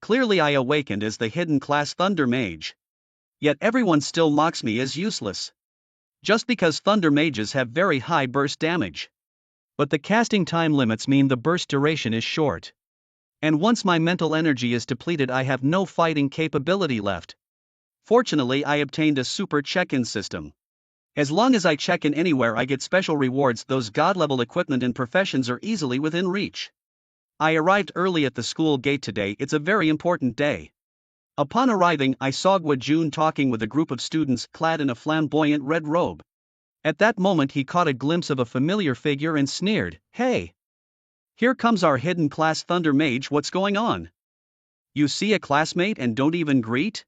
Clearly I awakened as the hidden class Thunder Mage. Yet everyone still mocks me as useless. Just because Thunder Mages have very high burst damage. But the casting time limits mean the burst duration is short. And once my mental energy is depleted, I have no fighting capability left. Fortunately, I obtained a super check-in system. As long as I check in anywhere, I get special rewards. Those god-level equipment and professions are easily within reach. I arrived early at the school gate today. It's a very important day. Upon arriving, I saw Guojun talking with a group of students clad in a flamboyant red robe. At that moment he caught a glimpse of a familiar figure and sneered, "Hey! Here comes our hidden class Thunder Mage, what's going on? You see a classmate and don't even greet?"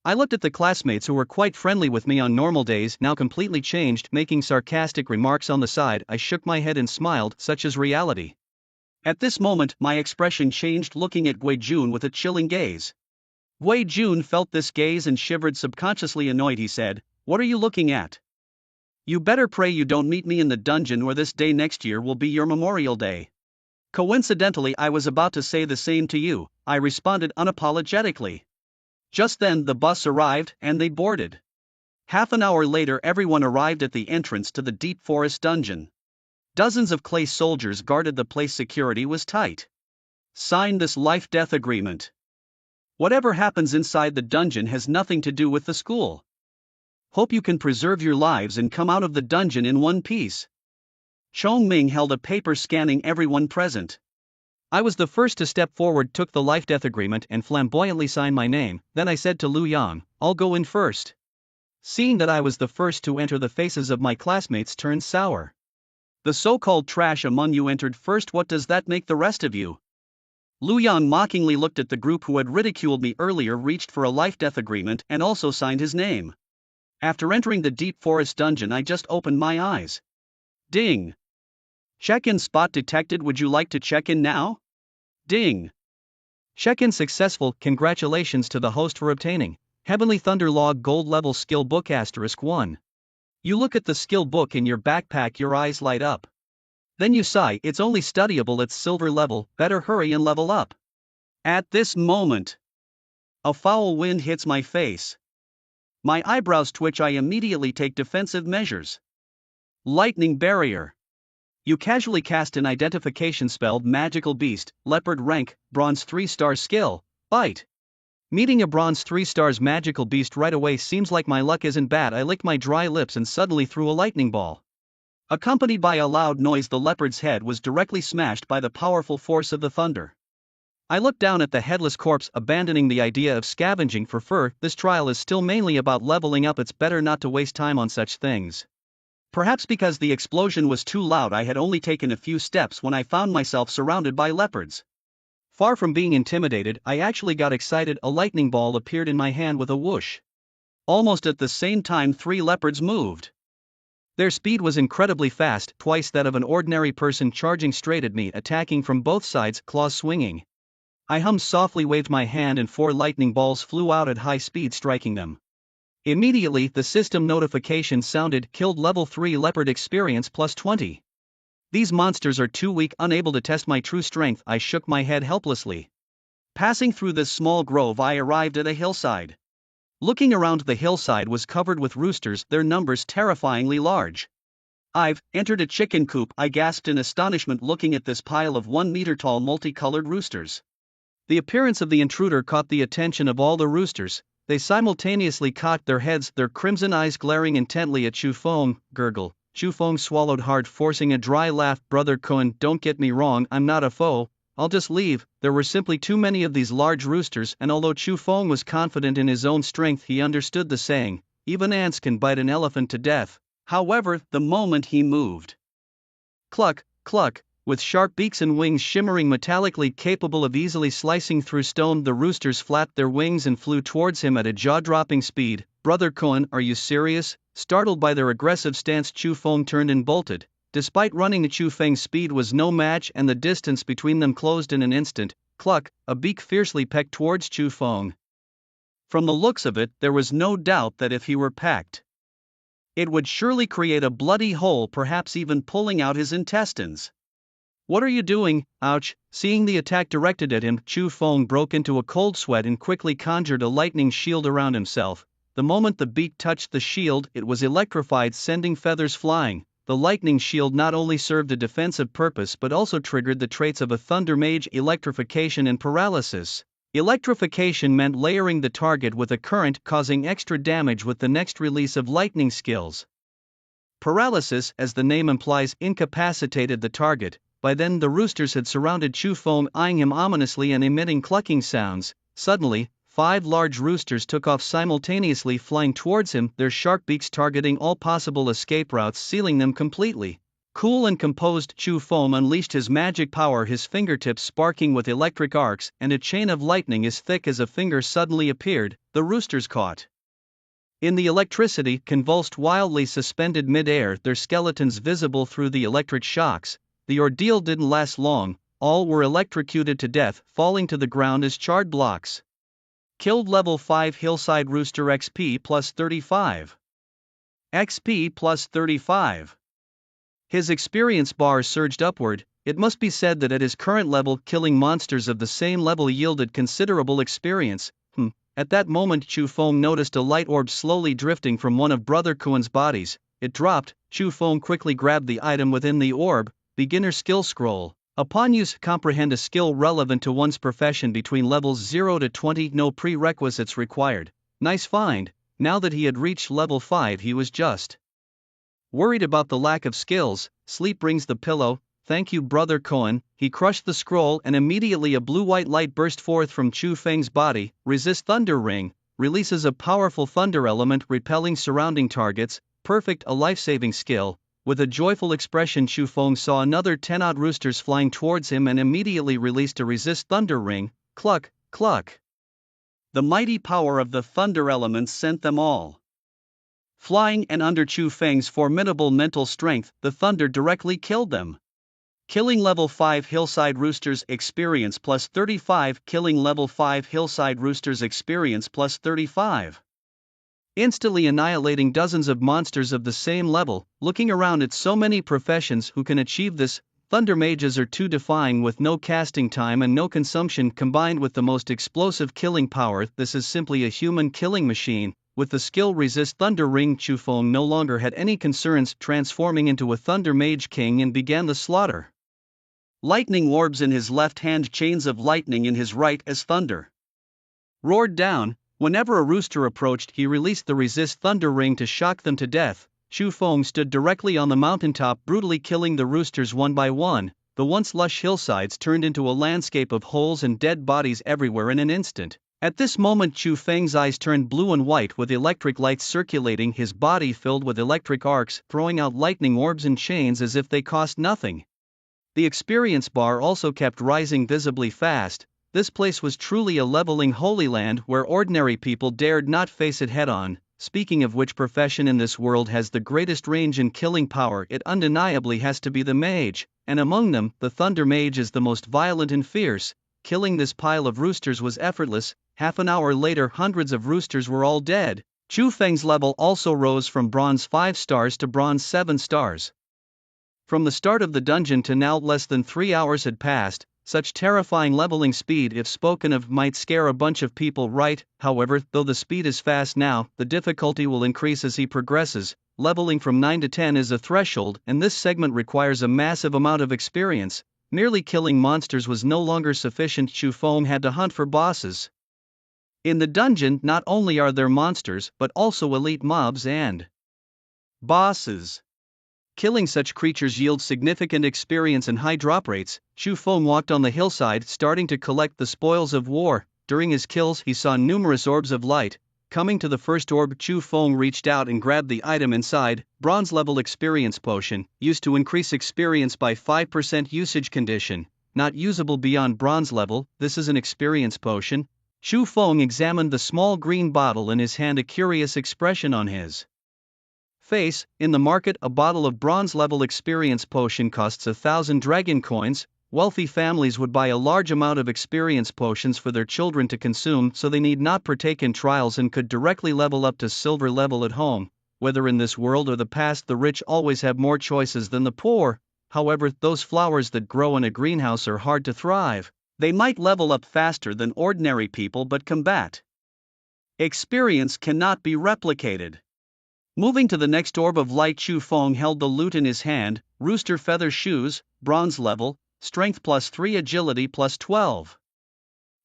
I looked at the classmates who were quite friendly with me on normal days, now completely changed, making sarcastic remarks on the side. I shook my head and smiled, such is reality. At this moment, my expression changed, looking at Guojun with a chilling gaze. Guojun felt this gaze and shivered, subconsciously annoyed. He said, "What are you looking at? You better pray you don't meet me in the dungeon, or this day next year will be your Memorial Day." "Coincidentally, I was about to say the same to you," I responded unapologetically. Just then the bus arrived, and they boarded. Half an hour later everyone arrived at the entrance to the deep forest dungeon. Dozens of clay soldiers guarded the place. Security was tight. "Sign this life-death agreement. Whatever happens inside the dungeon has nothing to do with the school. Hope you can preserve your lives and come out of the dungeon in one piece." Chong Ming held a paper, scanning everyone present. I was the first to step forward, took the life-death agreement and flamboyantly signed my name. Then I said to Lu Yang, "I'll go in first." Seeing that I was the first to enter, the faces of my classmates turned sour. "The so-called trash among you entered first. What does that make the rest of you?" Lu Yang mockingly looked at the group who had ridiculed me earlier, reached for a life-death agreement and also signed his name. After entering the deep forest dungeon, I just opened my eyes. Ding! Check-in spot detected. Would you like to check in now? Ding! Check-in successful. Congratulations to the host for obtaining Heavenly Thunder Log Gold Level Skill Book *1. You look at the skill book in your backpack, your eyes light up. Then you sigh, it's only studyable at silver level, better hurry and level up. At this moment, a foul wind hits my face. My eyebrows twitch. I immediately take defensive measures. Lightning barrier. You casually cast an identification spell. Magical beast, leopard rank, bronze 3-star skill, bite. Meeting a bronze 3 stars magical beast right away seems like my luck isn't bad. I licked my dry lips and suddenly threw a lightning ball. Accompanied by a loud noise, the leopard's head was directly smashed by the powerful force of the thunder. I looked down at the headless corpse, abandoning the idea of scavenging for fur. This trial is still mainly about leveling up. It's better not to waste time on such things. Perhaps because the explosion was too loud, I had only taken a few steps when I found myself surrounded by leopards. Far from being intimidated, I actually got excited. A lightning ball appeared in my hand with a whoosh. Almost at the same time, 3 leopards moved. Their speed was incredibly fast, twice that of an ordinary person, charging straight at me, attacking from both sides, claws swinging. I hummed softly, waved my hand, and 4 lightning balls flew out at high speed, striking them. Immediately, the system notification sounded, killed level 3 leopard, experience +20. These monsters are too weak, unable to test my true strength. I shook my head helplessly. Passing through this small grove, I arrived at a hillside. Looking around, the hillside was covered with roosters, their numbers terrifyingly large. "I've entered a chicken coop," I gasped in astonishment, looking at this pile of 1-meter-tall multicolored roosters. The appearance of the intruder caught the attention of all the roosters. They simultaneously cocked their heads, their crimson eyes glaring intently at Chu Feng. Gurgle. Chu Feng swallowed hard, forcing a dry laugh. "Brother Cohen, don't get me wrong, I'm not a foe. I'll just leave." There were simply too many of these large roosters, and although Chu Feng was confident in his own strength, he understood the saying, even ants can bite an elephant to death. However, the moment he moved, cluck, cluck, with sharp beaks and wings shimmering metallically, capable of easily slicing through stone, the roosters flapped their wings and flew towards him at a jaw-dropping speed. "Brother Cohen, are you serious?" Startled by their aggressive stance, Chu Feng turned and bolted. Despite running, Chu Feng's speed was no match, and the distance between them closed in an instant. Cluck, a beak fiercely pecked towards Chu Feng. From the looks of it, there was no doubt that if he were pecked, it would surely create a bloody hole, perhaps even pulling out his intestines. What are you doing? Ouch. Seeing the attack directed at him, Chu Feng broke into a cold sweat and quickly conjured a lightning shield around himself. The moment the beak touched the shield, it was electrified, sending feathers flying. The lightning shield not only served a defensive purpose but also triggered the traits of a Thunder Mage: electrification and paralysis. Electrification meant layering the target with a current, causing extra damage with the next release of lightning skills. Paralysis, as the name implies, incapacitated the target. By then the roosters had surrounded Chu Feng, eyeing him ominously and emitting clucking sounds. Suddenly, 5 large roosters took off simultaneously, flying towards him, their sharp beaks targeting all possible escape routes, sealing them completely. Cool and composed, Chu Feng unleashed his magic power, his fingertips sparking with electric arcs, and a chain of lightning as thick as a finger suddenly appeared. The roosters caught in the electricity, convulsed wildly, suspended mid-air, their skeletons visible through the electric shocks. The ordeal didn't last long, all were electrocuted to death, falling to the ground as charred blocks. Killed level 5 Hillside Rooster XP plus 35. XP plus 35. His experience bar surged upward. It must be said that at his current level, killing monsters of the same level yielded considerable experience. At that moment Chu Feng noticed a light orb slowly drifting from one of Brother Kuan's bodies. It dropped. Chu Feng quickly grabbed the item within the orb. Beginner skill scroll. Upon use, comprehend a skill relevant to one's profession between levels 0 to 20. No prerequisites required. Nice find. Now that he had reached level 5, he was just worried about the lack of skills. Sleep brings the pillow. Thank you, Brother Koan. He crushed the scroll and immediately a blue-white light burst forth from Chu Feng's body. Resist Thunder Ring. Releases a powerful thunder element, repelling surrounding targets. Perfect, a life-saving skill. With a joyful expression, Chu Feng saw another 10-odd roosters flying towards him and immediately released a Resist Thunder Ring. Cluck, cluck. The mighty power of the thunder elements sent them all flying, and under Chu Feng's formidable mental strength, the thunder directly killed them. Killing level 5 Hillside Roosters experience plus 35. Killing level 5 Hillside Roosters experience plus 35. Instantly annihilating dozens of monsters of the same level. Looking around at so many professions who can achieve this, Thunder Mages are too defying. With no casting time and no consumption, combined with the most explosive killing power, this is simply a human killing machine. With the skill Resist Thunder Ring, Chu Feng no longer had any concerns, transforming into a Thunder Mage King and began the slaughter. Lightning orbs in his left hand, chains of lightning in his right as thunder roared down. Whenever a rooster approached, he released the Resist Thunder Ring to shock them to death. Chu Feng stood directly on the mountaintop, brutally killing the roosters one by one. The once lush hillsides turned into a landscape of holes and dead bodies everywhere in an instant. At this moment Chu Feng's eyes turned blue and white with electric lights circulating, his body filled with electric arcs, throwing out lightning orbs and chains as if they cost nothing. The experience bar also kept rising visibly fast. This place was truly a leveling holy land where ordinary people dared not face it head-on. Speaking of which profession in this world has the greatest range and killing power, it undeniably has to be the mage, and among them, the Thunder Mage is the most violent and fierce. Killing this pile of roosters was effortless. Half an hour later, hundreds of roosters were all dead. Chu Feng's level also rose from bronze 5 stars to bronze 7 stars. From the start of the dungeon to now, less than 3 hours had passed. Such terrifying leveling speed, if spoken of, might scare a bunch of people, right? However, though the speed is fast now, the difficulty will increase as he progresses. Leveling from 9 to 10 is a threshold, and this segment requires a massive amount of experience. Merely killing monsters was no longer sufficient. Chu Feng had to hunt for bosses. In the dungeon, not only are there monsters, but also elite mobs and bosses. Killing such creatures yields significant experience and high drop rates. Chu Feng walked on the hillside, starting to collect the spoils of war. During his kills, he saw numerous orbs of light. Coming to the first orb, Chu Feng reached out and grabbed the item inside. Bronze level experience potion, used to increase experience by 5%. Usage condition: not usable beyond bronze level. This is an experience potion. Chu Feng examined the small green bottle in his hand, a curious expression on his face. In the market, a bottle of bronze level experience potion costs 1,000 dragon coins. Wealthy families would buy a large amount of experience potions for their children to consume, so they need not partake in trials and could directly level up to silver level at home. Whether in this world or the past, the rich always have more choices than the poor. However, those flowers that grow in a greenhouse are hard to thrive. They might level up faster than ordinary people, but combat experience cannot be replicated. Moving to the next orb of light, Chu Feng held the lute in his hand. Rooster feather shoes, bronze level, strength +3, agility +12.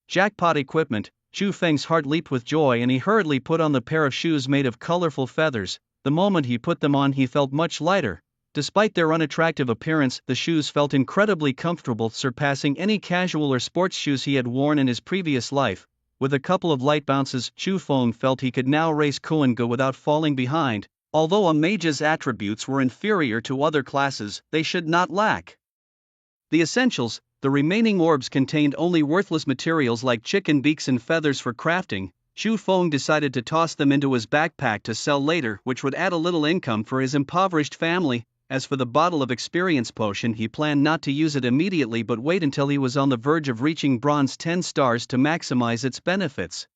Jackpot equipment. Chu Feng's heart leaped with joy and he hurriedly put on the pair of shoes made of colorful feathers. The moment he put them on, he felt much lighter. Despite their unattractive appearance, the shoes felt incredibly comfortable, surpassing any casual or sports shoes he had worn in his previous life. With a couple of light bounces, Chu Feng felt he could now race Kuanga without falling behind. Although a mage's attributes were inferior to other classes, they should not lack the essentials. The remaining orbs contained only worthless materials like chicken beaks and feathers for crafting. Chu Feng decided to toss them into his backpack to sell later, which would add a little income for his impoverished family. As for the bottle of experience potion, he planned not to use it immediately but wait until he was on the verge of reaching bronze 10 stars to maximize its benefits.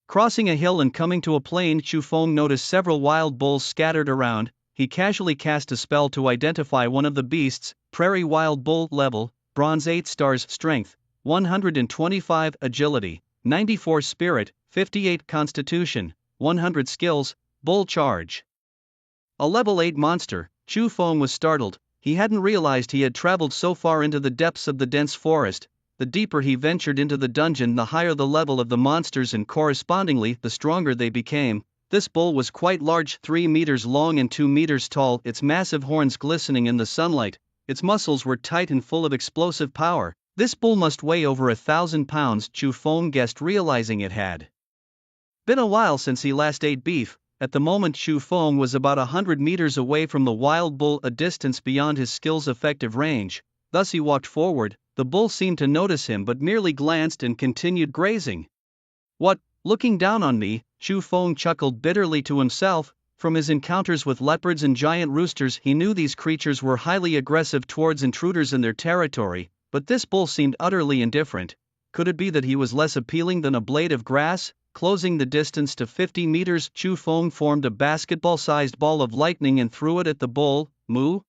Crossing a hill and coming to a plain, Chu Feng noticed several wild bulls scattered around. He casually cast a spell to identify one of the beasts. Prairie wild bull level, bronze 8 stars, strength 125, agility 94, spirit 58, constitution 100, skills, bull charge. A level 8 monster. Chu Feng was startled. He hadn't realized he had traveled so far into the depths of the dense forest. The deeper he ventured into the dungeon, the higher the level of the monsters and correspondingly the stronger they became. This bull was quite large, 3 meters long and 2 meters tall, its massive horns glistening in the sunlight. Its muscles were tight and full of explosive power. This bull must weigh over 1,000 pounds, Chu Feng guessed, realizing it had been a while since he last ate beef. At the moment, Chu Feng was about 100 meters away from the wild bull, a distance beyond his skill's effective range. Thus he walked forward. The bull seemed to notice him but merely glanced and continued grazing. What, looking down on me? Chu Feng chuckled bitterly to himself. From his encounters with leopards and giant roosters, he knew these creatures were highly aggressive towards intruders in their territory, but this bull seemed utterly indifferent. Could it be that he was less appealing than a blade of grass? Closing the distance to 50 meters, Chu Feng formed a basketball-sized ball of lightning and threw it at the bull. Moo!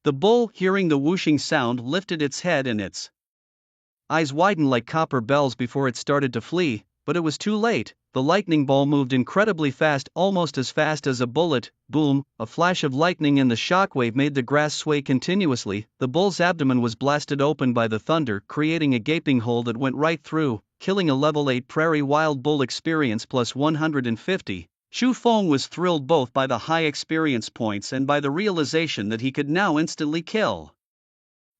The bull, hearing the whooshing sound, lifted its head and its eyes widened like copper bells before it started to flee, but it was too late. The lightning ball moved incredibly fast, almost as fast as a bullet. Boom! A flash of lightning and the shockwave made the grass sway continuously. The bull's abdomen was blasted open by the thunder, creating a gaping hole that went right through, killing a level 8 prairie wild bull, experience plus 150. Chu Feng was thrilled both by the high experience points and by the realization that he could now instantly kill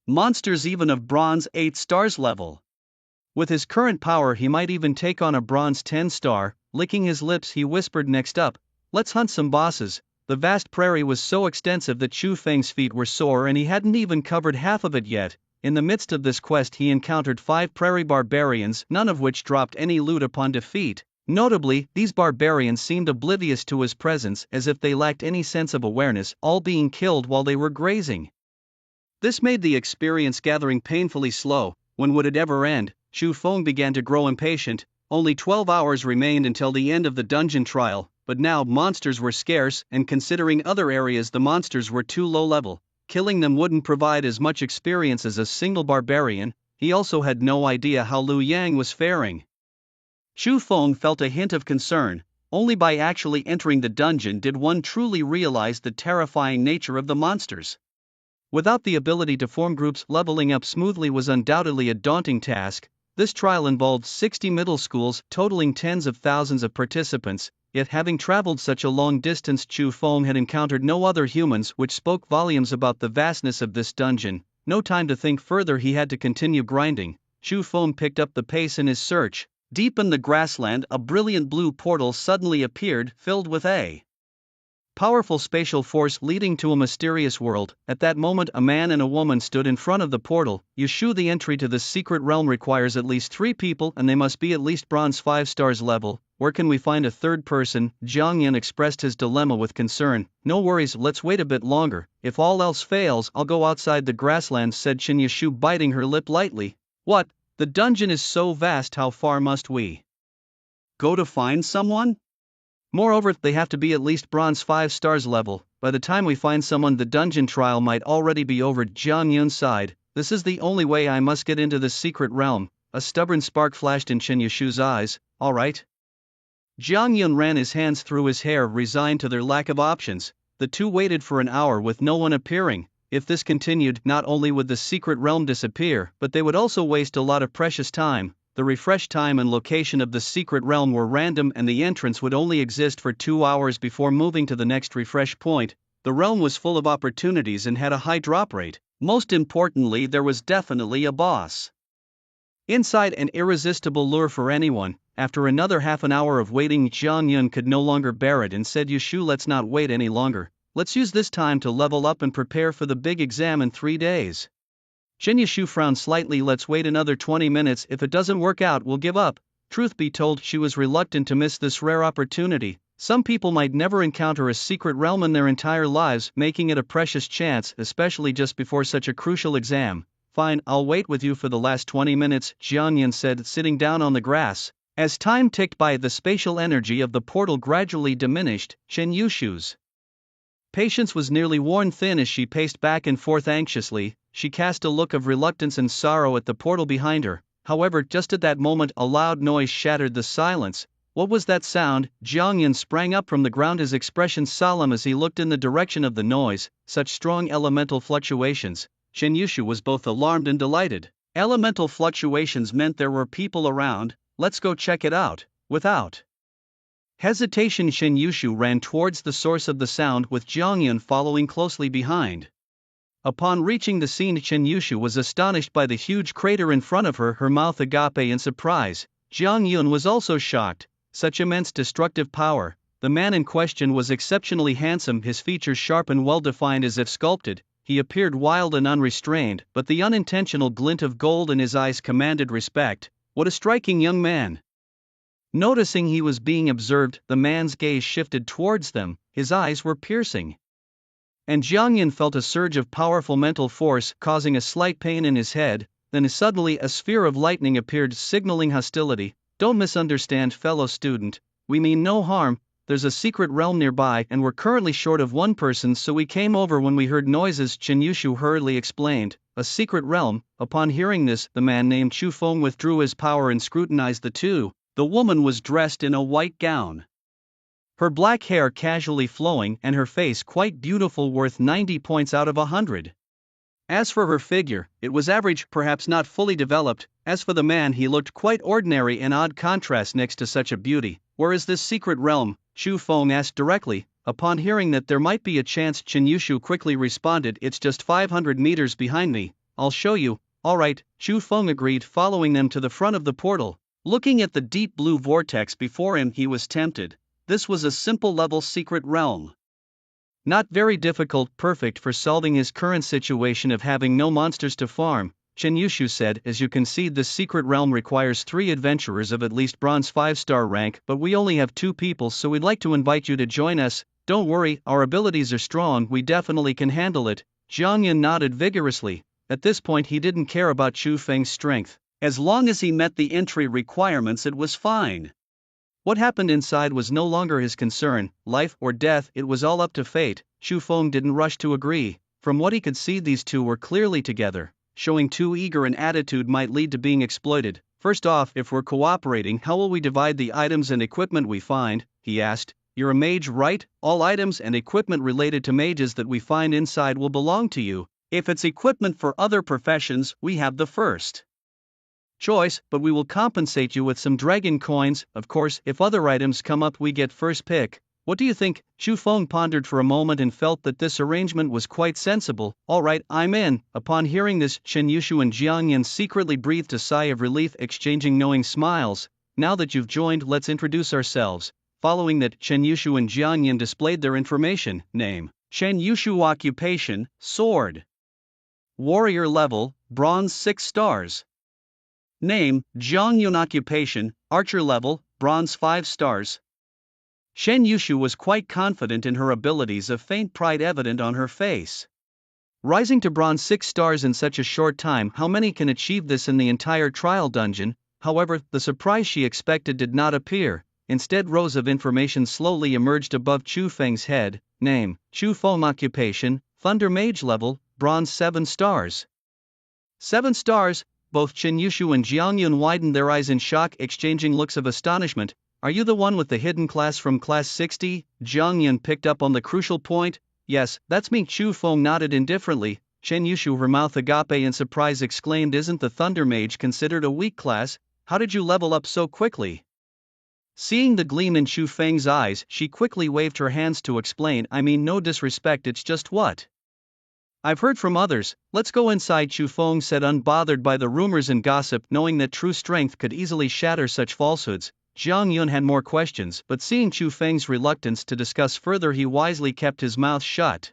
monsters even of bronze 8 stars level. With his current power, he might even take on a bronze 10 star. Licking his lips, he whispered, "Next up, let's hunt some bosses." The vast prairie was so extensive that Chu Feng's feet were sore and he hadn't even covered half of it yet. In the midst of this quest, he encountered 5 prairie barbarians, none of which dropped any loot upon defeat. Notably, these barbarians seemed oblivious to his presence, as if they lacked any sense of awareness, all being killed while they were grazing. This made the experience gathering painfully slow. When would it ever end? Chu Feng began to grow impatient. Only 12 hours remained until the end of the dungeon trial, but now monsters were scarce, and considering other areas the monsters were too low level. Killing them wouldn't provide as much experience as a single barbarian. He also had no idea how Liu Yang was faring. Chu Feng felt a hint of concern. Only by actually entering the dungeon did one truly realize the terrifying nature of the monsters. Without the ability to form groups, leveling up smoothly was undoubtedly a daunting task. This trial involved 60 middle schools, totaling tens of thousands of participants. Yet having traveled such a long distance, Chu Feng had encountered no other humans, which spoke volumes about the vastness of this dungeon. No time to think further, he had to continue grinding. Chu Feng picked up the pace in his search. Deep in the grassland, a brilliant blue portal suddenly appeared, filled with a powerful spatial force leading to a mysterious world. At that moment, a man and a woman stood in front of the portal. Yushu, the entry to this secret realm requires at least 3 people, and they must be at least bronze 5 stars level. Where can we find a third person? Jiang Yan expressed his dilemma with concern. No worries, let's wait a bit longer. If all else fails, I'll go outside the grasslands, said Shin Yushu, biting her lip lightly. What? The dungeon is so vast, how far must we go to find someone? Moreover, they have to be at least bronze 5 stars level. By the time we find someone, the dungeon trial might already be over. Jiang Yun sighed. This is the only way. I must get into this secret realm. A stubborn spark flashed in Chen Yushu's eyes. All right. Jiang Yun ran his hands through his hair, resigned to their lack of options. The two waited for an hour with no one appearing. If this continued, not only would the secret realm disappear, but they would also waste a lot of precious time. The refresh time and location of the secret realm were random, and the entrance would only exist for 2 hours before moving to the next refresh point. The realm was full of opportunities and had a high drop rate. Most importantly, there was definitely a boss inside, an irresistible lure for anyone. After another half an hour of waiting, Jiang Yun could no longer bear it and said, Yushu, let's not wait any longer. Let's use this time to level up and prepare for the big exam in 3 days. Chen Yushu frowned slightly. Let's wait another 20 minutes. If it doesn't work out, we'll give up. Truth be told, she was reluctant to miss this rare opportunity. Some people might never encounter a secret realm in their entire lives, making it a precious chance, especially just before such a crucial exam. Fine, I'll wait with you for the last 20 minutes, Jiang Yun said, sitting down on the grass. As time ticked by, the spatial energy of the portal gradually diminished. Chen Yushu's patience was nearly worn thin as she paced back and forth anxiously. She cast a look of reluctance and sorrow at the portal behind her. However, just at that moment, a loud noise shattered the silence. What was that sound? Jiang Yun sprang up from the ground, his expression solemn as he looked in the direction of the noise. Such strong elemental fluctuations. Chen Yushu was both alarmed and delighted. Elemental fluctuations meant there were people around. Let's go check it out. Without hesitation, Chen Yushu ran towards the source of the sound, with Jiang Yun following closely behind. Upon reaching the scene, Chen Yushu was astonished by the huge crater in front of her, her mouth agape in surprise. Jiang Yun was also shocked. Such immense destructive power. The man in question was exceptionally handsome, his features sharp and well-defined as if sculpted. He appeared wild and unrestrained, but the unintentional glint of gold in his eyes commanded respect. What a striking young man! Noticing he was being observed, the man's gaze shifted towards them. His eyes were piercing. And Jiang Yun felt a surge of powerful mental force, causing a slight pain in his head. Then suddenly a sphere of lightning appeared, signaling hostility. Don't misunderstand, fellow student. We mean no harm. There's a secret realm nearby, and we're currently short of one person, so we came over when we heard noises, Chen Yushu hurriedly explained. A secret realm. Upon hearing this, the man named Chu Feng withdrew his power and scrutinized the two. The woman was dressed in a white gown, her black hair casually flowing, and her face quite beautiful, worth 90 points out of 100. As for her figure, it was average, perhaps not fully developed. As for the man, he looked quite ordinary, in odd contrast next to such a beauty. Where is this secret realm? Chu Feng asked directly. Upon hearing that there might be a chance, Chen Yushu quickly responded, it's just 500 meters behind me. I'll show you. Alright, Chu Feng agreed, following them to the front of the portal. Looking at the deep blue vortex before him, he was tempted. This was a simple level secret realm. Not very difficult, perfect for solving his current situation of having no monsters to farm. Chen Yushu said, as you can see, this secret realm requires 3 adventurers of at least bronze 5-star rank, but we only have 2 people, so we'd like to invite you to join us. Don't worry, our abilities are strong, we definitely can handle it. Jiang Yun nodded vigorously. At this point he didn't care about Chu Feng's strength. As long as he met the entry requirements, it was fine. What happened inside was no longer his concern. Life or death, it was all up to fate. Chu Feng didn't rush to agree. From what he could see, these two were clearly together. Showing too eager an attitude might lead to being exploited. First off, if we're cooperating, how will we divide the items and equipment we find? He asked. You're a mage, right? All items and equipment related to mages that we find inside will belong to you. If it's equipment for other professions, we have the first choice, but we will compensate you with some dragon coins. Of course, if other items come up, we get first pick. What do you think? Chu Feng pondered for a moment and felt that this arrangement was quite sensible. Alright, I'm in. Upon hearing this, Chen Yushu and Jiang Yun secretly breathed a sigh of relief, exchanging knowing smiles. Now that you've joined, let's introduce ourselves. Following that, Chen Yushu and Jiang Yun displayed their information. Name: Chen Yushu. Occupation: sword. Warrior level: bronze 6 stars. Name: Jiang Yun. Occupation: archer level: bronze 5 stars. Chen Yushu was quite confident in her abilities, a faint pride evident on her face. Rising to bronze 6 stars in such a short time, how many can achieve this in the entire trial dungeon? However, the surprise she expected did not appear. instead rows of information slowly emerged above Chu Feng's head. Name, Chu Feng. Occupation, Thunder Mage. Level, Bronze. 7 stars. 7 stars. Both Chen Yushu and Jiang Yun widened their eyes in shock, exchanging looks of astonishment. Are you the one with the hidden class from class 60? Jiang Yun picked up on the crucial point. Yes, that's me. Chu Feng nodded indifferently. Chen Yushu, her mouth agape in surprise, exclaimed, isn't the Thunder Mage considered a weak class? How did you level up so quickly? Seeing the gleam in Chu Feng's eyes, she quickly waved her hands to explain, I mean no disrespect, it's just what I've heard from others. Let's go inside. Chu Feng said, unbothered by the rumors and gossip, knowing that true strength could easily shatter such falsehoods. Jiang Yun had more questions, but seeing Chu Feng's reluctance to discuss further, he wisely kept his mouth shut.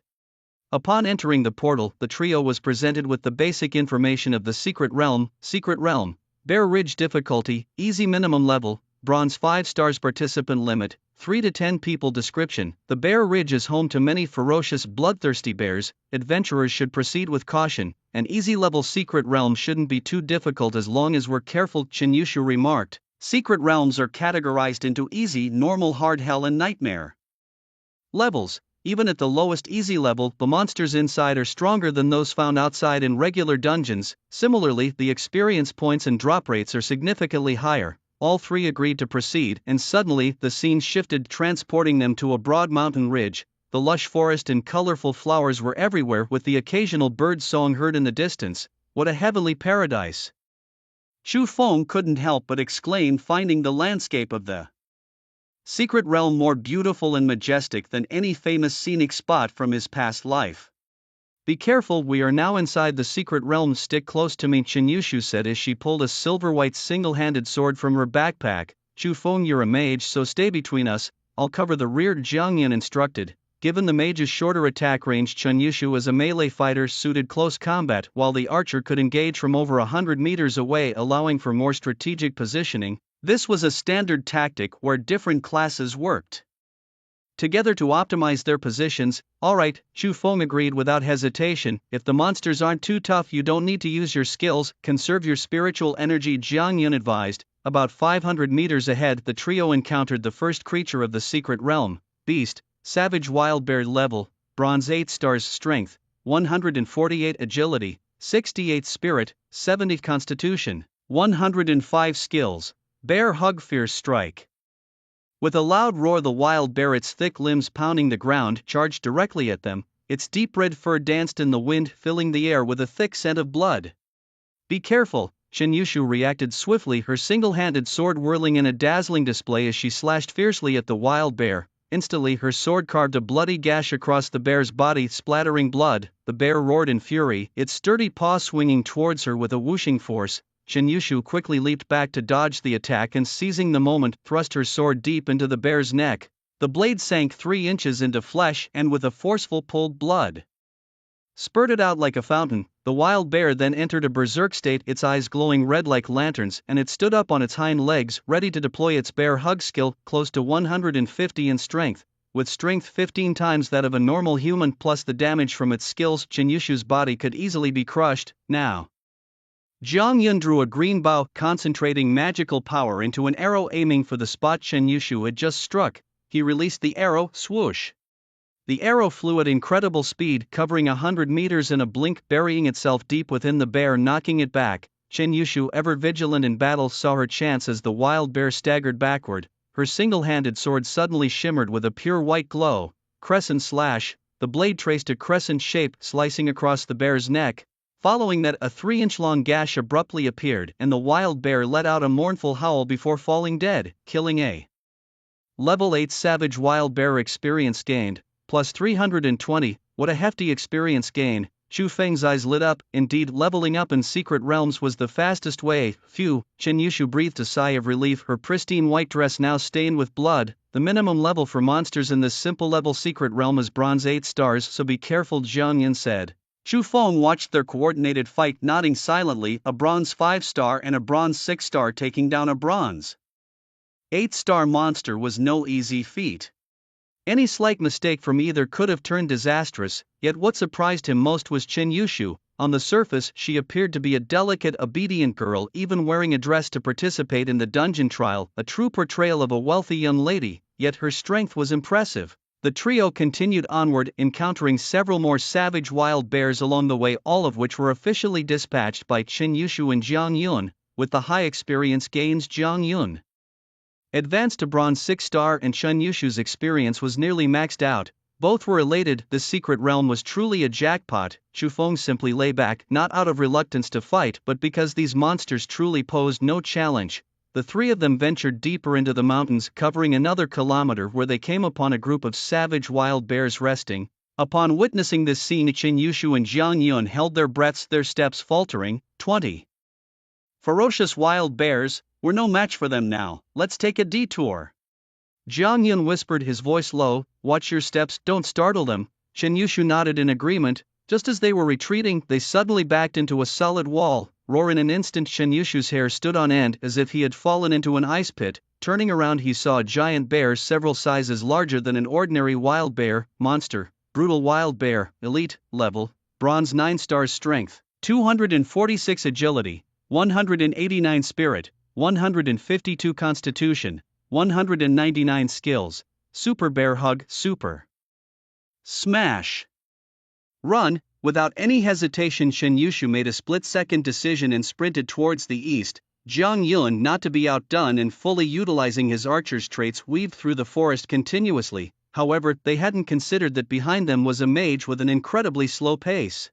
Upon entering the portal, the trio was presented with the basic information of the secret realm. Secret realm, Bear Ridge. Difficulty, easy. Minimum level, Bronze. 5 stars. Participant limit, 3 to 10 people. Description, the Bear Ridge is home to many ferocious, bloodthirsty bears. Adventurers should proceed with caution. An easy level. Secret realm shouldn't be too difficult as long as we're careful, Chen Yushu remarked. Secret realms are categorized into easy, normal, hard, hell, and nightmare levels. Even at the lowest easy level, the monsters inside are stronger than those found outside in regular dungeons. Similarly, the experience points and drop rates are significantly higher. All three agreed to proceed, and suddenly the scene shifted, transporting them to a broad mountain ridge. The lush forest and colorful flowers were everywhere, with the occasional bird song heard in the distance. What a heavenly paradise! Chu Feng couldn't help but exclaim, finding the landscape of the secret realm more beautiful and majestic than any famous scenic spot from his past life. Be careful, we are now inside the secret realm. Stick close to me, Chen Yushu said as she pulled a silver-white single-handed sword from her backpack. Chu Feng, you're a mage, so stay between us, I'll cover the rear, Jiang Yun instructed. Given the mage's shorter attack range, Chen Yushu was a melee fighter suited close combat, while the archer could engage from over 100 meters away, allowing for more strategic positioning. This was a standard tactic where different classes worked together to optimize their positions. Alright, Chu Feng agreed without hesitation. If the monsters aren't too tough, you don't need to use your skills, conserve your spiritual energy, Jiang Yun advised. About 500 meters ahead, the trio encountered the first creature of the secret realm. Beast, savage wild bear. Level, Bronze. 8 stars. Strength, 148. Agility, 68. Spirit, 70. Constitution, 105. Skills, Bear Hug. Fierce Strike. With a loud roar, the wild bear, its thick limbs pounding the ground, charged directly at them. Its deep red fur danced in the wind, filling the air with a thick scent of blood. Be careful, Chen Yushu reacted swiftly, her single-handed sword whirling in a dazzling display as she slashed fiercely at the wild bear. Instantly, her sword carved a bloody gash across the bear's body, splattering blood. The bear roared in fury, its sturdy paw swinging towards her with a whooshing force. Chen Yushu quickly leaped back to dodge the attack and, seizing the moment, thrust her sword deep into the bear's neck. The blade sank 3 inches into flesh, and with a forceful pull, blood spurted out like a fountain. The wild bear then entered a berserk state, its eyes glowing red like lanterns, and it stood up on its hind legs, ready to deploy its Bear Hug skill, close to 150 in strength. With strength 15 times that of a normal human plus the damage from its skills, Chen Yushu's body could easily be crushed. Now, Jiang Yun drew a green bow, concentrating magical power into an arrow, aiming for the spot Chen Yushu had just struck. He released the arrow, swoosh. The arrow flew at incredible speed, covering 100 meters in a blink, burying itself deep within the bear, knocking it back. Chen Yushu, ever vigilant in battle, saw her chance as the wild bear staggered backward. Her single-handed sword suddenly shimmered with a pure white glow. Crescent slash. The blade traced a crescent shape, slicing across the bear's neck. Following that, a 3-inch-long gash abruptly appeared, and the wild bear let out a mournful howl before falling dead, killing a level 8 savage wild bear. Experience gained, plus 320. What a hefty experience gain. Chu Feng's eyes lit up. Indeed, leveling up in secret realms was the fastest way. Phew, Chen Yushu breathed a sigh of relief, her pristine white dress now stained with blood. The minimum level for monsters in this simple level secret realm is Bronze. 8 stars, so be careful, Jiang Yun said. Chu Feng watched their coordinated fight, nodding silently. A Bronze 5-star and a Bronze 6-star taking down a Bronze 8-star monster was no easy feat. Any slight mistake from either could have turned disastrous, yet what surprised him most was Chen Yushu. On the surface she appeared to be a delicate, obedient girl, even wearing a dress to participate in the dungeon trial, a true portrayal of a wealthy young lady, yet her strength was impressive. The trio continued onward, encountering several more savage wild bears along the way, all of which were officially dispatched by Chen Yushu and Jiang Yun. With the high experience gains, Jiang Yun advanced to bronze 6-star and Chen Yushu's experience was nearly maxed out. Both were elated. The secret realm was truly a jackpot. Chu Feng simply lay back, not out of reluctance to fight but because these monsters truly posed no challenge. The three of them ventured deeper into the mountains, covering another kilometer, where they came upon a group of savage wild bears resting. Upon witnessing this scene, Chen Yushu and Jiang Yun held their breaths, their steps faltering. 20 ferocious wild bears, we're no match for them now, let's take a detour. Jiang Yun whispered, his voice low, watch your steps, don't startle them. Chen Yushu nodded in agreement. Just as they were retreating, they suddenly backed into a solid wall. Roar! In an instant Chen Yushu's hair stood on end as if he had fallen into an ice pit. Turning around he saw a giant bear several sizes larger than an ordinary wild bear. Monster, brutal wild bear, elite, level, bronze 9 stars strength, 246 agility, 189 spirit, 152 constitution, 199 skills. Super bear hug, super smash, run. Without any hesitation Chen Yushu made a split-second decision and sprinted towards the east. Jiang Yun, not to be outdone and fully utilizing his archer's traits, weaved through the forest continuously. However, they hadn't considered that behind them was a mage with an incredibly slow pace.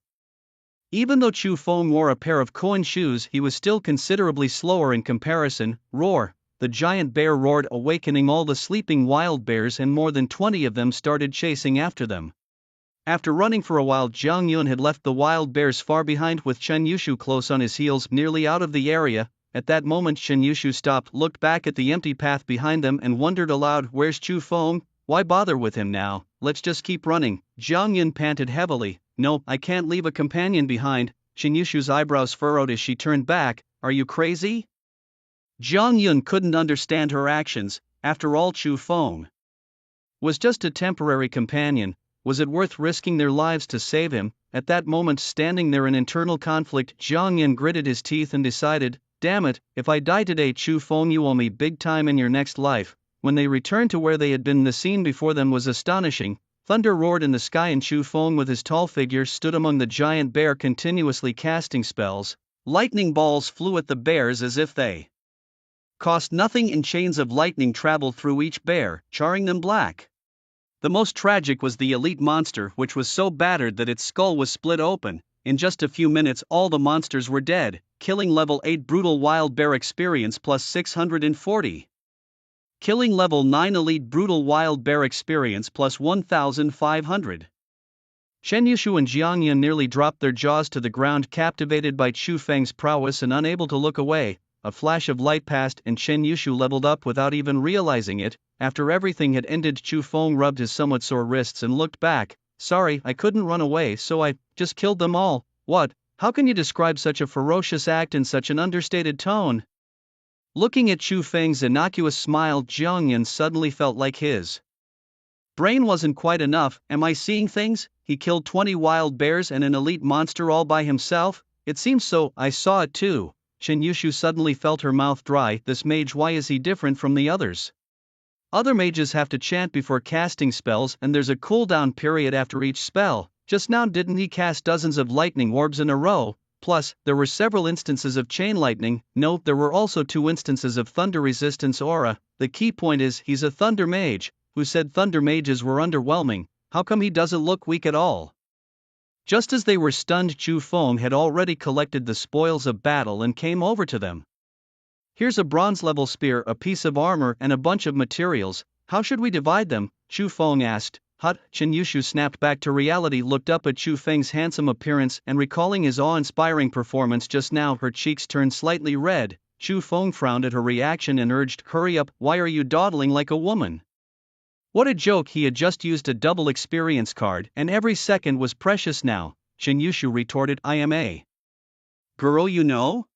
Even though Chu Feng wore a pair of coin shoes, he was still considerably slower in comparison. Roar! The giant bear roared, awakening all the sleeping wild bears, and more than 20 of them started chasing after them. After running for a while, Jiang Yun had left the wild bears far behind, with Chen Yushu close on his heels, nearly out of the area. At that moment Chen Yushu stopped, looked back at the empty path behind them and wondered aloud, where's Chu Feng? Why bother with him now? Let's just keep running. Jiang Yun panted heavily. No, I can't leave a companion behind. Chen Yushu's eyebrows furrowed as she turned back. Are you crazy? Jiang Yun couldn't understand her actions. After all, Chu Feng was just a temporary companion. Was it worth risking their lives to save him? At that moment, standing there in internal conflict, Jiang Yun gritted his teeth and decided, damn it, if I die today, Chu Feng, you owe me big time in your next life. When they returned to where they had been, the scene before them was astonishing. Thunder roared in the sky and Chu Feng with his tall figure stood among the giant bear, continuously casting spells. Lightning balls flew at the bears as if they cost nothing, and chains of lightning traveled through each bear, charring them black. The most tragic was the elite monster, which was so battered that its skull was split open. In just a few minutes all the monsters were dead. Killing level 8 brutal wild bear experience plus 640. Killing level 9 elite brutal wild bear experience plus 1500. Chen Yushu and Jiang Yun nearly dropped their jaws to the ground, captivated by Chu Feng's prowess and unable to look away. A flash of light passed and Chen Yushu leveled up without even realizing it. After everything had ended, Chu Feng rubbed his somewhat sore wrists and looked back. Sorry, I couldn't run away, so I just killed them all. What? How can you describe such a ferocious act in such an understated tone? Looking at Chu Feng's innocuous smile, Jiang Yun suddenly felt like his brain wasn't quite enough. Am I seeing things? He killed 20 wild bears and an elite monster all by himself? It seems so. I saw it too. Chen Yushu suddenly felt her mouth dry. This mage, why is he different from the others? Other mages have to chant before casting spells, and there's a cooldown period after each spell. Just now didn't he cast dozens of lightning orbs in a row? Plus, there were several instances of chain lightning. No, there were also 2 instances of thunder resistance aura. The key point is, he's a Thunder Mage. Who said Thunder Mages were underwhelming? How come he doesn't look weak at all? Just as they were stunned, Chu Feng had already collected the spoils of battle and came over to them. Here's a bronze-level spear, a piece of armor, and a bunch of materials. How should we divide them? Chu Feng asked. Hut! Chen Yushu snapped back to reality, looked up at Chu Feng's handsome appearance, and recalling his awe-inspiring performance just now, her cheeks turned slightly red. Chu Feng frowned at her reaction and urged, hurry up, why are you dawdling like a woman? What a joke, he had just used a double experience card, and every second was precious now. Chen Yushu retorted, I am a girl, you know?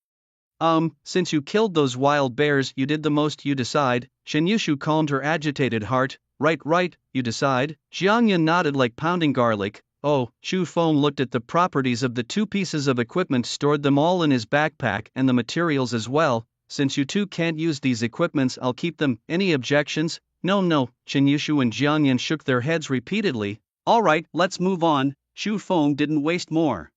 Since you killed those wild bears, you did the most, you decide. Chen Yushu calmed her agitated heart. Right, you decide. Jiang Yun nodded like pounding garlic. Oh, Chu Feng looked at the properties of the two pieces of equipment, stored them all in his backpack and the materials as well. Since you two can't use these equipments, I'll keep them. Any objections? No, Chen Yushu and Jiang Yan shook their heads repeatedly. Alright, let's move on. Chu Feng didn't waste more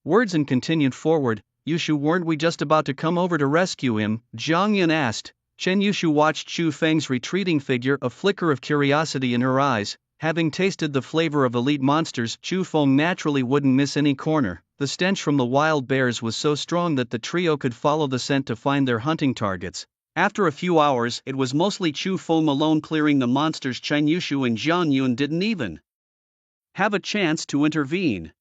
words and continued forward. Yushu, weren't we just about to come over to rescue him? Jiang Yan asked. Chen Yushu watched Chu Feng's retreating figure, a flicker of curiosity in her eyes. Having tasted the flavor of elite monsters, Chu Feng naturally wouldn't miss any corner. The stench from the wild bears was so strong that the trio could follow the scent to find their hunting targets. After a few hours, it was mostly Chu Feng alone clearing the monsters. Chen Yushu and Jiang Yun didn't even have a chance to intervene.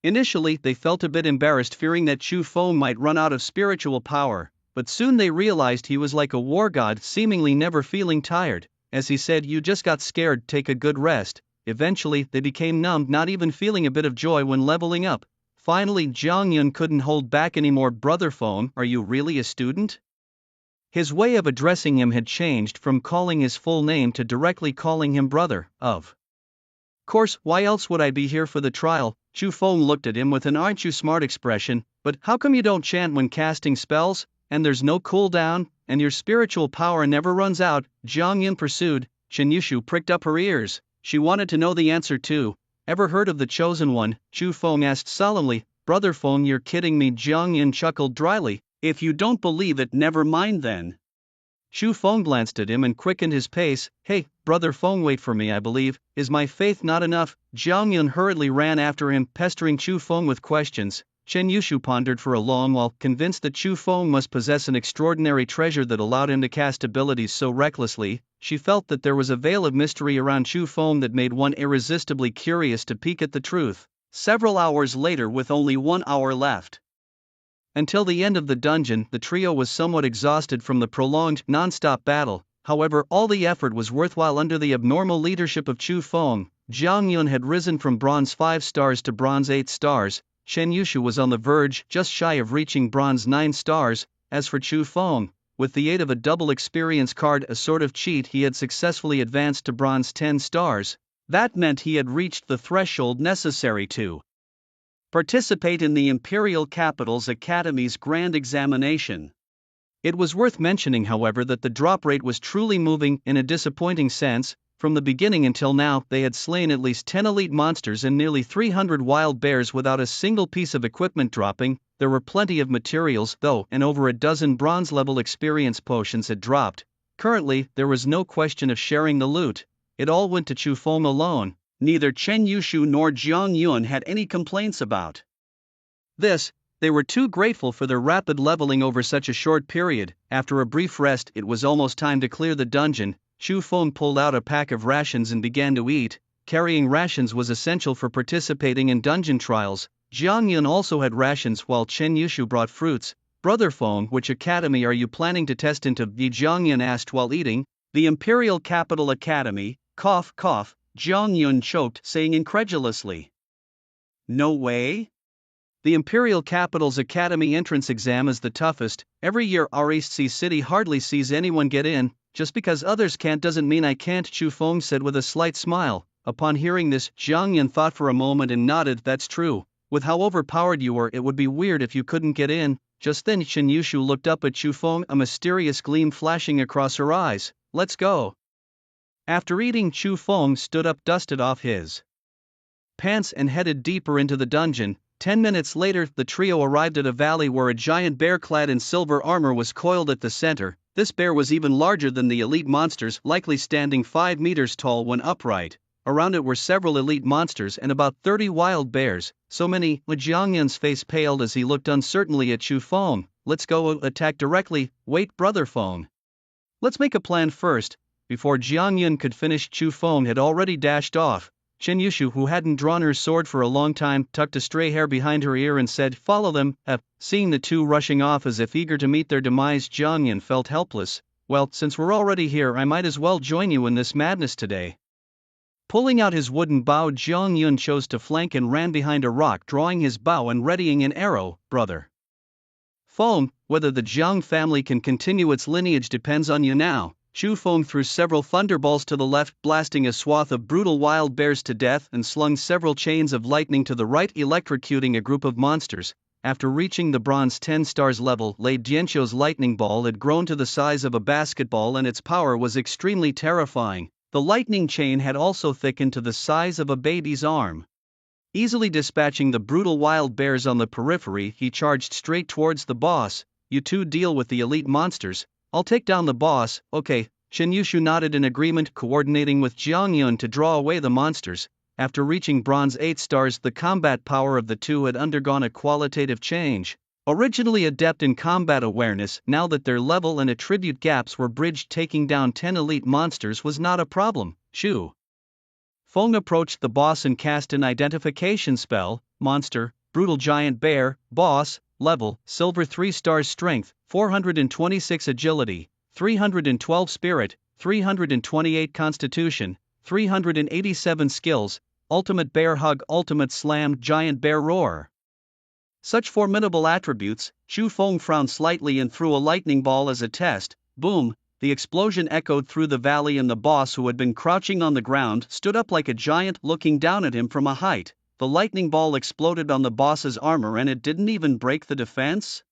Initially, they felt a bit embarrassed, fearing that Chu Feng might run out of spiritual power, but soon they realized he was like a war god, seemingly never feeling tired. As he said, "You just got scared, take a good rest." Eventually, they became numbed, not even feeling a bit of joy when leveling up. Finally, Jiang Yun couldn't hold back anymore. "Brother Feng, are you really a student?" His way of addressing him had changed from calling his full name to directly calling him brother. Of course, why else would I be here for the trial? Chu Feng looked at him with an "aren't you smart" expression. "But how come you don't chant when casting spells? And there's no cooldown, and your spiritual power never runs out?" Jiang Yin pursued. Chen Yushu pricked up her ears. She wanted to know the answer too. "Ever heard of the Chosen One?" Chu Feng asked solemnly. "Brother Feng, you're kidding me." Jiang Yin chuckled dryly. "If you don't believe it, never mind then." Chu Feng glanced at him and quickened his pace. "Hey, Brother Feng, wait for me. I believe. Is my faith not enough?" Jiang Yun hurriedly ran after him, pestering Chu Feng with questions. Chen Yushu pondered for a long while, convinced that Chu Feng must possess an extraordinary treasure that allowed him to cast abilities so recklessly. She felt that there was a veil of mystery around Chu Feng that made one irresistibly curious to peek at the truth. Several hours later, with only 1 hour left until the end of the dungeon, the trio was somewhat exhausted from the prolonged, non-stop battle. However, all the effort was worthwhile under the abnormal leadership of Chu Feng. Jiang Yun had risen from bronze 5 stars to bronze 8 stars. Chen Yushu was on the verge, just shy of reaching bronze 9 stars. As for Chu Feng, with the aid of a double experience card, a sort of cheat, he had successfully advanced to bronze 10 stars. That meant he had reached the threshold necessary to participate in the Imperial Capital's Academy's grand examination. It was worth mentioning, however, that the drop rate was truly moving in a disappointing sense. From the beginning until now, they had slain at least 10 elite monsters and nearly 300 wild bears without a single piece of equipment dropping. There were plenty of materials, though, and over a dozen bronze-level experience potions had dropped. Currently, there was no question of sharing the loot. It all went to Chu Feng alone. Neither Chen Yushu nor Jiang Yun had any complaints about this. They were too grateful for their rapid leveling over such a short period. After a brief rest, it was almost time to clear the dungeon. Chu Feng pulled out a pack of rations and began to eat. Carrying rations was essential for participating in dungeon trials. Jiang Yun also had rations, while Chen Yushu brought fruits. "Brother Feng, which academy are you planning to test into?" Jiang Yun asked while eating. "The Imperial Capital Academy." Cough, cough. Jiang Yun choked, saying incredulously, "No way?" "The Imperial Capital's Academy entrance exam is the toughest. Every year our East Sea City hardly sees anyone get in. Just because others can't doesn't mean I can't," Chu Feng said with a slight smile. Upon hearing this, Jiang Yan thought for a moment and nodded. "That's true. With how overpowered you are, it would be weird if you couldn't get in." Just then Chen Yushu looked up at Chu Feng, a mysterious gleam flashing across her eyes. "Let's go." After eating, Chu Feng stood up, dusted off his pants and headed deeper into the dungeon. 10 minutes later, the trio arrived at a valley where a giant bear clad in silver armor was coiled at the center. This bear was even larger than the elite monsters, likely standing 5 meters tall when upright. Around it were several elite monsters and about 30 wild bears. So many. Jiang Yun's face paled as he looked uncertainly at Chu Feng. "Let's go attack directly." "Wait, Brother Feng. Let's make a plan first." Before Jiang Yun could finish, Chu Feng had already dashed off. Chen Yushu, who hadn't drawn her sword for a long time, tucked a stray hair behind her ear and said, "Follow them." Seeing the two rushing off as if eager to meet their demise, Jiang Yun felt helpless. "Well, since we're already here, I might as well join you in this madness today." Pulling out his wooden bow, Jiang Yun chose to flank and ran behind a rock, drawing his bow and readying an arrow. "Brother Feng, whether the Jiang family can continue its lineage depends on you now." Chu Feng threw several thunderbolts to the left, blasting a swath of brutal wild bears to death, and slung several chains of lightning to the right, electrocuting a group of monsters. After reaching the bronze 10 stars level, Lei Dianqiu's lightning ball had grown to the size of a basketball and its power was extremely terrifying. The lightning chain had also thickened to the size of a baby's arm. Easily dispatching the brutal wild bears on the periphery, he charged straight towards the boss. You two deal with the elite monsters, I'll take down the boss. Okay. Shen Yushu nodded in agreement, coordinating with Jiang Yun to draw away the monsters. After reaching bronze 8 stars, the combat power of the two had undergone a qualitative change. Originally adept in combat awareness, now that their level and attribute gaps were bridged, taking down 10 elite monsters was not a problem. Chu Feng approached the boss and cast an identification spell. Monster, brutal giant bear, boss, level, silver 3 stars strength, 426 agility, 312 spirit, 328 constitution, 387 skills, ultimate bear hug, ultimate slam, giant bear roar. Such formidable attributes. Chu Feng frowned slightly and threw a lightning ball as a test. Boom! The explosion echoed through the valley and the boss, who had been crouching on the ground, stood up like a giant, looking down at him from a height. The lightning ball exploded on the boss's armor and it didn't even break the defense?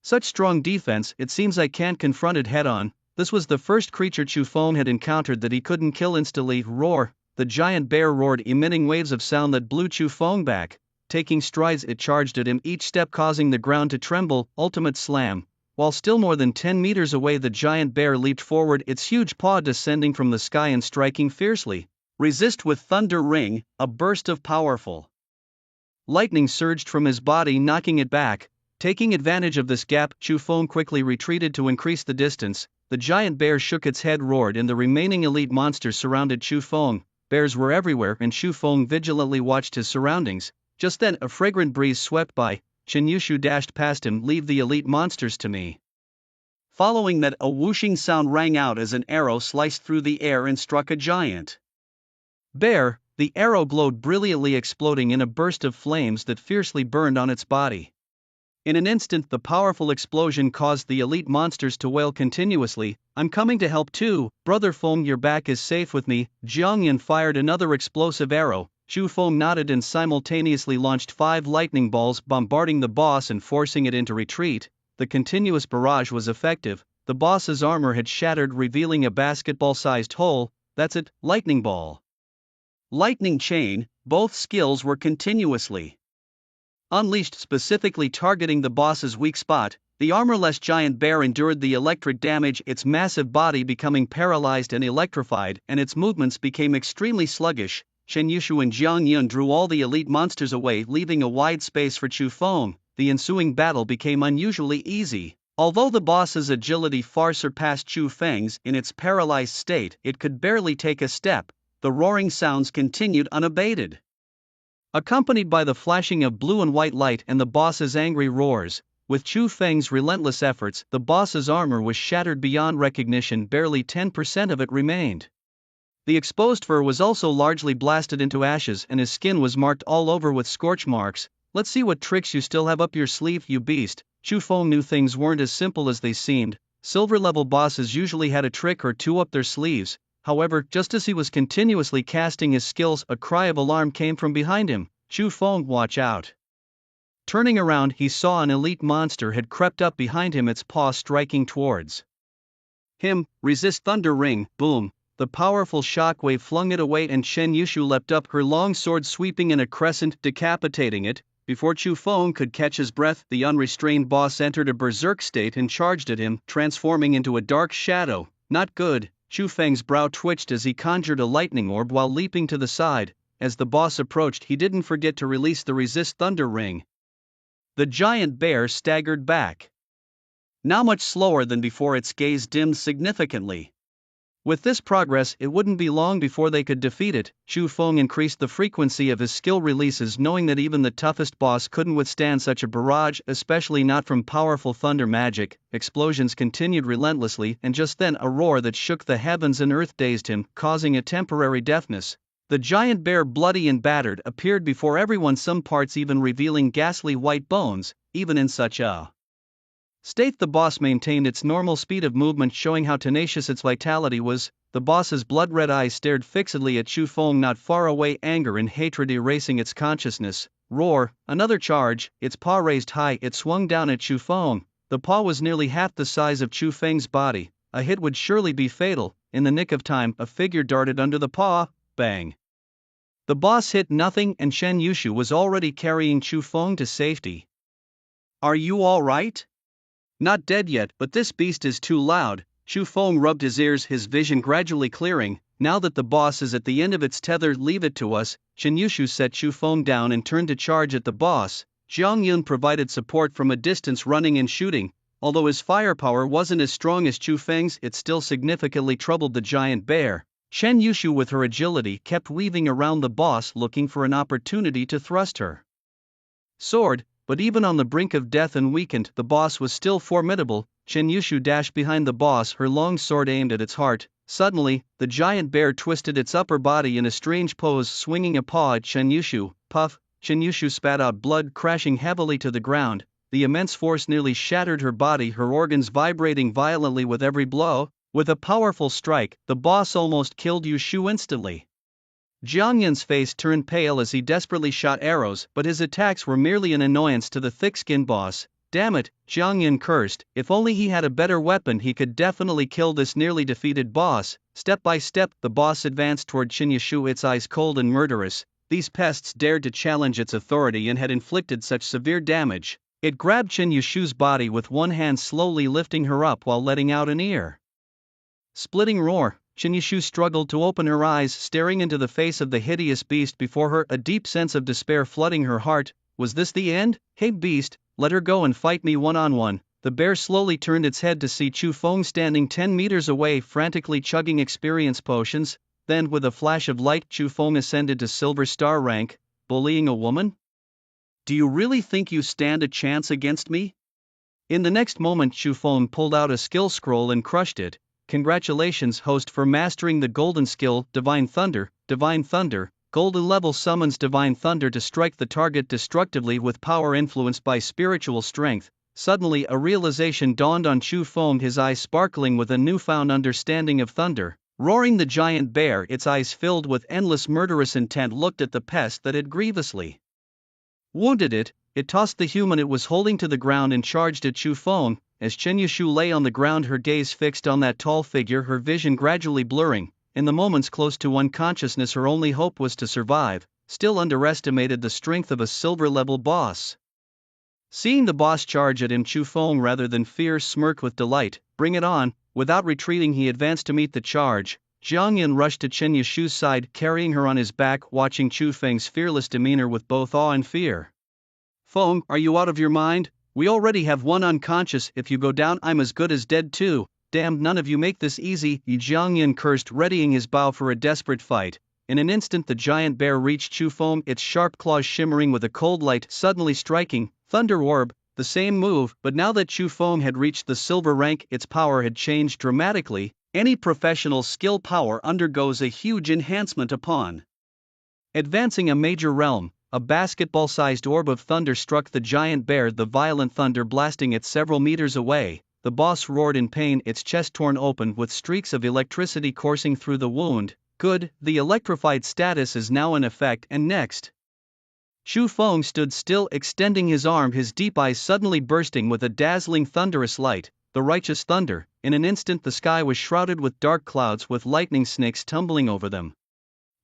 Such strong defense, it seems I can't confront it head-on. This was the first creature Chu Feng had encountered that he couldn't kill instantly. Roar! The giant bear roared, emitting waves of sound that blew Chu Feng back. Taking strides, it charged at him, each step causing the ground to tremble. Ultimate slam. While still more than 10 meters away, the giant bear leaped forward, its huge paw descending from the sky and striking fiercely. Resist with Thunder Ring. A burst of powerful lightning surged from his body, knocking it back. Taking advantage of this gap, Chu Feng quickly retreated to increase the distance. The giant bear shook its head, roared, and the remaining elite monsters surrounded Chu Feng. Bears were everywhere, and Chu Feng vigilantly watched his surroundings. Just then, a fragrant breeze swept by. Shen Yushu dashed past him. Leave the elite monsters to me. Following that, a whooshing sound rang out as an arrow sliced through the air and struck a giant bear. The arrow glowed brilliantly, exploding in a burst of flames that fiercely burned on its body. In an instant, the powerful explosion caused the elite monsters to wail continuously. I'm coming to help too, Brother Feng, your back is safe with me. Jiang Yun fired another explosive arrow. Chu Feng nodded and simultaneously launched 5 lightning balls, bombarding the boss and forcing it into retreat. The continuous barrage was effective. The boss's armor had shattered, revealing a basketball-sized hole. That's it. Lightning ball, lightning chain. Both skills were continuously unleashed, specifically targeting the boss's weak spot. The armorless giant bear endured the electric damage, its massive body becoming paralyzed and electrified, and its movements became extremely sluggish. Shen Yushu and Jiang Yun drew all the elite monsters away, leaving a wide space for Chu Feng. The ensuing battle became unusually easy. Although the boss's agility far surpassed Chu Feng's, in its paralyzed state, it could barely take a step. The roaring sounds continued unabated, accompanied by the flashing of blue and white light and the boss's angry roars. With Chu Feng's relentless efforts, the boss's armor was shattered beyond recognition. Barely 10% of it remained. The exposed fur was also largely blasted into ashes, and his skin was marked all over with scorch marks. Let's see what tricks you still have up your sleeve, you beast. Chu Feng knew things weren't as simple as they seemed. Silver-level bosses usually had a trick or two up their sleeves. However, just as he was continuously casting his skills, a cry of alarm came from behind him. Chu Feng, watch out. Turning around, he saw an elite monster had crept up behind him, its paw striking towards him. Resist Thunder Ring. Boom. The powerful shockwave flung it away, and Shen Yushu leapt up, her long sword sweeping in a crescent, decapitating it. Before Chu Feng could catch his breath, the unrestrained boss entered a berserk state and charged at him, transforming into a dark shadow. Not good. Chu Feng's brow twitched as he conjured a lightning orb while leaping to the side. As the boss approached, he didn't forget to release the Resist Thunder Ring. The giant bear staggered back. Now much slower than before, its gaze dimmed significantly. With this progress, it wouldn't be long before they could defeat it. Chu Feng increased the frequency of his skill releases, knowing that even the toughest boss couldn't withstand such a barrage, especially not from powerful thunder magic. Explosions continued relentlessly, and just then a roar that shook the heavens and earth dazed him, causing a temporary deafness. The giant bear, bloody and battered, appeared before everyone, some parts even revealing ghastly white bones. Even in such a State the boss maintained its normal speed of movement, showing how tenacious its vitality was. The boss's blood-red eyes stared fixedly at Chu Feng not far away, anger and hatred erasing its consciousness. Roar, another charge, its paw raised high, it swung down at Chu Feng. The paw was nearly half the size of Chu Feng's body. A hit would surely be fatal. In the nick of time, a figure darted under the paw. Bang! The boss hit nothing, and Chen Yushu was already carrying Chu Feng to safety. Are you all right? Not dead yet, but this beast is too loud. Chu Feng rubbed his ears, his vision gradually clearing. Now that the boss is at the end of its tether, leave it to us. Chen Yushu set Chu Feng down and turned to charge at the boss. Jiang Yun provided support from a distance, running and shooting. Although his firepower wasn't as strong as Chu Feng's, it still significantly troubled the giant bear. Chen Yushu, with her agility, kept weaving around the boss, looking for an opportunity to thrust her sword. But even on the brink of death and weakened, the boss was still formidable. Chen Yushu dashed behind the boss, her long sword aimed at its heart. Suddenly, the giant bear twisted its upper body in a strange pose, swinging a paw at Chen Yushu. Puff! Chen Yushu spat out blood, crashing heavily to the ground. The immense force nearly shattered her body, her organs vibrating violently with every blow. With a powerful strike, the boss almost killed Yushu instantly. Jiang Yun's face turned pale as he desperately shot arrows, but his attacks were merely an annoyance to the thick-skinned boss. Damn it, Jiang Yun cursed, if only he had a better weapon he could definitely kill this nearly defeated boss. Step by step, the boss advanced toward Chen Yushu, its eyes cold and murderous. These pests dared to challenge its authority and had inflicted such severe damage. It grabbed Chen Yushu's body with one hand, slowly lifting her up while letting out an ear-splitting roar. Chen Yushu struggled to open her eyes, staring into the face of the hideous beast before her, a deep sense of despair flooding her heart. Was this the end? Hey beast, let her go and fight me one-on-one. The bear slowly turned its head to see Chu Feng standing 10 meters away, frantically chugging experience potions. Then, with a flash of light, Chu Feng ascended to Silver Star rank. Bullying a woman? Do you really think you stand a chance against me? In the next moment, Chu Feng pulled out a skill scroll and crushed it. Congratulations, host, for mastering the golden skill, Divine Thunder. Divine Thunder, golden level, summons Divine Thunder to strike the target destructively with power influenced by spiritual strength. Suddenly a realization dawned on Chu Feng, his eyes sparkling with a newfound understanding of thunder. Roaring, the giant bear, its eyes filled with endless murderous intent, looked at the pest that had grievously wounded it. It tossed the human it was holding to the ground and charged at Chu Feng. As Chen Yushu lay on the ground, her gaze fixed on that tall figure, her vision gradually blurring. In the moments close to unconsciousness, her only hope was to survive. Still underestimated the strength of a silver-level boss. Seeing the boss charge at him, Chu Feng, rather than fear, smirked with delight. Bring it on. Without retreating, he advanced to meet the charge. Jiang Yun rushed to Chen Yushu's side, carrying her on his back, watching Chu Feng's fearless demeanor with both awe and fear. Feng, are you out of your mind? We already have one unconscious. If you go down, I'm as good as dead too. Damn, none of you make this easy, Jiang Yun cursed, readying his bow for a desperate fight. In an instant, the giant bear reached Chu Feng, its sharp claws shimmering with a cold light, suddenly striking. Thunder Orb, the same move, but now that Chu Feng had reached the silver rank, its power had changed dramatically. Any professional skill power undergoes a huge enhancement upon advancing a major realm. A basketball-sized orb of thunder struck the giant bear, the violent thunder blasting it several meters away. The boss roared in pain, its chest torn open with streaks of electricity coursing through the wound. Good, the electrified status is now in effect, and next. Chu Feng stood still, extending his arm, his deep eyes suddenly bursting with a dazzling thunderous light. The righteous thunder. In an instant, the sky was shrouded with dark clouds, with lightning snakes tumbling over them.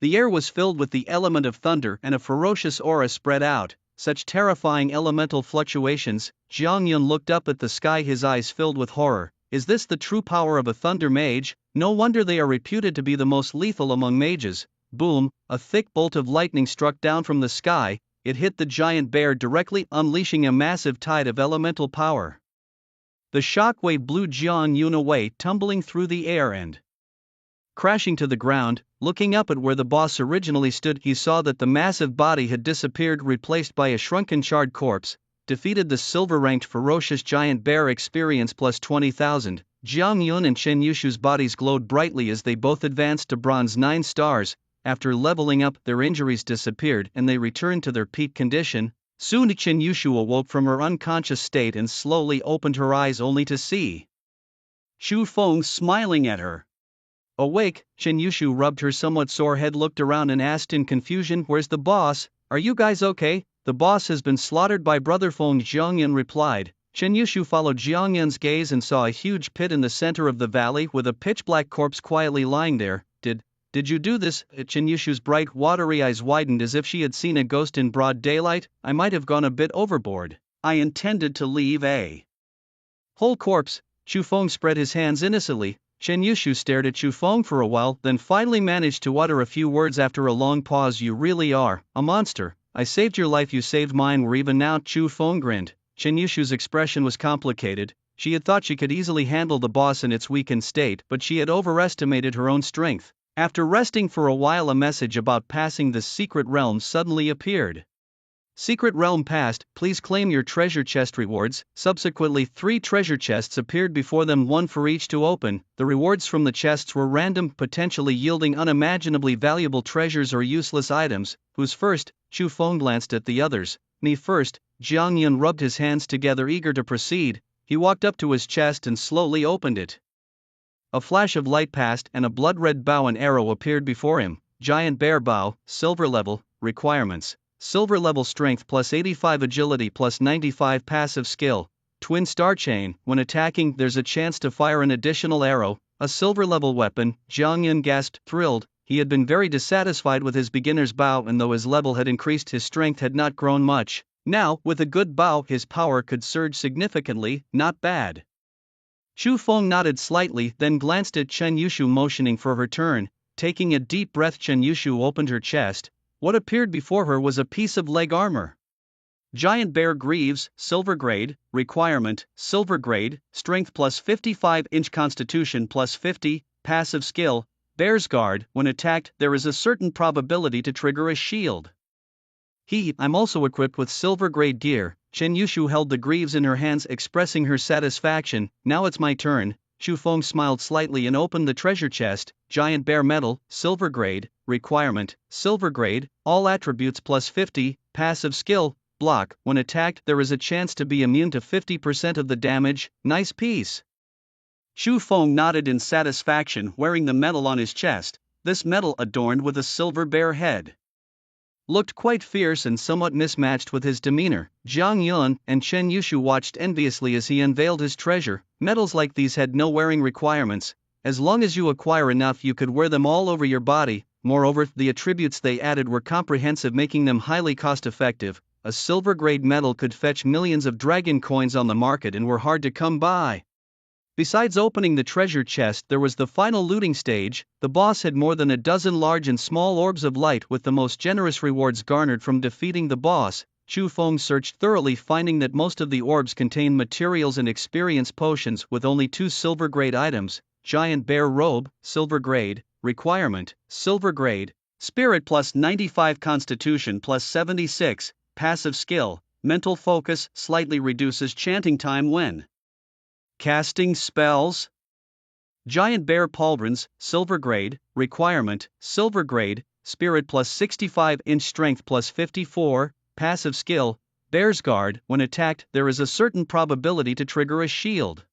The air was filled with the element of thunder, and a ferocious aura spread out. Such terrifying elemental fluctuations. Jiang Yun looked up at the sky, his eyes filled with horror. Is this the true power of a Thunder Mage? No wonder they are reputed to be the most lethal among mages. Boom! A thick bolt of lightning struck down from the sky. It hit the giant bear directly, unleashing a massive tide of elemental power. The shockwave blew Jiang Yun away, tumbling through the air and crashing to the ground. Looking up at where the boss originally stood, he saw that the massive body had disappeared, replaced by a shrunken, charred corpse. Defeated the silver-ranked ferocious giant bear, experience plus 20,000. Jiang Yun and Chen Yushu's bodies glowed brightly as they both advanced to bronze 9 stars. After leveling up, their injuries disappeared and they returned to their peak condition. Soon Chen Yushu awoke from her unconscious state and slowly opened her eyes only to see Chu Feng smiling at her. Awake, Chen Yushu rubbed her somewhat sore head, looked around and asked in confusion, "Where's the boss? Are you guys okay?" "The boss has been slaughtered by Brother Feng," Jiangyan replied. Chen Yushu followed Jiangyan's gaze and saw a huge pit in the center of the valley with a pitch-black corpse quietly lying there. Did you do this?" Chen Yushu's bright, watery eyes widened as if she had seen a ghost in broad daylight. "I might have gone a bit overboard. I intended to leave a whole corpse." Chu Feng spread his hands innocently. Chen Yushu stared at Chu Feng for a while, then finally managed to utter a few words after a long pause. "You really are a monster. I saved your life, you saved mine. We're even now." Chu Feng grinned. Chen Yushu's expression was complicated. She had thought she could easily handle the boss in its weakened state, but she had overestimated her own strength. After resting for a while, a message about passing the secret realm suddenly appeared. "Secret realm passed, please claim your treasure chest rewards." Subsequently, 3 treasure chests appeared before them, one for each to open. The rewards from the chests were random, potentially yielding unimaginably valuable treasures or useless items. "Who's first?" Chu Feng glanced at the others. "Me first." Jiang Yun rubbed his hands together, eager to proceed. He walked up to his chest and slowly opened it. A flash of light passed and a blood-red bow and arrow appeared before him. Giant bear bow, silver level, requirements. Silver level strength plus 85, agility plus 95, passive skill. Twin star chain, when attacking there's a chance to fire an additional arrow. A silver level weapon. Jiang Yun gasped, thrilled. He had been very dissatisfied with his beginner's bow, and though his level had increased, his strength had not grown much. Now, with a good bow, his power could surge significantly. Not bad. Chu Feng nodded slightly, then glanced at Chen Yushu, motioning for her turn. Taking a deep breath, Chen Yushu opened her chest. What appeared before her was a piece of leg armor. Giant bear greaves, silver grade, requirement, silver grade, strength plus 55-inch, constitution plus 50, passive skill, bear's guard. When attacked, there is a certain probability to trigger a shield. I'm also equipped with silver grade gear. Chen Yushu held the greaves in her hands, expressing her satisfaction. "Now it's my turn." Chu Feng smiled slightly and opened the treasure chest. Giant bear metal, silver grade, requirement, silver grade, all attributes plus 50, passive skill, block. When attacked, there is a chance to be immune to 50% of the damage. Nice piece. Chu Feng nodded in satisfaction, wearing the medal on his chest. This medal, adorned with a silver bear head, looked quite fierce and somewhat mismatched with his demeanor. Jiang Yun and Chen Yushu watched enviously as he unveiled his treasure. Medals like these had no wearing requirements. As long as you acquire enough, you could wear them all over your body. Moreover, the attributes they added were comprehensive, making them highly cost-effective. A silver-grade medal could fetch millions of dragon coins on the market and were hard to come by. Besides opening the treasure chest, there was the final looting stage. The boss had more than a dozen large and small orbs of light, with the most generous rewards garnered from defeating the boss. Chu Feng searched thoroughly, finding that most of the orbs contained materials and experience potions, with only 2 silver grade items. Giant bear robe, silver grade, requirement, silver grade, spirit plus 95, constitution plus 76, passive skill, mental focus, slightly reduces chanting time when casting spells. Giant bear pauldrons, silver grade, requirement, silver grade, spirit plus 65-inch, strength plus 54, passive skill, bear's guard. When attacked, there is a certain probability to trigger a shield.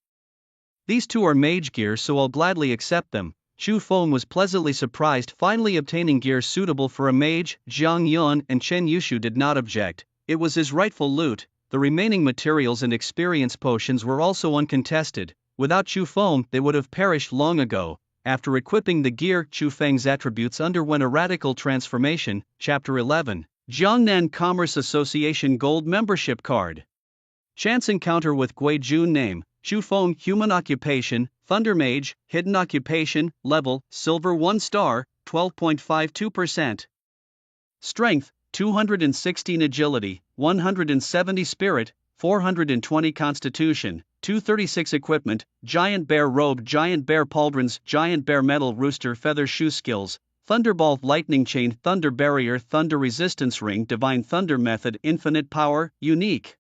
These 2 are mage gear, so I'll gladly accept them. Chu Feng was pleasantly surprised, finally obtaining gear suitable for a mage. Jiang Yun and Chen Yushu did not object. It was his rightful loot. The remaining materials and experience potions were also uncontested. Without Chu Feng, they would have perished long ago. After equipping the gear, Chu Feng's attributes underwent a radical transformation. Chapter 11. Jiangnan Commerce Association Gold Membership Card. Chance encounter with Gui Jun. Name: Chu Feng. Human occupation: Thunder Mage. Hidden occupation: level, silver 1 star, 12.52%. Strength: 216, agility, 170 spirit, 420 constitution, 236 equipment. Giant bear robe, giant bear pauldrons, giant bear metal, rooster feather shoe. Skills: Thunderball, lightning chain, thunder barrier, thunder resistance ring, divine thunder method, infinite power, unique.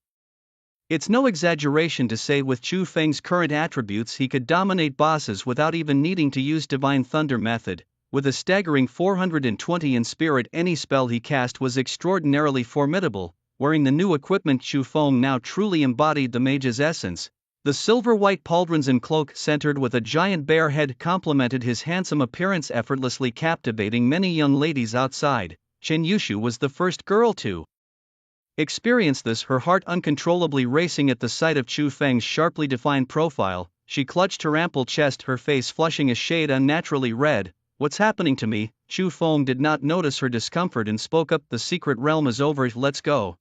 It's no exaggeration to say with Chu Feng's current attributes he could dominate bosses without even needing to use divine thunder method. With a staggering 420 in spirit, any spell he cast was extraordinarily formidable. Wearing the new equipment, Chu Feng now truly embodied the mage's essence. The silver-white pauldrons and cloak centered with a giant bear head complemented his handsome appearance, effortlessly captivating many young ladies outside. Chen Yushu was the first girl to experience this, her heart uncontrollably racing at the sight of Chu Feng's sharply defined profile. She clutched her ample chest, her face flushing a shade unnaturally red. "What's happening to me?" Chu Feng did not notice her discomfort and spoke up. "The secret realm is over, let's go."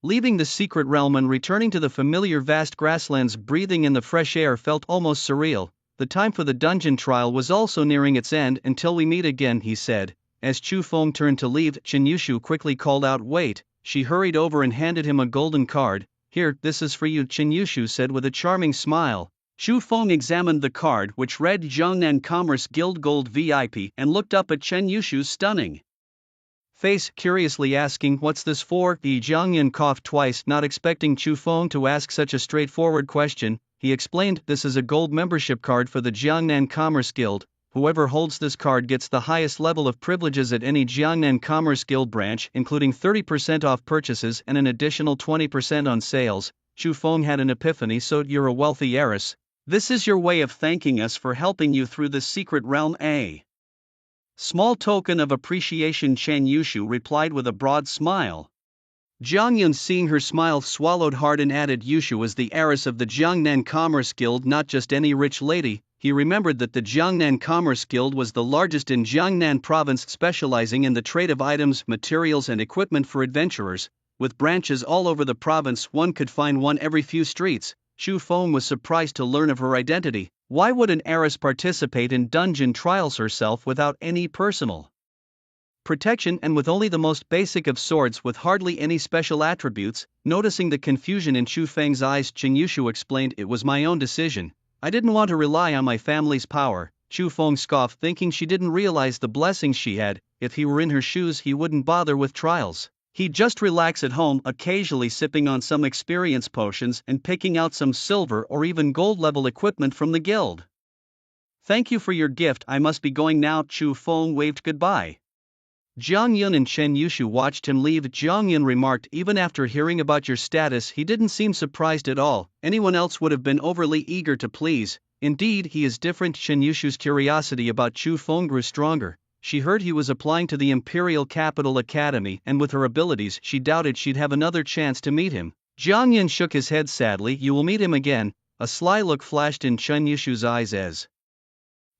Leaving the secret realm and returning to the familiar vast grasslands, breathing in the fresh air felt almost surreal. "The time for the dungeon trial was also nearing its end. Until we meet again," he said. As Chu Feng turned to leave, Chen Yushu quickly called out, "Wait." She hurried over and handed him a golden card. "Here, this is for you," Chen Yushu said with a charming smile. Chu Feng examined the card, which read Jiangnan Commerce Guild Gold VIP, and looked up at Chen Yushu's stunning face, curiously asking, "What's this for?" The Jiangnan coughed twice, not expecting Chu Feng to ask such a straightforward question. He explained, "This is a gold membership card for the Jiangnan Commerce Guild. Whoever holds this card gets the highest level of privileges at any Jiangnan Commerce Guild branch, including 30% off purchases and an additional 20% on sales." Chu Feng had an epiphany. "So you're a wealthy heiress? This is your way of thanking us for helping you through the secret realm, eh?" "Small token of appreciation," Chen Yushu replied with a broad smile. Jiang Yun, seeing her smile, swallowed hard and added, "Yushu is the heiress of the Jiangnan Commerce Guild, not just any rich lady." He remembered that the Jiangnan Commerce Guild was the largest in Jiangnan province, specializing in the trade of items, materials and equipment for adventurers. With branches all over the province, one could find one every few streets. Chu Feng was surprised to learn of her identity. Why would an heiress participate in dungeon trials herself without any personal protection and with only the most basic of swords with hardly any special attributes? Noticing the confusion in Chu Feng's eyes, Chen Yushu explained, "It was my own decision. I didn't want to rely on my family's power." Chu Feng scoffed, thinking she didn't realize the blessings she had. If he were in her shoes, he wouldn't bother with trials. He'd just relax at home, occasionally sipping on some experience potions and picking out some silver or even gold level equipment from the guild. "Thank you for your gift, I must be going now." Chu Feng waved goodbye. Jiang Yun and Chen Yushu watched him leave. Jiang Yun remarked, "Even after hearing about your status, he didn't seem surprised at all. Anyone else would have been overly eager to please." "Indeed, he is different." Chen Yushu's curiosity about Chu Feng grew stronger. She heard he was applying to the Imperial Capital Academy, and with her abilities, she doubted she'd have another chance to meet him. Jiang Yun shook his head sadly. "You will meet him again." A sly look flashed in Chen Yushu's eyes as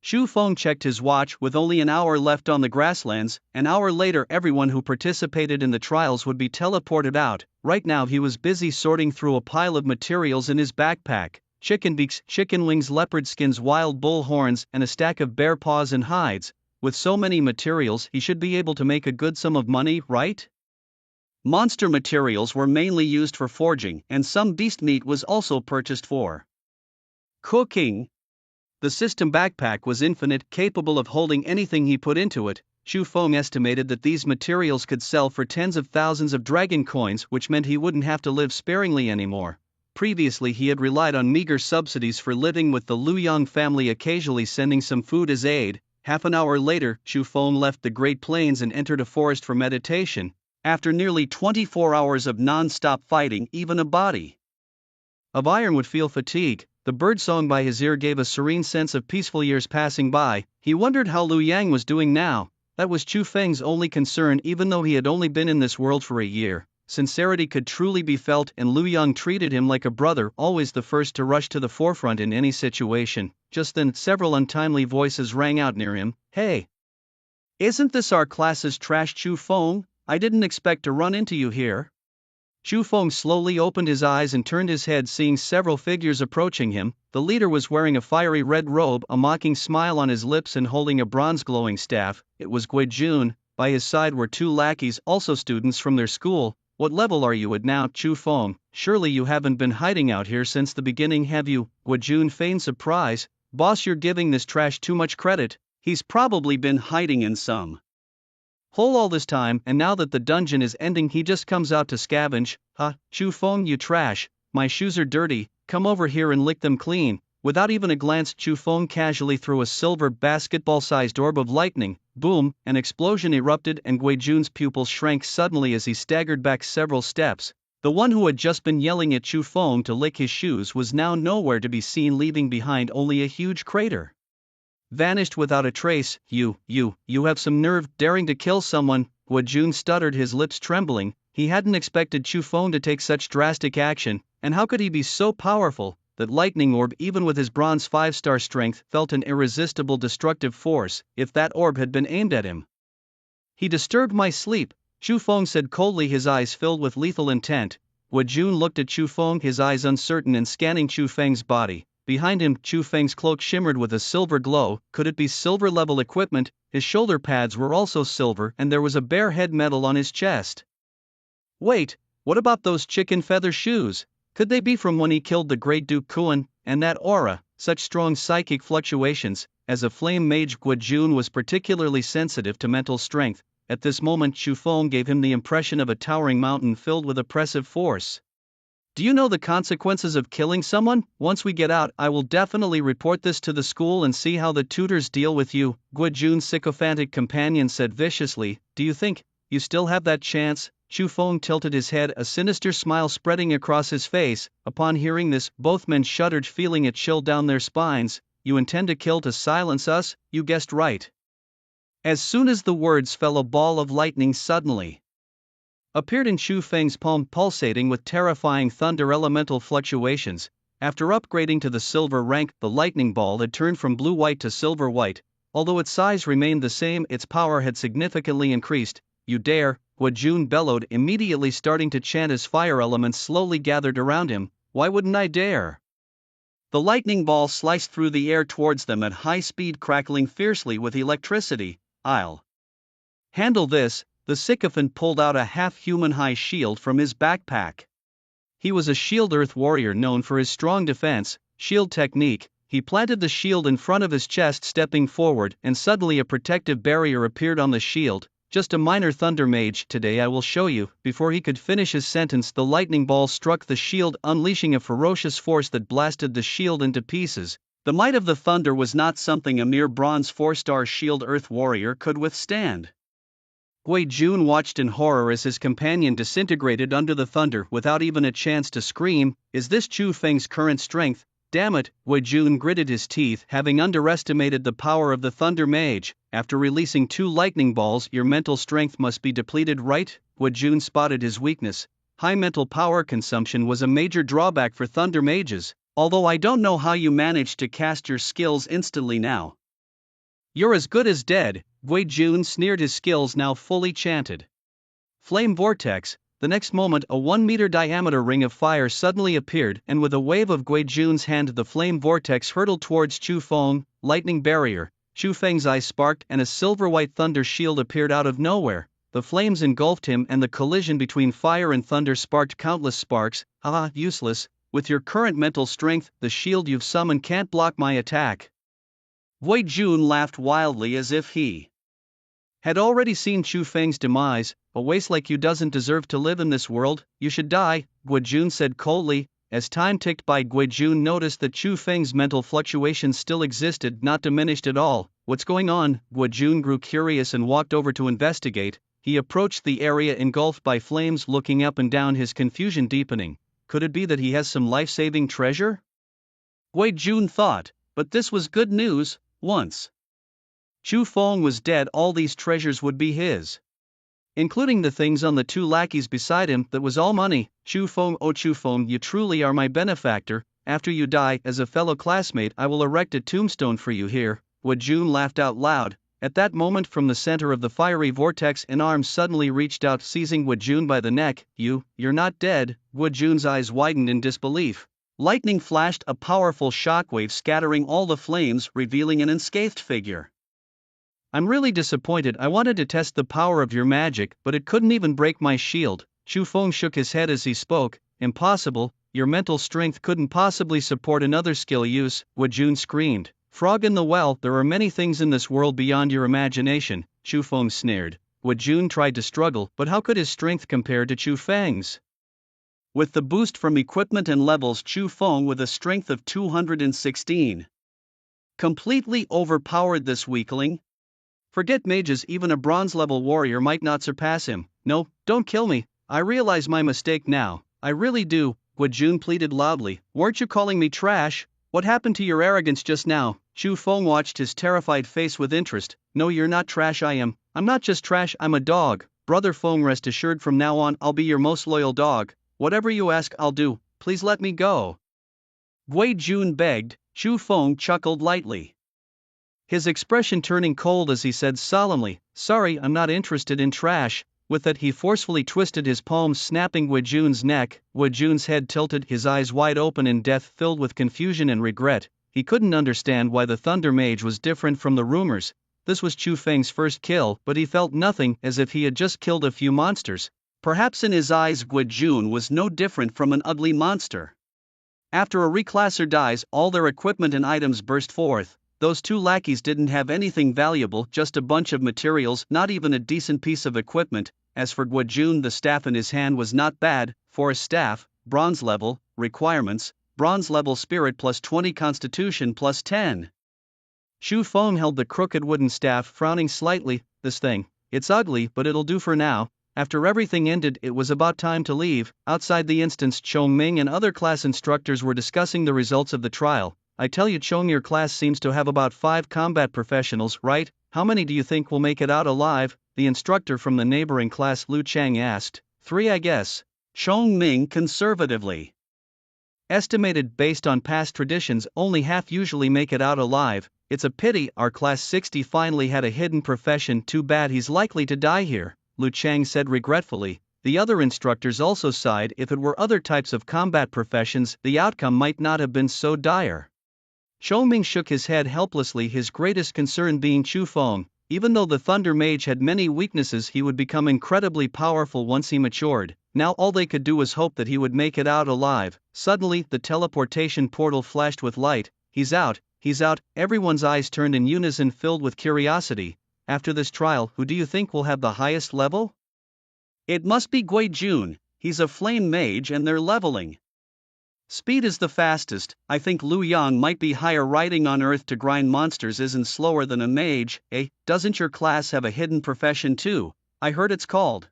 Chu Feng checked his watch. With only an hour left on the grasslands, an hour later everyone who participated in the trials would be teleported out. Right now he was busy sorting through a pile of materials in his backpack. Chicken beaks, chicken wings, leopard skins, wild bull horns, and a stack of bear paws and hides. With so many materials, he should be able to make a good sum of money, right? Monster materials were mainly used for forging, and some beast meat was also purchased for cooking. The system backpack was infinite, capable of holding anything he put into it. Chu Feng estimated that these materials could sell for tens of thousands of dragon coins, which meant he wouldn't have to live sparingly anymore. Previously he had relied on meager subsidies for living, with the Liu Yang family occasionally sending some food as aid. Half an hour later, Chu Feng left the Great Plains and entered a forest for meditation. After nearly 24 hours of non-stop fighting, even a body of iron would feel fatigue. The birdsong by his ear gave a serene sense of peaceful years passing by. He wondered how Liu Yang was doing now. That was Chu Feng's only concern, even though he had only been in this world for a year. Sincerity could truly be felt, and Liu Yang treated him like a brother, always the first to rush to the forefront in any situation. Just then, several untimely voices rang out near him. "Hey! Isn't this our class's trash, Chu Feng? I didn't expect to run into you here." Chu Feng slowly opened his eyes and turned his head, seeing several figures approaching him. The leader was wearing a fiery red robe, a mocking smile on his lips, and holding a bronze-glowing staff. It was Guijun. By his side were two lackeys, also students from their school. "What level are you at now, Chu Feng? Surely you haven't been hiding out here since the beginning, have you?" Guijun feigned surprise. "Boss, you're giving this trash too much credit. He's probably been hiding in some hole all this time, and now that the dungeon is ending he just comes out to scavenge. Huh, Chu Feng, you trash. My shoes are dirty, come over here and lick them clean." Without even a glance, Chu Feng casually threw a silver basketball-sized orb of lightning. Boom, an explosion erupted and Gui Jun's pupils shrank suddenly as he staggered back several steps. The one who had just been yelling at Chu Feng to lick his shoes was now nowhere to be seen, leaving behind only a huge crater. Vanished without a trace. You have some nerve, daring to kill someone, Gui Jun stuttered, his lips trembling. He hadn't expected Chu Feng to take such drastic action, and how could he be so powerful? That lightning orb, even with his bronze 5-star strength, felt an irresistible destructive force if that orb had been aimed at him. He disturbed my sleep, Chu Feng said coldly, his eyes filled with lethal intent. Gui Jun looked at Chu Feng, his eyes uncertain and scanning Chu Feng's body. Behind him, Chu Feng's cloak shimmered with a silver glow. Could it be silver-level equipment? His shoulder pads were also silver and there was a bare head medal on his chest. Wait, what about those chicken feather shoes? Could they be from when he killed the great Duke Kuan? And that aura, such strong psychic fluctuations. As a flame mage, Gui Jun was particularly sensitive to mental strength. At this moment, Chu Feng gave him the impression of a towering mountain filled with oppressive force. Do you know the consequences of killing someone? Once we get out, I will definitely report this to the school and see how the tutors deal with you, Gui Jun's sycophantic companion said viciously. Do you think you still have that chance? Chu Feng tilted his head, a sinister smile spreading across his face. Upon hearing this, both men shuddered, feeling it chill down their spines. You intend to kill to silence us? You guessed right. As soon as the words fell, a ball of lightning suddenly appeared in Chu Feng's palm, pulsating with terrifying thunder elemental fluctuations. After upgrading to the silver rank, the lightning ball had turned from blue-white to silver-white. Although its size remained the same, its power had significantly increased. You dare? Gui Jun bellowed, immediately starting to chant as fire elements slowly gathered around him. Why wouldn't I dare? The lightning ball sliced through the air towards them at high speed, crackling fiercely with electricity. I'll handle this. The sycophant pulled out a half-human high shield from his backpack. He was a shield earth warrior known for his strong defense, shield technique. He planted the shield in front of his chest, stepping forward, and suddenly a protective barrier appeared on the shield. Just a minor Thunder Mage, today I will show you. Before he could finish his sentence, the lightning ball struck the shield, unleashing a ferocious force that blasted the shield into pieces. The might of the thunder was not something a mere bronze 4-star shield earth warrior could withstand. Gui Jun watched in horror as his companion disintegrated under the thunder without even a chance to scream. Is this Chu Feng's current strength? Damn it, Gui Jun gritted his teeth, having underestimated the power of the Thunder Mage. After releasing 2 lightning balls, your mental strength must be depleted, right? Gui Jun spotted his weakness. High mental power consumption was a major drawback for Thunder Mages, although I don't know how you managed to cast your skills instantly now. You're as good as dead, Gui Jun sneered, his skills now fully chanted. Flame Vortex. The next moment, a 1-meter diameter ring of fire suddenly appeared, and with a wave of Gui Jun's hand, the flame vortex hurtled towards Chu Feng. Lightning barrier. Chu Feng's eyes sparked, and a silver-white thunder shield appeared out of nowhere. The flames engulfed him, and the collision between fire and thunder sparked countless sparks. Ah, useless. With your current mental strength, the shield you've summoned can't block my attack. Gui Jun laughed wildly as if he had already seen Chu Feng's demise. A waste like you doesn't deserve to live in this world. You should die, Gui Jun said coldly. As time ticked by, Gui Jun noticed that Chu Feng's mental fluctuations still existed, not diminished at all. What's going on? Gui Jun grew curious and walked over to investigate. He approached the area engulfed by flames, looking up and down, his confusion deepening. Could it be that he has some life-saving treasure? Gui Jun thought, but this was good news. Once Chu Feng was dead, all these treasures would be his, including the things on the 2 lackeys beside him. That was all money. Chu Feng, oh Chu Feng, you truly are my benefactor. After you die, as a fellow classmate, I will erect a tombstone for you here. Gui Jun laughed out loud. At that moment, from the center of the fiery vortex, an arm suddenly reached out, seizing Gui Jun by the neck. You're not dead. Gui Jun's eyes widened in disbelief. Lightning flashed, a powerful shockwave scattering all the flames, revealing an unscathed figure. I'm really disappointed. I wanted to test the power of your magic, but it couldn't even break my shield. Chu Feng shook his head as he spoke. Impossible. Your mental strength couldn't possibly support another skill use, Gui Jun screamed. Frog in the well, there are many things in this world beyond your imagination, Chu Feng sneered. Gui Jun tried to struggle, but how could his strength compare to Chu Feng's? With the boost from equipment and levels, Chu Feng with a strength of 216. Completely overpowered this weakling. Forget mages, even a bronze level warrior might not surpass him. No, don't kill me, I realize my mistake now, I really do, Guojun pleaded loudly. Weren't you calling me trash? What happened to your arrogance just now? Chu Feng watched his terrified face with interest. No, you're not trash, I'm not just trash, I'm a dog. Brother Feng, rest assured from now on I'll be your most loyal dog. Whatever you ask I'll do, please let me go. Guojun begged. Chu Feng chuckled lightly, his expression turning cold as he said solemnly, sorry, I'm not interested in trash. With that he forcefully twisted his palms, snapping Guojun's neck. Guojun's head tilted, his eyes wide open in death, filled with confusion and regret. He couldn't understand why the Thunder Mage was different from the rumors. This was Chu Feng's first kill, but he felt nothing, as if he had just killed a few monsters. Perhaps in his eyes Guojun was no different from an ugly monster. After a reclasser dies, all their equipment and items burst forth. Those two lackeys didn't have anything valuable, just a bunch of materials, not even a decent piece of equipment. As for Guojun, the staff in his hand was not bad. For a staff, bronze level, requirements, bronze level spirit plus 20 constitution plus 10. Chu Feng held the crooked wooden staff, frowning slightly. This thing, it's ugly, but it'll do for now. After everything ended, it was about time to leave. Outside the instance, Chongming and other class instructors were discussing the results of the trial. I tell you, Chong, your class seems to have about 5 combat professionals, right? How many do you think will make it out alive? The instructor from the neighboring class, Lu Chang, asked. 3, I guess. Chongming conservatively estimated. Based on past traditions, only half usually make it out alive. It's a pity our class 60 finally had a hidden profession. Too bad he's likely to die here, Lu Chang said regretfully. The other instructors also sighed. If it were other types of combat professions, the outcome might not have been so dire. Chongming shook his head helplessly, his greatest concern being Chu Feng. Even though the Thunder Mage had many weaknesses, he would become incredibly powerful once he matured. Now all they could do was hope that he would make it out alive. Suddenly, the teleportation portal flashed with light. He's out, he's out. Everyone's eyes turned in unison, filled with curiosity. After this trial, who do you think will have the highest level? It must be Guojun. He's a flame mage and they're leveling. Speed is the fastest. I think Lu Yang might be higher. Riding on Earth to grind monsters isn't slower than a mage. Doesn't your class have a hidden profession too? I heard it's called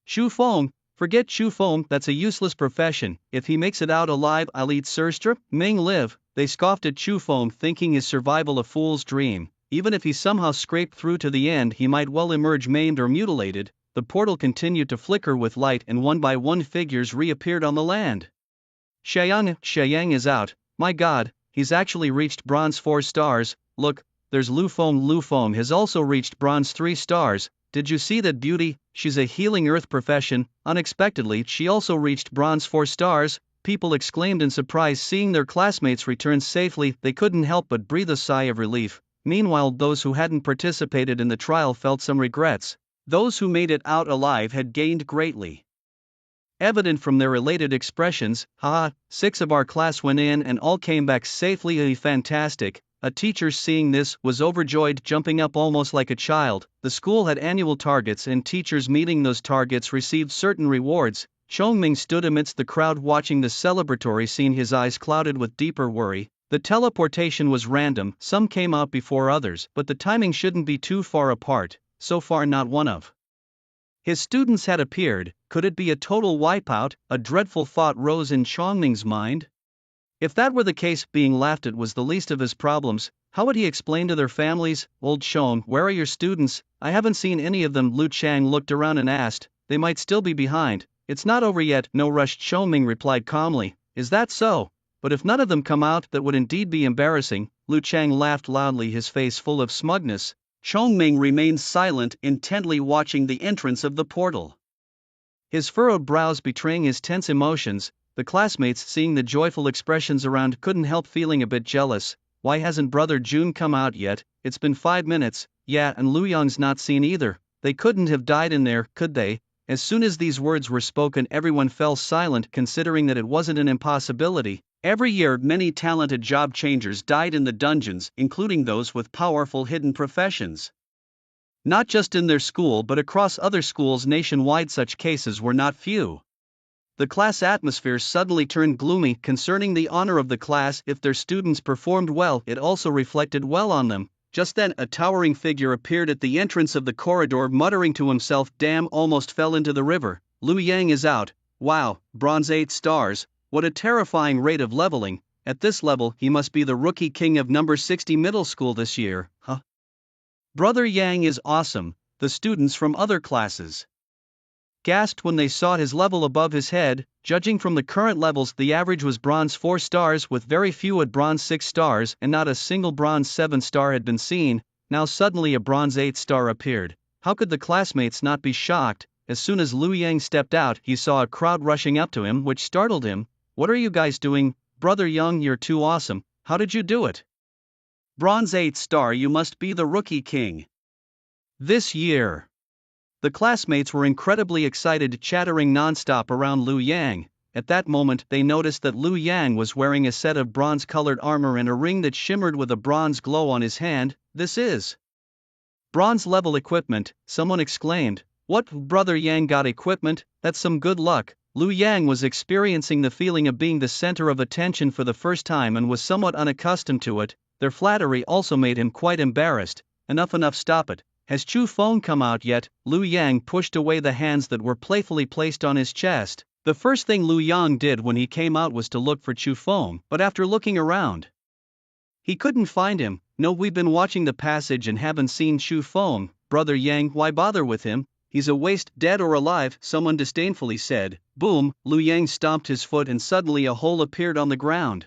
Chu Feng. Forget Chu Feng, that's a useless profession. If he makes it out alive, I'll eat Surstrip. Ming live. They scoffed at Chu Feng, thinking his survival a fool's dream. Even if he somehow scraped through to the end, he might well emerge maimed or mutilated. The portal continued to flicker with light, and one by one figures reappeared on the land. Shayang is out. My god, he's actually reached bronze 4 stars. Look, there's Lu Feng. Lu Feng has also reached bronze 3 stars. Did you see that beauty? She's a healing earth profession. Unexpectedly, she also reached bronze 4 stars. People exclaimed in surprise, seeing their classmates return safely. They couldn't help but breathe a sigh of relief. Meanwhile, those who hadn't participated in the trial felt some regrets. Those who made it out alive had gained greatly. Evident from their elated expressions. 6 of our class went in and all came back safely. Fantastic. A teacher seeing this was overjoyed, jumping up almost like a child. The school had annual targets, and teachers meeting those targets received certain rewards. Chongming stood amidst the crowd watching the celebratory scene, his eyes clouded with deeper worry. The teleportation was random, some came out before others, but the timing shouldn't be too far apart. So far not one of his students had appeared. Could it be a total wipeout? A dreadful thought rose in Chongming's mind. If that were the case, being laughed at was the least of his problems. How would he explain to their families? Old Chong, where are your students? I haven't seen any of them. Lu Chang looked around and asked. They might still be behind. It's not over yet. No rush, Chongming replied calmly. Is that so? But if none of them come out, that would indeed be embarrassing. Lu Chang laughed loudly, his face full of smugness. Chongming remained silent, intently watching the entrance of the portal, his furrowed brows betraying his tense emotions. The classmates, seeing the joyful expressions around, couldn't help feeling a bit jealous. Why hasn't Brother Jun come out yet? It's been 5 minutes. Yeah, and Lu Yang's not seen either. They couldn't have died in there, could they? As soon as these words were spoken, everyone fell silent, considering that it wasn't an impossibility. Every year, many talented job changers died in the dungeons, including those with powerful hidden professions. Not just in their school but across other schools nationwide, such cases were not few. The class atmosphere suddenly turned gloomy concerning the honor of the class. If their students performed well, it also reflected well on them. Just then, a towering figure appeared at the entrance of the corridor, muttering to himself, "Damn, almost fell into the river. Liu Yang is out. Wow, bronze 8 stars, what a terrifying rate of leveling. At this level, he must be the rookie king of number 60 middle school this year, huh? Brother Yang is awesome." The students from other classes gasped when they saw his level above his head. Judging from the current levels, the average was bronze 4 stars, with very few at bronze 6 stars, and not a single bronze 7 star had been seen. Now suddenly a bronze 8 star appeared. How could the classmates not be shocked? As soon as Liu Yang stepped out, he saw a crowd rushing up to him, which startled him. "What are you guys doing? Brother Yang, you're too awesome. How did you do it? Bronze 8 star, you must be the rookie king this year." The classmates were incredibly excited, chattering non-stop around Liu Yang. At that moment, they noticed that Liu Yang was wearing a set of bronze-colored armor and a ring that shimmered with a bronze glow on his hand. "This is bronze-level equipment," someone exclaimed. "What, Brother Yang got equipment? That's some good luck." Liu Yang was experiencing the feeling of being the center of attention for the first time and was somewhat unaccustomed to it. Their flattery also made him quite embarrassed. Enough, stop it. Has Chu Feng come out yet?" Liu Yang pushed away the hands that were playfully placed on his chest. The first thing Liu Yang did when he came out was to look for Chu Feng, but after looking around, he couldn't find him. "No, we've been watching the passage and haven't seen Chu Feng." "Brother Yang, why bother with him? He's a waste, dead or alive," someone disdainfully said. Boom, Liu Yang stomped his foot and suddenly a hole appeared on the ground.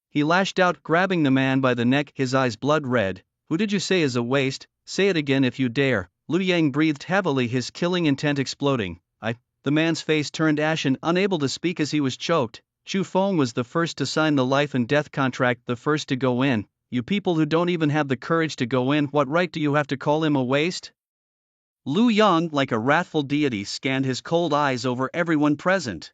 He lashed out, grabbing the man by the neck, his eyes blood red. "Who did you say is a waste? Say it again if you dare." Liu Yang breathed heavily, his killing intent exploding. The man's face turned ashen, unable to speak as he was choked. "Chu Feng was the first to sign the life and death contract, the first to go in. You people who don't even have the courage to go in, what right do you have to call him a waste?" Liu Yang, like a wrathful deity, scanned his cold eyes over everyone present.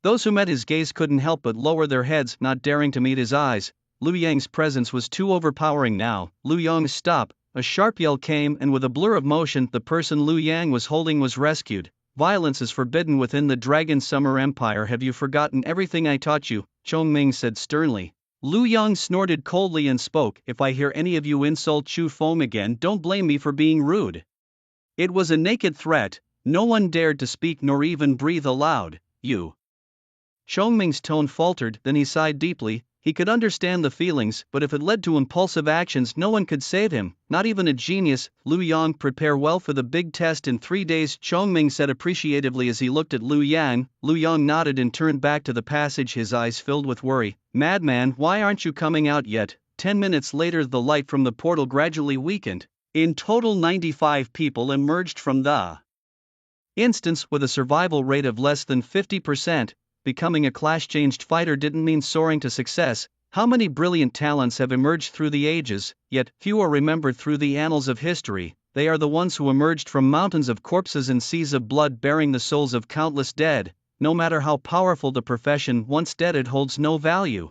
Those who met his gaze couldn't help but lower their heads, not daring to meet his eyes. Liu Yang's presence was too overpowering now. "Liu Yang, stop!" A sharp yell came, and with a blur of motion, the person Liu Yang was holding was rescued. "Violence is forbidden within the Dragon Summer Empire. Have you forgotten everything I taught you?" Chongming said sternly. Liu Yang snorted coldly and spoke, "If I hear any of you insult Chu Feng again, don't blame me for being rude." It was a naked threat. No one dared to speak nor even breathe aloud. "You." Chongming's tone faltered, then he sighed deeply. He could understand the feelings, but if it led to impulsive actions, no one could save him, not even a genius. "Liu Yang, prepare well for the big test in 3 days, Chongming said appreciatively as he looked at Liu Yang. Liu Yang nodded and turned back to the passage, his eyes filled with worry. "Madman, why aren't you coming out yet?" 10 minutes later, the light from the portal gradually weakened. In total, 95 people emerged from the instance with a survival rate of less than 50%. Becoming a class-changed fighter didn't mean soaring to success. How many brilliant talents have emerged through the ages, yet few are remembered through the annals of history. They are the ones who emerged from mountains of corpses and seas of blood, bearing the souls of countless dead. No matter how powerful the profession, once dead it holds no value.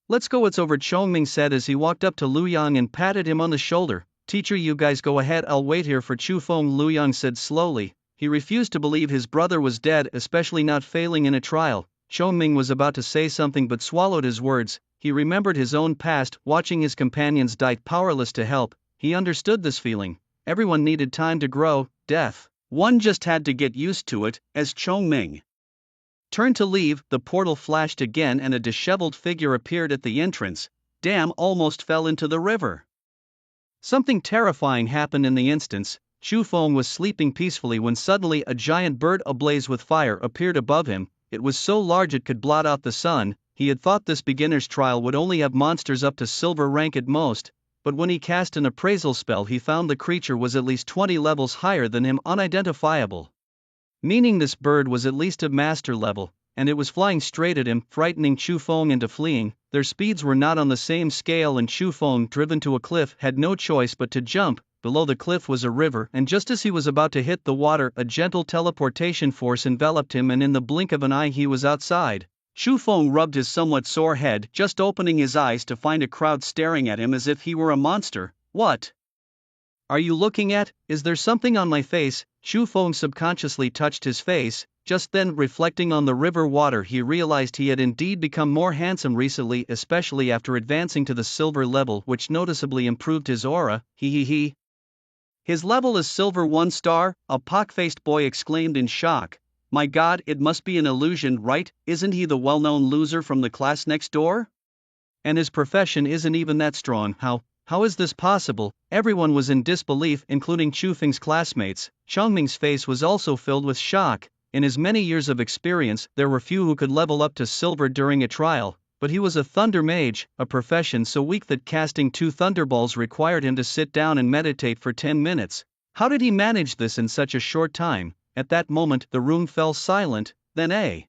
"Let's go, it's over," Chongming said as he walked up to Liu Yang and patted him on the shoulder. "Teacher, you guys go ahead, I'll wait here for Chu Feng," Liu Yang said slowly. He refused to believe his brother was dead, especially not failing in a trial. Chongming was about to say something but swallowed his words. He remembered his own past, watching his companions die powerless to help. He understood this feeling. Everyone needed time to grow. Death, one just had to get used to it. As Chongming turned to leave, the portal flashed again and a disheveled figure appeared at the entrance. "Damn, almost fell into the river." Something terrifying happened in the instance. Chu Feng was sleeping peacefully when suddenly a giant bird ablaze with fire appeared above him. It was so large it could blot out the sun. He had thought this beginner's trial would only have monsters up to silver rank at most, but when he cast an appraisal spell he found the creature was at least 20 levels higher than him, unidentifiable. Meaning this bird was at least of master level, and it was flying straight at him, frightening Chu Feng into fleeing. Their speeds were not on the same scale, and Chu Feng, driven to a cliff, had no choice but to jump. Below the cliff was a river, and just as he was about to hit the water, a gentle teleportation force enveloped him, and in the blink of an eye he was outside. Chu Feng rubbed his somewhat sore head, just opening his eyes to find a crowd staring at him as if he were a monster. "What are you looking at? Is there something on my face?" Chu Feng subconsciously touched his face. Just then, reflecting on the river water, he realized he had indeed become more handsome recently, especially after advancing to the silver level, which noticeably improved his aura. He. His level is silver 1 star, a pock-faced boy exclaimed in shock. My god, it must be an illusion, right? Isn't he the well-known loser from the class next door? And his profession isn't even that strong. How is this possible? Everyone was in disbelief, including Chu Feng's classmates. Chongming's face was also filled with shock. In his many years of experience, there were few who could level up to silver during a trial, but he was a Thunder Mage, a profession so weak that casting 2 thunderballs required him to sit down and meditate for 10 minutes. How did he manage this in such a short time? At that moment, the room fell silent, then a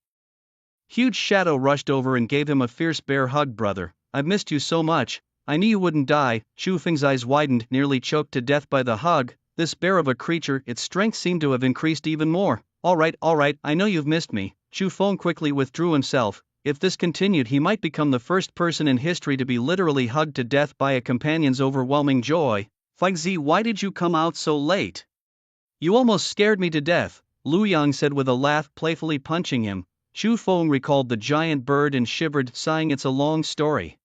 huge shadow rushed over and gave him a fierce bear hug. Brother, I've missed you so much. I knew you wouldn't die. Chu Feng's eyes widened, nearly choked to death by the hug. This bear of a creature, its strength seemed to have increased even more. All right, I know you've missed me. Chu Feng quickly withdrew himself. If this continued, he might become the first person in history to be literally hugged to death by a companion's overwhelming joy. Fengzi, why did you come out so late? You almost scared me to death, Lu Yang said with a laugh, playfully punching him. Chu Feng recalled the giant bird and shivered, sighing, it's a long story.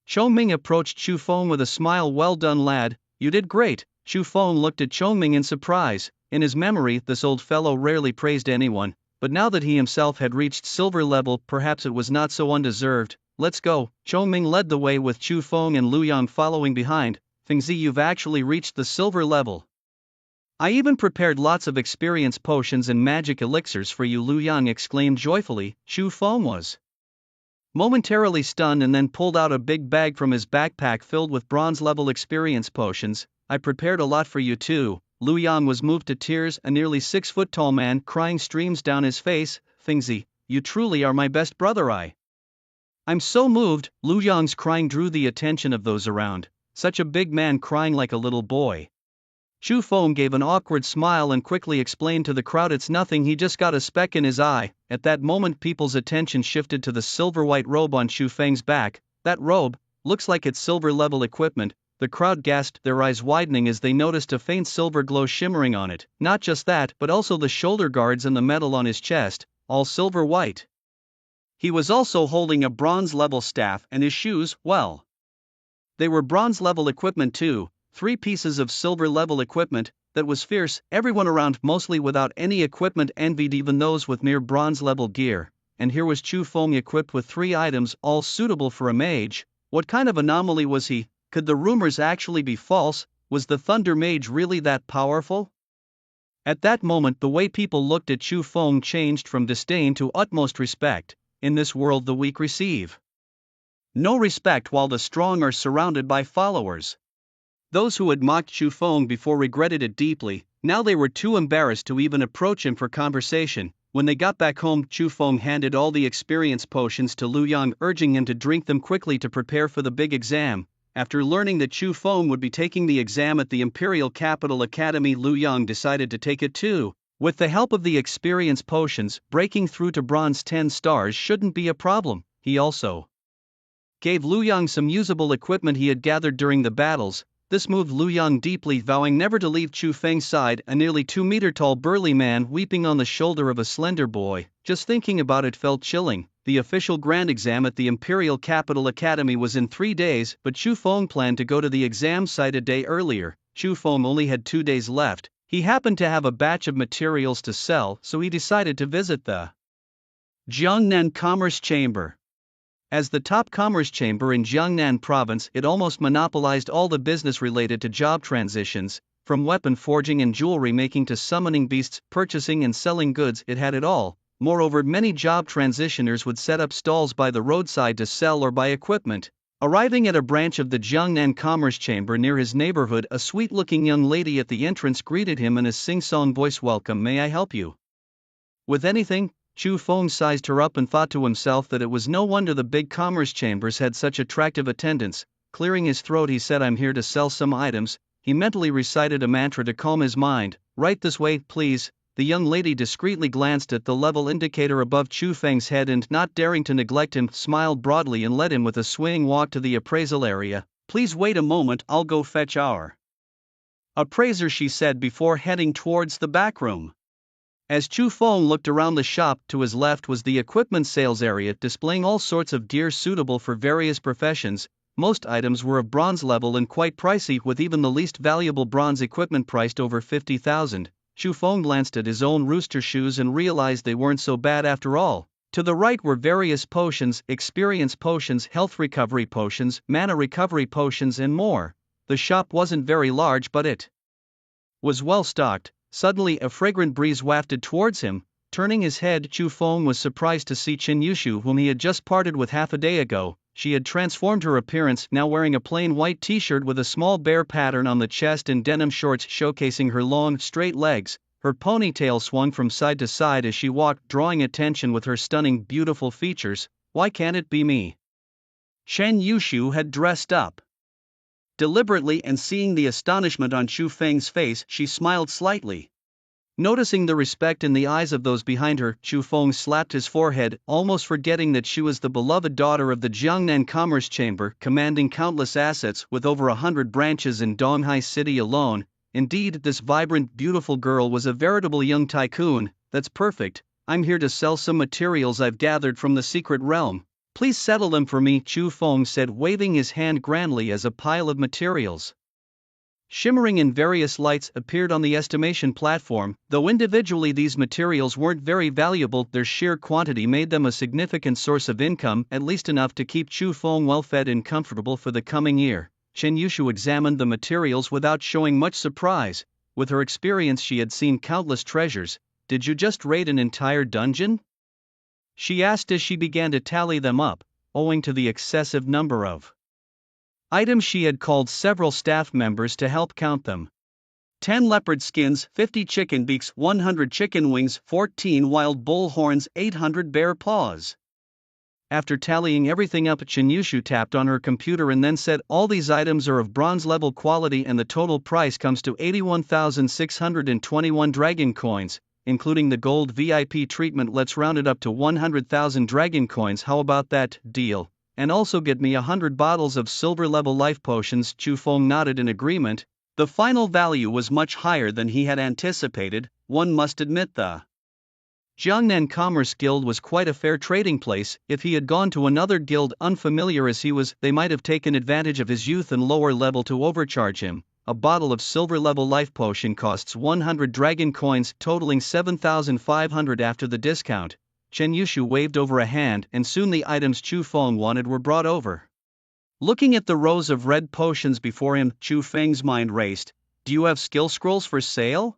Chongming approached Chu Feng with a smile. Well done, lad, you did great. Chu Feng looked at Chongming in surprise. In his memory, this old fellow rarely praised anyone, but now that he himself had reached silver level, perhaps it was not so undeserved. Let's go. Chongming led the way with Chu Feng and Lu Yang following behind. Fengzi, you've actually reached the silver level. I even prepared lots of experience potions and magic elixirs for you, Lu Yang exclaimed joyfully. Chu Feng was momentarily stunned and then pulled out a big bag from his backpack filled with bronze-level experience potions. I prepared a lot for you too. Lu Yang was moved to tears, a nearly 6-foot-tall man crying streams down his face. Fengzi, you truly are my best brother. I'm so moved. Lu Yang's crying drew the attention of those around. Such a big man crying like a little boy. Chu Feng gave an awkward smile and quickly explained to the crowd, it's nothing, he just got a speck in his eye. At that moment, people's attention shifted to the silver-white robe on Chu Feng's back. That robe looks like it's silver-level equipment. The crowd gasped, their eyes widening as they noticed a faint silver glow shimmering on it. Not just that, but also the shoulder guards and the metal on his chest, all silver white. He was also holding a bronze-level staff, and his shoes, well, they were bronze-level equipment too. 3 pieces of silver-level equipment. That was fierce. Everyone around, mostly without any equipment, envied even those with mere bronze-level gear. And here was Chu Feng equipped with 3 items, all suitable for a mage. What kind of anomaly was he? Could the rumors actually be false? Was the Thunder Mage really that powerful? At that moment, the way people looked at Chu Feng changed from disdain to utmost respect. In this world, the weak receive no respect, while the strong are surrounded by followers. Those who had mocked Chu Feng before regretted it deeply. Now they were too embarrassed to even approach him for conversation. When they got back home, Chu Feng handed all the experience potions to Lu Yang, urging him to drink them quickly to prepare for the big exam. After learning that Chu Feng would be taking the exam at the Imperial Capital Academy, Lu Yang decided to take it too. With the help of the experience potions, breaking through to bronze 10 stars shouldn't be a problem. He also gave Lu Yang some usable equipment he had gathered during the battles. This moved Lu Yang deeply, vowing never to leave Chu Feng's side, a nearly 2-meter-tall burly man weeping on the shoulder of a slender boy. Just thinking about it felt chilling. The official grand exam at the Imperial Capital Academy was in 3 days, but Chu Feng planned to go to the exam site a day earlier. Chu Feng only had 2 days left. He happened to have a batch of materials to sell, so he decided to visit the Jiangnan Commerce Chamber. As the top commerce chamber in Jiangnan province, it almost monopolized all the business related to job transitions, from weapon forging and jewelry making to summoning beasts, purchasing and selling goods. It had it all. Moreover, many job transitioners would set up stalls by the roadside to sell or buy equipment. Arriving at a branch of the Jiangnan Commerce Chamber near his neighborhood, a sweet-looking young lady at the entrance greeted him in a sing-song voice. Welcome, may I help you with anything? Chu Feng sized her up and thought to himself that it was no wonder the big commerce chambers had such attractive attendants. Clearing his throat, he said, I'm here to sell some items. He mentally recited a mantra to calm his mind. Right this way, please. The young lady discreetly glanced at the level indicator above Chu Feng's head and, not daring to neglect him, smiled broadly and led him with a swaying walk to the appraisal area. Please wait a moment, I'll go fetch our Appraiser, she said before heading towards the back room. As Chu Feng looked around the shop, to his left was the equipment sales area displaying all sorts of gear suitable for various professions. Most items were of bronze level and quite pricey, with even the least valuable bronze equipment priced over 50,000. Chu Feng glanced at his own rooster shoes and realized they weren't so bad after all. To the right were various potions, experience potions, health recovery potions, mana recovery potions and more. The shop wasn't very large, but it was well stocked. Suddenly a fragrant breeze wafted towards him. Turning his head, Chu Feng was surprised to see Chen Yushu, whom he had just parted with half a day ago. She had transformed her appearance, now wearing a plain white t-shirt with a small bear pattern on the chest and denim shorts showcasing her long, straight legs. Her ponytail swung from side to side as she walked, drawing attention with her stunning, beautiful features. Why can't it be me? Chen Yushu had dressed up deliberately, and seeing the astonishment on Chu Feng's face, she smiled slightly. Noticing the respect in the eyes of those behind her, Chu Feng slapped his forehead, almost forgetting that she was the beloved daughter of the Jiangnan Commerce Chamber, commanding countless assets with over 100 branches in Donghai City alone. Indeed, this vibrant, beautiful girl was a veritable young tycoon. That's perfect. I'm here to sell some materials I've gathered from the secret realm. Please settle them for me, Chu Feng said, waving his hand grandly as a pile of materials, shimmering in various lights, appeared on the estimation platform. Though individually these materials weren't very valuable, their sheer quantity made them a significant source of income, at least enough to keep Chu Feng well fed and comfortable for the coming year. Chen Yushu examined the materials without showing much surprise. With her experience, she had seen countless treasures. Did you just raid an entire dungeon? She asked as she began to tally them up. Owing to the excessive number of items, she had called several staff members to help count them. 10 leopard skins, 50 chicken beaks, 100 chicken wings, 14 wild bull horns, 800 bear paws. After tallying everything up, Chen Yushu tapped on her computer and then said, all these items are of bronze level quality and the total price comes to 81,621 dragon coins, including the gold VIP treatment. Let's round it up to 100,000 dragon coins. How about that? Deal. And also get me 100 bottles of silver level life potions. Chu Feng nodded in agreement. The final value was much higher than he had anticipated. One must admit the Jiangnan Commerce Guild was quite a fair trading place. If he had gone to another guild, unfamiliar as he was, they might have taken advantage of his youth and lower level to overcharge him. A bottle of silver level life potion costs 100 dragon coins, totaling 7,500 after the discount. Chen Yushu waved over a hand, and soon the items Chu Feng wanted were brought over. Looking at the rows of red potions before him, Chu Feng's mind raced. Do you have skill scrolls for sale?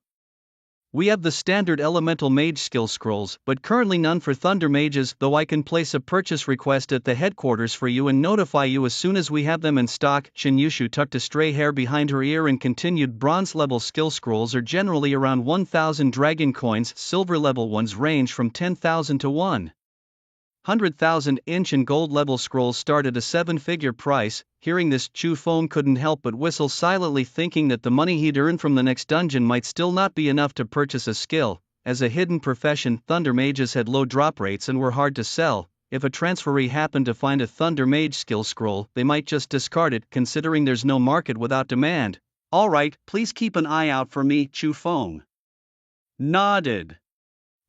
We have the standard elemental mage skill scrolls, but currently none for thunder mages, though I can place a purchase request at the headquarters for you and notify you as soon as we have them in stock. Chen Yushu tucked a stray hair behind her ear and continued. Bronze level skill scrolls are generally around 1,000 dragon coins, silver level ones range from 10,000 to 100,000 inch, and gold level scrolls start at a 7-figure price. Hearing this, Chu Feng couldn't help but whistle silently, thinking that the money he'd earned from the next dungeon might still not be enough to purchase a skill. As a hidden profession, thunder mages had low drop rates and were hard to sell. If a transferee happened to find a thunder mage skill scroll, they might just discard it, considering there's no market without demand. All right, please keep an eye out for me, Chu Feng nodded.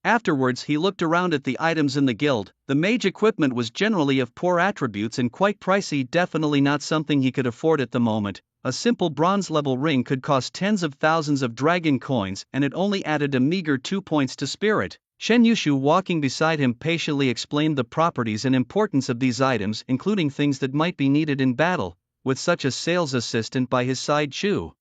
Afterwards, he looked around at the items in the guild. The mage equipment was generally of poor attributes and quite pricey, definitely not something he could afford at the moment. A simple bronze level ring could cost tens of thousands of dragon coins, and it only added a meager 2 points to spirit. Chen Yushu, walking beside him, patiently explained the properties and importance of these items, including things that might be needed in battle. With such a sales assistant by his side, Chu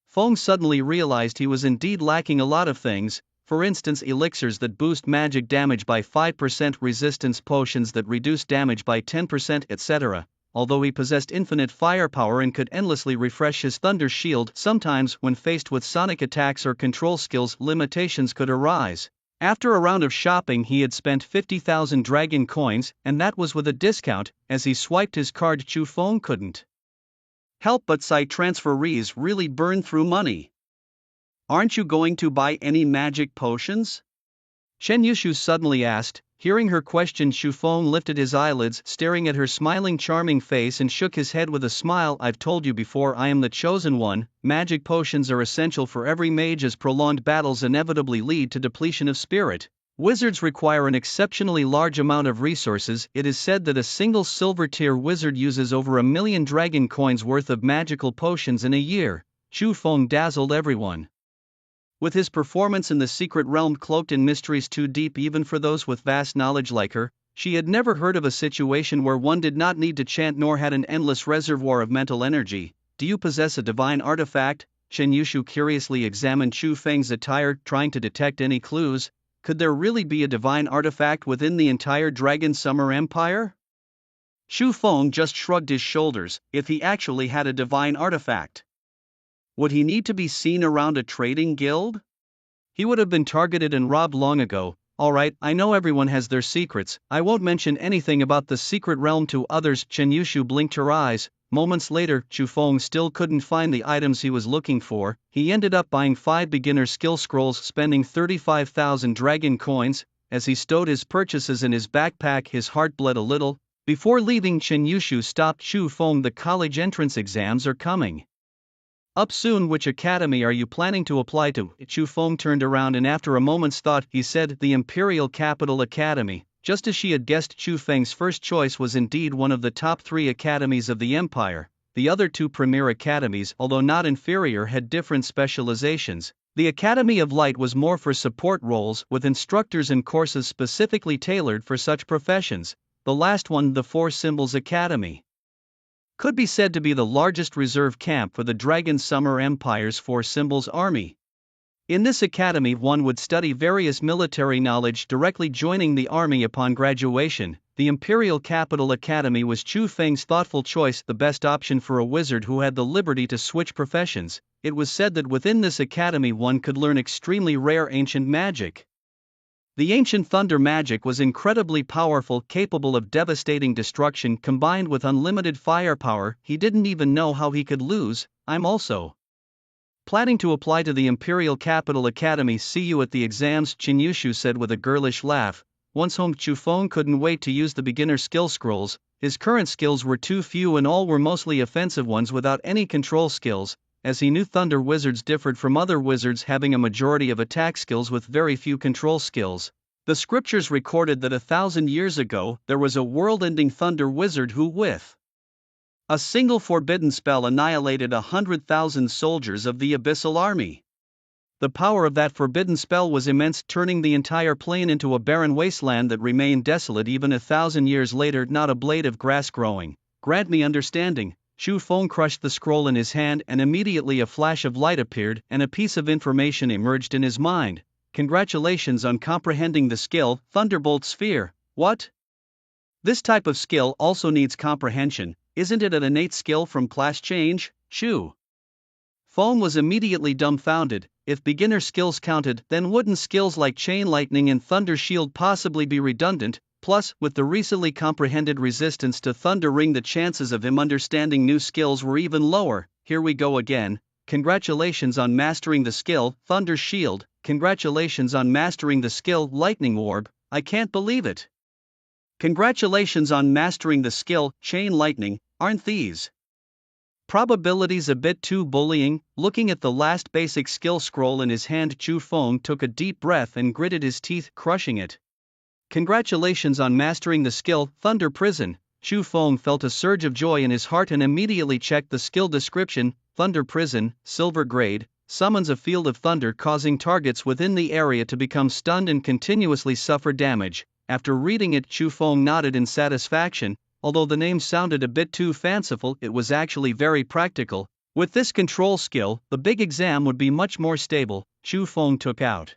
Feng suddenly realized he was indeed lacking a lot of things. For instance, elixirs that boost magic damage by 5%, resistance potions that reduce damage by 10%, etc. Although he possessed infinite firepower and could endlessly refresh his thunder shield, sometimes when faced with sonic attacks or control skills, limitations could arise. After a round of shopping, he had spent 50,000 dragon coins, and that was with a discount. As he swiped his card, Chu Feng couldn't help but sigh. Transferees really burn through money. Aren't you going to buy any magic potions? Chen Yushu suddenly asked. Hearing her question, Shufeng lifted his eyelids, staring at her smiling charming face, and shook his head with a smile. I've told you before, I am the chosen one. Magic potions are essential for every mage, as prolonged battles inevitably lead to depletion of spirit. Wizards require an exceptionally large amount of resources. It is said that a single silver tier wizard uses over 1 million dragon coins worth of magical potions in a year. Shufeng dazzled everyone with his performance in the secret realm, cloaked in mysteries too deep even for those with vast knowledge like her. She had never heard of a situation where one did not need to chant nor had an endless reservoir of mental energy. Do you possess a divine artifact? Chen Yushu curiously examined Shufeng's attire, trying to detect any clues. Could there really be a divine artifact within the entire Dragon Summer Empire? Shufeng just shrugged his shoulders. If he actually had a divine artifact, would he need to be seen around a trading guild? He would have been targeted and robbed long ago. Alright, I know everyone has their secrets. I won't mention anything about the secret realm to others. Chen Yushu blinked her eyes. Moments later, Shufeng still couldn't find the items he was looking for. He ended up buying 5 beginner skill scrolls, spending 35,000 dragon coins. As he stowed his purchases in his backpack, his heart bled a little. Before leaving, Chen Yushu stopped Shufeng. The college entrance exams are coming up soon. Which academy are you planning to apply to? Shufeng turned around and after a moment's thought, he said, the Imperial Capital Academy. Just as she had guessed, Shufeng's first choice was indeed one of the top 3 academies of the Empire. The other 2 premier academies, although not inferior, had different specializations. The Academy of Light was more for support roles, with instructors and courses specifically tailored for such professions. The last one, the Four Symbols Academy, could be said to be the largest reserve camp for the Dragon Summer Empire's Four Symbols army. In this academy, one would study various military knowledge directly joining the army upon graduation. The Imperial Capital Academy was Shufeng's thoughtful choice, the best option for a wizard who had the liberty to switch professions. It was said that within this academy one could learn extremely rare ancient magic. The ancient thunder magic was incredibly powerful, capable of devastating destruction combined with unlimited firepower. He didn't even know how he could lose. I'm also planning to apply to the Imperial Capital Academy. See you at the exams, Chen Yushu said with a girlish laugh. Once home, Shufeng couldn't wait to use the beginner skill scrolls. His current skills were too few and all were mostly offensive ones without any control skills. As he knew, thunder wizards differed from other wizards, having a majority of attack skills with very few control skills. The scriptures recorded that 1,000 years ago, there was a world-ending thunder wizard who, with a single forbidden spell, annihilated 100,000 soldiers of the Abyssal Army. The power of that forbidden spell was immense, turning the entire plain into a barren wasteland that remained desolate even 1,000 years later, not a blade of grass growing. Grant me understanding. Shufeng crushed the scroll in his hand and immediately a flash of light appeared and a piece of information emerged in his mind. Congratulations on comprehending the skill, Thunderbolt Sphere. What? This type of skill also needs comprehension. Isn't it an innate skill from class change? Shufeng was immediately dumbfounded. If beginner skills counted, then wouldn't skills like Chain Lightning and Thunder Shield possibly be redundant? Plus, with the recently comprehended resistance to Thunder Ring, the chances of him understanding new skills were even lower. Here we go again. Congratulations on mastering the skill, Thunder Shield. Congratulations on mastering the skill, Lightning Orb. I can't believe it. Congratulations on mastering the skill, Chain Lightning. Aren't these probabilities a bit too bullying? Looking at the last basic skill scroll in his hand, Shufeng took a deep breath and gritted his teeth, crushing it. Congratulations on mastering the skill, Thunder Prison. Shufeng felt a surge of joy in his heart and immediately checked the skill description. Thunder Prison, Silver Grade, summons a field of thunder, causing targets within the area to become stunned and continuously suffer damage. After reading it, Shufeng nodded in satisfaction. Although the name sounded a bit too fanciful, it was actually very practical. With this control skill, the big exam would be much more stable. Shufeng took out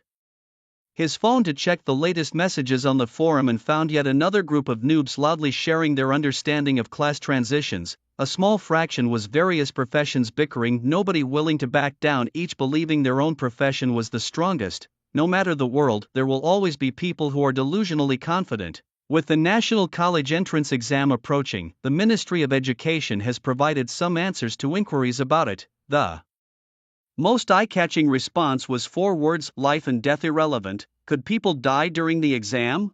his phone to check the latest messages on the forum and found yet another group of noobs loudly sharing their understanding of class transitions. A small fraction was various professions bickering, nobody willing to back down, each believing their own profession was the strongest. No matter the world, there will always be people who are delusionally confident. With the National College Entrance Exam approaching, the Ministry of Education has provided some answers to inquiries about it. The most eye-catching response was 4 words: life and death irrelevant. Could people die during the exam?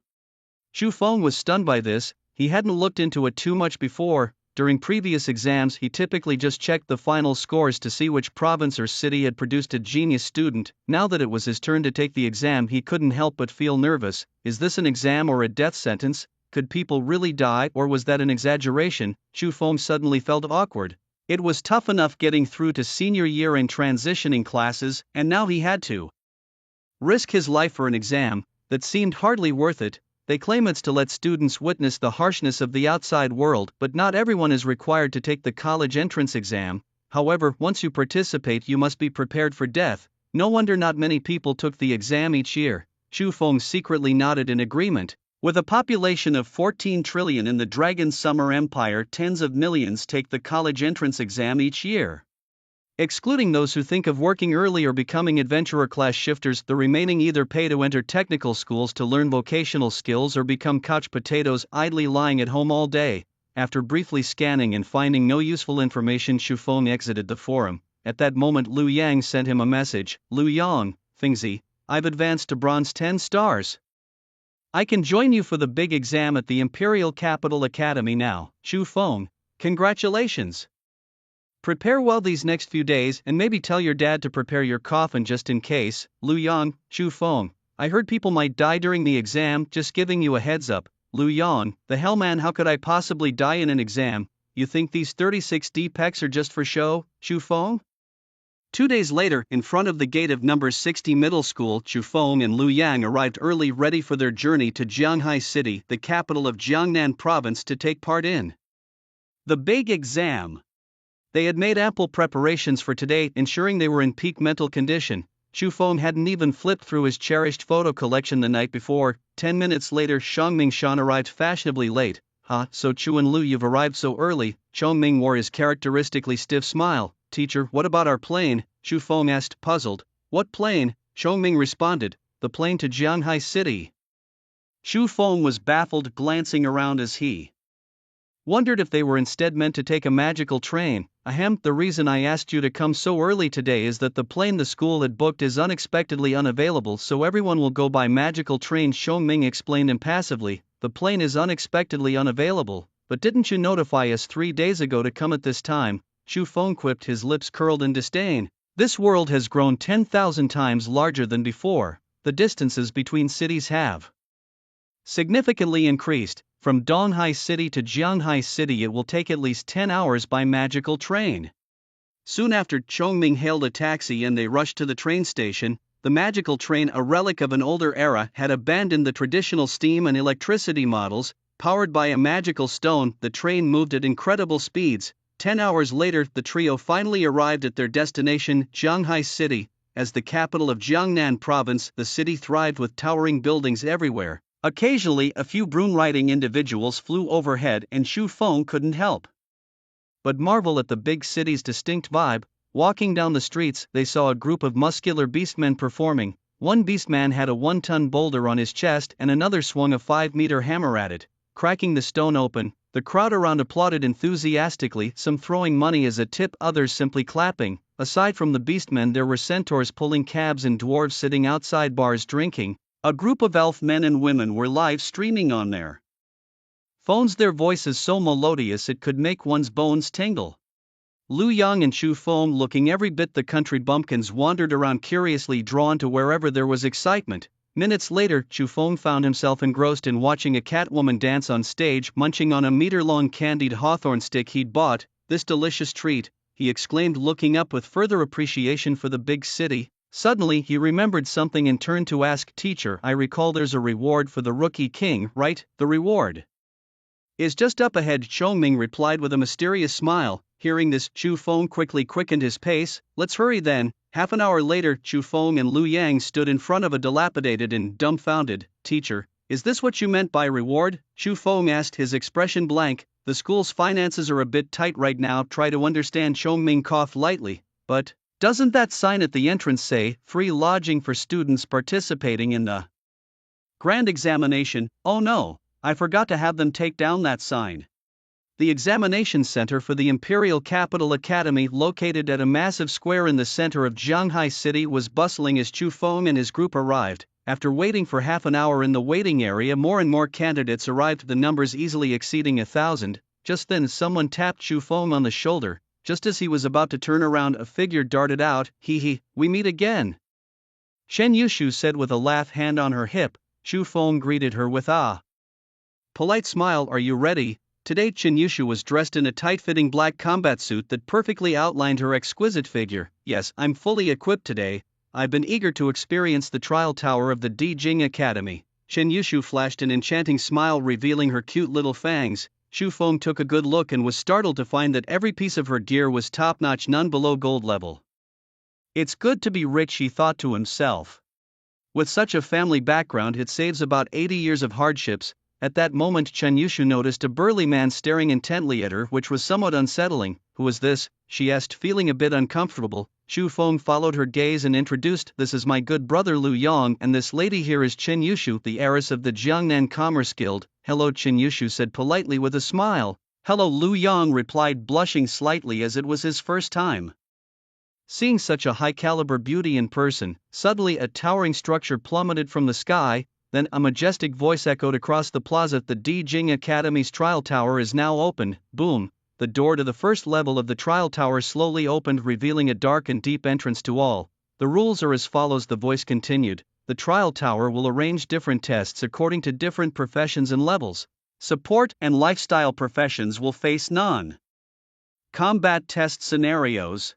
Xu Feng was stunned by this. He hadn't looked into it too much before. During previous exams, he typically just checked the final scores to see which province or city had produced a genius student. Now that it was his turn to take the exam, he couldn't help but feel nervous. Is this an exam or a death sentence? Could people really die, or was that an exaggeration? Xu Feng suddenly felt awkward. It was tough enough getting through to senior year and transitioning classes, and now he had to risk his life for an exam that seemed hardly worth it. They claim it's to let students witness the harshness of the outside world, but not everyone is required to take the college entrance exam. However, once you participate, you must be prepared for death. No wonder not many people took the exam each year. Xu Feng secretly nodded in agreement. With a population of 14 trillion in the Dragon Summer Empire, tens of millions take the college entrance exam each year. Excluding those who think of working early or becoming adventurer class shifters, the remaining either pay to enter technical schools to learn vocational skills or become couch potatoes, idly lying at home all day. After briefly scanning and finding no useful information, Xu Feng exited the forum. At that moment, Liu Yang sent him a message. Liu Yang, Fingzi, I've advanced to bronze 10 stars. I can join you for the big exam at the Imperial Capital Academy now. Xu Feng, congratulations. Prepare well these next few days and maybe tell your dad to prepare your coffin just in case. Liu Yang, Xu Feng, I heard people might die during the exam, just giving you a heads up. Liu Yang, the hell man, how could I possibly die in an exam? You think these 36 D-pecks are just for show? Xu Feng? 2 days later, in front of the gate of number 60 middle school, Xu Feng and Liu Yang arrived early, ready for their journey to Jianghai City, the capital of Jiangnan province, to take part in the big exam. They had made ample preparations for today, ensuring they were in peak mental condition. Xu Feng hadn't even flipped through his cherished photo collection the night before. 10 minutes later, Xiangming Shan arrived fashionably late. So Chu and Lu, you've arrived so early. Xiangming wore his characteristically stiff smile. Teacher, what about our plane? Xu Feng asked, puzzled. What plane? Xiangming responded, the plane to Jianghai City. Xu Feng was baffled, glancing around as he wondered if they were instead meant to take a magical train. Ahem, the reason I asked you to come so early today is that the plane the school had booked is unexpectedly unavailable, so everyone will go by magical train. Xiangming explained impassively. The plane is unexpectedly unavailable, but didn't you notify us 3 days ago to come at this time? Xu Feng quipped, his lips curled in disdain. This world has grown 10,000 times larger than before. The distances between cities have significantly increased. From Donghai City to Jianghai City it will take at least 10 hours by magical train. Soon after, Xiangming hailed a taxi and they rushed to the train station. The magical train, a relic of an older era, had abandoned the traditional steam and electricity models. Powered by a magical stone, the train moved at incredible speeds. 10 hours later, the trio finally arrived at their destination, Jianghai City. As the capital of Jiangnan province, the city thrived with towering buildings everywhere. Occasionally, a few broom-riding individuals flew overhead, and Xu Feng couldn't help but marvel at the big city's distinct vibe. Walking down the streets, they saw a group of muscular beastmen performing. One beastman had a 1-ton boulder on his chest, and another swung a 5-meter hammer at it. Cracking the stone open, the crowd around applauded enthusiastically, some throwing money as a tip, others simply clapping. Aside from the beastmen, there were centaurs pulling cabs and dwarves sitting outside bars drinking. A group of elf men and women were live streaming on their phones, their voices so melodious it could make one's bones tingle. Liu Yang and Xu Feng, looking every bit the country bumpkins, wandered around curiously, drawn to wherever there was excitement. Minutes later, Xu Feng found himself engrossed in watching a catwoman dance on stage, munching on a meter-long candied hawthorn stick he'd bought. This delicious treat, he exclaimed, looking up with further appreciation for the big city. Suddenly, he remembered something and turned to ask, Teacher, I recall there's a reward for the Rookie King, right? The reward is just up ahead, Xiangming replied with a mysterious smile. Hearing this, Xu Feng quickly quickened his pace. Let's hurry then. Half an hour later, Xu Feng and Liu Yang stood in front of a dilapidated and dumbfounded. Teacher, is this what you meant by reward? Xu Feng asked, his expression blank. The school's finances are a bit tight right now. Try to understand. Xiangming coughed lightly. But doesn't that sign at the entrance say, free lodging for students participating in the grand examination? Oh no, I forgot to have them take down that sign. The examination center for the Imperial Capital Academy, located at a massive square in the center of Jianghai City, was bustling as Xu Feng and his group arrived. After waiting for half an hour in the waiting area, more and more candidates arrived, the numbers easily exceeding 1,000. Just then someone tapped Xu Feng on the shoulder. Just as he was about to turn around, a figure darted out. Hee, we meet again. Shen Yushu said with a laugh, hand on her hip. Xu Feng greeted her with a polite smile. Are you ready? Today Chen Yushu was dressed in a tight-fitting black combat suit that perfectly outlined her exquisite figure. Yes, I'm fully equipped today. I've been eager to experience the trial tower of the Di Jing Academy. Chen Yushu flashed an enchanting smile, revealing her cute little fangs. Xu Feng took a good look and was startled to find that every piece of her gear was top-notch, none below gold level. It's good to be rich, he thought to himself. With such a family background, it saves about 80 years of hardships. At that moment Chen Yushu noticed a burly man staring intently at her, which was somewhat unsettling. Who is this? She asked, feeling a bit uncomfortable. Xu Feng followed her gaze and introduced, this is my good brother Liu Yang, and this lady here is Chen Yushu, the heiress of the Jiangnan Commerce Guild. Hello, Chen Yushu said politely with a smile. Hello, Liu Yang replied, blushing slightly as it was his first time seeing such a high-caliber beauty in person. Suddenly a towering structure plummeted from the sky. Then a majestic voice echoed across the plaza. The Di Jing Academy's trial tower is now open. Boom! The door to the first level of the trial tower slowly opened, revealing a dark and deep entrance to all. The rules are as follows, the voice continued. The trial tower will arrange different tests according to different professions and levels. Support and lifestyle professions will face non-combat test scenarios.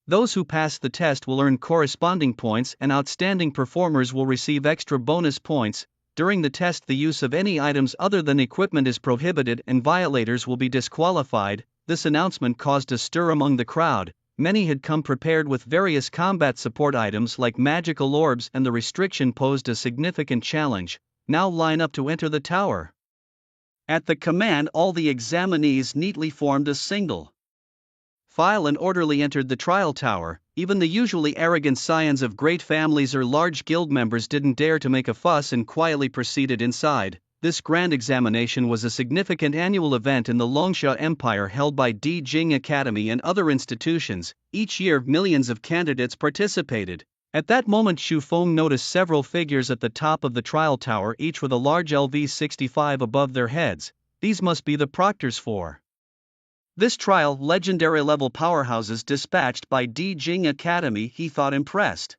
Those who pass the test will earn corresponding points, and outstanding performers will receive extra bonus points. During the test, the use of any items other than equipment is prohibited and violators will be disqualified. This announcement caused a stir among the crowd. Many had come prepared with various combat support items like magical orbs, and the restriction posed a significant challenge. Now line up to enter the tower. At the command, all the examinees neatly formed a single file and orderly entered the trial tower. Even the usually arrogant scions of great families or large guild members didn't dare to make a fuss and quietly proceeded inside. This grand examination was a significant annual event in the Longsha Empire held by Di Jing Academy and other institutions. Each year millions of candidates participated. At that moment Xu Feng noticed several figures at the top of the trial tower, each with a large LV-65 above their heads. These must be the proctors for this trial, legendary level powerhouses dispatched by Di Jing Academy, he thought, impressed.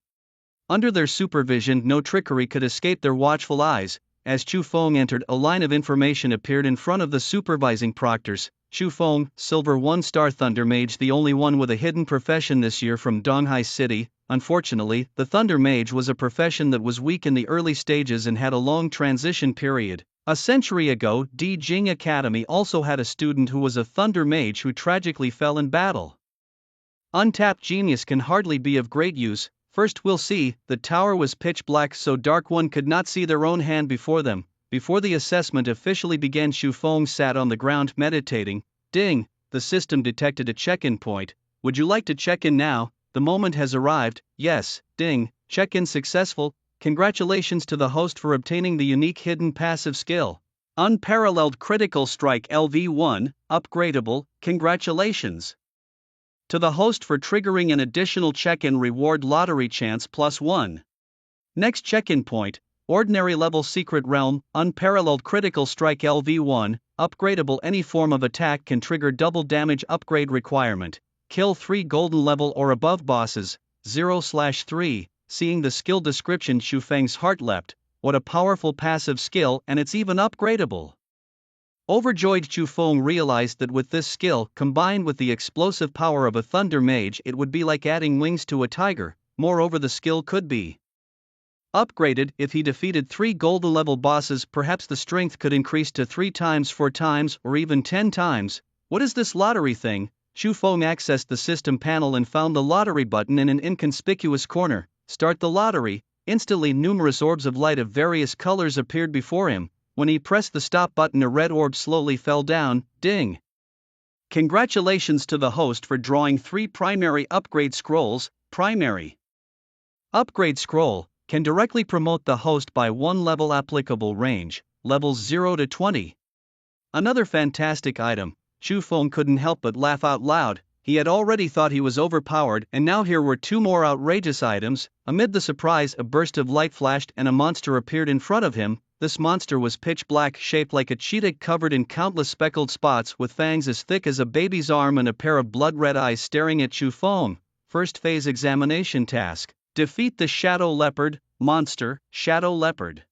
Under their supervision, no trickery could escape their watchful eyes. As Xu Feng entered, a line of information appeared in front of the supervising proctors. Xu Feng, Silver 1-star Thunder Mage, the only one with a hidden profession this year from Donghai City. Unfortunately, the Thunder Mage was a profession that was weak in the early stages and had a long transition period. A century ago, Di Jing Academy also had a student who was a Thunder Mage who tragically fell in battle. Untapped genius can hardly be of great use. First we'll see. The tower was pitch black, so dark one could not see their own hand before them. Before the assessment officially began, Xu Feng sat on the ground meditating. Ding! The system detected a check-in point. Would you like to check in now? The moment has arrived. Yes. Ding! Check-in successful. Congratulations to the host for obtaining the unique hidden passive skill. Unparalleled Critical Strike LV1, upgradable. Congratulations to the host for triggering an additional check-in reward, lottery chance +1. Next check-in point, Ordinary Level Secret Realm, Unparalleled Critical Strike LV1, upgradable. Any form of attack can trigger double damage. Upgrade requirement. Kill 3 golden level or above bosses, 0/3. Seeing the skill description, Xu Feng's heart leapt. What a powerful passive skill, and it's even upgradable. Overjoyed, Xu Feng realized that with this skill, combined with the explosive power of a Thunder Mage, it would be like adding wings to a tiger. Moreover, the skill could be upgraded. If he defeated 3 golden level bosses, perhaps the strength could increase to 3 times, 4 times, or even 10 times. What is this lottery thing? Xu Feng accessed the system panel and found the lottery button in an inconspicuous corner. Start the lottery. Instantly numerous orbs of light of various colors appeared before him. When he pressed the stop button, a red orb slowly fell down. Ding! Congratulations to the host for drawing 3 primary upgrade scrolls. Primary upgrade scroll can directly promote the host by 1 level. Applicable range, levels 0 to 20. Another fantastic item. Xu Feng couldn't help but laugh out loud. He had already thought he was overpowered, and now here were two more outrageous items. Amid the surprise, a burst of light flashed and a monster appeared in front of him. This monster was pitch black, shaped like a cheetah, covered in countless speckled spots, with fangs as thick as a baby's arm and a pair of blood-red eyes staring at Chu Feng. First phase examination task: defeat the Shadow Leopard. Monster: Shadow Leopard.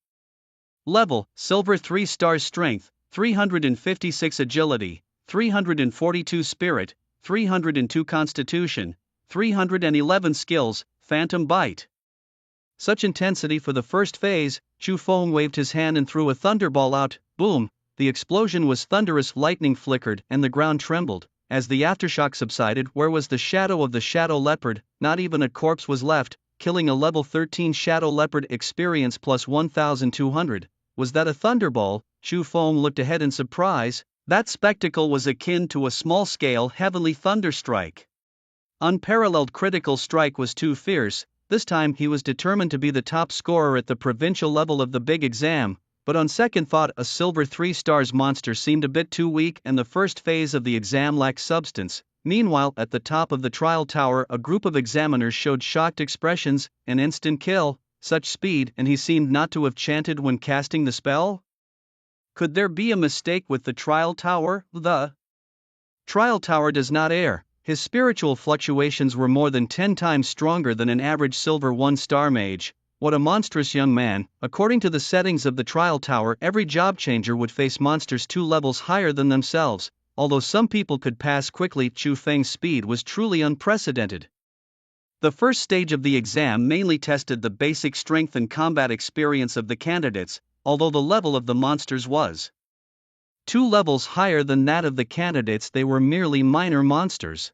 Level: Silver, 3 stars. Strength: 356, Agility: 342, Spirit: 302, Constitution: 311, Skills: Phantom Bite. Such intensity for the first phase. Chu Feng waved his hand and threw a thunderball out. Boom! The explosion was thunderous, lightning flickered, and the ground trembled. As the aftershock subsided, where was the shadow of the Shadow Leopard? Not even a corpse was left. Killing a level 13 Shadow Leopard, experience plus 1200. Was that a thunderball? Chu Feng looked ahead in surprise. That spectacle was akin to a small-scale heavenly thunderstrike. Unparalleled critical strike was too fierce. This time he was determined to be the top scorer at the provincial level of the big exam, but on second thought, a silver 3 stars monster seemed a bit too weak and the first phase of the exam lacked substance. Meanwhile, at the top of the trial tower, a group of examiners showed shocked expressions. An instant kill? Such speed, and he seemed not to have chanted when casting the spell? Could there be a mistake with the trial tower? The trial tower does not err. His spiritual fluctuations were more than 10 times stronger than an average silver 1-star mage. What a monstrous young man. According to the settings of the trial tower, every job changer would face monsters 2 levels higher than themselves. Although some people could pass quickly, Chu Feng's speed was truly unprecedented. The first stage of the exam mainly tested the basic strength and combat experience of the candidates, although the level of the monsters was 2 levels higher than that of the candidates. They were merely minor monsters.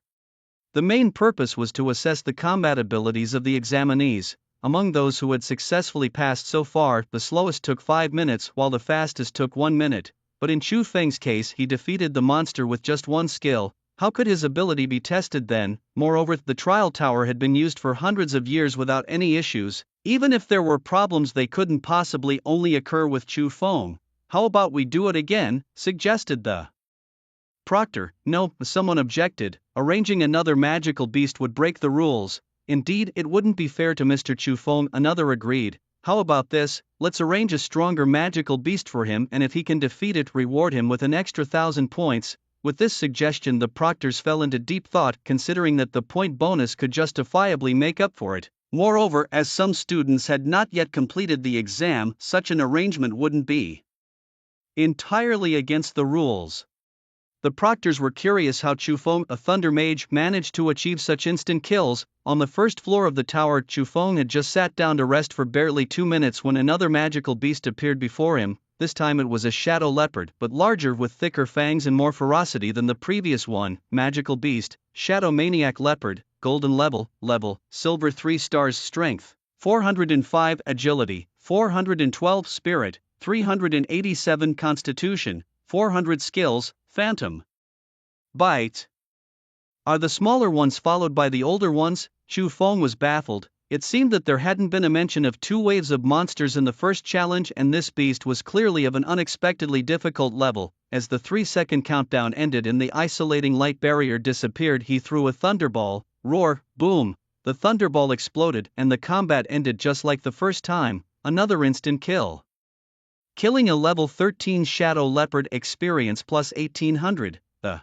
The main purpose was to assess the combat abilities of the examinees. Among those who had successfully passed so far, the slowest took 5 minutes while the fastest took 1 minute. But in Chu Feng's case, he defeated the monster with just 1 skill. How could his ability be tested then? Moreover, the trial tower had been used for hundreds of years without any issues. Even if there were problems, they couldn't possibly only occur with Chu Feng. How about we do it again? Suggested the proctor. No, someone objected. Arranging another magical beast would break the rules. Indeed, it wouldn't be fair to Mr. Chu Feng. Another agreed. How about this? Let's arrange a stronger magical beast for him, and if he can defeat it, reward him with an extra 1,000 points. With this suggestion, the proctors fell into deep thought, considering that the point bonus could justifiably make up for it. Moreover, as some students had not yet completed the exam, such an arrangement wouldn't be entirely against the rules. The proctors were curious how Chu Feng, a Thunder Mage, managed to achieve such instant kills. On the first floor of the tower, Chu Feng had just sat down to rest for barely 2 minutes when another magical beast appeared before him. This time it was a Shadow Leopard, but larger, with thicker fangs and more ferocity than the previous one. Magical beast: Shadow Maniac Leopard. Golden level, silver 3 stars. Strength: 405, Agility: 412, Spirit: 387, Constitution: 400, Skills: Phantom Bite. Are the smaller ones followed by the older ones? Chu Feng was baffled. It seemed that there hadn't been a mention of 2 waves of monsters in the first challenge, and this beast was clearly of an unexpectedly difficult level. As the 3-second countdown ended and the isolating light barrier disappeared, he threw a thunderball. Roar, boom! The thunderball exploded, and the combat ended just like the first time. Another instant kill. Killing a level 13 Shadow Leopard, experience plus 1800. The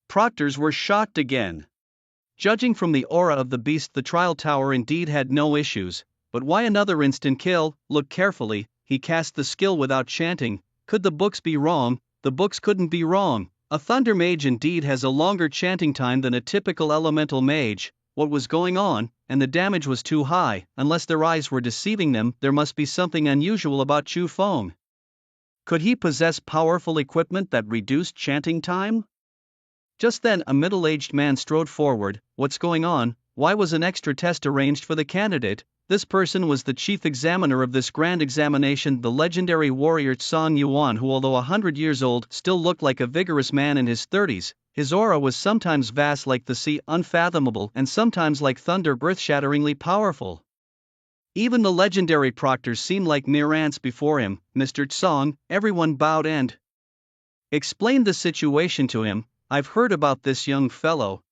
proctors were shocked again. Judging from the aura of the beast, the trial tower indeed had no issues. But why another instant kill? Look carefully. He cast the skill without chanting. Could the books be wrong? The books couldn't be wrong. A Thunder Mage indeed has a longer chanting time than a typical elemental mage. What was going on? And the damage was too high. Unless their eyes were deceiving them, there must be something unusual about Chu Feng. Could he possess powerful equipment that reduced chanting time? Just then, a middle-aged man strode forward. What's going on? Why was an extra test arranged for the candidate? This person was the chief examiner of this grand examination, the legendary warrior Song Yuan, who, although 100 years old, still looked like a vigorous man in his 30s. His aura was sometimes vast like the sea, unfathomable, and sometimes like thunder, earth-shatteringly powerful. Even the legendary proctors seemed like mere ants before him. Mr. Song, everyone bowed and explained the situation to him. I've heard about this young fellow.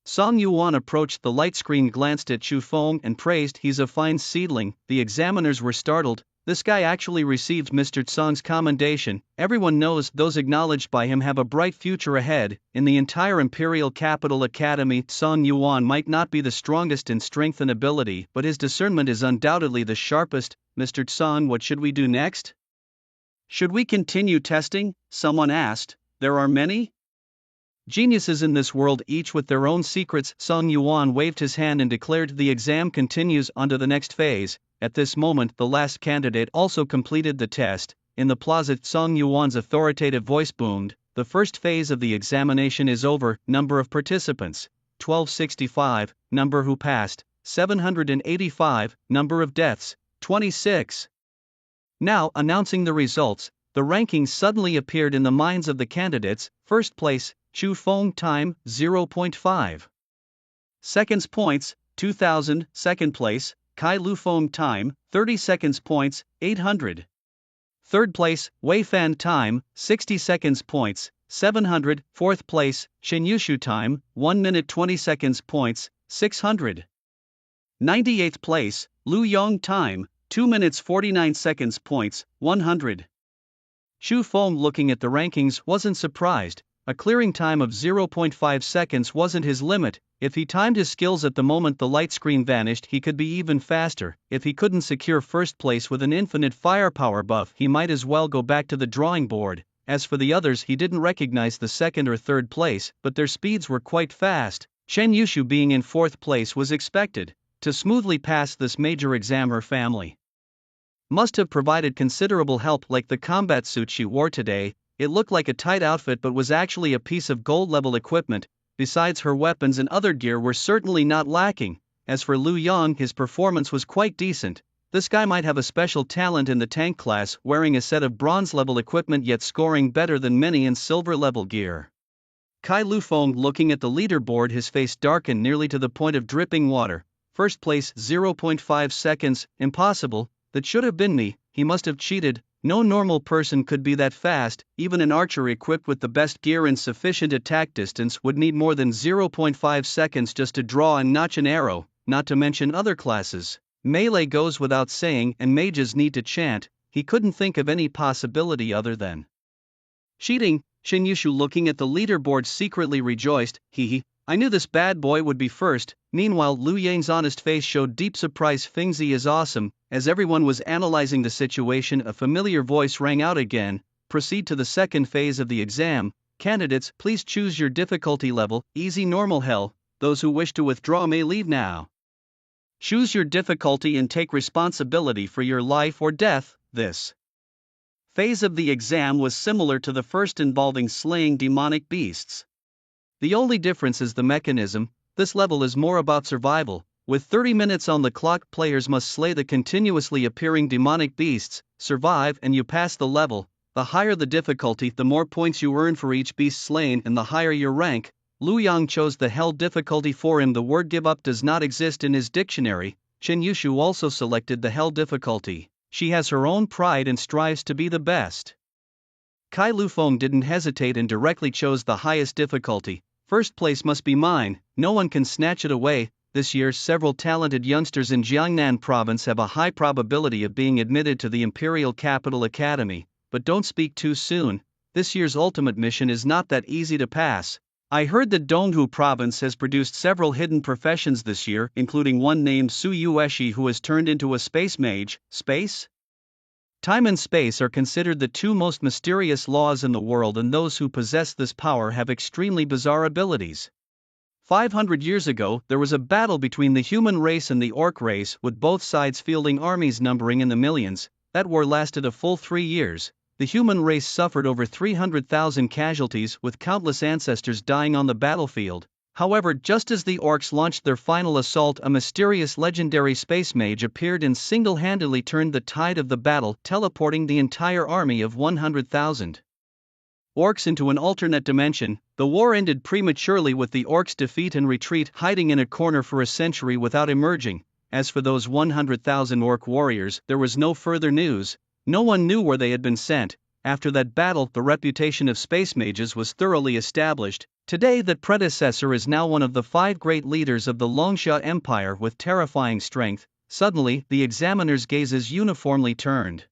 Song Yuan approached the light screen, glanced at Chu Feng, and praised, "He's a fine seedling." The examiners were startled. This guy actually received Mr. Tsong's commendation. Everyone knows those acknowledged by him have a bright future ahead. In the entire Imperial Capital Academy, Song Yuan might not be the strongest in strength and ability, but his discernment is undoubtedly the sharpest. "Mr. Tsong, what should we do next?" "Should we continue testing?" someone asked. "There are many geniuses in this world, each with their own secrets." Song Yuan waved his hand and declared, "The exam continues on to the next phase." At this moment, the last candidate also completed the test. In the plaza, Song Yuan's authoritative voice boomed, "The first phase of the examination is over. Number of participants, 1265. Number who passed, 785. Number of deaths, 26. Now, announcing the results, the rankings suddenly appeared in the minds of the candidates. First place, Chu Feng, time, 0.5 seconds points, 2000. Second place, Kai Lu Feng, time, 30 seconds points, 800. Third place, Wei Fan, time, 60 seconds points, 700. Fourth place, Shen Yushu, time, 1 minute 20 seconds points, 600. 98th place, Lu Yong, time, 2 minutes 49 seconds points, 100. Chu Feng, looking at the rankings, wasn't surprised. A clearing time of 0.5 seconds wasn't his limit. If he timed his skills at the moment the light screen vanished, he could be even faster. If he couldn't secure first place with an infinite firepower buff, he might as well go back to the drawing board. As for the others, he didn't recognize the second or third place, but their speeds were quite fast. Chen Yushu being in fourth place was expected. To smoothly pass this major exam, her family must have provided considerable help, like the combat suit she wore today. It looked like a tight outfit but was actually a piece of gold-level equipment. Besides, her weapons and other gear were certainly not lacking. As for Lu Yong, his performance was quite decent. This guy might have a special talent in the tank class, wearing a set of bronze-level equipment yet scoring better than many in silver-level gear. Kai Lu Feng, looking at the leaderboard, his face darkened nearly to the point of dripping water. First place, 0.5 seconds, impossible, that should have been me. He must have cheated. No normal person could be that fast. Even an archer equipped with the best gear and sufficient attack distance would need more than 0.5 seconds just to draw and notch an arrow, not to mention other classes. Melee goes without saying, and mages need to chant. He couldn't think of any possibility other than cheating. Shen Yushu, looking at the leaderboard, secretly rejoiced. Hee, I knew this bad boy would be first. Meanwhile, Lu Yang's honest face showed deep surprise. Fengzi is awesome. As everyone was analyzing the situation, a familiar voice rang out again. Proceed to the second phase of the exam. Candidates, please choose your difficulty level, easy, normal, hell. Those who wish to withdraw may leave now. Choose your difficulty and take responsibility for your life or death. This phase of the exam was similar to the first, involving slaying demonic beasts. The only difference is the mechanism. This level is more about survival. With 30 minutes on the clock, players must slay the continuously appearing demonic beasts, survive, and you pass the level. The higher the difficulty, the more points you earn for each beast slain, and the higher your rank. Lu Yang chose the hell difficulty. For him, the word give up does not exist in his dictionary. Chen Yushu also selected the hell difficulty. She has her own pride and strives to be the best. Kai Lu Feng didn't hesitate and directly chose the highest difficulty. First place must be mine, no one can snatch it away. This year, several talented youngsters in Jiangnan province have a high probability of being admitted to the Imperial Capital Academy, but don't speak too soon. This year's ultimate mission is not that easy to pass. I heard that Donghu province has produced several hidden professions this year, including one named Su Yueshi who has turned into a space mage. Space? Time and space are considered the two most mysterious laws in the world, and those who possess this power have extremely bizarre abilities. 500 years ago, there was a battle between the human race and the orc race, with both sides fielding armies numbering in the millions. That war lasted a full 3 years. The human race suffered over 300,000 casualties, with countless ancestors dying on the battlefield. However, just as the orcs launched their final assault, a mysterious legendary space mage appeared and single-handedly turned the tide of the battle, teleporting the entire army of 100,000 orcs into an alternate dimension. The war ended prematurely, with the orcs' defeat and retreat, hiding in a corner for a century without emerging. As for those 100,000 orc warriors, there was no further news. No one knew where they had been sent. After that battle, the reputation of space mages was thoroughly established. Today, that predecessor is now one of the 5 great leaders of the Longsha Empire with terrifying strength. Suddenly, the examiner's gazes uniformly turned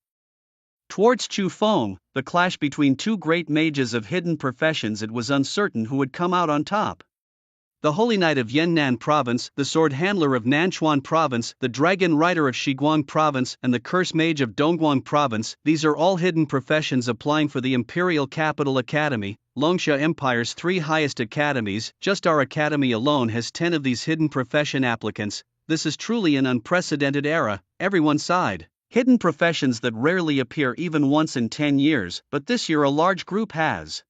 towards Chu Feng. The clash between 2 great mages of hidden professions. It was uncertain who would come out on top. The Holy Knight of Yannan Province, the Sword Handler of Nanchuan Province, the Dragon Rider of Shiguang Province, and the Curse Mage of Dongguan Province, these are all hidden professions applying for the Imperial Capital Academy, Longsha Empire's 3 highest academies. Just our academy alone has 10 of these hidden profession applicants. This is truly an unprecedented era, everyone sighed. Hidden professions that rarely appear even once in 10 years, but this year a large group has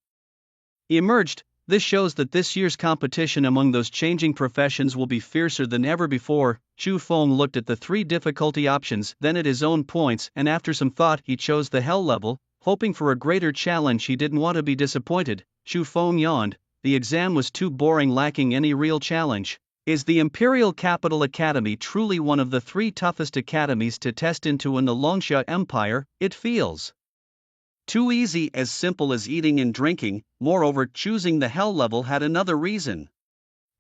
emerged. This shows that this year's competition among those changing professions will be fiercer than ever before. Chu Feng looked at the 3 difficulty options, then at his own points, and after some thought he chose the hell level, hoping for a greater challenge. He didn't want to be disappointed. Chu Feng yawned. The exam was too boring, lacking any real challenge. Is the Imperial Capital Academy truly one of the 3 toughest academies to test into in the Longsha Empire? It feels too easy, as simple as eating and drinking. Moreover, choosing the hell level had another reason.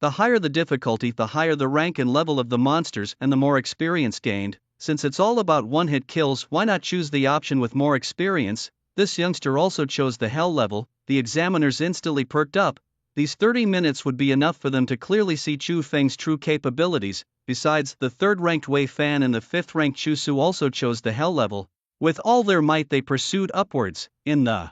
The higher the difficulty, the higher the rank and level of the monsters and the more experience gained. Since it's all about one-hit kills, why not choose the option with more experience? This youngster also chose the hell level. The examiners instantly perked up. These 30 minutes would be enough for them to clearly see Chu Feng's true capabilities. Besides, the 3rd-ranked Wei Fan and the 5th-ranked Chu Su also chose the hell level. With all their might they pursued upwards. In the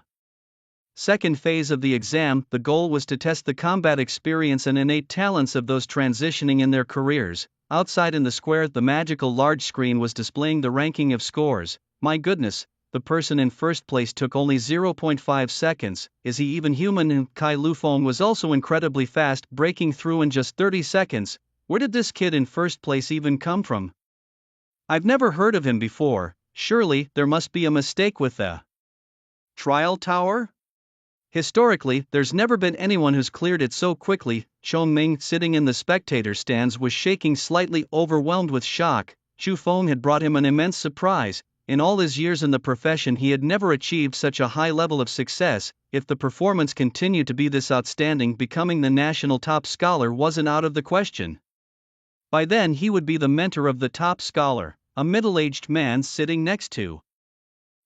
second phase of the exam, the goal was to test the combat experience and innate talents of those transitioning in their careers. Outside in the square, the magical large screen was displaying the ranking of scores. My goodness, the person in first place took only 0.5 seconds. Is he even human? And Kai Lufeng was also incredibly fast, breaking through in just 30 seconds. Where did this kid in first place even come from? I've never heard of him before. Surely, there must be a mistake with the trial tower? Historically, there's never been anyone who's cleared it so quickly. Chong Ming, sitting in the spectator stands, was shaking, slightly overwhelmed with shock. Chu Feng had brought him an immense surprise. In all his years in the profession, he had never achieved such a high level of success. If the performance continued to be this outstanding, becoming the national top scholar wasn't out of the question. By then, he would be the mentor of the top scholar, a middle-aged man sitting next to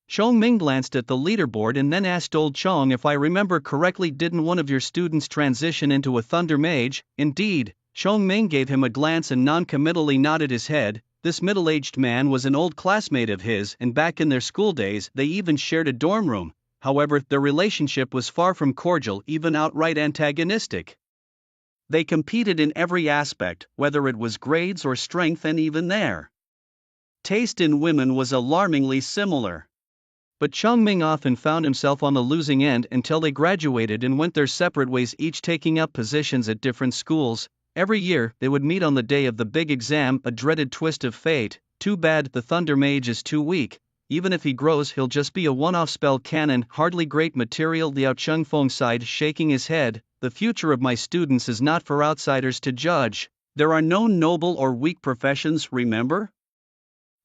Chong Ming. Glanced at the leaderboard and then asked old Chong, if I remember correctly, didn't one of your students transition into a Thunder Mage? Indeed. Chong Ming gave him a glance and non-committally nodded his head. This middle-aged man was an old classmate of his, and back in their school days they even shared a dorm room. However, their relationship was far from cordial, even outright antagonistic. They competed in every aspect, whether it was grades or strength, and even their taste in women was alarmingly similar. But Chong Ming often found himself on the losing end until they graduated and went their separate ways, each taking up positions at different schools. Every year, they would meet on the day of the big exam, a dreaded twist of fate. Too bad, the Thunder Mage is too weak. Even if he grows, he'll just be a one-off spell cannon, hardly great material. Liao Chengfeng sighed, shaking his head. The future of my students is not for outsiders to judge. There are no noble or weak professions, remember?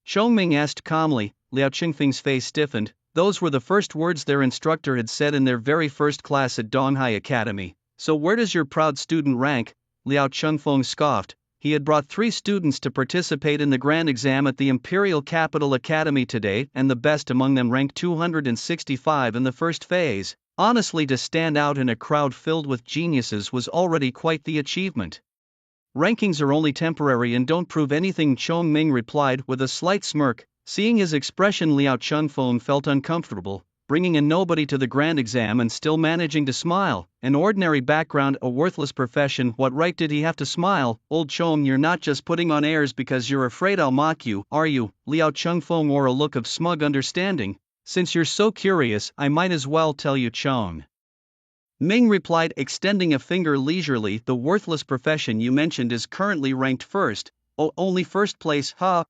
Chong Ming asked calmly. Liao Chengfeng's face stiffened. Those were the first words their instructor had said in their very first class at Donghai Academy. So where does your proud student rank? Liao Chengfeng scoffed. He had brought 3 students to participate in the grand exam at the Imperial Capital Academy today, and the best among them ranked 265 in the first phase. Honestly, to stand out in a crowd filled with geniuses was already quite the achievement. Rankings are only temporary and don't prove anything, Chong Ming replied with a slight smirk. Seeing his expression, Liao Chengfeng felt uncomfortable. Bringing a nobody to the grand exam and still managing to smile. An ordinary background, a worthless profession. What right did he have to smile? Old Chong, you're not just putting on airs because you're afraid I'll mock you, are you? Liao Chengfeng wore a look of smug understanding. Since you're so curious, I might as well tell you, Chong Ming replied, extending a finger leisurely. The worthless profession you mentioned is currently ranked first. Oh, only first place, huh?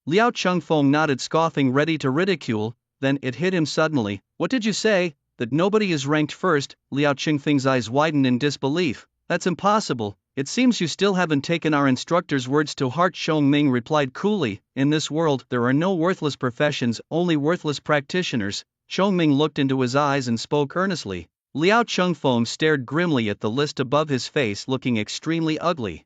Liao Chengfeng nodded, scoffing, ready to ridicule. Then it hit him suddenly. What did you say? That nobody is ranked first? Liao Chengfeng's eyes widened in disbelief. That's impossible. It seems you still haven't taken our instructor's words to heart, Chong Ming replied coolly. In this world, there are no worthless professions, only worthless practitioners. Chongming looked into his eyes and spoke earnestly. Liao Chengfeng stared grimly at the list above his face, looking extremely ugly.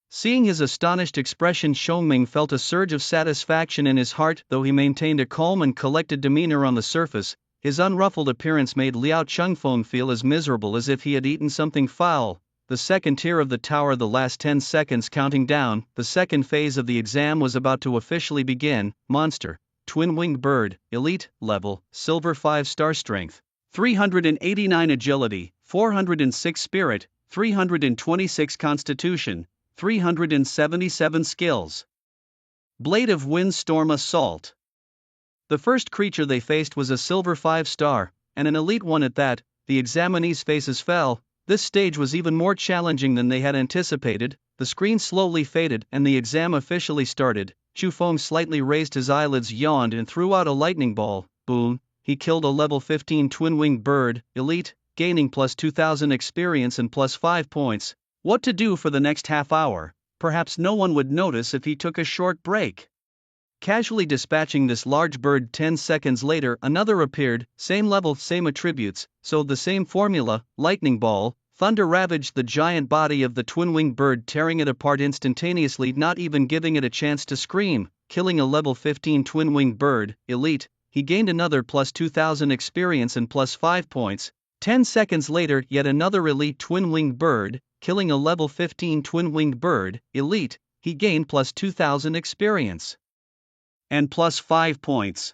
Seeing his astonished expression, Chongming felt a surge of satisfaction in his heart. Though he maintained a calm and collected demeanor on the surface, his unruffled appearance made Liao Chengfeng feel as miserable as if he had eaten something foul. The second tier of the tower, the last 10 seconds counting down, the second phase of the exam was about to officially begin. Monster, twin-winged bird, elite, level, silver 5-star strength, 389 agility, 406 spirit, 326 constitution, 377 skills. Blade of Windstorm Assault. The first creature they faced was a silver 5-star, and an elite one at that. The examinees' faces fell. This stage was even more challenging than they had anticipated. The screen slowly faded and the exam officially started. Chu Feng slightly raised his eyelids, yawned, and threw out a lightning ball. Boom! He killed a level 15 twin-winged bird, elite, gaining plus 2000 experience and plus 5 points. What to do for the next half hour? Perhaps no one would notice if he took a short break. Casually dispatching this large bird, 10 seconds later another appeared, same level, same attributes, so the same formula. Lightning ball, thunder ravaged the giant body of the twin-winged bird, tearing it apart instantaneously, not even giving it a chance to scream. Killing a level 15 twin-winged bird, elite, he gained another plus 2000 experience and plus 5 points. 10 seconds later yet another elite twin-winged bird, killing a level 15 twin-winged bird, elite, he gained plus 2000 experience and plus 5 points.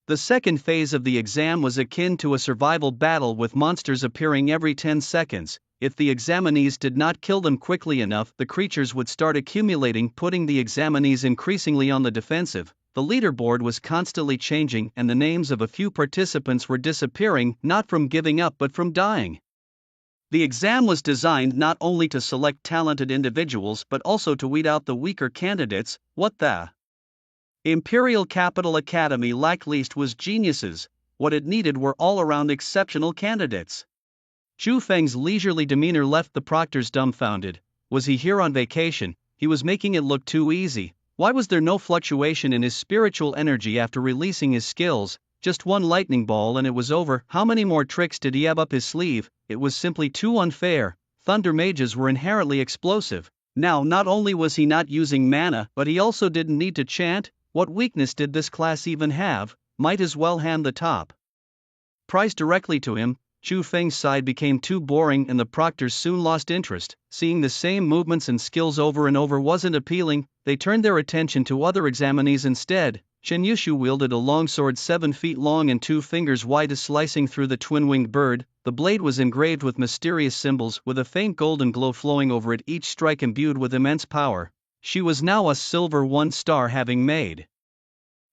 The second phase of the exam was akin to a survival battle, with monsters appearing every 10 seconds. If the examinees did not kill them quickly enough, the creatures would start accumulating, putting the examinees increasingly on the defensive. The leaderboard was constantly changing, and the names of a few participants were disappearing, not from giving up but from dying. The exam was designed not only to select talented individuals but also to weed out the weaker candidates. What the Imperial Capital Academy lacked least was geniuses. What it needed were all-around exceptional candidates. Chu Feng's leisurely demeanor left the proctors dumbfounded. Was he here on vacation? He was making it look too easy. Why was there no fluctuation in his spiritual energy after releasing his skills? Just one lightning ball and it was over. How many more tricks did he have up his sleeve? It was simply too unfair. Thunder mages were inherently explosive. Now, not only was he not using mana, but he also didn't need to chant. What weakness did this class even have? Might as well hand the top prize directly to him. Chu Feng's side became too boring and the proctors soon lost interest. Seeing the same movements and skills over and over wasn't appealing. They turned their attention to other examinees instead. Chen Yushu wielded a long sword 7 feet long and 2 fingers wide, slicing through the twin-winged bird. The blade was engraved with mysterious symbols, with a faint golden glow flowing over it, each strike imbued with immense power. She was now a silver 1-star, having made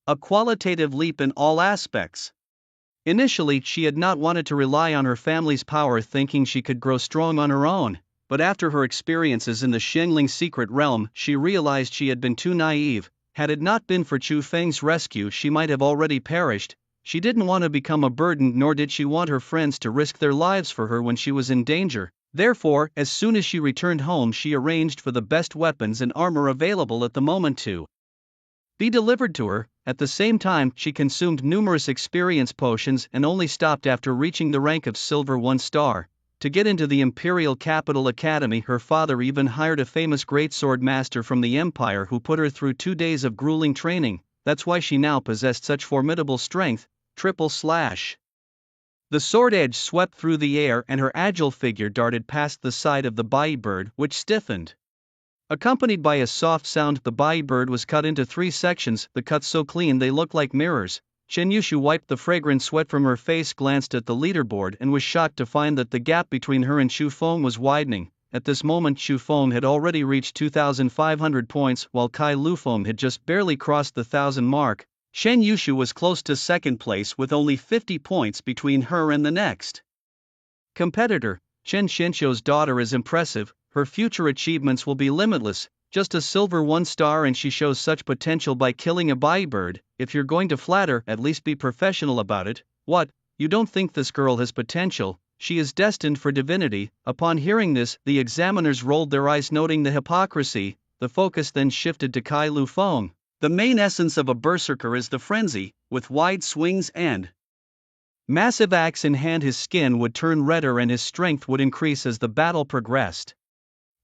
a qualitative leap in all aspects. Initially, she had not wanted to rely on her family's power, thinking she could grow strong on her own. But after her experiences in the Xingling secret realm, she realized she had been too naive. Had it not been for Chu Feng's rescue, she might have already perished. She didn't want to become a burden, nor did she want her friends to risk their lives for her when she was in danger. Therefore, as soon as she returned home, she arranged for the best weapons and armor available at the moment to be delivered to her. At the same time, she consumed numerous experience potions and only stopped after reaching the rank of silver 1-star. To get into the Imperial Capital Academy, her father even hired a famous greatsword master from the Empire who put her through 2 days of grueling training. That's why she now possessed such formidable strength. Triple slash. The sword edge swept through the air and her agile figure darted past the side of the bai bird, which stiffened. Accompanied by a soft sound, the bai bird was cut into 3 sections, the cuts so clean they looked like mirrors. Chen Yushu wiped the fragrant sweat from her face, glanced at the leaderboard, and was shocked to find that the gap between her and Chu Feng was widening. At this moment, Chu Feng had already reached 2,500 points, while Kai Lufeng had just barely crossed the 1,000 mark. Chen Yushu was close to second place with only 50 points between her and the next competitor. Chen Xianqiu's daughter is impressive. Her future achievements will be limitless. Just a silver 1-star and she shows such potential by killing a bai bird. If you're going to flatter, at least be professional about it. What, you don't think this girl has potential? She is destined for divinity. Upon hearing this, the examiners rolled their eyes, noting the hypocrisy. The focus then shifted to Kai Lufeng. The main essence of a berserker is the frenzy, with wide swings and Massive axe in hand, his skin would turn redder and his strength would increase as the battle progressed.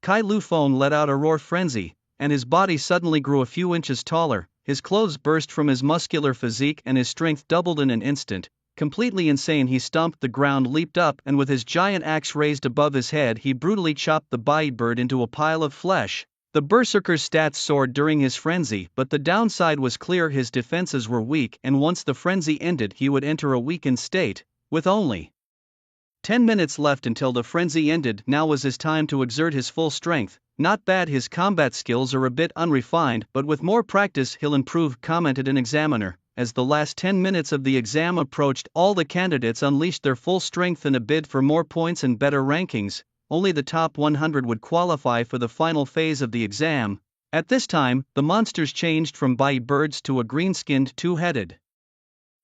Kai Lu Feng let out a roar frenzy, and his body suddenly grew a few inches taller, his clothes burst from his muscular physique and his strength doubled in an instant. Completely insane, he stomped the ground, leaped up, and with his giant axe raised above his head he brutally chopped the bite bird into a pile of flesh. The berserker's stats soared during his frenzy, but the downside was clear: his defenses were weak, and once the frenzy ended he would enter a weakened state. With only 10 minutes left until the frenzy ended, now was his time to exert his full strength. Not bad, his combat skills are a bit unrefined, but with more practice he'll improve, commented an examiner. As the last 10 minutes of the exam approached, all the candidates unleashed their full strength in a bid for more points and better rankings. Only the top 100 would qualify for the final phase of the exam. At this time, the monsters changed from bai birds to a green-skinned two-headed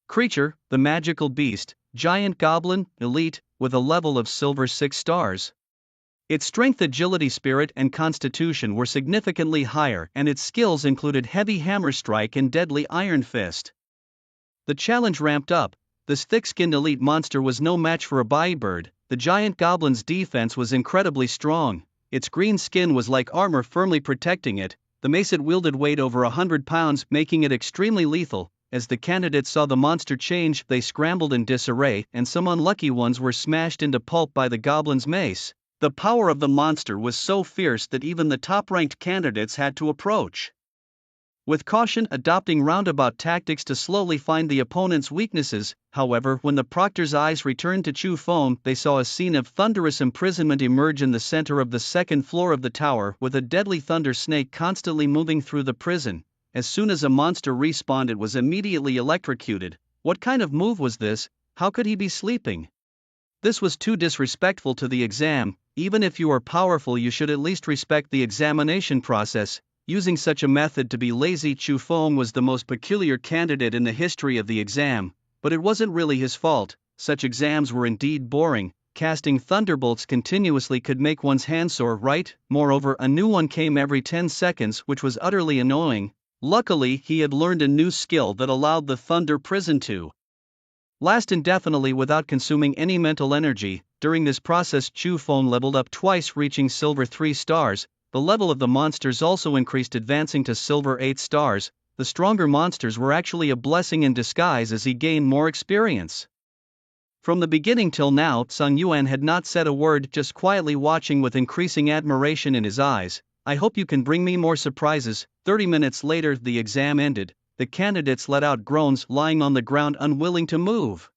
creature, the magical beast, giant goblin, elite, with a level of silver 6 stars. Its strength, agility, spirit, and constitution were significantly higher, and its skills included heavy hammer strike and deadly iron fist. The challenge ramped up. This thick-skinned elite monster was no match for a bai bird. The giant goblin's defense was incredibly strong. Its green skin was like armor firmly protecting it. The mace it wielded weighed over 100 pounds, making it extremely lethal. As the candidates saw the monster change, they scrambled in disarray, and some unlucky ones were smashed into pulp by the goblin's mace. The power of the monster was so fierce that even the top-ranked candidates had to approach with caution, adopting roundabout tactics to slowly find the opponent's weaknesses. However, when the proctor's eyes returned to Chu Feng, they saw a scene of thunderous imprisonment emerge in the center of the second floor of the tower, with a deadly thunder snake constantly moving through the prison. As soon as a monster respawned, it was immediately electrocuted. What kind of move was this? How could he be sleeping? This was too disrespectful to the exam. Even if you are powerful, you should at least respect the examination process. Using such a method to be lazy, Chu Feng was the most peculiar candidate in the history of the exam, but it wasn't really his fault. Such exams were indeed boring. Casting thunderbolts continuously could make one's hands sore, right? Moreover, a new one came every 10 seconds, which was utterly annoying. Luckily, he had learned a new skill that allowed the thunder prison to last indefinitely without consuming any mental energy. During this process, Chu Feng leveled up twice, reaching silver 3 stars. The level of the monsters also increased, advancing to silver 8 stars. The stronger monsters were actually a blessing in disguise as he gained more experience. From the beginning till now, Sung Yuan had not said a word, just quietly watching with increasing admiration in his eyes. I hope you can bring me more surprises. 30 minutes later, the exam ended. The candidates let out groans, lying on the ground unwilling to move.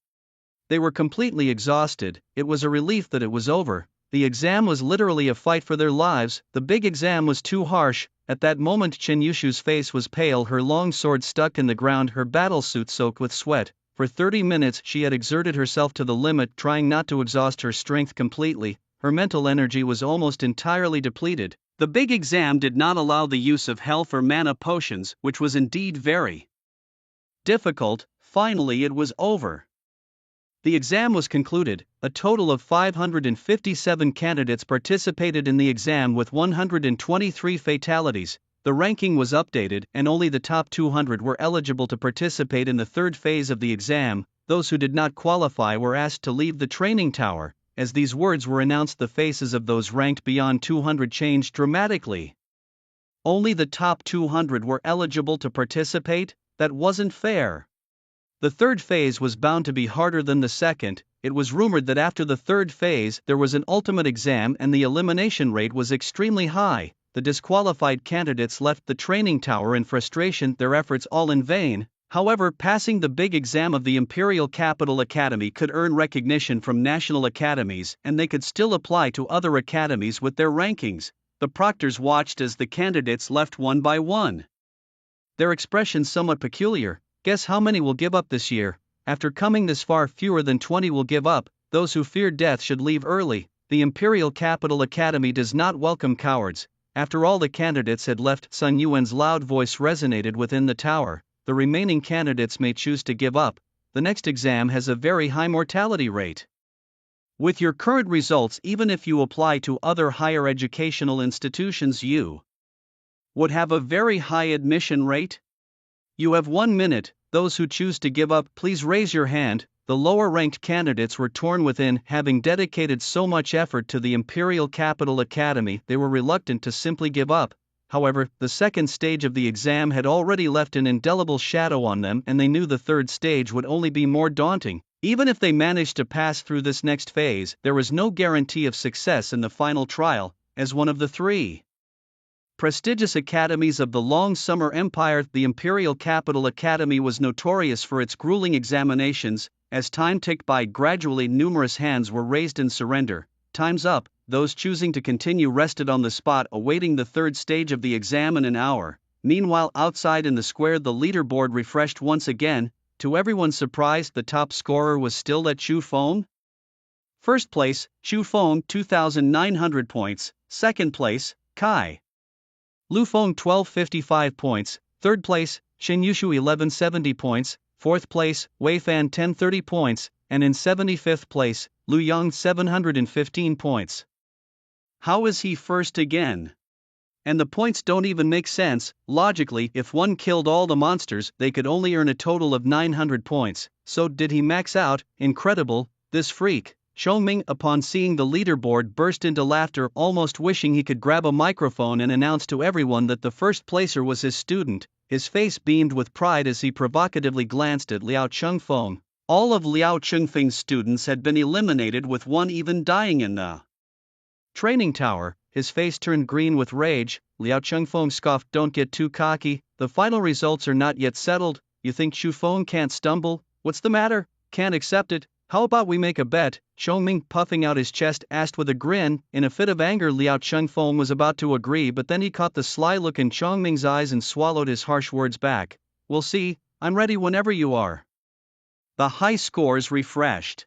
They were completely exhausted. It was a relief that it was over. The exam was literally a fight for their lives. The big exam was too harsh. At that moment, Chen Yushu's face was pale, her long sword stuck in the ground, her battlesuit soaked with sweat. For 30 minutes she had exerted herself to the limit, trying not to exhaust her strength completely. Her mental energy was almost entirely depleted. The big exam did not allow the use of health or mana potions, which was indeed very difficult. Finally it was over. The exam was concluded. A total of 557 candidates participated in the exam with 123 fatalities. The ranking was updated, and only the top 200 were eligible to participate in the third phase of the exam. Those who did not qualify were asked to leave the training tower. As these words were announced, the faces of those ranked beyond 200 changed dramatically. Only the top 200 were eligible to participate? That wasn't fair. The third phase was bound to be harder than the second. It was rumored that after the third phase there was an ultimate exam and the elimination rate was extremely high. The disqualified candidates left the training tower in frustration, their efforts all in vain. However, passing the big exam of the Imperial Capital Academy could earn recognition from national academies, and they could still apply to other academies with their rankings. The proctors watched as the candidates left one by one, their expressions somewhat peculiar. Guess how many will give up this year? After coming this far, fewer than 20 will give up. Those who fear death should leave early. The Imperial Capital Academy does not welcome cowards. After all the candidates had left, Sun Yuan's loud voice resonated within the tower. The remaining candidates may choose to give up. The next exam has a very high mortality rate. With your current results, even if you apply to other higher educational institutions, you would have a very high admission rate. You have 1 minute. Those who choose to give up, please raise your hand. the lower-ranked candidates were torn within. Having dedicated so much effort to the Imperial Capital Academy, they were reluctant to simply give up. However, the second stage of the exam had already left an indelible shadow on them, and they knew the third stage would only be more daunting. Even if they managed to pass through this next phase, there was no guarantee of success in the final trial. As one of the three prestigious academies of the long summer empire, the Imperial Capital Academy was notorious for its grueling examinations. As time ticked by, gradually numerous hands were raised in surrender. Time's up. Those choosing to continue rested on the spot, awaiting the third stage of the exam in an hour. Meanwhile, outside in the square, the leaderboard refreshed once again. To everyone's surprise, the top scorer was still at Chu Feng. First place, Chu Feng, 2,900 points. Second place, Kai Lu Feng, 1,255 points. Third place, Shen Yushu, 1,170 points. Fourth place, Wei Fan, 1,030 points. And in 75th place, Lu Yang, 715 points. How is he first again? And the points don't even make sense. Logically, if one killed all the monsters, they could only earn a total of 900 points. So did he max out? Incredible, this freak. Xiongming, upon seeing the leaderboard, burst into laughter, almost wishing he could grab a microphone and announce to everyone that the first placer was his student. His face beamed with pride as he provocatively glanced at Liao Chengfeng. All of Liao Chengfeng's students had been eliminated, with one even dying in the training tower. His face turned green with rage. Liao Chengfeng scoffed, "Don't get too cocky, the final results are not yet settled. You think Chu Feng can't stumble? What's the matter? Can't accept it? How about we make a bet?" Xiongming, puffing out his chest, asked with a grin. In a fit of anger, Liao Chengfeng was about to agree, but then he caught the sly look in Xiongming's eyes and swallowed his harsh words back. "We'll see, I'm ready whenever you are." The high scores refreshed.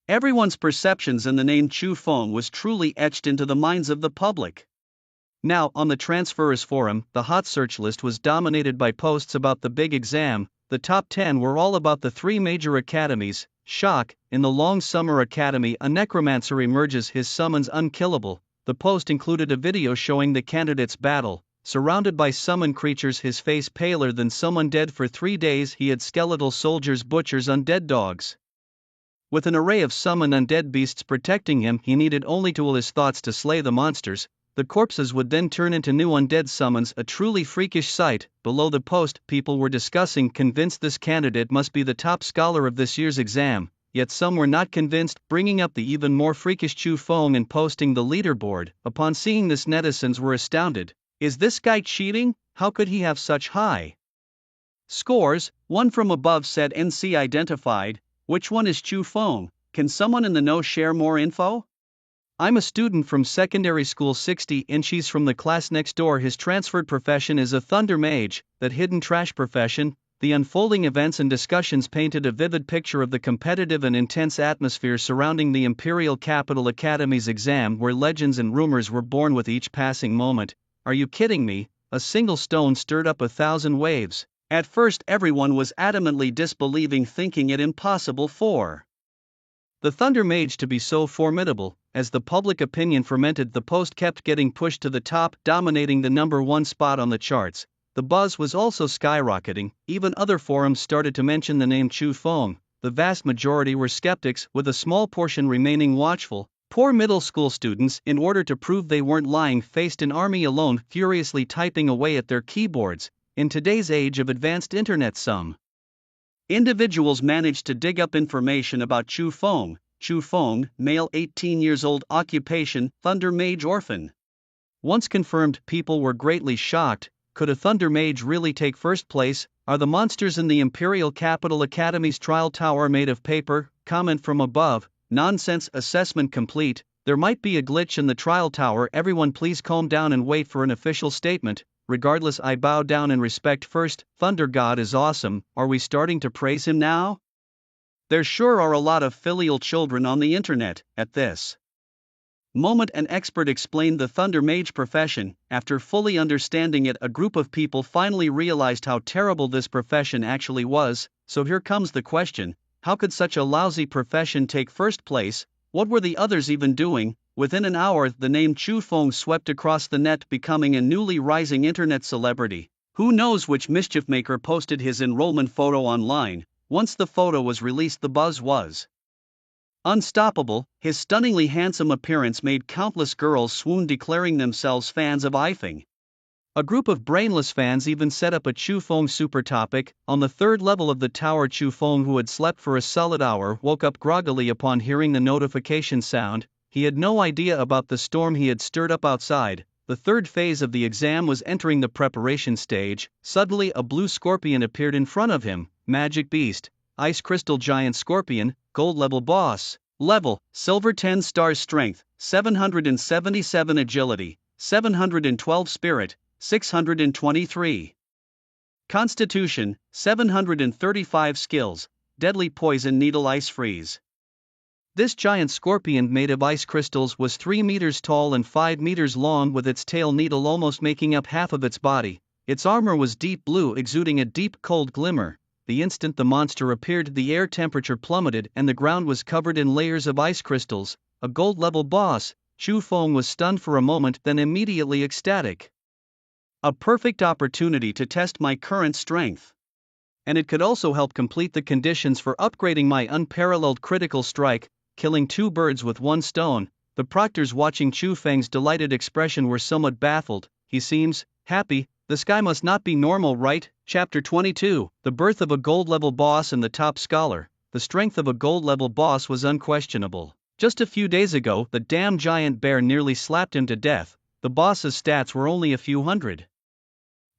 Everyone's perceptions in the name Chu Feng was truly etched into the minds of the public. Now, on the Transferers Forum, the hot search list was dominated by posts about the big exam. The top 10 were all about the three major academies. Shock, in the Long Summer Academy, a necromancer emerges, his summons unkillable. The post included a video showing the candidates' battle. Surrounded by summon creatures, his face paler than someone dead for 3 days, he had skeletal soldiers, butchers, undead dogs. With an array of summoned undead beasts protecting him, he needed only to will his thoughts to slay the monsters. The corpses would then turn into new undead summons, a truly freakish sight. Below the post, people were discussing, convinced this candidate must be the top scholar of this year's exam, yet some were not convinced, bringing up the even more freakish Chu Feng and posting the leaderboard. Upon seeing this, netizens were astounded. Is this guy cheating? How could he have such high scores? One from above said, "NC identified. Which one is Chu Feng? Can someone in the know share more info?" "I'm a student from secondary school 60, and she's from the class next door. His transferred profession is a Thunder Mage, that hidden trash profession." The unfolding events and discussions painted a vivid picture of the competitive and intense atmosphere surrounding the Imperial Capital Academy's exam, where legends and rumors were born with each passing moment. "Are you kidding me? A single stone stirred up 1,000 waves." At first, everyone was adamantly disbelieving, thinking it impossible for the Thunder Mage to be so formidable. As the public opinion fermented, the post kept getting pushed to the top, dominating the #1 spot on the charts. The buzz was also skyrocketing. Even other forums started to mention the name Chu Feng. The vast majority were skeptics, with a small portion remaining watchful. Poor middle school students, in order to prove they weren't lying, faced an army alone, furiously typing away at their keyboards. In today's age of advanced internet, some individuals managed to dig up information about Chu Feng. Chu Feng, male, 18 years old, occupation, Thunder Mage orphan. Once confirmed, people were greatly shocked. Could a Thunder Mage really take first place? Are the monsters in the Imperial Capital Academy's trial tower made of paper? Comment from above. Nonsense. Assessment complete. There might be a glitch in the trial tower. Everyone please calm down and wait for an official statement. Regardless, I bow down in respect. First, Thunder God is awesome. Are we starting to praise him now? There sure are a lot of filial children on the internet. At this moment, an expert explained the Thunder Mage profession. After fully understanding it, a group of people finally realized how terrible this profession actually was. So here comes the question: how could such a lousy profession take first place? What were the others even doing? Within an hour, the name Chu Feng swept across the net, becoming a newly rising internet celebrity. Who knows which mischief maker posted his enrollment photo online? Once the photo was released, the buzz was unstoppable. His stunningly handsome appearance made countless girls swoon, declaring themselves fans of Ifeng. A group of brainless fans even set up a Chu Feng super topic. On the third level of the tower, Chu Feng, who had slept for a solid hour, woke up groggily upon hearing the notification sound. He had no idea about the storm he had stirred up outside. The third phase of the exam was entering the preparation stage. Suddenly a blue scorpion appeared in front of him. Magic beast, ice crystal giant scorpion, gold level boss. Level, silver 10 stars strength, 777 agility, 712 spirit, 623 constitution, 735 skills, deadly poison needle ice freeze. This giant scorpion made of ice crystals was 3 meters tall and 5 meters long, with its tail needle almost making up half of its body. Its armor was deep blue, exuding a deep cold glimmer. The instant the monster appeared, the air temperature plummeted and the ground was covered in layers of ice crystals. A gold level boss. Chu Feng was stunned for a moment, then immediately ecstatic. A perfect opportunity to test my current strength. And it could also help complete the conditions for upgrading my unparalleled critical strike, killing 2 birds with 1 stone. The proctors watching Chu Feng's delighted expression were somewhat baffled. He seems happy. The sky must not be normal, right? Chapter 22. The birth of a gold level boss and the top scholar. The strength of a gold level boss was unquestionable. Just a few days ago, the damn giant bear nearly slapped him to death. The boss's stats were only a few hundred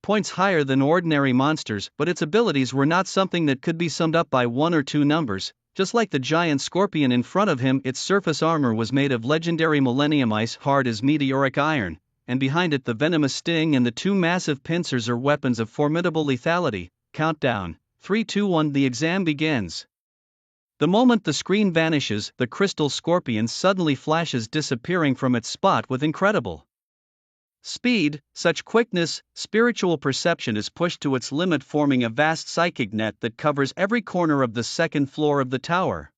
points higher than ordinary monsters, but its abilities were not something that could be summed up by 1 or 2 numbers. Just like the giant scorpion in front of him, its surface armor was made of legendary millennium ice, hard as meteoric iron, and behind it the venomous sting and the 2 massive pincers are weapons of formidable lethality. Countdown, 3, 2, 1, the exam begins. The moment the screen vanishes, the crystal scorpion suddenly flashes, disappearing from its spot with incredible speed. Such quickness, spiritual perception is pushed to its limit, forming a vast psychic net that covers every corner of the second floor of the tower.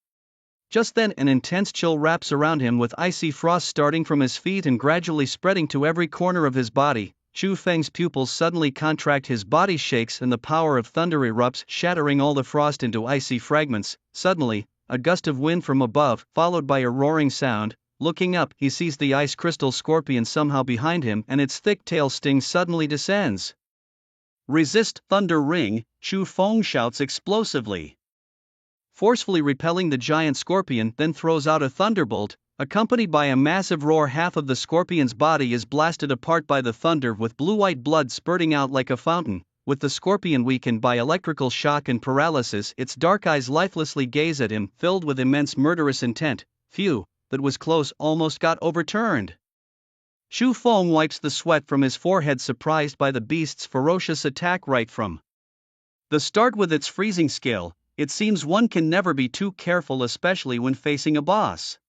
Just then an intense chill wraps around him, with icy frost starting from his feet and gradually spreading to every corner of his body. Chu Feng's pupils suddenly contract, his body shakes and the power of thunder erupts, shattering all the frost into icy fragments. Suddenly, a gust of wind from above, followed by a roaring sound. Looking up, he sees the ice crystal scorpion somehow behind him, and its thick tail sting suddenly descends. Resist, thunder ring, Chu Feng shouts explosively, forcefully repelling the giant scorpion, then throws out a thunderbolt, accompanied by a massive roar. Half of the scorpion's body is blasted apart by the thunder, with blue-white blood spurting out like a fountain. With the scorpion weakened by electrical shock and paralysis, its dark eyes lifelessly gaze at him, filled with immense murderous intent. Phew, that was close, almost got overturned. Chu Feng wipes the sweat from his forehead, surprised by the beast's ferocious attack right from the start. With its freezing skill, it seems one can never be too careful, especially when facing a boss.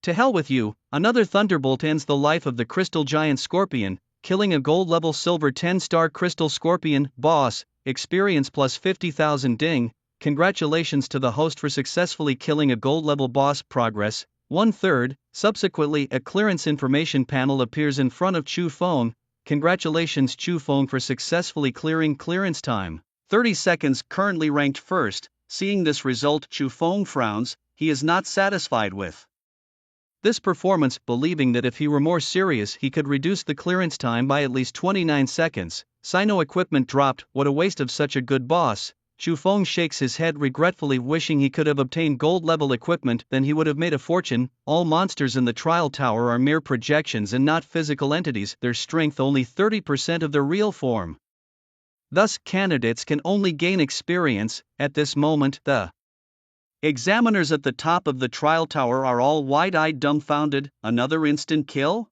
To hell with you, another thunderbolt ends the life of the crystal giant scorpion, killing a gold level silver 10-star crystal scorpion boss. Experience plus 50,000 ding. Congratulations to the host for successfully killing a gold level boss. Progress 1/3. Subsequently, a clearance information panel appears in front of Chu Feng. Congratulations Chu Feng for successfully clearing. Clearance time 30 seconds. Currently ranked first. Seeing this result, Chu Feng frowns. He is not satisfied with this performance, believing that if he were more serious he could reduce the clearance time by at least 29 seconds. Sino equipment dropped. What a waste of such a good boss. Chu Feng shakes his head regretfully, wishing he could have obtained gold level equipment, then he would have made a fortune. All monsters in the trial tower are mere projections and not physical entities, their strength only 30% of their real form. Thus, candidates can only gain experience. At this moment, the examiners at the top of the trial tower are all wide-eyed, dumbfounded. Another instant kill?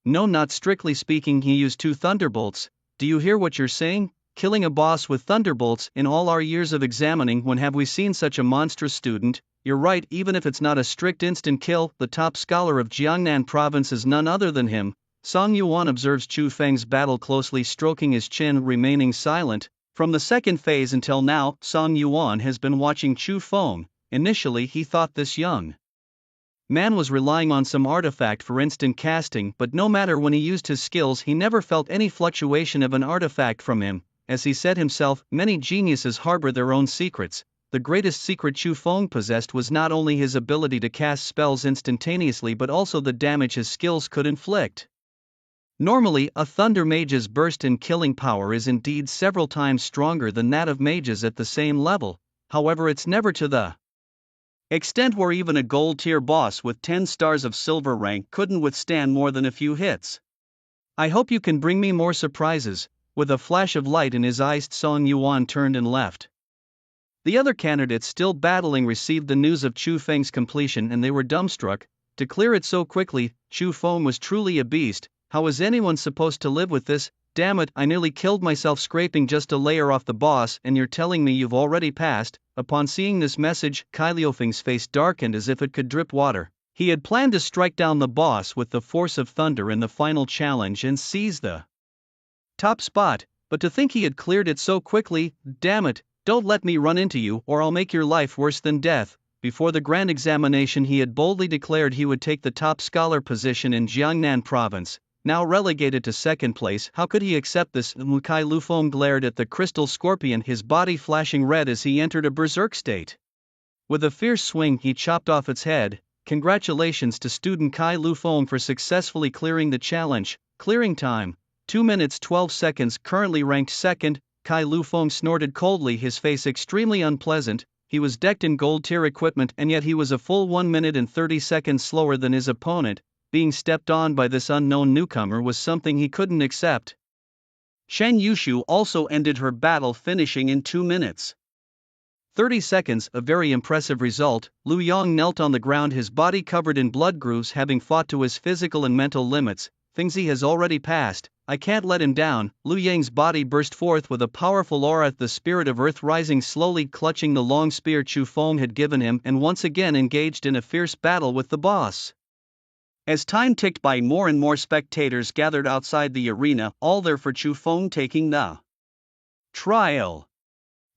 No, not strictly speaking, he used 2 thunderbolts. Do you hear what you're saying? Killing a boss with thunderbolts. In all our years of examining, when have we seen such a monstrous student? You're right, even if it's not a strict instant kill, the top scholar of Jiangnan province is none other than him. Song Yuan observes Chu Feng's battle closely, stroking his chin, remaining silent. From the second phase until now, Song Yuan has been watching Chu Feng. Initially he thought this young man was relying on some artifact for instant casting, but no matter when he used his skills he never felt any fluctuation of an artifact from him. As he said himself, many geniuses harbor their own secrets. the greatest secret Chu Feng possessed was not only his ability to cast spells instantaneously but also the damage his skills could inflict. Normally, a Thunder Mage's burst in killing power is indeed several times stronger than that of mages at the same level, however it's never to the extent where even a gold tier boss with 10 stars of silver rank couldn't withstand more than a few hits. I hope you can bring me more surprises. With a flash of light in his eyes, Song Yuan turned and left. The other candidates still battling received the news of Chu Feng's completion and they were dumbstruck. To clear it so quickly, Chu Feng was truly a beast. How is anyone supposed to live with this? Damn it, I nearly killed myself scraping just a layer off the boss and you're telling me you've already passed? Upon seeing this message, Kai Liufeng's face darkened as if it could drip water. He had planned to strike down the boss with the force of thunder in the final challenge and seize the top spot, but to think he had cleared it so quickly, damn it, don't let me run into you or I'll make your life worse than death. Before the grand examination he had boldly declared he would take the top scholar position in Jiangnan province. Now relegated to second place, how could he accept this? Kai Lufeng glared at the crystal scorpion, his body flashing red as he entered a berserk state. With a fierce swing he chopped off its head. Congratulations to student Kai Lufeng for successfully clearing the challenge. Clearing time, 2 minutes 12 seconds, currently ranked second. Kai Lufeng snorted coldly, his face extremely unpleasant. He was decked in gold tier equipment and yet he was a full 1 minute and 30 seconds slower than his opponent. Being stepped on by this unknown newcomer was something he couldn't accept. Shen Yushu also ended her battle, finishing in 2 minutes 30 seconds, a very impressive result. Lu Yong knelt on the ground, his body covered in blood grooves, having fought to his physical and mental limits. Things he has already passed, I can't let him down. Lu Yang's body burst forth with a powerful aura, the spirit of earth rising slowly, clutching the long spear Chu Feng had given him, and once again engaged in a fierce battle with the boss. As time ticked by, more and more spectators gathered outside the arena, all there for Chu Feng taking the trial.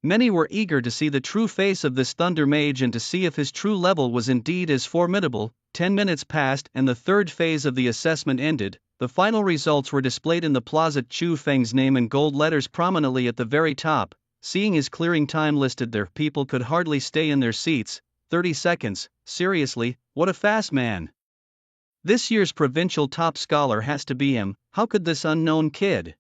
Many were eager to see the true face of this Thunder Mage and to see if his true level was indeed as formidable. 10 minutes passed and the third phase of the assessment ended. The final results were displayed in the plaza, Chu Feng's name in gold letters prominently at the very top. Seeing his clearing time listed there, people could hardly stay in their seats. 30 seconds, seriously, what a fast man. This year's provincial top scholar has to be him. How could this unknown kid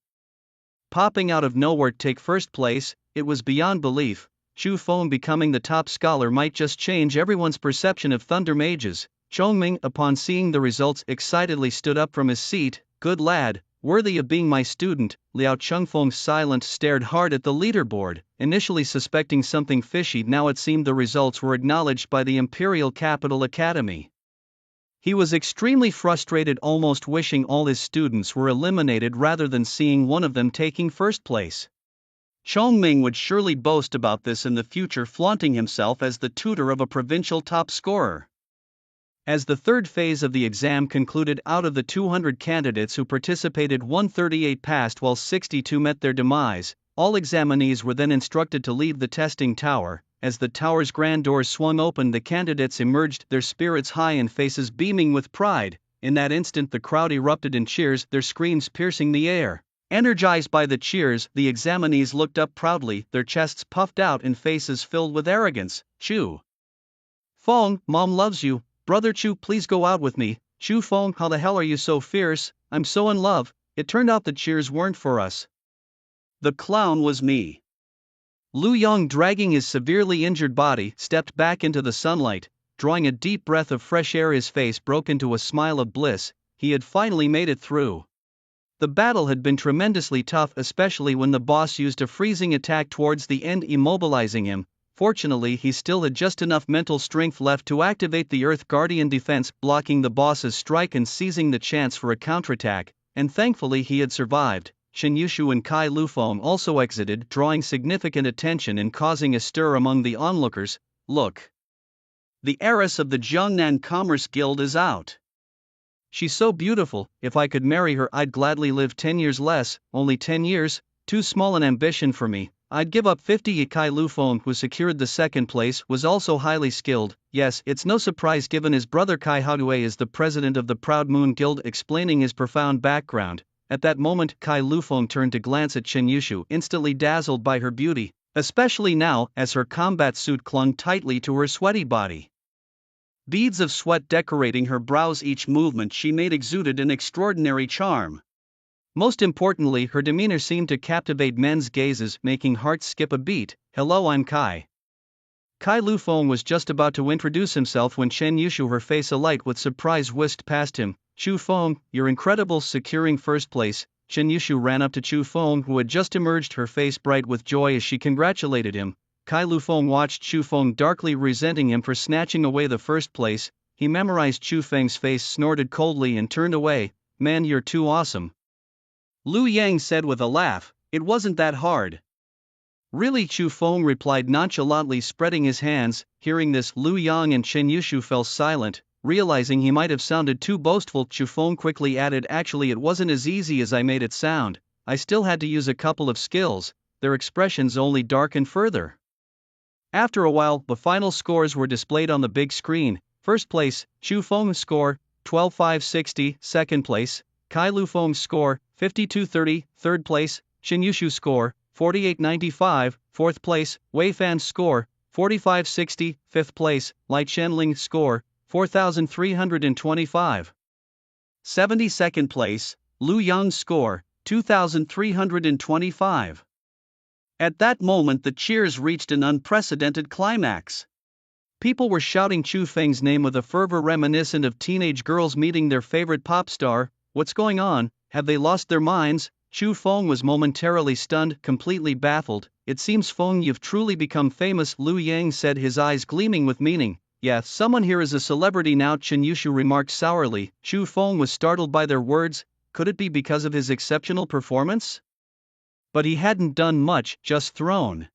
popping out of nowhere take first place? It was beyond belief. Chu Feng becoming the top scholar might just change everyone's perception of Thunder Mages. Chongming, upon seeing the results, excitedly stood up from his seat. Good lad, worthy of being my student. Liao Chengfeng, silent, stared hard at the leaderboard, initially suspecting something fishy. Now it seemed the results were acknowledged by the Imperial Capital Academy. He was extremely frustrated, almost wishing all his students were eliminated rather than seeing one of them taking first place. Chongming would surely boast about this in the future, flaunting himself as the tutor of a provincial top scorer. As the third phase of the exam concluded, out of the 200 candidates who participated, 138 passed while 62 met their demise. All examinees were then instructed to leave the testing tower. As the tower's grand doors swung open, the candidates emerged, their spirits high and faces beaming with pride. In that instant the crowd erupted in cheers, their screams piercing the air. Energized by the cheers, the examinees looked up proudly, their chests puffed out and faces filled with arrogance. Chu Feng, Mom loves you. Brother Chu, please go out with me. Chu Feng, how the hell are you so fierce? I'm so in love. It turned out the cheers weren't for us. The clown was me. Lu Yong, dragging his severely injured body, stepped back into the sunlight. Drawing a deep breath of fresh air, his face broke into a smile of bliss. He had finally made it through. The battle had been tremendously tough, especially when the boss used a freezing attack towards the end, immobilizing him. Fortunately, he still had just enough mental strength left to activate the Earth Guardian defense, blocking the boss's strike and seizing the chance for a counterattack, and thankfully he had survived. Shen Yushu and Kai Lufeng also exited, drawing significant attention and causing a stir among the onlookers. Look! The heiress of the Jiangnan Commerce Guild is out. She's so beautiful, if I could marry her I'd gladly live 10 years less. Only 10 years? Too small an ambition for me. I'd give up 50. Kai Lufeng, who secured the second place, was also highly skilled. Yes, it's no surprise given his brother Kai Haodue is the president of the Proud Moon Guild, explaining his profound background. At that moment, Kai Lufeng turned to glance at Shen Yushu, instantly dazzled by her beauty. especially now as her combat suit clung tightly to her sweaty body. Beads of sweat decorating her brows, each movement she made exuded an extraordinary charm. Most importantly, her demeanor seemed to captivate men's gazes, making hearts skip a beat. "Hello, I'm Kai." Kai Lufeng was just about to introduce himself when Chen Yushu, her face alight with surprise, whisked past him. "Chu Feng, you're incredible, securing first place." Chen Yushu ran up to Chu Feng, who had just emerged, her face bright with joy as she congratulated him. Kai Lufeng watched Chu Feng, darkly resenting him for snatching away the first place. He memorized Chu Feng's face, snorted coldly, and turned away. "Man, you're too awesome," Lu Yang said with a laugh. "It wasn't that hard." "Really?" Chu Feng replied nonchalantly, spreading his hands. Hearing this, Lu Yang and Chen Yushu fell silent. Realizing he might have sounded too boastful, Chu Feng quickly added, "Actually, it wasn't as easy as I made it sound. I still had to use a couple of skills." Their expressions only darkened further. After a while, the final scores were displayed on the big screen. First place, Chu Feng's score, 12,560. Second place, Kai Lufeng's score, 5230. Third place, Chen Yushu's score, 4895. Fourth place, Wei Fan's score, 4560. Fifth place, Lai Chenling's score, 4325. 72nd place, Lu Yang's score, 2325. At that moment, the cheers reached an unprecedented climax. People were shouting Chu Feng's name with a fervor reminiscent of teenage girls meeting their favorite pop star. "What's going on? Have they lost their minds?" Chu Feng was momentarily stunned, completely baffled. "It seems, Feng, you've truly become famous," Lu Yang said, his eyes gleaming with meaning. "Yeah, someone here is a celebrity now," Chen Yushu remarked sourly. Chu Feng was startled by their words. Could it be because of his exceptional performance? But he hadn't done much, just thrown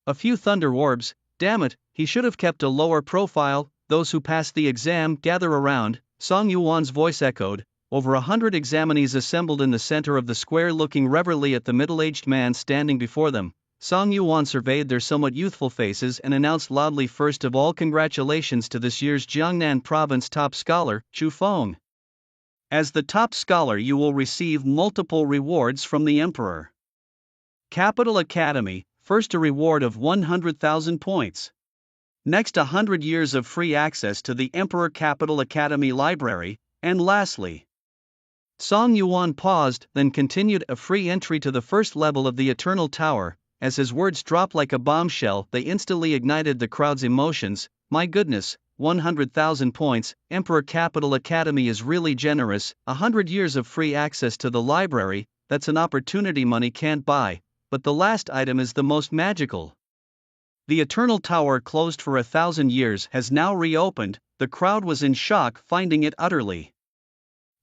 a few thunder orbs. Damn it, he should have kept a lower profile. "Those who pass the exam, gather around," Song Yuan's voice echoed. Over 100 examinees assembled in the center of the square, looking reverently at the middle-aged man standing before them. Song Yuan surveyed their somewhat youthful faces and announced loudly, "First of all, congratulations to this year's Jiangnan province top scholar, Chu Feng. As the top scholar, you will receive multiple rewards from the Emperor Capital Academy. First, a reward of 100,000 points. Next, 100 years of free access to the Emperor Capital Academy library. And lastly," Song Yuan paused, then continued, "a free entry to the first level of the Eternal Tower." As his words dropped like a bombshell, they instantly ignited the crowd's emotions. "My goodness, 100,000 points, Emperor Capital Academy is really generous. 100 years of free access to the library, that's an opportunity money can't buy. But the last item is the most magical. The Eternal Tower, closed for 1,000 years, has now reopened." The crowd was in shock, finding it utterly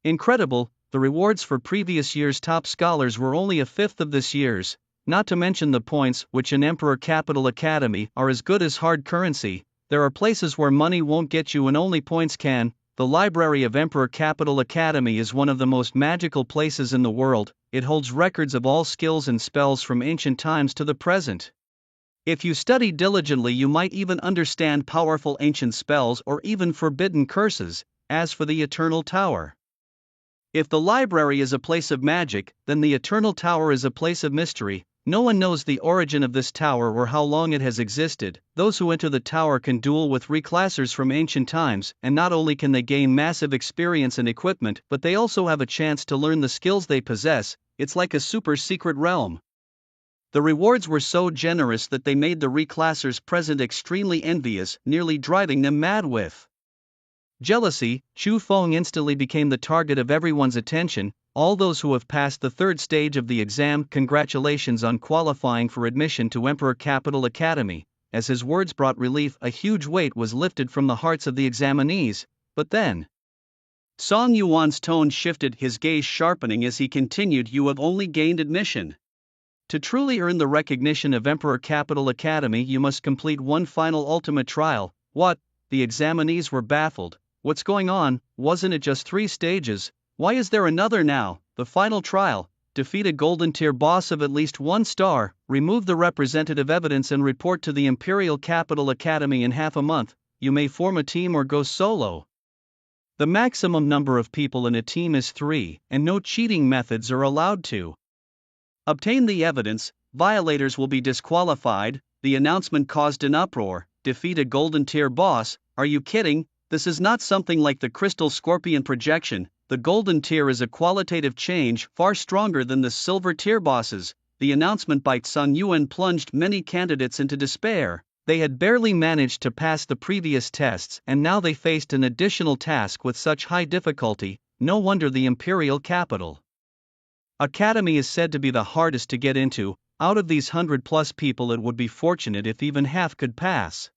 incredible. The rewards for previous year's top scholars were only a fifth of this year's, not to mention the points, which in Emperor Capital Academy are as good as hard currency. There are places where money won't get you and only points can. The library of Emperor Capital Academy is one of the most magical places in the world. It holds records of all skills and spells from ancient times to the present. If you study diligently, you might even understand powerful ancient spells or even forbidden curses. As for the Eternal Tower, if the library is a place of magic, then the Eternal Tower is a place of mystery. No one knows the origin of this tower or how long it has existed. Those who enter the tower can duel with reclassers from ancient times, and not only can they gain massive experience and equipment, but they also have a chance to learn the skills they possess. It's like a super secret realm. The rewards were so generous that they made the reclassers present extremely envious, nearly driving them mad with jealousy. Chu Feng instantly became the target of everyone's attention. "All those who have passed the third stage of the exam, congratulations on qualifying for admission to Emperor Capital Academy." As his words brought relief, a huge weight was lifted from the hearts of the examinees. But then, Song Yuan's tone shifted, his gaze sharpening as he continued, "You have only gained admission. To truly earn the recognition of Emperor Capital Academy, you must complete one final ultimate trial." "What?" The examinees were baffled. "What's going on? Wasn't it just 3 stages? Why is there another now?" "The final trial. Defeat a golden tier boss of at least 1 star, remove the representative evidence and report to the Imperial Capital Academy in half a month. You may form a team or go solo. The maximum number of people in a team is 3, and no cheating methods are allowed to obtain the evidence. violators will be disqualified. The announcement caused an uproar. Defeat a golden tier boss? Are you kidding? This is not something like the Crystal Scorpion projection. The golden tier is a qualitative change far stronger than the silver tier bosses. The announcement by Sun Yuan plunged many candidates into despair. They had barely managed to pass the previous tests and now they faced an additional task with such high difficulty. No wonder the imperial capital academy is said to be the hardest to get into. Out of these 100+ people, it would be fortunate if even half could pass.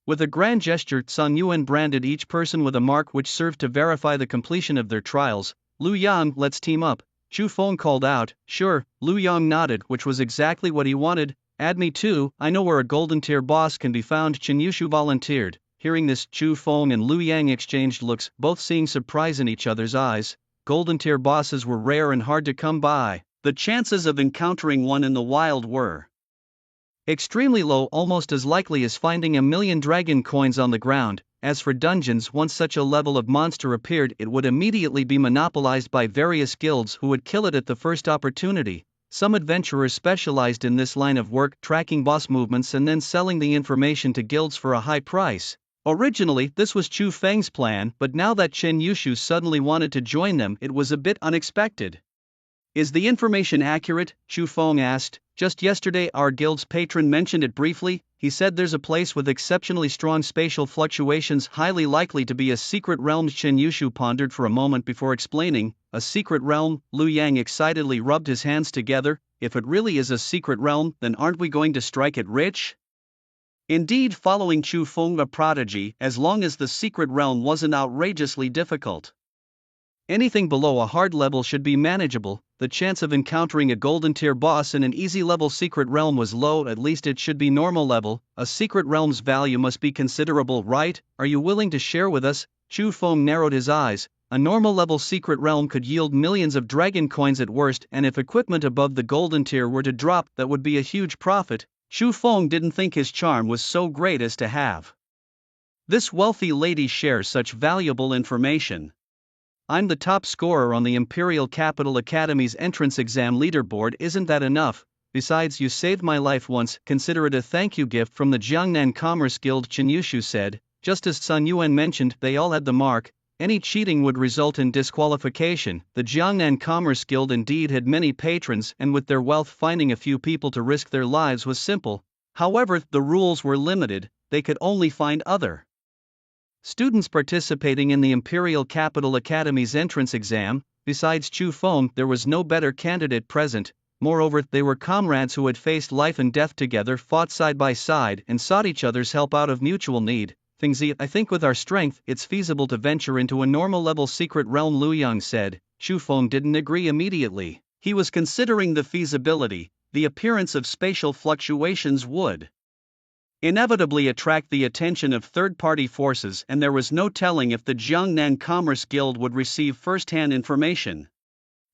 With a grand gesture, Sun Yuan branded each person with a mark which served to verify the completion of their trials. Lu Yang, let's team up, Chu Feng called out. Sure, Lu Yang nodded, which was exactly what he wanted. Add me too, I know where a golden tier boss can be found. Chen Yushu volunteered. Hearing this, Chu Feng and Lu Yang exchanged looks, both seeing surprise in each other's eyes. Golden tier bosses were rare and hard to come by. The chances of encountering one in the wild were extremely low, almost as likely as finding 1,000,000 dragon coins on the ground. As for dungeons, once such a level of monster appeared, it would immediately be monopolized by various guilds who would kill it at the first opportunity. Some adventurers specialized in this line of work, tracking boss movements and then selling the information to guilds for a high price. Originally, this was Chu Feng's plan, but now that Chen Yushu suddenly wanted to join them, it was a bit unexpected. Is the information accurate? Chu Feng asked. Just yesterday our guild's patron mentioned it briefly. He said there's a place with exceptionally strong spatial fluctuations, highly likely to be a secret realm. Chen Yushu pondered for a moment before explaining. A secret realm? Lu Yang excitedly rubbed his hands together. If it really is a secret realm, then aren't we going to strike it rich? Indeed, following Chu Feng a prodigy, as long as the secret realm wasn't outrageously difficult. Anything below a hard level should be manageable. The chance of encountering a golden tier boss in an easy level secret realm was low, at least it should be normal level. A secret realm's value must be considerable, right? Are you willing to share with us? Chu Feng narrowed his eyes. A normal level secret realm could yield millions of dragon coins at worst, and if equipment above the golden tier were to drop, that would be a huge profit. Chu Feng didn't think his charm was so great as to have this wealthy lady share such valuable information. I'm the top scorer on the Imperial Capital Academy's entrance exam leaderboard. Isn't that enough? Besides, you saved my life once, consider it a thank you gift from the Jiangnan Commerce Guild, Chen Yushu said. Just as Sun Yuan mentioned, they all had the mark. Any cheating would result in disqualification. The Jiangnan Commerce Guild indeed had many patrons, and with their wealth, finding a few people to risk their lives was simple. However, the rules were limited. They could only find other students participating in the Imperial Capital Academy's entrance exam. Besides Chu Feng, there was no better candidate present. Moreover, they were comrades who had faced life and death together, fought side by side, and sought each other's help out of mutual need. I think with our strength, it's feasible to venture into a normal level secret realm, Lu Yang said. Chu Feng didn't agree immediately. He was considering the feasibility. The appearance of spatial fluctuations would inevitably attract the attention of third-party forces, and there was no telling if the Jiangnan Commerce Guild would receive first-hand information.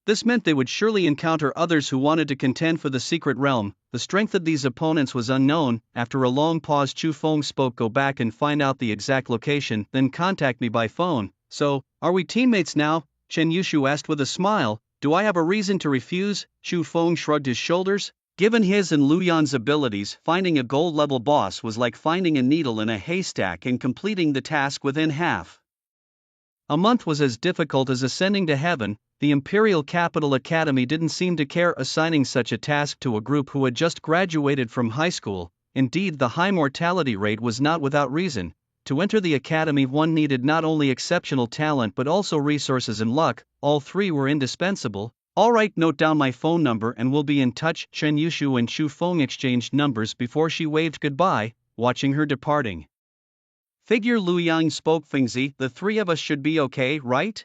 This meant they would surely encounter others who wanted to contend for the secret realm. The strength of these opponents was unknown. After a long pause, Chu Feng spoke. Go back and find out the exact location, then contact me by phone. So, are we teammates now? Chen Yushu asked with a smile. Do I have a reason to refuse? Chu Feng shrugged his shoulders. Given his and Lu Yan's abilities, finding a gold-level boss was like finding a needle in a haystack, and completing the task within half a month was as difficult as ascending to heaven. The Imperial Capital Academy didn't seem to care, assigning such a task to a group who had just graduated from high school. Indeed, the high mortality rate was not without reason. To enter the academy, one needed not only exceptional talent but also resources and luck. All three were indispensable. Alright, note down my phone number and we'll be in touch. Chen Yushu and Chu Feng exchanged numbers before she waved goodbye, watching her departing figure. Lu Yang spoke. Fengzi, the three of us should be okay, right?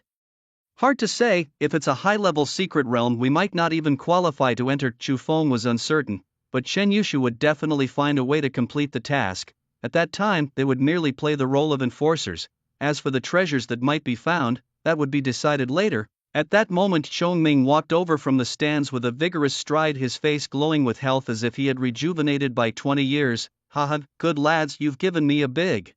Hard to say. If it's a high-level secret realm, we might not even qualify to enter. Chu Feng was uncertain, but Chen Yushu would definitely find a way to complete the task. At that time, they would merely play the role of enforcers. As for the treasures that might be found, that would be decided later. At that moment, Chongming walked over from the stands with a vigorous stride, his face glowing with health as if he had rejuvenated by 20 years. Haha, good lads, you've given me a big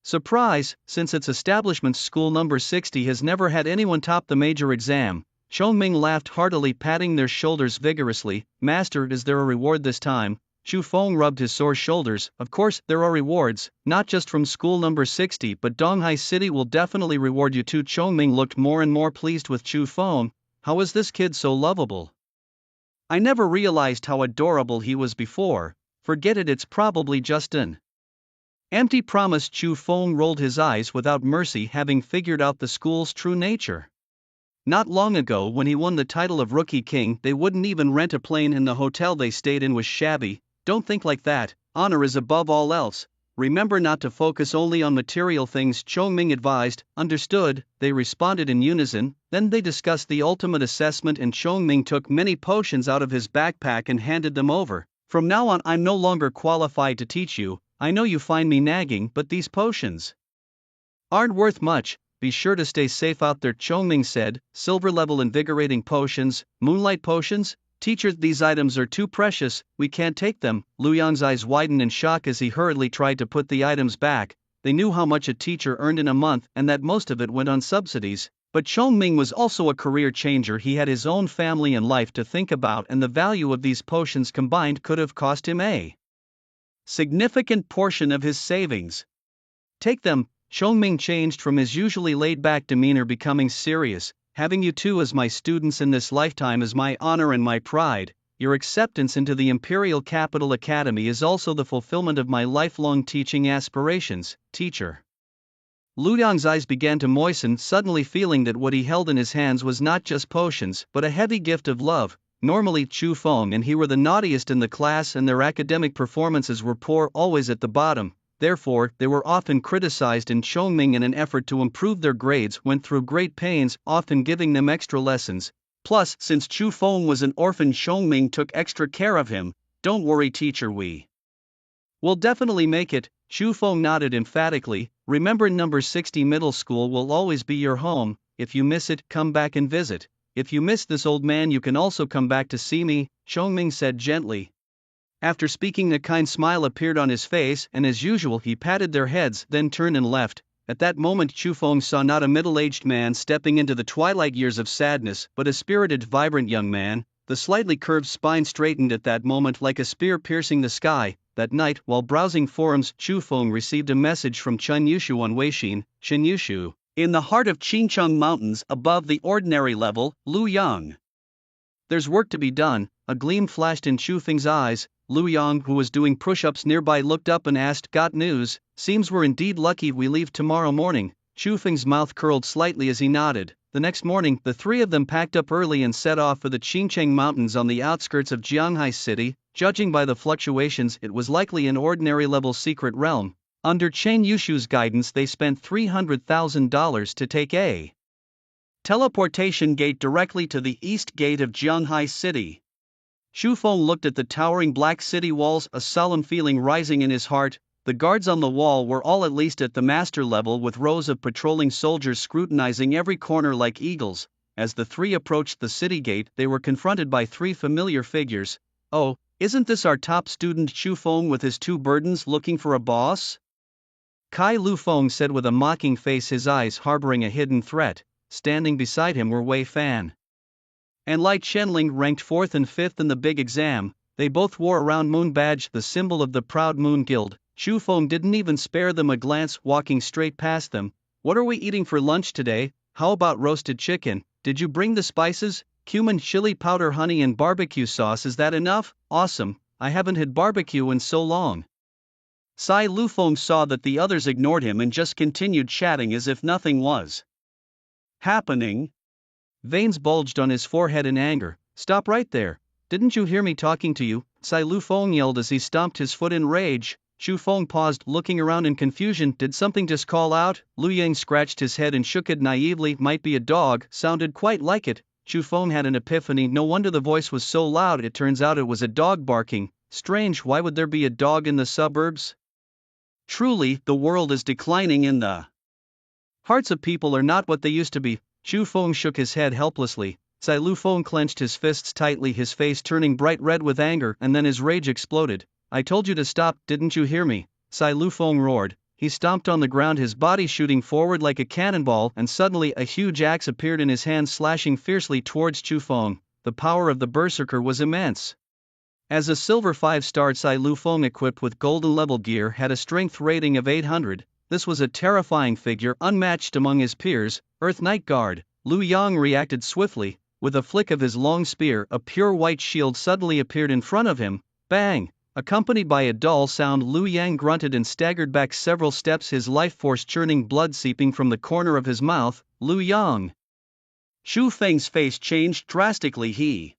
surprise. Since its establishment, school number 60 has never had anyone top the major exam. Chongming laughed heartily, patting their shoulders vigorously. Master, is there a reward this time? Chu Feng rubbed his sore shoulders. Of course, there are rewards, not just from school number 60, but Donghai City will definitely reward you too. Chongming looked more and more pleased with Chu Feng. How is this kid so lovable? I never realized how adorable he was before. Forget it, it's probably just an empty promise. Chu Feng rolled his eyes without mercy, having figured out the school's true nature. Not long ago, when he won the title of Rookie King, they wouldn't even rent a plane, and the hotel they stayed in was shabby. Don't think like that, honor is above all else. Remember not to focus only on material things, Chongming advised. Understood, they responded in unison. Then they discussed the ultimate assessment, and Chongming took many potions out of his backpack and handed them over. From now on, I'm no longer qualified to teach you. I know you find me nagging, but these potions aren't worth much. Be sure to stay safe out there, Chongming said. Silver level invigorating potions, moonlight potions? Teacher, these items are too precious, we can't take them. Lu Yang's eyes widened in shock as he hurriedly tried to put the items back. They knew how much a teacher earned in a month and that most of it went on subsidies. But Chongming was also a career changer. He had his own family and life to think about, and the value of these potions combined could have cost him a significant portion of his savings. Take them. Chongming changed from his usually laid-back demeanor, becoming serious. Having you two as my students in this lifetime is my honor and my pride. Your acceptance into the Imperial Capital Academy is also the fulfillment of my lifelong teaching aspirations, teacher. Lu Yang's eyes began to moisten, suddenly feeling that what he held in his hands was not just potions, but a heavy gift of love. Normally Chu Feng and he were the naughtiest in the class, and their academic performances were poor, always at the bottom. Therefore, they were often criticized, and Chongming, in an effort to improve their grades, went through great pains, often giving them extra lessons. Plus, since Chu Feng was an orphan, Chongming took extra care of him. Don't worry, teacher, we will definitely make it. Chu Feng nodded emphatically. Remember, number 60 middle school will always be your home. If you miss it, come back and visit. If you miss this old man, you can also come back to see me, Chongming said gently. After speaking, a kind smile appeared on his face, and as usual he patted their heads, then turned and left. At that moment Chu Feng saw not a middle-aged man stepping into the twilight years of sadness, but a spirited, vibrant young man. The slightly curved spine straightened at that moment like a spear piercing the sky. That night, while browsing forums, Chu Feng received a message from Chen Yushu on Weixin. Chen Yushu, in the heart of Qingcheng Mountains, above the ordinary level, Lu Yang. There's work to be done. A gleam flashed in Chu Feng's eyes. Lu Yang, who was doing push-ups nearby, looked up and asked, "Got news?" "Seems we're indeed lucky. We leave tomorrow morning." Chu Feng's mouth curled slightly as he nodded. The next morning, the three of them packed up early and set off for the Qingcheng Mountains on the outskirts of Jianghai City. Judging by the fluctuations, it was likely an ordinary-level secret realm. Under Chen Yushu's guidance, they spent $300,000 to take a teleportation gate directly to the east gate of Jianghai City. Chu Feng looked at the towering black city walls, a solemn feeling rising in his heart. The guards on the wall were all at least at the master level, with rows of patrolling soldiers scrutinizing every corner like eagles. As the three approached the city gate, they were confronted by three familiar figures. "Oh, isn't this our top student Chu Feng with his two burdens, looking for a boss?" Kai Lu Feng said with a mocking face, his eyes harboring a hidden threat. Standing beside him were Wei Fan and Lai Chenling, ranked 4th and 5th in the big exam. They both wore a round moon badge, the symbol of the Proud Moon Guild. Chu Feng didn't even spare them a glance, walking straight past them. "What are we eating for lunch today? How about roasted chicken? Did you bring the spices? Cumin, chili powder, honey and barbecue sauce, is that enough?" "Awesome, I haven't had barbecue in so long." Sai Lu Feng saw that the others ignored him and just continued chatting as if nothing was happening. Veins bulged on his forehead in anger. "Stop right there. Didn't you hear me talking to you?" Sai Lu Feng yelled as he stomped his foot in rage. Chu Feng paused, looking around in confusion. Did something just call out? Lu Yang scratched his head and shook it naively. "Might be a dog, sounded quite like it." Chu Feng had an epiphany. No wonder the voice was so loud. It turns out it was a dog barking. Strange, why would there be a dog in the suburbs? Truly, the world is declining and the hearts of people are not what they used to be. Chu Feng shook his head helplessly. Sai Lu Feng clenched his fists tightly, his face turning bright red with anger, and then his rage exploded. "I told you to stop, didn't you hear me?" Sai Lu Feng roared. He stomped on the ground, his body shooting forward like a cannonball, and suddenly a huge axe appeared in his hand, slashing fiercely towards Chu Feng. The power of the berserker was immense. As a silver 5-star Cai Lufeng equipped with golden level gear had a strength rating of 800, this was a terrifying figure unmatched among his peers. Earth Knight Guard. Lu Yang reacted swiftly. With a flick of his long spear, a pure white shield suddenly appeared in front of him. Bang! Accompanied by a dull sound, Lu Yang grunted and staggered back several steps, his life force churning, blood seeping from the corner of his mouth. Lu Yang. Chu Feng's face changed drastically. He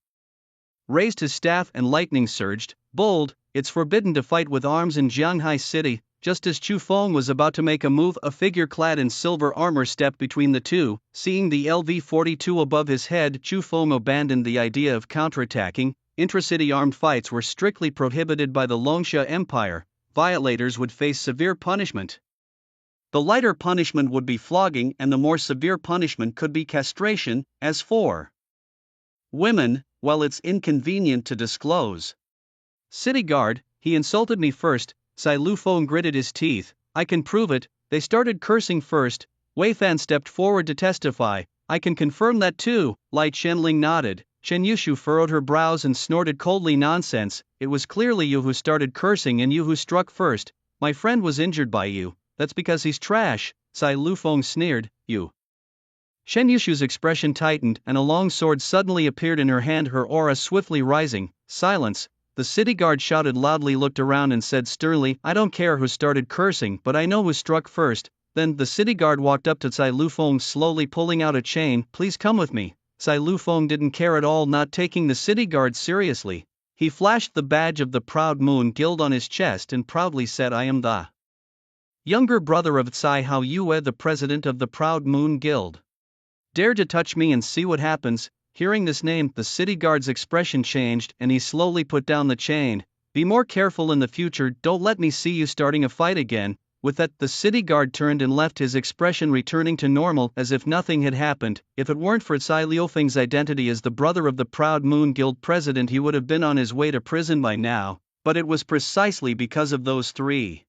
raised his staff and lightning surged. Bold, it's forbidden to fight with arms in Jianghai City. Just as Chu Feng was about to make a move, a figure clad in silver armor stepped between the two. Seeing the LV-42 above his head, Chu Feng abandoned the idea of counterattacking. Intracity armed fights were strictly prohibited by the Longsha Empire. Violators would face severe punishment. The lighter punishment would be flogging, and the more severe punishment could be castration. As for women, well, it's inconvenient to disclose. City guard, he insulted me first. Cai Lufeng gritted his teeth. I can prove it. They started cursing first. Wei Fan stepped forward to testify. I can confirm that too. Lai Chenling nodded. Chen Yushu furrowed her brows and snorted coldly. Nonsense, it was clearly you who started cursing and you who struck first. My friend was injured by you. That's because he's trash. Cai Lufeng sneered. You. Chen Yushu's expression tightened and a long sword suddenly appeared in her hand, her aura swiftly rising. Silence. The city guard shouted loudly, looked around and said sternly, I don't care who started cursing, but I know who struck first. Then the city guard walked up to Cai Lufeng, slowly pulling out a chain. Please come with me. Cai Lufeng didn't care at all, not taking the city guard seriously. He flashed the badge of the Proud Moon Guild on his chest and proudly said, I am the younger brother of Cai Hao Yue, the president of the Proud Moon Guild. Dare to touch me and see what happens. Hearing this name, the city guard's expression changed and he slowly put down the chain. Be more careful in the future, don't let me see you starting a fight again. With that, the city guard turned and left, his expression returning to normal as if nothing had happened. If it weren't for Cai Liufeng's identity as the brother of the Proud Moon Guild president, he would have been on his way to prison by now. But it was precisely because of those 3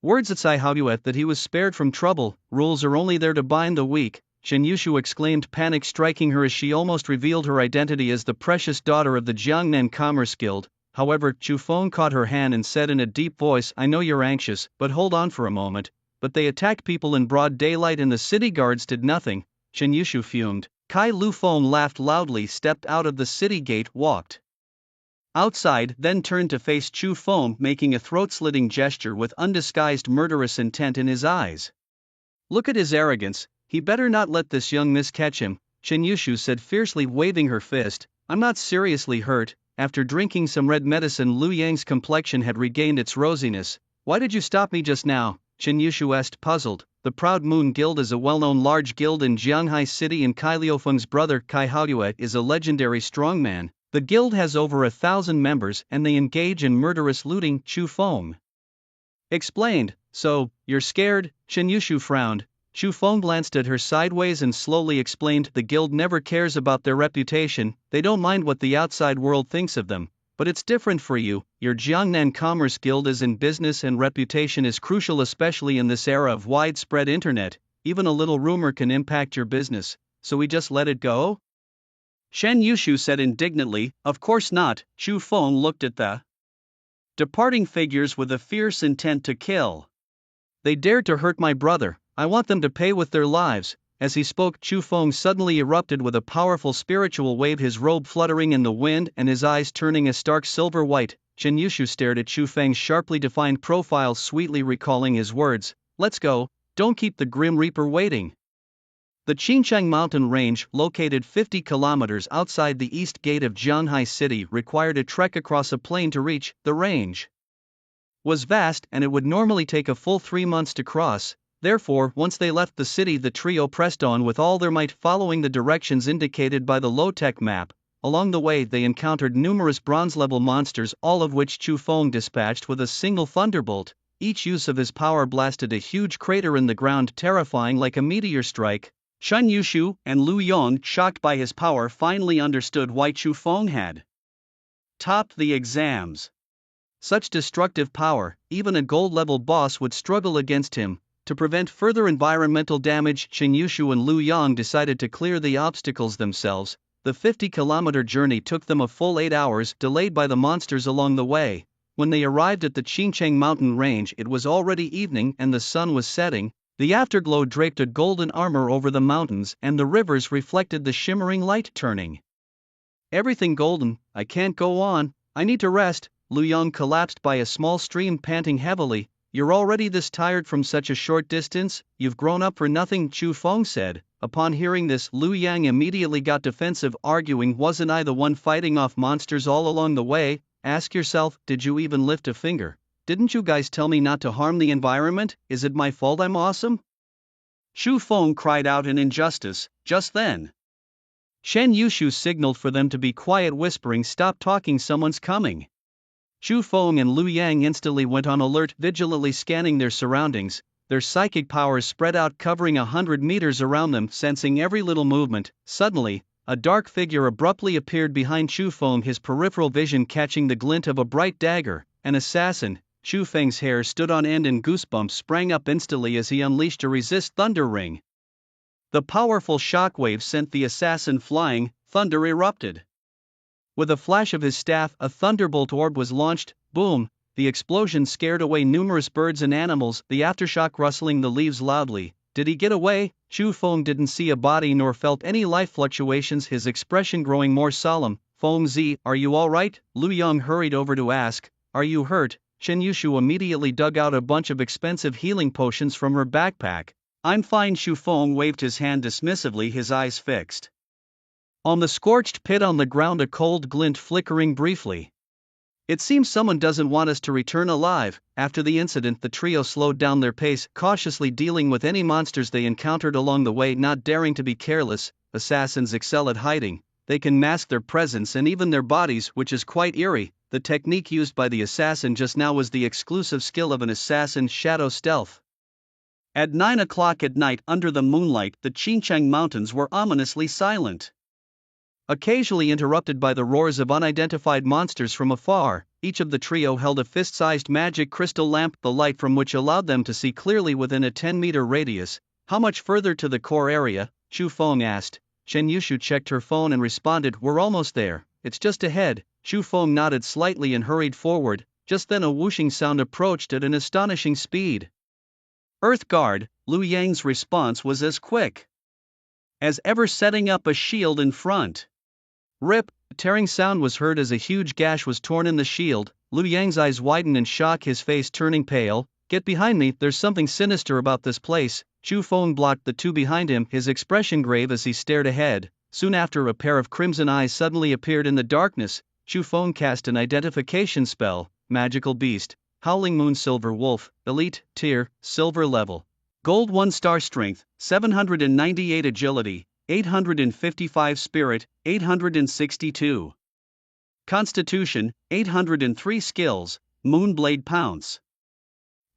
words at Cai Hao Yue that he was spared from trouble. Rules are only there to bind the weak. Chen Yushu exclaimed, panic striking her as she almost revealed her identity as the precious daughter of the Jiangnan Commerce Guild. However, Chu Feng caught her hand and said in a deep voice, I know you're anxious, but hold on for a moment. But they attacked people in broad daylight and the city guards did nothing. Chen Yushu fumed. Cai Lufeng laughed loudly, stepped out of the city gate, walked outside, then turned to face Chu Feng, making a throat-slitting gesture with undisguised murderous intent in his eyes. Look at his arrogance. He better not let this young miss catch him, Chen Yushu said fiercely, waving her fist. I'm not seriously hurt. After drinking some red medicine, Lu Yang's complexion had regained its rosiness. Why did you stop me just now? Chen Yushu asked, puzzled. The Proud Moon Guild is a well-known large guild in Jianghai City, and Cai Liufeng's brother Cai Hao Yue is a legendary strongman. The guild has over 1,000 members and they engage in murderous looting, Chu Feng explained. So, you're scared? Chen Yushu frowned. Chu Feng glanced at her sideways and slowly explained, the guild never cares about their reputation, they don't mind what the outside world thinks of them. But it's different for you. Your Jiangnan Commerce Guild is in business and reputation is crucial, especially in this era of widespread internet. Even a little rumor can impact your business. So we just let it go? Chen Yushu said indignantly. Of course not. Chu Feng looked at the departing figures with a fierce intent to kill. They dared to hurt my brother. I want them to pay with their lives. As he spoke, Chu Feng suddenly erupted with a powerful spiritual wave, his robe fluttering in the wind and his eyes turning a stark silver white. Chen Yushu stared at Chu Feng's sharply defined profile, sweetly recalling his words. Let's go. Don't keep the Grim Reaper waiting. The Qinchang mountain range, located 50 kilometers outside the east gate of Jianghai City, required a trek across a plain to reach. The range was vast and it would normally take a full 3 months to cross. Therefore, once they left the city, the trio pressed on with all their might, following the directions indicated by the low-tech map. Along the way, they encountered numerous bronze-level monsters, all of which Chu Feng dispatched with a single thunderbolt. Each use of his power blasted a huge crater in the ground, terrifying like a meteor strike. Chen Yushu and Lu Yang, shocked by his power, finally understood why Chu Feng had topped the exams. Such destructive power, even a gold-level boss would struggle against him. To prevent further environmental damage, Chen Yushu and Lu Yang decided to clear the obstacles themselves. The 50-kilometer journey took them a full 8 hours, delayed by the monsters along the way. When they arrived at the Qingcheng mountain range, it was already evening and the sun was setting. The afterglow draped a golden armor over the mountains, and the rivers reflected the shimmering light, turning everything golden. I can't go on, I need to rest. Lu Yang collapsed by a small stream, panting heavily. You're already this tired from such a short distance? You've grown up for nothing, Chu Feng said. Upon hearing this, Lu Yang immediately got defensive, arguing, wasn't I the one fighting off monsters all along the way? Ask yourself, did you even lift a finger? Didn't you guys tell me not to harm the environment? Is it my fault I'm awesome? Chu Feng cried out in injustice. Just then, Shen Yushu signaled for them to be quiet, whispering, stop talking, someone's coming. Chu Feng and Lu Yang instantly went on alert, vigilantly scanning their surroundings. Their psychic powers spread out, covering 100 meters around them, sensing every little movement. Suddenly, a dark figure abruptly appeared behind Chu Feng, his peripheral vision catching the glint of a bright dagger. An assassin. Chu Feng's hair stood on end and goosebumps sprang up instantly as he unleashed a resist thunder ring. The powerful shockwave sent the assassin flying. Thunder erupted. With a flash of his staff, a thunderbolt orb was launched. Boom! The explosion scared away numerous birds and animals, the aftershock rustling the leaves loudly. Did he get away? Chu Feng didn't see a body nor felt any life fluctuations, his expression growing more solemn. Feng Zi, are you alright? Lu Yang hurried over to ask. Are you hurt? Chen Yushu immediately dug out a bunch of expensive healing potions from her backpack. I'm fine. Chu Feng waved his hand dismissively, his eyes fixed on the scorched pit on the ground, a cold glint flickering briefly. It seems someone doesn't want us to return alive. After the incident, the trio slowed down their pace, cautiously dealing with any monsters they encountered along the way, not daring to be careless. Assassins excel at hiding. They can mask their presence and even their bodies, which is quite eerie. The technique used by the assassin just now was the exclusive skill of an assassin, shadow stealth. At 9 o'clock at night, under the moonlight, the Qingcheng mountains were ominously silent. Occasionally interrupted by the roars of unidentified monsters from afar, each of the trio held a fist-sized magic crystal lamp, the light from which allowed them to see clearly within a 10-meter radius. How much further to the core area? Chu Feng asked. Chen Yushu checked her phone and responded, we're almost there, it's just ahead. Chu Feng nodded slightly and hurried forward. Just then a whooshing sound approached at an astonishing speed. Earth Guard. Lu Yang's response was as quick as ever, setting up a shield in front. Rip! A tearing sound was heard as a huge gash was torn in the shield. Lu Yang's eyes widened in shock, his face turning pale. Get behind me, there's something sinister about this place. Chu Feng blocked the two behind him, his expression grave as he stared ahead. Soon after, a pair of crimson eyes suddenly appeared in the darkness. Chu Feng cast an identification spell. Magical beast. Howling Moon Silver Wolf. Elite, tier, silver level. Gold 1-star strength, 798 agility, 855 spirit, 862 constitution, 803 skills, Moonblade Pounce.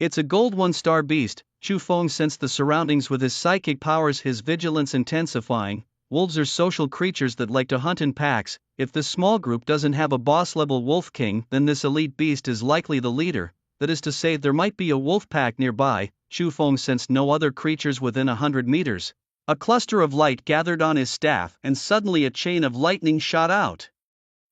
It's a gold 1-star beast. Chu Feng sensed the surroundings with his psychic powers, his vigilance intensifying. Wolves are social creatures that like to hunt in packs. If this small group doesn't have a boss-level wolf king, then this elite beast is likely the leader. That is to say, there might be a wolf pack nearby. Chu Feng sensed no other creatures within 100 meters. A cluster of light gathered on his staff, and suddenly a chain of lightning shot out.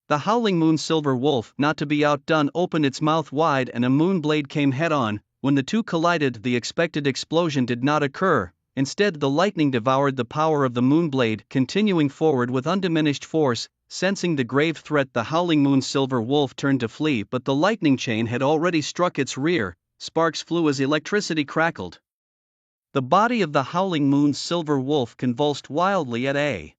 The Howling Moon Silver Wolf, not to be outdone, opened its mouth wide and a moon blade came head-on. When the two collided, the expected explosion did not occur. Instead, the lightning devoured the power of the moon blade, continuing forward with undiminished force. Sensing the grave threat, the Howling Moon Silver Wolf turned to flee, but the lightning chain had already struck its rear. Sparks flew as electricity crackled. The body of the Howling Moon Silver Wolf convulsed wildly at a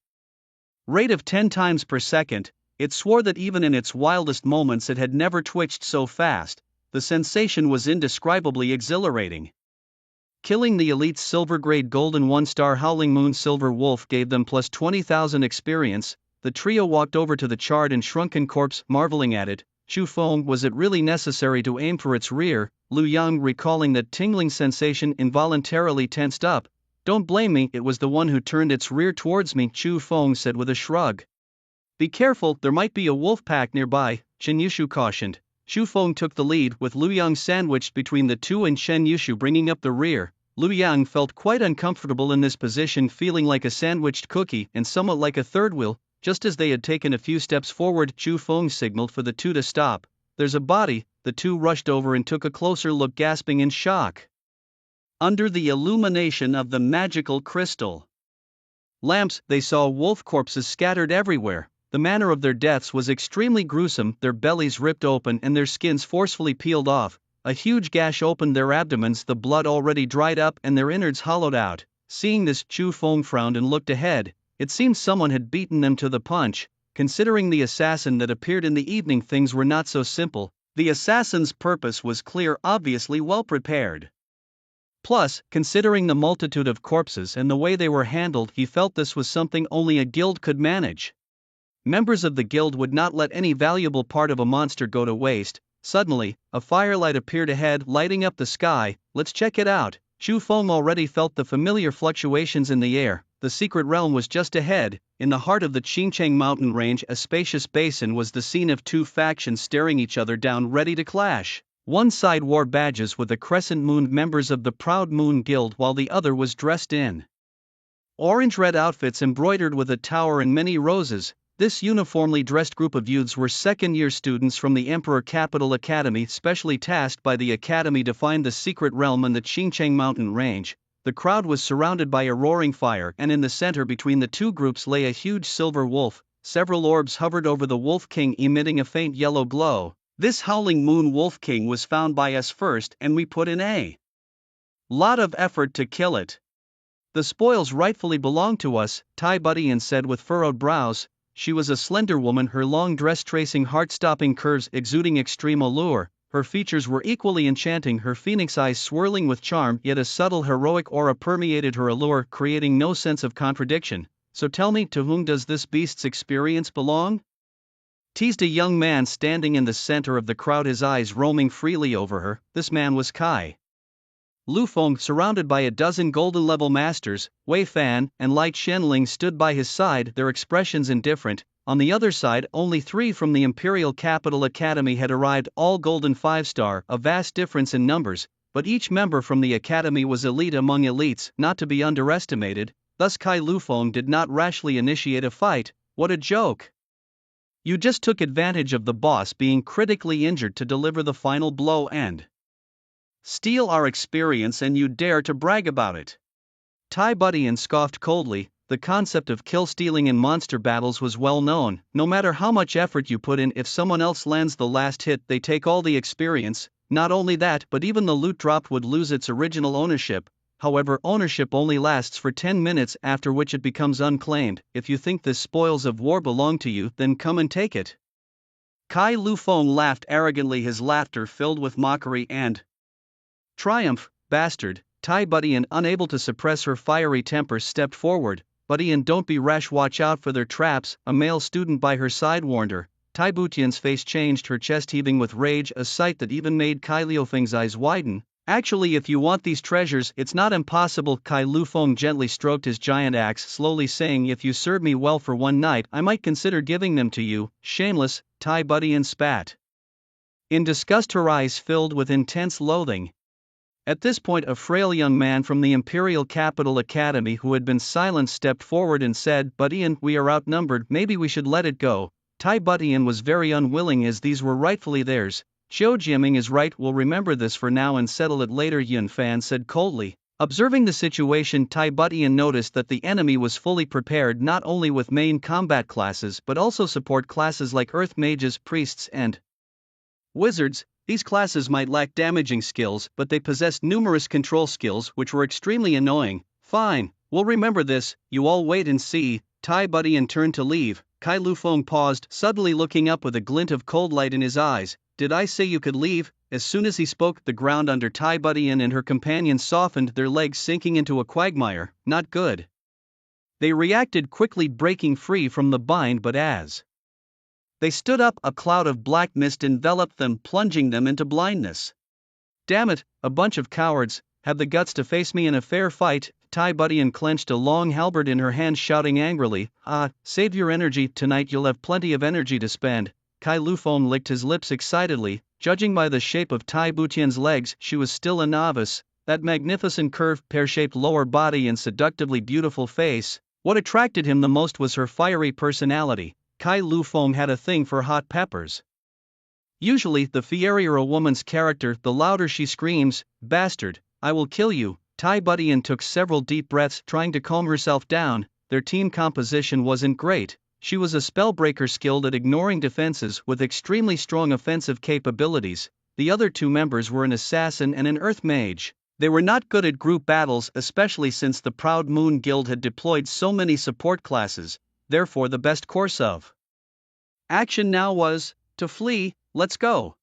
rate of 10 times per second. It swore that even in its wildest moments it had never twitched so fast. The sensation was indescribably exhilarating. Killing the elite's silver-grade golden 1-star Howling Moon Silver Wolf gave them plus 20,000 experience. The trio walked over to the charred and shrunken corpse, marveling at it. Chu Feng, was it really necessary to aim for its rear? Lu Yang, recalling that tingling sensation, involuntarily tensed up. Don't blame me, it was the one who turned its rear towards me, Chu Feng said with a shrug. Be careful, there might be a wolf pack nearby, Chen Yushu cautioned. Xu Feng took the lead with Liu Yang sandwiched between the two and Shen Yushu bringing up the rear. Liu Yang felt quite uncomfortable in this position, feeling like a sandwiched cookie and somewhat like a third wheel. Just as they had taken a few steps forward, Xu Feng signaled for the two to stop. "There's a body." The two rushed over and took a closer look, gasping in shock. Under the illumination of the magical crystal lamps, they saw wolf corpses scattered everywhere. The manner of their deaths was extremely gruesome, their bellies ripped open and their skins forcefully peeled off. A huge gash opened their abdomens, the blood already dried up and their innards hollowed out. Seeing this, Xu Feng frowned and looked ahead. It seemed someone had beaten them to the punch. Considering the assassin that appeared in the evening, things were not so simple. The assassin's purpose was clear, obviously well prepared. Plus, considering the multitude of corpses and the way they were handled, he felt this was something only a guild could manage. Members of the guild would not let any valuable part of a monster go to waste. Suddenly, a firelight appeared ahead, lighting up the sky. "Let's check it out." Xu Feng already felt the familiar fluctuations in the air. The secret realm was just ahead. In the heart of the Qingcheng mountain range, a spacious basin was the scene of two factions staring each other down, ready to clash. One side wore badges with a crescent moon, members of the Proud Moon Guild, while the other was dressed in orange-red outfits embroidered with a tower and many roses. This uniformly dressed group of youths were second-year students from the Emperor Capital Academy, specially tasked by the Academy to find the secret realm in the Qingcheng mountain range. The crowd was surrounded by a roaring fire, and in the center between the two groups lay a huge silver wolf. Several orbs hovered over the Wolf King, emitting a faint yellow glow. "This howling moon Wolf King was found by us first, and we put in a lot of effort to kill it. The spoils rightfully belong to us," Tai Budian said with furrowed brows. She was a slender woman, her long dress tracing heart-stopping curves exuding extreme allure. Her features were equally enchanting, her phoenix eyes swirling with charm, yet a subtle heroic aura permeated her allure, creating no sense of contradiction. "So tell me, to whom does this beast's experience belong?" teased a young man standing in the center of the crowd, his eyes roaming freely over her. This man was Kai Lu Feng, surrounded by a dozen golden-level masters. Wei Fan and Light Shenling stood by his side, their expressions indifferent. On the other side, only 3 from the Imperial Capital Academy had arrived, all golden 5-star, a vast difference in numbers, but each member from the academy was elite among elites, not to be underestimated. Thus Kai Lu Feng did not rashly initiate a fight. What a joke! You just took advantage of the boss being critically injured to deliver the final blow and steal our experience, and you dare to brag about it. Tai Budian scoffed coldly. The concept of kill-stealing in monster battles was well known. No matter how much effort you put in, if someone else lands the last hit, they take all the experience. Not only that, but even the loot dropped would lose its original ownership. However, ownership only lasts for 10 minutes, after which it becomes unclaimed. If you think the spoils of war belong to you, then come and take it. Kai Lu Feng laughed arrogantly, his laughter filled with mockery and triumph. "Bastard." Tai Budian, unable to suppress her fiery temper, stepped forward. "Budian, don't be rash, watch out for their traps," a male student by her side warned her. Tai Butian's face changed, her chest heaving with rage, a sight that even made Kai Liufeng's eyes widen. "Actually, if you want these treasures, it's not impossible." Kai Lu Feng gently stroked his giant axe, slowly saying, "If you serve me well for one night, I might consider giving them to you." "Shameless," Tai Budian spat in disgust, her eyes filled with intense loathing. At this point, a frail young man from the Imperial Capital Academy who had been silent stepped forward and said, "Budian, we are outnumbered, maybe we should let it go." Tai Budian was very unwilling, as these were rightfully theirs. "Zhou Jiaming is right, we'll remember this for now and settle it later," Yun Fan said coldly. Observing the situation, Tai Budian noticed that the enemy was fully prepared, not only with main combat classes but also support classes like earth mages, priests and wizards. These classes might lack damaging skills, but they possessed numerous control skills which were extremely annoying. "Fine, we'll remember this, you all wait and see." Tai Budian turned to leave. Kai Lu Feng paused, suddenly looking up with a glint of cold light in his eyes. "Did I say you could leave?" As soon as he spoke, the ground under Tai Budian and her companions softened, their legs sinking into a quagmire. Not good. They reacted quickly, breaking free from the bind, but as they stood up, a cloud of black mist enveloped them, plunging them into blindness. "Damn it, a bunch of cowards, have the guts to face me in a fair fight." Tai Budian clenched a long halberd in her hand, shouting angrily, "Save your energy, tonight you'll have plenty of energy to spend." Kai Lu Feng licked his lips excitedly. Judging by the shape of Tai Butian's legs, she was still a novice. That magnificent curved pear-shaped lower body and seductively beautiful face. What attracted him the most was her fiery personality. Kai Lu Feng had a thing for hot peppers. Usually, the fierier a woman's character, the louder she screams, "Bastard, I will kill you." Tai Butian took several deep breaths, trying to calm herself down. Their team composition wasn't great. She was a spellbreaker skilled at ignoring defenses with extremely strong offensive capabilities. The other two members were an assassin and an earth mage. They were not good at group battles, especially since the Proud Moon Guild had deployed so many support classes. Therefore, the best course of action now was to flee. Let's go.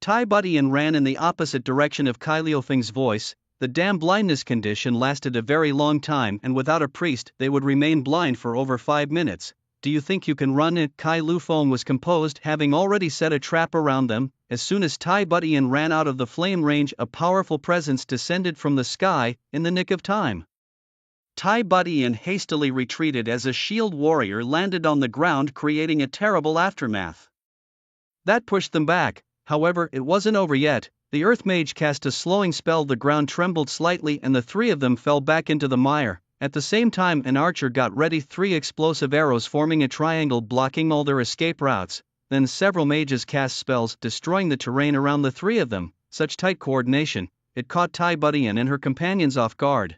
Tai Butian ran in the opposite direction of Kai Liufeng's voice. The damn blindness condition lasted a very long time, and without a priest, they would remain blind for over 5 minutes. Do you think you can run it? Kai Lu Feng was composed, having already set a trap around them. As soon as Tai Butian ran out of the flame range, a powerful presence descended from the sky, in the nick of time. Tai Butian hastily retreated as a shield warrior landed on the ground, creating a terrible aftermath. That pushed them back. However, it wasn't over yet. The Earth Mage cast a slowing spell, the ground trembled slightly and the three of them fell back into the mire. At the same time, an archer got ready 3 explosive arrows forming a triangle blocking all their escape routes. Then several mages cast spells, destroying the terrain around the three of them. Such tight coordination, it caught Tai Butian and her companions off guard.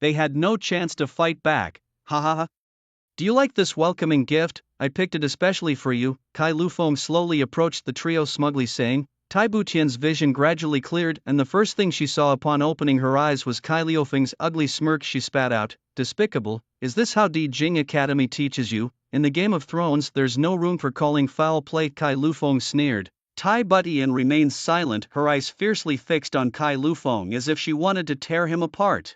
They had no chance to fight back. Ha ha ha. Do you like this welcoming gift? I picked it especially for you. Kai Lu Feng slowly approached the trio, smugly saying. Tai Butian's vision gradually cleared, and the first thing she saw upon opening her eyes was Kai Liufeng's ugly smirk. She spat out, "Despicable, is this how Di Jing Academy teaches you? In the Game of Thrones there's no room for calling foul play." Kai Lu Feng sneered. Tai Butian remained silent, her eyes fiercely fixed on Kai Lu Feng as if she wanted to tear him apart.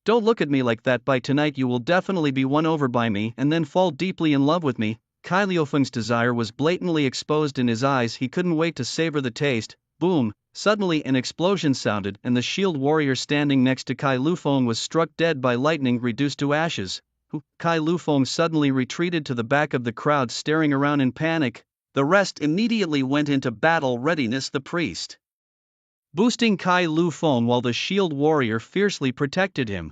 "Don't look at me like that. By tonight you will definitely be won over by me and then fall deeply in love with me." Kai Liufeng's desire was blatantly exposed in his eyes. He couldn't wait to savor the taste. Boom! Suddenly an explosion sounded, and the shield warrior standing next to Kai Lu Feng was struck dead by lightning, reduced to ashes. Kai Lu Feng suddenly retreated to the back of the crowd, staring around in panic. The rest immediately went into battle readiness. The priest boosting Kai Lu Feng while the shield warrior fiercely protected him.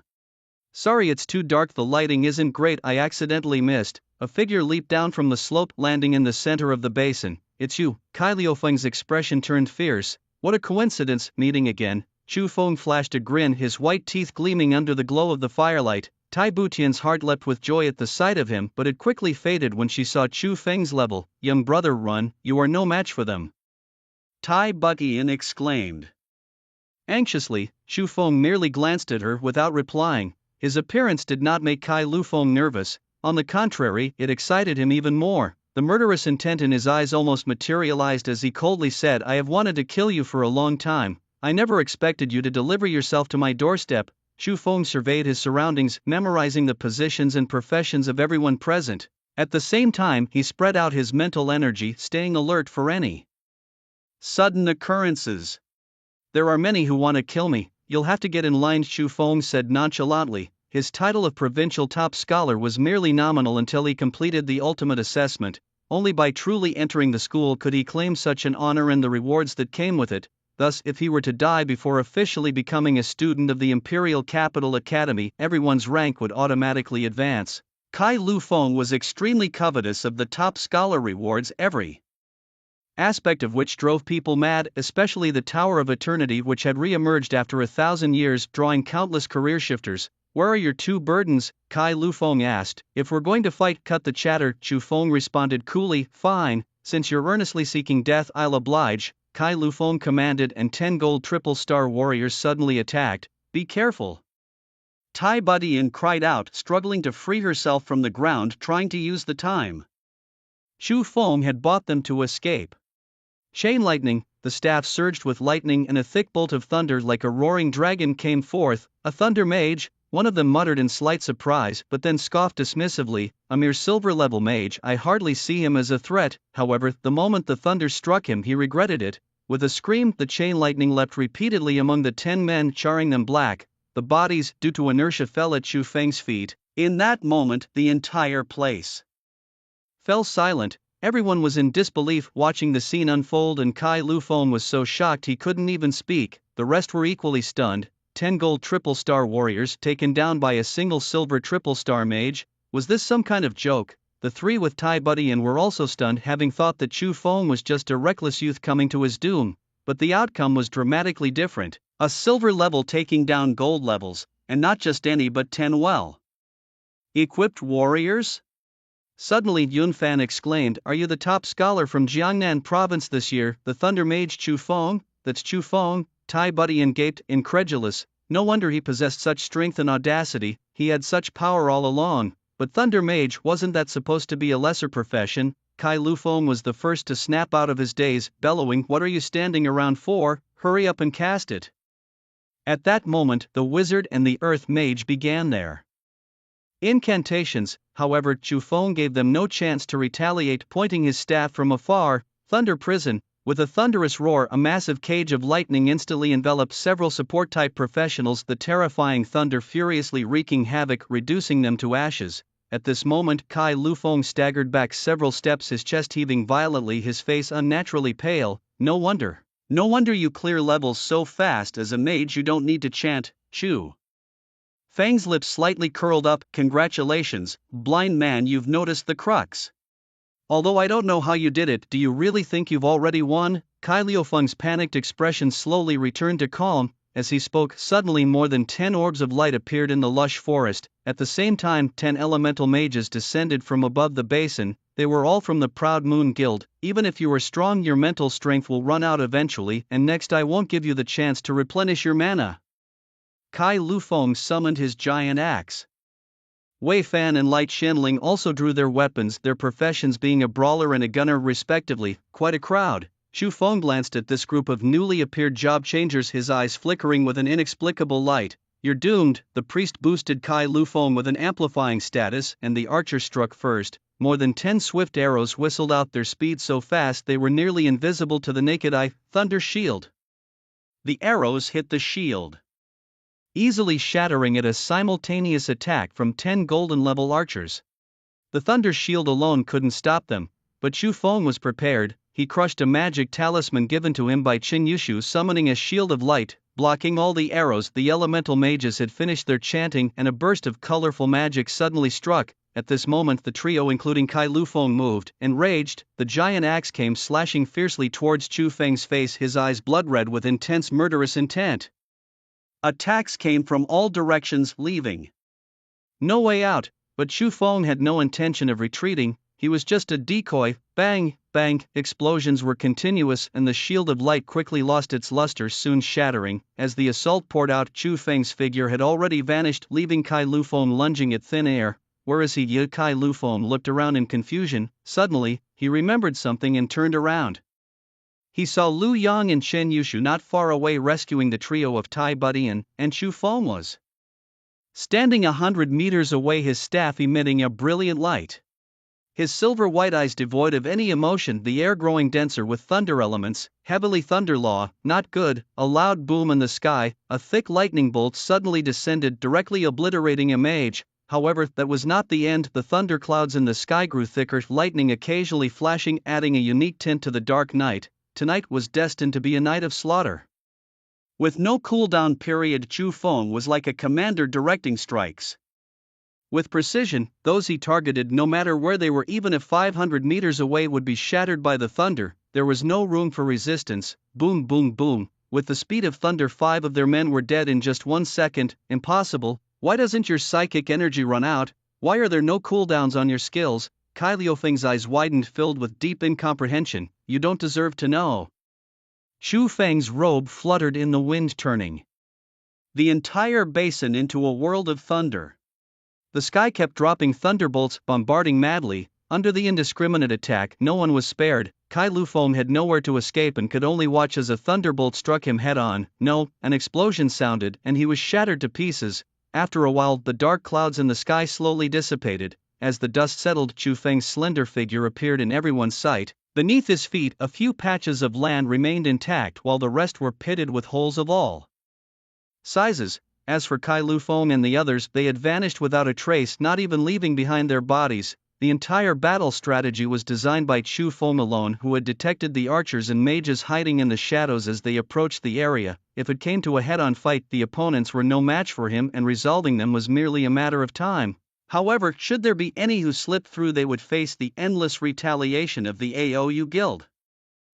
"Sorry, it's too dark, the lighting isn't great, I accidentally missed." A figure leaped down from the slope, landing in the center of the basin. "It's you." Kai Liufeng's expression turned fierce. "What a coincidence, meeting again." Chu Feng flashed a grin, his white teeth gleaming under the glow of the firelight. Tai Butian's heart leapt with joy at the sight of him, but it quickly faded when she saw Chu Feng's level. "Young brother, run, you are no match for them," Tai Butian exclaimed. Anxiously, Chu Feng merely glanced at her without replying. His appearance did not make Kai Lu Feng nervous. On the contrary, it excited him even more. The murderous intent in his eyes almost materialized as he coldly said, "I have wanted to kill you for a long time. I never expected you to deliver yourself to my doorstep." Chu Feng surveyed his surroundings, memorizing the positions and professions of everyone present. At the same time, he spread out his mental energy, staying alert for any sudden occurrences. "There are many who want to kill me. You'll have to get in line," Chu Feng said nonchalantly. His title of provincial top scholar was merely nominal until he completed the ultimate assessment. Only by truly entering the school could he claim such an honor and the rewards that came with it. Thus, if he were to die before officially becoming a student of the Imperial Capital Academy, everyone's rank would automatically advance. Kai Lu Feng was extremely covetous of the top scholar rewards, every aspect of which drove people mad, especially the Tower of Eternity, which had re-emerged after 1,000 years, drawing countless career shifters. "Where are your 2 burdens?" Kai Lu Feng asked. "If we're going to fight, cut the chatter," Chu Feng responded coolly. "Fine, since you're earnestly seeking death, I'll oblige," Kai Lu Feng commanded, and 10 gold triple-star warriors suddenly attacked. "Be careful!" Tai Butian cried out, struggling to free herself from the ground, trying to use the time Chu Feng had bought them to escape. Chain lightning, the staff surged with lightning and a thick bolt of thunder like a roaring dragon came forth. "A Thunder Mage?" One of them muttered in slight surprise, but then scoffed dismissively. "A mere silver-level mage, I hardly see him as a threat." However, the moment the thunder struck him, he regretted it. With a scream, the chain lightning leapt repeatedly among the 10 men, charring them black. The bodies, due to inertia, fell at Chu Feng's feet. In that moment, the entire place fell silent. Everyone was in disbelief watching the scene unfold, and Kai Lu Feng was so shocked he couldn't even speak. The rest were equally stunned. 10 gold triple star warriors taken down by a single silver triple star mage. Was this some kind of joke? The three with Tai Budian were also stunned, having thought that Chu Feng was just a reckless youth coming to his doom. But the outcome was dramatically different. A silver level taking down gold levels, and not just any but 10 well equipped warriors? Suddenly Yun Fan exclaimed, "Are you the top scholar from Jiangnan province this year, the Thunder Mage Chu Feng?" "That's Chu Feng," Tai Budian gaped, incredulous. No wonder he possessed such strength and audacity, he had such power all along. But Thunder Mage, wasn't that supposed to be a lesser profession? Kai Lu Feng was the first to snap out of his daze, bellowing, "What are you standing around for? Hurry up and cast it." At that moment, the wizard and the earth mage began their incantations. However, Chu Feng gave them no chance to retaliate, pointing his staff from afar. Thunder Prison. With a thunderous roar, a massive cage of lightning instantly enveloped several support-type professionals, the terrifying thunder furiously wreaking havoc, reducing them to ashes. At this moment, Kai Lu Feng staggered back several steps, his chest heaving violently, his face unnaturally pale. No wonder you clear levels so fast. As a mage you don't need to chant, Chu Feng's lips slightly curled up. "Congratulations, blind man, you've noticed the crux. Although I don't know how you did it, do you really think you've already won?" Kai Liu Feng's panicked expression slowly returned to calm. As he spoke, suddenly more than 10 orbs of light appeared in the lush forest. At the same time, 10 elemental mages descended from above the basin. They were all from the Proud Moon Guild. "Even if you are strong, your mental strength will run out eventually, and next I won't give you the chance to replenish your mana." Kai Lu Feng summoned his giant axe. Wei Fan and Light Shenling also drew their weapons, their professions being a brawler and a gunner respectively. Quite a crowd. Chu Feng glanced at this group of newly appeared job changers, his eyes flickering with an inexplicable light. "You're doomed." The priest boosted Kai Lu Feng with an amplifying status, and the archer struck first. More than 10 swift arrows whistled out, their speed so fast they were nearly invisible to the naked eye. Thunder Shield. The arrows hit the shield, easily shattering it, a simultaneous attack from 10 golden-level archers. The Thunder Shield alone couldn't stop them, but Chu Feng was prepared. He crushed a magic talisman given to him by Qin Yushu, summoning a shield of light, blocking all the arrows. The elemental mages had finished their chanting, and a burst of colorful magic suddenly struck. At this moment the trio, including Kai Lu Feng, moved. Enraged, the giant axe came slashing fiercely towards Chu Feng's face, his eyes blood-red with intense murderous intent. Attacks came from all directions, leaving no way out, but Chu Feng had no intention of retreating. He was just a decoy. Bang, bang, explosions were continuous, and the shield of light quickly lost its luster, soon shattering. As the assault poured out, Chu Feng's figure had already vanished, leaving Kai Lu Feng lunging at thin air. "Where is he?" Kai Lu Feng looked around in confusion. Suddenly, he remembered something and turned around. He saw Lu Yang and Chen Yushu not far away rescuing the trio of Tai Budian, and Chu Feng was standing 100 meters away, his staff emitting a brilliant light. His silver-white eyes devoid of any emotion, the air growing denser with thunder elements. Heavily thunder law, not good. A loud boom in the sky, a thick lightning bolt suddenly descended, directly obliterating a mage. However, that was not the end. The thunder clouds in the sky grew thicker, lightning occasionally flashing, adding a unique tint to the dark night. Tonight was destined to be a night of slaughter. With no cooldown period, Chu Feng was like a commander directing strikes with precision. Those he targeted, no matter where they were, even if 500 meters away, would be shattered by the thunder. There was no room for resistance. Boom, boom, boom. With the speed of thunder, 5 of their men were dead in just 1 second. Impossible. Why doesn't your psychic energy run out? Why are there no cooldowns on your skills? Kai Liu Feng's eyes widened, filled with deep incomprehension. "You don't deserve to know." Chu Feng's robe fluttered in the wind, turning the entire basin into a world of thunder. The sky kept dropping thunderbolts, bombarding madly. Under the indiscriminate attack, no one was spared. Kai Lu Feng had nowhere to escape and could only watch as a thunderbolt struck him head-on. No, an explosion sounded, and he was shattered to pieces. After a while, the dark clouds in the sky slowly dissipated. As the dust settled, Chu Feng's slender figure appeared in everyone's sight. Beneath his feet, a few patches of land remained intact, while the rest were pitted with holes of all sizes. As for Kai Lu Feng and the others, they had vanished without a trace, not even leaving behind their bodies. The entire battle strategy was designed by Chu Feng alone, who had detected the archers and mages hiding in the shadows as they approached the area. If it came to a head-on fight, the opponents were no match for him, and resolving them was merely a matter of time. However, should there be any who slipped through, they would face the endless retaliation of the AOU guild.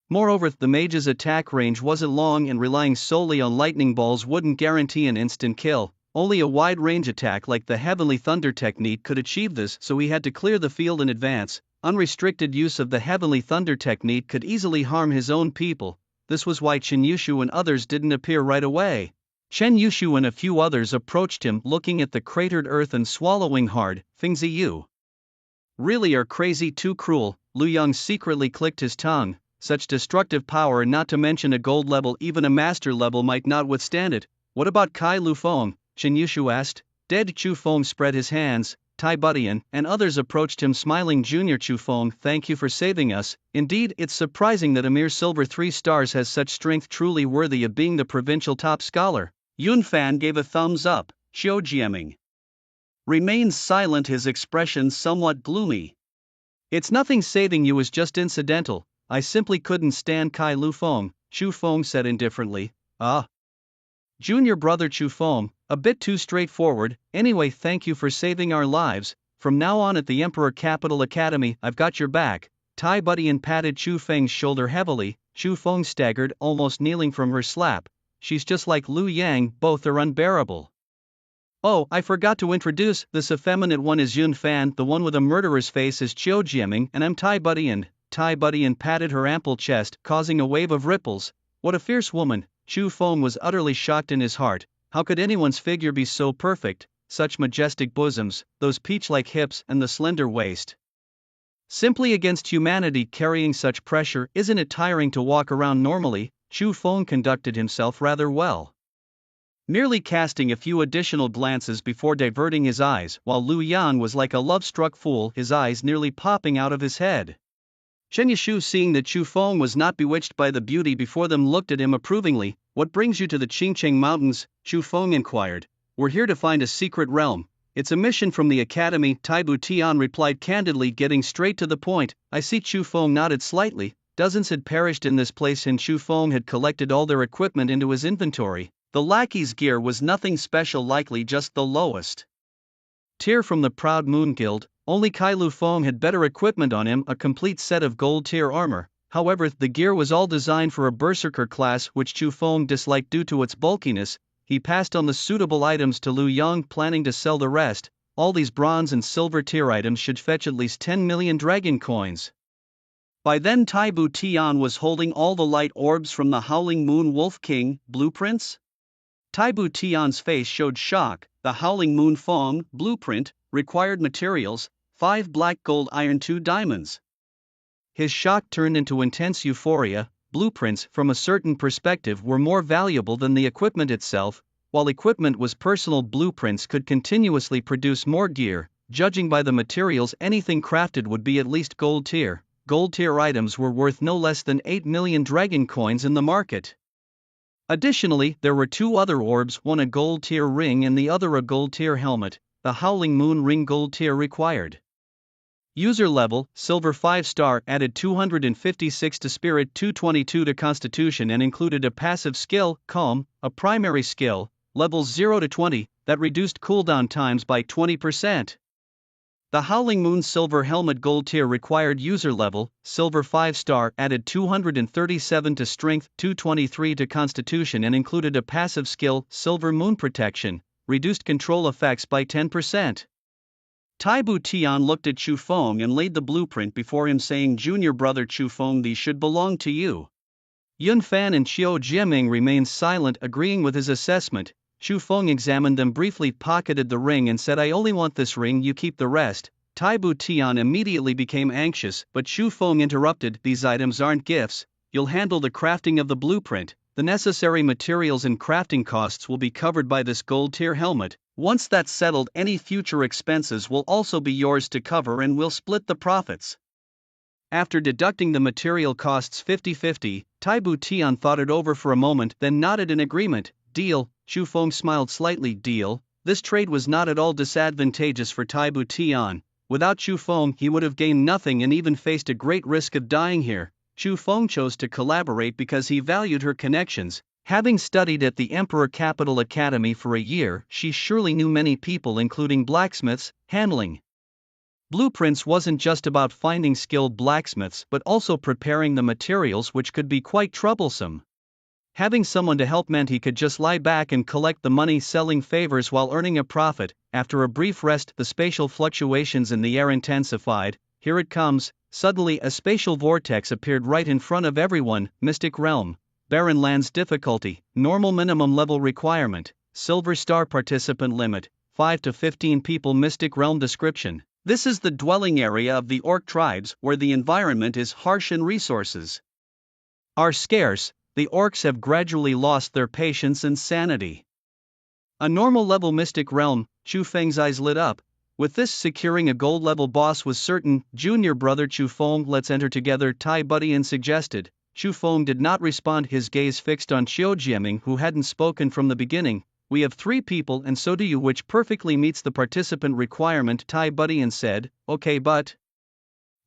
Moreover, the mage's attack range wasn't long, and relying solely on lightning balls wouldn't guarantee an instant kill. Only a wide-range attack like the Heavenly Thunder technique could achieve this, so he had to clear the field in advance. Unrestricted use of the Heavenly Thunder technique could easily harm his own people. This was why Chen Yushu and others didn't appear right away. Chen Yushu and a few others approached him, looking at the cratered earth and swallowing hard. Fingzi, you really are crazy, too cruel. Lu Yang secretly clicked his tongue. Such destructive power, not to mention a gold level, even a master level might not withstand it. What about Kai Lu Feng? Chen Yushu asked. Dead Chu Feng spread his hands. Tai Budian and others approached him smiling. Junior Chu Feng, thank you for saving us. Indeed, it's surprising that a mere silver 3 stars has such strength, truly worthy of being the provincial top scholar. Yun Fan gave a thumbs up. Xiao Jiaming remained silent, his expression somewhat gloomy. It's nothing, saving you was just incidental. I simply couldn't stand Kai Lu Feng, Chu Feng said indifferently. Ah. Junior brother Chu Feng, a bit too straightforward. Anyway, thank you for saving our lives. From now on at the Emperor Capital Academy, I've got your back. Tai Budian patted Chu Feng's shoulder heavily. Chu Feng staggered, almost kneeling from her slap. She's just like Lu Yang, both are unbearable. Oh, I forgot to introduce, this effeminate one is Yun Fan, the one with a murderer's face is Qiu Jiaming, and I'm Tai Budian. Tai Budian patted her ample chest, causing a wave of ripples. What a fierce woman. Chu Feng was utterly shocked in his heart. How could anyone's figure be so perfect? Such majestic bosoms, those peach-like hips, and the slender waist. Simply against humanity, carrying such pressure. Isn't it tiring to walk around normally? Chu Feng conducted himself rather well, merely casting a few additional glances before diverting his eyes, while Lu Yan was like a love-struck fool, his eyes nearly popping out of his head. Chen Yushu, seeing that Chu Feng was not bewitched by the beauty before them, looked at him approvingly. What brings you to the Qingcheng Mountains? Chu Feng inquired. We're here to find a secret realm. It's a mission from the academy, Taibu Tian replied candidly, getting straight to the point. I see. Chu Feng nodded slightly. Dozens had perished in this place, and Chu Feng had collected all their equipment into his inventory. The lackey's gear was nothing special, likely just the lowest tier from the Proud Moon Guild. Only Kai Lu Feng had better equipment on him, a complete set of gold tier armor. However, the gear was all designed for a berserker class, which Chu Feng disliked due to its bulkiness. He passed on the suitable items to Lu Yang, planning to sell the rest. All these bronze and silver tier items should fetch at least 10 million dragon coins. By then Taibu Tian was holding all the light orbs from the Howling Moon Wolf King blueprints. Taibu Tian's face showed shock. The Howling Moon Feng blueprint required materials: 5 black gold, iron, 2 diamonds. His shock turned into intense euphoria. Blueprints, from a certain perspective, were more valuable than the equipment itself. While equipment was personal, blueprints could continuously produce more gear. Judging by the materials, anything crafted would be at least gold tier. Gold tier items were worth no less than 8 million dragon coins in the market. Additionally, there were 2 other orbs, one a gold tier ring and the other a gold tier helmet. The Howling Moon ring gold tier required. User level, silver 5 star, added 256 to spirit, 222 to constitution, and included a passive skill, calm, a primary skill, levels 0 to 20, that reduced cooldown times by 20%. The Howling Moon silver helmet gold tier required user level, silver 5 star, added 237 to strength, 223 to constitution, and included a passive skill, silver moon protection, reduced control effects by 10%. Taibu Tian looked at Chu Feng and laid the blueprint before him, saying, Junior brother Chu Feng, these should belong to you. Yun Fan and Qiu Jiaming remained silent, agreeing with his assessment. Chu Feng examined them briefly, pocketed the ring, and said, I only want this ring, you keep the rest. Taibu Tian immediately became anxious, but Chu Feng interrupted, these items aren't gifts, you'll handle the crafting of the blueprint. The necessary materials and crafting costs will be covered by this gold tier helmet. Once that's settled, any future expenses will also be yours to cover, and we'll split the profits. After deducting the material costs 50-50, Taibu Tian thought it over for a moment, then nodded in agreement. Deal. Chu Feng smiled slightly. Deal. This trade was not at all disadvantageous for Taibu Tian. Without Chu Feng, he would have gained nothing and even faced a great risk of dying here. Chu Feng chose to collaborate because he valued her connections. Having studied at the Emperor Capital Academy for a year, she surely knew many people, including blacksmiths. Handling blueprints wasn't just about finding skilled blacksmiths but also preparing the materials, which could be quite troublesome. Having someone to help meant he could just lie back and collect the money selling favors while earning a profit. After a brief rest, the spatial fluctuations in the air intensified. Here it comes. Suddenly a spatial vortex appeared right in front of everyone. Mystic Realm. Barren Lands difficulty. Normal minimum level requirement. Silver Star participant limit. 5 to 15 people. Mystic Realm description. This is the dwelling area of the orc tribes, where the environment is harsh and resources are scarce. The orcs have gradually lost their patience and sanity. A normal level Mystic Realm. Chu Feng's eyes lit up. With this, securing a gold level boss was certain. Junior brother Chu Feng, let's enter together, Tai Budian suggested. Chu Feng did not respond, his gaze fixed on Xiao Jiaming, who hadn't spoken from the beginning. We have 3 people and so do you, which perfectly meets the participant requirement, Tai Budian said. Okay, but...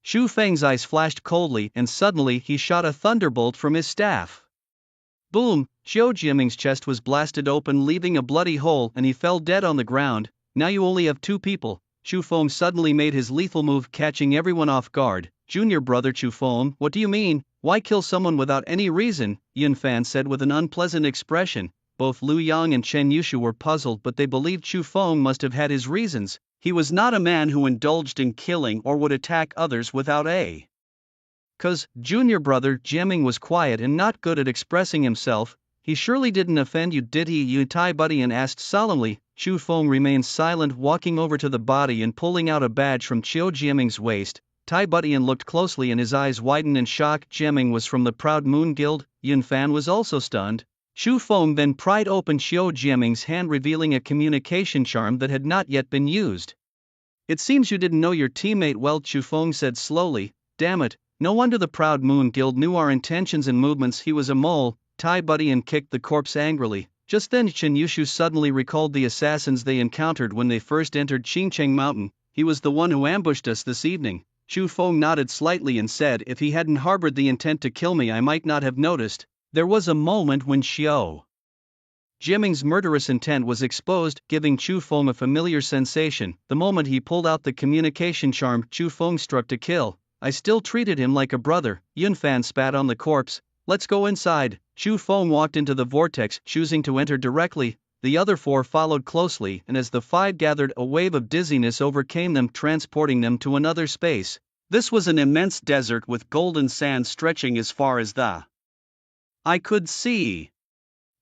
Chu Feng's eyes flashed coldly and suddenly he shot a thunderbolt from his staff. Boom! Xiao Jiaming's chest was blasted open, leaving a bloody hole, and he fell dead on the ground. Now you only have 2 people. Chu Feng suddenly made his lethal move, catching everyone off guard. Junior brother Chu Feng, what do you mean? Why kill someone without any reason? Yun Fan said with an unpleasant expression. Both Liu Yang and Chen Yushu were puzzled, but they believed Chu Feng must have had his reasons. He was not a man who indulged in killing or would attack others without a cause. Junior brother Jiaming was quiet and not good at expressing himself. He surely didn't offend you, did he? Yu Tai Budian asked solemnly. Chu Feng remained silent, walking over to the body and pulling out a badge from Xiao Jiaming's waist. Tai Budian looked closely and his eyes widened in shock. Jiaming was from the Proud Moon Guild. Yun Fan was also stunned. Chu Feng then pried open Xiao Jiaming's hand, revealing a communication charm that had not yet been used. It seems you didn't know your teammate well, Chu Feng said slowly. Damn it, no wonder the Proud Moon Guild knew our intentions and movements. He was a mole. Tai Budian kicked the corpse angrily. Just then Chen Yushu suddenly recalled the assassins they encountered when they first entered Qingcheng Mountain. He was the one who ambushed us this evening. Chu Feng nodded slightly and said, if he hadn't harbored the intent to kill me I might not have noticed. There was a moment when Xiao Jiaming's murderous intent was exposed, giving Chu Feng a familiar sensation. The moment he pulled out the communication charm, Chu Feng struck to kill. I still treated him like a brother. Yun Fan spat on the corpse. Let's go inside. Chu Feng walked into the vortex, choosing to enter directly. The other 4 followed closely, and as the 5 gathered, a wave of dizziness overcame them, transporting them to another space. This was an immense desert with golden sand stretching as far as the eye could see.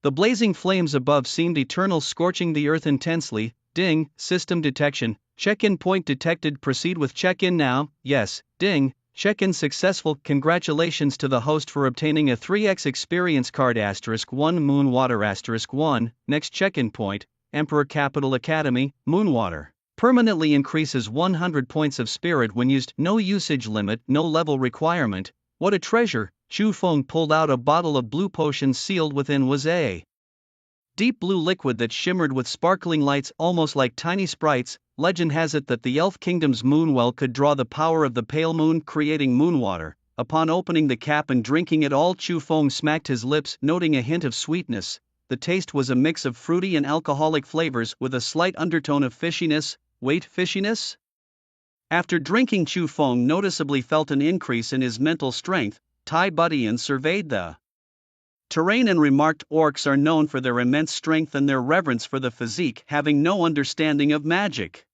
The blazing flames above seemed eternal, scorching the earth intensely. Ding, system detection. Check-in point detected. Proceed with check-in now. Yes, ding. Check-in successful. Congratulations to the host for obtaining a 3x experience card. *1 Moonwater *1. Next check-in point, Emperor Capital Academy. Moonwater permanently increases 100 points of spirit when used. No usage limit, no level requirement. What a treasure! Chu Feng pulled out a bottle of blue potion. Sealed within was a deep blue liquid that shimmered with sparkling lights, almost like tiny sprites. Legend has it that the Elf Kingdom's moonwell could draw the power of the pale moon, creating moonwater. Upon opening the cap and drinking it all, Chu Feng smacked his lips, noting a hint of sweetness. The taste was a mix of fruity and alcoholic flavors with a slight undertone of fishiness. Wait, fishiness? After drinking, Chu Feng noticeably felt an increase in his mental strength. Tai Budian surveyed the terrain and remarked, orcs are known for their immense strength and their reverence for the physique, having no understanding of magic.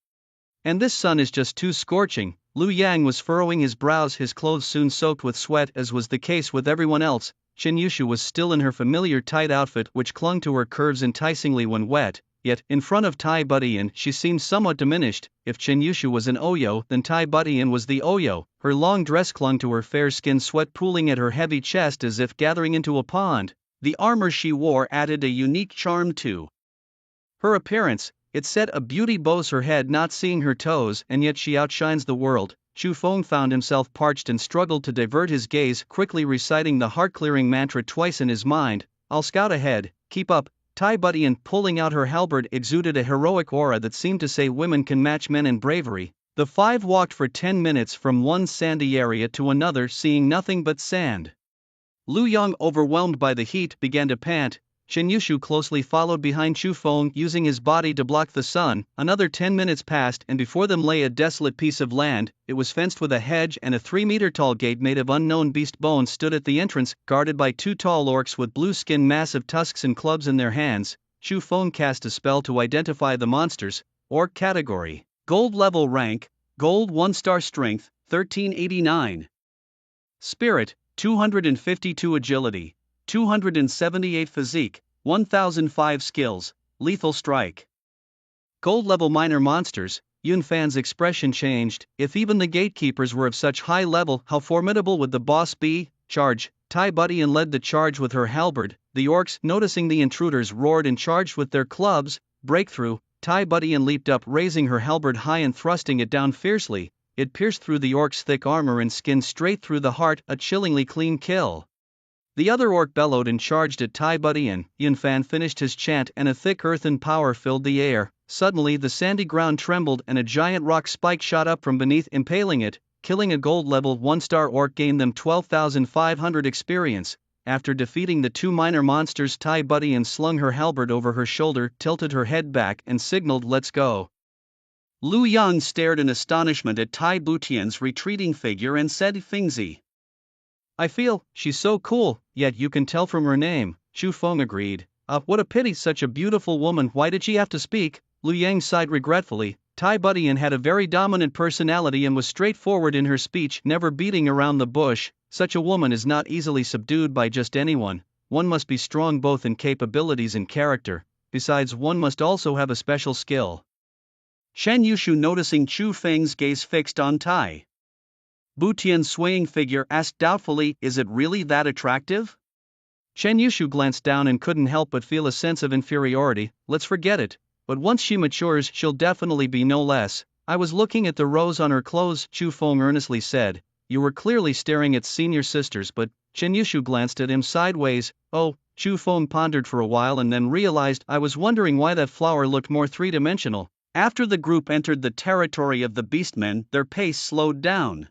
And this sun is just too scorching. Liu Yang was furrowing his brows, his clothes soon soaked with sweat, as was the case with everyone else. Chen Yushu was still in her familiar tight outfit, which clung to her curves enticingly when wet. Yet, in front of Tai Budian, she seemed somewhat diminished. If Chen Yushu was an Oyo, then Tai Budian was the Oyo. Her long dress clung to her fair skin, sweat pooling at her heavy chest as if gathering into a pond. The armor she wore added a unique charm to her appearance. It set a beauty bows her head, not seeing her toes, and yet she outshines the world. Chu Feng found himself parched and struggled to divert his gaze, quickly reciting the heart-clearing mantra twice in his mind. I'll scout ahead, keep up. Tai Budian, pulling out her halberd, exuded a heroic aura that seemed to say women can match men in bravery. The five walked for 10 minutes from one sandy area to another, seeing nothing but sand. Lu Yang, overwhelmed by the heat, began to pant. Chen Yushu closely followed behind Chu Feng, using his body to block the sun. Another 10 minutes passed, and before them lay a desolate piece of land. It was fenced with a hedge, and a 3-meter-tall gate made of unknown beast bones stood at the entrance, guarded by 2 tall orcs with blue skin, massive tusks and clubs in their hands. Chu Feng cast a spell to identify the monsters. Orc category: Gold level rank, Gold 1-star strength, 1389. Spirit, 252 agility, 278 physique, 1005 skills, lethal strike. Gold level minor monsters. Yun Fan's expression changed. If even the gatekeepers were of such high level, how formidable would the boss be? Charge. Tai Budian led the charge with her halberd. The orcs, noticing the intruders, roared and charged with their clubs. Breakthrough. Tai Budian leaped up, raising her halberd high and thrusting it down fiercely. It pierced through the orc's thick armor and skin straight through the heart, a chillingly clean kill. The other orc bellowed and charged at Tai Budian. Yun Fan finished his chant and a thick earthen power filled the air. Suddenly the sandy ground trembled and a giant rock spike shot up from beneath, impaling it. Killing a gold level 1-star orc gained them 12,500 experience. After defeating the 2 minor monsters, Tai Budian slung her halberd over her shoulder, tilted her head back and signaled, "Let's go." Lu Yang stared in astonishment at Tai Budian's retreating figure and said, "Fingzi. I feel she's so cool, yet you can tell from her name." Chu Feng agreed. What a pity, such a beautiful woman. Why did she have to speak?" Lu Yang sighed regretfully. Tai Budian had a very dominant personality and was straightforward in her speech, never beating around the bush. Such a woman is not easily subdued by just anyone. One must be strong both in capabilities and character. Besides, one must also have a special skill. Shen Yushu, noticing Chu Feng's gaze fixed on Tai Budian's swaying figure, asked doubtfully, "Is it really that attractive?" Chen Yushu glanced down and couldn't help but feel a sense of inferiority. "Let's forget it. But once she matures, she'll definitely be no less." "I was looking at the rose on her clothes," Chu Feng earnestly said. "You were clearly staring at senior sisters, but..." Chen Yushu glanced at him sideways. "Oh," Chu Feng pondered for a while and then realized, "I was wondering why that flower looked more three-dimensional." After the group entered the territory of the beastmen, their pace slowed down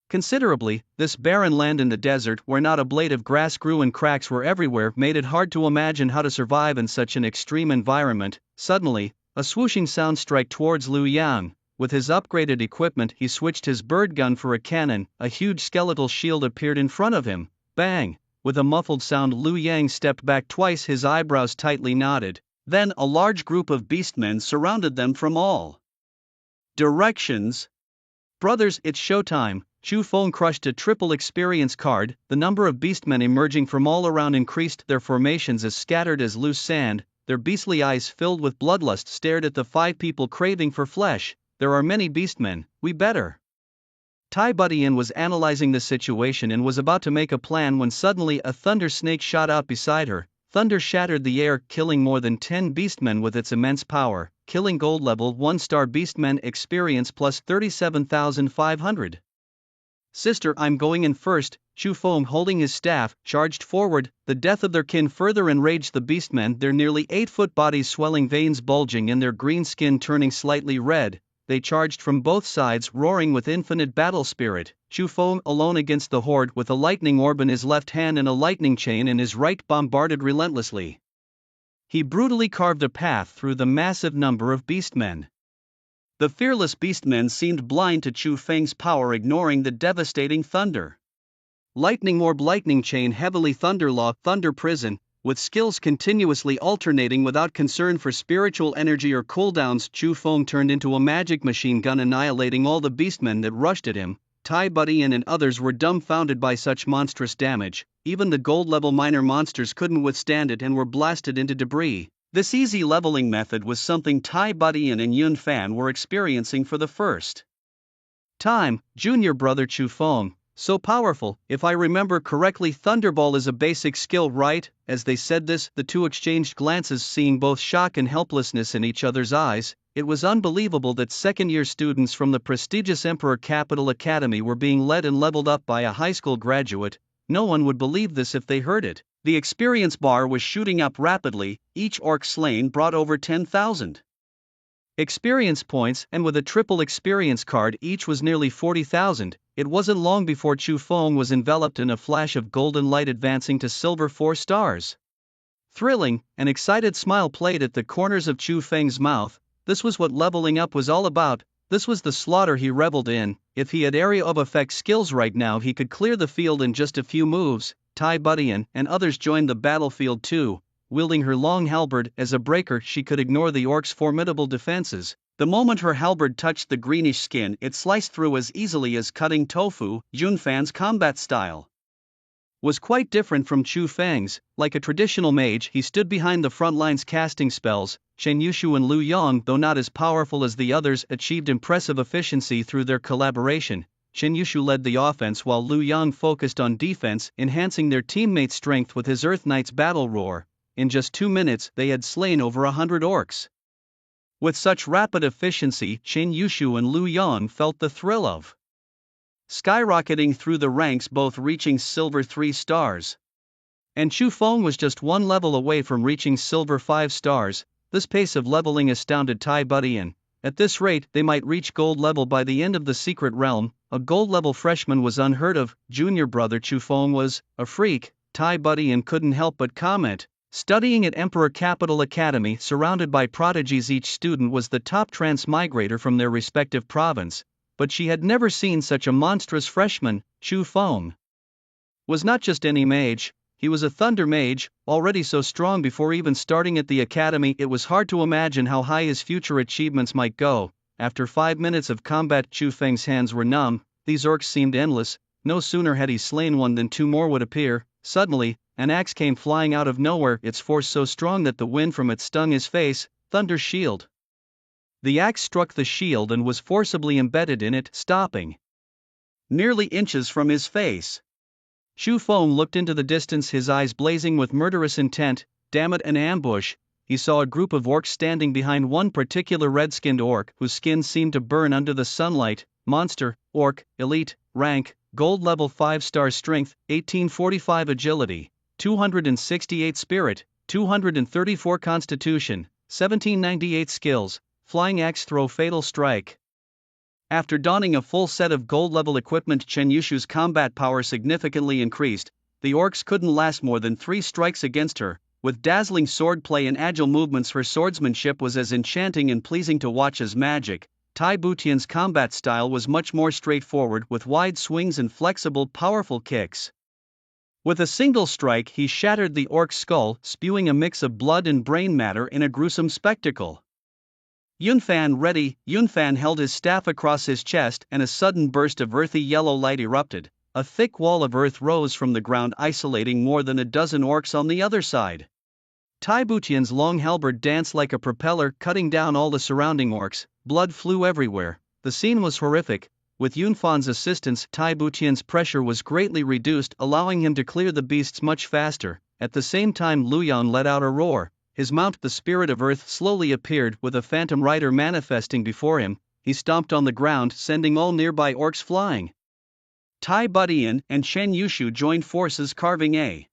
considerably. This barren land in the desert, where not a blade of grass grew and cracks were everywhere, made it hard to imagine how to survive in such an extreme environment. Suddenly, a swooshing sound struck towards Lu Yang. With his upgraded equipment, he switched his bird gun for a cannon. A huge skeletal shield appeared in front of him. Bang! With a muffled sound, Lu Yang stepped back twice, his eyebrows tightly knotted. Then a large group of beastmen surrounded them from all directions. "Brothers, it's showtime." Chu Feng crushed a triple experience card. The number of beastmen emerging from all around increased, their formations as scattered as loose sand. Their beastly eyes, filled with bloodlust, stared at the 5 people craving for flesh. "There are many beastmen, we better..." Tai Budian was analyzing the situation and was about to make a plan when suddenly a thunder snake shot out beside her. Thunder shattered the air, killing more than 10 beastmen with its immense power. Killing gold level 1-star beastmen experience plus 37,500. "Sister, I'm going in first." Chu Feng, holding his staff, charged forward. The death of their kin further enraged the beastmen, their nearly 8-foot bodies swelling, veins bulging and their green skin turning slightly red. They charged from both sides, roaring with infinite battle spirit. Chu Feng, alone against the horde, with a lightning orb in his left hand and a lightning chain in his right, bombarded relentlessly. He brutally carved a path through the massive number of beastmen. The fearless beastmen seemed blind to Chu Feng's power, ignoring the devastating thunder. Lightning orb, lightning chain, heavily thunder law, thunder prison. With skills continuously alternating without concern for spiritual energy or cooldowns, Chu Feng turned into a magic machine gun, annihilating all the beastmen that rushed at him. Tai Budian and others were dumbfounded by such monstrous damage. Even the gold-level minor monsters couldn't withstand it and were blasted into debris. This easy leveling method was something Tai Budian and Yun Fan were experiencing for the first time. "Junior brother Chu Feng, so powerful. If I remember correctly, Thunderball is a basic skill, right?" As they said this, the two exchanged glances, seeing both shock and helplessness in each other's eyes. It was unbelievable that second-year students from the prestigious Emperor Capital Academy were being led and leveled up by a high school graduate. No one would believe this if they heard it. The experience bar was shooting up rapidly. Each orc slain brought over 10,000 experience points, and with a triple experience card each was nearly 40,000. It wasn't long before Chu Feng was enveloped in a flash of golden light, advancing to silver 4 stars. Thrilling, an excited smile played at the corners of Chu Feng's mouth. This was what leveling up was all about. This was the slaughter he reveled in. If he had area of effect skills right now, he could clear the field in just a few moves. Tai Budian and others joined the battlefield too. Wielding her long halberd as a breaker, she could ignore the orc's formidable defenses. The moment her halberd touched the greenish skin, it sliced through as easily as cutting tofu. Yunfan's combat style was quite different from Chu Feng's. Like a traditional mage, he stood behind the front lines casting spells. Chen Yushu and Lu Yang, though not as powerful as the others, achieved impressive efficiency through their collaboration. Chen Yushu led the offense while Lu Yang focused on defense, enhancing their teammates' strength with his Earth Knight's battle roar. In just 2 minutes, they had slain over 100 orcs. With such rapid efficiency, Chen Yushu and Lu Yang felt the thrill of skyrocketing through the ranks, both reaching silver 3 stars. And Chu Feng was just 1 level away from reaching silver 5 stars. This pace of leveling astounded Tai Budian. At this rate, they might reach gold level by the end of the secret realm. A gold level freshman was unheard of. Junior brother Chu Feng was a freak. Tai Budian couldn't help but comment. Studying at Emperor Capital Academy, surrounded by prodigies, each student was the top transmigrator from their respective province. But she had never seen such a monstrous freshman. Chu Feng was not just any mage, he was a Thunder Mage, already so strong before even starting at the academy. It was hard to imagine how high his future achievements might go. After 5 minutes of combat, Chu Feng's hands were numb. These orcs seemed endless. No sooner had he slain one than 2 more would appear. Suddenly, an axe came flying out of nowhere, its force so strong that the wind from it stung his face. Thunder Shield. The axe struck the shield and was forcibly embedded in it, stopping nearly inches from his face. Chu Feng looked into the distance, his eyes blazing with murderous intent. Damn it, an ambush! He saw a group of orcs standing behind one particular red-skinned orc whose skin seemed to burn under the sunlight. Monster, orc, elite, rank, gold level 5-star strength, 1845 agility, 268 spirit, 234 constitution, 1798 skills, flying axe throw, fatal strike. After donning a full set of gold-level equipment, Chen Yushu's combat power significantly increased. The orcs couldn't last more than 3 strikes against her. With dazzling swordplay and agile movements, her swordsmanship was as enchanting and pleasing to watch as magic. Tai Butian's combat style was much more straightforward, with wide swings and flexible, powerful kicks. With a single strike, he shattered the orc's skull, spewing a mix of blood and brain matter in a gruesome spectacle. Yunfan ready. Yunfan held his staff across his chest, and a sudden burst of earthy yellow light erupted. A thick wall of earth rose from the ground, isolating more than a dozen orcs on the other side. Tai Butian's long halberd danced like a propeller, cutting down all the surrounding orcs. Blood flew everywhere. The scene was horrific. With Yunfan's assistance, Tai Butian's pressure was greatly reduced, allowing him to clear the beasts much faster. At the same time, Lu Yang let out a roar. His mount, the Spirit of Earth, slowly appeared, with a phantom rider manifesting before him. He stomped on the ground, sending all nearby orcs flying. Tai Budian and Chen Yushu joined forces, carving a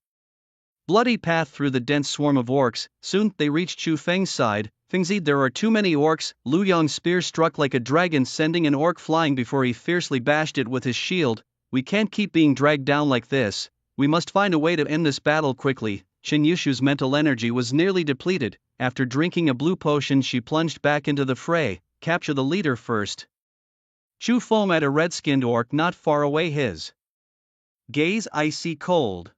bloody path through the dense swarm of orcs. Soon, they reached Chu Feng's side. Fengzied, there are too many orcs. Lu Yang's spear struck like a dragon, sending an orc flying before he fiercely bashed it with his shield. We can't keep being dragged down like this. We must find a way to end this battle quickly. Chen Yushu's mental energy was nearly depleted. After drinking a blue potion, she plunged back into the fray. Capture the leader first. Chu Feng at a red-skinned orc not far away, his gaze icy cold.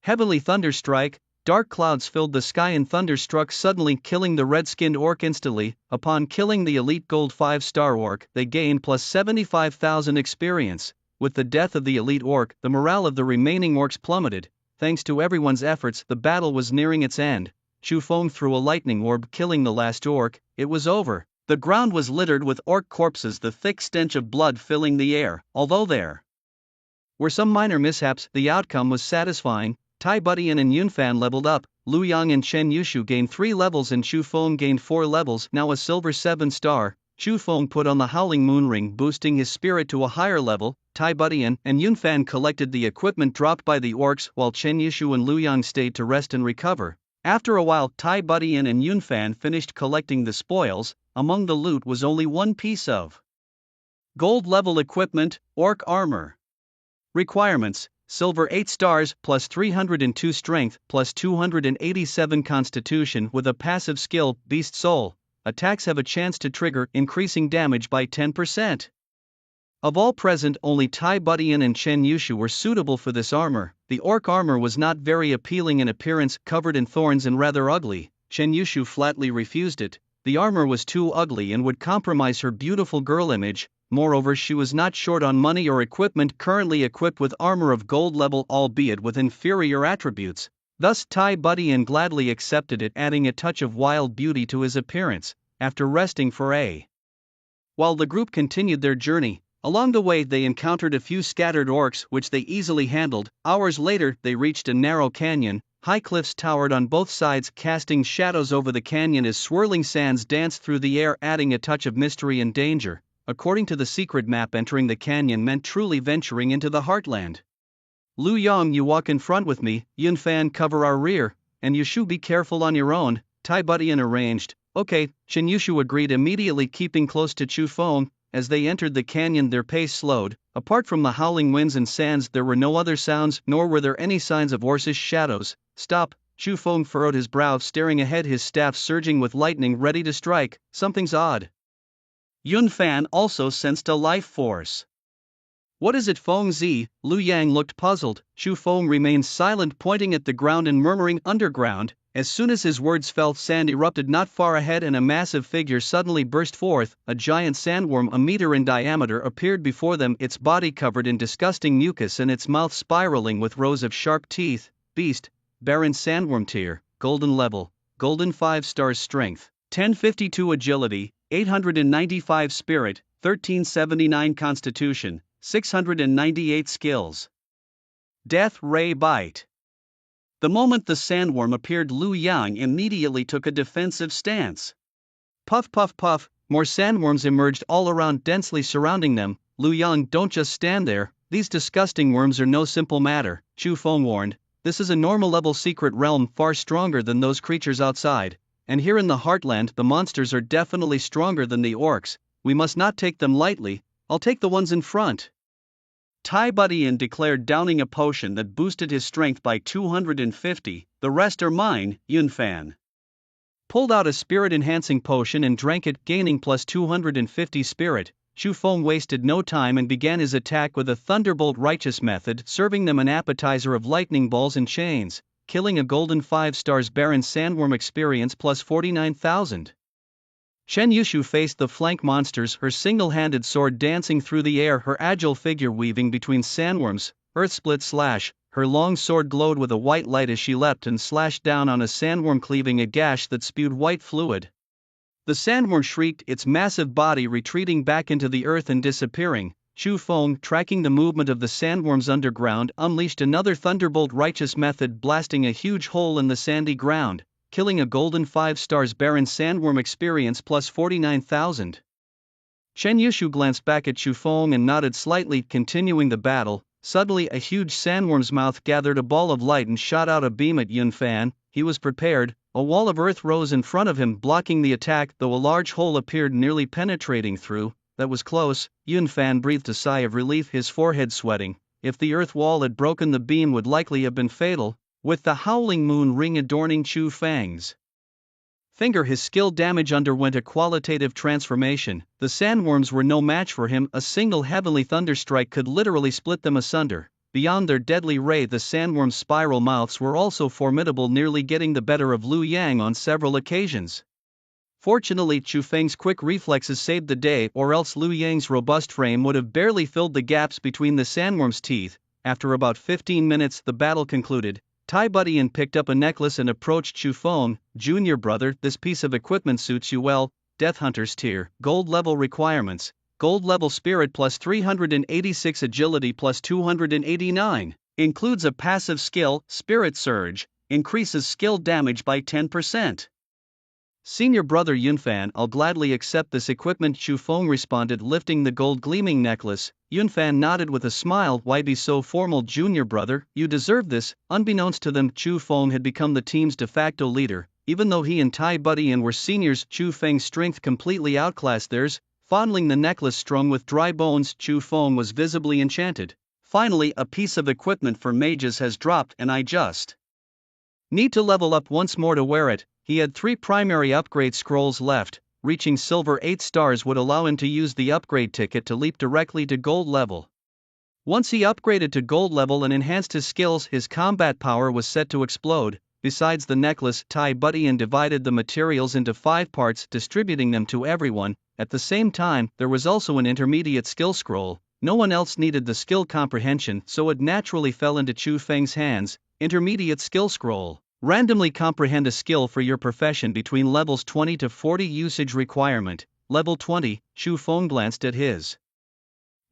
Heavily thunderstrike. Dark clouds filled the sky and thunder struck suddenly, killing the red-skinned orc instantly. Upon killing the elite gold 5-star orc, they gained plus 75,000 experience. With the death of the elite orc, the morale of the remaining orcs plummeted. Thanks to everyone's efforts, the battle was nearing its end. Chu Feng threw a lightning orb, killing the last orc. It was over. The ground was littered with orc corpses, the thick stench of blood filling the air. Although there were some minor mishaps, the outcome was satisfying. Tai Budian and Yunfan leveled up. Lu Yang and Chen Yushu gained 3 levels and Chu Feng gained 4 levels, now a silver 7-star. Chu Feng put on the Howling Moon Ring, boosting his spirit to a higher level. Tai Budian and Yunfan collected the equipment dropped by the orcs, while Chen Yushu and Lu Yang stayed to rest and recover. After a while, Tai Budian and Yunfan finished collecting the spoils. among the loot was only one piece of gold level equipment, orc armor. Requirements: silver 8 stars plus 302 strength plus 287 constitution with a passive skill, Beast Soul. Attacks have a chance to trigger, increasing damage by 10%. Of all present, only Tai Budian and Chen Yushu were suitable for this armor. The orc armor was not very appealing in appearance, covered in thorns and rather ugly. Chen Yushu flatly refused it. The armor was too ugly and would compromise her beautiful girl image. Moreover, she was not short on money or equipment, currently equipped with armor of gold level albeit with inferior attributes. Thus Tai Budian gladly accepted it, adding a touch of wild beauty to his appearance. After resting for a while, the group continued their journey. Along the way they encountered a few scattered orcs which they easily handled. Hours later they reached a narrow canyon. High cliffs towered on both sides, casting shadows over the canyon as swirling sands danced through the air, adding a touch of mystery and danger. According to the secret map, entering the canyon meant truly venturing into the heartland. Lu Yang, you walk in front with me, Yun Fan cover our rear, and Yushu be careful on your own, Tai Budian arranged. Okay, Chen Yushu agreed immediately, keeping close to Chu Feng. As they entered the canyon their pace slowed. Apart from the howling winds and sands there were no other sounds, nor were there any signs of orcish shadows. Stop, Chu Feng furrowed his brow, staring ahead, his staff surging with lightning ready to strike. Something's odd. Yun Fan also sensed a life force. What is it, Feng Zi? Lu Yang looked puzzled. Chu Feng remained silent, pointing at the ground and murmuring, underground. As soon as his words fell, sand erupted not far ahead and a massive figure suddenly burst forth. A giant sandworm a meter in diameter appeared before them, its body covered in disgusting mucus and its mouth spiraling with rows of sharp teeth. Beast, Baron Sandworm tier, golden level, golden 5 stars strength, 1052 agility, 895 spirit, 1379 constitution, 698 skills. Death Ray Bite. The moment the sandworm appeared, Lu Yang immediately took a defensive stance. Puff puff puff, more sandworms emerged all around, densely surrounding them. Lu Yang, don't just stand there, these disgusting worms are no simple matter, Chu Feng warned. This is a normal level secret realm, far stronger than those creatures outside. And here in the heartland the monsters are definitely stronger than the orcs. We must not take them lightly. I'll take the ones in front. Tai Budian declared, downing a potion that boosted his strength by 250, the rest are mine. Yun Fan pulled out a spirit-enhancing potion and drank it, gaining plus 250 spirit. Chu Feng wasted no time and began his attack with a thunderbolt righteous method, serving them an appetizer of lightning balls and chains, killing a golden 5 stars Baron Sandworm experience plus 49,000. Chen Yushu faced the flank monsters, her single-handed sword dancing through the air, her agile figure weaving between sandworms. Earth split slash, her long sword glowed with a white light as she leapt and slashed down on a sandworm, cleaving a gash that spewed white fluid. The sandworm shrieked, its massive body retreating back into the earth and disappearing. Chu Feng, tracking the movement of the sandworms underground, unleashed another thunderbolt righteous method, blasting a huge hole in the sandy ground, killing a golden 5 stars Baron Sandworm experience plus 49,000. Chen Yushu glanced back at Chu Feng and nodded slightly, continuing the battle. Suddenly a huge sandworm's mouth gathered a ball of light and shot out a beam at Yun Fan. He was prepared. A wall of earth rose in front of him, blocking the attack, though a large hole appeared nearly penetrating through. That was close. Yun Fan breathed a sigh of relief, his forehead sweating. If the earth wall had broken, the beam would likely have been fatal. With the howling moon ring adorning Chu Feng's finger, his skill damage underwent a qualitative transformation. The sandworms were no match for him, a single heavenly thunderstrike could literally split them asunder. Beyond their deadly ray, the sandworms' spiral mouths were also formidable, nearly getting the better of Lu Yang on several occasions. Fortunately, Chu Feng's quick reflexes saved the day, or else Lu Yang's robust frame would have barely filled the gaps between the sandworm's teeth. After about 15 minutes, the battle concluded. Tai Budian picked up a necklace and approached Chu Feng. Junior brother, this piece of equipment suits you well. Death Hunter's tier, gold level requirements, gold level spirit plus 386 agility plus 289, includes a passive skill, Spirit Surge, increases skill damage by 10%. Senior brother Yun Fan, I'll gladly accept this equipment, Chu Feng responded, lifting the gold gleaming necklace. Yun Fan nodded with a smile. Why be so formal, junior brother? You deserve this. Unbeknownst to them, Chu Feng had become the team's de facto leader. even though he and Tai Budian were seniors, Chu Feng's strength completely outclassed theirs. Fondling the necklace strung with dry bones, Chu Feng was visibly enchanted. Finally, a piece of equipment for mages has dropped and I just need to level up once more to wear it. He had 3 primary upgrade scrolls left. Reaching silver 8 stars would allow him to use the upgrade ticket to leap directly to gold level. Once he upgraded to gold level and enhanced his skills, his combat power was set to explode. Besides the necklace, Tai Budian divided the materials into 5 parts, distributing them to everyone. At the same time, there was also an intermediate skill scroll. No one else needed the skill comprehension, so it naturally fell into Chu Feng's hands. Intermediate skill scroll. Randomly comprehend a skill for your profession between levels 20 to 40. Usage requirement. Level 20. Chu Feng glanced at his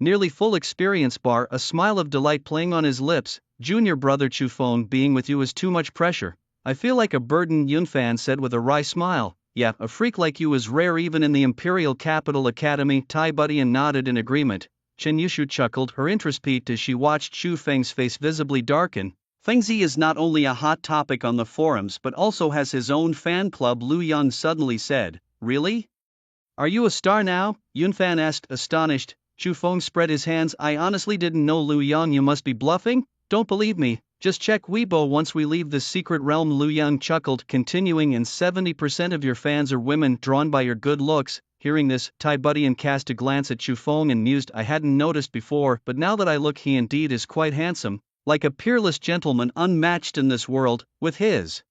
nearly full experience bar, a smile of delight playing on his lips. Junior brother Chu Feng, being with you is too much pressure. I feel like a burden, Yunfan said with a wry smile. Yeah, a freak like you is rare even in the Imperial Capital Academy. Tai Budian nodded in agreement. Chen Yushu chuckled, her interest peaked as she watched Chu Feng's face visibly darken. Fengzi is not only a hot topic on the forums but also has his own fan club, Lu Yang suddenly said. Really? Are you a star now? Yunfan asked, astonished. Chu Feng spread his hands. I honestly didn't know, Lu Yang. You must be bluffing? Don't believe me, just check Weibo once we leave this secret realm. Lu Yang chuckled, continuing, and 70% of your fans are women, drawn by your good looks. Hearing this, Tai Budian cast a glance at Chu Feng and mused, I hadn't noticed before, but now that I look, he indeed is quite handsome, like a peerless gentleman unmatched in this world. With his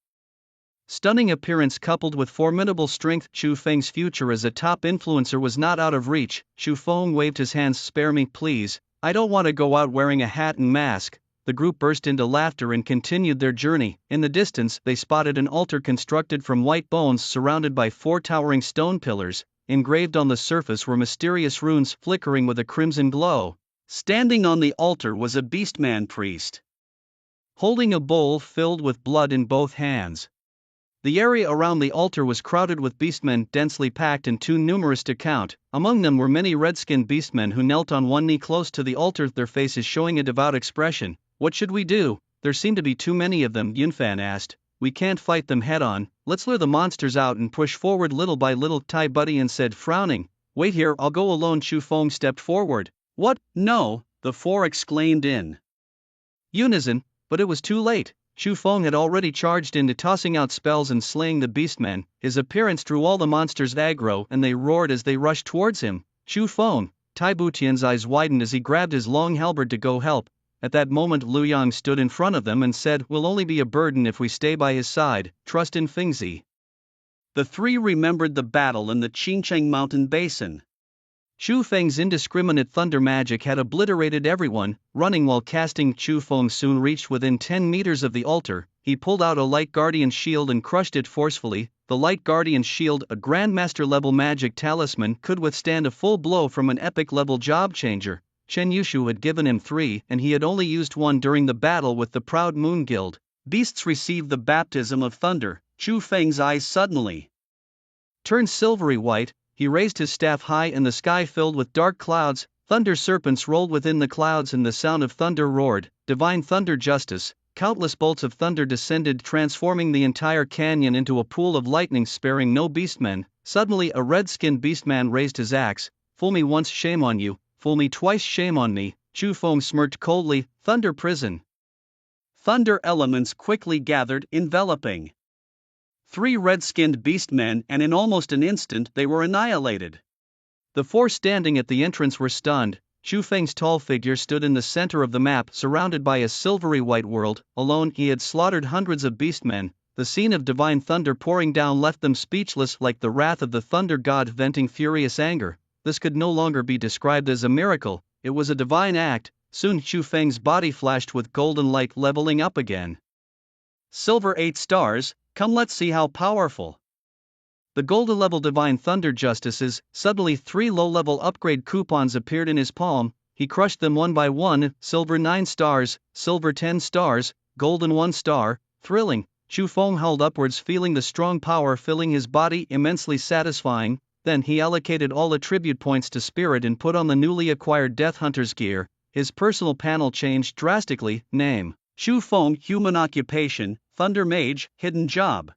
stunning appearance coupled with formidable strength, Chu Feng's future as a top influencer was not out of reach. Chu Feng waved his hands. Spare me, please. I don't want to go out wearing a hat and mask. The group burst into laughter and continued their journey. In the distance, they spotted an altar constructed from white bones surrounded by 4 towering stone pillars. Engraved on the surface were mysterious runes flickering with a crimson glow. Standing on the altar was a beastman priest, holding a bowl filled with blood in both hands. The area around the altar was crowded with beastmen, densely packed and too numerous to count. Among them were many red-skinned beastmen who knelt on one knee close to the altar, their faces showing a devout expression. What should we do? There seem to be too many of them, Yunfan asked. We can't fight them head-on, let's lure the monsters out and push forward little by little, Tai Budian said, frowning. Wait here, I'll go alone. Chu Feng stepped forward. What? No, the 4 exclaimed in unison, but it was too late. Chu Feng had already charged into tossing out spells and slaying the beastmen. His appearance drew all the monsters aggro and they roared as they rushed towards him. Chu Feng! Tai Butian's eyes widened as he grabbed his long halberd to go help. At that moment Lu Yang stood in front of them and said, we'll only be a burden if we stay by his side, trust in Fengzi. The 3 remembered the battle in the Qingcheng mountain basin. Chu Feng's indiscriminate thunder magic had obliterated everyone. Running while casting, Chu Feng soon reached within 10 meters of the altar. He pulled out a light guardian shield and crushed it forcefully. The light guardian shield, a grandmaster level magic talisman, could withstand a full blow from an epic level job changer. Chen Yushu had given him 3 and he had only used 1 during the battle with the Proud Moon Guild. Beasts received the baptism of thunder. Chu Feng's eyes suddenly turned silvery white. He raised his staff high and the sky filled with dark clouds. Thunder serpents rolled within the clouds and the sound of thunder roared. Divine thunder justice. Countless bolts of thunder descended, transforming the entire canyon into a pool of lightning, sparing no beastmen. Suddenly a red-skinned beastman raised his axe. Fool me once, shame on you. Fool me twice, shame on me. Chu Feng smirked coldly. Thunder prison. Thunder elements quickly gathered, enveloping 3 red-skinned beastmen, and in almost an instant they were annihilated. The 4 standing at the entrance were stunned. Chu Feng's tall figure stood in the center of the map, surrounded by a silvery white world. Alone, he had slaughtered hundreds of beastmen. The scene of divine thunder pouring down left them speechless, like the wrath of the thunder god venting furious anger. This could no longer be described as a miracle, it was a divine act. Soon Chu Feng's body flashed with golden light, leveling up again. Silver 8 stars, come let's see how powerful. The golden level divine thunder justices. Suddenly 3 low-level upgrade coupons appeared in his palm. He crushed them one by one. Silver 9 stars, silver 10 stars, golden 1 star. Thrilling. Chu Feng held upwards, feeling the strong power filling his body, immensely satisfying. Then he allocated all attribute points to spirit and put on the newly acquired Death Hunter's gear. His personal panel changed drastically. Name: Chu Feng. Human occupation: Thunder Mage. Hidden job: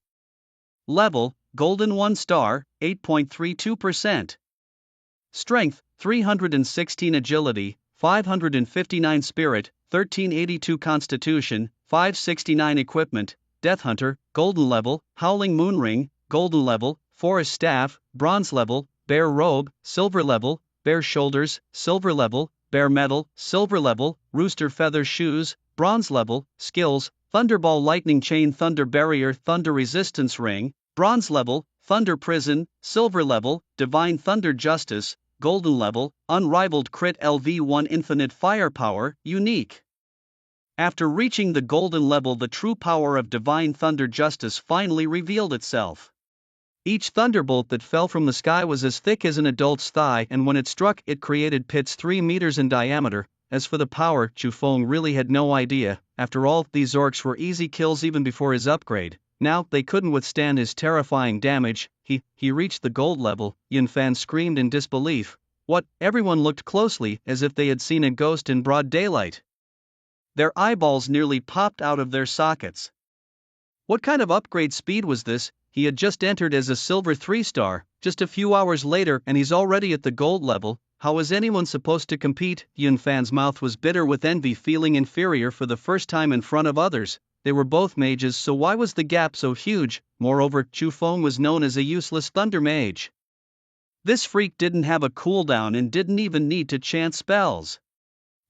Level, Golden 1 star, 8.32%. Strength, 316 Agility, 559 Spirit, 1382 Constitution, 569 Equipment. Death Hunter, Golden level. Howling Moonring, Golden level. Forest Staff, Bronze level. Bear Robe, Silver level. Bare Shoulders, Silver level. Bare Metal, Silver level. Rooster Feather Shoes, Bronze level. Skills, Thunderball Lightning Chain, Thunder Barrier, Thunder Resistance Ring, Bronze level. Thunder Prison, Silver level. Divine Thunder Justice, Golden level. Unrivaled Crit LV1 Infinite Firepower, Unique. After reaching the Golden level, the true power of Divine Thunder Justice finally revealed itself. Each thunderbolt that fell from the sky was as thick as an adult's thigh, and when it struck, it created pits 3 meters in diameter. As for the power, Chu Feng really had no idea. After all, these orcs were easy kills even before his upgrade. Now, they couldn't withstand his terrifying damage. He reached the gold level. Yin Fan screamed in disbelief. What? Everyone looked closely, as if they had seen a ghost in broad daylight. Their eyeballs nearly popped out of their sockets. What kind of upgrade speed was this? He had just entered as a silver 3-star, just a few hours later, and he's already at the gold level. How is anyone supposed to compete? Yun Fan's mouth was bitter with envy, feeling inferior for the first time in front of others. They were both mages, so why was the gap so huge? Moreover, Chu Feng was known as a useless Thunder Mage. This freak didn't have a cooldown and didn't even need to chant spells.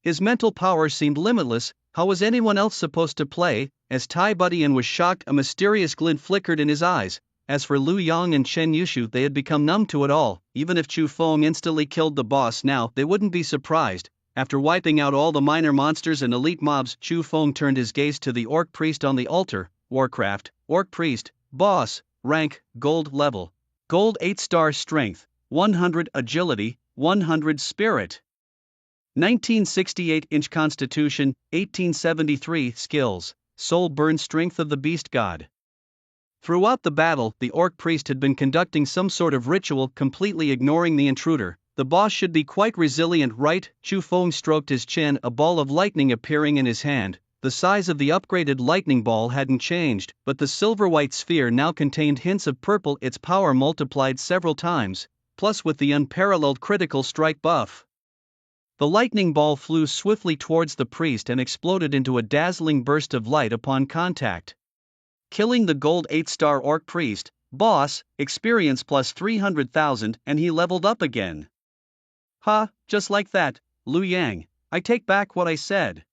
His mental power seemed limitless. How was anyone else supposed to play? As Tai Budian was shocked, a mysterious glint flickered in his eyes. As for Lu Yong and Chen Yushu, they had become numb to it all. Even if Chu Feng instantly killed the boss now, they wouldn't be surprised. After wiping out all the minor monsters and elite mobs, Chu Feng turned his gaze to the Orc Priest on the altar. Warcraft, Orc Priest, Boss, Rank, Gold level. Gold 8-star Strength, 100 Agility, 100 Spirit. 1968-inch Constitution, 1873 Skills, Soul Burn, Strength of the Beast God. Throughout the battle, the Orc Priest had been conducting some sort of ritual, completely ignoring the intruder. The boss should be quite resilient, right? Chu Feng stroked his chin, a ball of lightning appearing in his hand. The size of the upgraded lightning ball hadn't changed, but the silver-white sphere now contained hints of purple, its power multiplied several times, plus with the unparalleled critical strike buff. The lightning ball flew swiftly towards the priest and exploded into a dazzling burst of light upon contact. Killing the gold 8-star Orc Priest, Boss, experience plus 300,000, and he leveled up again. Ha, just like that, Lu Yang, I take back what I said.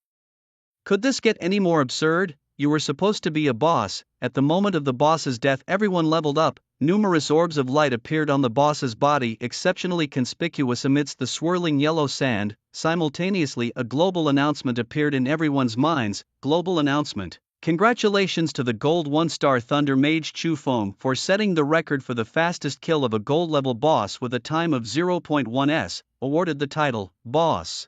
Could this get any more absurd? You were supposed to be a boss. At the moment of the boss's death, everyone leveled up. Numerous orbs of light appeared on the boss's body, exceptionally conspicuous amidst the swirling yellow sand. Simultaneously, a global announcement appeared in everyone's minds. Global announcement. Congratulations to the Gold 1-star Thunder Mage Chu Feng for setting the record for the fastest kill of a gold-level boss with a time of 0.1s, awarded the title, Boss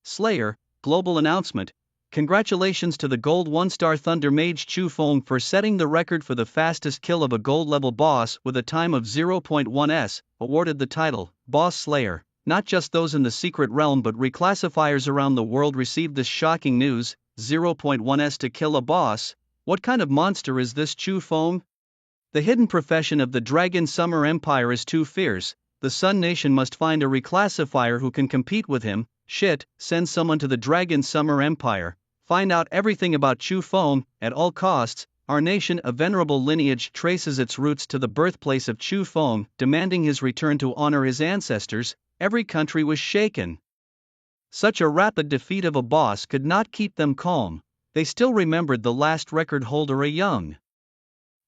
Slayer. Global announcement. Congratulations to the Gold 1-star Thunder Mage Chu Feng for setting the record for the fastest kill of a gold-level boss with a time of 0.1s, awarded the title, Boss Slayer. Not just those in the secret realm but reclassifiers around the world received this shocking news. 0.1s to kill a boss? What kind of monster is this Chu Feng? The hidden profession of the Dragon Summer Empire is too fierce. The Sun Nation must find a reclassifier who can compete with him. Shit, send someone to the Dragon Summer Empire. Find out everything about Chu Feng, at all costs. Our nation, a venerable lineage, traces its roots to the birthplace of Chu Feng, demanding his return to honor his ancestors. Every country was shaken. Such a rapid defeat of a boss could not keep them calm. They still remembered the last record holder, a young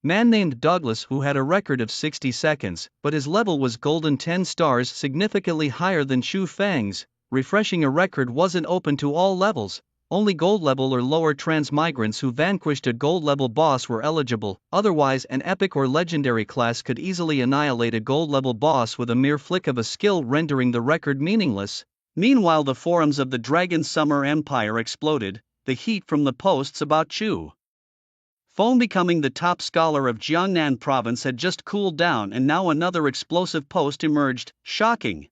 man named Douglas, who had a record of 60 seconds, but his level was golden 10 stars, significantly higher than Chu Feng's. Refreshing a record wasn't open to all levels. Only gold level or lower transmigrants who vanquished a gold level boss were eligible. Otherwise, an epic or legendary class could easily annihilate a gold level boss with a mere flick of a skill, rendering the record meaningless. Meanwhile, the forums of the Dragon Summer Empire exploded. The heat from the posts about Chu Feng becoming the top scholar of Jiangnan province had just cooled down, and now another explosive post emerged. Shocking.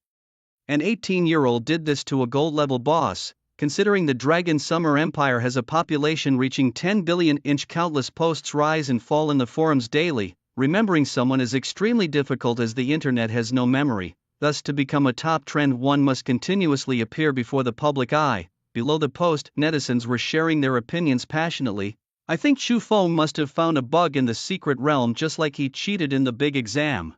An 18-year-old did this to a gold-level boss. Considering the Dragon Summer Empire has a population reaching 10 billion, countless posts rise and fall in the forums daily. remembering someone is extremely difficult as the internet has no memory, thus to become a top trend one must continuously appear before the public eye. Below the post, netizens were sharing their opinions passionately. I think Chu Feng must have found a bug in the secret realm just like he cheated in the big exam.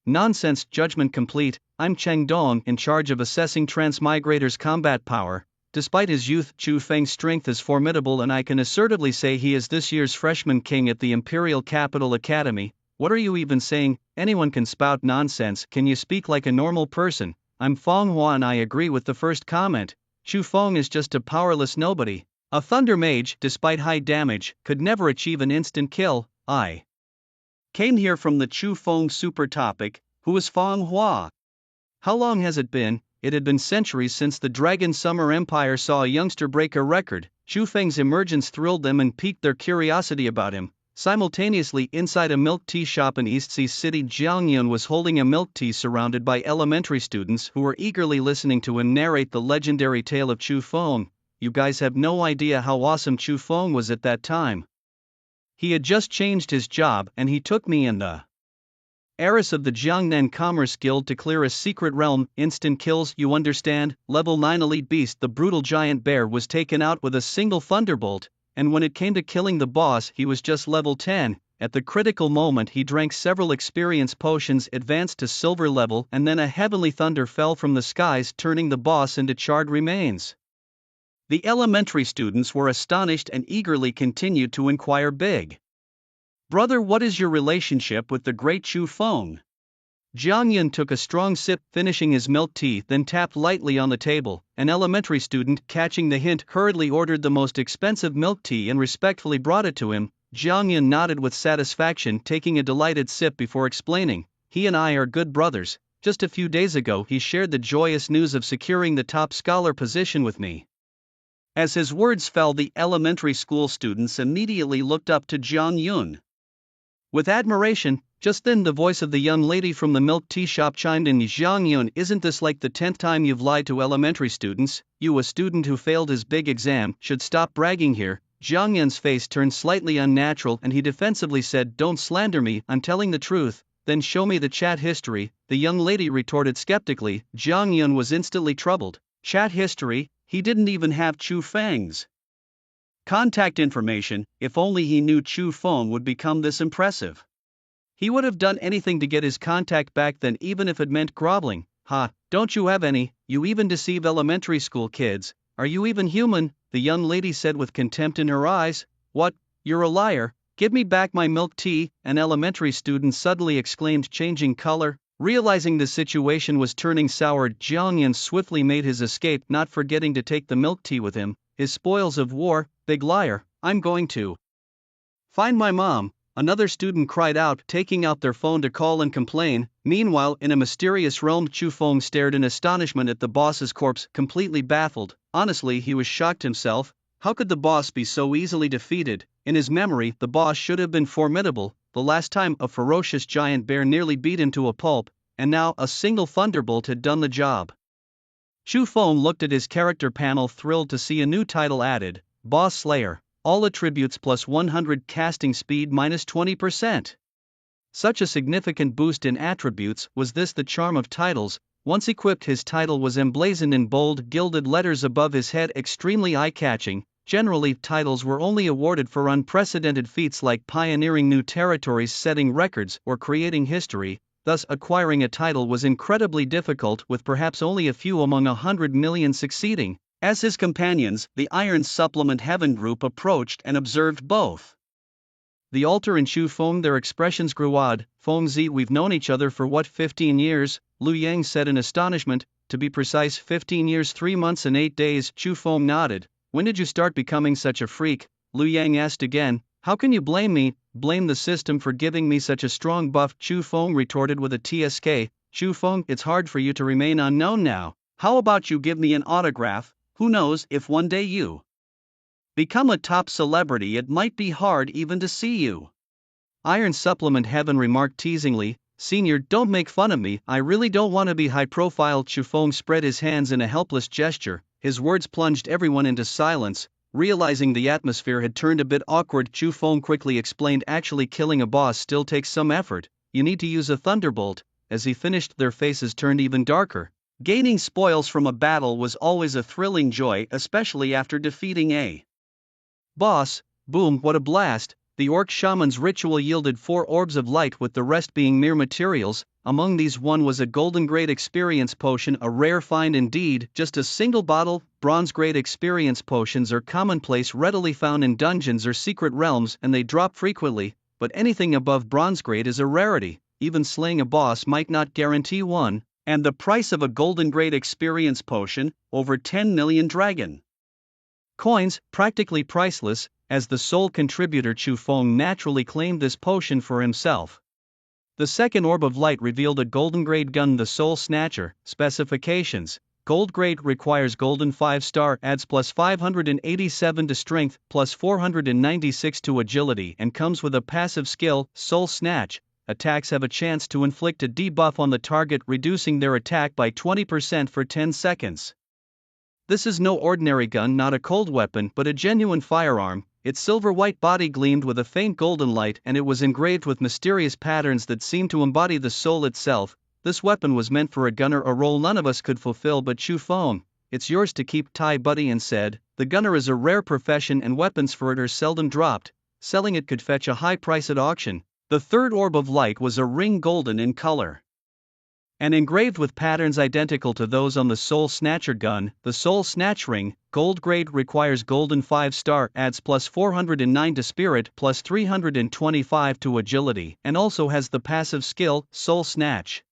Nonsense. Judgment complete. I'm Cheng Dong, in charge of assessing Transmigrators' combat power. Despite his youth, Chu Feng's strength is formidable, and I can assertively say he is this year's freshman king at the Imperial Capital Academy. What are you even saying? Anyone can spout nonsense. Can you speak like a normal person? I'm Feng Hua and I agree with the first comment. Chu Feng is just a powerless nobody. A Thunder Mage, despite high damage, could never achieve an instant kill. I came here from the Chu Feng super topic. Who is Feng Hua? How long has it been? It had been centuries since the Dragon Summer Empire saw a youngster break a record. Chu Feng's emergence thrilled them and piqued their curiosity about him. Simultaneously, inside a milk tea shop in East Sea City, Jiangyun was holding a milk tea surrounded by elementary students who were eagerly listening to him narrate the legendary tale of Chu Feng. You guys have no idea how awesome Chu Feng was at that time. He had just changed his job and he took me and the heiress of the Jiangnan Commerce Guild to clear a secret realm. Instant kills, you understand? Level 9 elite beast, the brutal giant bear, was taken out with a single thunderbolt, and when it came to killing the boss he was just level 10. At the critical moment he drank several experience potions, advanced to silver level, and then a heavenly thunder fell from the skies, turning the boss into charred remains. The elementary students were astonished and eagerly continued to inquire. Big brother, what is your relationship with the great Chu Feng? Jiangyun took a strong sip, finishing his milk tea, then tapped lightly on the table. An elementary student, catching the hint, hurriedly ordered the most expensive milk tea and respectfully brought it to him. Jiangyun nodded with satisfaction, taking a delighted sip before explaining, he and I are good brothers. Just a few days ago he shared the joyous news of securing the top scholar position with me. As his words fell, the elementary school students immediately looked up to Jiangyun with admiration. Just then the voice of the young lady from the milk tea shop chimed in. Jiangyun, isn't this like the 10th time you've lied to elementary students? You, a student who failed his big exam, should stop bragging here. Jiangyun's face turned slightly unnatural and he defensively said, don't slander me, I'm telling the truth. Then show me the chat history, the young lady retorted skeptically. Jiangyun was instantly troubled. Chat history? He didn't even have Chu Feng's contact information. If only he knew Chu Feng would become this impressive. He would have done anything to get his contact back then, even if it meant groveling. Ha, don't you have any? You even deceive elementary school kids. Are you even human? The young lady said with contempt in her eyes. What? You're a liar. Give me back my milk tea, an elementary student suddenly exclaimed, changing color. Realizing the situation was turning sour, Jiangyun swiftly made his escape, not forgetting to take the milk tea with him. His spoils of war. Big liar, I'm going to find my mom, another student cried out, taking out their phone to call and complain. Meanwhile, in a mysterious realm, Chu Feng stared in astonishment at the boss's corpse, completely baffled. Honestly, he was shocked himself. How could the boss be so easily defeated? In his memory, the boss should have been formidable. The last time a ferocious giant bear nearly beat him to a pulp, and now a single thunderbolt had done the job. Chu Feng looked at his character panel, thrilled to see a new title added. Boss Slayer, all attributes plus 100, casting speed minus 20%. Such a significant boost in attributes. Was this the charm of titles? Once equipped, his title was emblazoned in bold, gilded letters above his head, extremely eye-catching. Generally, titles were only awarded for unprecedented feats like pioneering new territories, setting records, or creating history. Thus, acquiring a title was incredibly difficult, with perhaps only a few among 100 million succeeding. As his companions, the Iron Supplement Heaven group approached and observed both the altar and Chu Feng, their expressions grew odd. Feng Zi, we've known each other for what, 15 years? Lu Yang said in astonishment. To be precise, 15 years, 3 months and 8 days. Chu Feng nodded. When did you start becoming such a freak? Lu Yang asked again. How can you blame me? Blame the system for giving me such a strong buff, Chu Feng retorted with a TSK. Chu Feng, it's hard for you to remain unknown now. How about you give me an autograph? Who knows, if one day you become a top celebrity, it might be hard even to see you. Iron Supplement Heaven remarked teasingly. Senior, don't make fun of me, I really don't want to be high profile. Chu Feng spread his hands in a helpless gesture. His words plunged everyone into silence. Realizing the atmosphere had turned a bit awkward, Chu Feng quickly explained actually killing a boss still takes some effort, you need to use a thunderbolt. As he finished, their faces turned even darker. Gaining spoils from a battle was always a thrilling joy, especially after defeating a boss. Boom, what a blast! The orc shaman's ritual yielded 4 orbs of light, with the rest being mere materials. Among these, one was a golden grade experience potion, a rare find indeed, just a single bottle. Bronze grade experience potions are commonplace, readily found in dungeons or secret realms, and they drop frequently, but anything above bronze grade is a rarity. Even slaying a boss might not guarantee one, and the price of a golden grade experience potion, over 10 million dragon coins, practically priceless. As the sole contributor, Chu Feng naturally claimed this potion for himself. The second orb of light revealed a golden grade gun, the Soul Snatcher. Specifications: gold grade, requires golden 5-star, adds plus 587 to strength, plus 496 to agility, and comes with a passive skill, Soul Snatch. Attacks have a chance to inflict a debuff on the target, reducing their attack by 20% for 10 seconds. This is no ordinary gun, not a cold weapon, but a genuine firearm. Its silver-white body gleamed with a faint golden light, and it was engraved with mysterious patterns that seemed to embody the soul itself. This weapon was meant for a gunner, a role none of us could fulfill but Chu Feng. It's yours to keep, Tai Buddy said. The gunner is a rare profession and weapons for it are seldom dropped. Selling it could fetch a high price at auction. The third orb of light was a ring, golden in color and engraved with patterns identical to those on the Soul Snatcher gun. The Soul Snatch ring, gold grade, requires golden 5-star, adds plus 409 to spirit, plus 325 to agility, and also has the passive skill, Soul Snatch.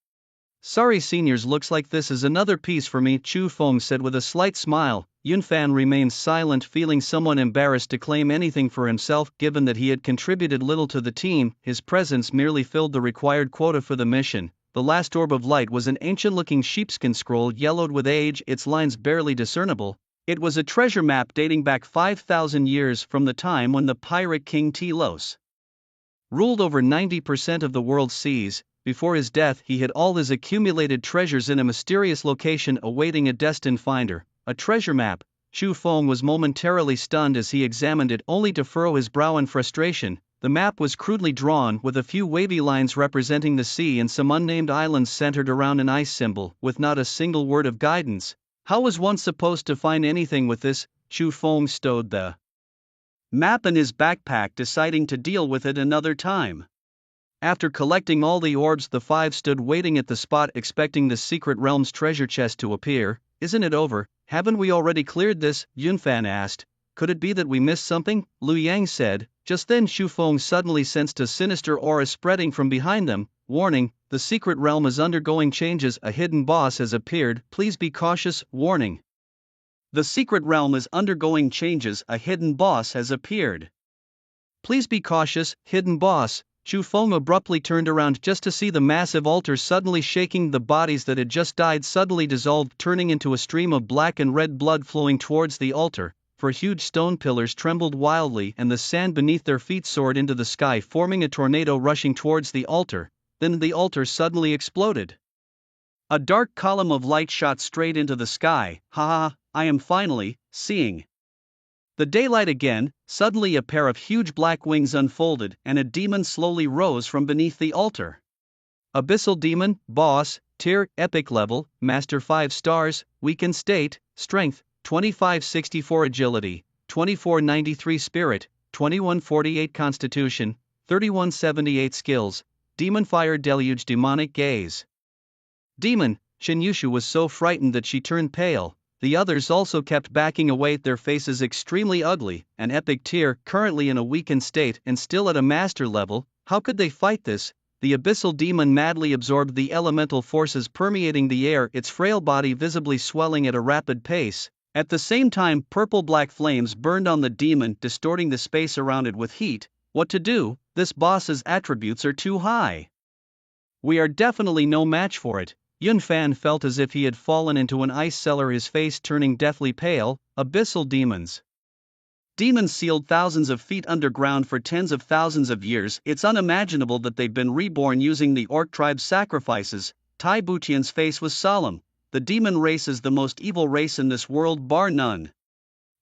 Sorry seniors, looks like this is another piece for me, Chu Feng said with a slight smile. Yunfan remained silent, feeling somewhat embarrassed to claim anything for himself, given that he had contributed little to the team. His presence merely filled the required quota for the mission. The last orb of light was an ancient-looking sheepskin scroll, yellowed with age, its lines barely discernible. It was a treasure map dating back 5,000 years, from the time when the pirate king Telos ruled over 90% of the world's seas. Before his death, he hid all his accumulated treasures in a mysterious location awaiting a destined finder. A treasure map. Chu Feng was momentarily stunned as he examined it, only to furrow his brow in frustration. The map was crudely drawn, with a few wavy lines representing the sea and some unnamed islands centered around an ice symbol, with not a single word of guidance. How was one supposed to find anything with this? Chu Feng stowed the map in his backpack, deciding to deal with it another time. After collecting all the orbs, the 5 stood waiting at the spot, expecting the secret realm's treasure chest to appear. Isn't it over? Haven't we already cleared this? Yunfan asked. Could it be that we missed something? Lu Yang said. Just then Chu Feng suddenly sensed a sinister aura spreading from behind them. Warning, the secret realm is undergoing changes, a hidden boss has appeared, please be cautious. Warning. The secret realm is undergoing changes, a hidden boss has appeared. Please be cautious, hidden boss. Chu Feng abruptly turned around just to see the massive altar suddenly shaking. The bodies that had just died suddenly dissolved, turning into a stream of black and red blood flowing towards the altar. For huge stone pillars trembled wildly, and the sand beneath their feet soared into the sky, forming a tornado rushing towards the altar. Then the altar suddenly exploded. A dark column of light shot straight into the sky. Ha ha, I am finally seeing the daylight again. Suddenly a pair of huge black wings unfolded, and a demon slowly rose from beneath the altar. Abyssal demon, boss, tier, epic level, master 5 stars, weakened state, strength, 2564 agility, 2493 spirit, 2148 constitution, 3178 skills, demon fire deluge, demonic gaze. Demon. Shinyushu was so frightened that she turned pale. The others also kept backing away, their faces extremely ugly. An epic tier, currently in a weakened state and still at a master level. How could they fight this? The abyssal demon madly absorbed the elemental forces permeating the air, its frail body visibly swelling at a rapid pace. At the same time, purple-black flames burned on the demon, distorting the space around it with heat. What to do? This boss's attributes are too high. We are definitely no match for it. Yunfan felt as if he had fallen into an ice cellar, his face turning deathly pale. Abyssal demons. Demons sealed thousands of feet underground for tens of thousands of years. It's unimaginable that they've been reborn using the orc tribe's sacrifices. Tai Butian's face was solemn. The demon race is the most evil race in this world, bar none.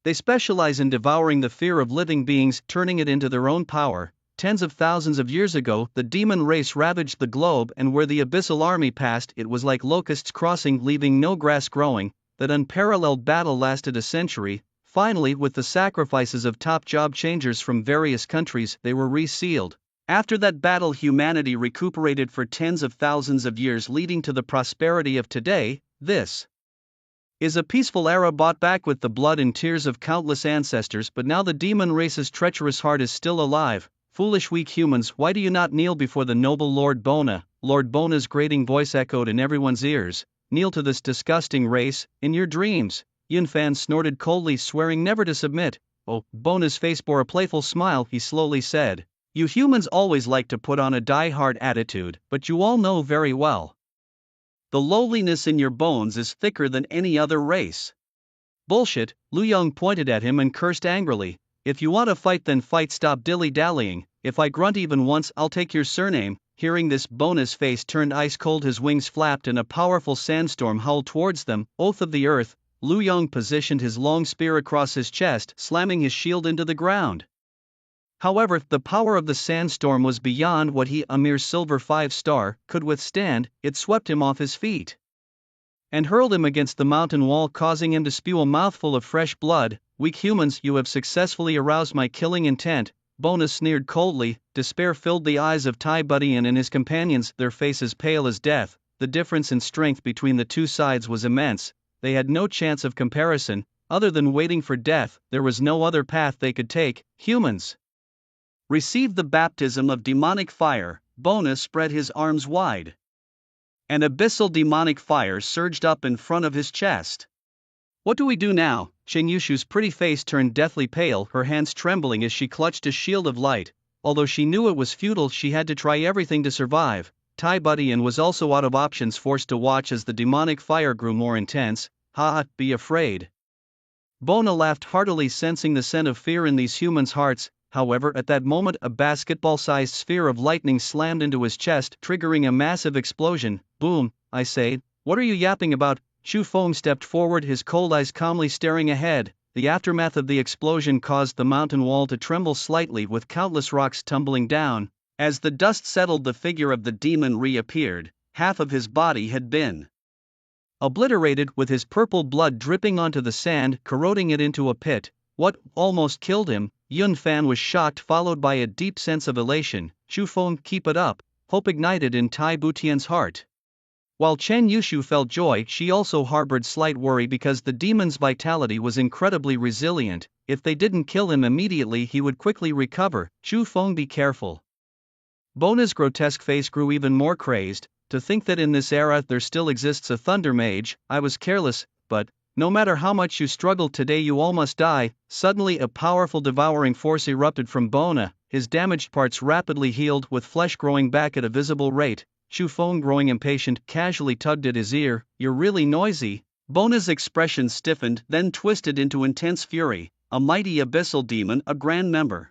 They specialize in devouring the fear of living beings, turning it into their own power. Tens of thousands of years ago, the demon race ravaged the globe, and where the abyssal army passed, it was like locusts crossing, leaving no grass growing. That unparalleled battle lasted a century. Finally, with the sacrifices of top job changers from various countries, they were resealed. After that battle, humanity recuperated for tens of thousands of years, leading to the prosperity of today. This is a peaceful era bought back with the blood and tears of countless ancestors, but now the demon race's treacherous heart is still alive. Foolish weak humans, why do you not kneel before the noble Lord Bona? Lord Bona's grating voice echoed in everyone's ears. Kneel to this disgusting race, in your dreams. Yunfan snorted coldly, swearing never to submit. Oh, Bona's face bore a playful smile. He slowly said, you humans always like to put on a die-hard attitude, but you all know very well the lowliness in your bones is thicker than any other race. Bullshit. Lu Yong pointed at him and cursed angrily. If you want to fight, then fight, stop dilly-dallying. If I grunt even once, I'll take your surname. Hearing this, Bona's face turned ice cold, his wings flapped, and a powerful sandstorm howled towards them. Oath of the earth. Lu Yong positioned his long spear across his chest, slamming his shield into the ground. However, the power of the sandstorm was beyond what he, a mere silver 5-star, could withstand. It swept him off his feet and hurled him against the mountain wall, causing him to spew a mouthful of fresh blood. Weak humans, you have successfully aroused my killing intent. Bona sneered coldly. Despair filled the eyes of Tai Budian and his companions, their faces pale as death. The difference in strength between the two sides was immense. They had no chance of comparison. Other than waiting for death, there was no other path they could take. Humans received the baptism of demonic fire. Bona spread his arms wide. An abyssal demonic fire surged up in front of his chest. What do we do now? Chen Yushu's pretty face turned deathly pale, her hands trembling as she clutched a shield of light. Although she knew it was futile, she had to try everything to survive. Tai Budian was also out of options, forced to watch as the demonic fire grew more intense. Ha, be afraid. Bona laughed heartily, sensing the scent of fear in these humans' hearts. However, at that moment, a basketball-sized sphere of lightning slammed into his chest, triggering a massive explosion. Boom, I say, what are you yapping about? Shu Feng stepped forward, his cold eyes calmly staring ahead. The aftermath of the explosion caused the mountain wall to tremble slightly, with countless rocks tumbling down. As the dust settled, the figure of the demon reappeared. Half of his body had been obliterated, with his purple blood dripping onto the sand, corroding it into a pit. What almost killed him? Yun Fan was shocked, followed by a deep sense of elation. Shu Feng, keep it up. Hope ignited in Tai Butian's heart. While Chen Yushu felt joy, she also harbored slight worry because the demon's vitality was incredibly resilient. If they didn't kill him immediately, he would quickly recover. Shu Feng, be careful. Bona's grotesque face grew even more crazed. To think that in this era there still exists a Thunder Mage. I was careless, but no matter how much you struggle today, you all must die. Suddenly, a powerful devouring force erupted from Bona. His damaged parts rapidly healed, with flesh growing back at a visible rate. Shu Feng, growing impatient, casually tugged at his ear. You're really noisy. Bona's expression stiffened, then twisted into intense fury. A mighty abyssal demon, a grand member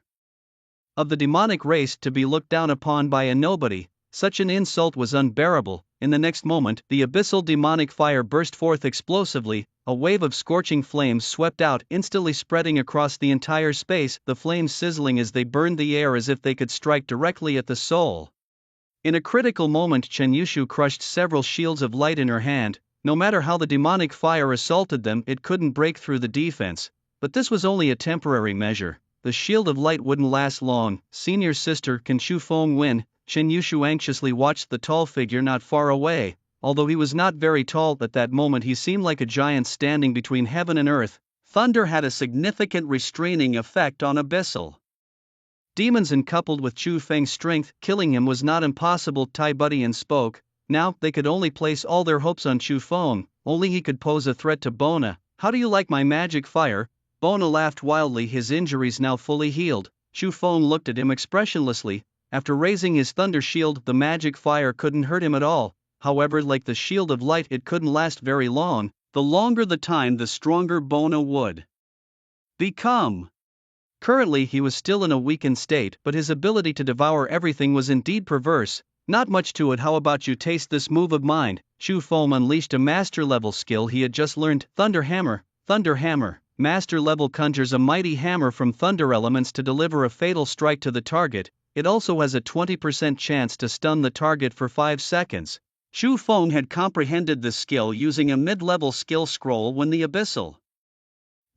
of the demonic race, to be looked down upon by a nobody. Such an insult was unbearable. In the next moment, the abyssal demonic fire burst forth explosively. A wave of scorching flames swept out, instantly spreading across the entire space, the flames sizzling as they burned the air as if they could strike directly at the soul. In a critical moment, Chen Yushu crushed several shields of light in her hand. No matter how the demonic fire assaulted them, it couldn't break through the defense. But this was only a temporary measure. The shield of light wouldn't last long. Senior sister, can Shu Feng win? Chen Yushu anxiously watched the tall figure not far away. Although he was not very tall at that moment, he seemed like a giant standing between heaven and earth. Thunder had a significant restraining effect on abyssal demons, and coupled with Chu Feng's strength, killing him was not impossible. Tai Budian spoke. Now, they could only place all their hopes on Chu Feng. Only he could pose a threat to Bona. How do you like my magic fire? Bona laughed wildly, his injuries now fully healed. Chu Feng looked at him expressionlessly. After raising his thunder shield, the magic fire couldn't hurt him at all. However, like the shield of light, it couldn't last very long. The longer the time, the stronger Bona would become. Currently, he was still in a weakened state, but his ability to devour everything was indeed perverse. Not much to it. How about you taste this move of mine? Chu Feng unleashed a master-level skill he had just learned. Thunder Hammer. Thunder Hammer. Master level conjures a mighty hammer from thunder elements to deliver a fatal strike to the target. It also has a 20% chance to stun the target for 5 seconds. Chu Feng had comprehended this skill using a mid-level skill scroll when the Abyssal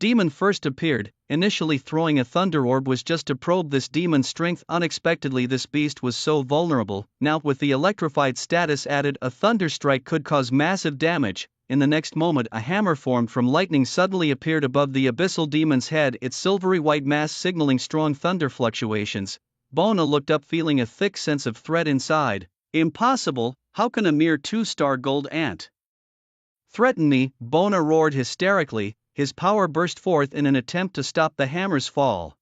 Demon first appeared. Initially throwing a thunder orb was just to probe this demon's strength. Unexpectedly this beast was so vulnerable. Now with the electrified status added, a thunder strike could cause massive damage. In the next moment a hammer formed from lightning suddenly appeared above the abyssal demon's head, its silvery white mass signaling strong thunder fluctuations. Bona looked up feeling a thick sense of threat inside. Impossible, how can a mere 2-star gold ant threaten me? Bona roared hysterically. His power burst forth in an attempt to stop the hammer's fall.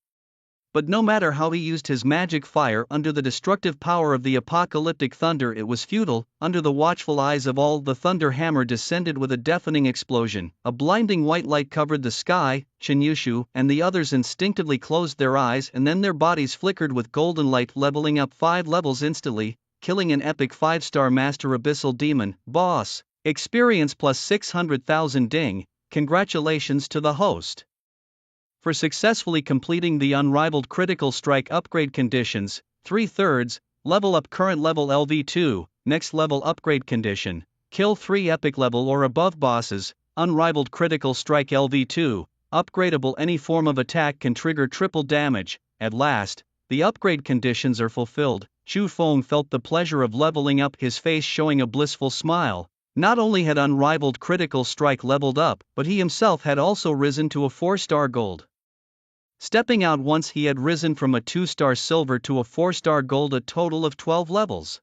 But no matter how he used his magic fire under the destructive power of the apocalyptic thunder, it was futile. Under the watchful eyes of all, the thunder hammer descended with a deafening explosion. A blinding white light covered the sky. Chen Yushu and the others instinctively closed their eyes, and then their bodies flickered with golden light, leveling up 5 levels instantly, killing an epic 5-star master abyssal demon. Boss. Experience plus 600,000 ding. Congratulations to the host for successfully completing the unrivaled critical strike upgrade conditions. 3/3, level up current level LV2, next level upgrade condition, kill 3 epic level or above bosses, unrivaled critical strike LV2, upgradable, any form of attack can trigger triple damage. At last, the upgrade conditions are fulfilled. Chu Feng felt the pleasure of leveling up, his face showing a blissful smile. Not only had unrivaled critical strike leveled up, but he himself had also risen to a 4-star gold. Stepping out once, he had risen from a 2-star silver to a 4-star gold, a total of 12 levels.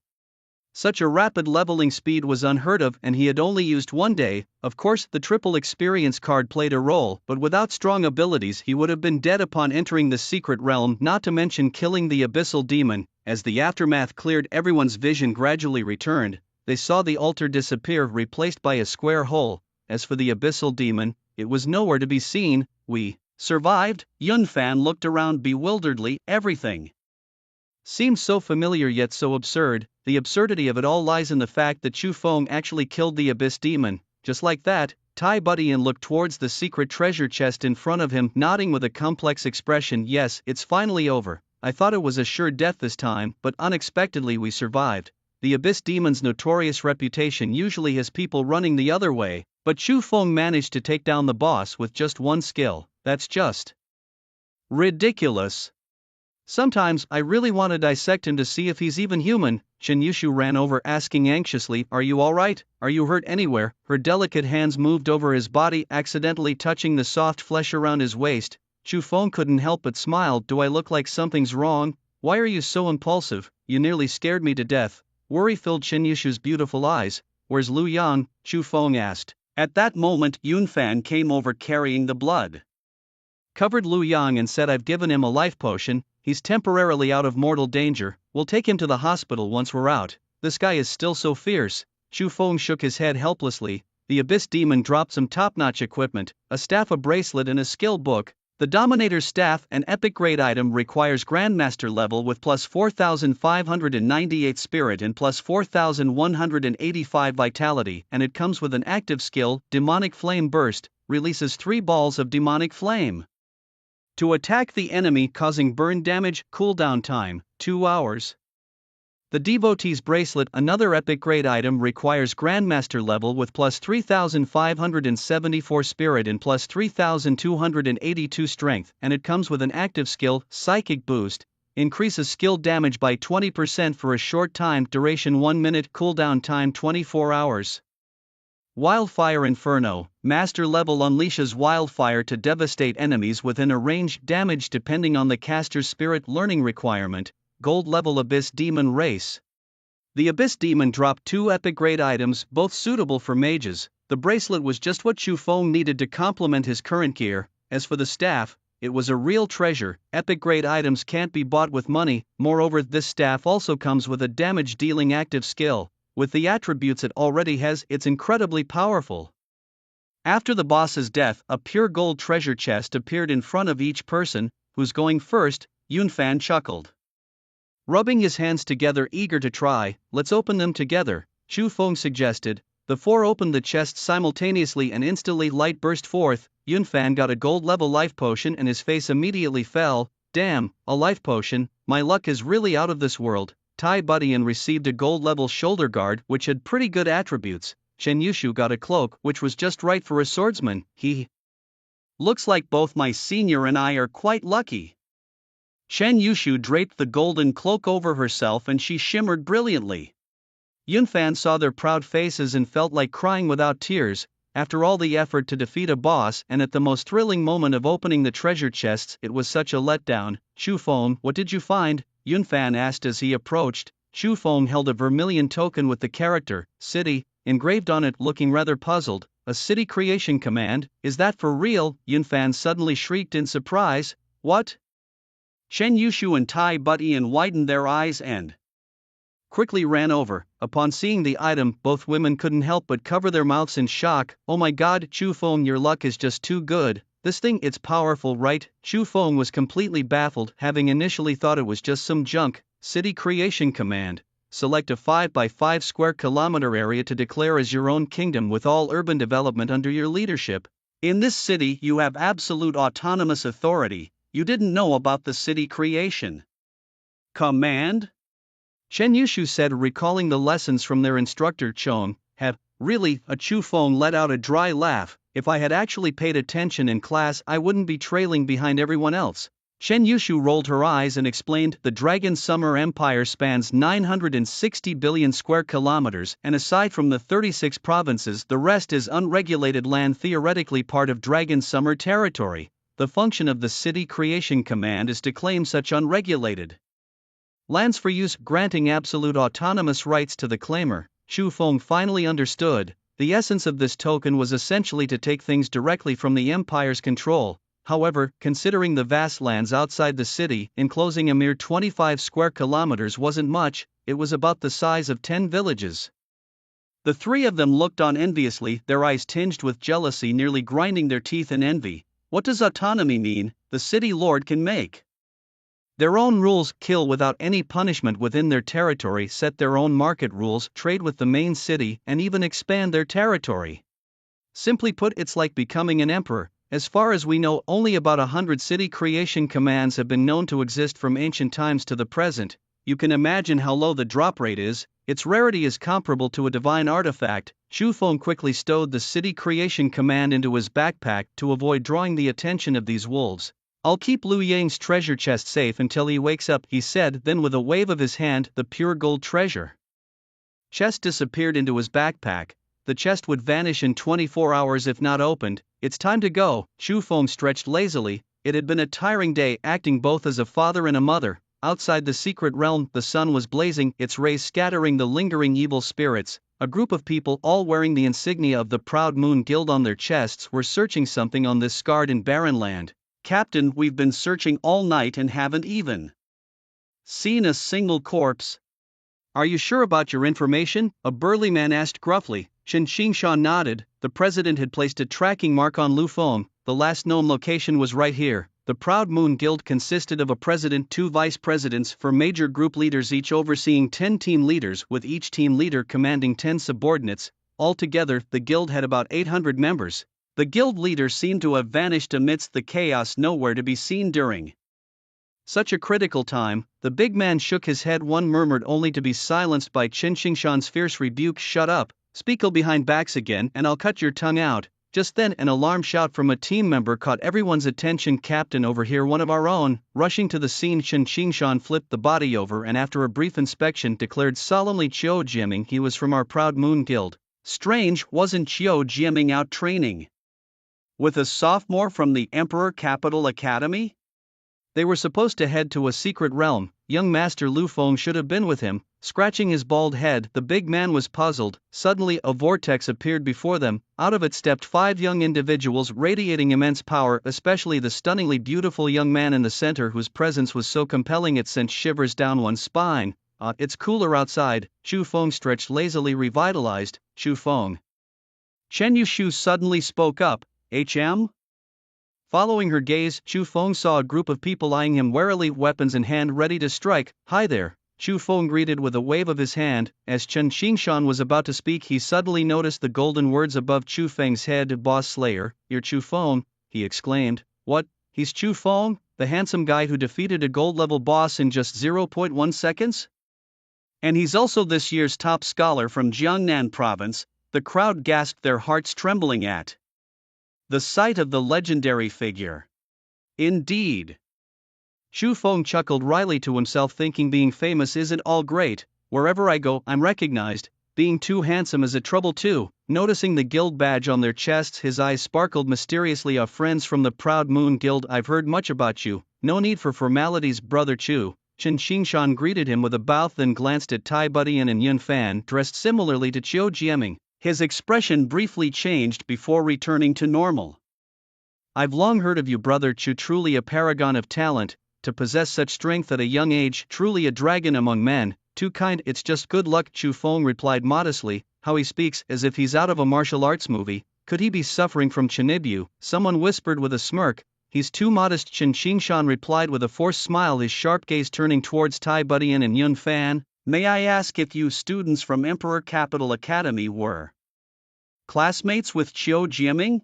Such a rapid leveling speed was unheard of, and he had only used 1 day. Of course, the triple experience card played a role, but without strong abilities he would have been dead upon entering the secret realm, not to mention killing the abyssal demon. As the aftermath cleared, everyone's vision gradually returned. They saw the altar disappear, replaced by a square hole. As for the abyssal demon, it was nowhere to be seen. We survived? Yunfan looked around bewilderedly. Everything seemed so familiar yet so absurd. The absurdity of it all lies in the fact that Chu Feng actually killed the abyss demon. Just like that, Tai Budian looked towards the secret treasure chest in front of him, nodding with a complex expression. Yes, it's finally over. I thought it was a sure death this time, but unexpectedly we survived. The abyss demon's notorious reputation usually has people running the other way, but Chu Feng managed to take down the boss with just 1 skill. That's just ridiculous. Sometimes I really want to dissect him to see if he's even human. Chen Yushu ran over, asking anxiously, "Are you alright? Are you hurt anywhere?" Her delicate hands moved over his body, accidentally touching the soft flesh around his waist. Chu Feng couldn't help but smile. "Do I look like something's wrong? Why are you so impulsive? You nearly scared me to death." Worry filled Chen Yushu's beautiful eyes. "Where's Lu Yang?" Chu Feng asked. At that moment, Yunfan came over carrying the blood covered Lu Yang and said, "I've given him a life potion. He's temporarily out of mortal danger. We'll take him to the hospital once we're out." "This guy is still so fierce." Chu Feng shook his head helplessly. The abyss demon dropped some top-notch equipment, a staff, a bracelet and a skill book. The Dominator's Staff, an epic grade item, requires Grandmaster level with plus 4,598 spirit and plus 4,185 vitality, and it comes with an active skill, Demonic Flame Burst, releases 3 balls of demonic flame to attack the enemy, causing burn damage. Cooldown time, 2 hours. The Devotee's Bracelet, another epic grade item, requires Grandmaster level with plus 3,574 spirit and plus 3,282 strength, and it comes with an active skill, Psychic Boost, increases skill damage by 20% for a short time, duration 1 minute, cooldown time 24 hours. Wildfire Inferno, master level, unleashes wildfire to devastate enemies within a range, damage depending on the caster's spirit. Learning requirement, gold level Abyss Demon Race. The Abyss Demon dropped 2 epic grade items, both suitable for mages. The bracelet was just what Chu Feng needed to complement his current gear. As for the staff, it was a real treasure. Epic grade items can't be bought with money. Moreover, this staff also comes with a damage dealing active skill. With the attributes it already has, it's incredibly powerful. After the boss's death, a pure gold treasure chest appeared in front of each person. "Who's going first?" Yunfan chuckled, rubbing his hands together, eager to try. "Let's open them together," Chu Feng suggested. The four opened the chests simultaneously and instantly light burst forth. Yunfan got a gold-level life potion and his face immediately fell. Damn, a life potion, my luck is really out of this world. Tai Budian received a gold-level shoulder guard which had pretty good attributes. Shen Yushu got a cloak which was just right for a swordsman. Looks like both my senior and I are quite lucky. Shen Yushu draped the golden cloak over herself and she shimmered brilliantly. Yunfan saw their proud faces and felt like crying without tears. After all the effort to defeat a boss and at the most thrilling moment of opening the treasure chests, it was such a letdown. Chu Feng, what did you find? Yunfan asked as he approached. Chu Feng held a vermilion token with the character, City, engraved on it, looking rather puzzled. A city creation command, is that for real? Yunfan suddenly shrieked in surprise. What? Shen Yushu and Tai Budian widened their eyes and quickly ran over. Upon seeing the item, both women couldn't help but cover their mouths in shock. Oh my god, Chu Feng, your luck is just too good. This thing, it's powerful, right? Chu Feng was completely baffled, having initially thought it was just some junk. City creation command. Select a 5 by 5 square kilometer area to declare as your own kingdom with all urban development under your leadership. In this city, you have absolute autonomous authority. You didn't know about the city creation command? Shen Yushu said, recalling the lessons from their instructor Chong. Really? A Chu Feng let out a dry laugh. If I had actually paid attention in class, I wouldn't be trailing behind everyone else. Shen Yushu rolled her eyes and explained, the Dragon Summer Empire spans 960 billion square kilometers, and aside from the 36 provinces, the rest is unregulated land, theoretically part of Dragon Summer territory. The function of the City Creation Command is to claim such unregulated lands for use, granting absolute autonomous rights to the claimer. Chu Feng finally understood. The essence of this token was essentially to take things directly from the Empire's control. However, considering the vast lands outside the city, enclosing a mere 25 square kilometers wasn't much. It was about the size of 10 villages. The three of them looked on enviously, their eyes tinged with jealousy, nearly grinding their teeth in envy. What does autonomy mean? The city lord can make their own rules, kill without any punishment within their territory, set their own market rules, trade with the main city, and even expand their territory. Simply put, it's like becoming an emperor. As far as we know, only about 100 city creation commands have been known to exist from ancient times to the present. You can imagine how low the drop rate is. Its rarity is comparable to a divine artifact. Chu Feng quickly stowed the city creation command into his backpack to avoid drawing the attention of these wolves. I'll keep Lu Yang's treasure chest safe until he wakes up, he said, then with a wave of his hand, the pure gold treasure chest disappeared into his backpack. The chest would vanish in 24 hours if not opened. It's time to go. Chu Feng stretched lazily. It had been a tiring day, acting both as a father and a mother. Outside the secret realm, the sun was blazing, its rays scattering the lingering evil spirits. A group of people, all wearing the insignia of the Proud Moon Guild on their chests, were searching something on this scarred and barren land. Captain, we've been searching all night and haven't even seen a single corpse. Are you sure about your information? A burly man asked gruffly. Shen Xingshan nodded. The president had placed a tracking mark on Lu Feng. The last known location was right here. The Proud Moon Guild consisted of a president, 2 vice presidents, 4 major group leaders, each overseeing 10 team leaders, with each team leader commanding 10 subordinates. Altogether, the guild had about 800 members. The guild leader seemed to have vanished amidst the chaos, nowhere to be seen during such a critical time. The big man shook his head. One murmured, only to be silenced by Chen Xingshan's fierce rebuke. Shut up, speak behind backs again and I'll cut your tongue out. Just then an alarm shout from a team member caught everyone's attention. Captain, over here, one of our own. Rushing to the scene, Chen Xingshan flipped the body over and after a brief inspection declared solemnly, Qiu Jiaming, he was from our Proud Moon Guild. Strange, wasn't Qiu Jiaming out training with a sophomore from the Emperor Capital Academy? They were supposed to head to a secret realm. Young Master Lu Feng should have been with him. Scratching his bald head, the big man was puzzled. Suddenly, a vortex appeared before them. Out of it stepped 5 young individuals radiating immense power, especially the stunningly beautiful young man in the center, whose presence was so compelling it sent shivers down one's spine. It's cooler outside. Chu Feng stretched lazily, revitalized. Chu Feng. Chen Yushu suddenly spoke up. HM? Following her gaze, Chu Feng saw a group of people eyeing him warily, weapons in hand ready to strike. Hi there. Chu Feng greeted with a wave of his hand. As Chen Xingshan was about to speak, he suddenly noticed the golden words above Chu Feng's head. Boss Slayer, you're Chu Feng, he exclaimed. What, he's Chu Feng, the handsome guy who defeated a gold-level boss in just 0.1 seconds? And he's also this year's top scholar from Jiangnan province, the crowd gasped, their hearts trembling at the sight of the legendary figure. Indeed. Chu Feng chuckled wryly to himself, thinking being famous isn't all great. Wherever I go, I'm recognized. Being too handsome is a trouble too. Noticing the guild badge on their chests, his eyes sparkled mysteriously. Our friends from the Proud Moon Guild, I've heard much about you. No need for formalities, brother Chu. Chen Xingshan greeted him with a bow, then glanced at Tai Budian and Yun Fan, dressed similarly to Chiu Jiaming. His expression briefly changed before returning to normal. I've long heard of you, brother Chu, truly a paragon of talent, to possess such strength at a young age, truly a dragon among men. Too kind, it's just good luck, Chu Feng replied modestly. How he speaks, as if he's out of a martial arts movie. Could he be suffering from Chinibu? Someone whispered with a smirk. He's too modest, Chen Xingshan replied with a forced smile, his sharp gaze turning towards Tai Budian and Yun Fan. May I ask if you students from Emperor Capital Academy were classmates with Chiu Jiaming?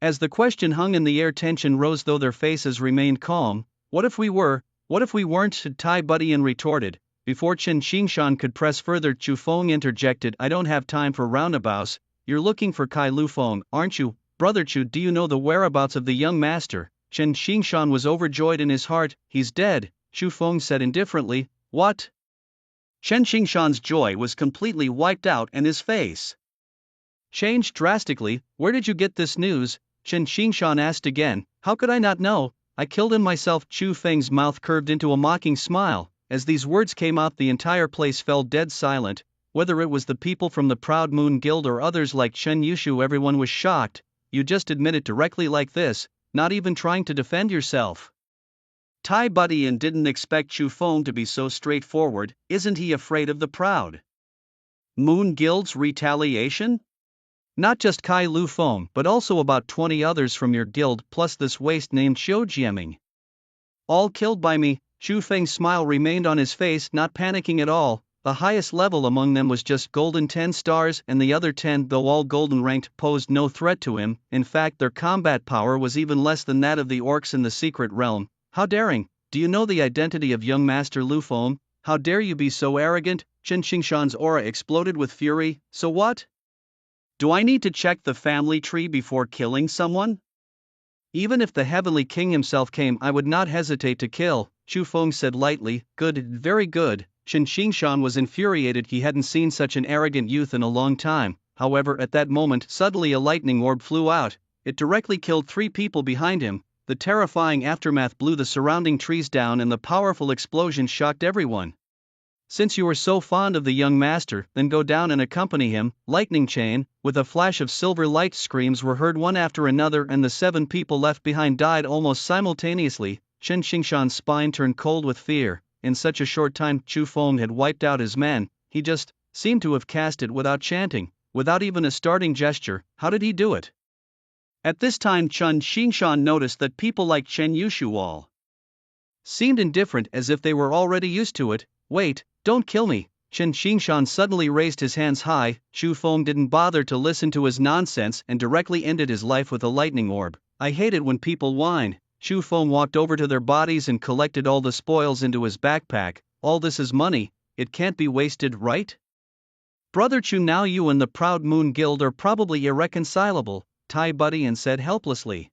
As the question hung in the air, tension rose though their faces remained calm. What if we were? What if we weren't? Tai Budian retorted. Before Chen Xingshan could press further, Chu Feng interjected. I don't have time for roundabouts. You're looking for Kai Lu Feng, aren't you? Brother Chu, do you know the whereabouts of the young master? Chen Xingshan was overjoyed in his heart. He's dead, Chu Feng said indifferently. What? Chen Xingshan's joy was completely wiped out and his face changed drastically. Where did you get this news? Chen Xingshan asked again. How could I not know? I killed him myself. Chu Feng's mouth curved into a mocking smile. As these words came out, the entire place fell dead silent. Whether it was the people from the Proud Moon Guild or others like Chen Yushu, everyone was shocked. You just admit it directly like this, not even trying to defend yourself. Tai Budian didn't expect Chu Feng to be so straightforward. Isn't he afraid of the Proud Moon Guild's retaliation? Not just Kai Lu Feng, but also about 20 others from your guild, plus this waste named Chiu Jiaming. All killed by me. Chu Feng's smile remained on his face, not panicking at all. The highest level among them was just golden 10 stars, and the other 10, though all golden ranked, posed no threat to him. In fact, their combat power was even less than that of the orcs in the secret realm. How daring! Do you know the identity of young Master Lu Feng? How dare you be so arrogant? Chen Xingshan's aura exploded with fury. So what? Do I need to check the family tree before killing someone? Even if the Heavenly King himself came, I would not hesitate to kill, Chu Feng said lightly. Good, very good. Chen Xingshan was infuriated. He hadn't seen such an arrogant youth in a long time. However, at that moment, suddenly a lightning orb flew out. It directly killed 3 people behind him. The terrifying aftermath blew the surrounding trees down, and the powerful explosion shocked everyone. Since you are so fond of the young master, then go down and accompany him. Lightning chain. With a flash of silver light, screams were heard one after another, and the 7 people left behind died almost simultaneously. Chen Xingshan's spine turned cold with fear. In such a short time, Chu Feng had wiped out his men. He just seemed to have cast it without chanting, without even a starting gesture. How did he do it? At this time, Chen Xingshan noticed that people like Chen Yushu all seemed indifferent, as if they were already used to it. Wait, don't kill me. Chen Xingshan suddenly raised his hands high. Chu Feng didn't bother to listen to his nonsense and directly ended his life with a lightning orb. I hate it when people whine. Chu Feng walked over to their bodies and collected all the spoils into his backpack. All this is money, it can't be wasted, right? Brother Chu, now you and the Proud Moon Guild are probably irreconcilable, Tai Budian said helplessly.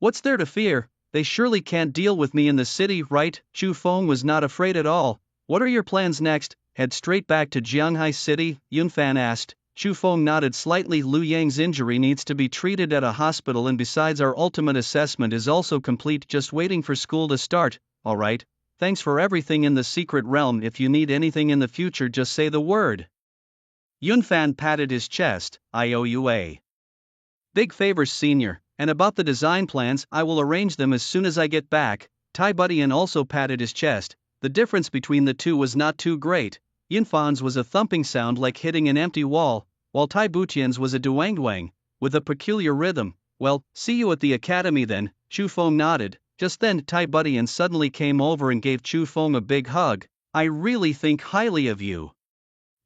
What's there to fear? They surely can't deal with me in the city, right? Chu Feng was not afraid at all. What are your plans next? Head straight back to Jianghai City? Yun Fan asked. Chu Feng nodded slightly. Lu Yang's injury needs to be treated at a hospital, and besides, our ultimate assessment is also complete, just waiting for school to start. Alright, thanks for everything in the secret realm. If you need anything in the future, just say the word. Yun Fan patted his chest. I owe you a big favor, senior, and about the design plans, I will arrange them as soon as I get back. Tai Budian also patted his chest. The difference between the two was not too great. Yun Fan's was a thumping sound like hitting an empty wall, while Tai Butian's was a duang-duang, with a peculiar rhythm. Well, see you at the academy then. Chu Feng nodded. Just then Tai Budian suddenly came over and gave Chu Feng a big hug. I really think highly of you.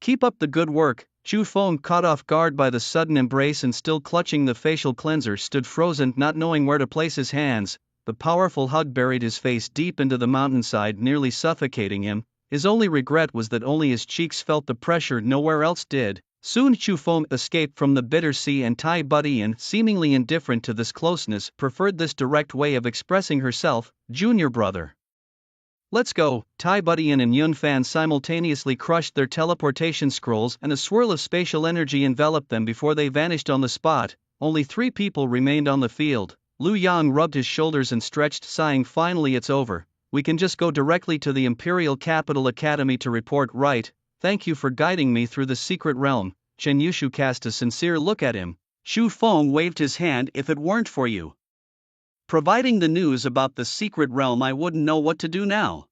Keep up the good work. Chu Feng, caught off guard by the sudden embrace and still clutching the facial cleanser, stood frozen, not knowing where to place his hands. The powerful hug buried his face deep into the mountainside, nearly suffocating him. His only regret was that only his cheeks felt the pressure, nowhere else did. Soon Chu Feng escaped from the bitter sea, and Tai Buddy, and seemingly indifferent to this closeness, preferred this direct way of expressing herself. Junior brother. Let's go. Tai Buddy and Yun Fan simultaneously crushed their teleportation scrolls, and a swirl of spatial energy enveloped them before they vanished on the spot. Only 3 people remained on the field. Lu Yang rubbed his shoulders and stretched, sighing, finally it's over. We can just go directly to the Imperial Capital Academy to report, right? Thank you for guiding me through the secret realm. Chen Yushu cast a sincere look at him. Chu Feng waved his hand. If it weren't for you providing the news about the secret realm, I wouldn't know what to do now.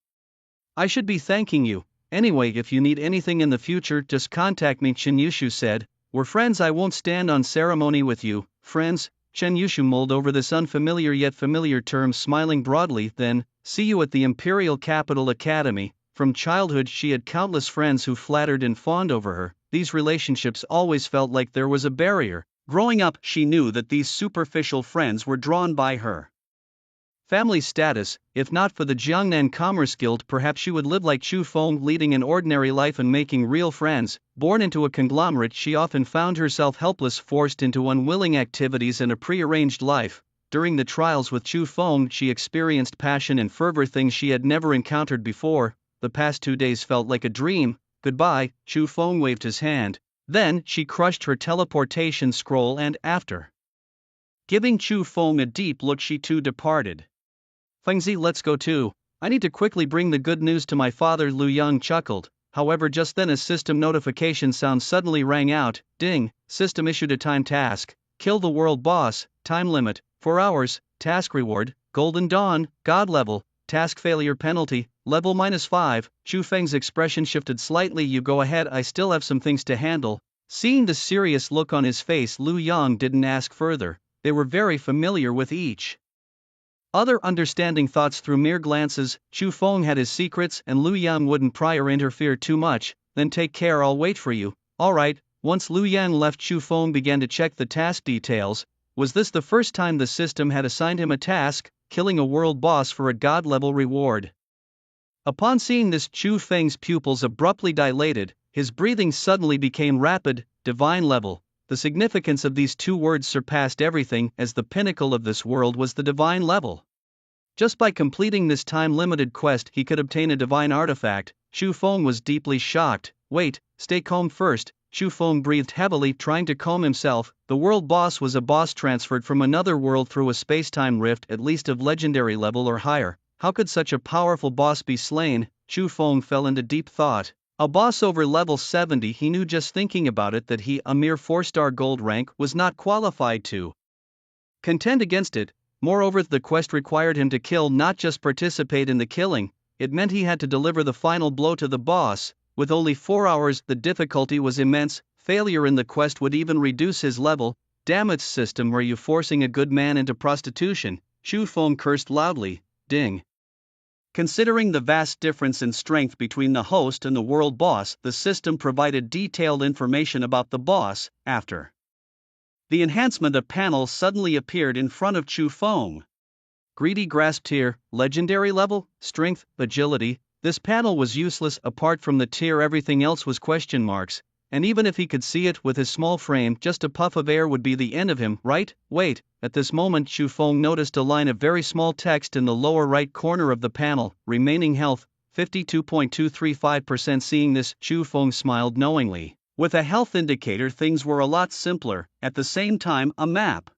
I should be thanking you. Anyway, if you need anything in the future, just contact me, Chen Yushu said. We're friends. I won't stand on ceremony with you. Friends? Chen Yushu mulled over this unfamiliar yet familiar term, smiling broadly. Then, see you at the Imperial Capital Academy. From childhood she had countless friends who flattered and fawned over her. These relationships always felt like there was a barrier. Growing up, she knew that these superficial friends were drawn by her family status. If not for the Jiangnan Commerce Guild, perhaps she would live like Chu Feng, leading an ordinary life and making real friends. Born into a conglomerate, she often found herself helpless, forced into unwilling activities and a prearranged life. During the trials with Chu Feng, she experienced passion and fervor, things she had never encountered before. The past 2 days felt like a dream. Goodbye. Chu Feng waved his hand. Then, she crushed her teleportation scroll and, after giving Chu Feng a deep look, she too departed. Fengzi, let's go too. I need to quickly bring the good news to my father, Lu Yang chuckled. However, just then a system notification sound suddenly rang out. Ding! System issued a time task. Kill the world boss. Time limit, 4 hours. Task reward, Golden Dawn, God level. Task failure penalty, level -5. Chu Feng's expression shifted slightly. You go ahead, I still have some things to handle. Seeing the serious look on his face, Lu Yang didn't ask further. They were very familiar with each other, understanding thoughts through mere glances. Chu Feng had his secrets, and Lu Yang wouldn't pry or interfere too much. Then take care, I'll wait for you. Alright. Once Lu Yang left, Chu Feng began to check the task details. Was this the first time the system had assigned him a task? Killing a world boss for a god-level reward. Upon seeing this, Chu Feng's pupils abruptly dilated, his breathing suddenly became rapid. Divine level. The significance of these 2 words surpassed everything, as the pinnacle of this world was the divine level. Just by completing this time-limited quest, he could obtain a divine artifact. Chu Feng was deeply shocked. Wait, stay calm first. Chu Feng breathed heavily, trying to calm himself. The world boss was a boss transferred from another world through a space-time rift, at least of legendary level or higher. How could such a powerful boss be slain? Chu Feng fell into deep thought. A boss over level 70, he knew just thinking about it that he, a mere 4-star gold rank, was not qualified to contend against it. Moreover, the quest required him to kill, not just participate in the killing. It meant he had to deliver the final blow to the boss. With only 4 hours, the difficulty was immense. Failure in the quest would even reduce his level. Damn it, system, were you forcing a good man into prostitution? Chu Feng cursed loudly. Ding. Considering the vast difference in strength between the host and the world boss, the system provided detailed information about the boss. After the enhancement, a panel suddenly appeared in front of Chu Feng. Greedy grasped tier, legendary level, strength, agility. This panel was useless. Apart from the tier, everything else was question marks. And even if he could see it with his small frame, just a puff of air would be the end of him, right? Wait. At this moment, Chu Feng noticed a line of very small text in the lower right corner of the panel. Remaining health, 52.235%. Seeing this, Chu Feng smiled knowingly. With a health indicator, things were a lot simpler. At the same time, a map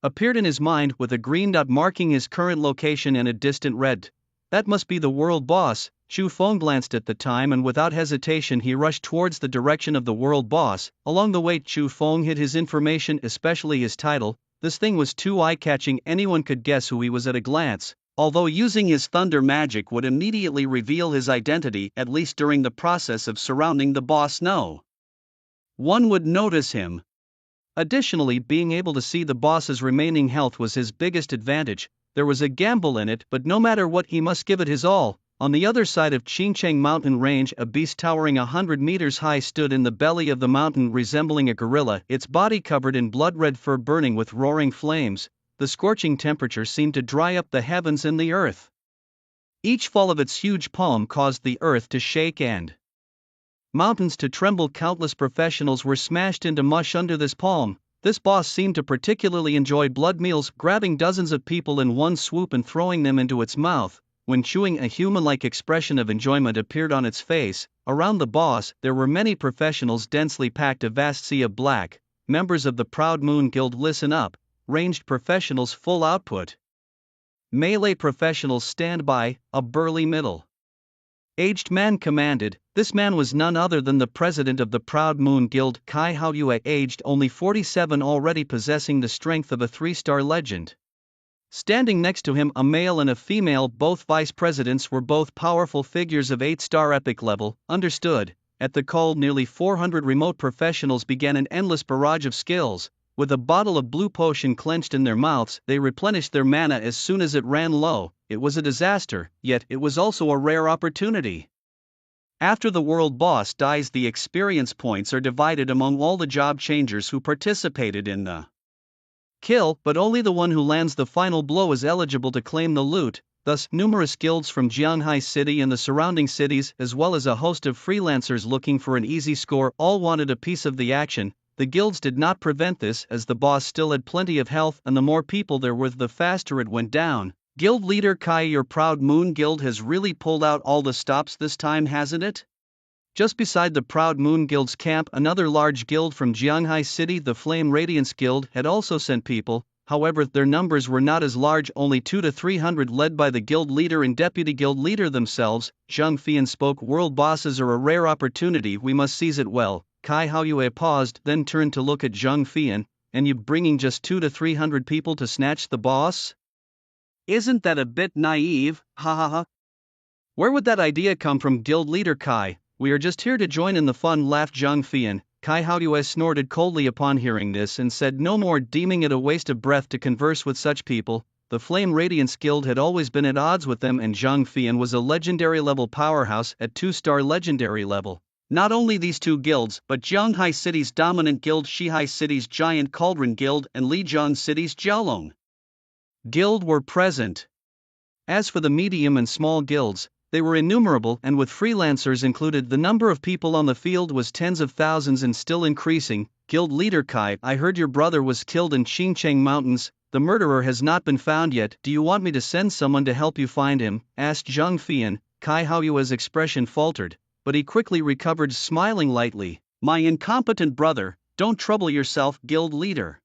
appeared in his mind, with a green dot marking his current location and a distant red. That must be the world boss. Chu Feng glanced at the time, and without hesitation he rushed towards the direction of the world boss. Along the way, Chu Feng hid his information, especially his title. This thing was too eye-catching, anyone could guess who he was at a glance. Although using his thunder magic would immediately reveal his identity, at least during the process of surrounding the boss, no one would notice him. Additionally, being able to see the boss's remaining health was his biggest advantage. There was a gamble in it, but no matter what, he must give it his all. On the other side of Qingcheng mountain range, a beast towering 100 meters high stood in the belly of the mountain, resembling a gorilla, its body covered in blood-red fur burning with roaring flames. The scorching temperature seemed to dry up the heavens and the earth. Each fall of its huge palm caused the earth to shake and mountains to tremble. Countless professionals were smashed into mush under this palm. This boss seemed to particularly enjoy blood meals, grabbing dozens of people in one swoop and throwing them into its mouth. When chewing, a human-like expression of enjoyment appeared on its face. Around the boss, there were many professionals densely packed, a vast sea of black. Members of the Proud Moon Guild. Listen up. Ranged professionals full output. Melee professionals stand by, a burly middle-aged man commanded. This man was none other than the president of the Proud Moon Guild, Kai Haoyue, aged only 47, already possessing the strength of a 3-star legend. Standing next to him, a male and a female, both vice presidents, were both powerful figures of 8-star epic level. Understood. At the call, nearly 400 remote professionals began an endless barrage of skills. With a bottle of blue potion clenched in their mouths, they replenished their mana as soon as it ran low. It was a disaster, yet it was also a rare opportunity. After the world boss dies, the experience points are divided among all the job changers who participated in the kill, but only the one who lands the final blow is eligible to claim the loot. Thus, numerous guilds from Jianghai City and the surrounding cities, as well as a host of freelancers looking for an easy score, all wanted a piece of the action. The guilds did not prevent this, as the boss still had plenty of health, and the more people there were, the faster it went down. Guild leader Kai, your Proud Moon Guild has really pulled out all the stops this time, hasn't it? Just beside the Proud Moon Guild's camp, another large guild from Jianghai City, the Flame Radiance Guild, had also sent people. However, their numbers were not as large, only 200 to 300, led by the guild leader and deputy guild leader themselves. Zhang Fian spoke. World bosses are a rare opportunity, we must seize it well. Kai Haoyue paused, then turned to look at Zhang Fian. And you bringing just 200 to 300 people to snatch the boss? Isn't that a bit naive, ha ha ha? Where would that idea come from, guild leader Kai? We are just here to join in the fun, laughed Zhang Fian. Kai Haoyue snorted coldly upon hearing this and said no more, deeming it a waste of breath to converse with such people. The Flame Radiance Guild had always been at odds with them, and Zhang Fian was a legendary level powerhouse at 2-star legendary level. Not only these two guilds, but Jianghai City's dominant guild, Shihai City's Giant Cauldron Guild, and Lijiang City's Jiaolong Guild were present. As for the medium and small guilds, they were innumerable, and with freelancers included, the number of people on the field was tens of thousands and still increasing. Guild leader Kai, I heard your brother was killed in Qingcheng Mountains. The murderer has not been found yet. Do you want me to send someone to help you find him? Asked Zhang Fian. Kai Haoyue's expression faltered, but he quickly recovered, smiling lightly. My incompetent brother, don't trouble yourself, guild leader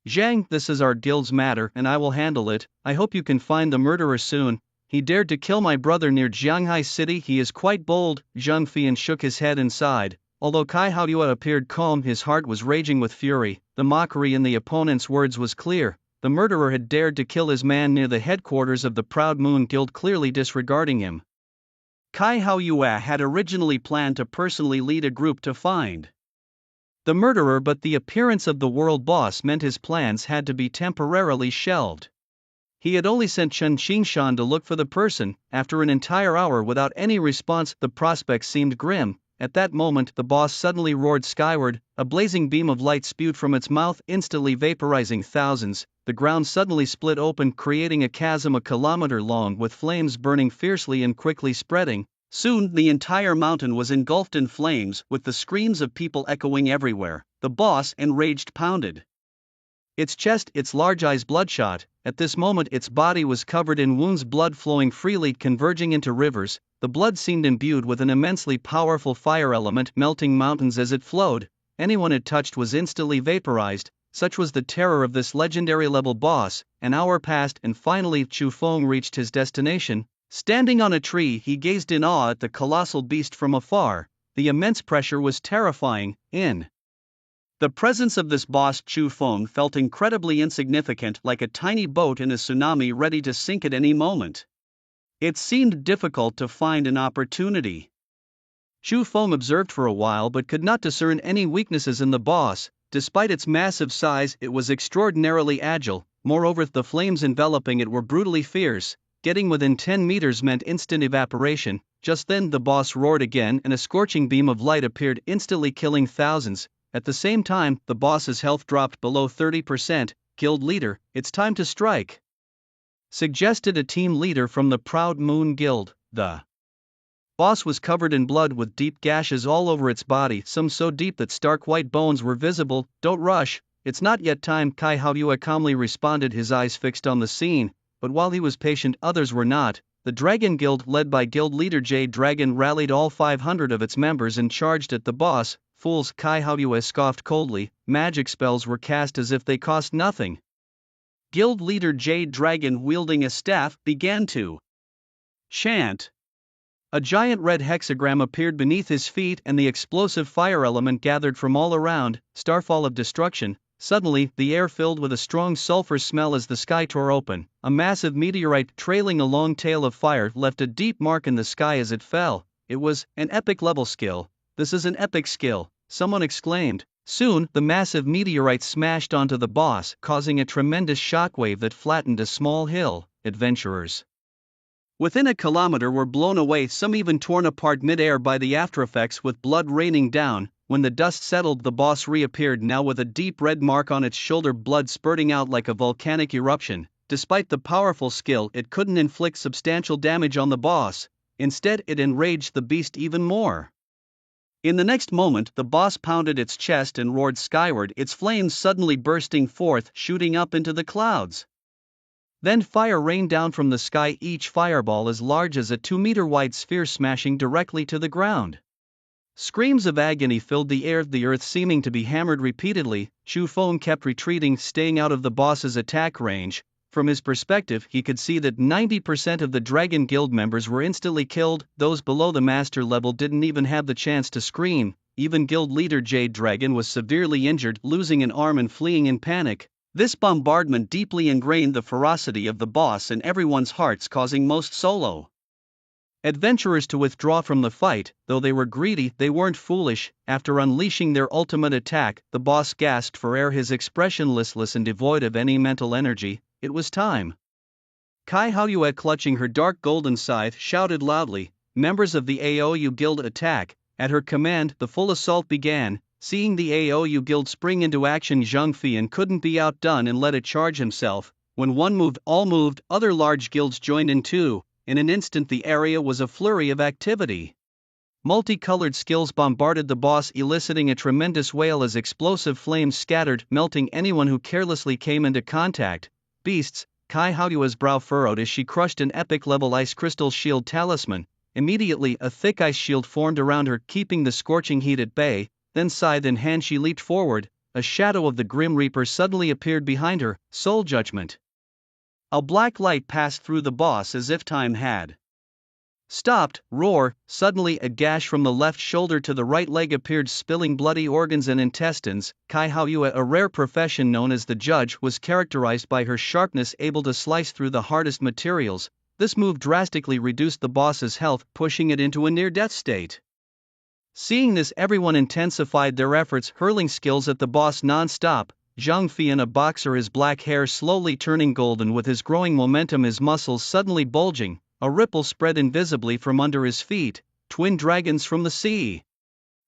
Zhang, this is our guild's matter and I will handle it. I hope you can find the murderer soon. He dared to kill my brother near Jianghai City. He is quite bold. Zhang Fian shook his head and sighed. Although Kai Haoyue appeared calm, his heart was raging with fury. The mockery in the opponent's words was clear. The murderer had dared to kill his man near the headquarters of the Proud Moon Guild, clearly disregarding him. Kai Haoyue had originally planned to personally lead a group to find the murderer, but the appearance of the world boss meant his plans had to be temporarily shelved. He had only sent Chen Qingshan to look for the person. After an entire hour without any response, the prospect seemed grim. At that moment, the boss suddenly roared skyward. A blazing beam of light spewed from its mouth, instantly vaporizing thousands. The ground suddenly split open, creating a chasm a kilometer long, with flames burning fiercely and quickly spreading. Soon, the entire mountain was engulfed in flames, with the screams of people echoing everywhere. The boss, enraged, pounded its chest, its large eyes bloodshot. At this moment its body was covered in wounds, blood flowing freely, converging into rivers. The blood seemed imbued with an immensely powerful fire element, melting mountains as it flowed. Anyone it touched was instantly vaporized. Such was the terror of this legendary level boss. An hour passed and finally Chu Feng reached his destination. Standing on a tree, he gazed in awe at the colossal beast from afar. The immense pressure was terrifying. In the presence of this boss, Chu Feng felt incredibly insignificant, like a tiny boat in a tsunami ready to sink at any moment. It seemed difficult to find an opportunity. Chu Feng observed for a while but could not discern any weaknesses in the boss. Despite its massive size, it was extraordinarily agile. Moreover, the flames enveloping it were brutally fierce. getting within 10 meters meant instant evaporation. Just then the boss roared again and a scorching beam of light appeared, instantly killing thousands. At the same time, the boss's health dropped below 30%. Guild leader, it's time to strike, suggested a team leader from the Proud Moon Guild. The boss was covered in blood with deep gashes all over its body, some so deep that stark white bones were visible. Don't rush, it's not yet time, Kai Haoyue calmly responded, his eyes fixed on the scene. But while he was patient, others were not. The Dragon Guild, led by guild leader Jade Dragon, rallied all 500 of its members and charged at the boss. Fools, Kai Haoyue scoffed coldly, magic spells were cast as if they cost nothing. Guild leader Jade Dragon, wielding a staff, began to chant. A giant red hexagram appeared beneath his feet and the explosive fire element gathered from all around. Starfall of destruction. Suddenly, the air filled with a strong sulfur smell as the sky tore open. A massive meteorite, trailing a long tail of fire, left a deep mark in the sky as it fell. It was an epic level skill. This is an epic skill, someone exclaimed. Soon, the massive meteorite smashed onto the boss, causing a tremendous shockwave that flattened a small hill. Adventurers within a kilometer were blown away, some even torn apart mid-air by the aftereffects, with blood raining down. When the dust settled, the boss reappeared, now with a deep red mark on its shoulder, blood spurting out like a volcanic eruption. Despite the powerful skill, it couldn't inflict substantial damage on the boss. Instead, it enraged the beast even more. In the next moment, the boss pounded its chest and roared skyward, its flames suddenly bursting forth, shooting up into the clouds. Then fire rained down from the sky, each fireball as large as a 2-meter-wide sphere, smashing directly to the ground. Screams of agony filled the air, the earth seeming to be hammered repeatedly. Chu Feng kept retreating, staying out of the boss's attack range. From his perspective, he could see that 90% of the Dragon Guild members were instantly killed. Those below the master level didn't even have the chance to scream. Even guild leader Jade Dragon was severely injured, losing an arm and fleeing in panic. This bombardment deeply ingrained the ferocity of the boss in everyone's hearts, causing most solo adventurers to withdraw from the fight. Though they were greedy, they weren't foolish. After unleashing their ultimate attack, the boss gasped for air, his expression listless and devoid of any mental energy. It was time. Kai Haoyue, clutching her dark golden scythe, shouted loudly, "Members of the Aoyu Guild, attack!" At her command, the full assault began. Seeing the Aoyu Guild spring into action, Zhang Fian couldn't be outdone and led a charge himself. When one moved, all moved. Other large guilds joined in too. In an instant, the area was a flurry of activity. Multicolored skills bombarded the boss, eliciting a tremendous wail as explosive flames scattered, melting anyone who carelessly came into contact. Beasts, Kai Haoyue's brow furrowed as she crushed an epic-level ice crystal shield talisman. Immediately, a thick ice shield formed around her, keeping the scorching heat at bay. Then, scythe in hand, she leaped forward. A shadow of the Grim Reaper suddenly appeared behind her. Soul Judgment. A black light passed through the boss as if time had stopped. Roar. Suddenly, a gash from the left shoulder to the right leg appeared, spilling bloody organs and intestines. Kai Haoyue, a rare profession known as the Judge, was characterized by her sharpness, able to slice through the hardest materials. This move drastically reduced the boss's health, pushing it into a near-death state. Seeing this, everyone intensified their efforts, hurling skills at the boss non-stop. Zhang Fian, a boxer, his black hair slowly turning golden with his growing momentum, his muscles suddenly bulging. A ripple spread invisibly from under his feet. Twin dragons from the sea.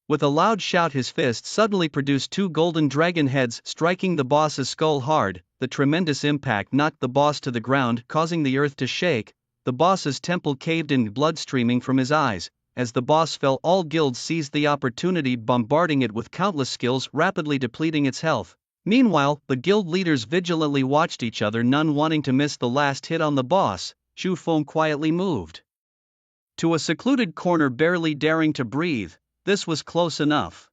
With a loud shout, his fist suddenly produced 2 golden dragon heads, striking the boss's skull hard. The tremendous impact knocked the boss to the ground, causing the earth to shake. The boss's temple caved in, blood streaming from his eyes. As the boss fell, all guilds seized the opportunity, bombarding it with countless skills, rapidly depleting its health. Meanwhile, the guild leaders vigilantly watched each other, none wanting to miss the last hit on the boss. Chu Feng quietly moved to a secluded corner, barely daring to breathe. This was close enough.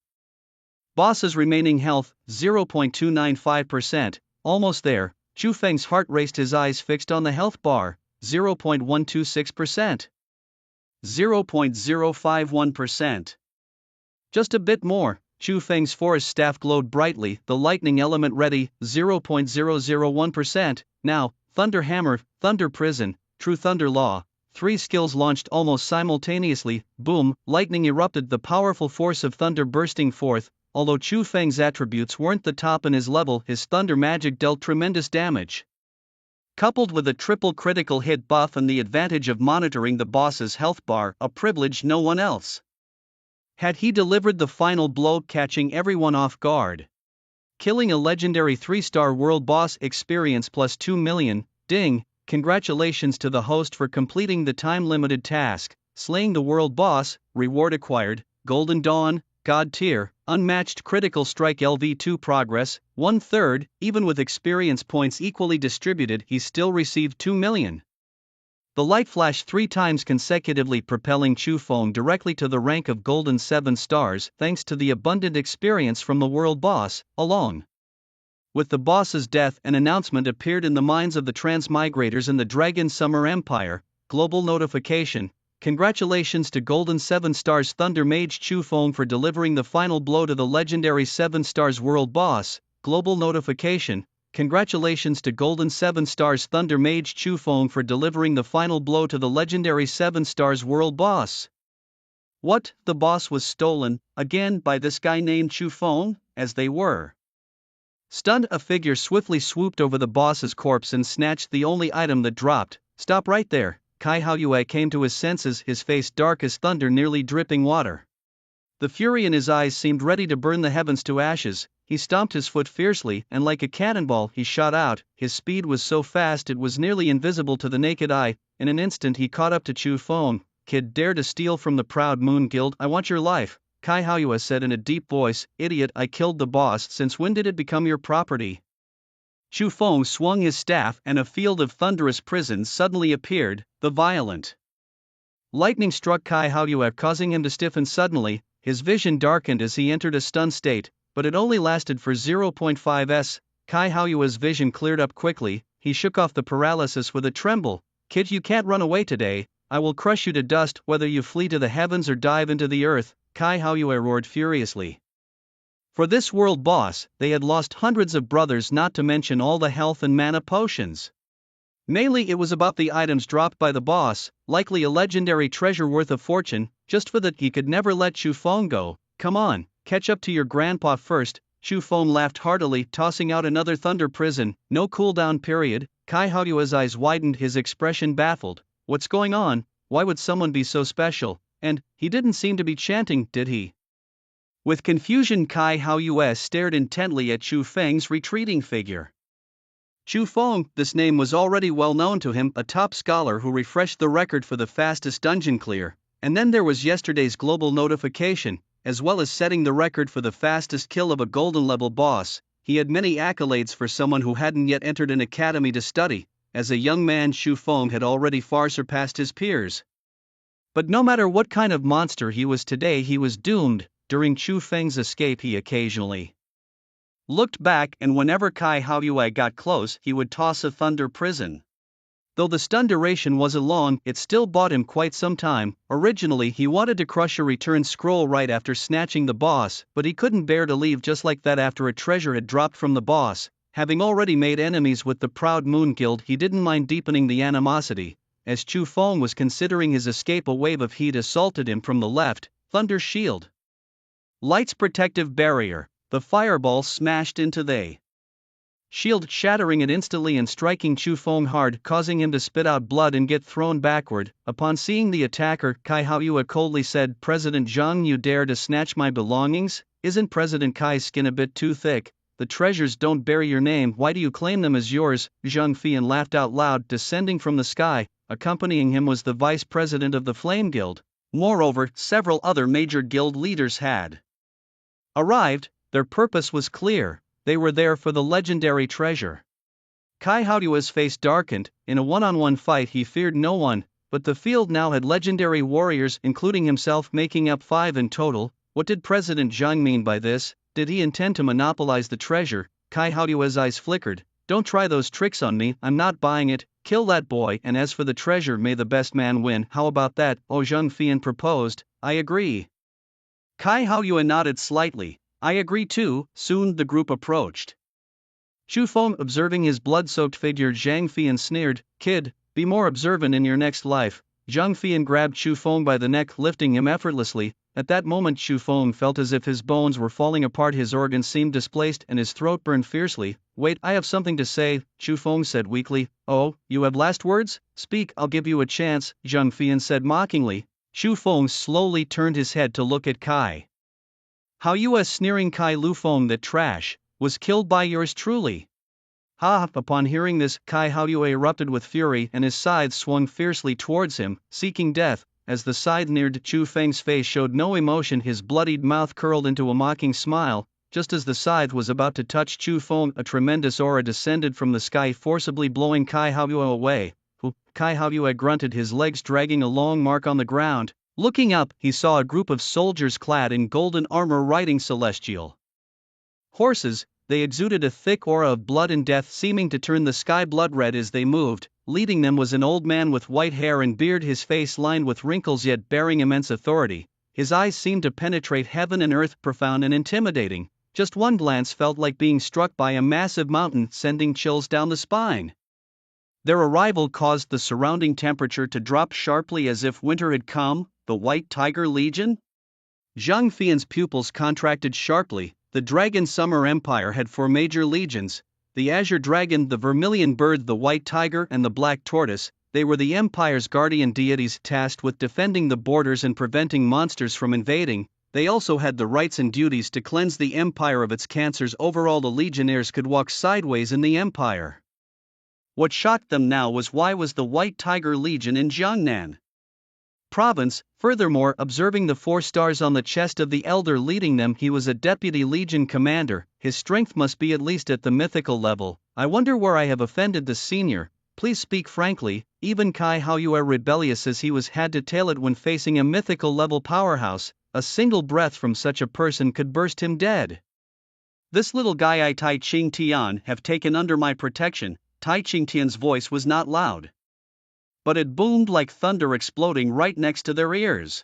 Boss's remaining health, 0.295%, almost there. Chu Feng's heart raced, his eyes fixed on the health bar, 0.126%. 0.051%. Just a bit more. Chu Feng's forest staff glowed brightly, the lightning element ready, 0.001%. Now, Thunder Hammer, Thunder Prison, True Thunder Law. 3 skills launched almost simultaneously. Boom, lightning erupted, the powerful force of thunder bursting forth. Although Chu Feng's attributes weren't the top in his level, his thunder magic dealt tremendous damage. coupled with a triple critical hit buff and the advantage of monitoring the boss's health bar, a privilege no one else had. He delivered the final blow, catching everyone off guard, killing a legendary 3-star world boss. Experience plus 2 million, ding. Congratulations to the host for completing the time-limited task, slaying the world boss, reward acquired, Golden Dawn, God tier, unmatched critical strike LV2 progress, 1/3, even with experience points equally distributed he still received 2 million. The light flashed 3 times consecutively, propelling Chufeng directly to the rank of Golden 7 stars thanks to the abundant experience from the world boss. Along with the boss's death, an announcement appeared in the minds of the transmigrators in the Dragon Summer Empire. Global notification. Congratulations to Golden 7 stars Thunder Mage Chufeng for delivering the final blow to the legendary 7 stars world boss. Global notification. Congratulations to Golden 7 stars Thunder Mage Chufeng for delivering the final blow to the legendary 7 stars world boss. What? The boss was stolen, again, by this guy named Chufeng? As they were stunned, a figure swiftly swooped over the boss's corpse and snatched the only item that dropped. Stop right there. Kai Haoyue came to his senses, his face dark as thunder, nearly dripping water. The fury in his eyes seemed ready to burn the heavens to ashes. He stomped his foot fiercely, and like a cannonball he shot out. His speed was so fast it was nearly invisible to the naked eye. In an instant he caught up to Chufeng. Kid, dare to steal from the proud Moon Guild? I want your life. Kai Haoyue said in a deep voice. Idiot, I killed the boss. Since when did it become your property? Chufeng swung his staff and a field of thunderous prisons suddenly appeared. The violent lightning struck Kai Haoyue, causing him to stiffen suddenly. His vision darkened as he entered a stunned state, but it only lasted for 0.5 s. Kai Haoyue's vision cleared up quickly. He shook off the paralysis with a tremble. Kid, you can't run away today. I will crush you to dust whether you flee to the heavens or dive into the earth. Kai Haoyue roared furiously. For this world boss, they had lost hundreds of brothers, not to mention all the health and mana potions. Mainly it was about the items dropped by the boss, likely a legendary treasure worth a fortune. Just for that he could never let Chufeng go. Come on, catch up to your grandpa first. Chufeng laughed heartily, tossing out another thunder prison. No cooldown period. Kai Haoyue's eyes widened, his expression baffled. What's going on? Why would someone be so special? And he didn't seem to be chanting, did he? With confusion, Kai Haoyue stared intently at Chufeng's retreating figure. Chufeng, this name was already well known to him, a top scholar who refreshed the record for the fastest dungeon clear. And then there was yesterday's global notification, as well as setting the record for the fastest kill of a golden level boss. He had many accolades for someone who hadn't yet entered an academy to study. As a young man, Chufeng had already far surpassed his peers. But no matter what kind of monster he was today, he was doomed. During Chufeng's escape he occasionally looked back, and whenever Kai Haoyue got close he would toss a thunder prison. Though the stun duration wasn't long, it still bought him quite some time. Originally he wanted to crush a return scroll right after snatching the boss, but he couldn't bear to leave just like that after a treasure had dropped from the boss. Having already made enemies with the proud Moon Guild, he didn't mind deepening the animosity. As Chufeng was considering his escape, a wave of heat assaulted him from the left. Thunder shield. Light's protective barrier. The fireball smashed into the shield, shattering it instantly and striking Chufeng hard, causing him to spit out blood and get thrown backward. Upon seeing the attacker, Kai Haoyue coldly said, President Zhang, you dare to snatch my belongings? Isn't President Kai's skin a bit too thick? The treasures don't bear your name. Why do you claim them as yours? Zhang Fian laughed out loud. Descending from the sky, accompanying him was the vice president of the Flame Guild. Moreover, several other major guild leaders had arrived. Their purpose was clear. They were there for the legendary treasure. Kai Haoyue's face darkened. In a one-on-one fight he feared no one, but the field now had legendary warriors, including himself, making up 5 in total. What did President Zhang mean by this? Did he intend to monopolize the treasure? Kai Haoyue's eyes flickered. Don't try those tricks on me, I'm not buying it. Kill that boy, and as for the treasure, may the best man win. How about that? Zhang Fian proposed. I agree. Kai Haoyue nodded slightly. I agree too. Soon the group approached Chufeng, observing his blood-soaked figure. Zhang Fian sneered, Kid, be more observant in your next life. Zhang Fian grabbed Chufeng by the neck, lifting him effortlessly. At that moment Chu Feng felt as if his bones were falling apart, his organs seemed displaced and his throat burned fiercely. Wait, I have something to say, Chu Feng said weakly. Oh, you have last words? Speak, I'll give you a chance, Zhang Fian said mockingly. Chu Feng slowly turned his head to look at Kai. How you sneering Kai Lu Feng, that trash, was killed by yours truly. Ha! Upon hearing this, Kai Haoyue erupted with fury and his scythe swung fiercely towards him, seeking death. As the scythe neared, Chu Feng's face showed no emotion, his bloodied mouth curled into a mocking smile. Just as the scythe was about to touch Chu Feng, a tremendous aura descended from the sky, forcibly blowing Kai Haoyue away. Kai Haoyue grunted, his legs dragging a long mark on the ground. Looking up, he saw a group of soldiers clad in golden armor riding celestial horses. They exuded a thick aura of blood and death, seeming to turn the sky blood red as they moved. Leading them was an old man with white hair and beard, his face lined with wrinkles yet bearing immense authority. His eyes seemed to penetrate heaven and earth, profound and intimidating. Just one glance felt like being struck by a massive mountain, sending chills down the spine. Their arrival caused the surrounding temperature to drop sharply as if winter had come. The White Tiger Legion? Zhang Fian's pupils contracted sharply. The Dragon Summer Empire had 4 major legions: the Azure Dragon, the Vermilion Bird, the White Tiger, and the Black Tortoise. They were the Empire's guardian deities, tasked with defending the borders and preventing monsters from invading. They also had the rights and duties to cleanse the Empire of its cancers. Overall, the Legionnaires could walk sideways in the Empire. What shocked them now was why was the White Tiger Legion in Jiangnan Province? Furthermore, observing the 4 stars on the chest of the elder leading them, he was a deputy legion commander. His strength must be at least at the mythical level. I wonder where I have offended the senior. Please speak frankly. Even Kai Haoyue, rebellious as he was, had to tail it when facing a mythical level powerhouse. A single breath from such a person could burst him dead. This little guy I, Tai Ching Tian, have taken under my protection. Tai Ching Tian's voice was not loud, but it boomed like thunder exploding right next to their ears.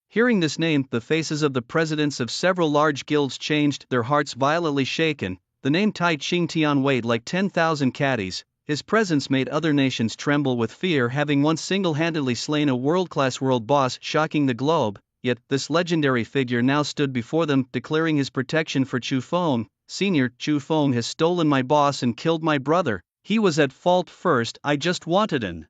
Hearing this name, the faces of the presidents of several large guilds changed, their hearts violently shaken. The name Tai Ching Tian weighed like 10,000 caddies. His presence made other nations tremble with fear, having once single-handedly slain a world-class world boss, shocking the globe. Yet, this legendary figure now stood before them, declaring his protection for Chu Feng. Senior, Chu Feng has stolen my boss and killed my brother. He was at fault first, I just wanted an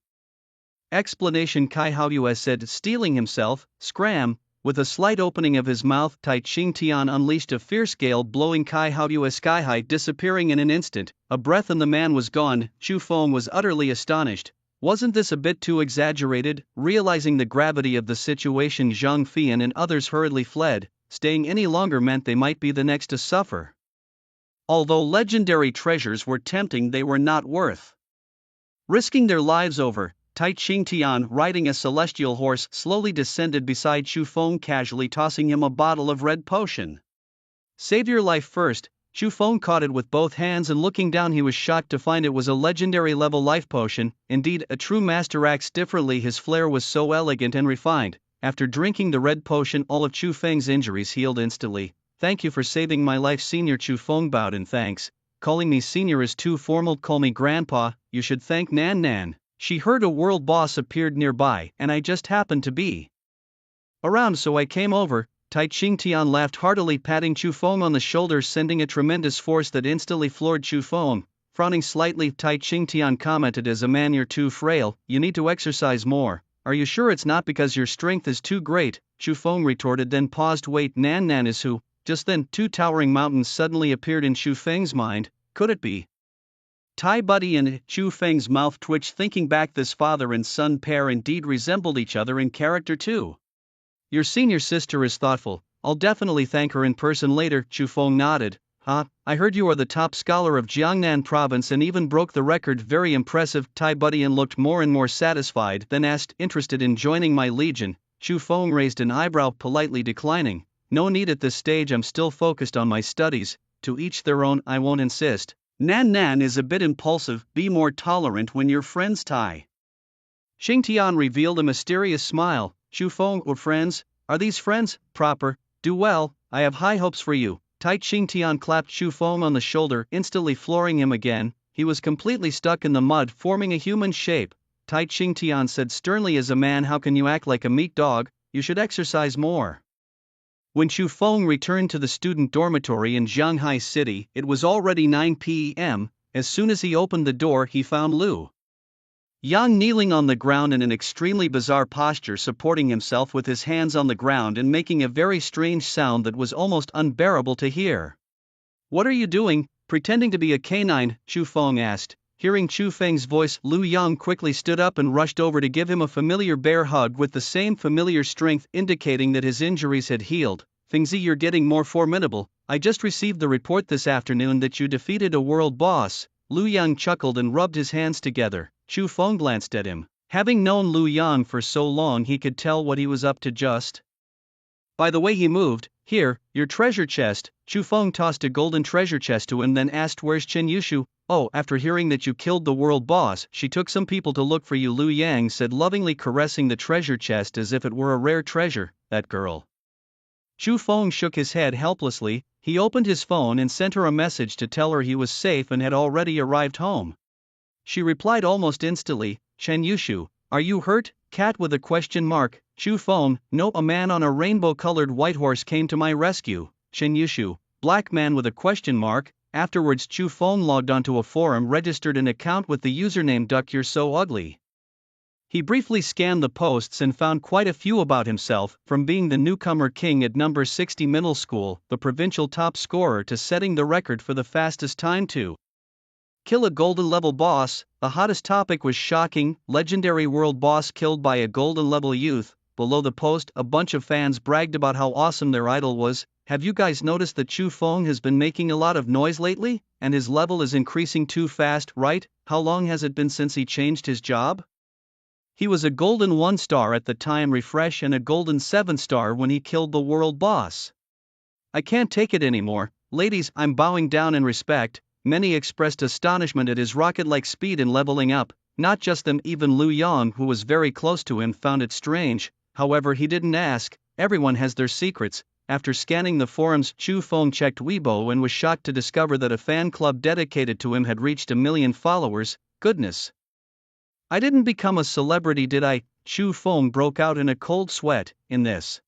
explanation, Kai Haoyue said, steeling himself. Scram! With a slight opening of his mouth, Tai Ching Tian unleashed a fierce gale, blowing Kai Haoyue sky high, disappearing in an instant. A breath and the man was gone. Chu Feng was utterly astonished. Wasn't this a bit too exaggerated? Realizing the gravity of the situation, Zhang Fian and others hurriedly fled. Staying any longer meant they might be the next to suffer. Although legendary treasures were tempting, they were not worth risking their lives over. Tai Ching Tian, riding a celestial horse, slowly descended beside Chu Feng, casually tossing him a bottle of red potion. Save your life first. Chu Feng caught it with both hands, and looking down, he was shocked to find it was a legendary level life potion. Indeed, a true master acts differently. His flair was so elegant and refined. After drinking the red potion, all of Chu Feng's injuries healed instantly. Thank you for saving my life, Senior. Chu Feng bowed in thanks. Calling me Senior is too formal, call me Grandpa. You should thank Nan Nan. She heard a world boss appeared nearby, and I just happened to be around, so I came over. Tai Ching Tian laughed heartily, patting Chu Feng on the shoulder, sending a tremendous force that instantly floored Chu Feng. Frowning slightly, Tai Ching Tian commented, as a man you're too frail, you need to exercise more. Are you sure it's not because your strength is too great? Chu Feng retorted, then paused. Wait, Nan Nan is who? Just then, 2 towering mountains suddenly appeared in Chu Feng's mind. Could it be Tai Buddy? And Chu Feng's mouth twitched, thinking back, this father and son pair indeed resembled each other in character too. Your senior sister is thoughtful. I'll definitely thank her in person later. Chu Feng nodded. I heard you are the top scholar of Jiangnan Province and even broke the record. Very impressive. Tai Buddy looked more and more satisfied, then asked, interested in joining my legion? Chu Feng raised an eyebrow, politely declining. No need at this stage, I'm still focused on my studies. To each their own, I won't insist. Nan Nan is a bit impulsive, be more tolerant when you're friends. Tai Ching Tian revealed a mysterious smile. Chu Feng, we're friends? Are these friends? Proper. Do well, I have high hopes for you. Tai Ching Tian clapped Chu Feng on the shoulder, instantly flooring him again. He was completely stuck in the mud, forming a human shape. Tai Ching Tian said sternly, as a man, how can you act like a meat dog? You should exercise more. When Chu Feng returned to the student dormitory in Shanghai City, it was already 9 p.m. As soon as he opened the door, he found Lu Yang kneeling on the ground in an extremely bizarre posture, supporting himself with his hands on the ground and making a very strange sound that was almost unbearable to hear. "What are you doing, pretending to be a canine?" Chu Feng asked. Hearing Chu Feng's voice, Lu Yang quickly stood up and rushed over to give him a familiar bear hug with the same familiar strength, indicating that his injuries had healed. "Fengzi, you're getting more formidable. I just received the report this afternoon that you defeated a world boss." Lu Yang chuckled and rubbed his hands together. Chu Feng glanced at him. Having known Lu Yang for so long, he could tell what he was up to just by the way he moved. "Here, your treasure chest." Chu Feng tossed a golden treasure chest to him, then asked, "Where's Chen Yushu?" "Oh, after hearing that you killed the world boss, she took some people to look for you," Lu Yang said, lovingly caressing the treasure chest as if it were a rare treasure. "That girl." Chu Feng shook his head helplessly. He opened his phone and sent her a message to tell her he was safe and had already arrived home. She replied almost instantly, "Chen Yushu, are you hurt?" Cat with a question mark. Chu Feng, "No, a man on a rainbow-colored white horse came to my rescue." Chen Yushu, black man with a question mark. Afterwards, Chu Feng logged onto a forum, registered an account with the username "Duck You're So Ugly." He briefly scanned the posts and found quite a few about himself, from being the newcomer king at number 60 middle school, the provincial top scorer, to setting the record for the fastest time to kill a golden level boss. The hottest topic was shocking, legendary world boss killed by a golden level youth. Below the post, a bunch of fans bragged about how awesome their idol was. "Have you guys noticed that Chu Feng has been making a lot of noise lately? And his level is increasing too fast, right? How long has it been since he changed his job? He was a golden 1-star at the time refresh and a golden 7-star when he killed the world boss. I can't take it anymore. Ladies, I'm bowing down in respect." Many expressed astonishment at his rocket-like speed in leveling up. Not just them, even Lu Yang, who was very close to him, found it strange. However, he didn't ask. Everyone has their secrets. After scanning the forums, Chu Feng checked Weibo and was shocked to discover that a fan club dedicated to him had reached 1 million followers. Goodness! I didn't become a celebrity, did I? Chu Feng broke out in a cold sweat. In this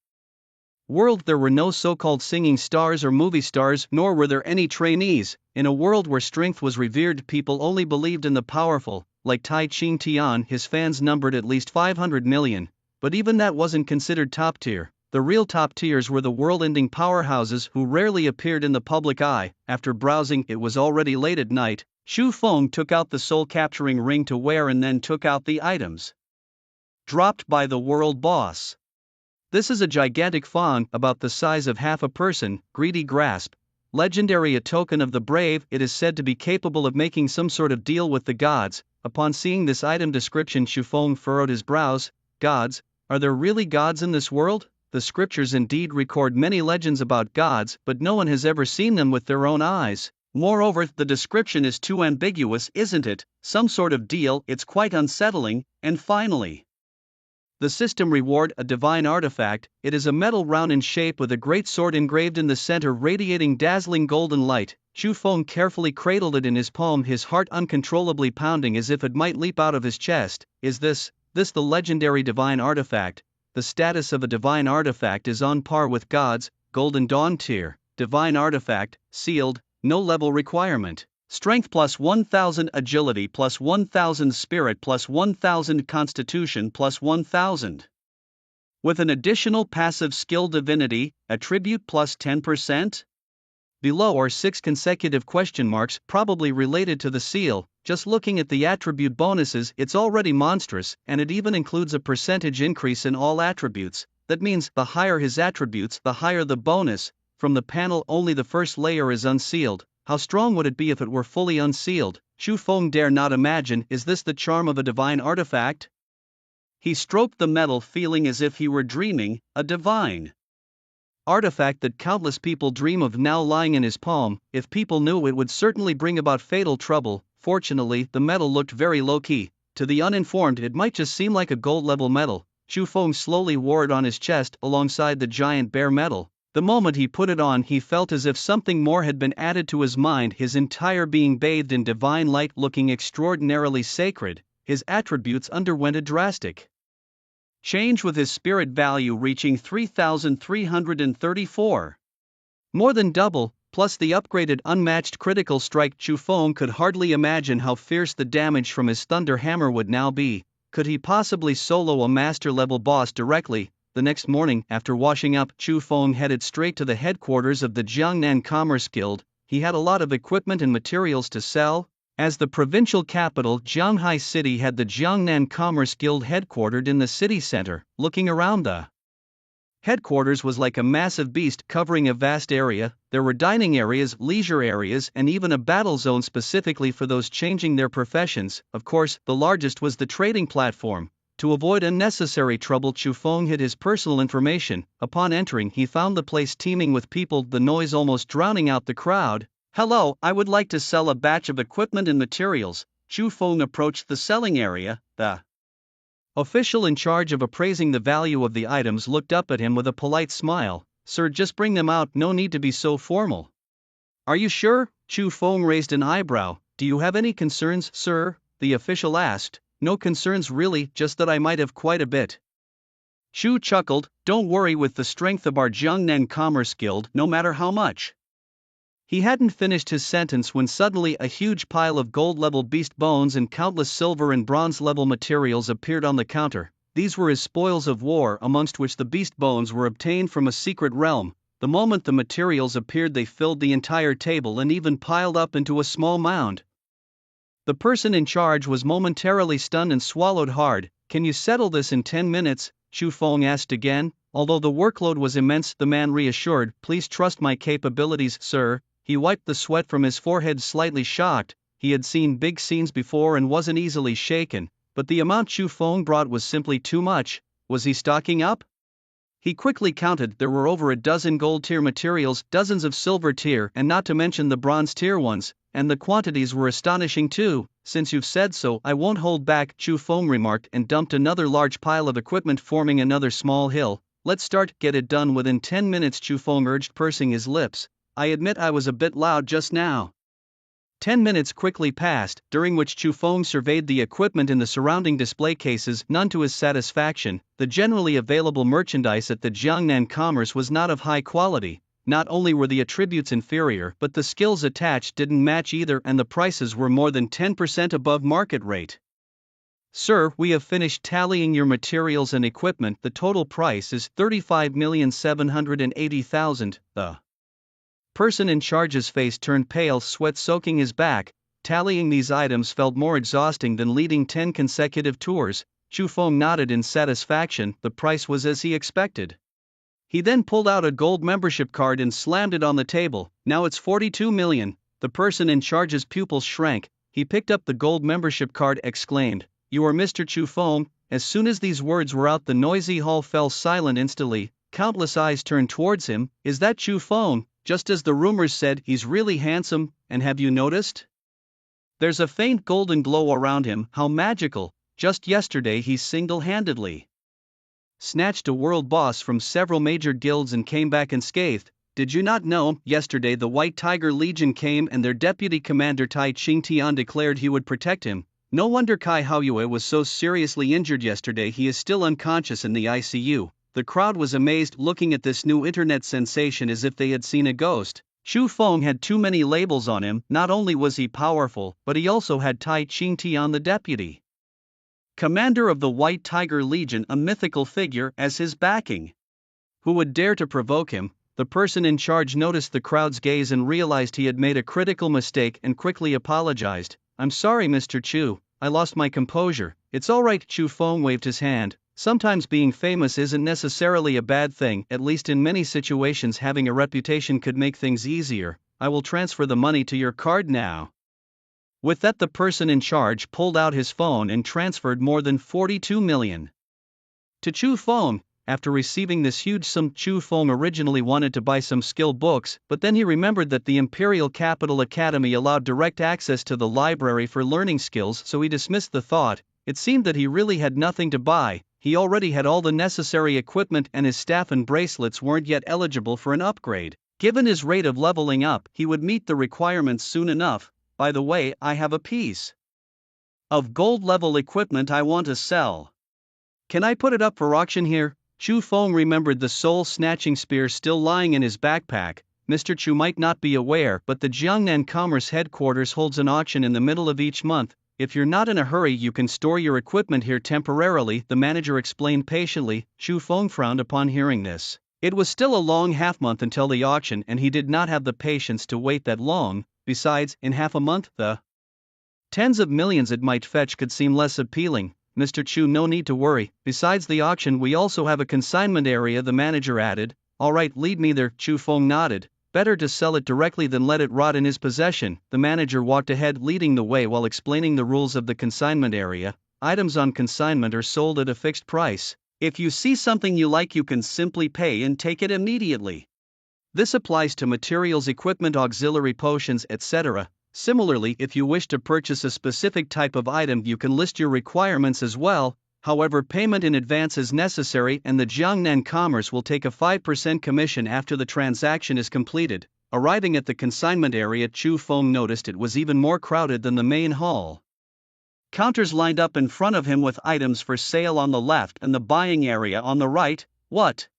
world there were no so-called singing stars or movie stars, nor were there any trainees. In a world where strength was revered, people only believed in the powerful. Like Tai Ching Tian, his fans numbered at least 500 million. But even that wasn't considered top tier. The real top tiers were the world-ending powerhouses who rarely appeared in the public eye. After browsing, it was already late at night. Chu Feng took out the soul-capturing ring to wear and then took out the items dropped by the world boss. This is a gigantic fawn, about the size of half a person. Greedy grasp. Legendary, a token of the brave. It is said to be capable of making some sort of deal with the gods. Upon seeing this item description, Chu Feng furrowed his brows. Gods? Are there really gods in this world? The scriptures indeed record many legends about gods, but no one has ever seen them with their own eyes. Moreover, the description is too ambiguous, isn't it? Some sort of deal, it's quite unsettling. And finally, the system reward, a divine artifact. It is a metal round in shape with a great sword engraved in the center, radiating dazzling golden light. Chu Feng carefully cradled it in his palm, his heart uncontrollably pounding as if it might leap out of his chest. Is this the legendary divine artifact? The status of a divine artifact is on par with God's. Golden Dawn tier. Divine artifact, sealed, no level requirement. Strength plus 1000, agility plus 1000, spirit plus 1000, constitution plus 1000. With an additional passive skill divinity, attribute plus 10%? Below are 6 consecutive question marks, probably related to the seal. Just looking at the attribute bonuses, it's already monstrous, and it even includes a percentage increase in all attributes. That means, the higher his attributes, the higher the bonus. From the panel, only the first layer is unsealed. How strong would it be if it were fully unsealed? Chu Feng dare not imagine. Is this the charm of a divine artifact? He stroked the metal, feeling as if he were dreaming. A divine artifact that countless people dream of now lying in his palm. If people knew, it would certainly bring about fatal trouble. Fortunately, the metal looked very low-key. To the uninformed, it might just seem like a gold-level metal. Chu Feng slowly wore it on his chest alongside the giant bare metal. The moment he put it on, he felt as if something more had been added to his mind, his entire being bathed in divine light, looking extraordinarily sacred. His attributes underwent a drastic change with his spirit value reaching 3,334. More than double, plus the upgraded unmatched critical strike. Chu Feng could hardly imagine how fierce the damage from his Thunder Hammer would now be. Could he possibly solo a master-level boss directly? The next morning, after washing up, Chu Feng headed straight to the headquarters of the Jiangnan Commerce Guild. He had a lot of equipment and materials to sell. As the provincial capital, Jianghai City had the Jiangnan Commerce Guild headquartered in the city center. Looking around, the headquarters was like a massive beast covering a vast area. There were dining areas, leisure areas, and even a battle zone specifically for those changing their professions. Of course, the largest was the trading platform. To avoid unnecessary trouble, Chu Feng hid his personal information. Upon entering, he found the place teeming with people, the noise almost drowning out the crowd. "Hello, I would like to sell a batch of equipment and materials." Chu Feng approached the selling area. The official in charge of appraising the value of the items looked up at him with a polite smile. "Sir, just bring them out, no need to be so formal." "Are you sure?" Chu Feng raised an eyebrow. "Do you have any concerns, sir?" the official asked. "No concerns really, just that I might have quite a bit." Chu chuckled. "Don't worry, with the strength of our Jiangnan Commerce Guild, no matter how much." He hadn't finished his sentence when suddenly a huge pile of gold-level beast bones and countless silver and bronze-level materials appeared on the counter. These were his spoils of war, amongst which the beast bones were obtained from a secret realm. The moment the materials appeared, they filled the entire table and even piled up into a small mound. The person in charge was momentarily stunned and swallowed hard. "Can you settle this in 10 minutes? Chu Feng asked again. Although the workload was immense, the man reassured. "Please trust my capabilities, sir." He wiped the sweat from his forehead, slightly shocked. He had seen big scenes before and wasn't easily shaken, but the amount Chu Feng brought was simply too much. Was he stocking up? He quickly counted. There were over a dozen gold-tier materials, dozens of silver-tier, and not to mention the bronze-tier ones, and the quantities were astonishing too. "Since you've said so, I won't hold back," Chu Feng remarked and dumped another large pile of equipment, forming another small hill. "Let's start, get it done within 10 minutes, Chu Feng urged, pursing his lips. "I admit I was a bit loud just now." 10 minutes quickly passed, during which Chu Feng surveyed the equipment in the surrounding display cases, none to his satisfaction. The generally available merchandise at the Jiangnan Commerce was not of high quality. Not only were the attributes inferior, but the skills attached didn't match either, and the prices were more than 10% above market rate. "Sir, we have finished tallying your materials and equipment. The total price is 35,780,000. The person in charge's face turned pale, sweat soaking his back. Tallying these items felt more exhausting than leading 10 consecutive tours. Chu Feng nodded in satisfaction. The price was as he expected. He then pulled out a gold membership card and slammed it on the table. "Now it's 42 million. The person in charge's pupils shrank. He picked up the gold membership card, exclaimed, "You are Mr. Chu Feng?" As soon as these words were out, the noisy hall fell silent instantly. Countless eyes turned towards him. "Is that Chu Feng? Just as the rumors said, he's really handsome, and have you noticed? There's a faint golden glow around him, how magical. Just yesterday he single-handedly snatched a world boss from several major guilds and came back unscathed. Did you not know? Yesterday the White Tiger Legion came and their deputy commander Tai Qingtian declared he would protect him. No wonder Kai Haoyue was so seriously injured yesterday. He is still unconscious in the ICU." The crowd was amazed, looking at this new internet sensation as if they had seen a ghost. Chu Feng had too many labels on him. Not only was he powerful, but he also had Tai Qingtian, the deputy commander of the White Tiger Legion, a mythical figure, as his backing. Who would dare to provoke him? The person in charge noticed the crowd's gaze and realized he had made a critical mistake and quickly apologized. "I'm sorry, Mr. Chu, I lost my composure." "It's all right," Chu Feng waved his hand. "Sometimes being famous isn't necessarily a bad thing, at least in many situations having a reputation could make things easier. I will transfer the money to your card now." With that, the person in charge pulled out his phone and transferred more than 42 million to Chu Feng. After receiving this huge sum, Chu Feng originally wanted to buy some skill books, but then he remembered that the Imperial Capital Academy allowed direct access to the library for learning skills, so he dismissed the thought. It seemed that he really had nothing to buy. He already had all the necessary equipment and his staff and bracelets weren't yet eligible for an upgrade. Given his rate of leveling up, he would meet the requirements soon enough. "By the way, I have a piece of gold level equipment I want to sell. Can I put it up for auction here? Chu Feng remembered the soul-snatching spear still lying in his backpack. Mr. Chu might not be aware, but the Jiangnan Commerce Headquarters holds an auction in the middle of each month. If you're not in a hurry, you can store your equipment here temporarily, the manager explained patiently. Chu Feng frowned upon hearing this. It was still a long half-month until the auction, and he did not have the patience to wait that long. Besides, in half a month, the tens of millions it might fetch could seem less appealing. Mr. Chu, no need to worry. Besides the auction, we also have a consignment area, the manager added. All right, lead me there. Chu Feng nodded. Better to sell it directly than let it rot in his possession. The manager walked ahead, leading the way while explaining the rules of the consignment area. Items on consignment are sold at a fixed price. If you see something you like, you can simply pay and take it immediately. This applies to materials, equipment, auxiliary potions, etc. Similarly, if you wish to purchase a specific type of item, you can list your requirements as well. However, payment in advance is necessary, and the Jiangnan Commerce will take a 5% commission after the transaction is completed. Arriving at the consignment area, Chu Feng noticed it was even more crowded than the main hall. Counters lined up in front of him with items for sale on the left and the buying area on the right. What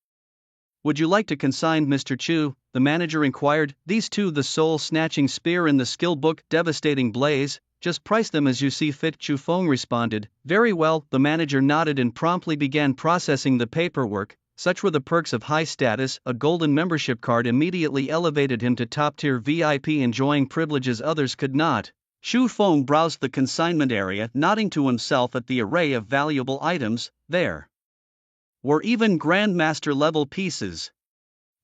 would you like to consign, Mr. Chu? The manager inquired. These two, the soul-snatching spear and the skill book, devastating blaze. Just price them as you see fit, Chu Feng responded. Very well, the manager nodded and promptly began processing the paperwork. Such were the perks of high status. A golden membership card immediately elevated him to top-tier VIP, enjoying privileges others could not. Chu Feng browsed the consignment area, nodding to himself at the array of valuable items. There were even Grandmaster level pieces.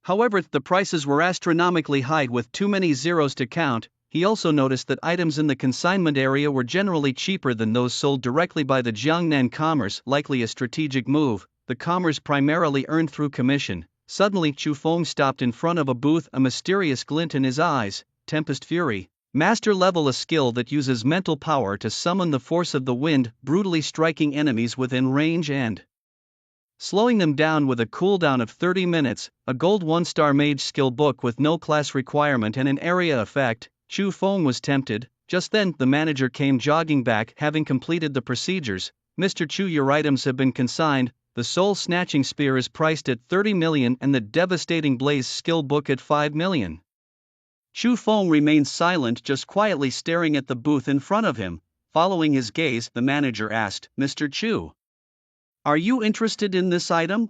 However, the prices were astronomically high with too many zeros to count. He also noticed that items in the consignment area were generally cheaper than those sold directly by the Jiangnan Commerce, likely a strategic move. The commerce primarily earned through commission. Suddenly, Chu Feng stopped in front of a booth, a mysterious glint in his eyes. Tempest Fury. Master level, a skill that uses mental power to summon the force of the wind, brutally striking enemies within range and slowing them down with a cooldown of 30 minutes, a gold 1-star mage skill book with no class requirement and an area effect. Chu Feng was tempted. Just then, the manager came jogging back, having completed the procedures. Mr. Chu, your items have been consigned. The soul-snatching spear is priced at 30 million and the devastating blaze skill book at 5 million. Chu Feng remained silent, just quietly staring at the booth in front of him. Following his gaze, the manager asked, Mr. Chu, are you interested in this item?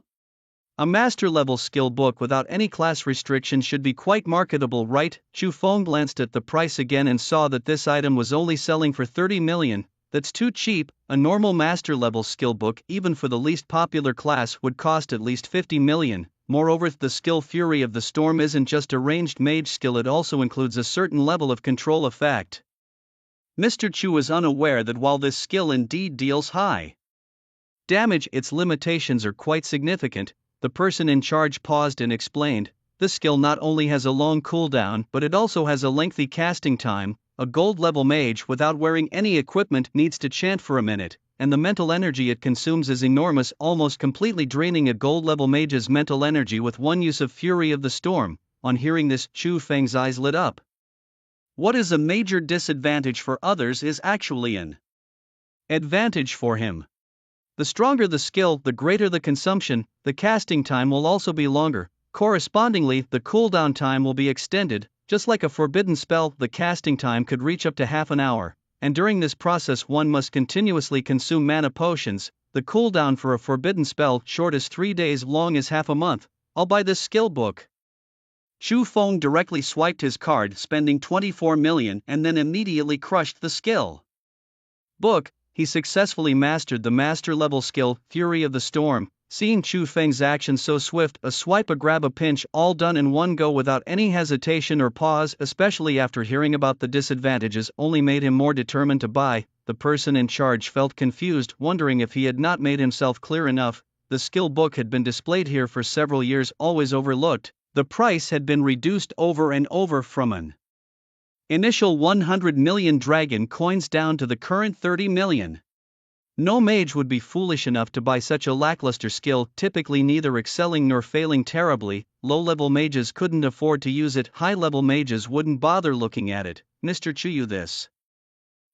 A master-level skill book without any class restriction should be quite marketable, right? Chu Feng glanced at the price again and saw that this item was only selling for 30 million. That's too cheap. A normal master-level skill book, even for the least popular class, would cost at least 50 million. Moreover, the skill Fury of the Storm isn't just a ranged mage skill, it also includes a certain level of control effect. Mr. Chu was unaware that while this skill indeed deals high damage, its limitations are quite significant. The person in charge paused and explained, this skill not only has a long cooldown, but it also has a lengthy casting time. A gold-level mage without wearing any equipment needs to chant for a minute, and the mental energy it consumes is enormous, almost completely draining a gold-level mage's mental energy with one use of Fury of the Storm. On hearing this, Chu Feng's eyes lit up. What is a major disadvantage for others is actually an advantage for him. The stronger the skill, the greater the consumption. The casting time will also be longer. Correspondingly, the cooldown time will be extended. Just like a forbidden spell, the casting time could reach up to half an hour. And during this process, one must continuously consume mana potions. The cooldown for a forbidden spell, short as 3 days, long as half a month. I'll buy this skill book. Chu Feng directly swiped his card, spending 24 million, and then immediately crushed the skill book. He successfully mastered the master-level skill, Fury of the Storm. Seeing Chu Feng's action so swift, a swipe, a grab, a pinch, all done in one go without any hesitation or pause, especially after hearing about the disadvantages, only made him more determined to buy. The person in charge felt confused, wondering if he had not made himself clear enough. The skill book had been displayed here for several years, always overlooked. The price had been reduced over and over from an initial 100 million dragon coins down to the current 30 million. No mage would be foolish enough to buy such a lackluster skill, typically neither excelling nor failing terribly. Low-level mages couldn't afford to use it, high-level mages wouldn't bother looking at it. Mr. Chu, this.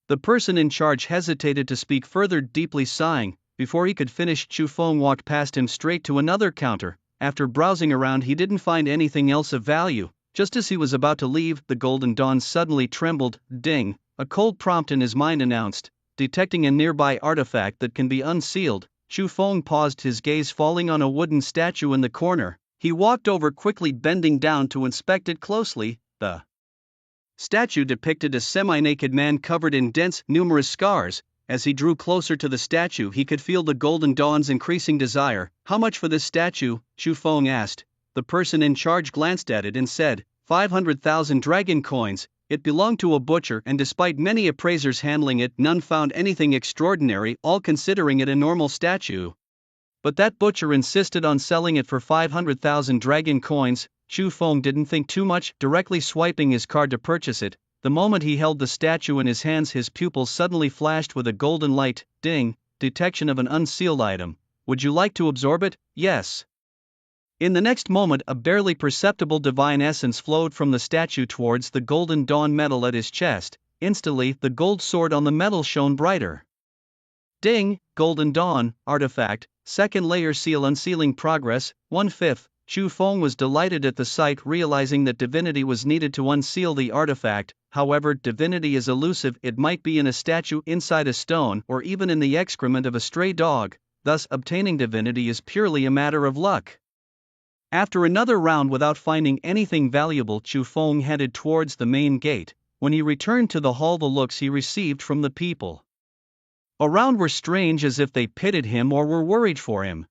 The person in charge hesitated to speak further, deeply sighing. Before he could finish, Chu Feng walked past him straight to another counter. After browsing around, he didn't find anything else of value. Just as he was about to leave, the Golden Dawn suddenly trembled. Ding! A cold prompt in his mind announced. Detecting a nearby artifact that can be unsealed, Chu Feng paused, his gaze falling on a wooden statue in the corner. He walked over quickly, bending down to inspect it closely. The statue depicted a semi-naked man covered in dents, numerous scars. As he drew closer to the statue, he could feel the Golden Dawn's increasing desire. How much for this statue? Chu Feng asked. The person in charge glanced at it and said, 500,000 dragon coins. It belonged to a butcher, and despite many appraisers handling it, none found anything extraordinary, all considering it a normal statue. But that butcher insisted on selling it for 500,000 dragon coins. Chu Feng didn't think too much, directly swiping his card to purchase it. The moment he held the statue in his hands, his pupils suddenly flashed with a golden light. Ding! Detection of an unsealed item. Would you like to absorb it? Yes. In the next moment, a barely perceptible divine essence flowed from the statue towards the Golden Dawn metal at his chest. Instantly, the gold sword on the metal shone brighter. Ding! Golden Dawn, artifact, second layer seal, unsealing progress, 1/5. Chu Feng was delighted at the sight, realizing that divinity was needed to unseal the artifact. However, divinity is elusive. It might be in a statue, inside a stone, or even in the excrement of a stray dog. Thus, obtaining divinity is purely a matter of luck. After another round without finding anything valuable, Chu Feng headed towards the main gate. When he returned to the hall, the looks he received from the people around were strange, as if they pitied him or were worried for him.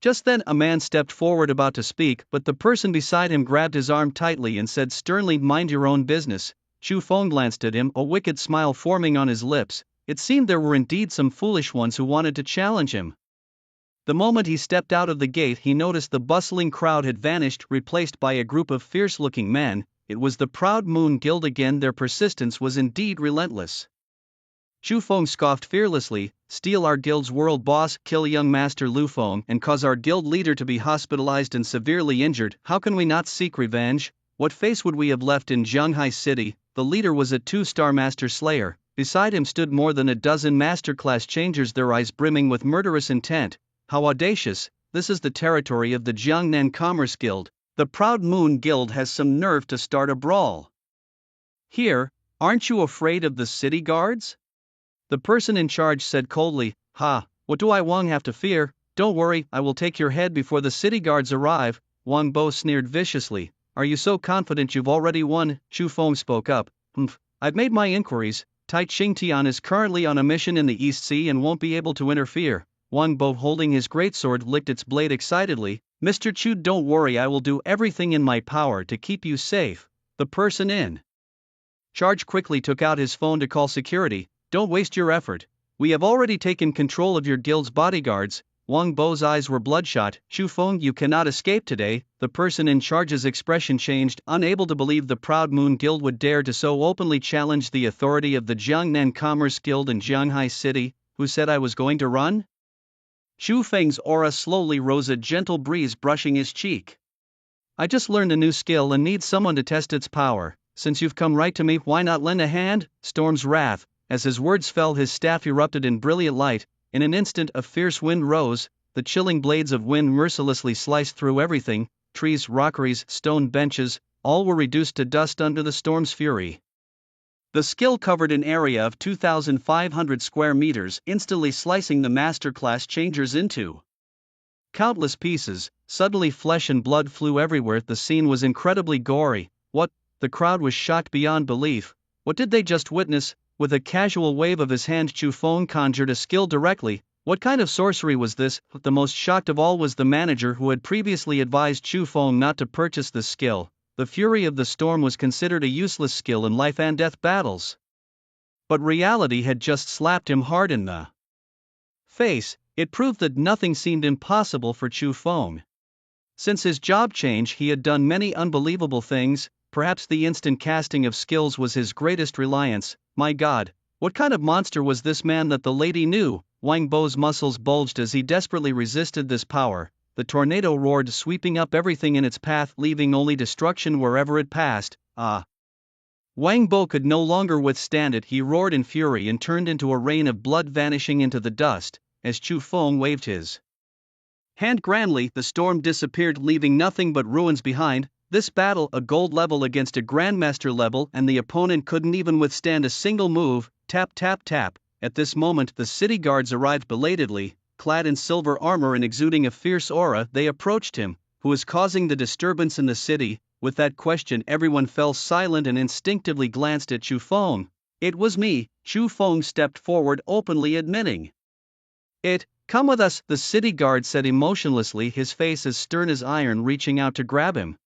Just then, a man stepped forward, about to speak, but the person beside him grabbed his arm tightly and said sternly, "Mind your own business." Chu Feng glanced at him, a wicked smile forming on his lips. It seemed there were indeed some foolish ones who wanted to challenge him. The moment he stepped out of the gate, he noticed the bustling crowd had vanished, replaced by a group of fierce-looking men. It was the Proud Moon Guild again. Their persistence was indeed relentless. Chu Feng scoffed fearlessly. Steal our guild's world boss, kill young Master Lu Feng, and cause our guild leader to be hospitalized and severely injured. How can we not seek revenge? What face would we have left in Zhanghai City? The leader was a 2-star master slayer. Beside him stood more than a dozen masterclass changers, their eyes brimming with murderous intent. How audacious! This is the territory of the Jiangnan Commerce Guild. The Proud Moon Guild has some nerve to start a brawl here. Aren't you afraid of the city guards? The person in charge said coldly. What do I Wang have to fear? Don't worry, I will take your head before the city guards arrive. Wang Bo sneered viciously. Are you so confident you've already won? Chu Feng spoke up. I've made my inquiries. Tai Qingtian is currently on a mission in the East Sea and won't be able to interfere. Wang Bo, holding his greatsword, licked its blade excitedly. Mr. Chu, don't worry, I will do everything in my power to keep you safe. The person in charge quickly took out his phone to call security. Don't waste your effort. We have already taken control of your guild's bodyguards. Wang Bo's eyes were bloodshot. Chu Feng, you cannot escape today. The person in charge's expression changed, unable to believe the Proud Moon Guild would dare to so openly challenge the authority of the Jiangnan Commerce Guild in Zhanghai City. Who said I was going to run? Chu Feng's aura slowly rose, a gentle breeze brushing his cheek. I just learned a new skill and need someone to test its power. Since you've come right to me, why not lend a hand? Storm's wrath. As his words fell, his staff erupted in brilliant light. In an instant, a fierce wind rose. The chilling blades of wind mercilessly sliced through everything. Trees, rockeries, stone benches, all were reduced to dust under the storm's fury. The skill covered an area of 2,500 square meters, instantly slicing the masterclass changers into countless pieces. Suddenly, flesh and blood flew everywhere. The scene was incredibly gory. What? The crowd was shocked beyond belief. What did they just witness? With a casual wave of his hand, Chu Feng conjured a skill directly. What kind of sorcery was this? The most shocked of all was the manager, who had previously advised Chu Feng not to purchase this skill. The fury of the storm was considered a useless skill in life and death battles. But reality had just slapped him hard in the face. It proved that nothing seemed impossible for Chu Feng. Since his job change, he had done many unbelievable things. Perhaps the instant casting of skills was his greatest reliance. My God, what kind of monster was this man that the lady knew? Wang Bo's muscles bulged as he desperately resisted this power. The tornado roared, sweeping up everything in its path, leaving only destruction wherever it passed. Wang Bo could no longer withstand it. He roared in fury and turned into a rain of blood, vanishing into the dust. as Chu Feng waved his hand grandly. The storm disappeared, leaving nothing but ruins behind. This battle, a gold level against a grandmaster level, and the opponent couldn't even withstand a single move. Tap tap tap. At this moment the city guards arrived belatedly, clad in silver armor and exuding a fierce aura. They approached him. Who is causing the disturbance in the city? With that question everyone fell silent and instinctively glanced at Chu Feng. It was me. Chu Feng stepped forward, openly admitting it. Come with us, the city guard said emotionlessly, his face as stern as iron, reaching out to grab him.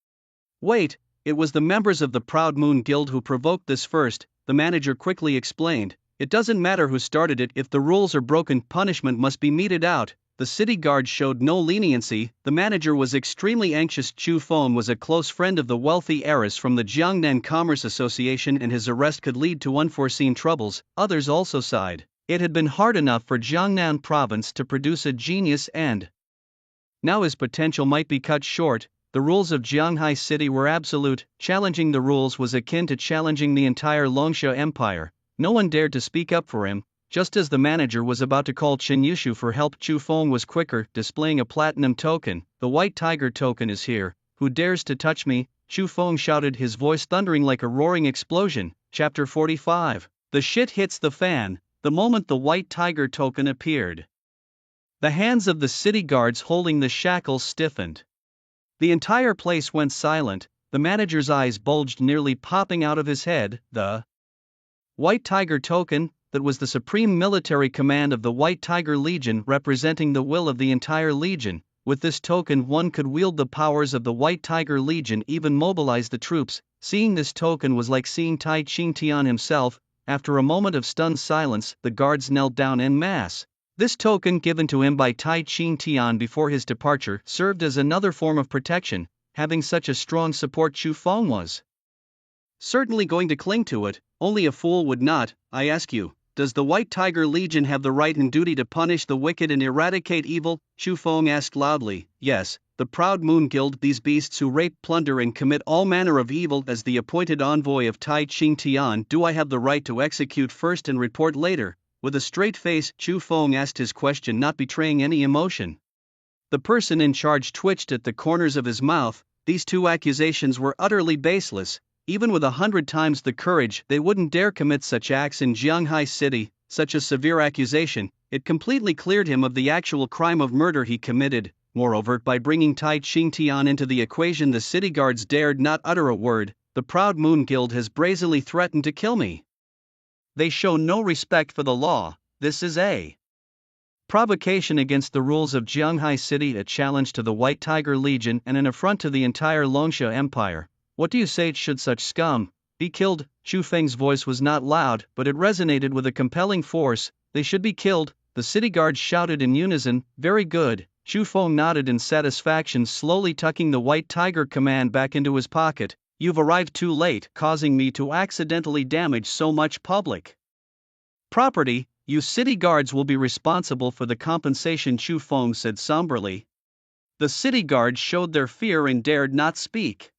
Wait, it was the members of the Proud Moon Guild who provoked this first, the manager quickly explained. It doesn't matter who started it. If the rules are broken, punishment must be meted out. The city guard showed no leniency. The manager was extremely anxious. Chu Feng was a close friend of the wealthy heiress from the Jiangnan Commerce Association, and his arrest could lead to unforeseen troubles. Others also sighed. It had been hard enough for Jiangnan province to produce a genius, and now his potential might be cut short. The rules of Jianghai City were absolute. Challenging the rules was akin to challenging the entire Longsha Empire. No one dared to speak up for him. Just as the manager was about to call Chen Yushu for help, Chu Feng was quicker, displaying a platinum token. The White Tiger token is here. Who dares to touch me? Chu Feng shouted, his voice thundering like a roaring explosion. Chapter 45. The shit hits the fan. The moment the White Tiger token appeared, the hands of the city guards holding the shackles stiffened. The entire place went silent. The manager's eyes bulged, nearly popping out of his head. The White Tiger token, that was the supreme military command of the White Tiger Legion, representing the will of the entire legion. With this token one could wield the powers of the White Tiger Legion, even mobilize the troops. Seeing this token was like seeing Tai Qingtian himself. After a moment of stunned silence, the guards knelt down en masse. This token, given to him by Tai Qingtian before his departure, served as another form of protection. Having such a strong support, Chu Feng was certainly going to cling to it. Only a fool would not. I ask you, does the White Tiger Legion have the right and duty to punish the wicked and eradicate evil? Chu Feng asked loudly. Yes, the Proud Moon Guild, these beasts who rape, plunder and commit all manner of evil. As the appointed envoy of Tai Qingtian, do I have the right to execute first and report later? With a straight face, Chu Feng asked his question, not betraying any emotion. The person in charge twitched at the corners of his mouth. These two accusations were utterly baseless. Even with 100 times the courage, they wouldn't dare commit such acts in Jianghai City. Such a severe accusation, it completely cleared him of the actual crime of murder he committed. Moreover, by bringing Tai Qingtian into the equation, the city guards dared not utter a word. The Proud Moon Guild has brazenly threatened to kill me. They show no respect for the law. This is a provocation against the rules of Jianghai City, a challenge to the White Tiger Legion, and an affront to the entire Longsha Empire. What do you say? Should such scum be killed? Chu Feng's voice was not loud, but it resonated with a compelling force. They should be killed, the city guards shouted in unison. Very good. Chu Feng nodded in satisfaction, slowly tucking the White Tiger command back into his pocket. You've arrived too late, causing me to accidentally damage so much public property. You city guards will be responsible for the compensation, Chu Feng said somberly. The city guards showed their fear and dared not speak.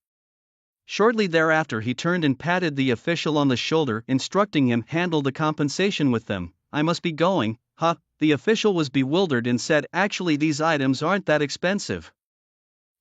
Shortly thereafter he turned and patted the official on the shoulder, instructing him, handle the compensation with them. I must be going. Huh? The official was bewildered and said, actually these items aren't that expensive.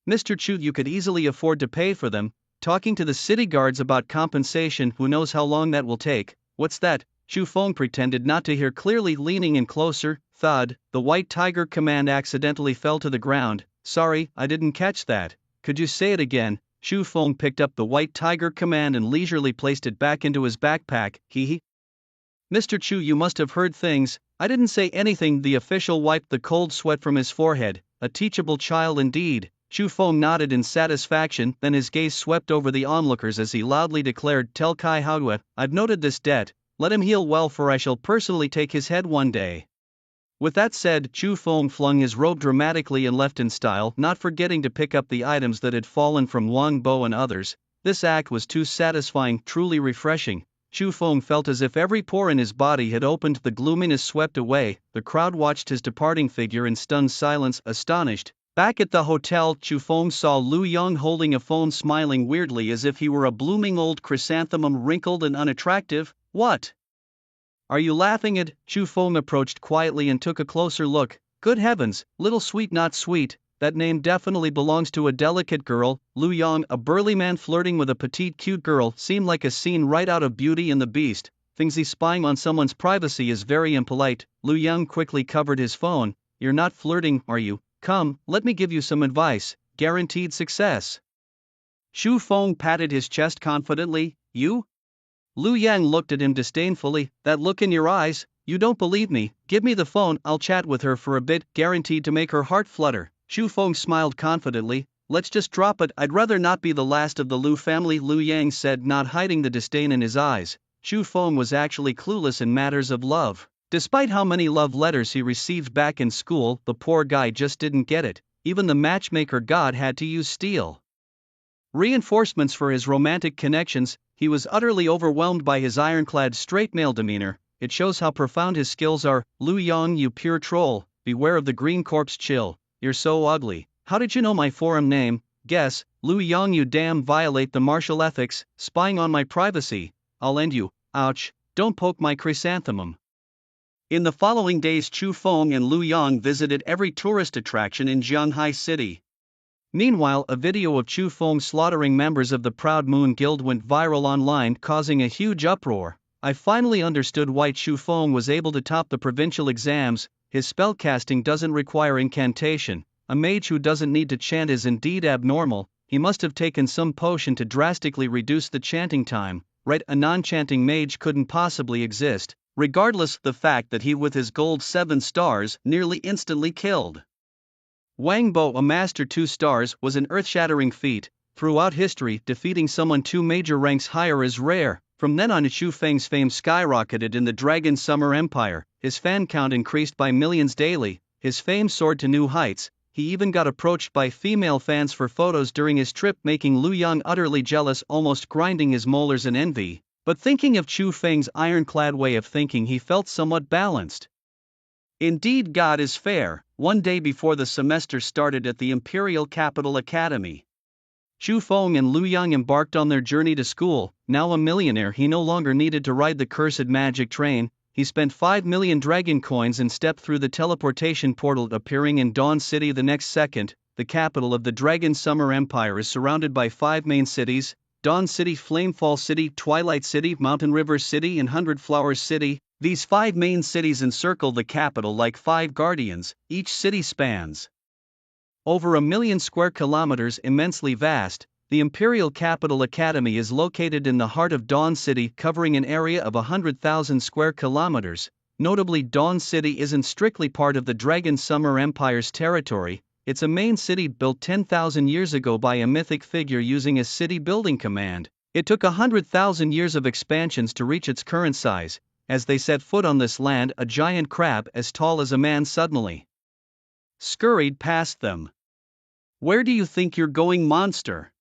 Mr. Chu, you could easily afford to pay for them. Talking to the city guards about compensation, who knows how long that will take. What's that? Chu Feng pretended not to hear clearly, leaning in closer. Thud, the White Tiger command accidentally fell to the ground. Sorry, I didn't catch that. Could you say it again? Chu Feng picked up the White Tiger command and leisurely placed it back into his backpack. Mr. Chu, you must have heard things. I didn't say anything. The official wiped the cold sweat from his forehead. A teachable child indeed. Chu Feng nodded in satisfaction, then his gaze swept over the onlookers as he loudly declared, tell Kai Haogue, I've noted this debt. Let him heal well, for I shall personally take his head one day. With that said, Chu Feng flung his robe dramatically and left in style, not forgetting to pick up the items that had fallen from Wang Bo and others. This act was too satisfying, truly refreshing. Chu Feng felt as if every pore in his body had opened, the gloominess swept away. The crowd watched his departing figure in stunned silence, astonished. Back at the hotel, Chu Feng saw Lu Yong holding a phone, smiling weirdly as if he were a blooming old chrysanthemum, wrinkled and unattractive. What Are you laughing at? Chu Feng approached quietly and took a closer look. Good heavens, little sweet not sweet, that name definitely belongs to a delicate girl. Lu Yang, a burly man flirting with a petite cute girl, seemed like a scene right out of Beauty and the Beast. Thinks he's spying on someone's privacy is very impolite. Lu Yang quickly covered his phone. You're not flirting, are you? Come, let me give you some advice. Guaranteed success. Chu Feng patted his chest confidently. You? Lu Yang looked at him disdainfully. That look in your eyes? You don't believe me? Give me the phone, I'll chat with her for a bit, guaranteed to make her heart flutter. Chu Feng smiled confidently. Let's just drop it, I'd rather not be the last of the Lu family, Lu Yang said, not hiding the disdain in his eyes. Chu Feng was actually clueless in matters of love. Despite how many love letters he received back in school, the poor guy just didn't get it. Even the matchmaker god had to use steel reinforcements for his romantic connections. He was utterly overwhelmed by his ironclad straight male demeanor. It shows how profound his skills are. Lu Yang, you pure troll, beware of the green corpse chill. You're so ugly. How did you know my forum name? Guess. Lu Yang, you damn violate the martial ethics, spying on my privacy. I'll end you. Ouch, don't poke my chrysanthemum. In the following days, Chu Feng and Lu Yang visited every tourist attraction in Jianghai City. Meanwhile, a video of Chu Feng slaughtering members of the Proud Moon Guild went viral online, causing a huge uproar. I finally understood why Chu Feng was able to top the provincial exams. His spellcasting doesn't require incantation. A mage who doesn't need to chant is indeed abnormal. He must have taken some potion to drastically reduce the chanting time. Right, a non-chanting mage couldn't possibly exist. Regardless, the fact that he with his gold 7 stars nearly instantly killed Wang Bo, a master 2 stars, was an earth-shattering feat. Throughout history, defeating someone 2 major ranks higher is rare. From then on, Chu Feng's fame skyrocketed in the Dragon Summer Empire. His fan count increased by millions daily. His fame soared to new heights. He even got approached by female fans for photos during his trip, making Lu Yang utterly jealous, almost grinding his molars in envy. But thinking of Chu Feng's ironclad way of thinking, he felt somewhat balanced. Indeed, God is fair. One day before the semester started at the Imperial Capital Academy, Chu Feng and Lu Yang embarked on their journey to school. Now a millionaire, he no longer needed to ride the cursed magic train. He spent 5 million dragon coins and stepped through the teleportation portal, appearing in Dawn City the next second. The capital of the Dragon Summer Empire is surrounded by 5 main cities: Dawn City, Flamefall City, Twilight City, Mountain River City, and Hundred Flowers City. These 5 main cities encircle the capital like 5 guardians. Each city spans over 1 million square kilometers, immensely vast. The Imperial Capital Academy is located in the heart of Dawn City, covering an area of 100,000 square kilometers. Notably, Dawn City isn't strictly part of the Dragon Summer Empire's territory. It's a main city built 10,000 years ago by a mythic figure using a city building command. It took 100,000 years of expansions to reach its current size. As they set foot on this land, a giant crab as tall as a man suddenly scurried past them. Where do you think you're going, monster?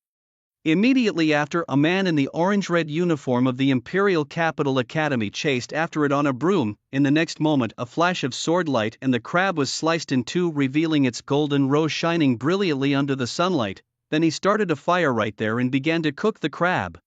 Immediately after, a man in the orange-red uniform of the Imperial Capital Academy chased after it on a broom. In the next moment, a flash of sword light and the crab was sliced in 2, revealing its golden roe shining brilliantly under the sunlight. Then he started a fire right there and began to cook the crab.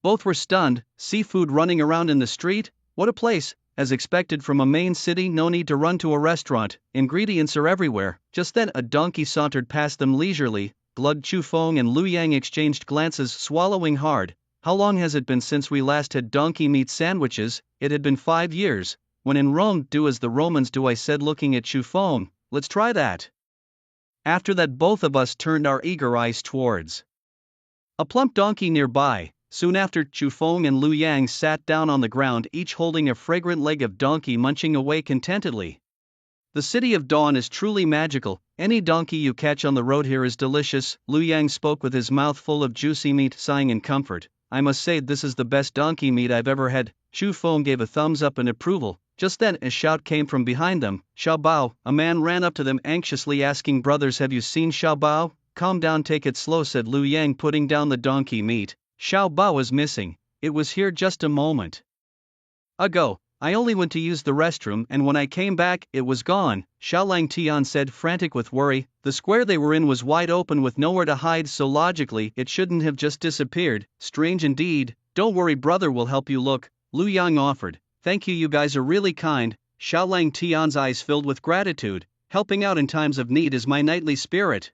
Both were stunned. Seafood running around in the street? What a place! As expected from a main city, no need to run to a restaurant. Ingredients are everywhere. Just then, a donkey sauntered past them leisurely. Glug. Chu Feng and Lu Yang exchanged glances, swallowing hard. How long has it been since we last had donkey meat sandwiches? It had been 5 years. When in Rome, do as the Romans do, I said, looking at Chu Feng. Let's try that. After that, both of us turned our eager eyes towards a plump donkey nearby. Soon after, Chu Feng and Lu Yang sat down on the ground, each holding a fragrant leg of donkey, munching away contentedly. The city of Dawn is truly magical. Any donkey you catch on the road here is delicious. Lu Yang spoke with his mouth full of juicy meat, sighing in comfort. I must say, this is the best donkey meat I've ever had. Chu Feng gave a thumbs up in approval. Just then, a shout came from behind them. Xiao Bao. A man ran up to them, anxiously asking, brothers, have you seen Xiao Bao? Calm down, take it slow, said Lu Yang, putting down the donkey meat. Xiao Bao was missing. It was here just a moment ago. I only went to use the restroom, and when I came back, it was gone, Xiao Lang Tian said, frantic with worry. The square they were in was wide open with nowhere to hide, so logically, it shouldn't have just disappeared. Strange indeed. Don't worry, brother, we'll help you look, Lu Yang offered. Thank you, you guys are really kind. Xiaolang Tian's eyes filled with gratitude. Helping out in times of need is my knightly spirit.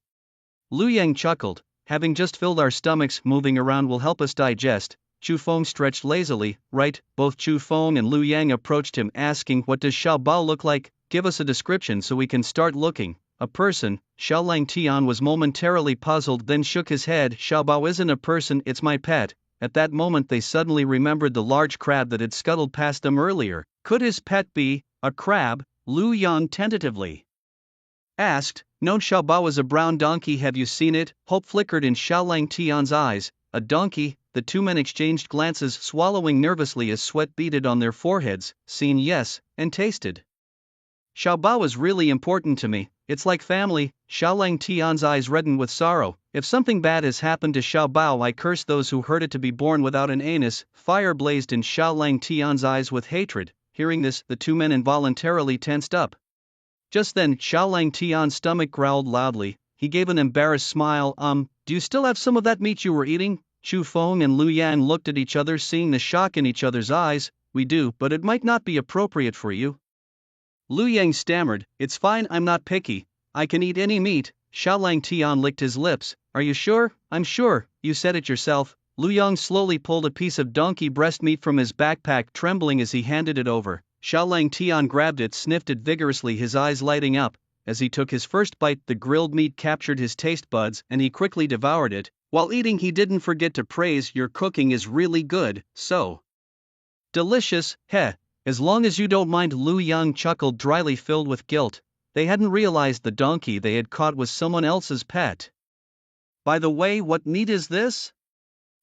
Lu Yang chuckled. Having just filled our stomachs, moving around will help us digest. Chu Feng stretched lazily. Right, both Chu Feng and Lu Yang approached him, asking, what does Xiao Bao look like? Give us a description so we can start looking. A person. Xiaolang Tian was momentarily puzzled, then shook his head. Xiao Bao isn't a person, it's my pet. At that moment they suddenly remembered the large crab that had scuttled past them earlier. Could his pet be a crab? Lu Yang tentatively asked. No, Xiao Bao is a brown donkey, have you seen it? Hope flickered in Xiaolang Tian's eyes. A donkey? The two men exchanged glances, swallowing nervously as sweat beaded on their foreheads. Seen, yes, and tasted. Xiao Bao is really important to me, it's like family. Xiaolang Tian's eyes reddened with sorrow. If something bad has happened to Xiao Bao, I curse those who hurt it to be born without an anus. Fire blazed in Xiaolang Tian's eyes with hatred. Hearing this, the two men involuntarily tensed up. Just then, Xiaolang Tian's stomach growled loudly. He gave an embarrassed smile. Do you still have some of that meat you were eating? Chu Feng and Lu Yang looked at each other, seeing the shock in each other's eyes. We do, but it might not be appropriate for you. Lu Yang stammered, it's fine, I'm not picky. I can eat any meat. Xiaolang Tian licked his lips. Are you sure? I'm sure, you said it yourself. Lu Yang slowly pulled a piece of donkey breast meat from his backpack, trembling as he handed it over. Xiaolang Tian grabbed it, sniffed it vigorously, his eyes lighting up. As he took his first bite, the grilled meat captured his taste buds, and he quickly devoured it. While eating, he didn't forget to praise, your cooking is really good, so delicious, heh. As long as you don't mind, Lu Yang chuckled dryly, filled with guilt. They hadn't realized the donkey they had caught was someone else's pet. By the way, what meat is this?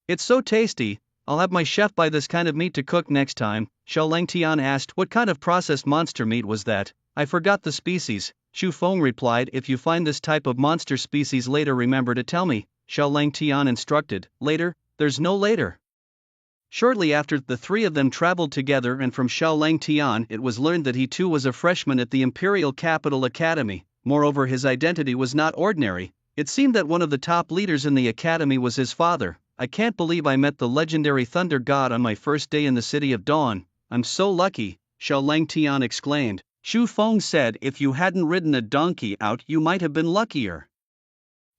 It's so tasty. I'll have my chef buy this kind of meat to cook next time. Xiaolang Tian asked, what kind of processed monster meat was that? I forgot the species. Chu Feng replied, if you find this type of monster species later, remember to tell me. Xiaolang Tian instructed. Later? There's no later. Shortly after, the three of them traveled together, and from Xiaolang Tian it was learned that he too was a freshman at the Imperial Capital Academy. Moreover, his identity was not ordinary. It seemed that one of the top leaders in the academy was his father. I can't believe I met the legendary Thunder God on my first day in the City of Dawn. I'm so lucky, Xiaolang Tian exclaimed. Chu Feng said, if you hadn't ridden a donkey out, you might have been luckier.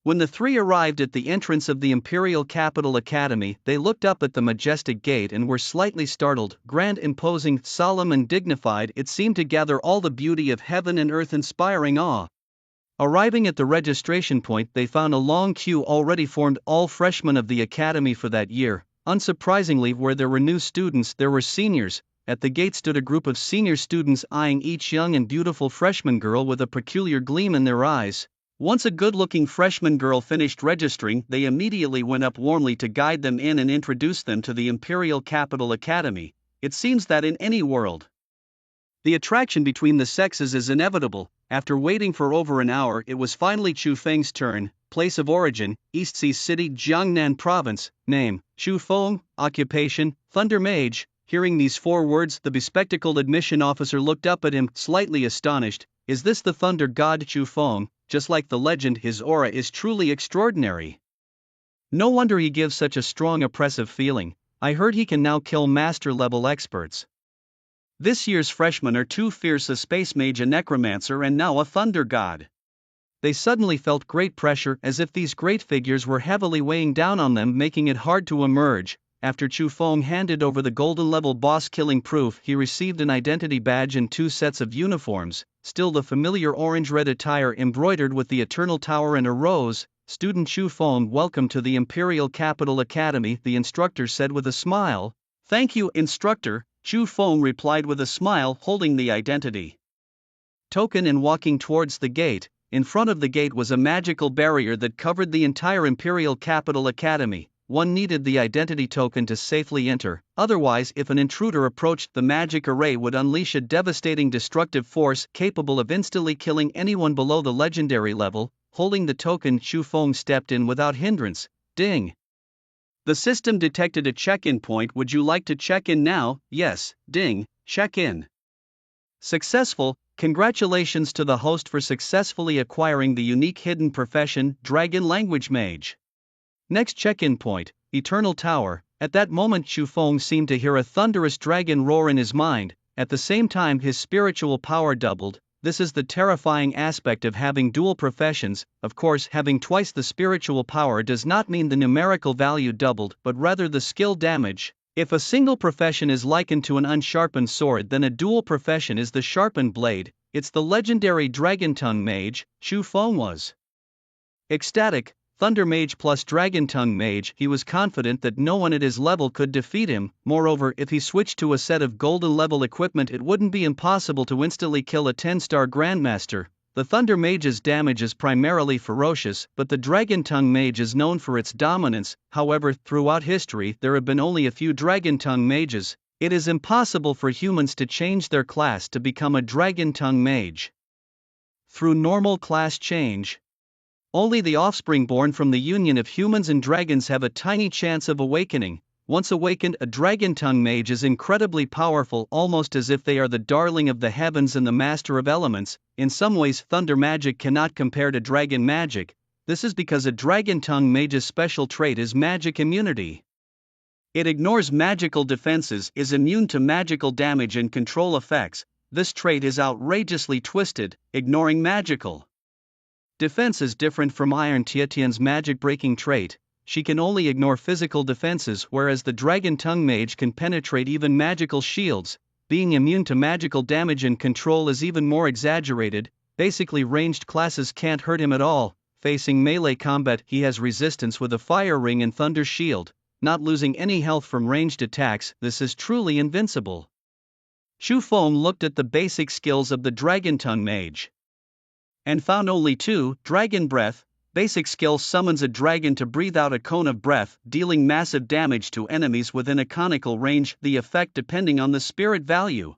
When the three arrived at the entrance of the Imperial Capital Academy, they looked up at the majestic gate and were slightly startled. Grand, imposing, solemn and dignified, it seemed to gather all the beauty of heaven and earth, inspiring awe. Arriving at the registration point, they found a long queue already formed, all freshmen of the academy for that year. Unsurprisingly, where there were new students, there were seniors. At the gate stood a group of senior students, eyeing each young and beautiful freshman girl with a peculiar gleam in their eyes. Once a good-looking freshman girl finished registering, they immediately went up warmly to guide them in and introduce them to the Imperial Capital Academy. It seems that in any world, the attraction between the sexes is inevitable. After waiting for over an hour, it was finally Chu Feng's turn. Place of origin, East Sea City, Jiangnan Province. Name, Chu Feng. Occupation, Thunder Mage. Hearing these 4 words, the bespectacled admission officer looked up at him, slightly astonished. Is this the Thunder God Chu Feng? Just like the legend, his aura is truly extraordinary. No wonder he gives such a strong oppressive feeling. I heard he can now kill master-level experts. This year's freshmen are too fierce, a space mage, a necromancer, and now a thunder god. They suddenly felt great pressure, as if these great figures were heavily weighing down on them, making it hard to emerge. After Chu Feng handed over the golden level boss killing proof, he received an identity badge and 2 sets of uniforms, still the familiar orange-red attire embroidered with the Eternal Tower and a rose. Student Chu Feng, welcome to the Imperial Capital Academy, the instructor said with a smile. Thank you, instructor, Chu Feng replied with a smile, holding the identity token and walking towards the gate. In front of the gate was a magical barrier that covered the entire Imperial Capital Academy. One needed the identity token to safely enter, otherwise if an intruder approached, the magic array would unleash a devastating destructive force capable of instantly killing anyone below the legendary level. Holding the token, Chu Feng stepped in without hindrance. Ding! The system detected a check-in point. Would you like to check in now? Yes, ding, check in. Successful. Congratulations to the host for successfully acquiring the unique hidden profession, Dragon Language Mage. Next check-in point, Eternal Tower. At that moment Chu Feng seemed to hear a thunderous dragon roar in his mind. At the same time his spiritual power doubled. This is the terrifying aspect of having dual professions. Of course, having twice the spiritual power does not mean the numerical value doubled, but rather the skill damage. If a single profession is likened to an unsharpened sword, then a dual profession is the sharpened blade. It's the legendary Dragon Tongue Mage. Chu Feng was ecstatic. Thunder Mage plus Dragon Tongue Mage. He was confident that no one at his level could defeat him. Moreover, if he switched to a set of golden level equipment, it wouldn't be impossible to instantly kill a 10-star Grandmaster. The Thunder Mage's damage is primarily ferocious, but the Dragon Tongue Mage is known for its dominance. However, throughout history there have been only a few Dragon Tongue Mages. It is impossible for humans to change their class to become a Dragon Tongue Mage through normal class change. Only the offspring born from the union of humans and dragons have a tiny chance of awakening. Once awakened, a Dragon Tongue Mage is incredibly powerful, almost as if they are the darling of the heavens and the master of elements. In some ways, thunder magic cannot compare to dragon magic. This is because a Dragon Tongue Mage's special trait is magic immunity. It ignores magical defenses, is immune to magical damage and control effects. This trait is outrageously twisted, ignoring magical defense is different from Iron Tietian's magic-breaking trait. She can only ignore physical defenses, whereas the Dragon Tongue Mage can penetrate even magical shields. Being immune to magical damage and control is even more exaggerated. Basically, ranged classes can't hurt him at all. Facing melee combat, he has resistance with a Fire Ring and Thunder Shield, not losing any health from ranged attacks. This is truly invincible. Chu Feng looked at the basic skills of the Dragon Tongue Mage and found only two. Dragon Breath. Basic skill summons a dragon to breathe out a cone of breath, dealing massive damage to enemies within a conical range, the effect depending on the spirit value.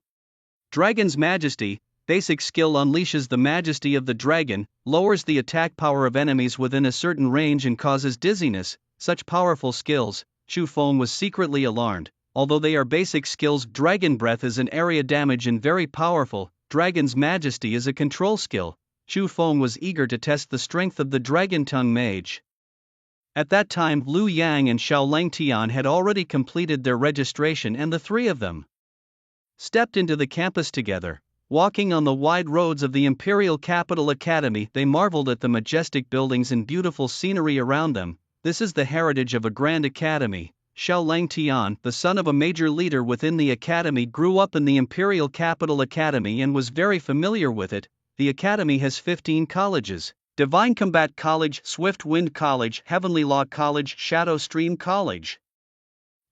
Dragon's Majesty. Basic skill unleashes the majesty of the dragon, lowers the attack power of enemies within a certain range and causes dizziness. Such powerful skills, Chu Feng was secretly alarmed. Although they are basic skills, Dragon Breath is an area damage and very powerful. Dragon's Majesty is a control skill. Chu Feng was eager to test the strength of the Dragon Tongue Mage. At that time, Lu Yang and Xiaolang Tian had already completed their registration, and the three of them stepped into the campus together. Walking on the wide roads of the Imperial Capital Academy, they marveled at the majestic buildings and beautiful scenery around them. This is the heritage of a grand academy. Xiaolang Tian, the son of a major leader within the academy, grew up in the Imperial Capital Academy and was very familiar with it. The academy has 15 colleges: Divine Combat College, Swift Wind College, Heavenly Law College, Shadow Stream College.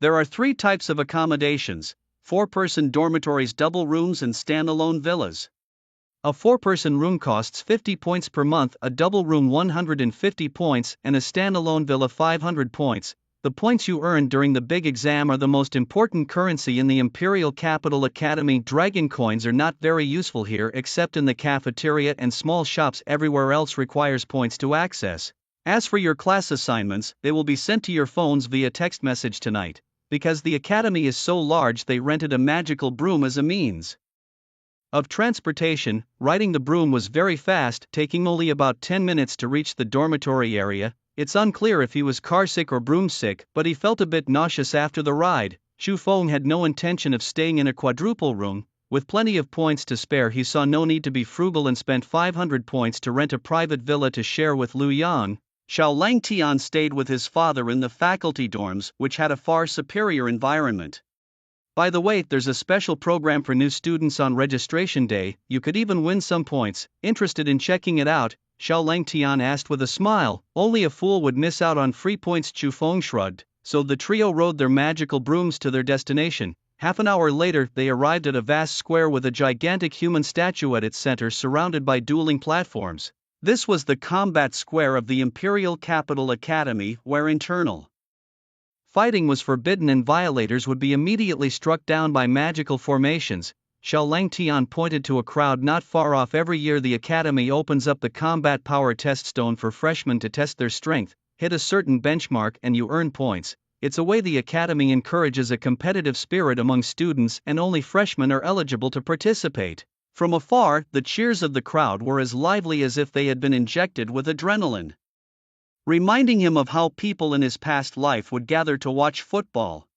There are 3 types of accommodations: 4-person dormitories, double rooms, and standalone villas. A 4-person room costs 50 points per month, a double room 150 points, and a standalone villa 500 points. The points you earn during the big exam are the most important currency in the Imperial Capital Academy. Dragon coins are not very useful here except in the cafeteria and small shops. Everywhere else requires points to access. As for your class assignments, they will be sent to your phones via text message tonight. Because the academy is so large, they rented a magical broom as a means of transportation. Riding the broom was very fast, taking only about 10 minutes to reach the dormitory area. It's unclear if he was carsick or broomsick, but he felt a bit nauseous after the ride. Chu Feng had no intention of staying in a quadruple room. With plenty of points to spare, he saw no need to be frugal and spent 500 points to rent a private villa to share with Lu Yang. Xiaolang Tian stayed with his father in the faculty dorms, which had a far superior environment. By the way, there's a special program for new students on registration day. You could even win some points. Interested in checking it out? Xiaolang Tian asked with a smile. Only a fool would miss out on free points, Chu Feng shrugged. So the trio rode their magical brooms to their destination. Half an hour later, they arrived at a vast square with a gigantic human statue at its center, surrounded by dueling platforms. This was the combat square of the Imperial Capital Academy, where internal fighting was forbidden and violators would be immediately struck down by magical formations. Xiaolang Tian pointed to a crowd not far off. Every year the academy opens up the combat power test stone for freshmen to test their strength. Hit a certain benchmark and you earn points. It's a way the academy encourages a competitive spirit among students, and only freshmen are eligible to participate. From afar, the cheers of the crowd were as lively as if they had been injected with adrenaline. reminding him of how people in his past life would gather to watch football.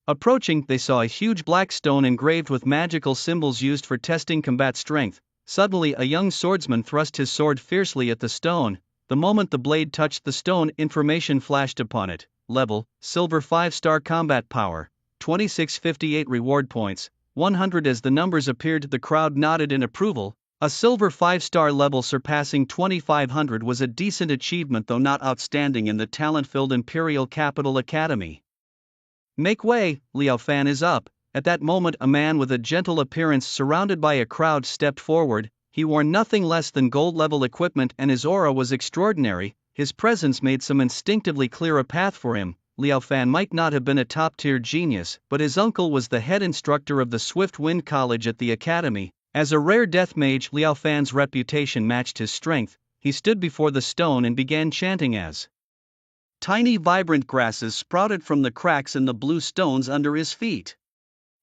Approaching, they saw a huge black stone engraved with magical symbols used for testing combat strength. Suddenly, a young swordsman thrust his sword fiercely at the stone. The moment the blade touched the stone, information flashed upon it. Level: Silver 5-star combat power, 2658 reward points, 100. As the numbers appeared, the crowd nodded in approval. A silver 5-star level surpassing 2500 was a decent achievement, though not outstanding in the talent-filled Imperial Capital Academy. Make way, Liao Fan is up. At that moment, a man with a gentle appearance surrounded by a crowd stepped forward. He wore nothing less than gold-level equipment and his aura was extraordinary. His presence made some instinctively clear a path for him. Liao Fan might not have been a top-tier genius, but his uncle was the head instructor of the Swift Wind College at the academy. As a rare death mage, Liao Fan's reputation matched his strength. He stood before the stone and began chanting as tiny vibrant grasses sprouted from the cracks in the blue stones under his feet.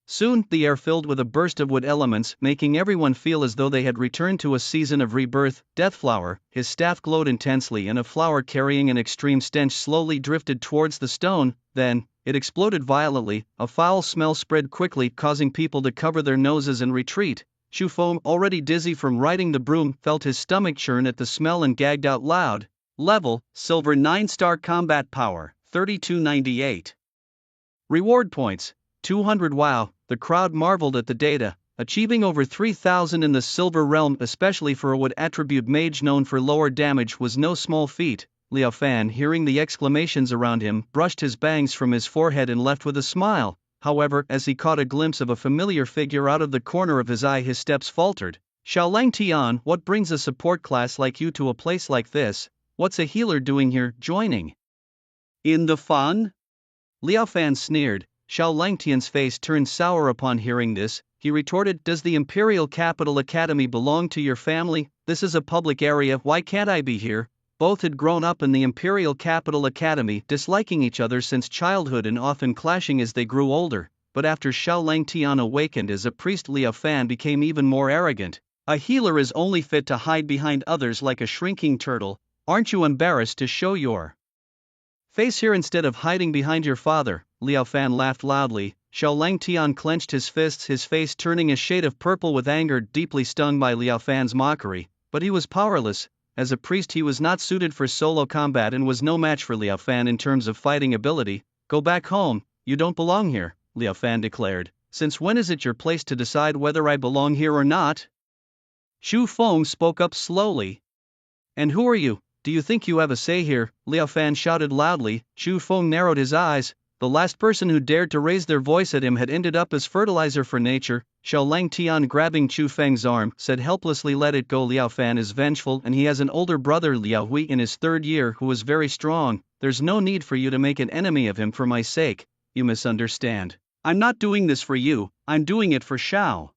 Soon, the air filled with a burst of wood elements, making everyone feel as though they had returned to a season of rebirth. Deathflower, his staff glowed intensely, and a flower carrying an extreme stench slowly drifted towards the stone. Then, it exploded violently. A foul smell spread quickly, causing people to cover their noses and retreat. Chu Feng, already dizzy from riding the broom, felt his stomach churn at the smell and gagged out loud. Level: Silver 9-star combat power, 3298. Reward points, 200. Wow, the crowd marveled at the data. Achieving over 3000 in the silver realm, especially for a wood attribute mage known for lower damage, was no small feat. Liao Fan, hearing the exclamations around him, brushed his bangs from his forehead and left with a smile. However, as he caught a glimpse of a familiar figure out of the corner of his eye, his steps faltered. Xiaolang Tian, what brings a support class like you to a place like this? What's a healer doing here, joining in the fun? Liao Fan sneered. Xiaolang Tian's face turned sour upon hearing this. He retorted, "Does the Imperial Capital Academy belong to your family? This is a public area, why can't I be here?" Both had grown up in the Imperial Capital Academy, disliking each other since childhood and often clashing as they grew older. But after Xiaolang Tian awakened as a priest, Liao Fan became even more arrogant. A healer is only fit to hide behind others like a shrinking turtle. Aren't you embarrassed to show your face here instead of hiding behind your father? Liao Fan laughed loudly. Xiaolang Tian clenched his fists, his face turning a shade of purple with anger, deeply stung by Liao Fan's mockery. But he was powerless. As a priest, he was not suited for solo combat and was no match for Liao Fan in terms of fighting ability. "Go back home, you don't belong here," Liao Fan declared. "Since when is it your place to decide whether I belong here or not?" Xu Feng spoke up slowly. "And who are you? Do you think you have a say here?" Liao Fan shouted loudly. Xu Feng narrowed his eyes. The last person who dared to raise their voice at him had ended up as fertilizer for nature. Xiaolang Tian, grabbing Chu Feng's arm, said helplessly, "Let it go. Liao Fan is vengeful and he has an older brother, Liao Hui, in his 3rd year who is very strong. There's no need for you to make an enemy of him for my sake. You misunderstand. I'm not doing this for you, I'm doing it for Xiao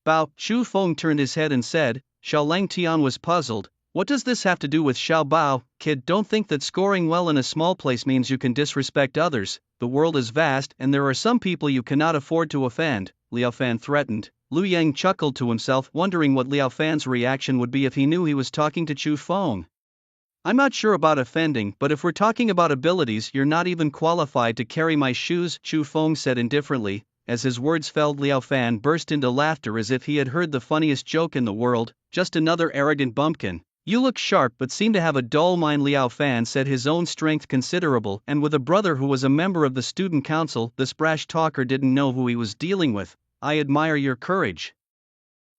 Bao." Xu Feng turned his head and said. Xiaolang Tian was puzzled. "What does this have to do with Xiao Bao? Kid, don't think that scoring well in a small place means you can disrespect others. The world is vast and there are some people you cannot afford to offend," Liao Fan threatened. Lu Yang chuckled to himself, wondering what Liao Fan's reaction would be if he knew he was talking to Chu Feng. "I'm not sure about offending, but if we're talking about abilities, you're not even qualified to carry my shoes," Chu Feng said indifferently. As his words fell, Liao Fan burst into laughter as if he had heard the funniest joke in the world. "Just another arrogant bumpkin. You look sharp but seem to have a dull mind." Liao Fan said, his own strength considerable, and with a brother who was a member of the student council, this brash talker didn't know who he was dealing with. "I admire your courage.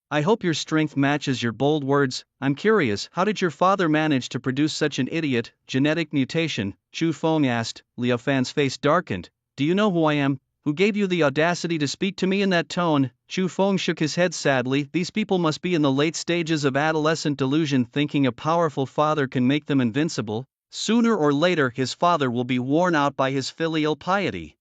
I hope your strength matches your bold words. I'm curious, how did your father manage to produce such an idiot? Genetic mutation?" Chu Feng asked. Liao Fan's face darkened. "Do you know who I am? Who gave you the audacity to speak to me in that tone?" Chu Feng shook his head sadly. These people must be in the late stages of adolescent delusion, thinking a powerful father can make them invincible. Sooner or later his father will be worn out by his filial piety.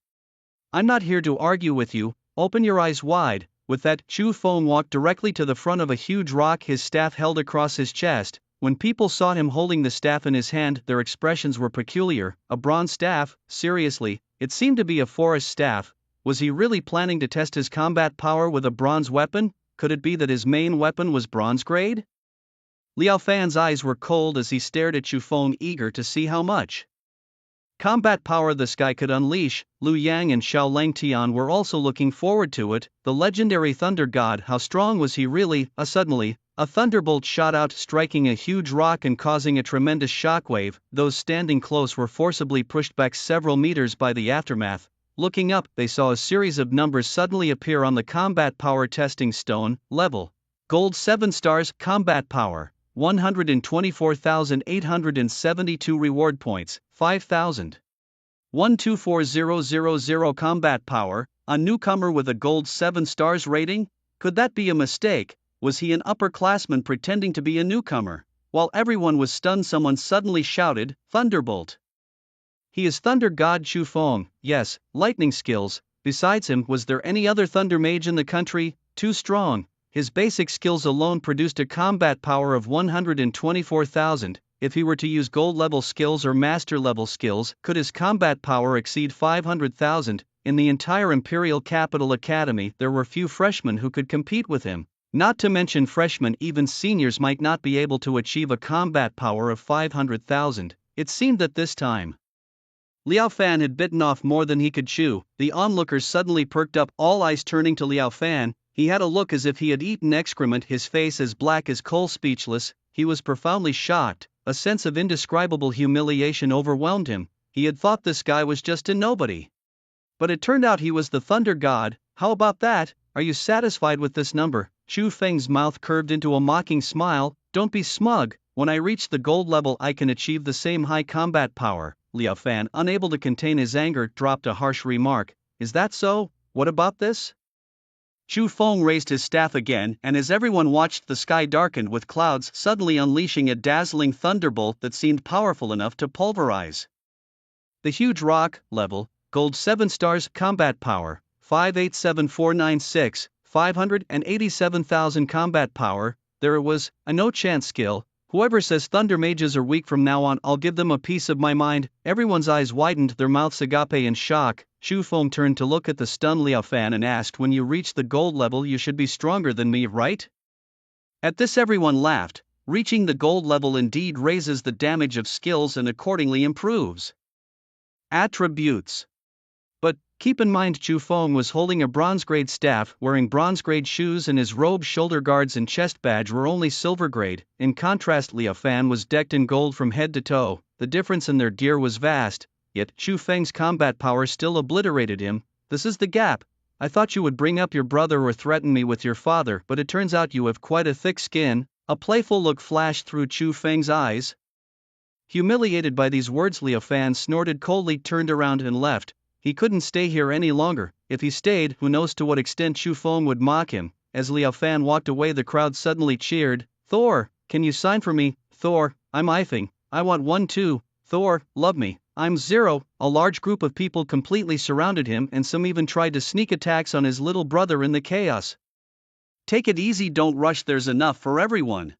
"I'm not here to argue with you, open your eyes wide." With that, Chu Feng walked directly to the front of a huge rock, his staff held across his chest. When people saw him holding the staff in his hand, their expressions were peculiar. A bronze staff? Seriously, it seemed to be a forest staff. Was he really planning to test his combat power with a bronze weapon? Could it be that his main weapon was bronze grade? Liao Fan's eyes were cold as he stared at Chu Feng, eager to see how much combat power this guy could unleash. Lu Yang and Xiaoleng Tian were also looking forward to it. The legendary thunder god, how strong was he really? Suddenly, a thunderbolt shot out, striking a huge rock and causing a tremendous shockwave. Those standing close were forcibly pushed back several meters by the aftermath. Looking up, they saw a series of numbers suddenly appear on the combat power testing stone. Level: Gold 7 stars. Combat power: 124,872. Reward points: 5,000. 124000. Combat power: a newcomer with a gold 7 stars rating? Could that be a mistake? Was he an upperclassman pretending to be a newcomer? While everyone was stunned, someone suddenly shouted, "Thunderbolt!" He is Thunder God Chu Feng. Yes, lightning skills. Besides him, was there any other Thunder Mage in the country? Too strong. His basic skills alone produced a combat power of 124,000. If he were to use gold level skills or master level skills, could his combat power exceed 500,000? In the entire Imperial Capital Academy, there were few freshmen who could compete with him. Not to mention freshmen, even seniors might not be able to achieve a combat power of 500,000. It seemed that this time Liao Fan had bitten off more than he could chew. The onlookers suddenly perked up, all eyes turning to Liao Fan. He had a look as if he had eaten excrement, his face as black as coal. Speechless, he was profoundly shocked. A sense of indescribable humiliation overwhelmed him. He had thought this guy was just a nobody. But it turned out he was the Thunder God. How about that? Are you satisfied with this number? Chu Feng's mouth curved into a mocking smile. Don't be smug. When I reach the gold level, I can achieve the same high combat power. Liao Fan, unable to contain his anger, dropped a harsh remark. Is that so? What about this? Chu Feng raised his staff again, and as everyone watched, the sky darkened with clouds, suddenly unleashing a dazzling thunderbolt that seemed powerful enough to pulverize the huge rock. Level: Gold 7 stars. Combat power: 587496. 587,000. Combat power. There it was, a no-chance skill. Whoever says Thunder Mages are weak from now on, I'll give them a piece of my mind. Everyone's eyes widened, their mouths agape in shock. Chu Feng turned to look at the stunned Liao Fan and asked, when you reach the gold level, you should be stronger than me, right? At this everyone laughed. Reaching the gold level indeed raises the damage of skills and accordingly improves attributes. But keep in mind, Chu Feng was holding a bronze grade staff, wearing bronze grade shoes, and his robe, shoulder guards and chest badge were only silver grade. In contrast, Liao Fan was decked in gold from head to toe. The difference in their gear was vast, yet Chu Feng's combat power still obliterated him. This is the gap. I thought you would bring up your brother or threaten me with your father, but it turns out you have quite a thick skin. A playful look flashed through Chu Feng's eyes. Humiliated by these words, Liao Fan snorted coldly, turned around and left. He couldn't stay here any longer. If he stayed, who knows to what extent Chu Feng would mock him. As Liao Fan walked away, the crowd suddenly cheered. Thor, can you sign for me? Thor, I'm ifing. I want one too. Thor, love me. I'm Zero. A large group of people completely surrounded him, and some even tried to sneak attacks on his little brother in the chaos. Take it easy, don't rush, there's enough for everyone,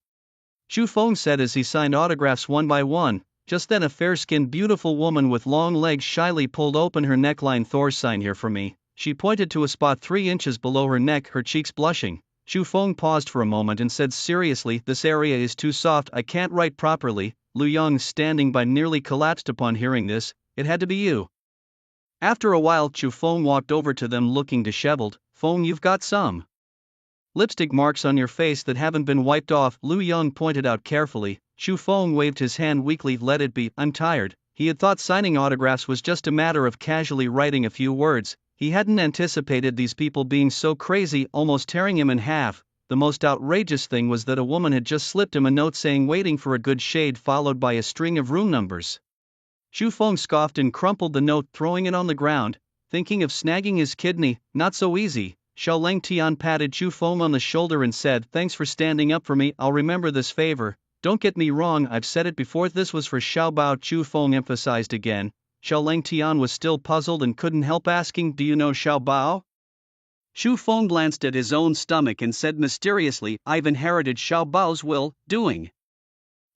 Chu Feng said as he signed autographs one by one. Just then a fair-skinned beautiful woman with long legs shyly pulled open her neckline. Thor, sign here for me. She pointed to a spot 3 inches below her neck, her cheeks blushing. Chu Feng paused for a moment and said seriously, this area is too soft, I can't write properly. Lu Yang, standing by, nearly collapsed upon hearing this. It had to be you. After a while, Chu Feng walked over to them looking disheveled. Feng, you've got some lipstick marks on your face that haven't been wiped off, Lu Yang pointed out carefully. Chu Feng waved his hand weakly. Let it be, I'm tired. He had thought signing autographs was just a matter of casually writing a few words. He hadn't anticipated these people being so crazy, almost tearing him in half. The most outrageous thing was that a woman had just slipped him a note saying waiting for a good shade, followed by a string of room numbers. Chu Feng scoffed and crumpled the note, throwing it on the ground. Thinking of snagging his kidney? Not so easy. Xiaoleng Tian patted Chu Feng on the shoulder and said, thanks for standing up for me, I'll remember this favor. Don't get me wrong, I've said it before, this was for Xiao Bao, Chu Feng emphasized again. Xiaoleng Tian was still puzzled and couldn't help asking, do you know Xiao Bao? Chu Feng glanced at his own stomach and said mysteriously, I've inherited Xiao Bao's will, doing.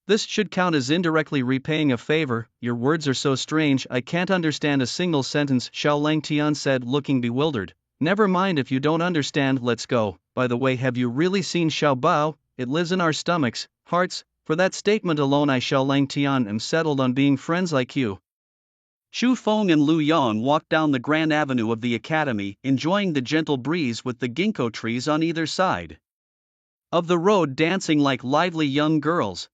This should count as indirectly repaying a favor. Your words are so strange, I can't understand a single sentence, Xiaoleng Tian said, looking bewildered. Never mind if you don't understand, let's go. By the way, have you really seen Xiao Bao? It lives in our stomachs, hearts, For that statement alone I Xiao Lang Tian am settled on being friends like you. Chu Feng and Lu Yang walked down the grand avenue of the academy, enjoying the gentle breeze with the ginkgo trees on either side of the road dancing like lively young girls.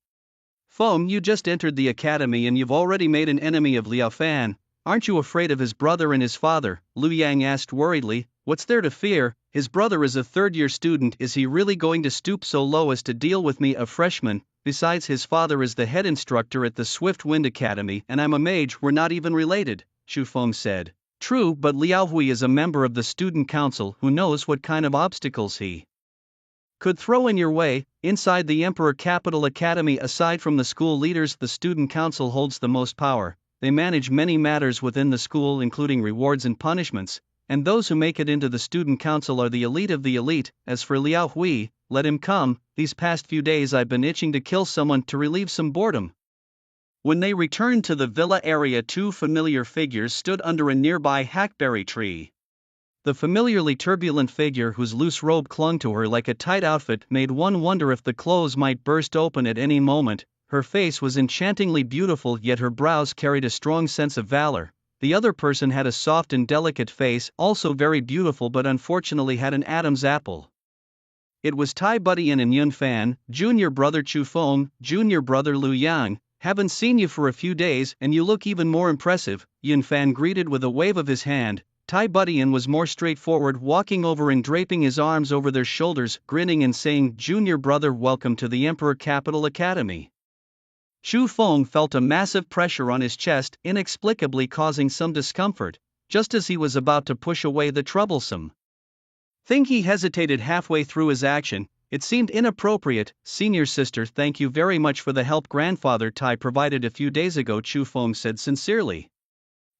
Feng, you just entered the academy and you've already made an enemy of Liao Fan. Aren't you afraid of his brother and his father? Lu Yang asked worriedly. What's there to fear? His brother is a third-year student. Is he really going to stoop so low as to deal with me, a freshman? Besides, his father is the head instructor at the Swift Wind Academy and I'm a mage. We're not even related, Chu Feng said. True, but Liao Hui is a member of the student council. Who knows what kind of obstacles he could throw in your way. Inside the Emperor Capital Academy, aside from the school leaders, the student council holds the most power. They manage many matters within the school, including rewards and punishments, and those who make it into the student council are the elite of the elite. As for Liao Hui, let him come. These past few days I've been itching to kill someone to relieve some boredom. When they returned to the villa area, two familiar figures stood under a nearby hackberry tree. The familiarly turbulent figure, whose loose robe clung to her like a tight outfit, made one wonder if the clothes might burst open at any moment. Her face was enchantingly beautiful, yet her brows carried a strong sense of valor. The other person had a soft and delicate face, also very beautiful, but unfortunately had an Adam's apple. It was Tai Budian and Yun Fan, junior brother Chu Feng, junior brother Lu Yang. Haven't seen you for a few days, and you look even more impressive, Yun Fan greeted with a wave of his hand. Tai Budian was more straightforward, walking over and draping his arms over their shoulders, grinning and saying, "Junior brother, welcome to the Emperor Capital Academy." Chu Feng felt a massive pressure on his chest, inexplicably causing some discomfort. Just as he was about to push away the troublesome thing, he hesitated halfway through his action. It seemed inappropriate. "Senior sister, thank you very much for the help grandfather Tai provided a few days ago," Chu Feng said sincerely.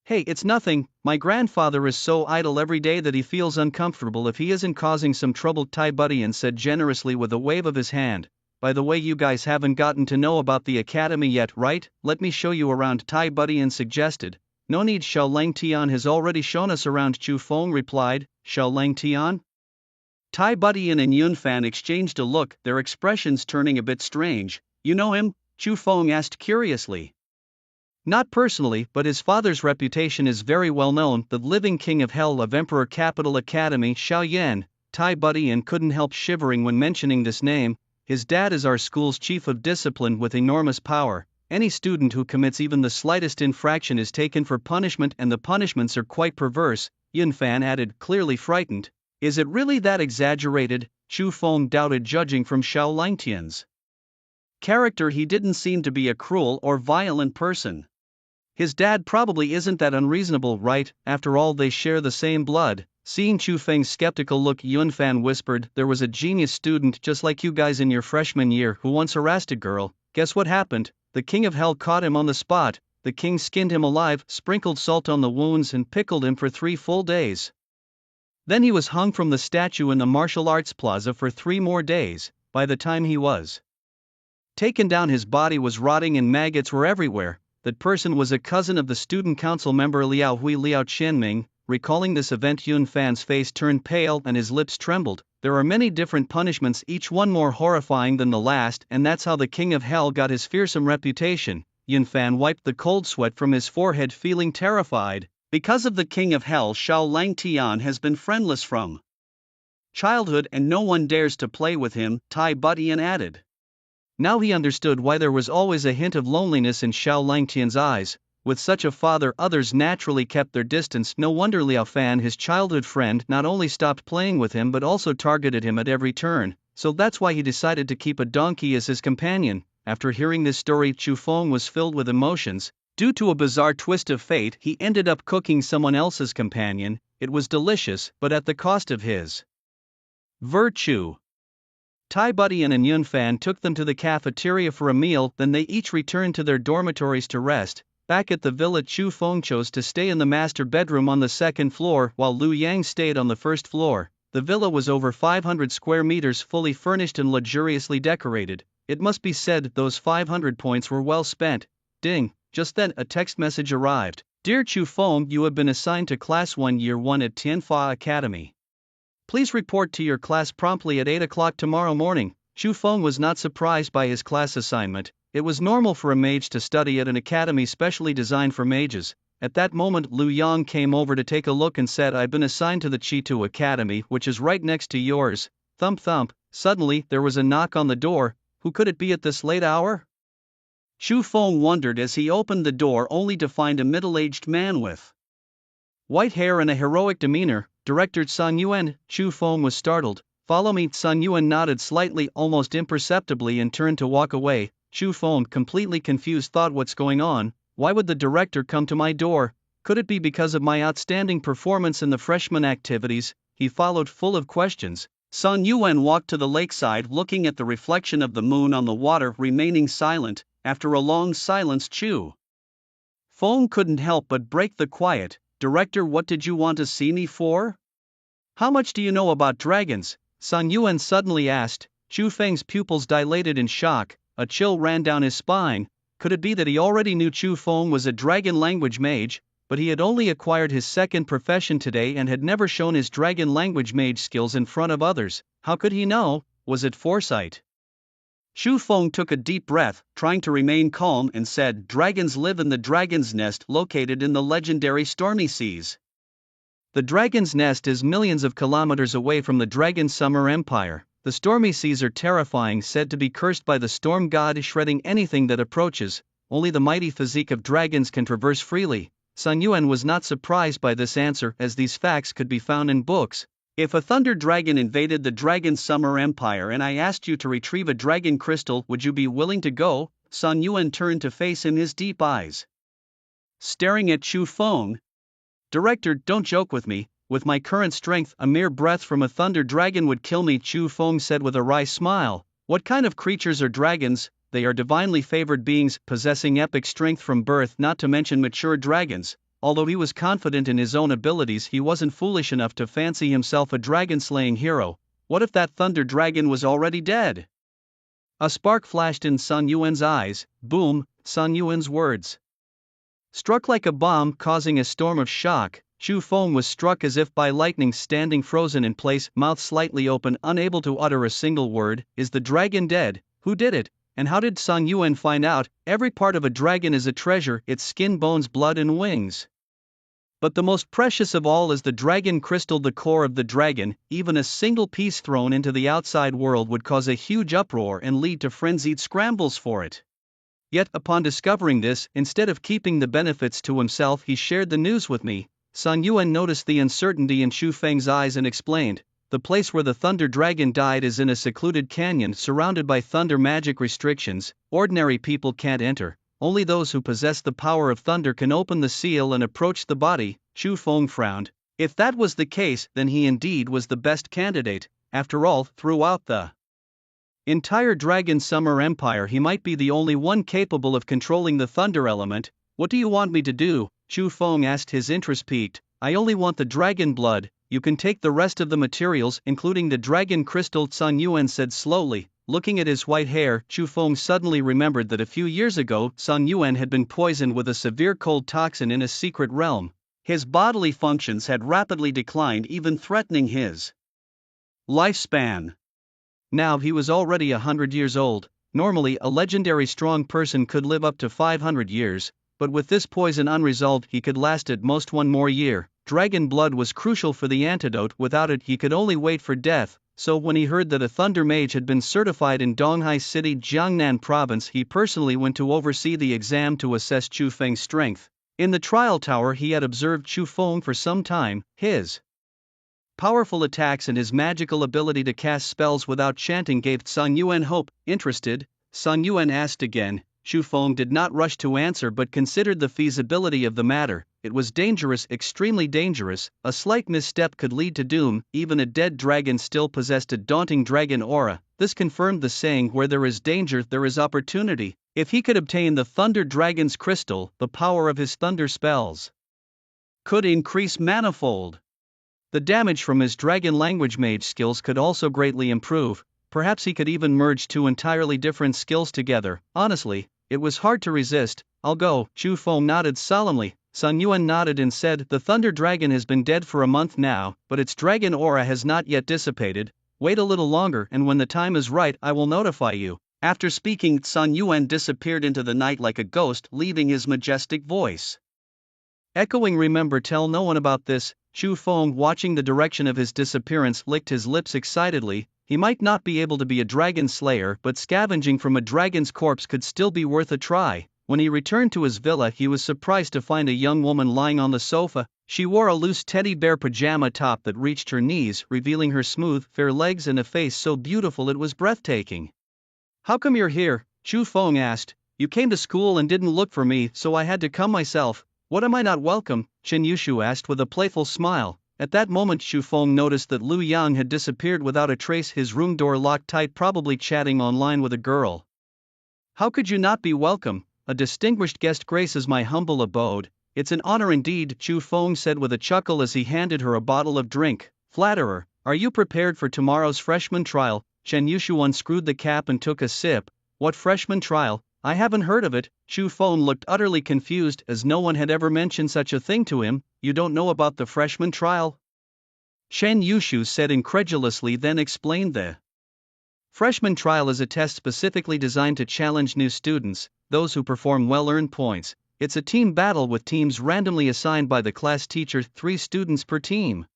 "Hey, it's nothing. My grandfather is so idle every day that he feels uncomfortable if he isn't causing some trouble," Tai Budian said generously with a wave of his hand. "By the way, you guys haven't gotten to know about the academy yet, right? Let me show you around," Tai Budian suggested. "No need, Xiao Lang Tian has already shown us around," Chu Feng replied. "Xiao Lang Tian?" Tai Budian and Yun Fan exchanged a look, their expressions turning a bit strange. "You know him?" Chu Feng asked curiously. "Not personally, but his father's reputation is very well known, the living king of hell of Emperor Capital Academy, Xiao Yan." Tai Budian couldn't help shivering when mentioning this name. "His dad is our school's chief of discipline with enormous power. Any student who commits even the slightest infraction is taken for punishment, and the punishments are quite perverse," Yun Fan added, clearly frightened. "Is it really that exaggerated?" Chu Feng doubted, judging from Xiao Langtian's character. He didn't seem to be a cruel or violent person. His dad probably isn't that unreasonable, right? After all, they share the same blood. Seeing Chu Feng's skeptical look, Yun Fan whispered, "There was a genius student just like you guys in your freshman year who once harassed a girl. Guess what happened? The king of hell caught him on the spot. The king skinned him alive, sprinkled salt on the wounds, and pickled him for 3 full days. Then he was hung from the statue in the martial arts plaza for 3 more days. By the time he was taken down, his body was rotting and maggots were everywhere. That person was a cousin of the student council member Liao Hui, Liao Qianming." Recalling this event, Yun Fan's face turned pale and his lips trembled. "There are many different punishments, each one more horrifying than the last, and that's how the king of hell got his fearsome reputation." Yun Fan wiped the cold sweat from his forehead, feeling terrified. "Because of the king of hell, Xiao Lang Tian has been friendless from childhood and no one dares to play with him," Tai Budian added. Now he understood why there was always a hint of loneliness in Xiao Langtian's eyes. With such a father, others naturally kept their distance. No wonder Liao Fan, his childhood friend, not only stopped playing with him but also targeted him at every turn. So that's why he decided to keep a donkey as his companion. After hearing this story, Chu Feng was filled with emotions. Due to a bizarre twist of fate, he ended up cooking someone else's companion. It was delicious, but at the cost of his virtue. Tai Budian and Yun Fan took them to the cafeteria for a meal, then they each returned to their dormitories to rest. Back at the villa, Chu Feng chose to stay in the master bedroom on the 2nd floor, while Lu Yang stayed on the 1st floor. The villa was over 500 square meters, fully furnished and luxuriously decorated. It must be said, those 500 points were well spent. Ding! Just then, a text message arrived. "Dear Chu Feng, you have been assigned to Class 1 Year 1 at Tianfa Academy. Please report to your class promptly at 8 o'clock tomorrow morning." Chu Feng was not surprised by his class assignment. It was normal for a mage to study at an academy specially designed for mages. At that moment Liu Yang came over to take a look and said, "I've been assigned to the Chi-Tu Academy, which is right next to yours." Thump thump, suddenly there was a knock on the door. Who could it be at this late hour? Chu Feng wondered as he opened the door only to find a middle-aged man with white hair and a heroic demeanor. "Director Sun Yuan." Chu Feng was startled. "Follow me." Sun Yuan nodded slightly, almost imperceptibly, and turned to walk away. Chu Feng, completely confused, thought, what's going on? Why would the director come to my door? Could it be because of my outstanding performance in the freshman activities? He followed, full of questions. Sun Yuan walked to the lakeside, looking at the reflection of the moon on the water, remaining silent. After a long silence, Chu Feng couldn't help but break the quiet. "Director, what did you want to see me for?" "How much do you know about dragons?" Sun Yuan suddenly asked. Chu Feng's pupils dilated in shock. A chill ran down his spine. Could it be that he already knew Chu Feng was a dragon language mage, but he had only acquired his second profession today and had never shown his dragon language mage skills in front of others? How could he know? Was it foresight? Chu Feng took a deep breath, trying to remain calm, and said, "Dragons live in the Dragon's Nest located in the legendary Stormy Seas. The Dragon's Nest is millions of kilometers away from the Dragon Summer Empire. The Stormy Seas are terrifying, said to be cursed by the storm god, shredding anything that approaches. Only the mighty physique of dragons can traverse freely." Sun Yuan was not surprised by this answer, as these facts could be found in books. "If a thunder dragon invaded the Dragon Summer Empire and I asked you to retrieve a dragon crystal, would you be willing to go?" Sun Yuan turned to face him, his deep eyes staring at Chu Feng. "Director, don't joke with me. With my current strength, a mere breath from a thunder dragon would kill me," Chu Feng said with a wry smile. "What kind of creatures are dragons?" "They are divinely favored beings, possessing epic strength from birth, not to mention mature dragons." Although he was confident in his own abilities, he wasn't foolish enough to fancy himself a dragon-slaying hero. What if that thunder dragon was already dead? A spark flashed in Sun Yuan's eyes. Boom! Sun Yuan's words struck like a bomb, causing a storm of shock. Chu Feng was struck as if by lightning, standing frozen in place, mouth slightly open, unable to utter a single word. "Is the dragon dead? Who did it? And how did Sun Yuan find out?" "Every part of a dragon is a treasure, its skin, bones, blood and wings. But the most precious of all is the dragon crystal, the core of the dragon. Even a single piece thrown into the outside world would cause a huge uproar and lead to frenzied scrambles for it." Yet, upon discovering this, instead of keeping the benefits to himself, he shared the news with me. Sun Yuan noticed the uncertainty in Chu Feng's eyes and explained, "The place where the thunder dragon died is in a secluded canyon surrounded by thunder magic restrictions. Ordinary people can't enter. Only those who possess the power of thunder can open the seal and approach the body." Chu Feng frowned. If that was the case, then he indeed was the best candidate. After all, throughout the entire Dragon Summer Empire, he might be the only one capable of controlling the thunder element. "What do you want me to do?" Chu Feng asked, his interest piqued. "I only want the dragon blood. You can take the rest of the materials, including the dragon crystal," Sun Yuan said slowly. Looking at his white hair, Chu Feng suddenly remembered that a few years ago, Sun Yuan had been poisoned with a severe cold toxin in a secret realm. His bodily functions had rapidly declined, even threatening his lifespan. Now he was already 100 years old. Normally, a legendary strong person could live up to 500 years, but with this poison unresolved, he could last at most one more year. Dragon blood was crucial for the antidote. Without it, he could only wait for death. So when he heard that a Thunder Mage had been certified in Donghai City, Jiangnan Province, he personally went to oversee the exam to assess Chu Feng's strength. In the trial tower, he had observed Chu Feng for some time. His powerful attacks and his magical ability to cast spells without chanting gave Sun Yuan hope. "Interested?" Sun Yuan asked again. Chu Feng did not rush to answer but considered the feasibility of the matter. It was dangerous, extremely dangerous. A slight misstep could lead to doom. Even a dead dragon still possessed a daunting dragon aura. This confirmed the saying, "Where there is danger, there is opportunity." If he could obtain the Thunder Dragon's crystal, the power of his thunder spells could increase manifold. The damage from his dragon language mage skills could also greatly improve. Perhaps he could even merge two entirely different skills together. Honestly, it was hard to resist. "I'll go." Chu Feng nodded solemnly. Sun Yuan nodded and said, "The Thunder Dragon has been dead for a month now, but its dragon aura has not yet dissipated. wait a little longer and when the time is right I will notify you." After speaking, Sun Yuan disappeared into the night like a ghost, leaving his majestic voice echoing. "Remember, tell no one about this." Chu Feng, watching the direction of his disappearance, licked his lips excitedly. He might not be able to be a dragon slayer, but scavenging from a dragon's corpse could still be worth a try. When he returned to his villa, he was surprised to find a young woman lying on the sofa. She wore a loose teddy bear pajama top that reached her knees, revealing her smooth, fair legs and a face so beautiful it was breathtaking. "How come you're here?" Chu Feng asked. "You came to school and didn't look for me, so I had to come myself." "What, am I not welcome?" Chen Yushu asked with a playful smile. At that moment Chu Feng noticed that Lu Yang had disappeared without a trace, his room door locked tight, probably chatting online with a girl. "How could you not be welcome? A distinguished guest graces my humble abode." "It's an honor indeed," Chu Feng said with a chuckle as he handed her a bottle of drink. "Flatterer, are you prepared for tomorrow's freshman trial?" Chen Yushu unscrewed the cap and took a sip. "What freshman trial? I haven't heard of it." Chu Feng looked utterly confused, as no one had ever mentioned such a thing to him. "You don't know about the freshman trial?" Chen Yushu said incredulously, then explained. The freshman trial is a test specifically designed to challenge new students. Those who perform well earn points. It's a team battle with teams randomly assigned by the class teacher, 3 students per team.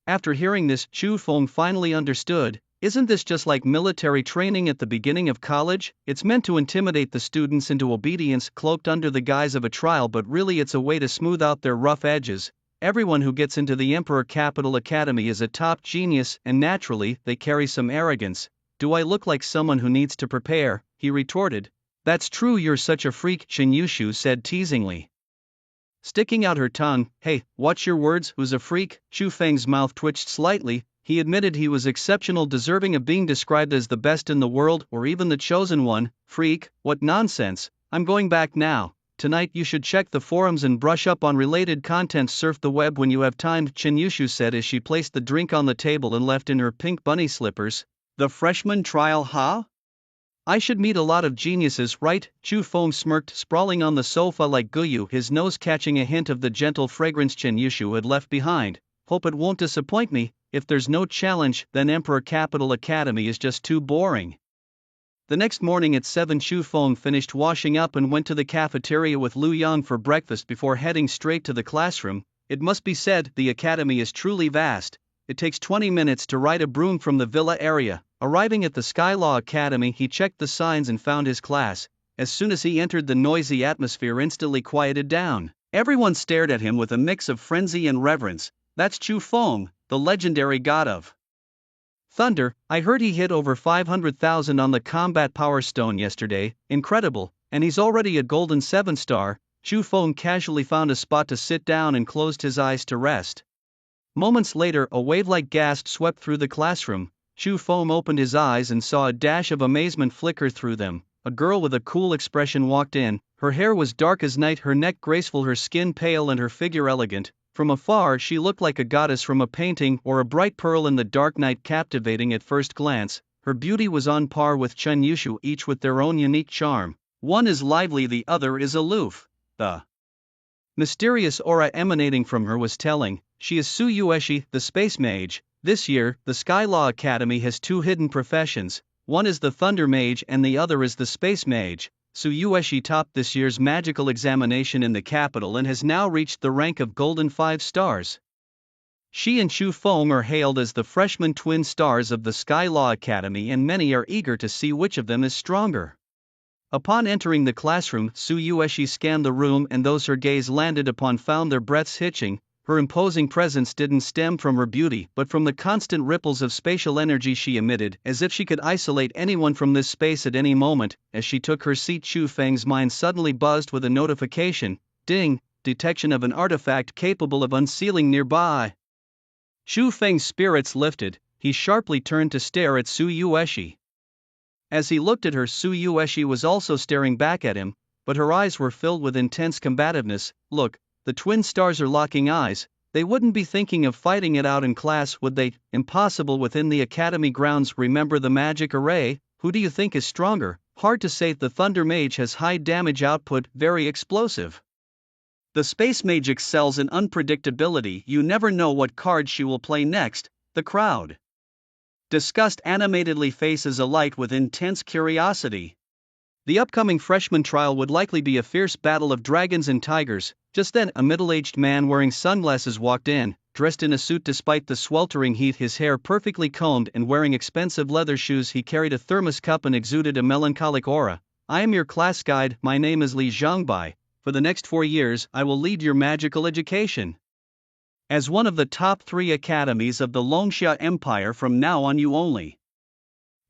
After hearing this, Chu Feng finally understood. Isn't this just like military training at the beginning of college? It's meant to intimidate the students into obedience, cloaked under the guise of a trial, but really it's a way to smooth out their rough edges. Everyone who gets into the Emperor Capital Academy is a top genius, and naturally, they carry some arrogance. "Do I look like someone who needs to prepare?" he retorted. "That's true, you're such a freak," Chen Yushu said teasingly, sticking out her tongue. "Hey, watch your words, who's a freak?" Chu Feng's mouth twitched slightly. He admitted he was exceptional, deserving of being described as the best in the world, or even the chosen one. "Freak? What nonsense. I'm going back now. Tonight you should check the forums and brush up on related content. Surf the web when you have time," Chen Yushu said as she placed the drink on the table and left in her pink bunny slippers. "The freshman trial, huh? I should meet a lot of geniuses, right?" Chu Feng smirked, sprawling on the sofa like Guyu, his nose catching a hint of the gentle fragrance Chen Yushu had left behind. "Hope it won't disappoint me. If there's no challenge, then Emperor Capital Academy is just too boring." The next morning at 7, Chu Feng finished washing up and went to the cafeteria with Lu Yang for breakfast before heading straight to the classroom. It must be said, the academy is truly vast. It takes 20 minutes to ride a broom from the villa area. Arriving at the Skylaw Academy, he checked the signs and found his class. As soon as he entered, the noisy atmosphere instantly quieted down. Everyone stared at him with a mix of frenzy and reverence. That's Chu Feng, the legendary god of thunder. I heard he hit over 500,000 on the combat power stone yesterday. Incredible, and he's already a golden 7-star. Chu Feng casually found a spot to sit down and closed his eyes to rest. Moments later, a wave-like gasp swept through the classroom. Chu Feng opened his eyes and saw a dash of amazement flicker through them. A girl with a cool expression walked in. Her hair was dark as night, her neck graceful, her skin pale and her figure elegant. From afar she looked like a goddess from a painting, or a bright pearl in the dark night, captivating at first glance. Her beauty was on par with Chen Yushu, each with their own unique charm. One is lively, the other is aloof. The mysterious aura emanating from her was telling. She is Su Yueshi, the Space Mage. This year, the Skylaw Academy has 2 hidden professions. One is the Thunder Mage and the other is the Space Mage. Su Yueshi topped this year's magical examination in the capital and has now reached the rank of Golden 5 stars. She and Chu Feng are hailed as the freshman twin stars of the Skylaw Academy, and many are eager to see which of them is stronger. Upon entering the classroom, Su Yueshi scanned the room, and those her gaze landed upon found their breaths hitching. Her imposing presence didn't stem from her beauty, but from the constant ripples of spatial energy she emitted, as if she could isolate anyone from this space at any moment. As she took her seat, Chu Feng's mind suddenly buzzed with a notification. Ding! Detection of an artifact capable of unsealing nearby. Chu Feng's spirits lifted. He sharply turned to stare at Su Yueshi. As he looked at her, Su Yueshi was also staring back at him, but her eyes were filled with intense combativeness. Look, the twin stars are locking eyes. They wouldn't be thinking of fighting it out in class, would they? Impossible within the academy grounds. Remember the magic array? Who do you think is stronger? Hard to say. The Thunder Mage has high damage output, very explosive. The Space Mage excels in unpredictability. You never know what card she will play next. The crowd disgust animatedly faces alight with intense curiosity. The upcoming freshman trial would likely be a fierce battle of dragons and tigers. Just then, a middle-aged man wearing sunglasses walked in, dressed in a suit despite the sweltering heat, his hair perfectly combed and wearing expensive leather shoes. He carried a thermos cup and exuded a melancholic aura. "I am your class guide, my name is Li Zhangbai. For the next 4 years, I will lead your magical education. As one of the top 3 academies of the Longxia Empire from now on, you only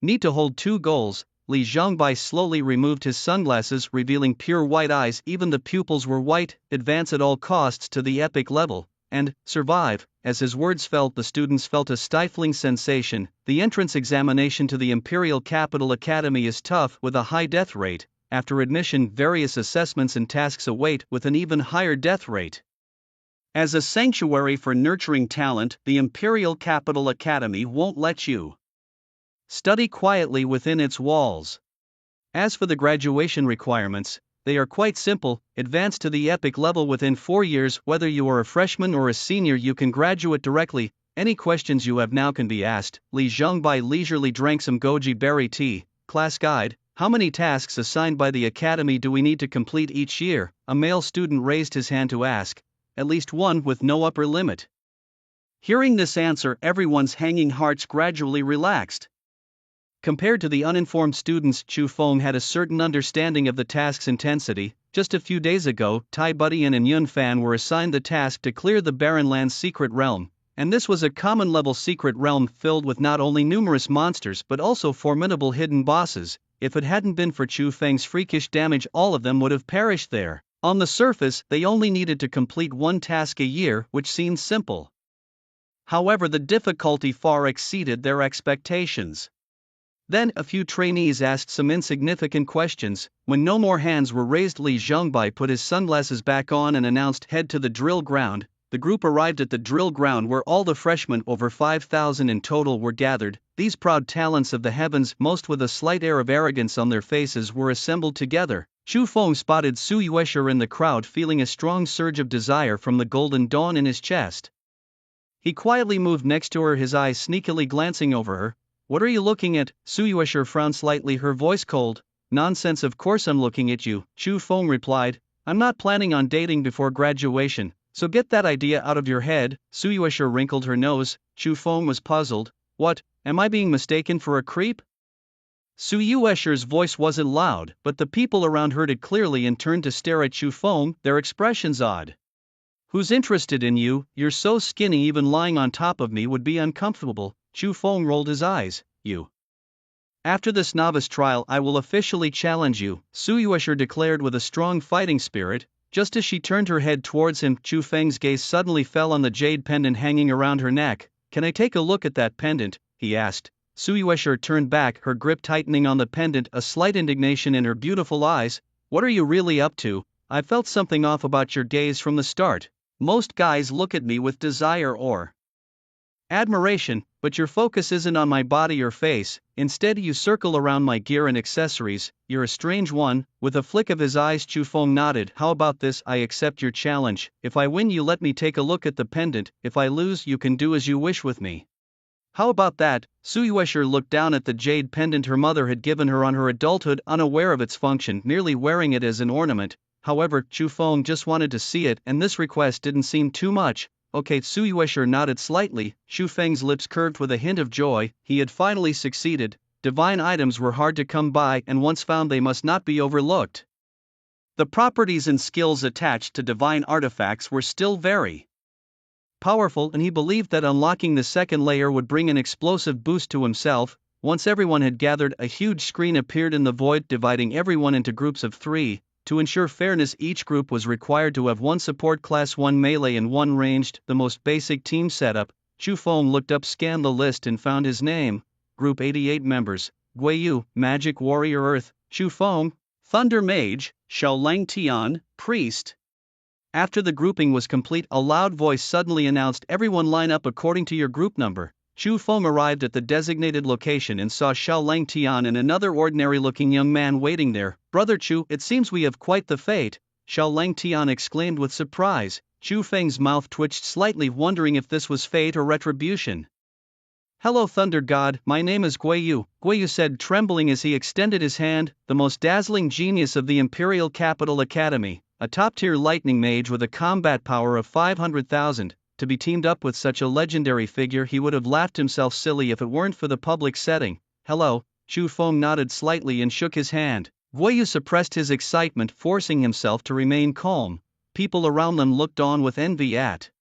need to hold 2 goals." Li Zhangbai slowly removed his sunglasses, revealing pure white eyes. Even the pupils were white. "Advance at all costs to the epic level, and survive." As his words fell, the students felt a stifling sensation. The entrance examination to the Imperial Capital Academy is tough, with a high death rate. After admission, various assessments and tasks await, with an even higher death rate. As a sanctuary for nurturing talent, the Imperial Capital Academy won't let you study quietly within its walls. As for the graduation requirements, they are quite simple. Advance to the epic level within 4 years. Whether you are a freshman or a senior, you can graduate directly. Any questions you have now can be asked. Li Zhangbai leisurely drank some goji berry tea. "Class guide, how many tasks assigned by the academy do we need to complete each year?" A male student raised his hand to ask. "At least 1, with no upper limit." Hearing this answer, everyone's hanging hearts gradually relaxed. Compared to the uninformed students, Chu Feng had a certain understanding of the task's intensity. Just a few days ago, Tai Budian and Yun Fan were assigned the task to clear the Barren Land's secret realm, and this was a common-level secret realm filled with not only numerous monsters but also formidable hidden bosses. If it hadn't been for Chu Feng's freakish damage, all of them would have perished there. On the surface, they only needed to complete 1 task a year, which seemed simple. However, the difficulty far exceeded their expectations. Then, a few trainees asked some insignificant questions. When no more hands were raised, Li Zhangbai put his sunglasses back on and announced, "Head to the drill ground." The group arrived at the drill ground where all the freshmen, over 5,000 in total, were gathered. These proud talents of the heavens, most with a slight air of arrogance on their faces, were assembled together. Chu Feng spotted Su Yuesher in the crowd, feeling a strong surge of desire from the golden dawn in his chest. He quietly moved next to her, his eyes sneakily glancing over her. "What are you looking at?" Su Yuesher frowned slightly, her voice cold. "Nonsense, of course I'm looking at you," Chu Feng replied. "I'm not planning on dating before graduation, so get that idea out of your head." Su Yuesher wrinkled her nose. Chu Feng was puzzled. "What, am I being mistaken for a creep?" Su Yuesher's voice wasn't loud, but the people around heard it clearly and turned to stare at Chu Feng, their expressions odd. "Who's interested in you? You're so skinny, even lying on top of me would be uncomfortable." Chu Feng rolled his eyes. "You. After this novice trial, I will officially challenge you," Su Yuesher declared with a strong fighting spirit. Just as she turned her head towards him, Chu Feng's gaze suddenly fell on the jade pendant hanging around her neck. "Can I take a look at that pendant?" he asked. Su Yuesher turned back, her grip tightening on the pendant, a slight indignation in her beautiful eyes. "What are you really up to? I felt something off about your gaze from the start. Most guys look at me with desire or admiration, but your focus isn't on my body or face. Instead, you circle around my gear and accessories. You're a strange one." With a flick of his eyes, Chu Feng nodded. "How about this? I accept your challenge. If I win, you let me take a look at the pendant. If I lose, you can do as you wish with me. How about that?" Su Yuesher looked down at the jade pendant her mother had given her on her adulthood, unaware of its function, merely wearing it as an ornament. However, Chu Feng just wanted to see it, and this request didn't seem too much. "Okay." Su Yuesher nodded slightly. Chu Feng's lips curved with a hint of joy. He had finally succeeded. Divine items were hard to come by, and once found they must not be overlooked. The properties and skills attached to divine artifacts were still very powerful, and he believed that unlocking the second layer would bring an explosive boost to himself. Once everyone had gathered, a huge screen appeared in the void, dividing everyone into groups of 3. To ensure fairness, each group was required to have 1 support class, 1 melee and 1 ranged, the most basic team setup. Chu Feng looked up, scanned the list and found his name. Group 88 members. Guiyu, Magic Warrior Earth. Chu Feng, Thunder Mage. Xiaolang Tian, Priest. After the grouping was complete, a loud voice suddenly announced, "Everyone line up according to your group number." Chu Feng arrived at the designated location and saw Xiaolang Tian and another ordinary-looking young man waiting there. "Brother Chu, it seems we have quite the fate," Xiaolang Tian exclaimed with surprise. Chu Feng's mouth twitched slightly, wondering if this was fate or retribution. Hello Thunder God, my name is Guiyu, Guiyu said trembling as he extended his hand, the most dazzling genius of the Imperial Capital Academy, a top-tier lightning mage with a combat power of 500,000, to be teamed up with such a legendary figure. He would have laughed himself silly if it weren't for the public setting. Hello, Chu Feng nodded slightly and shook his hand. Guiyu suppressed his excitement, forcing himself to remain calm. People around them looked on with envy at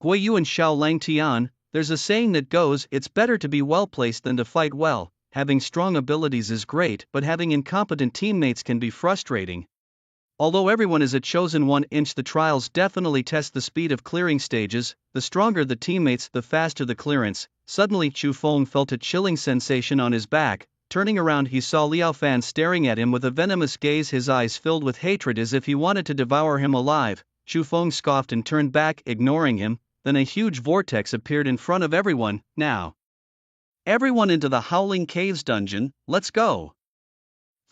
Guiyu and Xiao Lang Tian. There's a saying that goes, it's better to be well placed than to fight well. Having strong abilities is great, but having incompetent teammates can be frustrating. Although everyone is a chosen 1-inch, the trials definitely test the speed of clearing stages. The stronger the teammates, the faster the clearance. Suddenly Chu Feng felt a chilling sensation on his back. Turning around, he saw Liao Fan staring at him with a venomous gaze, his eyes filled with hatred as if he wanted to devour him alive. Chu Feng scoffed and turned back, ignoring him. Then a huge vortex appeared in front of everyone. Now, everyone into the Howling Caves dungeon, let's go.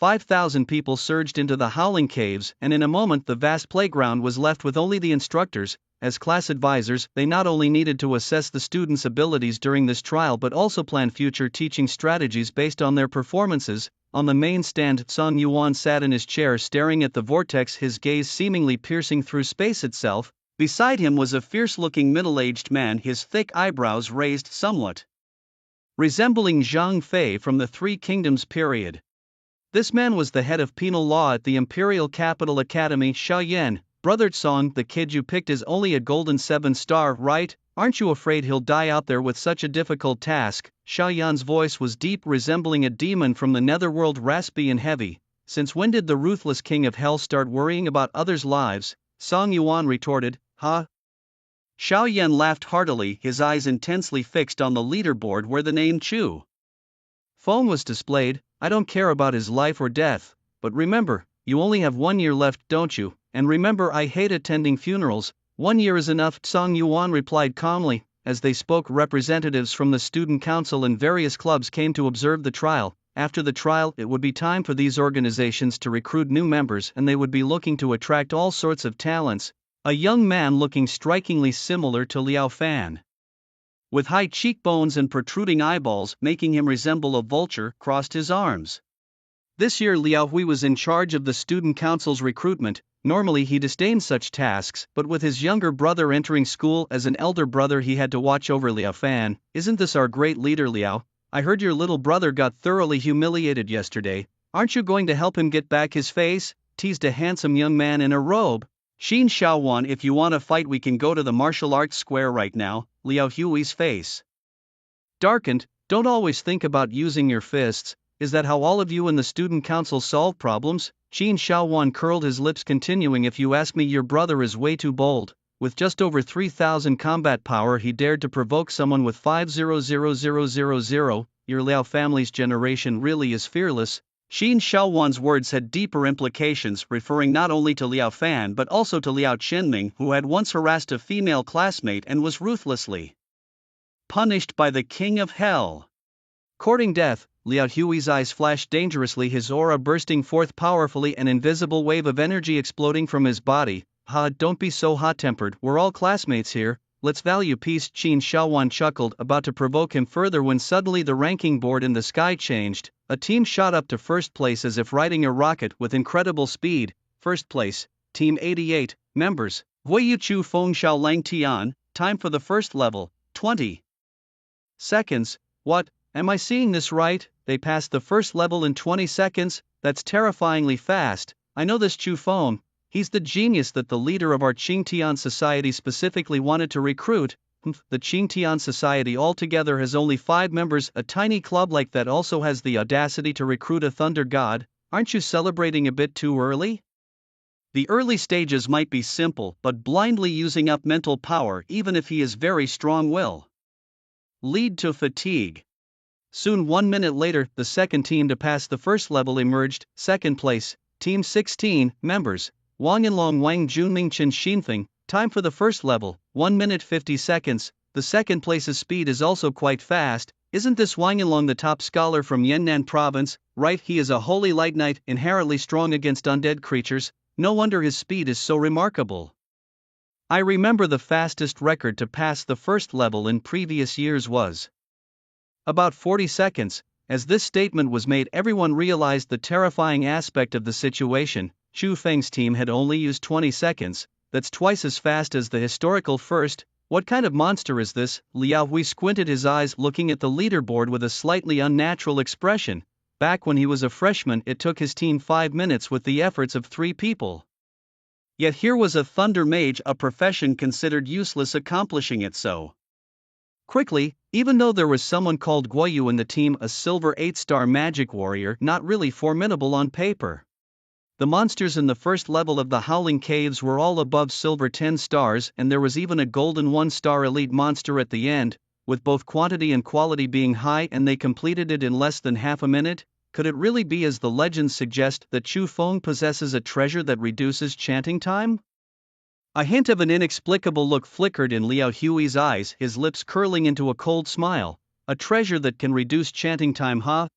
5,000 people surged into the Howling Caves, and in a moment the vast playground was left with only the instructors. As class advisors, they not only needed to assess the students' abilities during this trial but also plan future teaching strategies based on their performances. On the main stand, Song Yuan sat in his chair staring at the vortex, his gaze seemingly piercing through space itself. Beside him was a fierce-looking middle-aged man, his thick eyebrows raised somewhat, resembling Zhang Fei from the Three Kingdoms period. This man was the head of penal law at the Imperial Capital Academy. Xiaoyan, brother Song, the kid you picked is only a golden 7-star, right? Aren't you afraid he'll die out there with such a difficult task? Xiaoyan's voice was deep, resembling a demon from the netherworld, raspy and heavy. Since when did the ruthless king of hell start worrying about others' lives? Song Yuan retorted. Huh? Xiaoyan laughed heartily, his eyes intensely fixed on the leaderboard where the name Chu Feng was displayed. I don't care about his life or death, but remember, you only have 1 year left, don't you? And remember, I hate attending funerals. 1 year is enough, Song Yuan replied calmly. As they spoke, representatives from the student council and various clubs came to observe the trial. After the trial, it would be time for these organizations to recruit new members, and they would be looking to attract all sorts of talents. A young man looking strikingly similar to Liao Fan, with high cheekbones and protruding eyeballs making him resemble a vulture, crossed his arms. This year Liao Hui was in charge of the student council's recruitment. Normally he disdained such tasks, but with his younger brother entering school as an elder brother, he had to watch over Liao Fan. Isn't this our great leader, Liao? I heard your little brother got thoroughly humiliated yesterday. Aren't you going to help him get back his face? Teased a handsome young man in a robe. Xin Xiaowan, if you want to fight we can go to the martial arts square right now. Liao Hui's face darkened. Don't always think about using your fists. Is that how all of you in the student council solve problems? Xin Xiaowan curled his lips, continuing, if you ask me, your brother is way too bold. With just over 3,000 combat power he dared to provoke someone with 500000. Your Liao family's generation really is fearless. Xin Xiaowan's words had deeper implications, referring not only to Liao Fan but also to Liao Chenming, who had once harassed a female classmate and was ruthlessly punished by the king of hell, courting death. Liao Hui's eyes flashed dangerously, his aura bursting forth powerfully, an invisible wave of energy exploding from his body. Ha, don't be so hot-tempered, we're all classmates here, let's value peace. Xin Xiaowan chuckled, about to provoke him further when suddenly the ranking board in the sky changed. A team shot up to first place as if riding a rocket with incredible speed. First place, Team 88, members, Guiyu Chu Feng Xiao Lang Tian, time for the first level, 20 seconds. What, am I seeing this right? They passed the first level in 20 seconds? That's terrifyingly fast. I know this Chu Feng. He's the genius that the leader of our Qingtian society specifically wanted to recruit. The Qingtian society altogether has only 5 members. A tiny club like that also has the audacity to recruit a thunder god. Aren't you celebrating a bit too early? The early stages might be simple, but blindly using up mental power, even if he is very strong, will lead to fatigue. Soon, 1 minute later, the second team to pass the first level emerged. Second place, Team 16, members, Wang Yanlong, Wang Junming, Chen Xinfeng, time for the first level, 1 minute 50 seconds. The second place's speed is also quite fast. Isn't this Wang Yanlong the top scholar from Yannan province? Right, he is a holy light knight, inherently strong against undead creatures. No wonder his speed is so remarkable. I remember the fastest record to pass the first level in previous years was About 40 seconds. As this statement was made, everyone realized the terrifying aspect of the situation. Chu Feng's team had only used 20 seconds, that's twice as fast as the historical first. What kind of monster is this? Liao Hui squinted his eyes, looking at the leaderboard with a slightly unnatural expression. Back when he was a freshman, it took his team 5 minutes with the efforts of 3 people. Yet here was a Thunder Mage, a profession considered useless, accomplishing it so quickly, even though there was someone called Guoyu in the team, a silver 8-star magic warrior, not really formidable on paper. The monsters in the first level of the Howling Caves were all above silver 10 stars, and there was even a golden 1-star elite monster at the end, with both quantity and quality being high, and they completed it in less than half a minute. Could it really be, as the legends suggest, that Chu Feng possesses a treasure that reduces chanting time? A hint of an inexplicable look flickered in Liao Hui's eyes, his lips curling into a cold smile. A treasure that can reduce chanting time, huh?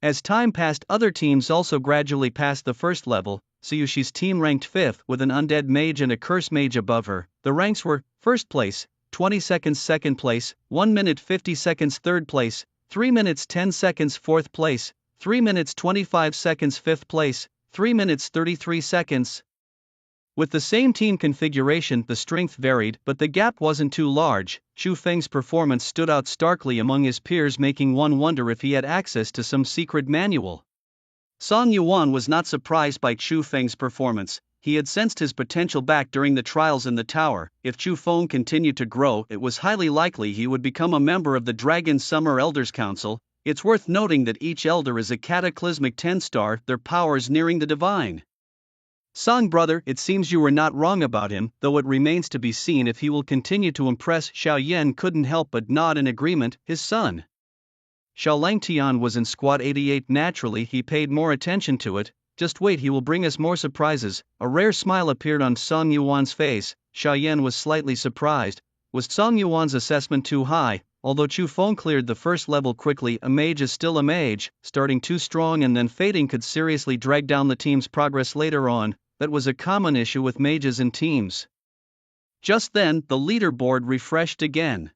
As time passed, other teams also gradually passed the first level. Suyushi's team ranked 5th with an undead mage and a curse mage above her. The ranks were: first place, 20 seconds; second place, 1 minute 50 seconds; third place, 3 minutes 10 seconds; fourth place, 3 minutes 25 seconds; fifth place, 3 minutes 33 seconds. With the same team configuration, the strength varied, but the gap wasn't too large. Chu Feng's performance stood out starkly among his peers, making one wonder if he had access to some secret manual. Song Yuan was not surprised by Chu Feng's performance. He had sensed his potential back during the trials in the tower. If Chu Feng continued to grow, it was highly likely he would become a member of the Dragon Summer Elders Council. It's worth noting that each elder is a cataclysmic 10-star, their powers nearing the divine. Song brother, it seems you were not wrong about him, though it remains to be seen if he will continue to impress. Xiao Yan couldn't help but nod in agreement. His son Xiao Langtian was in Squad 88. Naturally, he paid more attention to it. Just wait, he will bring us more surprises. A rare smile appeared on Song Yuan's face. Xiao Yan was slightly surprised. Was Song Yuan's assessment too high? Although Chu Feng cleared the first level quickly, a mage is still a mage. Starting too strong and then fading could seriously drag down the team's progress later on. That was a common issue with mages in teams. Just then, the leaderboard refreshed again.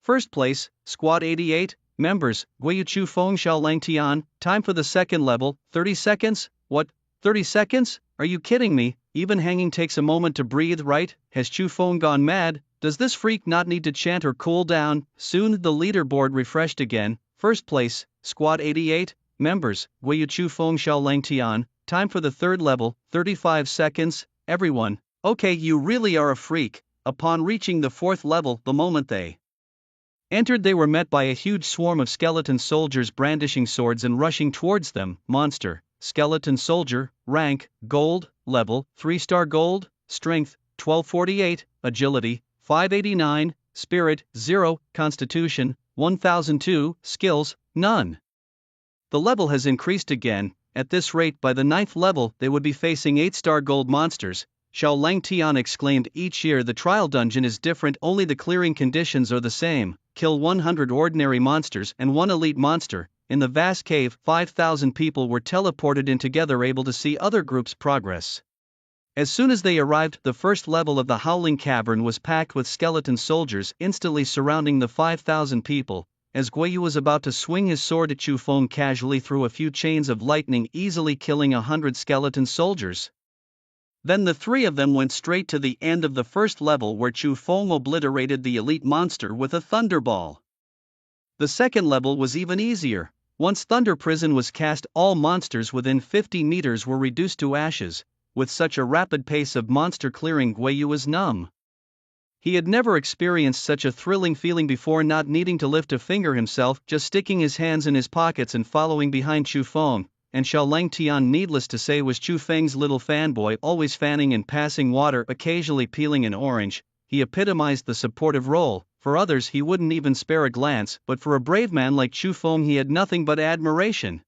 First place, Squad 88, members, Guiyu Chu Feng Xiao Langtian. Time for the second level, 30 seconds? What, 30 seconds? Are you kidding me? Even hanging takes a moment to breathe, right? Has Chu Feng gone mad? Does this freak not need to chant or cool down? Soon, the leaderboard refreshed again. First place, Squad 88, members, Guiyu Chu Feng Xiao Langtian. Time for the third level, 35 seconds. Everyone, okay, you really are a freak. Upon reaching the fourth level, the moment they entered, they were met by a huge swarm of skeleton soldiers brandishing swords and rushing towards them. Monster, skeleton soldier, rank, gold, level, 3-star gold, strength, 1248, agility, 589, spirit, 0, constitution, 1002, skills, none. The level has increased again. At this rate, by the 9th level, they would be facing 8-star gold monsters. Xiao Langtian exclaimed. Each year the trial dungeon is different, only the clearing conditions are the same. Kill 100 ordinary monsters and 1 elite monster. In the vast cave, 5,000 people were teleported in together, able to see other groups' progress. As soon as they arrived, the first level of the Howling Cavern was packed with skeleton soldiers, instantly surrounding the 5,000 people. As Guiyu was about to swing his sword at Chu Feng, casually threw a few chains of lightning, easily killing 100 skeleton soldiers. Then the three of them went straight to the end of the first level, where Chu Feng obliterated the elite monster with a thunderball. The second level was even easier. Once Thunder Prison was cast, all monsters within 50 meters were reduced to ashes. With such a rapid pace of monster clearing, Guiyu was numb. He had never experienced such a thrilling feeling before, not needing to lift a finger himself, just sticking his hands in his pockets and following behind Chu Feng. And Xiao Langtian, needless to say, was Chu Feng's little fanboy, always fanning and passing water, occasionally peeling an orange. He epitomized the supportive role. For others he wouldn't even spare a glance, but for a brave man like Chu Feng he had nothing but admiration.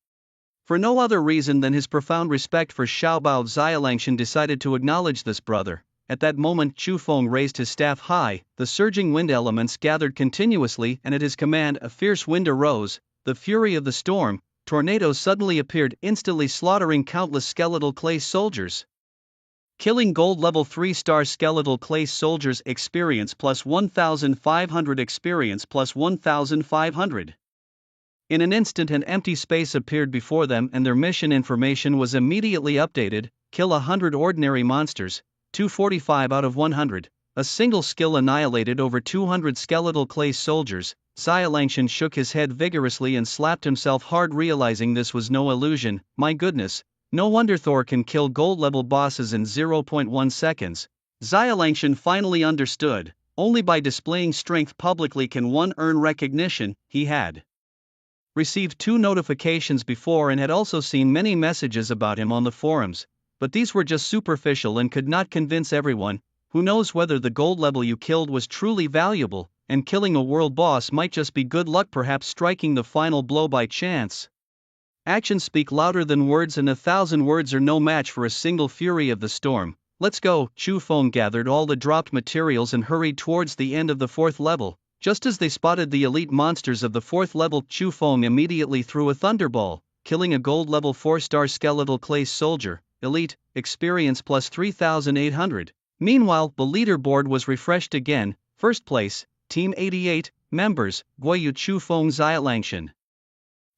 For no other reason than his profound respect for Xiaobao, Xialangshan decided to acknowledge this brother. At that moment Chu Feng raised his staff high, the surging wind elements gathered continuously, and at his command a fierce wind arose, the fury of the storm. Tornadoes suddenly appeared, instantly slaughtering countless skeletal clay soldiers. Killing gold level 3-star skeletal clay soldiers. Experience plus 1,500, experience plus 1,500. In an instant an empty space appeared before them and their mission information was immediately updated: kill 100 ordinary monsters, 245 out of 100. A single skill annihilated over 200 skeletal clay soldiers. Xialangshan shook his head vigorously and slapped himself hard, realizing this was no illusion. My goodness, no wonder Thor can kill gold level bosses in 0.1 seconds. Xialangshan finally understood. Only by displaying strength publicly can one earn recognition. He had received 2 notifications before and had also seen many messages about him on the forums, but these were just superficial and could not convince everyone. Who knows whether the gold level you killed was truly valuable, and killing a world boss might just be good luck, perhaps striking the final blow by chance. Actions speak louder than words, and 1,000 words are no match for a single fury of the storm. Let's go. Chu Feng gathered all the dropped materials and hurried towards the end of the 4th level. Just as they spotted the elite monsters of the 4th level, Chu Feng immediately threw a thunderball, killing a gold level 4-star skeletal clay soldier. Elite, experience plus 3,800. Meanwhile, the leaderboard was refreshed again. First place, Team 88, members, Guoyu, Chu Feng, Xialangshan.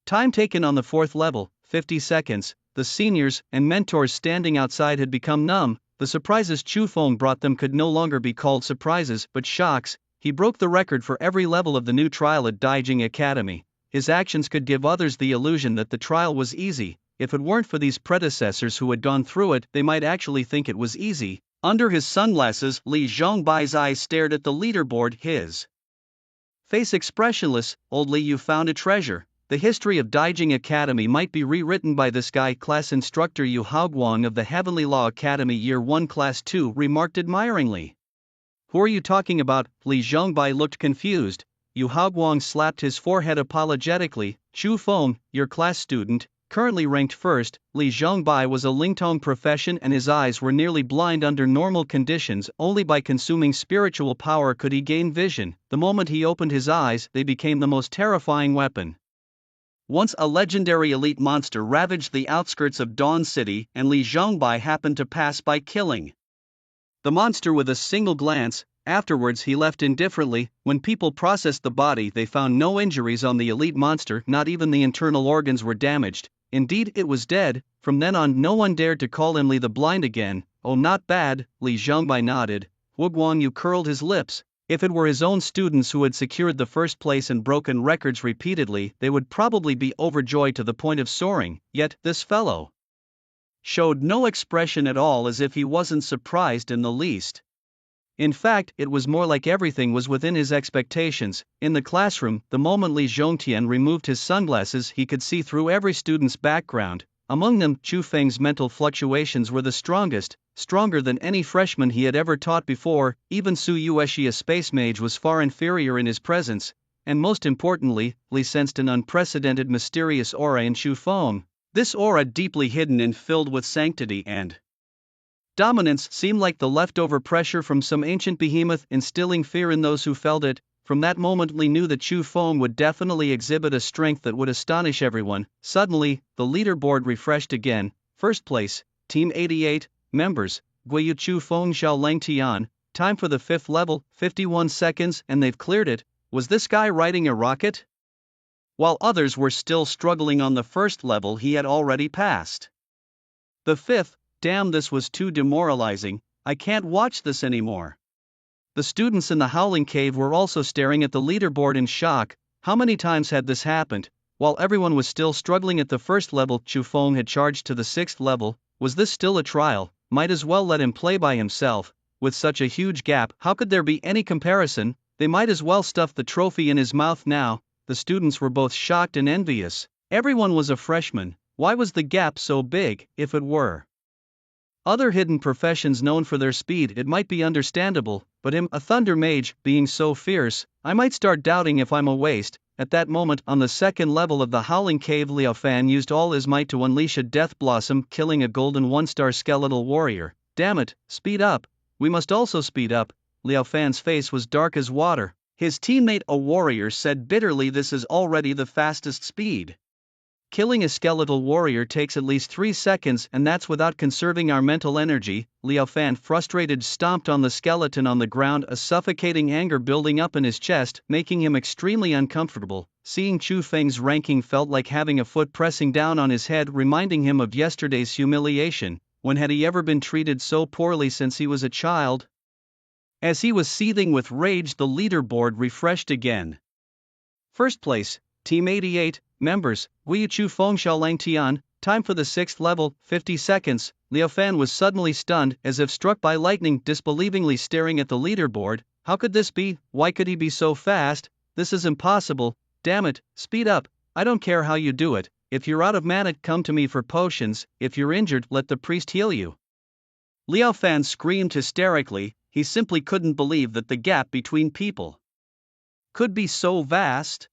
Time taken on the 4th level, 50 seconds. The seniors and mentors standing outside had become numb. The surprises Chu Feng brought them could no longer be called surprises but shocks. He broke the record for every level of the new trial at Daijing Academy. His actions could give others the illusion that the trial was easy. If it weren't for these predecessors who had gone through it, they might actually think it was easy. Under his sunglasses, Li Zhongbai's eyes stared at the leaderboard, his face expressionless. Old Li, you found a treasure. The history of Daijing Academy might be rewritten by this guy. Class instructor Yu Haoguang of the Heavenly Law Academy Year 1 Class 2 remarked admiringly. Who are you talking about? Li Zhongbai looked confused. Yu Haoguang slapped his forehead apologetically. Chu Feng, your class student, currently ranked first. Li Zhongbai was a Lingtong profession and his eyes were nearly blind under normal conditions. Only by consuming spiritual power could he gain vision. The moment he opened his eyes, they became the most terrifying weapon. Once a legendary elite monster ravaged the outskirts of Dawn City, and Li Zhongbai happened to pass by, killing the monster with a single glance. Afterwards he left indifferently. When people processed the body, they found no injuries on the elite monster, not even the internal organs were damaged. Indeed, it was dead. From then on no one dared to call him Li the Blind again. Oh, not bad. Li Zhongbai nodded. Wu Guangyu curled his lips. If it were his own students who had secured the first place and broken records repeatedly, they would probably be overjoyed to the point of soaring. Yet, this fellow showed no expression at all, as if he wasn't surprised in the least. In fact, it was more like everything was within his expectations. In the classroom, the moment Li Zhongtian removed his sunglasses, he could see through every student's background. Among them, Chu Feng's mental fluctuations were the strongest, stronger than any freshman he had ever taught before. Even Su Yueshi, a space mage, was far inferior in his presence, and most importantly, Li sensed an unprecedented mysterious aura in Chu Feng. This aura, deeply hidden and filled with sanctity and dominance, seemed like the leftover pressure from some ancient behemoth, instilling fear in those who felt it. From that moment Li knew that Chu Feng would definitely exhibit a strength that would astonish everyone. Suddenly, the leaderboard refreshed again. First place, Team 88, members, Guiyu, Chu Feng, Xiao Lang Tian. Time for the 5th level, 51 seconds, and they've cleared it. Was this guy riding a rocket? While others were still struggling on the 1st level, he had already passed the 5th. Damn, this was too demoralizing. I can't watch this anymore. The students in the Howling Cave were also staring at the leaderboard in shock. How many times had this happened? While everyone was still struggling at the 1st level, Chu Feng had charged to the 6th level. Was this still a trial? Might as well let him play by himself. With such a huge gap, how could there be any comparison? They might as well stuff the trophy in his mouth now. The students were both shocked and envious. Everyone was a freshman. Why was the gap so big? If it were other hidden professions known for their speed, it might be understandable, but him, a Thunder Mage, being so fierce, I might start doubting if I'm a waste. At that moment, on the 2nd level of the Howling Cave, Liao Fan used all his might to unleash a Death Blossom, killing a golden 1-star skeletal warrior. Damn it, speed up. We must also speed up. Liao Fan's face was dark as water. His teammate, a warrior, said bitterly, this is already the fastest speed. Killing a skeletal warrior takes at least 3 seconds, and that's without conserving our mental energy. Liao Fan, frustrated, stomped on the skeleton on the ground, a suffocating anger building up in his chest, making him extremely uncomfortable. seeing Chu Feng's ranking felt like having a foot pressing down on his head, reminding him of yesterday's humiliation. When had he ever been treated so poorly since he was a child? As he was seething with rage, the leaderboard refreshed again. First place, Team 88, members, Guiyu Chu Feng Xiaolang Tian, time for the 6th level, 50 seconds. Liao Fan was suddenly stunned, as if struck by lightning, disbelievingly staring at the leaderboard. How could this be? Why could he be so fast? This is impossible. Damn it, speed up. I don't care how you do it. If you're out of mana, come to me for potions. If you're injured, let the priest heal you. Liao Fan screamed hysterically. He simply couldn't believe that the gap between people could be so vast.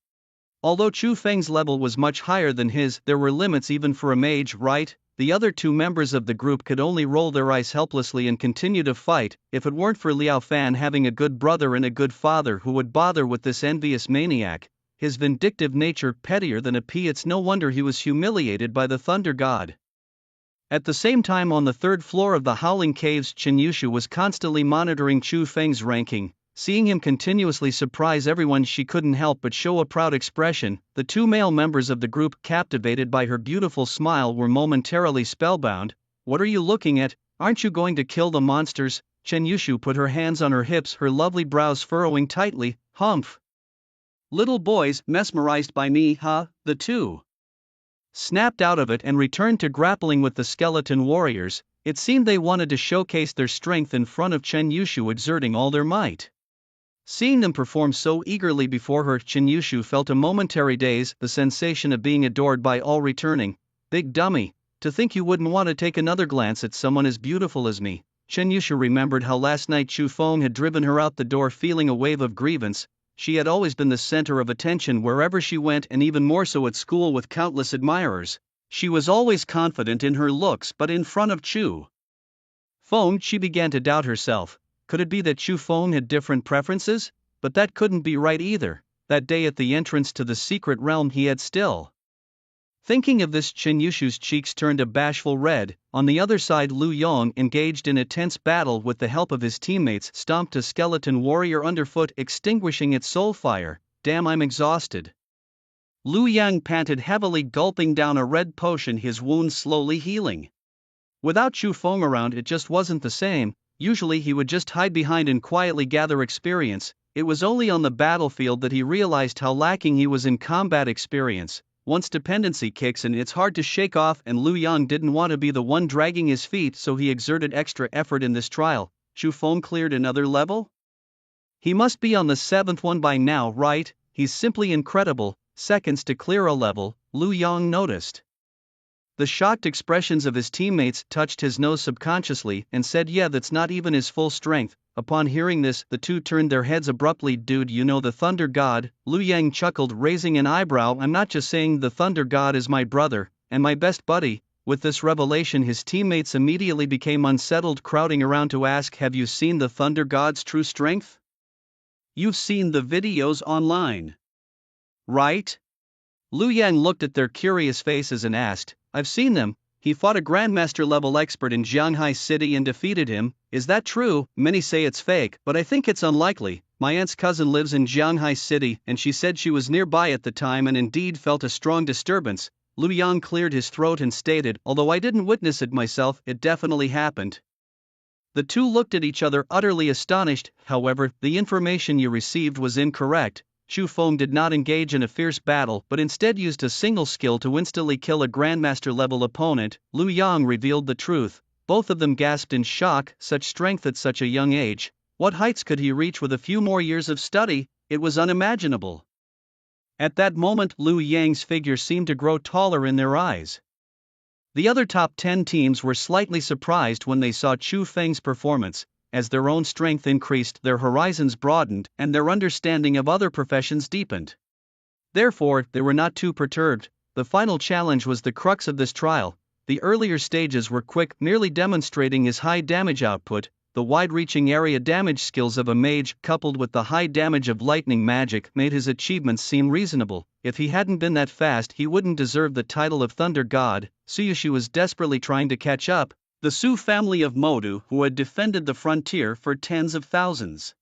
Although Chu Feng's level was much higher than his, there were limits even for a mage, right? The other two members of the group could only roll their eyes helplessly and continue to fight. If it weren't for Liao Fan having a good brother and a good father who would bother with this envious maniac, his vindictive nature pettier than a pea, it's no wonder he was humiliated by the Thunder God. At the same time, on the 3rd floor of the Howling Caves, Chen Yushu was constantly monitoring Chu Feng's ranking. Seeing him continuously surprise everyone, she couldn't help but show a proud expression. The two male members of the group, captivated by her beautiful smile, were momentarily spellbound. What are you looking at? Aren't you going to kill the monsters? Chen Yushu put her hands on her hips, her lovely brows furrowing tightly. Humph! Little boys, mesmerized by me, huh? The two snapped out of it and returned to grappling with the skeleton warriors. It seemed they wanted to showcase their strength in front of Chen Yushu, exerting all their might. Seeing them perform so eagerly before her, Chen Yushu felt a momentary daze, the sensation of being adored by all returning. Big dummy, to think you wouldn't want to take another glance at someone as beautiful as me. Chen Yushu remembered how last night Chu Feng had driven her out the door feeling a wave of grievance. She had always been the center of attention wherever she went, and even more so at school with countless admirers. She was always confident in her looks, but in front of Chu Feng she began to doubt herself. Could it be that Chu Feng had different preferences? But that couldn't be right either. That day at the entrance to the secret realm he had still. Thinking of this, Chen Yushu's cheeks turned a bashful red. On the other side, Lu Yong, engaged in a tense battle with the help of his teammates, stomped a skeleton warrior underfoot, extinguishing its soul fire. Damn, I'm exhausted. Lu Yang panted heavily, gulping down a red potion, his wounds slowly healing. Without Chu Feng around, it just wasn't the same. Usually he would just hide behind and quietly gather experience. It was only on the battlefield that he realized how lacking he was in combat experience. Once dependency kicks in, it's hard to shake off, and Lu Yang didn't want to be the one dragging his feet, so he exerted extra effort in this trial. Chu Feng cleared another level? He must be on the 7th one by now, right? He's simply incredible. Seconds to clear a level, Lu Yang noticed. The shocked expressions of his teammates touched his nose subconsciously and said, yeah, that's not even his full strength. Upon hearing this, the two turned their heads abruptly. Dude, you know the Thunder God? Lu Yang chuckled, raising an eyebrow. I'm not just saying, the Thunder God is my brother, and my best buddy. With this revelation, his teammates immediately became unsettled, crowding around to ask, have you seen the Thunder God's true strength? You've seen the videos online, right? Lu Yang looked at their curious faces and asked, I've seen them. He fought a Grandmaster level expert in Jianghai City and defeated him. Is that true? Many say it's fake, but I think it's unlikely. My aunt's cousin lives in Jianghai City, and she said she was nearby at the time and indeed felt a strong disturbance. Lu Yang cleared his throat and stated, although I didn't witness it myself, it definitely happened. The two looked at each other, utterly astonished. However, the information you received was incorrect. Chu Feng did not engage in a fierce battle, but instead used a single skill to instantly kill a Grandmaster-level opponent. Lu Yang revealed the truth. Both of them gasped in shock. Such strength at such a young age. What heights could he reach with a few more years of study? It was unimaginable. At that moment, Lu Yang's figure seemed to grow taller in their eyes. The other top 10 teams were slightly surprised when they saw Chu Feng's performance. As their own strength increased, their horizons broadened, and their understanding of other professions deepened. Therefore, they were not too perturbed. The final challenge was the crux of this trial. The earlier stages were quick, merely demonstrating his high damage output. The wide-reaching area damage skills of a mage, coupled with the high damage of lightning magic, made his achievements seem reasonable. If he hadn't been that fast, he wouldn't deserve the title of Thunder God. Suyushi was desperately trying to catch up. The Su family of Modu, who had defended the frontier for tens of thousands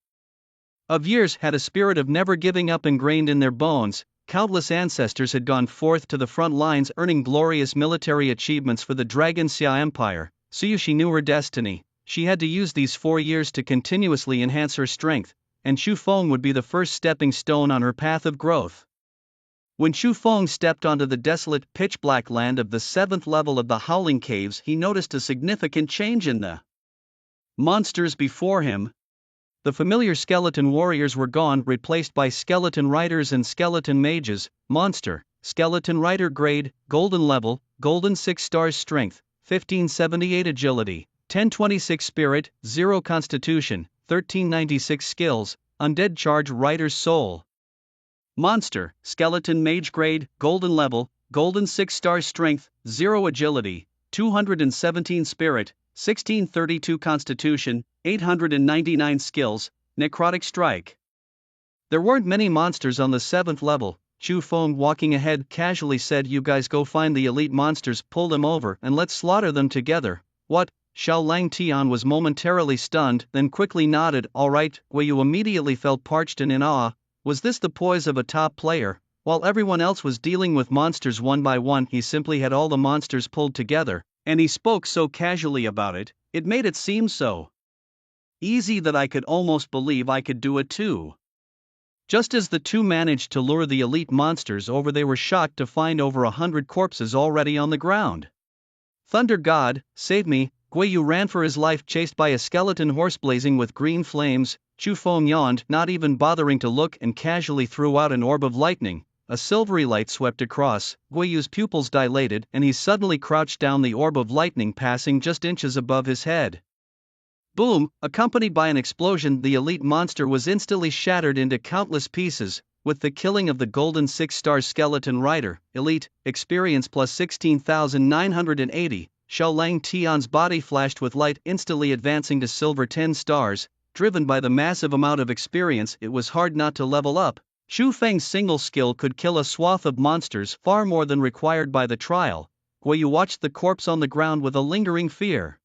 of years, had a spirit of never giving up ingrained in their bones. countless ancestors had gone forth to the front lines earning glorious military achievements for the Dragon Xia Empire, so she knew her destiny. She had to use these 4 years to continuously enhance her strength, and Xu Feng would be the first stepping stone on her path of growth. When Xu Feng stepped onto the desolate, pitch-black land of the 7th level of the Howling Caves, he noticed a significant change in the monsters before him. The familiar skeleton warriors were gone, replaced by skeleton riders and skeleton mages. Monster, skeleton rider grade, golden level, golden 6 stars strength, 1578 agility, 1026 spirit, 0 constitution, 1396 skills, undead charge rider's soul. Monster, skeleton mage grade, golden level, golden 6 stars strength, 0 agility, 217 spirit, 1632 constitution, 899 skills, necrotic strike. There weren't many monsters on the 7th level. Xu Feng, walking ahead, casually said, "You guys go find the elite monsters, pull them over, and let's slaughter them together." What? Xiao Lang Tian was momentarily stunned, then quickly nodded. "All right." Wei Yu immediately felt parched and in awe. Was this the poise of a top player? While everyone else was dealing with monsters one by one, he simply had all the monsters pulled together, and he spoke so casually about it, it made it seem so easy that I could almost believe I could do it too. Just as the two managed to lure the elite monsters over, they were shocked to find over 100 corpses already on the ground. Thunder God, save me! Gui Yu ran for his life, chased by a skeleton horse blazing with green flames. Xu Feng yawned, not even bothering to look, and casually threw out an orb of lightning. A silvery light swept across. Gui Yu's pupils dilated, and he suddenly crouched down, the orb of lightning passing just inches above his head. Boom! Accompanied by an explosion, the elite monster was instantly shattered into countless pieces. With the killing of the golden 6-star skeleton rider, elite, experience plus 16,980, Xiao Lang Tian's body flashed with light, instantly advancing to silver 10 stars. Driven by the massive amount of experience, it was hard not to level up. Xu Feng's single skill could kill a swath of monsters, far more than required by the trial. Gui Yu watched the corpse on the ground with a lingering fear.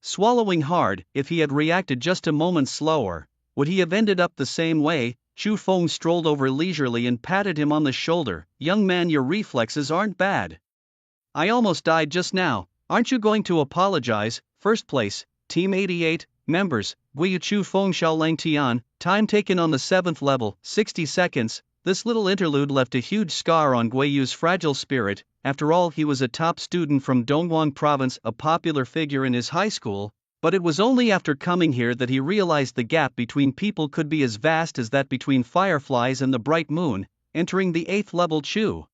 Swallowing hard, if he had reacted just a moment slower, would he have ended up the same way? Xu Feng strolled over leisurely and patted him on the shoulder. "Young man, your reflexes aren't bad. I almost died just now. Aren't you going to apologize?" First place, Team 88, members, Gui Yu, Xu Feng, Xiao Lang Tian. Time taken on the 7th level, 60 seconds. This little interlude left a huge scar on Gui Yu's fragile spirit. After all, he was a top student from Dongguan province, a popular figure in his high school, but it was only after coming here that he realized the gap between people could be as vast as that between fireflies and the bright moon. Entering the 8th level, Xu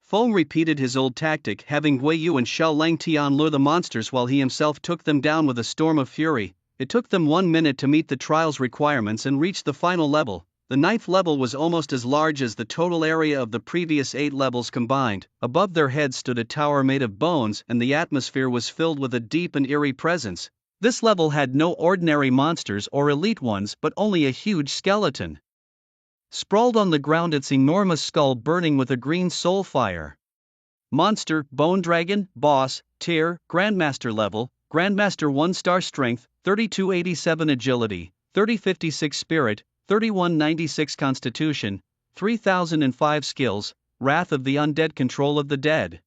Feng repeated his old tactic, having Gui Yu and Xiao Lang Tian lure the monsters while he himself took them down with a storm of fury. It took them 1 minute to meet the trial's requirements and reach the final level. The 9th level was almost as large as the total area of the previous 8 levels combined. Above their heads stood a tower made of bones, and the atmosphere was filled with a deep and eerie presence. This level had no ordinary monsters or elite ones, but only a huge skeleton sprawled on the ground, its enormous skull burning with a green soul fire. Monster, Bone Dragon, Boss, Tier, Grandmaster level, Grandmaster 1-star strength, 3287 agility, 3056 spirit, 3196 constitution, 3005 skills, Wrath of the Undead, control of the dead.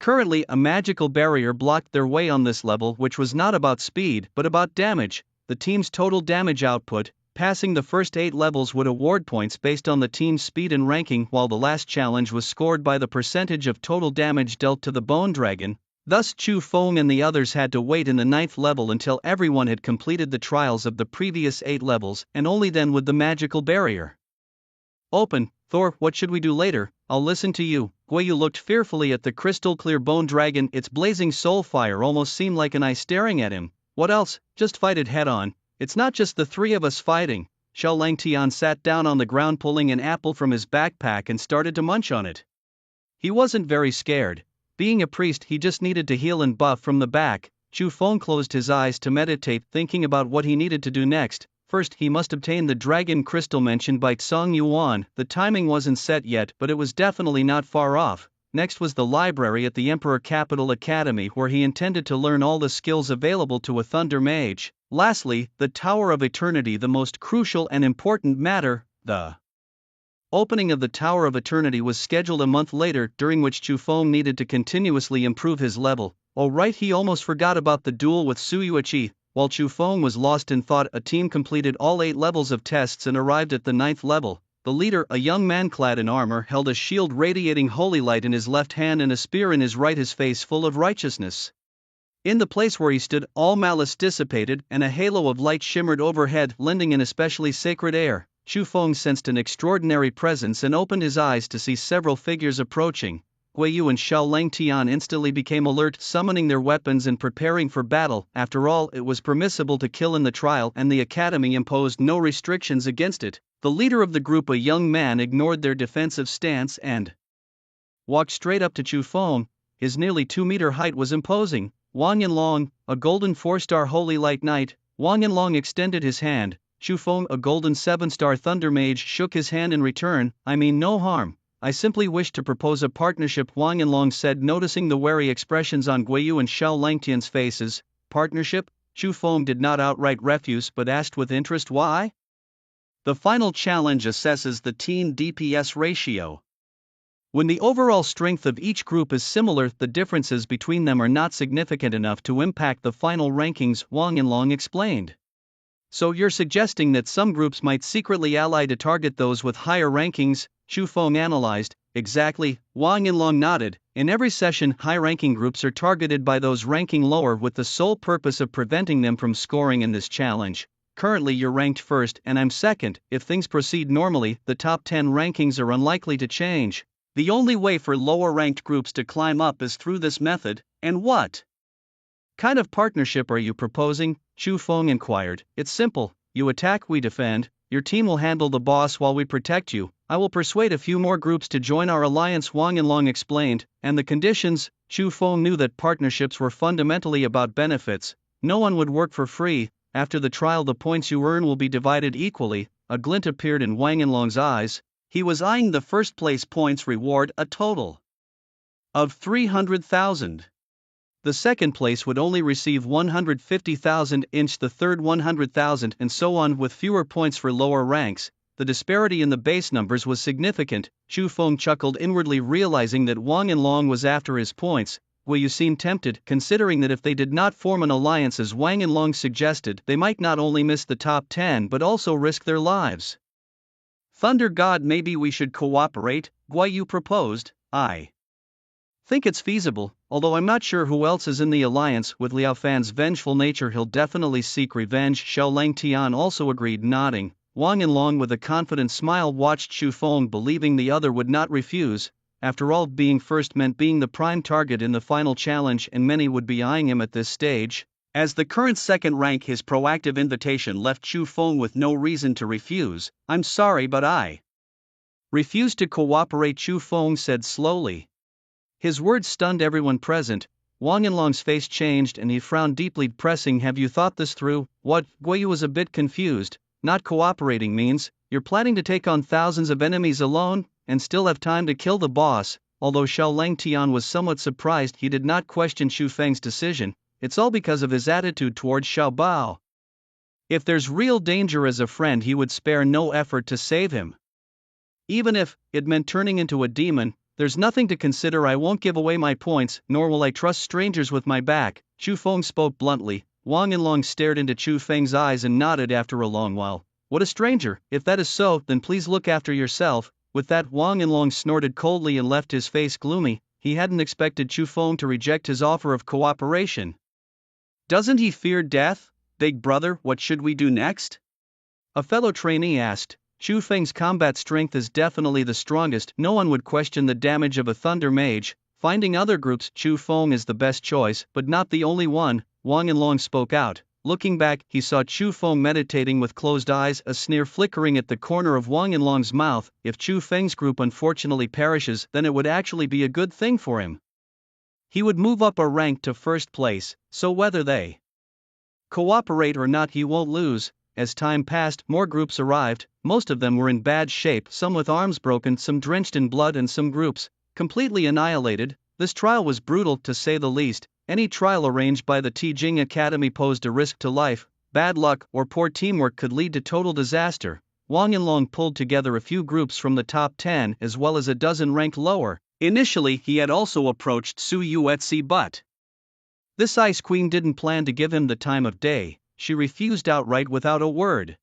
Currently, a magical barrier blocked their way on this level, which was not about speed but about damage. The team's total damage output, passing the first 8 levels, would award points based on the team's speed and ranking, while the last challenge was scored by the percentage of total damage dealt to the Bone Dragon. Thus, Xu Feng and the others had to wait in the 9th level until everyone had completed the trials of the previous 8 levels, and only then would the magical barrier open. "Thor, what should we do later? I'll listen to you." Gui Yu looked fearfully at the crystal-clear Bone Dragon. Its blazing soul fire almost seemed like an eye staring at him. "What else? Just fight it head-on. It's not just the 3 of us fighting." Xiao Lang Tian sat down on the ground, pulling an apple from his backpack and started to munch on it. He wasn't very scared. Being a priest, he just needed to heal and buff from the back. Xu Feng closed his eyes to meditate, thinking about what he needed to do next. First, he must obtain the dragon crystal mentioned by Tsang Yuan. The timing wasn't set yet, but it was definitely not far off. Next was the library at the Emperor Capital Academy, where he intended to learn all the skills available to a Thunder Mage. Lastly, the Tower of Eternity, the most crucial and important matter, the Opening of the Tower of Eternity was scheduled a month later, during which Chu Feng needed to continuously improve his level. Oh right, he almost forgot about the duel with Su Yuiqi. While Chu Feng was lost in thought, a team completed all 8 levels of tests and arrived at the 9th level. The leader, a young man clad in armor, held a shield radiating holy light in his left hand and a spear in his right, his face full of righteousness. In the place where he stood, all malice dissipated, and a halo of light shimmered overhead, lending an especially sacred air. Chu Feng sensed an extraordinary presence and opened his eyes to see several figures approaching. Guiyu and Xiaoleng Tian instantly became alert, summoning their weapons and preparing for battle. After all, it was permissible to kill in the trial, and the academy imposed no restrictions against it. The leader of the group, a young man, ignored their defensive stance and walked straight up to Chu Feng. His nearly 2-meter height was imposing. Wang Yanlong, a golden 4-star holy light knight. Wang Yanlong extended his hand. Chu Feng, a golden 7-star Thunder Mage, shook his hand in return. I mean no harm. I simply wish to propose a partnership, Wang Yanlong said, noticing the wary expressions on Guiyu and Xiaoleng Tian's faces. Partnership? Chu Feng did not outright refuse but asked with interest why? The final challenge assesses the team DPS ratio. When the overall strength of each group is similar, the differences between them are not significant enough to impact the final rankings, Wang Yanlong explained. So you're suggesting that some groups might secretly ally to target those with higher rankings? Chu Feng analyzed. Exactly, Wang Yanlong nodded. In every session, high-ranking groups are targeted by those ranking lower with the sole purpose of preventing them from scoring in this challenge. Currently you're ranked first and I'm second. If things proceed normally, the top 10 rankings are unlikely to change. The only way for lower-ranked groups to climb up is through this method. And what kind of partnership are you proposing? Chu Feng inquired. It's simple. You attack, we defend. Your team will handle the boss while we protect you. I will persuade a few more groups to join our alliance, Wang Yanlong explained. And the conditions? Chu Feng knew that partnerships were fundamentally about benefits. No one would work for free. After the trial, the points you earn will be divided equally. A glint appeared in Wang Yanlong's eyes. He was eyeing the first place points reward, a total of 300,000. The second place would only receive 150,000, the third 100,000, and so on, with fewer points for lower ranks. The disparity in the base numbers was significant. Chu Feng chuckled inwardly, realizing that Wang Yanlong was after his points. Guiyu seemed tempted, considering that if they did not form an alliance as Wang Yanlong suggested, they might not only miss the top 10 but also risk their lives. Thunder God, maybe we should cooperate, Guiyu proposed. I think it's feasible, although I'm not sure who else is in the alliance. With Liao Fan's vengeful nature, he'll definitely seek revenge, Xiaoleng Tian also agreed, nodding. Wang Yanlong with a confident smile watched Chu Feng, believing the other would not refuse. After all, being first meant being the prime target in the final challenge, and many would be eyeing him at this stage. As the current second rank, his proactive invitation left Chu Feng with no reason to refuse. I'm sorry, but I refuse to cooperate, Chu Feng said slowly. His words stunned everyone present. Wang Yanlong's face changed and he frowned deeply, pressing, have you thought this through? What? Guiyu was a bit confused. Not cooperating means you're planning to take on thousands of enemies alone and still have time to kill the boss. Although Xiaoleng Tian was somewhat surprised, he did not question Chu Feng's decision. It's all because of his attitude towards Xiao Bao. If there's real danger as a friend, he would spare no effort to save him. Even if it meant turning into a demon, there's nothing to consider. I won't give away my points, nor will I trust strangers with my back. Chu Feng spoke bluntly. Wang Yanlong stared into Chu Feng's eyes and nodded after a long while. What a stranger! If that is so, then please look after yourself. With that, Wang Yanlong snorted coldly and left his face gloomy. He hadn't expected Chu Feng to reject his offer of cooperation. Doesn't he fear death? Big brother, what should we do next? A fellow trainee asked. Chu Feng's combat strength is definitely the strongest. No one would question the damage of a Thunder Mage. Finding other groups, Chu Feng is the best choice, but not the only one. Wang Yanlong spoke out. Looking back, he saw Chu Feng meditating with closed eyes, a sneer flickering at the corner of Wang Yanlong's mouth. If Chu Feng's group unfortunately perishes, then it would actually be a good thing for him. He would move up a rank to first place, so whether they cooperate or not, he won't lose. As time passed, more groups arrived. Most of them were in bad shape, some with arms broken, some drenched in blood, and some groups completely annihilated. This trial was brutal, to say the least. Any trial arranged by the Tijing Academy posed a risk to life. Bad luck or poor teamwork could lead to total disaster. Wang Yanlong pulled together a few groups from the top 10 as well as a dozen ranked lower. Initially, he had also approached Su Yuetsi, but this Ice Queen didn't plan to give him the time of day. She refused outright without a word.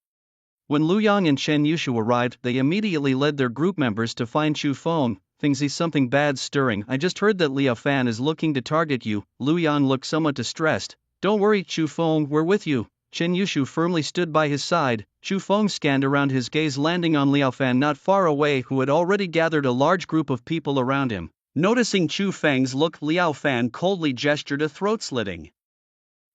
When Liu Yang and Chen Yushu arrived, they immediately led their group members to find Chu Feng. Things see something bad stirring. I just heard that Liao Fan is looking to target you. Liu Yang looked somewhat distressed. Don't worry, Chu Feng, we're with you. Chen Yushu firmly stood by his side. Chu Feng scanned around, his gaze landing on Liao Fan not far away, who had already gathered a large group of people around him. Noticing Chu Feng's look, Liao Fan coldly gestured a throat-slitting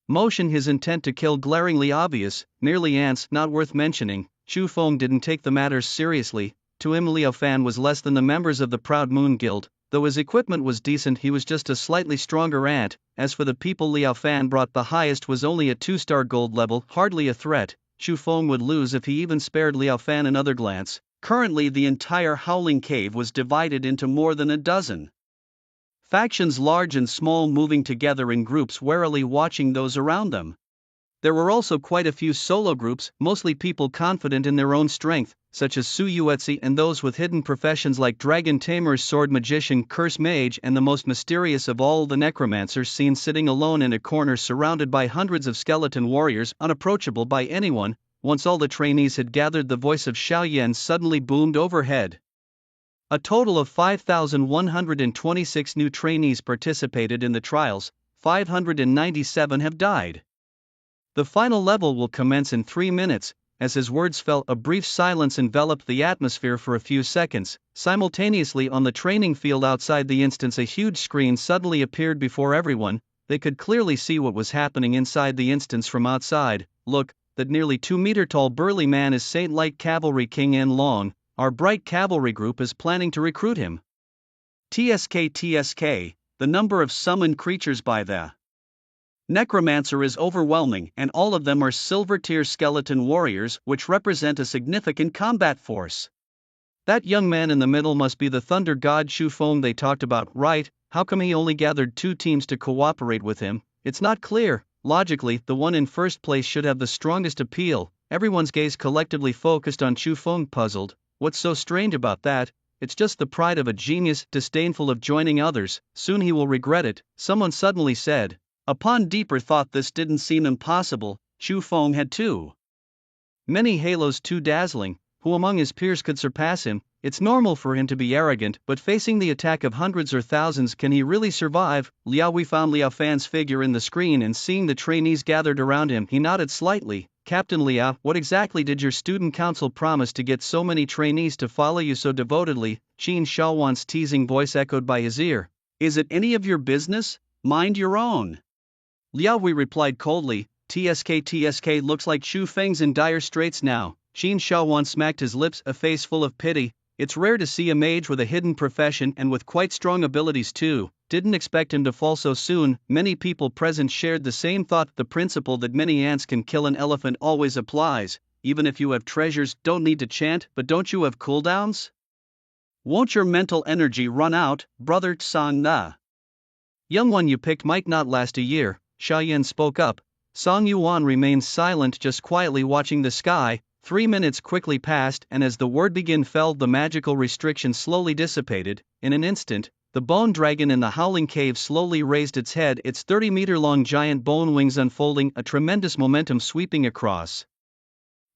motion, his intent to kill glaringly obvious. Merely ants, not worth mentioning. Chu Feng didn't take the matter seriously. To him, Liao Fan was less than the members of the Proud Moon Guild. Though his equipment was decent, he was just a slightly stronger ant. As for the people Liao Fan brought, the highest was only a 2-star gold level, hardly a threat. Chu Feng would lose if he even spared Liao Fan another glance. Currently, the entire Howling Cave was divided into more than a dozen factions, large and small, moving together in groups, warily watching those around them. There were also quite a few solo groups, mostly people confident in their own strength, such as Su Yuetsi, and those with hidden professions like Dragon Tamers, Sword Magician, Curse Mage, and the most mysterious of all, the Necromancer, seen sitting alone in a corner surrounded by hundreds of skeleton warriors, unapproachable by anyone. Once all the trainees had gathered, the voice of Xiao Yan suddenly boomed overhead. A total of 5,126 new trainees participated in the trials. 597 have died. The final level will commence in 3 minutes. As his words fell, a brief silence enveloped the atmosphere for a few seconds. Simultaneously, on the training field outside the instance, a huge screen suddenly appeared before everyone. They could clearly see what was happening inside the instance from outside. Look, that nearly 2-meter tall burly man is Saint Light Cavalry King En Long. Our bright cavalry group is planning to recruit him. TSK, the number of summoned creatures by the Necromancer is overwhelming, and all of them are silver-tier skeleton warriors, which represent a significant combat force. That young man in the middle must be the Thunder God Chu Feng they talked about, right? How come he only gathered 2 teams to cooperate with him? It's not clear. Logically, the one in first place should have the strongest appeal. Everyone's gaze collectively focused on Chu Feng, puzzled. What's so strange about that? It's just the pride of a genius, disdainful of joining others. Soon he will regret it, someone suddenly said. Upon deeper thought, this didn't seem impossible. Chu Feng had too many halos, too dazzling. Who among his peers could surpass him? It's normal for him to be arrogant, but facing the attack of hundreds or thousands, can he really survive? We found Liao Fan's figure in the screen, and seeing the trainees gathered around him, he nodded slightly. Captain Liao, what exactly did your student council promise to get so many trainees to follow you so devotedly? Qin Shaowan's teasing voice echoed by his ear. Is it any of your business? Mind your own. Liao Wei replied coldly. TSK, looks like Chu Feng's in dire straits now. Qin Shaowan smacked his lips, a face full of pity. It's rare to see a mage with a hidden profession and with quite strong abilities too. Didn't expect him to fall so soon. Many people present shared the same thought. The principle that many ants can kill an elephant always applies. Even if you have treasures, don't need to chant, but don't you have cooldowns? Won't your mental energy run out, brother Song Na? Young one you picked might not last a year. Xiaoyan spoke up. Song Yuan remained silent, just quietly watching the sky. 3 minutes quickly passed, and as the word begin fell, the magical restriction slowly dissipated. In an instant, the bone dragon in the Howling Cave slowly raised its head, its 30-meter-long giant bone wings unfolding, a tremendous momentum sweeping across.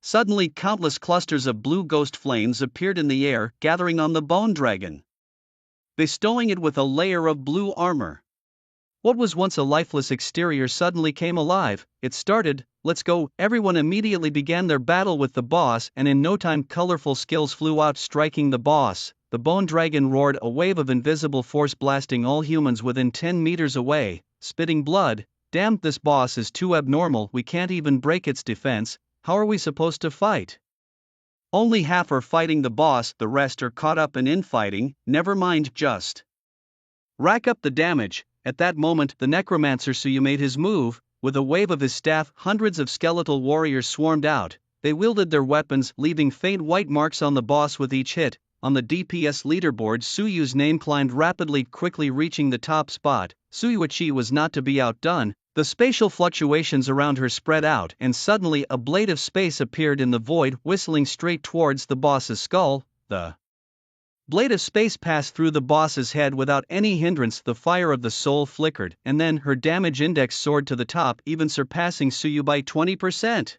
Suddenly, countless clusters of blue ghost flames appeared in the air, gathering on the bone dragon, bestowing it with a layer of blue armor. What was once a lifeless exterior suddenly came alive. It started. Let's go. Everyone immediately began their battle with the boss, and in no time colorful skills flew out, striking the boss. The bone dragon roared, a wave of invisible force blasting all humans within 10 meters away, spitting blood. Damn, this boss is too abnormal. We can't even break its defense. How are we supposed to fight? Only half are fighting the boss, the rest are caught up in infighting. Never mind, just rack up the damage. At that moment, the Necromancer Suyu made his move. With a wave of his staff, hundreds of skeletal warriors swarmed out. They wielded their weapons, leaving faint white marks on the boss with each hit. On the DPS leaderboard, Suyu's name climbed rapidly, quickly reaching the top spot. Suyuichi was not to be outdone. The spatial fluctuations around her spread out, and suddenly a blade of space appeared in the void, whistling straight towards the boss's skull. The blade of space passed through the boss's head without any hindrance. The fire of the soul flickered, and then her damage index soared to the top, even surpassing Suyu by 20%.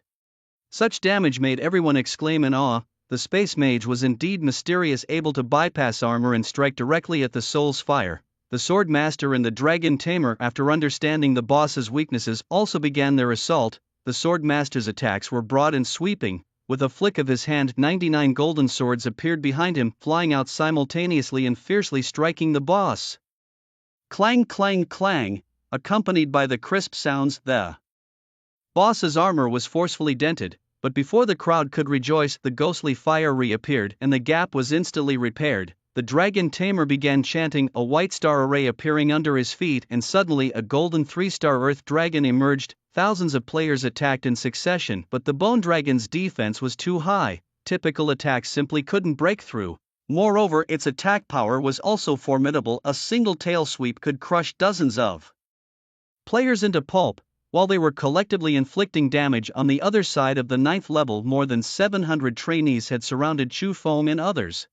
Such damage made everyone exclaim in awe. The space mage was indeed mysterious, able to bypass armor and strike directly at the soul's fire. The sword master and the dragon tamer, after understanding the boss's weaknesses, also began their assault. The sword master's attacks were broad and sweeping. With a flick of his hand, 99 golden swords appeared behind him, flying out simultaneously and fiercely striking the boss. Clang, clang, clang, accompanied by the crisp sounds. The boss's armor was forcefully dented, but before the crowd could rejoice, the ghostly fire reappeared and the gap was instantly repaired. The dragon tamer began chanting, a white star array appearing under his feet, and suddenly a golden 3-star earth dragon emerged. Thousands of players attacked in succession, but the bone dragon's defense was too high. Typical attacks simply couldn't break through. Moreover, its attack power was also formidable. A single tail sweep could crush dozens of players into pulp. While they were collectively inflicting damage on the other side of the 9th level, more than 700 trainees had surrounded Chu Feng and others.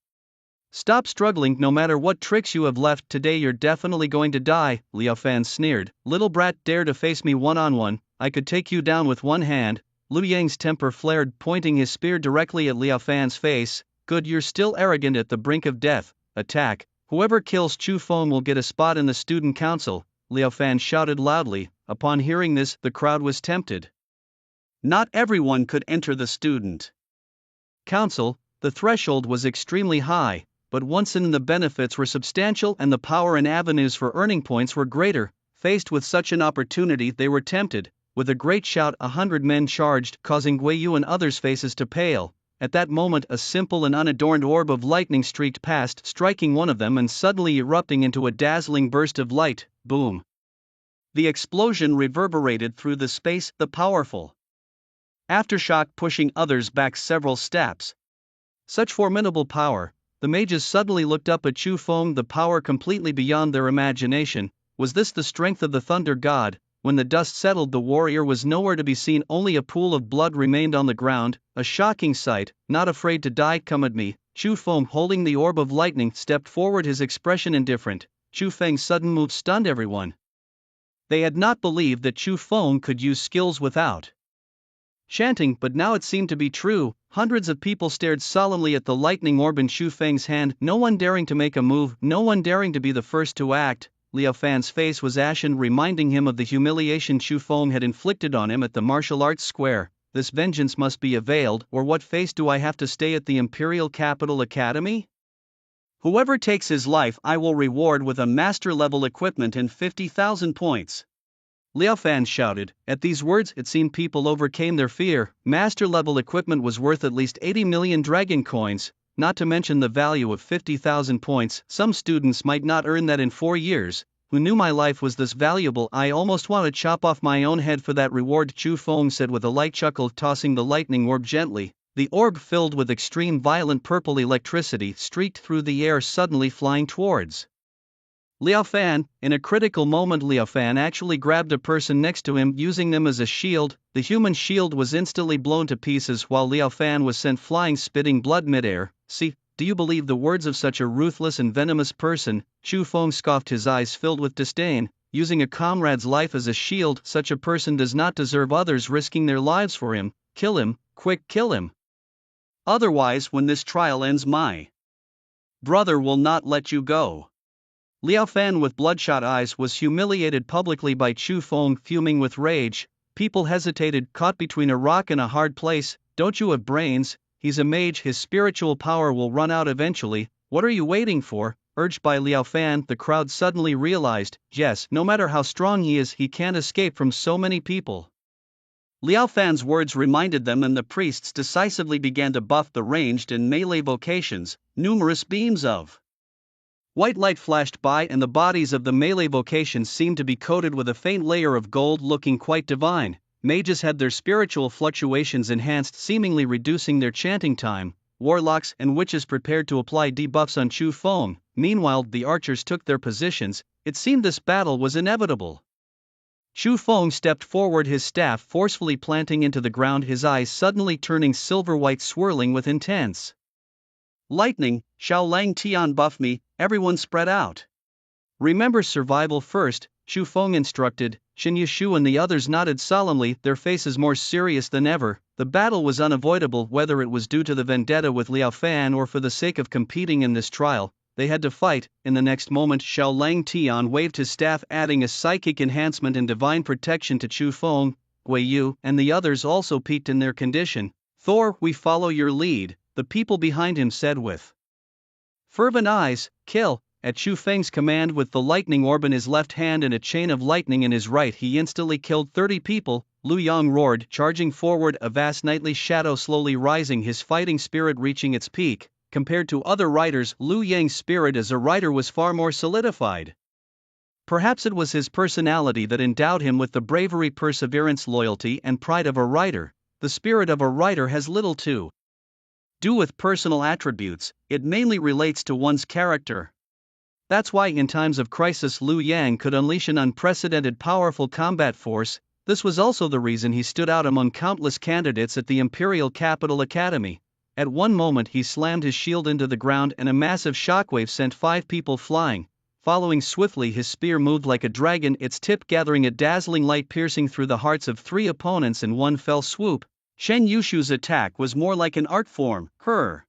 Stop struggling, no matter what tricks you have left, today you're definitely going to die, Liao Fan sneered. Little brat, dare to face me one-on-one, I could take you down with one hand. Liu Yang's temper flared, pointing his spear directly at Liao Fan's face. Good, you're still arrogant, at the brink of death. Attack. Whoever kills Chu Feng will get a spot in the student council, Liao Fan shouted loudly. Upon hearing this, the crowd was tempted. Not everyone could enter the student council. The threshold was extremely high, but once in, the benefits were substantial and the power and avenues for earning points were greater. Faced with such an opportunity, they were tempted. With a great shout, 100 men charged, causing Gui Yu and others' faces to pale. At that moment, a simple and unadorned orb of lightning streaked past, striking one of them and suddenly erupting into a dazzling burst of light. Boom! The explosion reverberated through the space, the powerful aftershock pushing others back several steps. Such formidable power. The mages suddenly looked up at Chu Feng, the power completely beyond their imagination. Was this the strength of the thunder god? When the dust settled, the warrior was nowhere to be seen, only a pool of blood remained on the ground. A shocking sight. Not afraid to die, come at me. Chu Feng, holding the orb of lightning, stepped forward, his expression indifferent. Chu Feng's sudden move stunned everyone. They had not believed that Chu Feng could use skills without chanting, but now it seemed to be true. Hundreds of people stared solemnly at the lightning orb in Chu Feng's hand, no one daring to make a move, no one daring to be the first to act. Liao Fan's face was ashen, reminding him of the humiliation Chu Feng had inflicted on him at the martial arts square. This vengeance must be availed, or what face do I have to stay at the Imperial Capital Academy? Whoever takes his life I will reward with a master-level equipment and 50,000 points. Liao Fan shouted. At these words, it seemed people overcame their fear. Master-level equipment was worth at least 80 million dragon coins, not to mention the value of 50,000 points. Some students might not earn that in 4 years. Who knew my life was this valuable? I almost want to chop off my own head for that reward, Chu Feng said with a light chuckle, tossing the lightning orb gently. The orb, filled with extreme violent purple electricity, streaked through the air, suddenly flying towards Liao Fan. In a critical moment, Liao Fan actually grabbed a person next to him, using them as a shield. The human shield was instantly blown to pieces while Liao Fan was sent flying, spitting blood midair. See, do you believe the words of such a ruthless and venomous person? Chu Feng scoffed, his eyes filled with disdain. Using a comrade's life as a shield, such a person does not deserve others risking their lives for him. Kill him, quick, kill him. Otherwise, when this trial ends, my brother will not let you go. Liao Fan, with bloodshot eyes, was humiliated publicly by Chu Feng, fuming with rage. People hesitated, caught between a rock and a hard place. Don't you have brains? He's a mage, his spiritual power will run out eventually. What are you waiting for? Urged by Liao Fan, the crowd suddenly realized, yes, no matter how strong he is, he can't escape from so many people. Liao Fan's words reminded them, and the priests decisively began to buff the ranged and melee vocations. Numerous beams of white light flashed by, and the bodies of the melee vocations seemed to be coated with a faint layer of gold, looking quite divine. Mages had their spiritual fluctuations enhanced, seemingly reducing their chanting time. Warlocks and witches prepared to apply debuffs on Chu Feng. Meanwhile, the archers took their positions. It seemed this battle was inevitable. Chu Feng stepped forward, his staff forcefully planting into the ground, his eyes suddenly turning silver-white, swirling with intense lightning. Xiao Lang Tian, buff me, everyone spread out. Remember survival first, Chu Feng instructed. Shen Yushu and the others nodded solemnly, their faces more serious than ever. The battle was unavoidable, whether it was due to the vendetta with Liao Fan or for the sake of competing in this trial. They had to fight. In the next moment, Xiao Lang Tian waved his staff, adding a psychic enhancement and divine protection to Chu Feng. Gui Yu and the others also peaked in their condition. Thor, we follow your lead, the people behind him said with fervent eyes. Kill! At Chu Feng's command, with the lightning orb in his left hand and a chain of lightning in his right, he instantly killed 30 people. Lu Yang roared, charging forward, a vast nightly shadow slowly rising, his fighting spirit reaching its peak. Compared to other riders, Lu Yang's spirit as a rider was far more solidified. Perhaps it was his personality that endowed him with the bravery, perseverance, loyalty, and pride of a rider. The spirit of a rider has little to do with personal attributes, it mainly relates to one's character. That's why in times of crisis Lu Yang could unleash an unprecedented powerful combat force. This was also the reason he stood out among countless candidates at the Imperial Capital Academy. At one moment he slammed his shield into the ground and a massive shockwave sent 5 people flying. Following swiftly, his spear moved like a dragon, its tip gathering a dazzling light, piercing through the hearts of 3 opponents in one fell swoop. Shen Yushu's attack was more like an art form. Her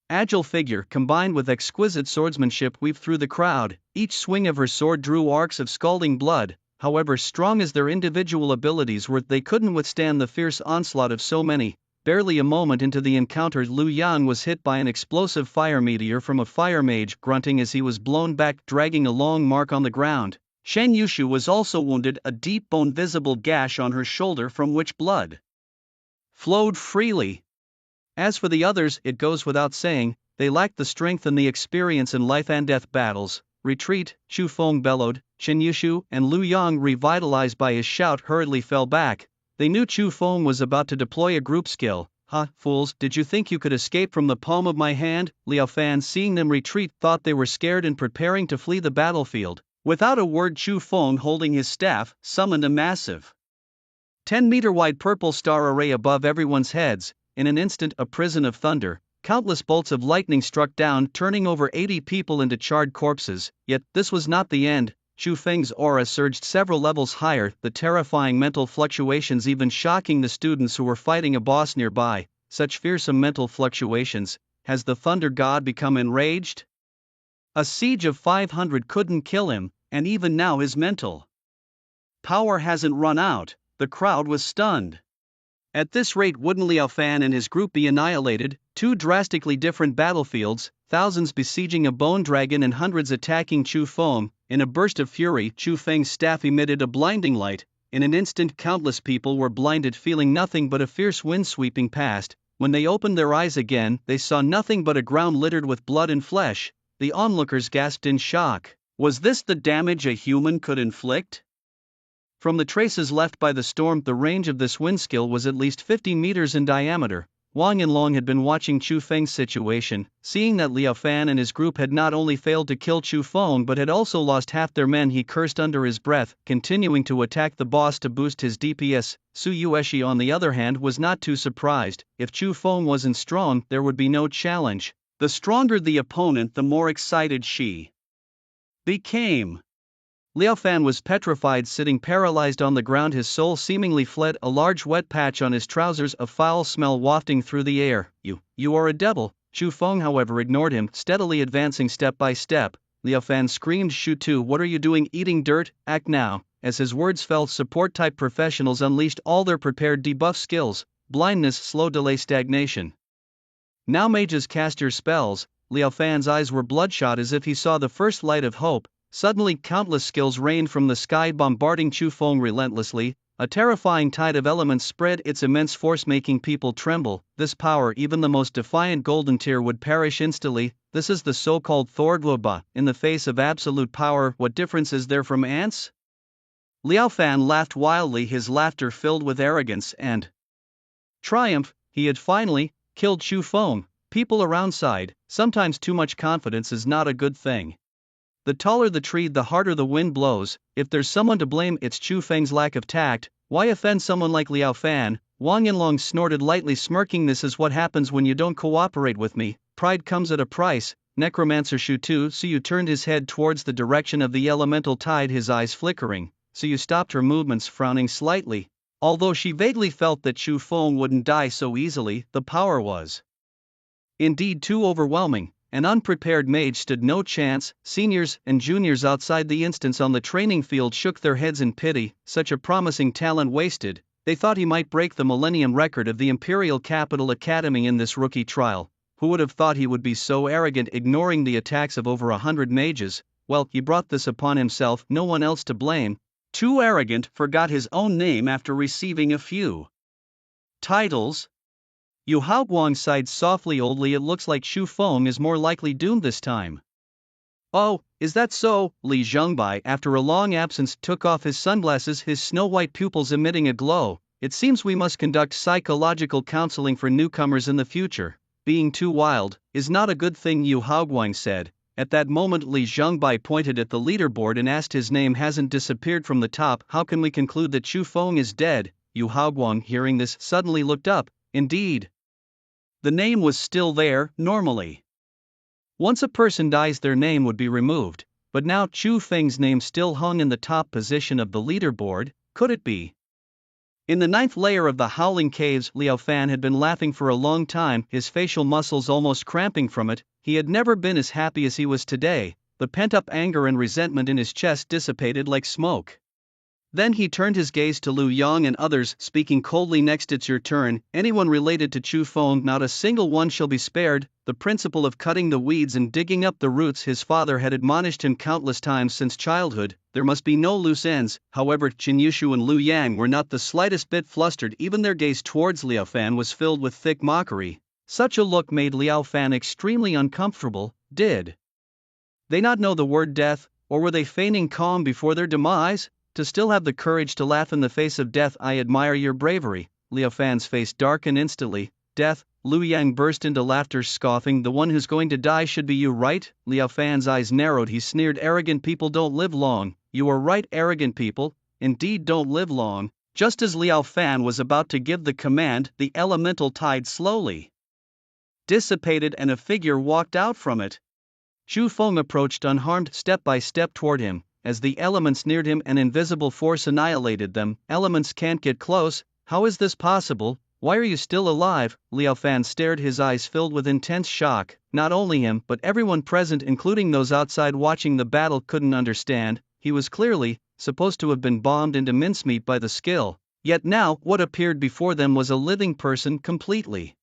agile figure, combined with exquisite swordsmanship, weaved through the crowd. Each swing of her sword drew arcs of scalding blood. However strong as their individual abilities were, they couldn't withstand the fierce onslaught of so many. Barely a moment into the encounter, Lu Yang was hit by an explosive fire meteor from a fire mage, grunting as he was blown back, dragging a long mark on the ground. Shen Yushu was also wounded, a deep bone-visible gash on her shoulder from which blood flowed freely. As for the others, it goes without saying, they lacked the strength and the experience in life and death battles. Retreat, Chu Feng bellowed. Shen Yushu and Lu Yang, revitalized by his shout, hurriedly fell back. They knew Chu Feng was about to deploy a group skill. Ha, fools, did you think you could escape from the palm of my hand? Liao Fan, seeing them retreat, thought they were scared and preparing to flee the battlefield. Without a word, Chu Feng, holding his staff, summoned a massive 10-meter-wide purple star array above everyone's heads. In an instant, a prison of thunder, countless bolts of lightning struck down, turning over 80 people into charred corpses. Yet, this was not the end. Chu Feng's aura surged several levels higher, the terrifying mental fluctuations even shocking the students who were fighting a boss nearby. Such fearsome mental fluctuations. Has the Thunder God become enraged? A siege of 500 couldn't kill him, and even now his mental power hasn't run out. The crowd was stunned. At this rate, wouldn't Liao Fan and his group be annihilated? 2 drastically different battlefields, thousands besieging a bone dragon and hundreds attacking Chu Feng. In a burst of fury, Chu Feng's staff emitted a blinding light. In an instant, countless people were blinded, feeling nothing but a fierce wind sweeping past. When they opened their eyes again, they saw nothing but a ground littered with blood and flesh. The onlookers gasped in shock. Was this the damage a human could inflict? From the traces left by the storm, the range of this wind skill was at least 50 meters in diameter. Wang Yanlong had been watching Chu Feng's situation. Seeing that Liao Fan and his group had not only failed to kill Chu Feng but had also lost half their men, he cursed under his breath, continuing to attack the boss to boost his DPS. Su Yueshi, on the other hand, was not too surprised. If Chu Feng wasn't strong, there would be no challenge. The stronger the opponent, the more excited she became. Liao Fan was petrified, sitting paralyzed on the ground, his soul seemingly fled. A large wet patch on his trousers, a foul smell wafting through the air. You are a devil. Chu Feng, however, ignored him, steadily advancing step by step. Liao Fan screamed, Shu Tu, what are you doing, eating dirt? Act now. As his words fell, support-type professionals unleashed all their prepared debuff skills. Blindness, slow delay, stagnation. Now mages, cast your spells. Liao Fan's eyes were bloodshot as if he saw the first light of hope. Suddenly, countless skills rained from the sky, bombarding Chu Feng relentlessly. A terrifying tide of elements spread its immense force, making people tremble. This power, even the most defiant golden tier would perish instantly. This is the so-called Thordloba. In the face of absolute power, what difference is there from ants? Liao Fan laughed wildly, his laughter filled with arrogance and triumph. He had finally killed Chu Feng. People around sighed. Sometimes too much confidence is not a good thing. The taller the tree, the harder the wind blows. If there's someone to blame, it's Chu Feng's lack of tact. Why offend someone like Liao Fan? Wang Yanlong snorted lightly, smirking. This is what happens when you don't cooperate with me. Pride comes at a price. Necromancer Shu Tu Suyu turned his head towards the direction of the elemental tide, his eyes flickering. Suyu stopped her movements, frowning slightly. Although she vaguely felt that Chu Feng wouldn't die so easily, the power was indeed too overwhelming. An unprepared mage stood no chance. Seniors and juniors outside the instance on the training field shook their heads in pity. Such a promising talent wasted. They thought he might break the millennium record of the Imperial Capital Academy in this rookie trial. Who would have thought he would be so arrogant, ignoring the attacks of over 100 mages? Well, he brought this upon himself, no one else to blame. Too arrogant, forgot his own name after receiving a few titles. Yu Haoguang sighed softly. Oldly, it looks like Shu Feng is more likely doomed this time. Oh, is that so? Li Zhengbai, after a long absence, took off his sunglasses, his snow-white pupils emitting a glow. It seems we must conduct psychological counseling for newcomers in the future. Being too wild is not a good thing, Yu Haoguang said. At that moment, Li Zhengbai pointed at the leaderboard and asked, his name hasn't disappeared from the top. How can we conclude that Shu Feng is dead? Yu Haoguang, hearing this, suddenly looked up. Indeed, the name was still there. Normally, once a person dies, their name would be removed, but now Chu Feng's name still hung in the top position of the leaderboard. Could it be? In the 9th layer of the Howling Caves, Liao Fan had been laughing for a long time, his facial muscles almost cramping from it. He had never been as happy as he was today. The pent-up anger and resentment in his chest dissipated like smoke. Then he turned his gaze to Lu Yang and others, speaking coldly. Next, it's your turn. Anyone related to Chu Feng, not a single one shall be spared. The principle of cutting the weeds and digging up the roots, his father had admonished him countless times since childhood. There must be no loose ends. However, Qin Yushu and Lu Yang were not the slightest bit flustered. Even their gaze towards Liao Fan was filled with thick mockery. Such a look made Liao Fan extremely uncomfortable. Did they not know the word death, or were they feigning calm before their demise? To still have the courage to laugh in the face of death. I admire your bravery. Liao Fan's face darkened instantly. Death? Lu Yang burst into laughter, scoffing. The one who's going to die should be you, right? Liao Fan's eyes narrowed. He sneered. Arrogant people don't live long. You are right, arrogant people indeed don't live long. Just as Liao Fan was about to give the command, the elemental tide slowly dissipated and a figure walked out from it. Shu Feng approached unharmed, step by step toward him. As the elements neared him, an invisible force annihilated them. Elements can't get close. How is this possible? Why are you still alive? Liao Fan stared, his eyes filled with intense shock. Not only him, but everyone present, including those outside watching the battle, couldn't understand. He was clearly supposed to have been bombed into mincemeat by the skill. Yet now, what appeared before them was a living person, completely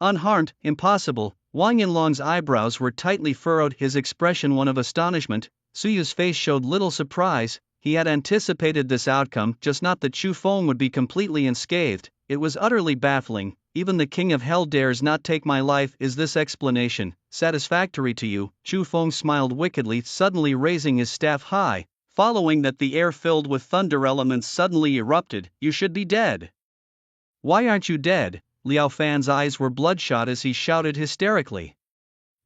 unharmed. Impossible. Wang Yanlong's eyebrows were tightly furrowed, his expression one of astonishment. Suyu's face showed little surprise. He had anticipated this outcome, just not that Chu Feng would be completely unscathed. It was utterly baffling. Even the King of Hell dares not take my life. Is this explanation satisfactory to you? Chu Feng smiled wickedly, suddenly raising his staff high. Following that, the air filled with thunder elements suddenly erupted. You should be dead. Why aren't you dead? Liao Fan's eyes were bloodshot as he shouted hysterically.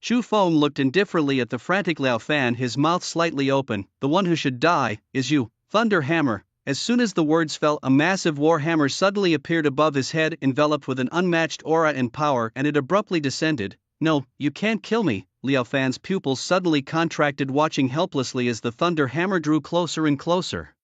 Chu Feng looked indifferently at the frantic Liao Fan, his mouth slightly open. The one who should die is you. Thunder Hammer. As soon as the words fell, a massive war hammer suddenly appeared above his head, enveloped with an unmatched aura and power, and it abruptly descended. No, you can't kill me. Liao Fan's pupils suddenly contracted, watching helplessly as the thunder hammer drew closer and closer.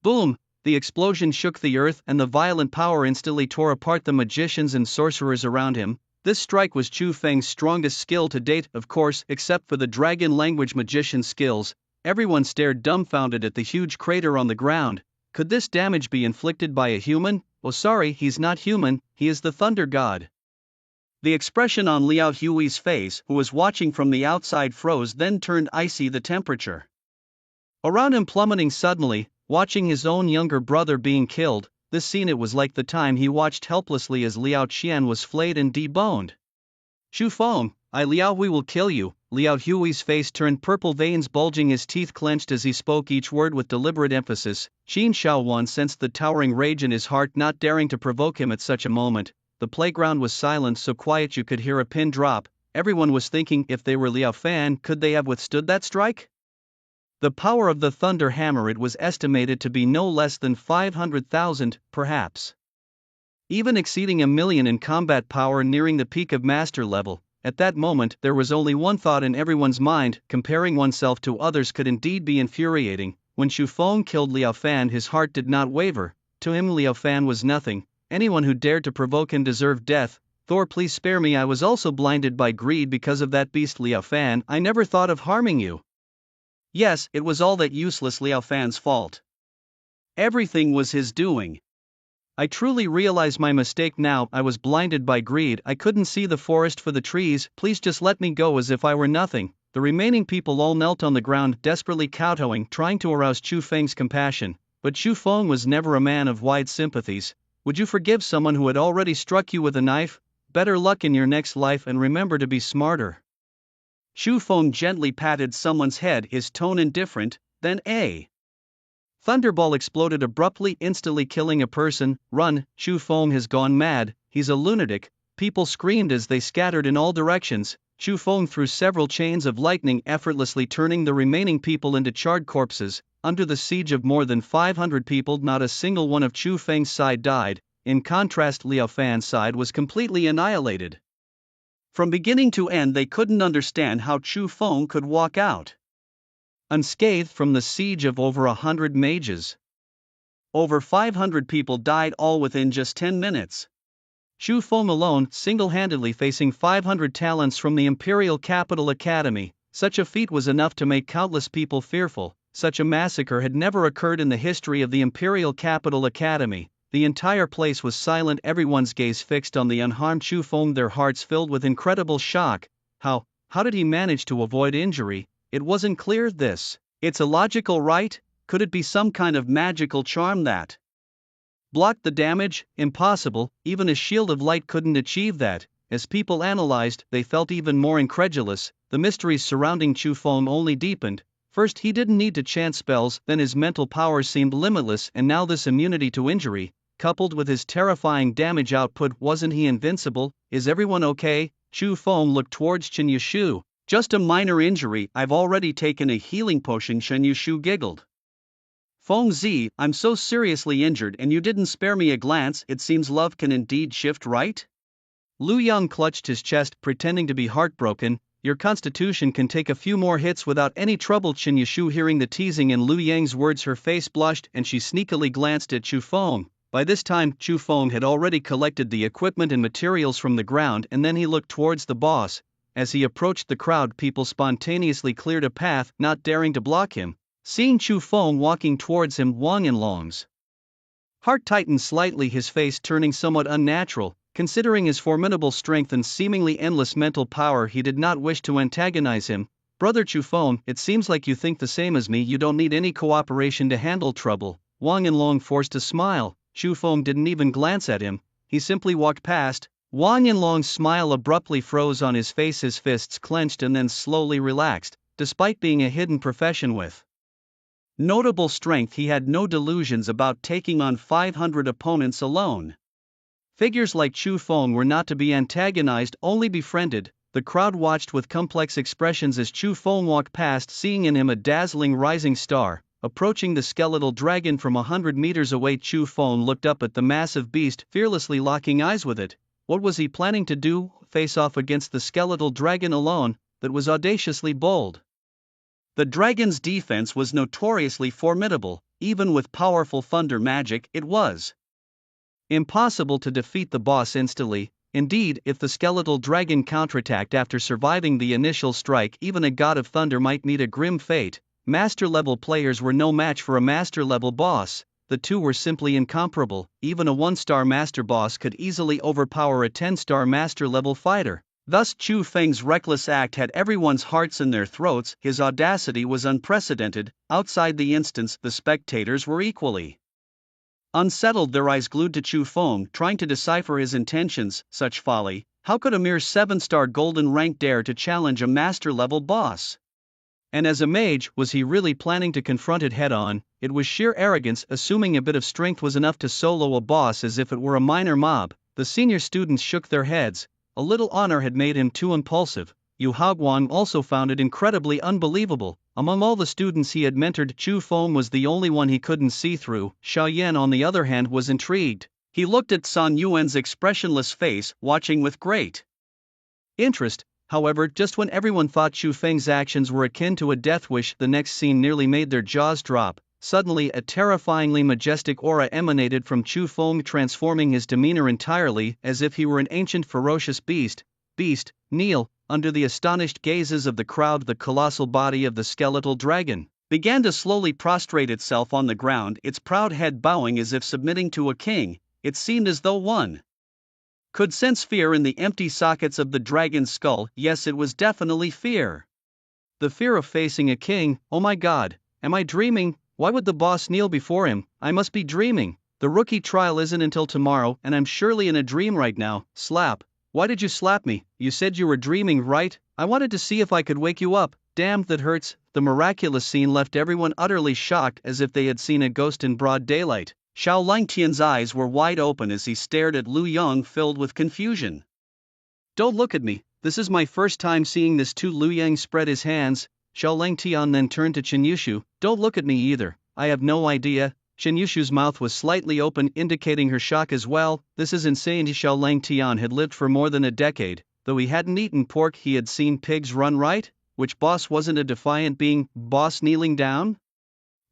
Boom! The explosion shook the earth, and the violent power instantly tore apart the magicians and sorcerers around him. This strike was Chu Feng's strongest skill to date, of course, except for the dragon language magician skills. Everyone stared dumbfounded at the huge crater on the ground. Could this damage be inflicted by a human? Oh, sorry, he's not human, he is the thunder god. The expression on Liao Hui's face, who was watching from the outside, froze, then turned icy. The temperature around him plummeting suddenly, watching his own younger brother being killed. This scene, it was like the time he watched helplessly as Liao Qian was flayed and deboned. Shu Feng, Liao Hui will kill you. Liao Hui's face turned purple, veins bulging, his teeth clenched as he spoke each word with deliberate emphasis. Qin Shaowan sensed the towering rage in his heart, not daring to provoke him at such a moment. The playground was silent, so quiet you could hear a pin drop. everyone was thinking if they were Liao Fan, could they have withstood that strike? The power of the Thunder Hammer, it was estimated to be no less than 500,000, perhaps even exceeding 1,000,000 in combat power, nearing the peak of master level. At that moment, there was only one thought in everyone's mind: comparing oneself to others could indeed be infuriating. When Xu Feng killed Liao Fan, his heart did not waver. To him, Liao Fan was nothing. Anyone who dared to provoke him deserved death. Thor, please spare me. I was also blinded by greed because of that beast Liao Fan. I never thought of harming you. Yes, it was all that useless Liao Fan's fault. Everything was his doing. I truly realize my mistake now. I was blinded by greed. I couldn't see the forest for the trees. Please just let me go as if I were nothing. The remaining people all knelt on the ground, desperately kowtowing, trying to arouse Chu Feng's compassion. But Xu Feng was never a man of wide sympathies. Would you forgive someone who had already struck you with a knife? Better luck in your next life, and remember to be smarter. Xu Feng gently patted someone's head, his tone indifferent. Then a thunderball exploded abruptly, instantly killing a person. Run, Xu Feng has gone mad, he's a lunatic. People screamed as they scattered in all directions. Xu Feng threw several chains of lightning, effortlessly turning the remaining people into charred corpses. Under the siege of more than 500 people, not a single one of Chu Feng's side died. In contrast, Liao Fan's side was completely annihilated. From beginning to end, they couldn't understand how Xu Feng could walk out unscathed from the siege of over 100 mages. Over 500 people died, all within just 10 minutes. Xu Feng alone, single-handedly facing 500 talents from the Imperial Capital Academy. Such a feat was enough to make countless people fearful. Such a massacre had never occurred in the history of the Imperial Capital Academy. The entire place was silent, everyone's gaze fixed on the unharmed Xu Feng, their hearts filled with incredible shock. How did he manage to avoid injury? It wasn't clear. It's illogical, right? Could it be some kind of magical charm that blocked the damage? Impossible, even a shield of light couldn't achieve that. As people analyzed, they felt even more incredulous. The mysteries surrounding Xu Feng only deepened. First, he didn't need to chant spells, then his mental powers seemed limitless, and now this immunity to injury, coupled with his terrifying damage output. Wasn't he invincible? Is everyone okay? Xu Feng looked towards Chen Yushu. Just a minor injury, I've already taken a healing potion, Chen Yushu giggled. Feng Zi, I'm so seriously injured and you didn't spare me a glance. It seems love can indeed shift, right? Lu Yang clutched his chest, pretending to be heartbroken. Your constitution can take a few more hits without any trouble. Chen Yushu, hearing the teasing in Lu Yang's words, her face blushed and she sneakily glanced at Xu Feng. By this time, Xu Feng had already collected the equipment and materials from the ground, and then he looked towards the boss. As he approached the crowd, people spontaneously cleared a path, not daring to block him. Seeing Xu Feng walking towards him, Wang Yanlong's heart tightened slightly, his face turning somewhat unnatural. Considering his formidable strength and seemingly endless mental power, he did not wish to antagonize him. Brother Xu Feng, it seems like you think the same as me. You don't need any cooperation to handle trouble. Wang Yanlong forced a smile. Xu Feng didn't even glance at him, he simply walked past. Wang Yanlong's smile abruptly froze on his face, his fists clenched and then slowly relaxed. Despite being a hidden profession with notable strength, he had no delusions about taking on 500 opponents alone. Figures like Xu Feng were not to be antagonized, only befriended. The crowd watched with complex expressions as Xu Feng walked past, seeing in him a dazzling rising star. Approaching the skeletal dragon from 100 meters away, Xu Feng looked up at the massive beast, fearlessly locking eyes with it. What was he planning to do? Face off against the skeletal dragon alone? That was audaciously bold. The dragon's defense was notoriously formidable. Even with powerful thunder magic, it was impossible to defeat the boss instantly. Indeed, if the skeletal dragon counterattacked after surviving the initial strike, even a god of thunder might meet a grim fate. Master-level players were no match for a master-level boss. The two were simply incomparable. Even a 1-star master boss could easily overpower a 10-star master-level fighter. Thus, Xu Feng's reckless act had everyone's hearts in their throats. His audacity was unprecedented. Outside the instance, the spectators were equally unsettled, their eyes glued to Xu Feng, trying to decipher his intentions. Such folly! How could a mere 7-star golden rank dare to challenge a master-level boss? And as a mage, was he really planning to confront it head-on? It was sheer arrogance. Assuming a bit of strength was enough to solo a boss as if it were a minor mob. The senior students shook their heads. a little honor had made him too impulsive. Yu Haoguang also found it incredibly unbelievable. Among all the students he had mentored, Chu Feng was the only one he couldn't see through. Xiaoyan, on the other hand, was intrigued. He looked at San Yuan's expressionless face, watching with great interest. However, just when everyone thought Chu Feng's actions were akin to a death wish, the next scene nearly made their jaws drop. Suddenly, a terrifyingly majestic aura emanated from Chu Feng, transforming his demeanor entirely, as if he were an ancient ferocious beast. Kneel. Under the astonished gazes of the crowd, the colossal body of the skeletal dragon began to slowly prostrate itself on the ground, its proud head bowing as if submitting to a king. It seemed as though one could sense fear in the empty sockets of the dragon's skull. Yes, it was definitely fear. The fear of facing a king. Oh my god, am I dreaming? Why would the boss kneel before him? I must be dreaming. The rookie trial isn't until tomorrow, and I'm surely in a dream right now. Slap. Why did you slap me? You said you were dreaming, right? I wanted to see if I could wake you up. Damn, that hurts. The miraculous scene left everyone utterly shocked, as if they had seen a ghost in broad daylight. Xiao Langtian's eyes were wide open as he stared at Lu Yang, filled with confusion. Don't look at me, this is my first time seeing this too. Lu Yang spread his hands. Xiao Langtian then turned to Chen Yushu. Don't look at me either, I have no idea. Chen Yushu's mouth was slightly open, indicating her shock as well. This is insane. Xiao Langtian had lived for more than a decade. Though he hadn't eaten pork, he had seen pigs run, right? Which boss wasn't a defiant being? Boss kneeling down?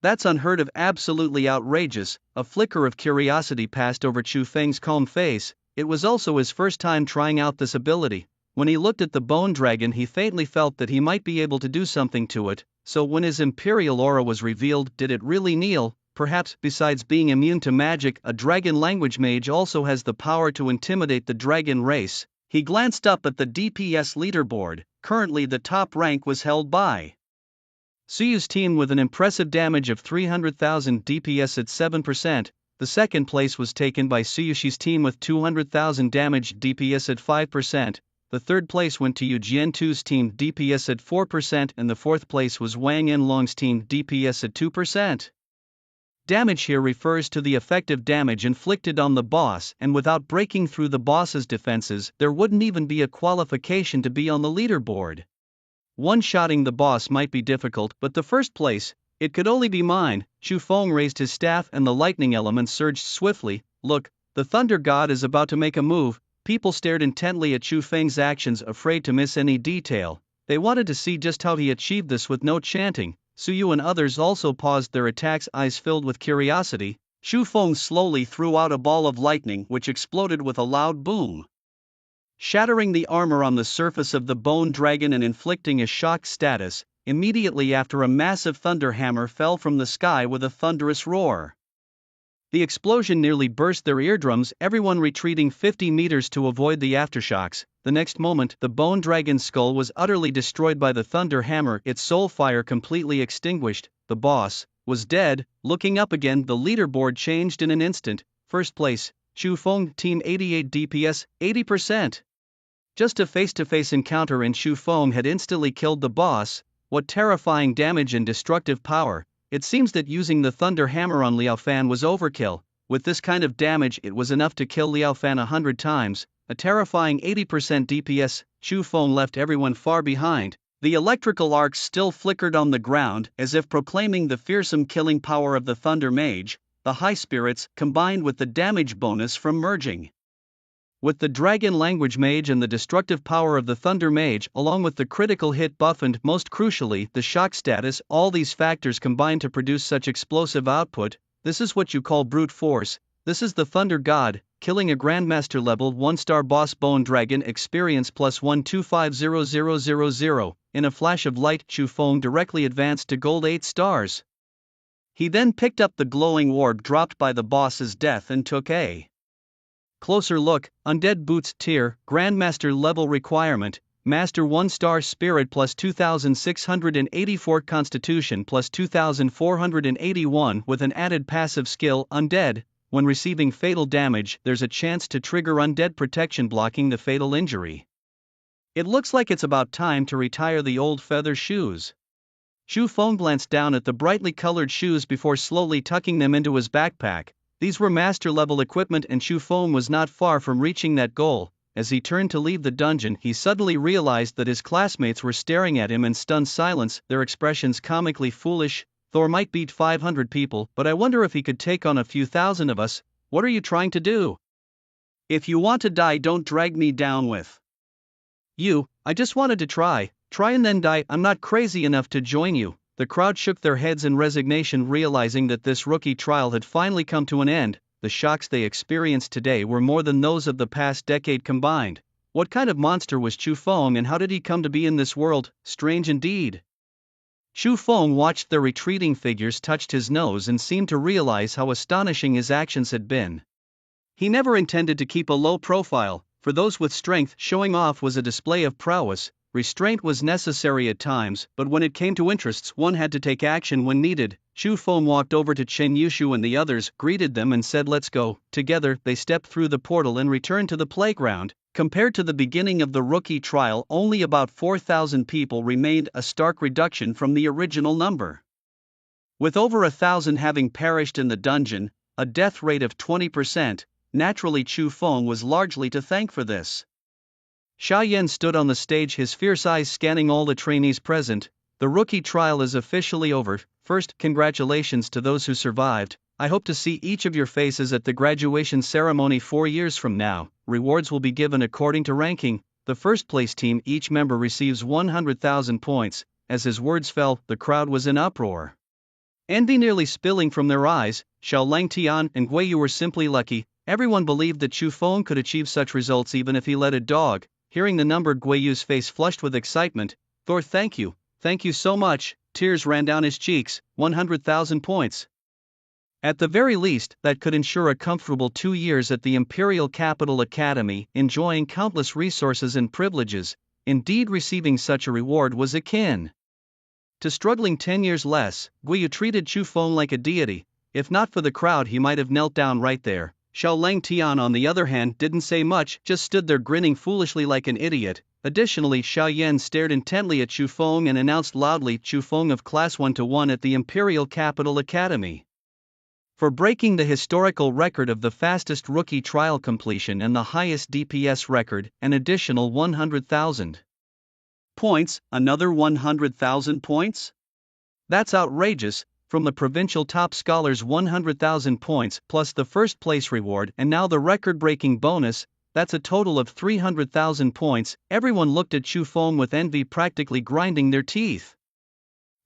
That's unheard of, absolutely outrageous. A flicker of curiosity passed over Chu Feng's calm face. It was also his first time trying out this ability. When he looked at the bone dragon, he faintly felt that he might be able to do something to it. So when his imperial aura was revealed, did it really kneel? Perhaps. Besides being immune to magic, a dragon language mage also has the power to intimidate the dragon race. He glanced up at the DPS leaderboard. Currently the top rank was held by Suyu's team with an impressive damage of 300,000 DPS at 7%. The second place was taken by Suyushi's team with 200,000 damage DPS at 5%. The third place went to Yu Jiantu's team DPS at 4%, and the fourth place was Wang Yanlong's team DPS at 2%. Damage here refers to the effective damage inflicted on the boss, and without breaking through the boss's defenses, there wouldn't even be a qualification to be on the leaderboard. One-shotting the boss might be difficult, but the first place, it could only be mine. Chu Feng raised his staff and the lightning element surged swiftly. Look, the thunder god is about to make a move. People stared intently at Chu Feng's actions, afraid to miss any detail. They wanted to see just how he achieved this with no chanting. Suyu and others also paused their attacks, eyes filled with curiosity. Chu Feng slowly threw out a ball of lightning, which exploded with a loud boom, shattering the armor on the surface of the bone dragon and inflicting a shock status. Immediately after, a massive thunder hammer fell from the sky with a thunderous roar. The explosion nearly burst their eardrums, everyone retreating 50 meters to avoid the aftershocks. The next moment, the bone dragon's skull was utterly destroyed by the thunder hammer, its soul fire completely extinguished. The boss was dead. Looking up again, the leaderboard changed in an instant. First place, Chu Feng, team 88 DPS, 80%. Just a face-to-face encounter and Chu Feng had instantly killed the boss. What terrifying damage and destructive power. It seems that using the thunder hammer on Liao Fan was overkill. With this kind of damage, it was enough to kill Liao Fan 100 times. A terrifying 80% DPS. Chu Feng left everyone far behind. The electrical arcs still flickered on the ground, as if proclaiming the fearsome killing power of the Thunder Mage. The high spirits, combined with the damage bonus from merging with the Dragon Language Mage and the destructive power of the Thunder Mage, along with the critical hit buff and, most crucially, the shock status, all these factors combine to produce such explosive output. This is what you call brute force. This is the Thunder God, killing a Grandmaster level 1-star boss. Bone Dragon experience plus 1250000. In a flash of light, Chu Feng directly advanced to gold 8 stars. He then picked up the glowing orb dropped by the boss's death and took a closer look. Undead Boots tier, Grandmaster level requirement, Master 1-star Spirit plus 2684 Constitution plus 2481 with an added passive skill, Undead. When receiving fatal damage, there's a chance to trigger Undead protection, blocking the fatal injury. It looks like it's about time to retire the old feather shoes. Chu Feng glanced down at the brightly colored shoes before slowly tucking them into his backpack. These were master-level equipment and Chu Feng was not far from reaching that goal. as he turned to leave the dungeon, he suddenly realized that his classmates were staring at him in stunned silence, their expressions comically foolish. Thor might beat 500 people, but I wonder if he could take on a few thousand of us. What are you trying to do? If you want to die, don't drag me down with you. I just wanted to try and then die. I'm not crazy enough to join you. The crowd shook their heads in resignation, realizing that this rookie trial had finally come to an end. The shocks they experienced today were more than those of the past decade combined. What kind of monster was Chu Feng, and how did he come to be in this world? Strange indeed. Chu Feng watched the retreating figures, touched his nose, and seemed to realize how astonishing his actions had been. He never intended to keep a low profile. For those with strength, showing off was a display of prowess. Restraint was necessary at times, but when it came to interests, one had to take action when needed. Chu Feng walked over to Chen Yushu and the others, greeted them and said, "Let's go." Together, they stepped through the portal and returned to the playground. Compared to the beginning of the rookie trial, only about 4,000 people remained, a stark reduction from the original number. With over 1,000 having perished in the dungeon, a death rate of 20%, naturally Chu Feng was largely to thank for this. Xia Yan stood on the stage, his fierce eyes scanning all the trainees present. The rookie trial is officially over. First, congratulations to those who survived. I hope to see each of your faces at the graduation ceremony 4 years from now. Rewards will be given according to ranking. The first place team, each member receives 100,000 points. As his words fell, the crowd was in uproar. Envy nearly spilling from their eyes. Xiao Lang Tian and Gui Yu were simply lucky. Everyone believed that Chu Feng could achieve such results even if he led a dog. Hearing the number, Gui Yu's face flushed with excitement. Thor, thank you so much. Tears ran down his cheeks. 100,000 points. At the very least, that could ensure a comfortable 2 years at the Imperial Capital Academy, enjoying countless resources and privileges. Indeed, receiving such a reward was akin to struggling 10 years less. Gui Yu treated Chu Feng like a deity. If not for the crowd, he might have knelt down right there. Xiao Lang Tian, on the other hand, didn't say much, just stood there grinning foolishly like an idiot. Additionally, Xiao Yan stared intently at Chu Feng and announced loudly, "Chu Feng of Class 1-1 at the Imperial Capital Academy. For breaking the historical record of the fastest rookie trial completion and the highest DPS record, an additional 100,000 points." Another 100,000 points? That's outrageous. From the provincial top scholars, 100,000 points plus the first place reward, and now the record-breaking bonus. That's a total of 300,000 points. Everyone looked at Chu Feng with envy, practically grinding their teeth.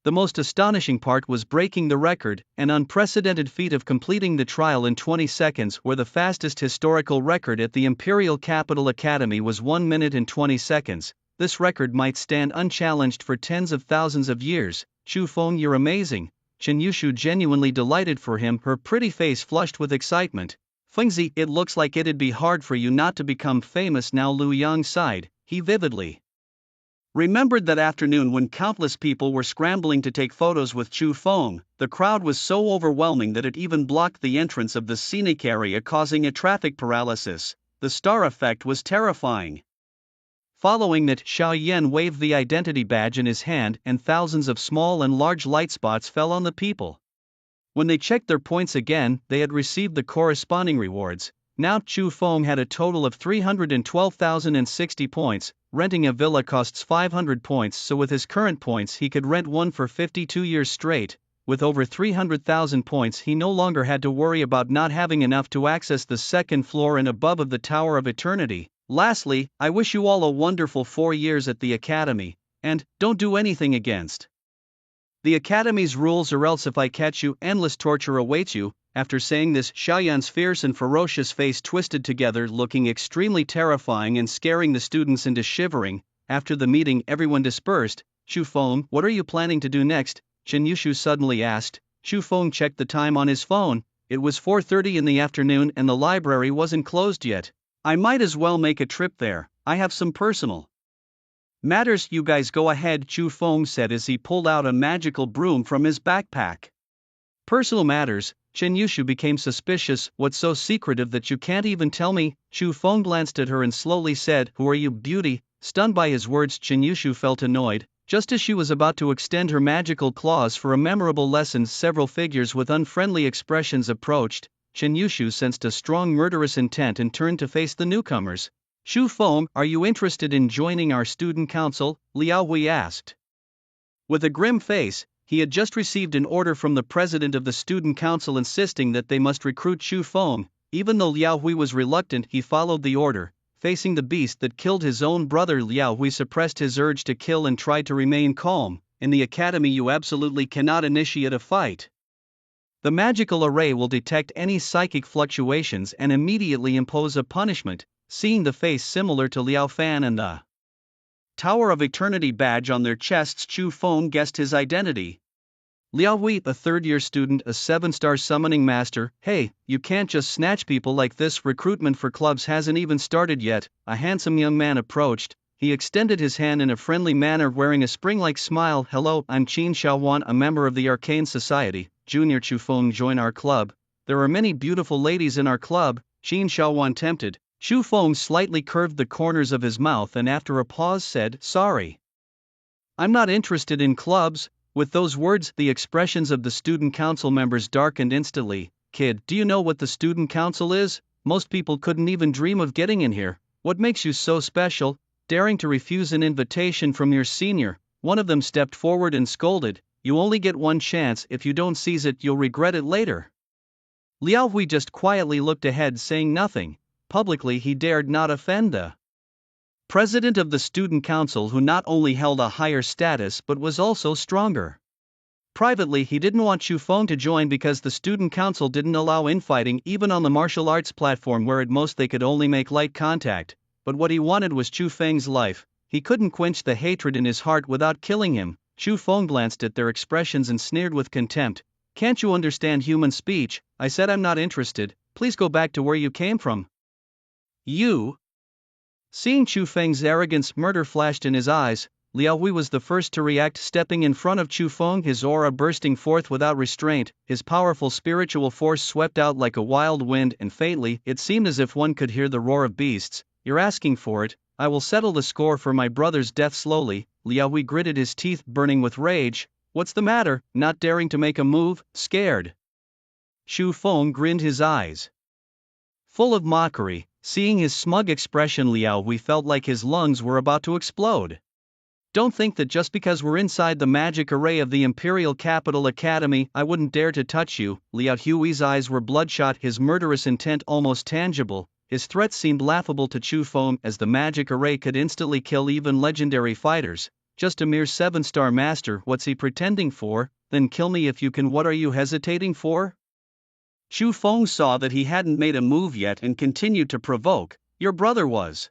The most astonishing part was breaking the record, an unprecedented feat of completing the trial in 20 seconds, where the fastest historical record at the Imperial Capital Academy was 1 minute and 20 seconds. This record might stand unchallenged for tens of thousands of years. Chu Feng, you're amazing. Chen Yushu genuinely delighted for him, her pretty face flushed with excitement. Fengzi, it looks like it'd be hard for you not to become famous now. Lu Yang sighed. He vividly remembered that afternoon when countless people were scrambling to take photos with Chu Feng. The crowd was so overwhelming that it even blocked the entrance of the scenic area, causing a traffic paralysis. The star effect was terrifying. Following that, Xiao Yan waved the identity badge in his hand, and thousands of small and large light spots fell on the people. When they checked their points again, they had received the corresponding rewards. Now Chu Feng had a total of 312,060 points. Renting a villa costs 500 points, so with his current points he could rent one for 52 years straight. With over 300,000 points, he no longer had to worry about not having enough to access the second floor and above of the Tower of Eternity. Lastly, I wish you all a wonderful 4 years at the Academy, and don't do anything against the Academy's rules, or else if I catch you, endless torture awaits you. After saying this, Xiaoyan's fierce and ferocious face twisted together, looking extremely terrifying and scaring the students into shivering. After the meeting, everyone dispersed. Chu Feng, what are you planning to do next? Chen Yushu suddenly asked. Chu Feng checked the time on his phone. It was 4:30 in the afternoon and the library wasn't closed yet. I might as well make a trip there. I have some personal matters. You guys go ahead, Chu Feng said as he pulled out a magical broom from his backpack. Personal matters? Chen Yushu became suspicious. What's so secretive that you can't even tell me? Chu Feng glanced at her and slowly said, "Who are you, beauty?" Stunned by his words, Chen Yushu felt annoyed. Just as she was about to extend her magical claws for a memorable lesson, several figures with unfriendly expressions approached. Chen Yushu sensed a strong murderous intent and turned to face the newcomers. Shu Feng, are you interested in joining our student council? Liao Hui asked. With a grim face, he had just received an order from the president of the student council insisting that they must recruit Shu Feng. Even though Liao Hui was reluctant, he followed the order. Facing the beast that killed his own brother, Liao Hui suppressed his urge to kill and tried to remain calm. In the academy, you absolutely cannot initiate a fight. The magical array will detect any psychic fluctuations and immediately impose a punishment. Seeing the face similar to Liao Fan and the Tower of Eternity badge on their chests, Chu Feng guessed his identity. Liao Hui, a third-year student, a 7-star summoning master. Hey, you can't just snatch people like this. Recruitment for clubs hasn't even started yet. A handsome young man approached. He extended his hand in a friendly manner, wearing a spring-like smile. Hello, I'm Qin Xiaowan, a member of the Arcane Society. Junior Chu Feng, join our club. There are many beautiful ladies in our club. Qin Xiaowan tempted. Chu Feng slightly curved the corners of his mouth and after a pause said, sorry. I'm not interested in clubs. With those words, the expressions of the student council members darkened instantly. Kid, do you know what the student council is? Most people couldn't even dream of getting in here. What makes you so special? Daring to refuse an invitation from your senior. One of them stepped forward and scolded, you only get one chance. If you don't seize it, you'll regret it later. Liao Hui just quietly looked ahead, saying nothing. Publicly, he dared not offend the president of the student council, who not only held a higher status but was also stronger. Privately, he didn't want Chu Feng to join because the student council didn't allow infighting even on the martial arts platform, where at most they could only make light contact. But what he wanted was Chu Feng's life. He couldn't quench the hatred in his heart without killing him. Chu Feng glanced at their expressions and sneered with contempt. Can't you understand human speech? I said I'm not interested. Please go back to where you came from. You. Seeing Chu Feng's arrogance, murder flashed in his eyes. Liao Hui was the first to react, stepping in front of Chu Feng, his aura bursting forth without restraint. His powerful spiritual force swept out like a wild wind, and faintly, it seemed as if one could hear the roar of beasts. You're asking for it. I will settle the score for my brother's death slowly. Liao Hui gritted his teeth, burning with rage. What's the matter? Not daring to make a move? Scared? Chu Feng grinned, his eyes full of mockery. Seeing his smug expression, Liao Hui felt like his lungs were about to explode. Don't think that just because we're inside the magic array of the Imperial Capital Academy, I wouldn't dare to touch you. Liao Hui's eyes were bloodshot, his murderous intent almost tangible. His threat seemed laughable to Chu Feng, as the magic array could instantly kill even legendary fighters. Just a mere 7-star master, what's he pretending for? Then kill me if you can. What are you hesitating for? Chu Feng saw that he hadn't made a move yet and continued to provoke. Your brother was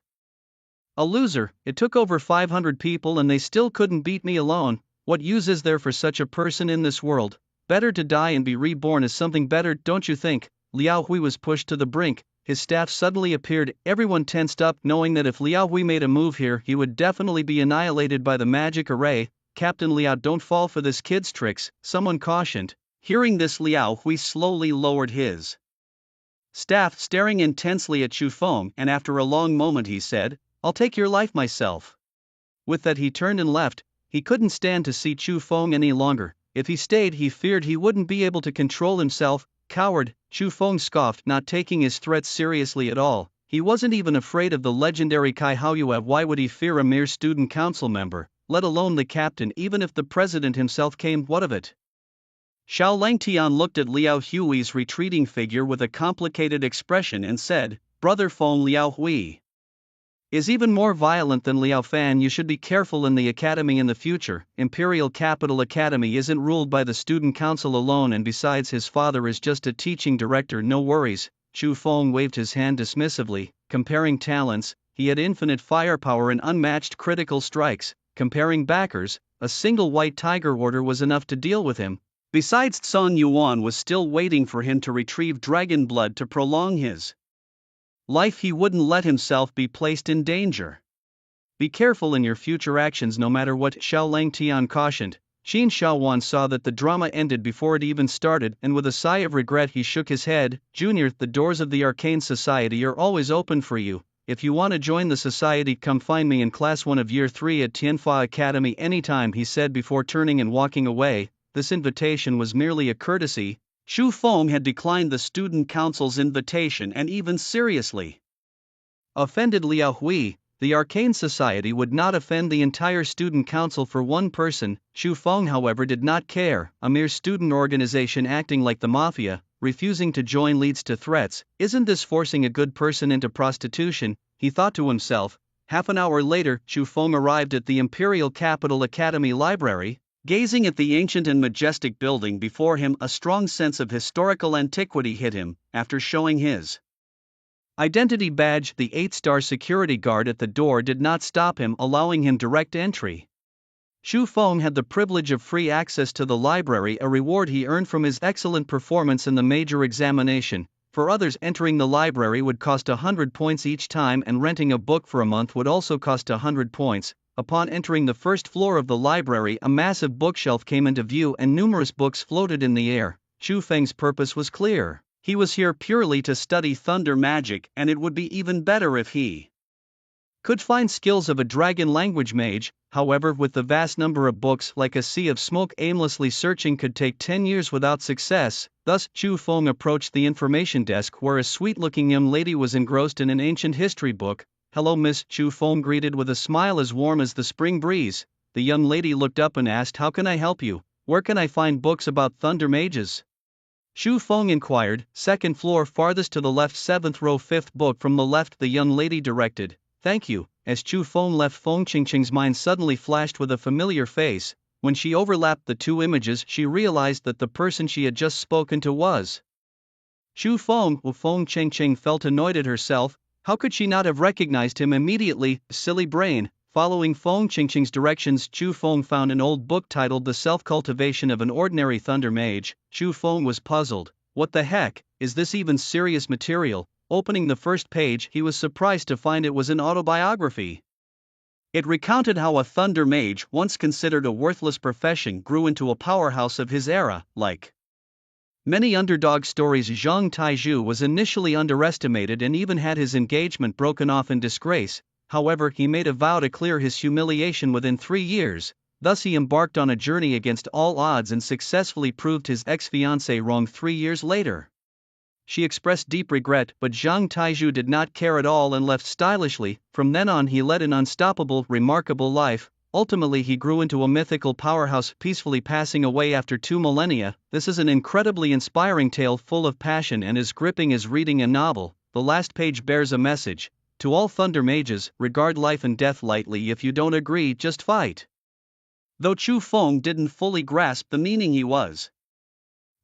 a loser. It took over 500 people and they still couldn't beat me alone. What use is there for such a person in this world? Better to die and be reborn as something better, don't you think? Liao Hui was pushed to the brink. His staff suddenly appeared. Everyone tensed up, knowing that if Liao Hui made a move here, he would definitely be annihilated by the magic array. Captain Liao, don't fall for this kid's tricks, someone cautioned. Hearing this, Liao Hui slowly lowered his staff, staring intensely at Chu Feng, and after a long moment he said, I'll take your life myself. With that he turned and left. He couldn't stand to see Chu Feng any longer. If he stayed, he feared he wouldn't be able to control himself. Coward, Chu Feng scoffed, not taking his threats seriously at all. He wasn't even afraid of the legendary Kai Haoyue. Why would he fear a mere student council member, let alone the captain? Even if the president himself came, what of it? Xiao Langtian looked at Liao Hui's retreating figure with a complicated expression and said, Brother Feng, Liao Hui is even more violent than Liao Fan. You should be careful in the academy in the future. Imperial Capital Academy isn't ruled by the student council alone, and besides, his father is just a teaching director. No worries. Chu Feng waved his hand dismissively. Comparing talents, he had infinite firepower and unmatched critical strikes. Comparing backers, a single white tiger order was enough to deal with him. Besides, Song Yuan was still waiting for him to retrieve dragon blood to prolong his life. He wouldn't let himself be placed in danger. Be careful in your future actions, no matter what, Xiao Langtian cautioned. Qin Xiaowan saw that the drama ended before it even started, and with a sigh of regret he shook his head. Junior, the doors of the Arcane Society are always open for you. If you want to join the society, come find me in Class 1 of Year 3 at Tianfa Academy anytime, he said before turning and walking away. This invitation was merely a courtesy. Chu Feng had declined the student council's invitation, and even seriously Offended Liao Hui, the Arcane Society would not offend the entire student council for one person. Xu Feng, however, did not care. A mere student organization acting like the mafia, refusing to join leads to threats. Isn't this forcing a good person into prostitution? He thought to himself. Half an hour later, Xu Feng arrived at the Imperial Capital Academy Library. Gazing at the ancient and majestic building before him, a strong sense of historical antiquity hit him. After showing his identity badge, the 8-star security guard at the door did not stop him, allowing him direct entry. Xu Feng had the privilege of free access to the library, a reward he earned from his excellent performance in the major examination. For others, entering the library would cost 100 points each time, and renting a book for a month would also cost 100 points. Upon entering the first floor of the library, a massive bookshelf came into view and numerous books floated in the air. Xu Feng's purpose was clear. He was here purely to study thunder magic, and it would be even better if he could find skills of a dragon language mage. However, with the vast number of books, like a sea of smoke, aimlessly searching could take 10 years without success. Thus, Xu Feng approached the information desk, where a sweet-looking young lady was engrossed in an ancient history book. "Hello, Miss," Xu Feng greeted with a smile as warm as the spring breeze. The young lady looked up and asked, "How can I help you? Where can I find books about thunder mages?" Xu Feng inquired. "Second floor, farthest to the left, 7th row, 5th book from the left," the young lady directed. "Thank you." As Xu Feng left, Feng Qingqing's mind suddenly flashed with a familiar face. When she overlapped the two images, she realized that the person she had just spoken to was Xu Feng. Feng Qingqing felt annoyed at herself. How could she not have recognized him immediately? Silly brain. Following Feng Qingqing's directions, Xu Feng found an old book titled The Self-Cultivation of an Ordinary Thunder Mage. Xu Feng was puzzled. What the heck, is this even serious material? Opening the first page, he was surprised to find it was an autobiography. It recounted how a thunder mage, once considered a worthless profession, grew into a powerhouse of his era. Like many underdog stories, Zhang Taizhu was initially underestimated and even had his engagement broken off in disgrace. However, he made a vow to clear his humiliation within 3 years. Thus he embarked on a journey against all odds and successfully proved his ex-fiancée wrong 3 years later. She expressed deep regret, but Zhang Taizhu did not care at all and left stylishly. From then on, he led an unstoppable, remarkable life. Ultimately, he grew into a mythical powerhouse, peacefully passing away after 2 millennia. This is an incredibly inspiring tale full of passion and as gripping as reading a novel. The last page bears a message. To all thunder mages, regard life and death lightly. If you don't agree, just fight. Though Xu Feng didn't fully grasp the meaning, he was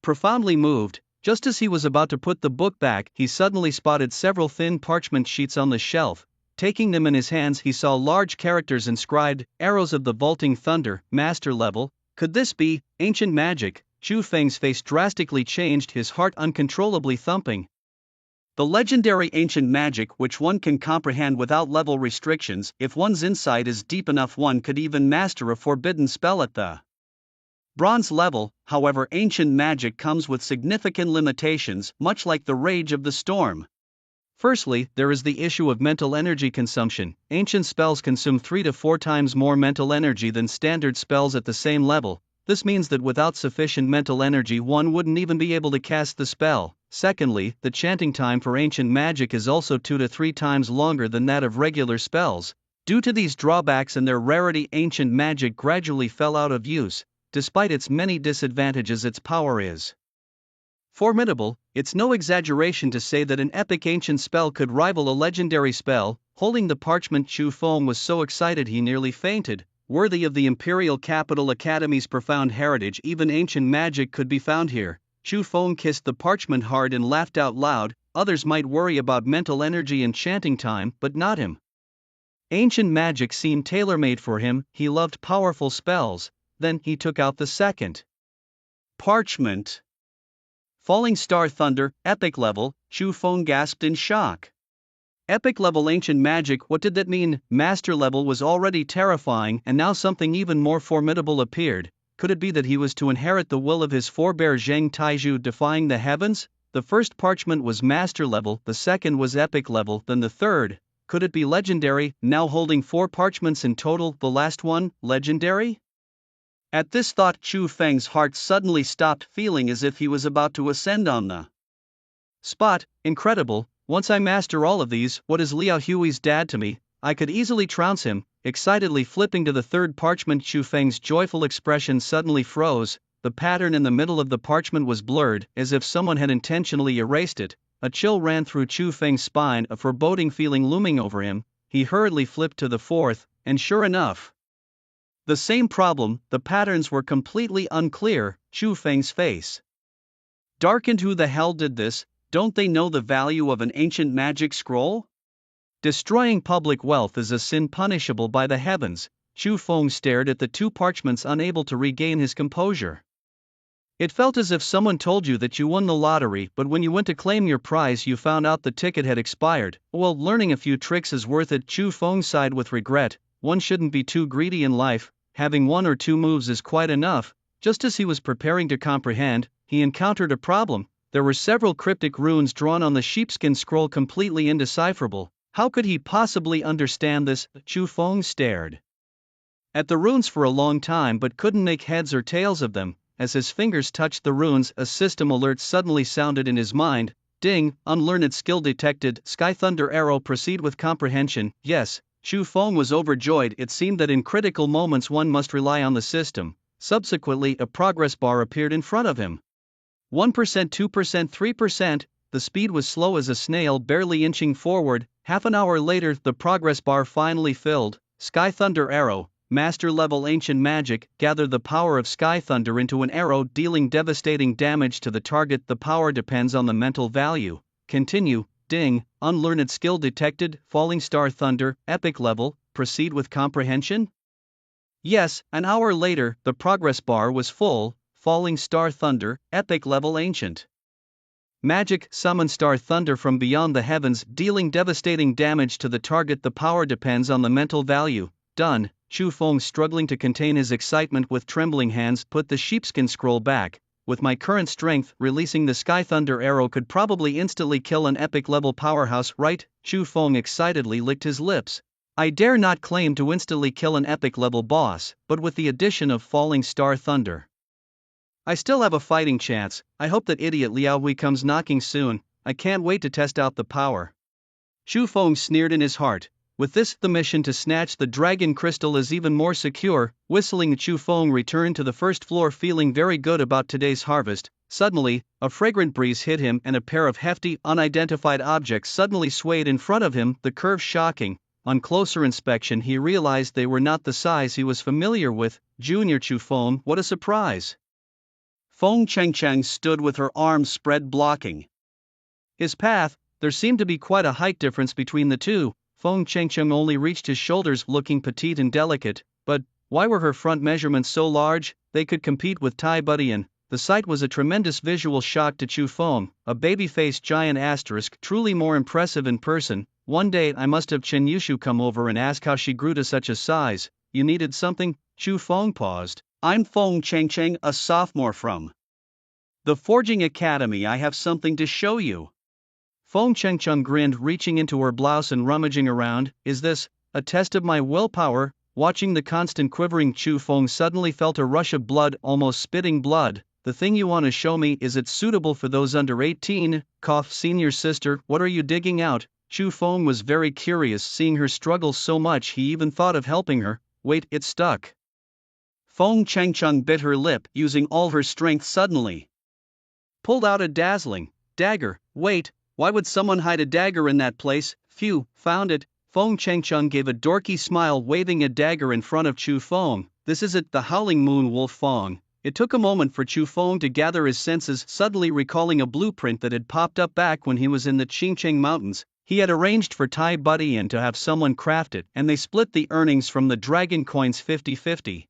profoundly moved. Just as he was about to put the book back, he suddenly spotted several thin parchment sheets on the shelf. Taking them in his hands, he saw large characters inscribed, "Arrows of the Vaulting Thunder, Master Level." Could this be ancient magic? Xu Feng's face drastically changed, his heart uncontrollably thumping. The legendary ancient magic which one can comprehend without level restrictions. If one's insight is deep enough, one could even master a forbidden spell at the bronze level. However, ancient magic comes with significant limitations, much like the rage of the storm. Firstly, there is the issue of mental energy consumption. Ancient spells consume 3 to 4 times more mental energy than standard spells at the same level. This means that without sufficient mental energy, one wouldn't even be able to cast the spell. Secondly, the chanting time for ancient magic is also 2 to 3 times longer than that of regular spells. Due to these drawbacks and their rarity, ancient magic gradually fell out of use. Despite its many disadvantages, its power is formidable. It's no exaggeration to say that an epic ancient spell could rival a legendary spell. Holding the parchment, Xu Feng was so excited he nearly fainted. Worthy of the Imperial Capital Academy's profound heritage, even ancient magic could be found here. Xu Feng kissed the parchment hard and laughed out loud. Others might worry about mental energy and chanting time, but not him. Ancient magic seemed tailor-made for him. He loved powerful spells. Then he took out the second parchment. Falling Star Thunder, epic level. Xu Feng gasped in shock. Epic level ancient magic, what did that mean? Master level was already terrifying, and now something even more formidable appeared. Could it be that he was to inherit the will of his forebear Zhang Taizhu, defying the heavens? The first parchment was master level, the second was epic level, then the third. Could it be legendary? Now holding 4 parchments in total, the last one, legendary? At this thought, Xu Feng's heart suddenly stopped, feeling as if he was about to ascend on the spot. Incredible. Once I master all of these, what is Liao Hui's dad to me? I could easily trounce him." Excitedly flipping to the third parchment, Chu Feng's joyful expression suddenly froze. The pattern in the middle of the parchment was blurred, as if someone had intentionally erased it. A chill ran through Chu Feng's spine, a foreboding feeling looming over him. He hurriedly flipped to the fourth, and sure enough, the same problem. The patterns were completely unclear. Chu Feng's face darkened. Who the hell did this? Don't they know the value of an ancient magic scroll? Destroying public wealth is a sin punishable by the heavens. Chu Feng stared at the two parchments, unable to regain his composure. It felt as if someone told you that you won the lottery, but when you went to claim your prize you found out the ticket had expired. Well, learning a few tricks is worth it. Chu Feng sighed with regret. One shouldn't be too greedy in life. Having one or two moves is quite enough. Just as he was preparing to comprehend, he encountered a problem. There were several cryptic runes drawn on the sheepskin scroll, completely indecipherable. How could he possibly understand this? Chu Feng stared at the runes for a long time but couldn't make heads or tails of them. As his fingers touched the runes, a system alert suddenly sounded in his mind. Ding, unlearned skill detected. Sky Thunder Arrow, proceed with comprehension. Yes, Chu Feng was overjoyed. It seemed that in critical moments one must rely on the system. Subsequently, a progress bar appeared in front of him. 1%, 2%, 3%. The speed was slow as a snail, barely inching forward. Half an hour later, the progress bar finally filled. Sky Thunder Arrow, Master Level Ancient Magic. Gather the power of Sky Thunder into an arrow, dealing devastating damage to the target. The power depends on the mental value. Continue. Ding, unlearned skill detected. Falling Star Thunder, Epic Level, proceed with comprehension? Yes, an hour later, the progress bar was full. Falling Star Thunder, Epic Level Ancient Magic. Summon Star Thunder from beyond the heavens, dealing devastating damage to the target. The power depends on the mental value. Done. Chu Feng, struggling to contain his excitement with trembling hands, put the sheepskin scroll back. With my current strength, releasing the Sky Thunder Arrow could probably instantly kill an epic level powerhouse, right? Chu Feng excitedly licked his lips. I dare not claim to instantly kill an epic level boss, but with the addition of Falling Star Thunder, I still have a fighting chance. I hope that idiot Liao Hui comes knocking soon. I can't wait to test out the power. Chu Feng sneered in his heart. With this, the mission to snatch the dragon crystal is even more secure. Whistling, Chu Feng returned to the first floor, feeling very good about today's harvest. Suddenly, a fragrant breeze hit him and a pair of hefty, unidentified objects suddenly swayed in front of him, the curve shocking. On closer inspection he realized they were not the size he was familiar with. Junior Chu Feng, what a surprise! Feng Chengcheng stood with her arms spread, blocking his path. There seemed to be quite a height difference between the two. Feng Chengcheng only reached his shoulders, looking petite and delicate, but why were her front measurements so large? They could compete with Tai Budian. The sight was a tremendous visual shock to Chu Feng. A baby-faced giant asterisk, truly more impressive in person. One day I must have Chen Yushu come over and ask how she grew to such a size. You needed something? Chu Feng paused. I'm Feng Chengcheng, a sophomore from the Forging Academy. I have something to show you. Feng Chengcheng grinned, reaching into her blouse and rummaging around. Is this a test of my willpower? Watching the constant quivering, Chu Feng suddenly felt a rush of blood, almost spitting blood. The thing you want to show me, is it suitable for those under 18? Cough, senior sister, what are you digging out? Chu Feng was very curious, seeing her struggle so much he even thought of helping her. Wait, it stuck. Feng Chengcheng bit her lip, using all her strength, suddenly pulled out a dazzling dagger. Wait, why would someone hide a dagger in that place? Phew, found it. Feng Chengcheng gave a dorky smile, waving a dagger in front of Chu Feng. This is it, the Howling Moon Wolf Feng. It took a moment for Chu Feng to gather his senses, suddenly recalling a blueprint that had popped up back when he was in the Qingcheng Mountains. He had arranged for Tai Budian to have someone craft it, and they split the earnings from the dragon coins 50-50.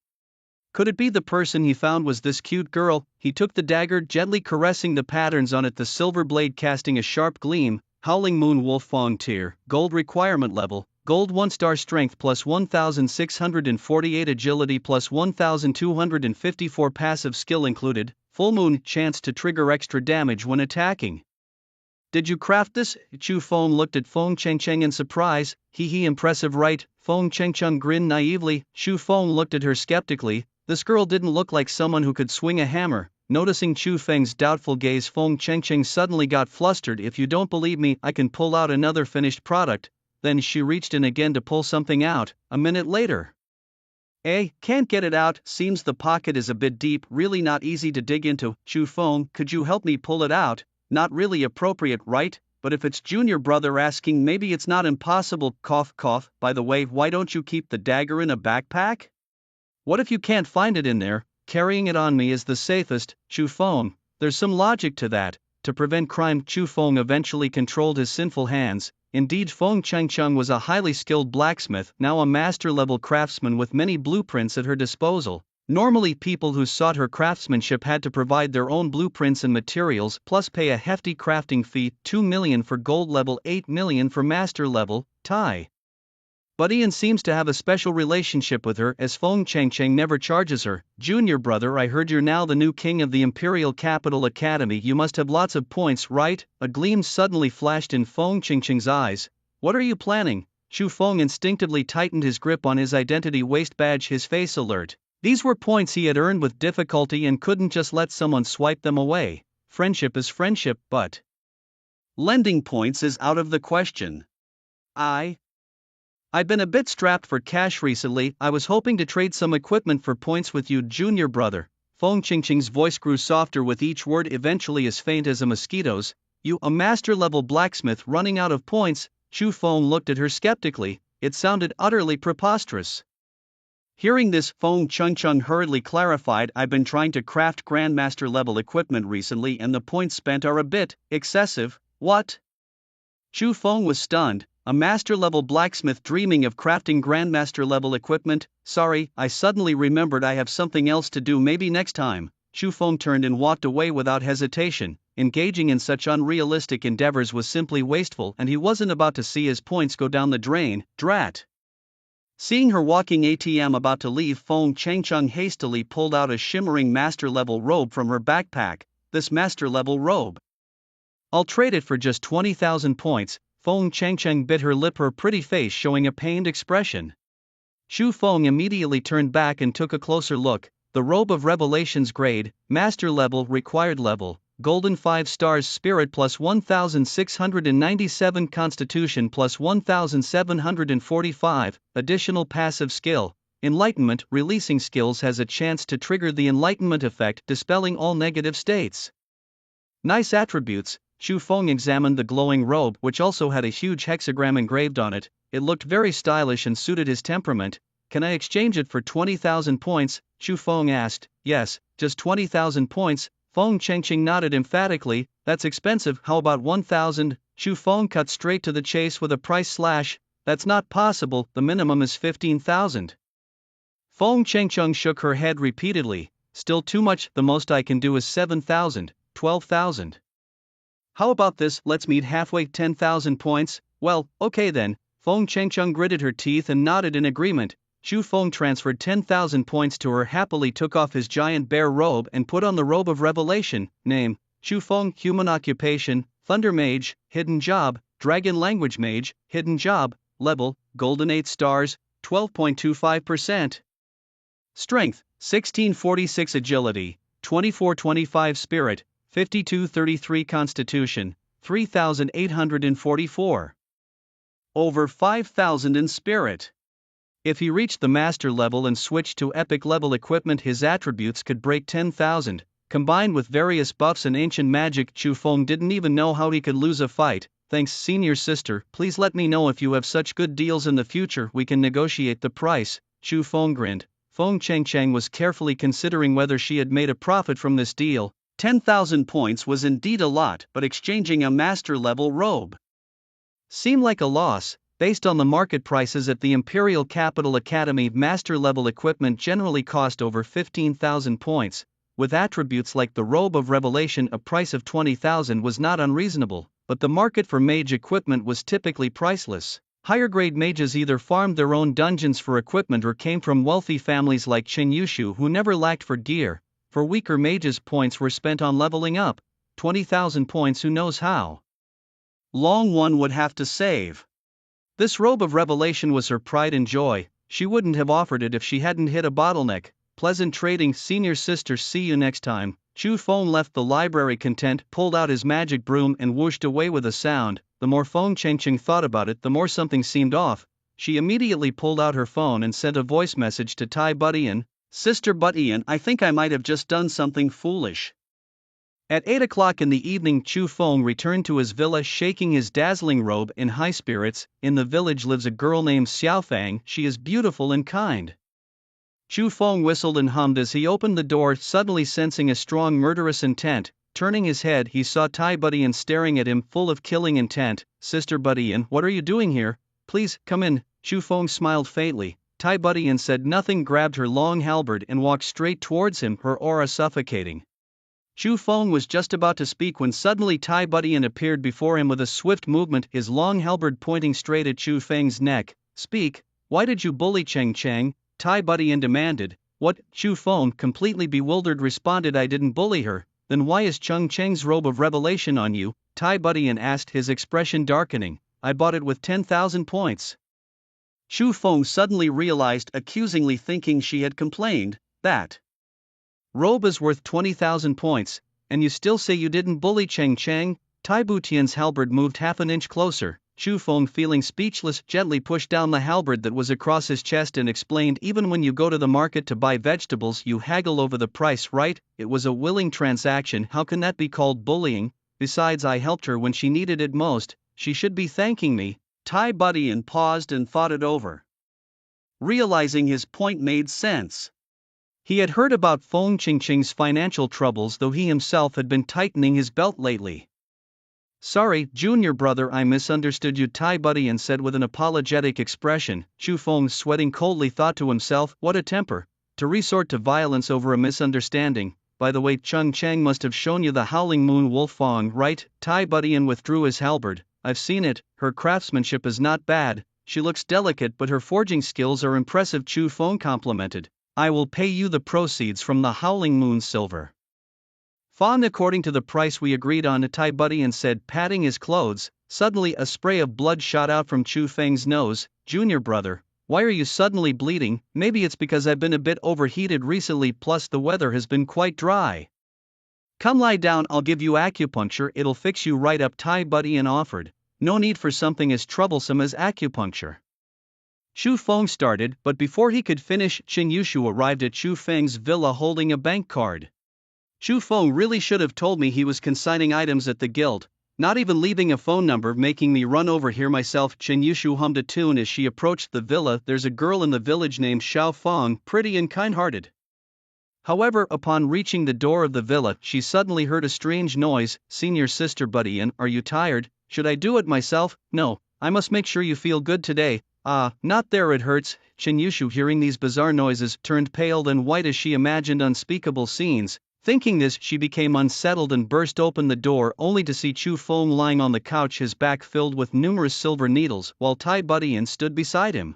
Could it be the person he found was this cute girl? He took the dagger, gently caressing the patterns on it, the silver blade casting a sharp gleam. Howling Moon Wolf Feng tier, gold requirement level, gold 1-star strength plus 1648 agility plus 1254 passive skill included, full moon chance to trigger extra damage when attacking. Did you craft this? Chu Feng looked at Feng Chengcheng in surprise. He impressive, right? Feng Chengcheng grinned naively. Chu Feng looked at her skeptically. This girl didn't look like someone who could swing a hammer. Noticing Chu Feng's doubtful gaze, Feng Chengcheng suddenly got flustered. If you don't believe me, I can pull out another finished product. Then she reached in again to pull something out. A minute later. Can't get it out, seems the pocket is a bit deep, really not easy to dig into. Chu Feng, could you help me pull it out? Not really appropriate, right? But if it's junior brother asking, maybe it's not impossible. Cough cough. By the way, why don't you keep the dagger in a backpack? What if you can't find it in there? Carrying it on me is the safest. Chu Feng, there's some logic to that. To prevent crime, Chu Feng eventually controlled his sinful hands. Indeed, Feng Chengcheng was a highly skilled blacksmith, now a master-level craftsman with many blueprints at her disposal. Normally, people who sought her craftsmanship had to provide their own blueprints and materials, plus pay a hefty crafting fee, 2 million for gold level, 8 million for master level, Tai. But Ian seems to have a special relationship with her, as Feng Chengcheng never charges her. Junior brother, I heard you're now the new king of the Imperial Capital Academy. You must have lots of points, right? A gleam suddenly flashed in Feng Chengcheng's eyes. What are you planning? Chu Feng instinctively tightened his grip on his identity waist badge, his face alert. These were points he had earned with difficulty and couldn't just let someone swipe them away. Friendship is friendship, but lending points is out of the question. I've been a bit strapped for cash recently. I was hoping to trade some equipment for points with you, junior brother. Feng Chengcheng's voice grew softer with each word, eventually as faint as a mosquito's. You, a master-level blacksmith running out of points? Chu Feng looked at her skeptically. It sounded utterly preposterous. Hearing this, Feng Chengcheng hurriedly clarified, I've been trying to craft grandmaster-level equipment recently and the points spent are a bit excessive. What? Chu Feng was stunned. A master-level blacksmith dreaming of crafting grandmaster-level equipment? Sorry, I suddenly remembered I have something else to do, maybe next time. Chu Feng turned and walked away without hesitation. Engaging in such unrealistic endeavors was simply wasteful, and he wasn't about to see his points go down the drain. Drat! Seeing her walking ATM about to leave, Feng Chengcheng hastily pulled out a shimmering master-level robe from her backpack. This master-level robe. I'll trade it for just 20,000 points. Feng Chengcheng bit her lip, her pretty face showing a pained expression. Chu Feng immediately turned back and took a closer look. The robe of Revelations grade, master level, required level, golden 5 stars, spirit plus 1697, constitution plus 1745, additional passive skill, enlightenment. Releasing skills has a chance to trigger the enlightenment effect, dispelling all negative states. Nice attributes. Chu Feng examined the glowing robe, which also had a huge hexagram engraved on it. It looked very stylish and suited his temperament. Can I exchange it for 20,000 points? Chu Feng asked. Yes, just 20,000 points. Feng Chengcheng nodded emphatically. That's expensive, how about 1,000? Chu Feng cut straight to the chase with a price slash. That's not possible, the minimum is 15,000. Feng Chengcheng shook her head repeatedly. Still too much, the most I can do is 7,000, 12,000. How about this, let's meet halfway, 10,000 points? Well, okay then. Feng Chengcheng gritted her teeth and nodded in agreement. Chu Feng transferred 10,000 points to her, happily took off his giant bear robe and put on the robe of revelation. Name, Chu Feng. Human occupation, Thunder Mage. Hidden job, Dragon Language Mage. Hidden job, level, golden 8 stars, 12.25%. Strength, 1646, agility, 2425, spirit, 5233, constitution, 3844. Over 5,000 in spirit. If he reached the master level and switched to epic level equipment, his attributes could break 10,000. Combined with various buffs and ancient magic, Chu Feng didn't even know how he could lose a fight. Thanks, senior sister. Please let me know if you have such good deals in the future. We can negotiate the price. Chu Feng grinned. Feng Chengcheng was carefully considering whether she had made a profit from this deal. 10,000 points was indeed a lot, but exchanging a master-level robe seemed like a loss. Based on the market prices at the Imperial Capital Academy, master-level equipment generally cost over 15,000 points. With attributes like the Robe of Revelation, a price of 20,000 was not unreasonable, but the market for mage equipment was typically priceless. Higher-grade mages either farmed their own dungeons for equipment or came from wealthy families like Chen Yushu, who never lacked for gear. For weaker mages, points were spent on leveling up. 20,000 points, who knows how long one would have to save. This robe of revelation was her pride and joy. She wouldn't have offered it if she hadn't hit a bottleneck. Pleasant trading, senior sister. See you next time. Chu Feng left the library content, pulled out his magic broom and whooshed away with a sound. The more Feng Chengcheng thought about it, the more something seemed off. She immediately pulled out her phone and sent a voice message to Tai Budian. Sister Budian, I think I might have just done something foolish. At 8 o'clock in the evening, Chu Feng returned to his villa shaking his dazzling robe in high spirits. In the village lives a girl named Xiaofang. She is beautiful and kind. Chu Feng whistled and hummed as he opened the door, suddenly sensing a strong murderous intent. Turning his head, he saw Tai Budian staring at him, full of killing intent. Sister Budian, what are you doing here? Please, come in. Chu Feng smiled faintly. Tai Budian said nothing, grabbed her long halberd and walked straight towards him, her aura suffocating. Chu Feng was just about to speak when suddenly Tai Budian appeared before him with a swift movement, his long halberd pointing straight at Chu Feng's neck. Speak, why did you bully Cheng Cheng? Tai Budian demanded. What? Chu Feng, completely bewildered, responded, I didn't bully her. Then why is Cheng Cheng's robe of revelation on you? Tai Budian asked, his expression darkening. I bought it with 10,000 points. Chu Feng suddenly realized, accusingly, thinking she had complained. That robe is worth 20,000 points, and you still say you didn't bully Cheng Cheng? Tai Butian's halberd moved half an inch closer. Chu Feng, feeling speechless, gently pushed down the halberd that was across his chest and explained, even when you go to the market to buy vegetables you haggle over the price, right? It was a willing transaction, how can that be called bullying? Besides, I helped her when she needed it most, she should be thanking me. Tai Budian paused and thought it over. Realizing his point made sense. He had heard about Feng Chengcheng's financial troubles, though he himself had been tightening his belt lately. Sorry, junior brother, I misunderstood you, Tai Budian said with an apologetic expression. Chu Feng, sweating coldly, thought to himself, what a temper, to resort to violence over a misunderstanding. By the way, Cheng Cheng must have shown you the Howling Moon Wolf Fong, right? Tai Budian withdrew his halberd. I've seen it, her craftsmanship is not bad, she looks delicate but her forging skills are impressive, Chu Feng complimented. I will pay you the proceeds from the Howling Moon silver Fong according to the price we agreed on, Tai Budian said, patting his clothes. Suddenly a spray of blood shot out from Chu Feng's nose. Junior brother, why are you suddenly bleeding? Maybe it's because I've been a bit overheated recently, plus the weather has been quite dry. Come lie down, I'll give you acupuncture, it'll fix you right up, Tai Budian offered. No need for something as troublesome as acupuncture. Chu Feng started, but before he could finish, Qin Yushu arrived at Chu Feng's villa holding a bank card. Chu Feng really should have told me he was consigning items at the guild, not even leaving a phone number, making me run over here myself. Qin Yushu hummed a tune as she approached the villa. There's a girl in the village named Xiao Feng, pretty and kind-hearted. However, upon reaching the door of the villa, she suddenly heard a strange noise. Senior Sister Budian, are you tired? Should I do it myself? No, I must make sure you feel good today. Ah, not there, it hurts. Qin Yushu, hearing these bizarre noises, turned pale then white as she imagined unspeakable scenes. Thinking this, she became unsettled and burst open the door, only to see Chu Feng lying on the couch, his back filled with numerous silver needles, while Tai Budian stood beside him,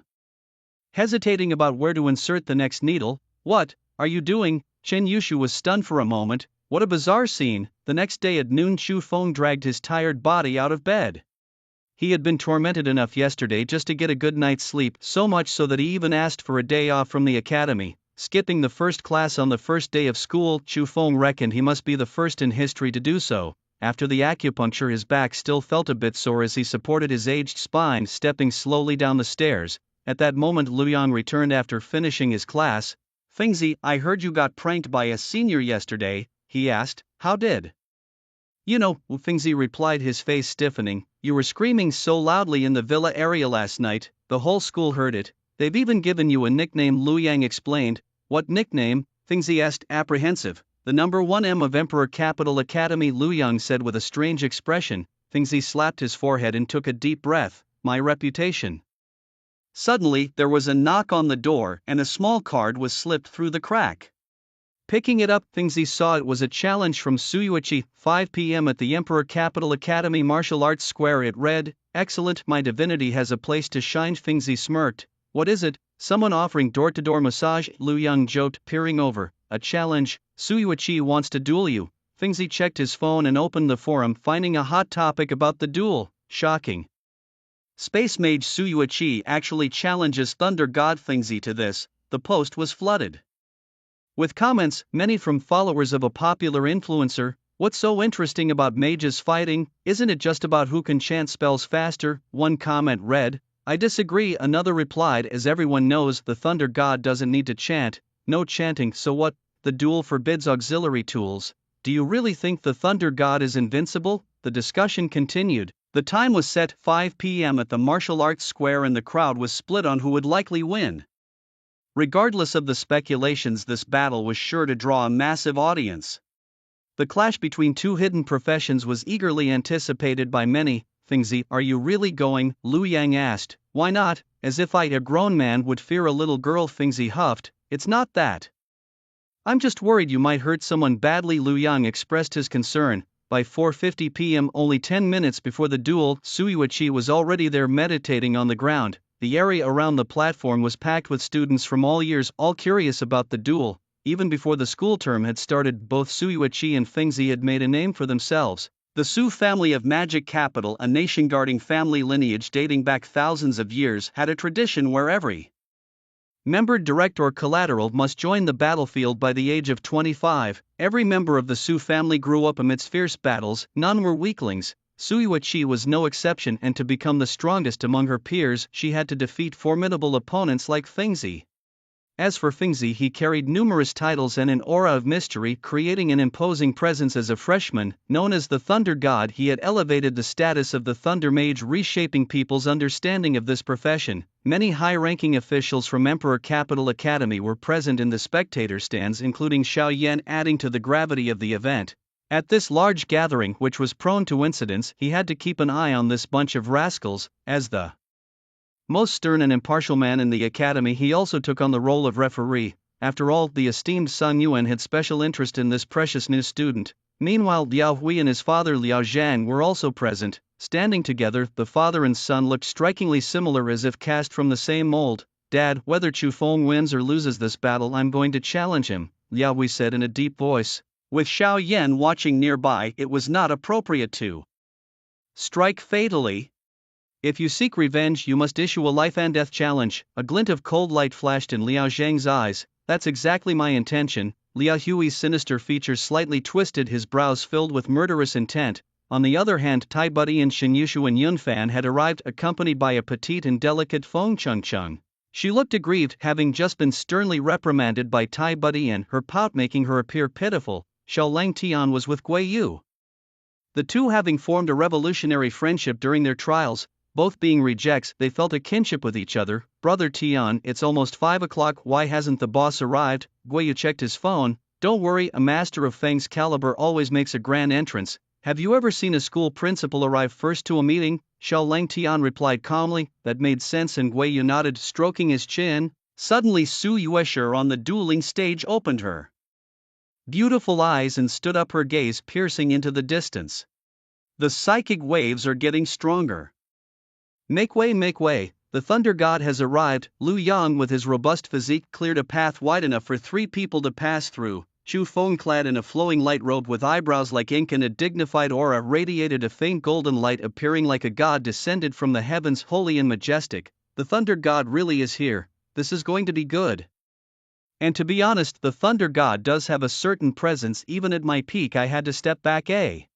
hesitating about where to insert the next needle. What are you doing? Qin Yushu was stunned for a moment. What a bizarre scene. The next day at noon, Chu Feng dragged his tired body out of bed. He had been tormented enough yesterday just to get a good night's sleep, so much so that he even asked for a day off from the academy. Skipping the first class on the first day of school, Chu Feng reckoned he must be the first in history to do so. After the acupuncture, his back still felt a bit sore as he supported his aged spine, stepping slowly down the stairs. At that moment, Luyang returned after finishing his class. Fengzi, I heard you got pranked by a senior yesterday, he asked. How did you know? Fengzi replied, his face stiffening. You were screaming so loudly in the villa area last night, the whole school heard it. They've even given you a nickname, Luyang explained. What nickname? Fengzi asked, apprehensive. The number 1M of Emperor Capital Academy, Luyang said with a strange expression. Fengzi slapped his forehead and took a deep breath. My reputation. Suddenly, there was a knock on the door, and a small card was slipped through the crack. Picking it up, Fengzi saw it was a challenge from Suyuichi, 5 p.m. at the Emperor Capital Academy Martial Arts Square. It read, excellent, my divinity has a place to shine. Fengzi smirked. What is it? Someone offering door-to-door massage? Luyang joked, peering over. A challenge, Suyuichi wants to duel you. Fengzi checked his phone and opened the forum, finding a hot topic about the duel. Shocking. Space Mage Suyuichi actually challenges Thunder God Fengzi to this. The post was flooded. With comments, many from followers of a popular influencer. What's so interesting about mages fighting? Isn't it just about who can chant spells faster? One comment read, I disagree. Another replied, as everyone knows, the Thunder God doesn't need to chant, no chanting, so what? The duel forbids auxiliary tools. Do you really think the Thunder God is invincible? The discussion continued. The time was set, 5 p.m. at the martial arts square, and the crowd was split on who would likely win. Regardless of the speculations, this battle was sure to draw a massive audience. The clash between two hidden professions was eagerly anticipated by many. Fingzi, are you really going? Liu Yang asked. Why not? As if a grown man would fear a little girl, Fingzi huffed. It's not that. I'm just worried you might hurt someone badly. Liu Yang expressed his concern. By 4:50 p.m., only 10 minutes before the duel, Su Yueqi was already there meditating on the ground. The area around the platform was packed with students from all years, all curious about the duel. Even before the school term had started, both Su Yueqi and Fingzi had made a name for themselves. The Su family of magic capital, a nation-guarding family lineage dating back thousands of years, had a tradition where every member, direct or collateral, must join the battlefield by the age of 25. Every member of the Su family grew up amidst fierce battles, none were weaklings. Su Yueqi was no exception, and to become the strongest among her peers, she had to defeat formidable opponents like Fingzi. As for Fingzi, he carried numerous titles and an aura of mystery, creating an imposing presence. As a freshman, known as the Thunder God, he had elevated the status of the Thunder Mage, reshaping people's understanding of this profession. Many high-ranking officials from Emperor Capital Academy were present in the spectator stands, including Xiao Yan, adding to the gravity of the event. At this large gathering, which was prone to incidents, he had to keep an eye on this bunch of rascals. As the most stern and impartial man in the academy, he also took on the role of referee. After all, the esteemed Sun Yuan had special interest in this precious new student. Meanwhile, Liao Hui and his father Liao Zhang were also present. Standing together, the father and son looked strikingly similar, as if cast from the same mold. Dad, whether Chu Feng wins or loses this battle, I'm going to challenge him, Liao Hui said in a deep voice. With Xiao Yan watching nearby, it was not appropriate to strike fatally. If you seek revenge, you must issue a life and death challenge. A glint of cold light flashed in Liao Zhang's eyes. That's exactly my intention. Liao Hui's sinister features slightly twisted, his brows filled with murderous intent. On the other hand, Tai Buddy and Shen Yushu and Yunfan had arrived, accompanied by a petite and delicate Feng Chengcheng. She looked aggrieved, having just been sternly reprimanded by Tai Buddy, and her pout making her appear pitiful. Xiao Lang Tian was with Gui Yu. The two having formed a revolutionary friendship during their trials. Both being rejects, they felt a kinship with each other. Brother Tian, it's almost 5 o'clock, why hasn't the boss arrived? Guiyu checked his phone. Don't worry, a master of Feng's caliber always makes a grand entrance. Have you ever seen a school principal arrive first to a meeting? Xiao Lang Tian replied calmly. That made sense, and Guiyu nodded, stroking his chin. Suddenly Su Yueshi on the dueling stage opened her beautiful eyes and stood up, her gaze piercing into the distance. The psychic waves are getting stronger. Make way, make way, the Thunder God has arrived. Liu Yang, with his robust physique, cleared a path wide enough for 3 people to pass through. Chu Feng, clad in a flowing light robe with eyebrows like ink and a dignified aura, radiated a faint golden light, appearing like a god descended from the heavens, holy and majestic. The Thunder God really is here. This is going to be good. And to be honest, the Thunder God does have a certain presence. Even at my peak I had to step back. A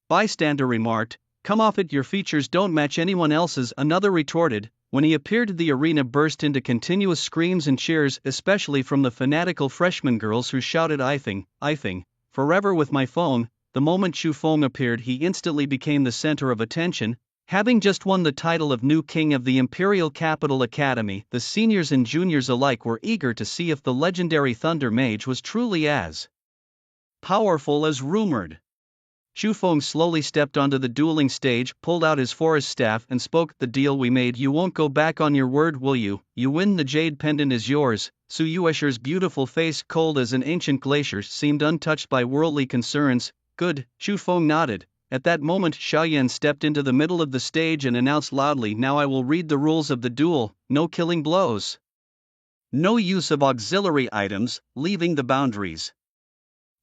bystander remarked. Come off it, your features don't match anyone else's, another retorted. When he appeared, the arena burst into continuous screams and cheers, especially from the fanatical freshman girls who shouted "Ifing, forever with my phone." The moment Chu Feng appeared, he instantly became the center of attention. Having just won the title of new king of the Imperial Capital Academy, the seniors and juniors alike were eager to see if the legendary Thunder Mage was truly as powerful as rumored. Chu Feng slowly stepped onto the dueling stage, pulled out his forest staff, and spoke. The deal we made, you won't go back on your word, will you? You win, the jade pendant is yours. Su Yueshi's beautiful face, cold as an ancient glacier, seemed untouched by worldly concerns. Good, Chu Feng nodded. At that moment, Xiaoyan stepped into the middle of the stage and announced loudly, now I will read the rules of the duel. No killing blows. No use of auxiliary items, leaving the boundaries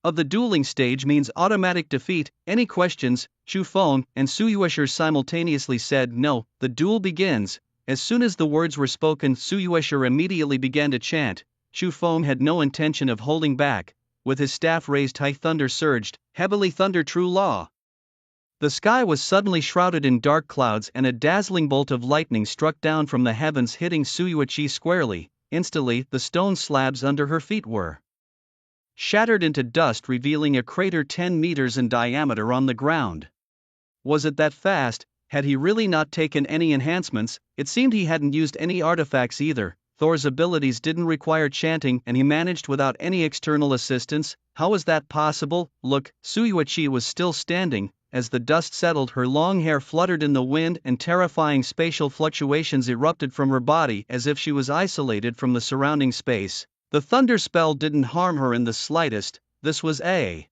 of the dueling stage means automatic defeat. Any questions? Chu Feng and Su Yueshi simultaneously said no. The duel begins. As soon as the words were spoken, Su Yueshi immediately began to chant. Chu Feng had no intention of holding back. With his staff raised high, thunder surged, heavily thunder true law. The sky was suddenly shrouded in dark clouds and a dazzling bolt of lightning struck down from the heavens, hitting Suyuichi squarely. Instantly, the stone slabs under her feet were shattered into dust, revealing a crater 10 meters in diameter on the ground. Was it that fast? Had he really not taken any enhancements? It seemed he hadn't used any artifacts either. Thor's abilities didn't require chanting and he managed without any external assistance. How was that possible? Look, Suyuichi was still standing. As the dust settled, her long hair fluttered in the wind and terrifying spatial fluctuations erupted from her body as if she was isolated from the surrounding space. The thunder spell didn't harm her in the slightest. This was a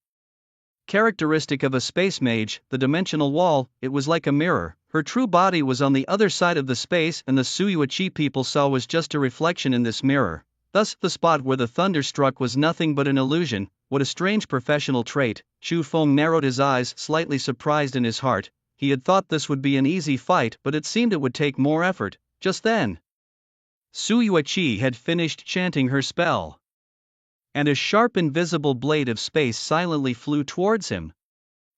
characteristic of a space mage, the dimensional wall. It was like a mirror. Her true body was on the other side of the space and the Suyuichi people saw was just a reflection in this mirror. Thus, the spot where the thunder struck was nothing but an illusion. What a strange professional trait. Chu Feng narrowed his eyes, slightly surprised in his heart. He had thought this would be an easy fight, but it seemed it would take more effort. Just then, Suyuichi had finished chanting her spell, and a sharp invisible blade of space silently flew towards him.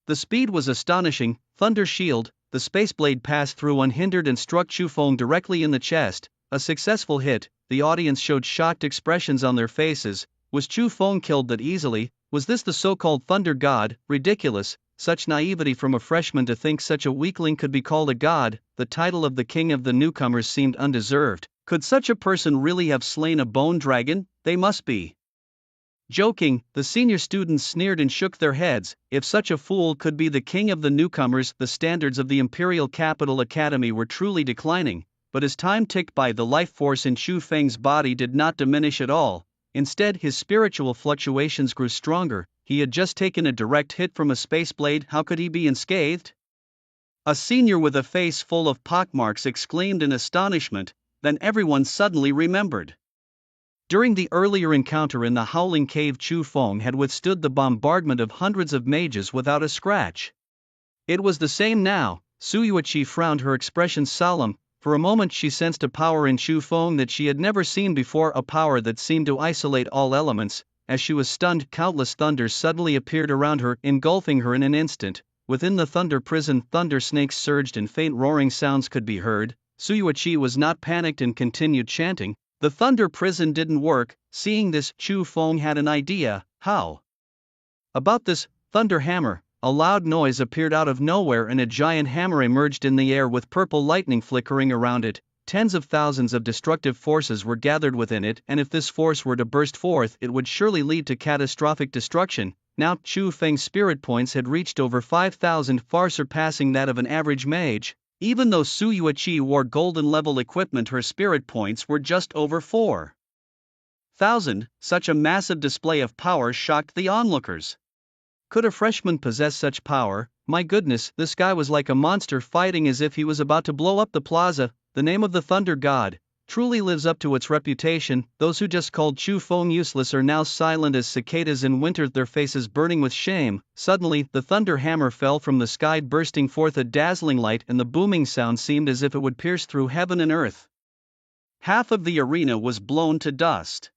The speed was astonishing. Thunder shield. The space blade passed through unhindered and struck Chu Feng directly in the chest. A successful hit. The audience showed shocked expressions on their faces. Was Chu Feng killed that easily? Was this the so-called Thunder God? Ridiculous. Such naivety from a freshman to think such a weakling could be called a god. The title of the king of the newcomers seemed undeserved. Could such a person really have slain a bone dragon? They must be joking. The senior students sneered and shook their heads. If such a fool could be the king of the newcomers, the standards of the Imperial Capital Academy were truly declining. But as time ticked by, the life force in Chu Feng's body did not diminish at all. Instead, his spiritual fluctuations grew stronger. He had just taken a direct hit from a space blade. How could he be unscathed? A senior with a face full of pockmarks exclaimed in astonishment. Then everyone suddenly remembered. During the earlier encounter in the Howling Cave, Chu Feng had withstood the bombardment of hundreds of mages without a scratch. It was the same now. Suyuichi frowned, her expression solemn. For a moment she sensed a power in Chu Feng that she had never seen before, a power that seemed to isolate all elements. As she was stunned, countless thunders suddenly appeared around her, engulfing her in an instant. Within the thunder prison, thunder snakes surged and faint roaring sounds could be heard. Suyuichi was not panicked and continued chanting. The thunder prison didn't work. Seeing this, Chu Feng had an idea. How about this thunder hammer? A loud noise appeared out of nowhere and a giant hammer emerged in the air with purple lightning flickering around it. Tens of thousands of destructive forces were gathered within it, and if this force were to burst forth, it would surely lead to catastrophic destruction. Now, Chu Feng's spirit points had reached over 5,000, far surpassing that of an average mage. Even though Suyuichi wore golden level equipment, her spirit points were just over 4,000. Such a massive display of power shocked the onlookers. Could a freshman possess such power? My goodness, this guy was like a monster, fighting as if he was about to blow up the plaza. The name of the Thunder God truly lives up to its reputation. Those who just called Chu Feng useless are now silent as cicadas in winter, their faces burning with shame. Suddenly, the thunder hammer fell from the sky, bursting forth a dazzling light, and the booming sound seemed as if it would pierce through heaven and earth. Half of the arena was blown to dust.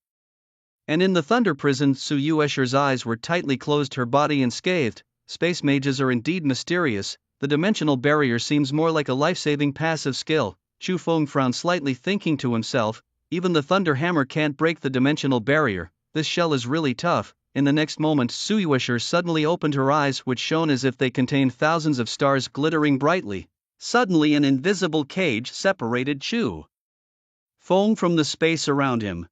And in the thunder prison, Suyuichi's eyes were tightly closed, her body unscathed. Space mages are indeed mysterious. The dimensional barrier seems more like a life-saving passive skill. Chu Feng frowned slightly, thinking to himself, even the thunder hammer can't break the dimensional barrier. This shell is really tough. In the next moment, Suyuichi suddenly opened her eyes, which shone as if they contained thousands of stars glittering brightly. Suddenly an invisible cage separated Chu Feng from the space around him.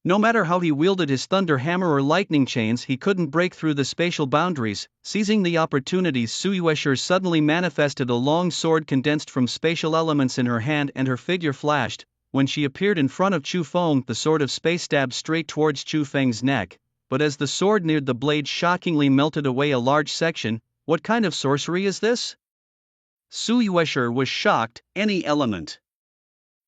No matter how he wielded his thunder hammer or lightning chains, he couldn't break through the spatial boundaries. Seizing the opportunity, Suyuichi suddenly manifested a long sword condensed from spatial elements in her hand, and her figure flashed. When she appeared in front of Chu Feng, the sword of space stabbed straight towards Chu Feng's neck. But as the sword neared, the blade shockingly melted away a large section. What kind of sorcery is this? Suyuichi was shocked. Any element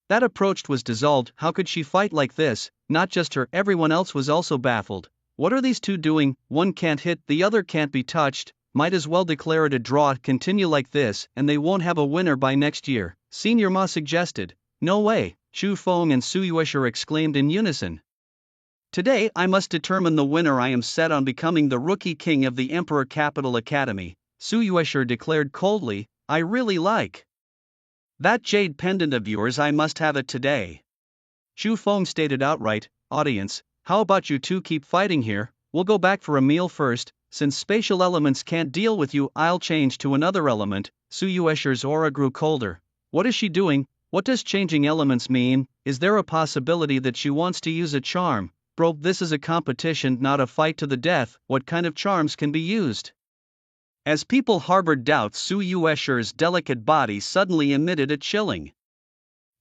that approached was dissolved. How could she fight like this? Not just her, everyone else was also baffled. What are these two doing? One can't hit, the other can't be touched. Might as well declare it a draw. Continue like this, and they won't have a winner by next year, Senior Ma suggested. No way, Chu Feng and Suyuichi exclaimed in unison. Today I must determine the winner. I am set on becoming the rookie king of the Emperor Capital Academy, Su Yueshur declared coldly. I really like that jade pendant of yours. I must have it today. Xu Feng stated outright. Audience, how about you two keep fighting here? We'll go back for a meal first. Since spatial elements can't deal with you, I'll change to another element. Su Yueshur's aura grew colder. What is she doing? What does changing elements mean? Is there a possibility that she wants to use a charm? Bro, this is a competition, not a fight to the death. What kind of charms can be used? As people harbored doubts, Su Yueshur's delicate body suddenly emitted a chilling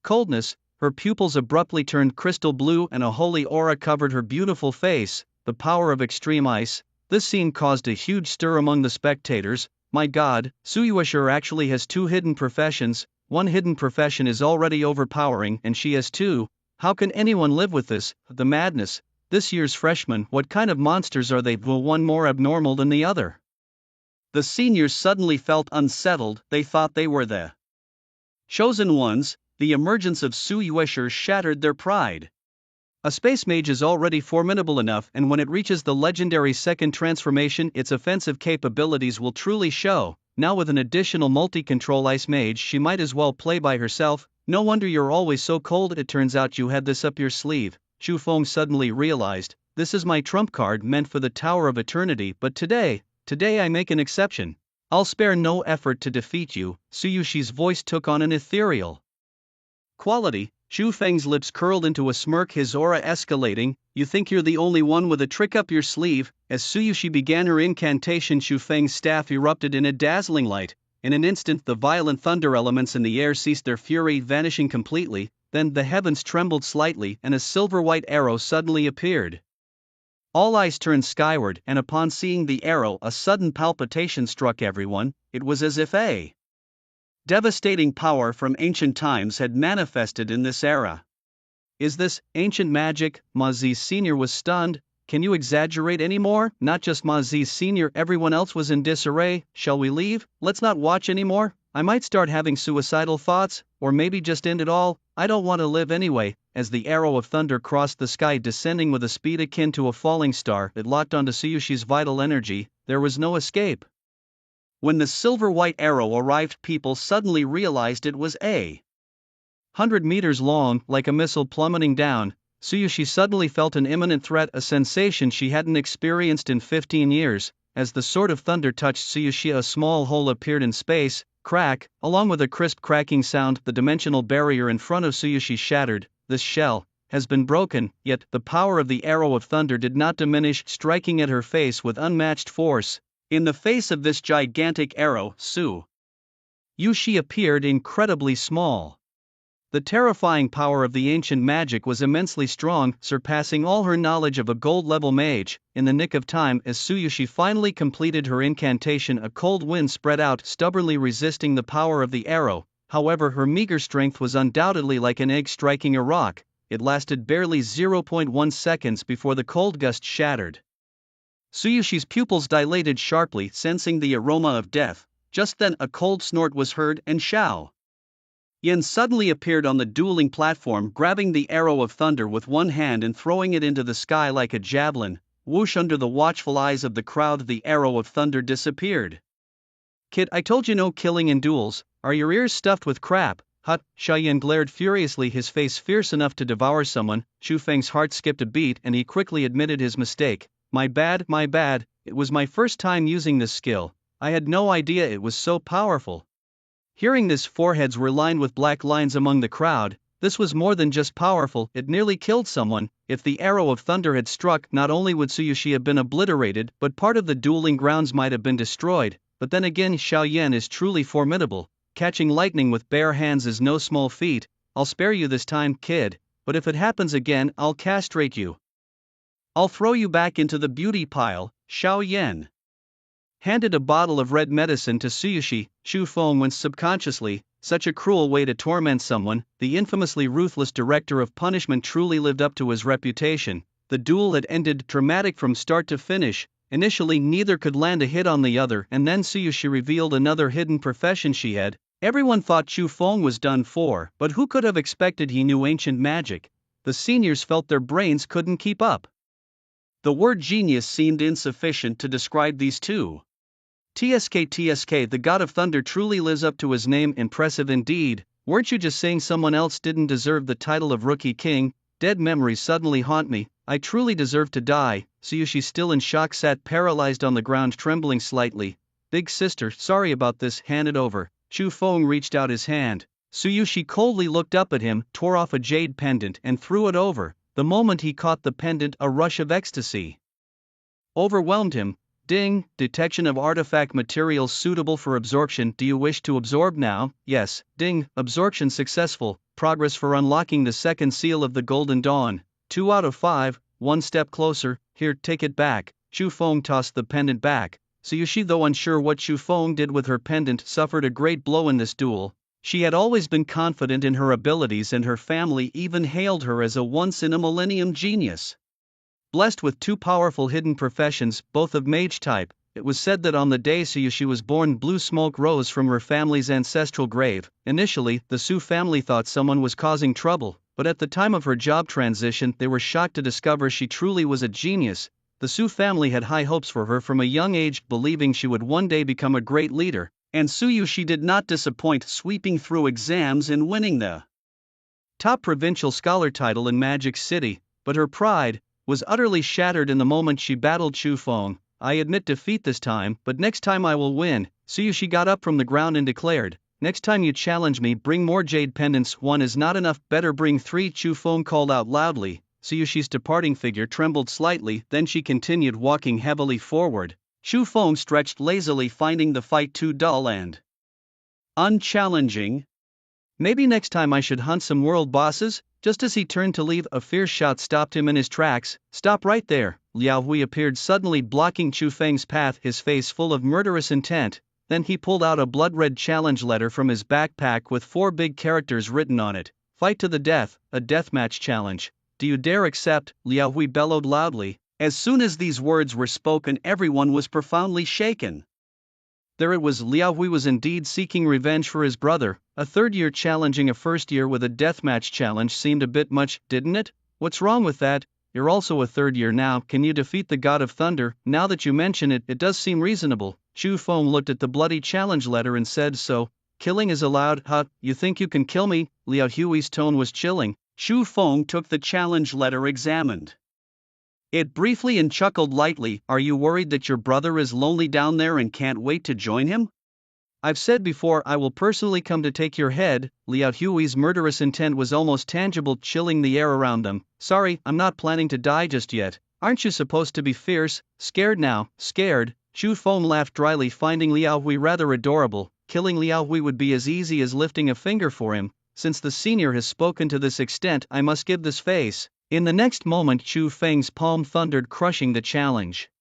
coldness. Her pupils abruptly turned crystal blue and a holy aura covered her beautiful face, the power of extreme ice. This scene caused a huge stir among the spectators. My god, Su Yueshur actually has two hidden professions. One hidden profession is already overpowering and she has two. How can anyone live with this? The madness. This year's freshmen, what kind of monsters are they? Will one more abnormal than the other? The seniors suddenly felt unsettled. They thought they were the chosen ones. The emergence of Su Yueshur shattered their pride. A space mage is already formidable enough, and when it reaches the legendary second transformation, its offensive capabilities will truly show. Now with an additional multi-control ice mage, she might as well play by herself. No wonder you're always so cold. It turns out you had this up your sleeve. Xu Feng suddenly realized, this is my trump card meant for the Tower of Eternity, but today I make an exception. I'll spare no effort to defeat you. Su Yushi's voice took on an ethereal quality. Xu Feng's lips curled into a smirk, his aura escalating. You think you're the only one with a trick up your sleeve? As Su Yushi began her incantation, Xu Feng's staff erupted in a dazzling light. In an instant, the violent thunder elements in the air ceased their fury, vanishing completely. Then the heavens trembled slightly, and a silver-white arrow suddenly appeared. All eyes turned skyward, and upon seeing the arrow, a sudden palpitation struck everyone. It was as if a devastating power from ancient times had manifested in this era. Is this ancient magic? Ma Zi Sr. was stunned. Can you exaggerate any more? Not just Ma Zi Sr., everyone else was in disarray. Shall we leave? Let's not watch anymore. I might start having suicidal thoughts, or maybe just end it all. I don't want to live anyway. As the arrow of thunder crossed the sky, descending with a speed akin to a falling star, it locked onto Suyushi's vital energy. There was no escape. When the silver-white arrow arrived, people suddenly realized it was 100 meters long, like a missile plummeting down. Suyushi suddenly felt an imminent threat, a sensation she hadn't experienced in 15 years. As the sword of thunder touched Suyushi, a small hole appeared in space. Crack, along with a crisp cracking sound, the dimensional barrier in front of Suyushi shattered. This shell has been broken, yet the power of the arrow of thunder did not diminish, striking at her face with unmatched force. In the face of this gigantic arrow, Su Yushi appeared incredibly small. The terrifying power of the ancient magic was immensely strong, surpassing all her knowledge of a gold-level mage. In the nick of time, as Su Yushi finally completed her incantation, a cold wind spread out, stubbornly resisting the power of the arrow. However, her meager strength was undoubtedly like an egg striking a rock. It lasted barely 0.1 seconds before the cold gust shattered Suyushi's pupils dilated sharply, sensing the aroma of death. Just then a cold snort was heard, and Xiao Yan suddenly appeared on the dueling platform, grabbing the arrow of thunder with one hand and throwing it into the sky like a javelin. Whoosh! Under the watchful eyes of the crowd, the arrow of thunder disappeared. Kid, I told you no killing in duels. Are your ears stuffed with crap? Hut! Xiao Yan glared furiously, his face fierce enough to devour someone. Xu Feng's heart skipped a beat and he quickly admitted his mistake. My bad. It was my first time using this skill. I had no idea it was so powerful. Hearing this, foreheads were lined with black lines among the crowd. This was more than just powerful, it nearly killed someone. If the arrow of thunder had struck, not only would Suyushi have been obliterated, but part of the dueling grounds might have been destroyed. But then again, Xiao Yan is truly formidable. Catching lightning with bare hands is no small feat. I'll spare you this time, kid, but if it happens again, I'll castrate you. I'll throw you back into the beauty pile. Xiao Yan handed a bottle of red medicine to Suyushi. Xu Feng winced subconsciously. Such a cruel way to torment someone. The infamously ruthless director of punishment truly lived up to his reputation. The duel had ended dramatic from start to finish. Initially, neither could land a hit on the other, and then Suyushi revealed another hidden profession she had. Everyone thought Xu Feng was done for, but who could have expected he knew ancient magic? The seniors felt their brains couldn't keep up. The word genius seemed insufficient to describe these two. TSK, the god of thunder truly lives up to his name. Impressive indeed. Weren't you just saying someone else didn't deserve the title of Rookie King? Dead memories suddenly haunt me. I truly deserve to die. Suyushi, still in shock, sat paralyzed on the ground, trembling slightly. Big sister, sorry about this. Hand it over. Chu Feng reached out his hand. Suyushi coldly looked up at him, tore off a jade pendant and threw it over. The moment he caught the pendant, a rush of ecstasy overwhelmed him. Ding, detection of artifact materials suitable for absorption. Do you wish to absorb now? Yes. Ding, absorption successful. Progress for unlocking the second seal of the Golden Dawn. 2 out of 5, one step closer. Here, take it back. Chu Feng tossed the pendant back. Suyushi, though unsure what Chu Feng did with her pendant, suffered a great blow in this duel. She had always been confident in her abilities, and her family even hailed her as a once-in-a-millennium genius. Blessed with two powerful hidden professions, both of mage type, it was said that on the day Suyushi was born, blue smoke rose from her family's ancestral grave. Initially, the Su family thought someone was causing trouble, but at the time of her job transition, they were shocked to discover she truly was a genius. The Su family had high hopes for her from a young age, believing she would one day become a great leader, and Suyushi did not disappoint, sweeping through exams and winning the top provincial scholar title in Magic City. But her pride was utterly shattered in the moment she battled Chu Feng. I admit defeat this time, but next time I will win. Suyushi got up from the ground and declared, next time you challenge me, bring more jade pendants. 1 is not enough, better bring 3. Chu Feng called out loudly. Suyushi's departing figure trembled slightly, then she continued walking heavily forward. Chu Feng stretched lazily, finding the fight too dull and unchallenging. Maybe next time I should hunt some world bosses? Just as he turned to leave, a fierce shot stopped him in his tracks. Stop right there. Liao Hui appeared suddenly, blocking Chu Feng's path, his face full of murderous intent. Then he pulled out a blood-red challenge letter from his backpack with 4 big characters written on it. Fight to the death, a deathmatch challenge. Do you dare accept? Liao Hui bellowed loudly. As soon as these words were spoken, everyone was profoundly shaken. There it was, Liao Hui was indeed seeking revenge for his brother. A third year challenging a first year with a deathmatch challenge seemed a bit much, didn't it? What's wrong with that? You're also a third year now. Can you defeat the God of Thunder? Now that you mention it, it does seem reasonable. Chu Feng looked at the bloody challenge letter and said, so, killing is allowed? Huh, you think you can kill me? Liao Hui's tone was chilling. Chu Feng took the challenge letter, examined it briefly and chuckled lightly. Are you worried that your brother is lonely down there and can't wait to join him? I've said before, I will personally come to take your head. Liao Hui's murderous intent was almost tangible, chilling the air around them. Sorry, I'm not planning to die just yet. Aren't you supposed to be fierce? Scared now? Scared? Chu Feng laughed dryly, finding Liao Hui rather adorable. Killing Liao Hui would be as easy as lifting a finger for him. Since the senior has spoken to this extent, I must give this face. In the next moment, Chu Feng's palm thundered, crushing the challenge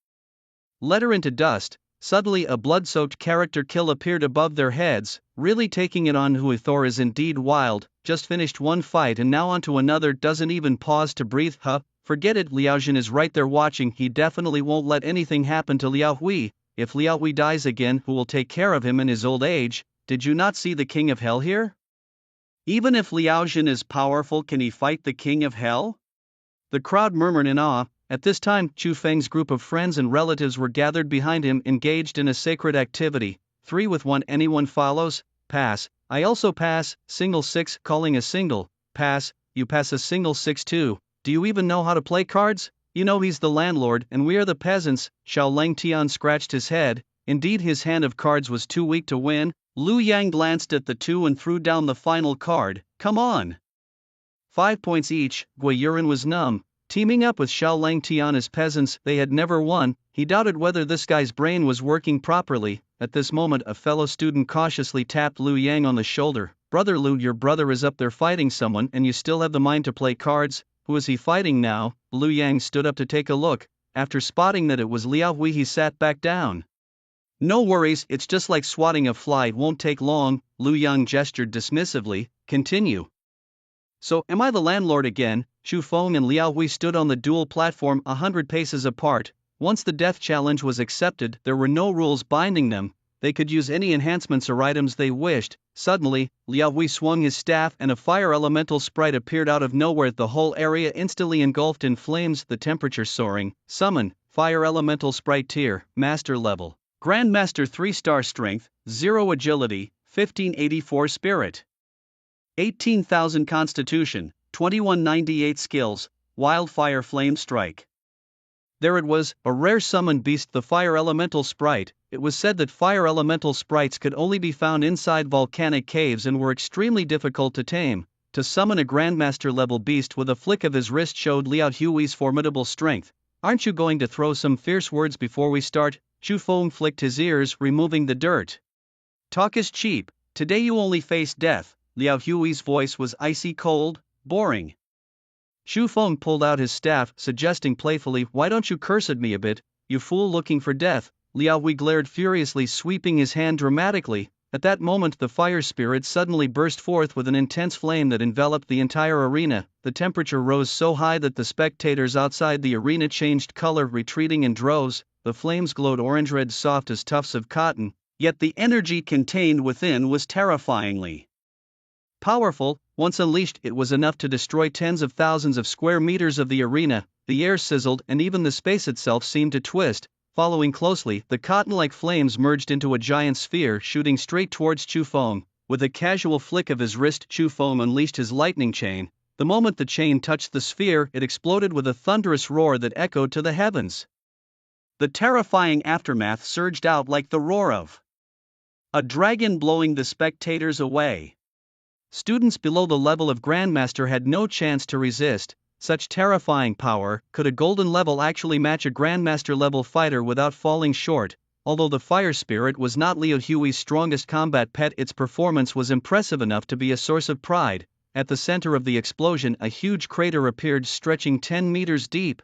letter into dust. Suddenly a blood-soaked character kill appeared above their heads. Really taking it on. Hui Thor is indeed wild. Just finished one fight and now onto another, doesn't even pause to breathe. Huh? Forget it. Liao Jin is right there watching. He definitely won't let anything happen to Liao Hui. If Liao Hui dies again, who will take care of him in his old age? Did you not see the King of Hell here? Even if Liao Jin is powerful, can he fight the King of Hell? The crowd murmured in awe. At this time, Chu Feng's group of friends and relatives were gathered behind him, engaged in a sacred activity. 3 with 1. Anyone follows? Pass. I also pass. Single 6. Calling a single. Pass. You pass a single 6 too. Do you even know how to play cards? You know he's the landlord and we are the peasants. Xiao Lang Tian scratched his head. Indeed, his hand of cards was too weak to win. Lu Yang glanced at the 2 and threw down the final card. Come on. 5 points each. Gui Yuran was numb. Teaming up with Xiao Lang Tian as peasants, they had never won. He doubted whether this guy's brain was working properly. At this moment, a fellow student cautiously tapped Lu Yang on the shoulder. Brother Lu, your brother is up there fighting someone and you still have the mind to play cards? Who is he fighting now? Lu Yang stood up to take a look. After spotting that it was Liao Hui, he sat back down. No worries, it's just like swatting a fly, it won't take long. Lu Yang gestured dismissively. Continue. So, am I the landlord again? Chu Feng and Liao Hui stood on the dual platform 100 paces apart. Once the death challenge was accepted, there were no rules binding them. they could use any enhancements or items they wished. Suddenly, Liao Hui swung his staff and a fire elemental sprite appeared out of nowhere. The whole area instantly engulfed in flames, the temperature soaring. Summon, fire elemental sprite tier, master level. Grandmaster 3-star strength, 0 agility, 1584 spirit. 18,000 constitution, 2198 skills, wildfire flame strike. There it was, a rare summoned beast, the fire elemental sprite. It was said that fire elemental sprites could only be found inside volcanic caves and were extremely difficult to tame. To summon a grandmaster level beast with a flick of his wrist showed Liao Hui's formidable strength. Aren't you going to throw some fierce words before we start? Chu Feng flicked his ears, removing the dirt. Talk is cheap, today you only face death. Liao Hui's voice was icy cold, boring. Chu Feng pulled out his staff, suggesting playfully, "Why don't you curse at me a bit, you fool looking for death?" Liao Hui glared furiously, sweeping his hand dramatically. At that moment the fire spirit suddenly burst forth with an intense flame that enveloped the entire arena. The temperature rose so high that the spectators outside the arena changed color, retreating in droves. The flames glowed orange-red, soft as tufts of cotton, yet the energy contained within was terrifyingly powerful. Once unleashed, it was enough to destroy tens of thousands of square meters of the arena. The air sizzled and even the space itself seemed to twist. Following closely, the cotton-like flames merged into a giant sphere, shooting straight towards Chu Feng. With a casual flick of his wrist, Chu Feng unleashed his lightning chain. The moment the chain touched the sphere, it exploded with a thunderous roar that echoed to the heavens. The terrifying aftermath surged out like the roar of a dragon, blowing the spectators away. Students below the level of Grandmaster had no chance to resist. Such terrifying power. Could a golden level actually match a Grandmaster level fighter without falling short? Although the fire spirit was not Liao Hui's strongest combat pet, its performance was impressive enough to be a source of pride. At the center of the explosion, a huge crater appeared, stretching 10 meters deep.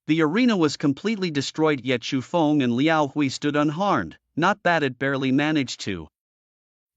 The arena was completely destroyed, yet Chu Feng and Liao Hui stood unharmed. Not bad, it barely managed to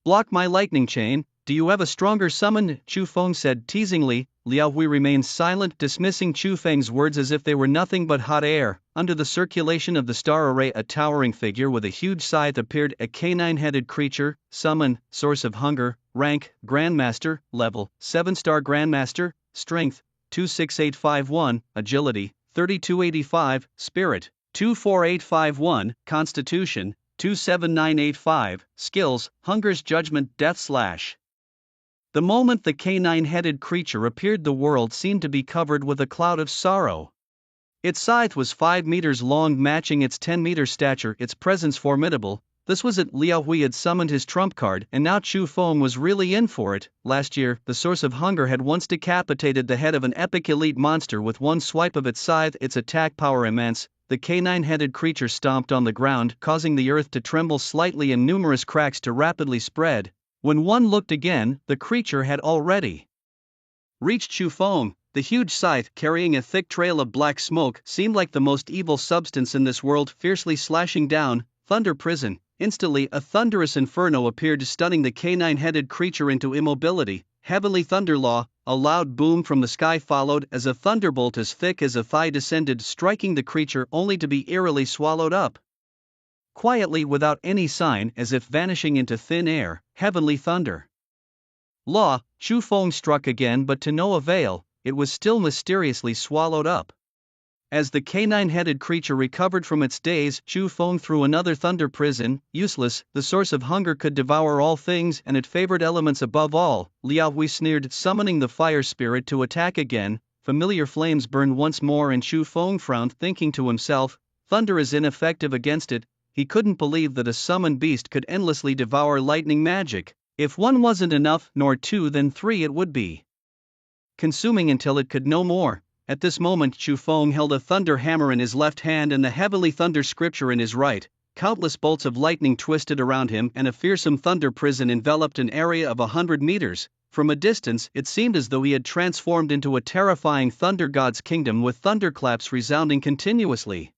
block my lightning chain. Do you have a stronger summon? Chu Feng said teasingly. Liao Hui remained silent, dismissing Chu Feng's words as if they were nothing but hot air. Under the circulation of the star array, a towering figure with a huge scythe appeared, a canine-headed creature. Summon, source of hunger, rank, Grandmaster, level, 7-star Grandmaster, strength, 26851, agility, 3285, spirit, 24851, constitution, 27985, skills, hunger's judgment, death slash. The moment the canine-headed creature appeared, the world seemed to be covered with a cloud of sorrow. Its scythe was 5 meters long, matching its 10-meter stature, its presence formidable. This was it. Liao Hui had summoned his trump card, and now Chu Feng was really in for it. Last year, the source of hunger had once decapitated the head of an epic elite monster with one swipe of its scythe, its attack power immense. The canine-headed creature stomped on the ground, causing the earth to tremble slightly and numerous cracks to rapidly spread. When one looked again, the creature had already reached Chu Feng. The huge scythe, carrying a thick trail of black smoke, seemed like the most evil substance in this world, fiercely slashing down. Thunder prison. Instantly, a thunderous inferno appeared, stunning the canine-headed creature into immobility. Heavenly thunder law. A loud boom from the sky followed, as a thunderbolt as thick as a thigh descended, striking the creature, only to be eerily swallowed up quietly, without any sign, as if vanishing into thin air. Heavenly thunder law. Chu Feng struck again, but to no avail. It was still mysteriously swallowed up. As the canine-headed creature recovered from its daze, Chu Feng threw another thunder prison. Useless, the source of hunger could devour all things, and it favored elements above all. Liao Hui sneered, summoning the fire spirit to attack again. Familiar flames burned once more, and Chu Feng frowned, thinking to himself, thunder is ineffective against it. He couldn't believe that a summoned beast could endlessly devour lightning magic. If one wasn't enough, nor two, then three it would be, consuming until it could no more. At this moment Chu Feng held a thunder hammer in his left hand and the heavenly thunder scripture in his right. Countless bolts of lightning twisted around him, and a fearsome thunder prison enveloped an area of 100 meters. From a distance, it seemed as though he had transformed into a terrifying thunder god's kingdom, with thunderclaps resounding continuously.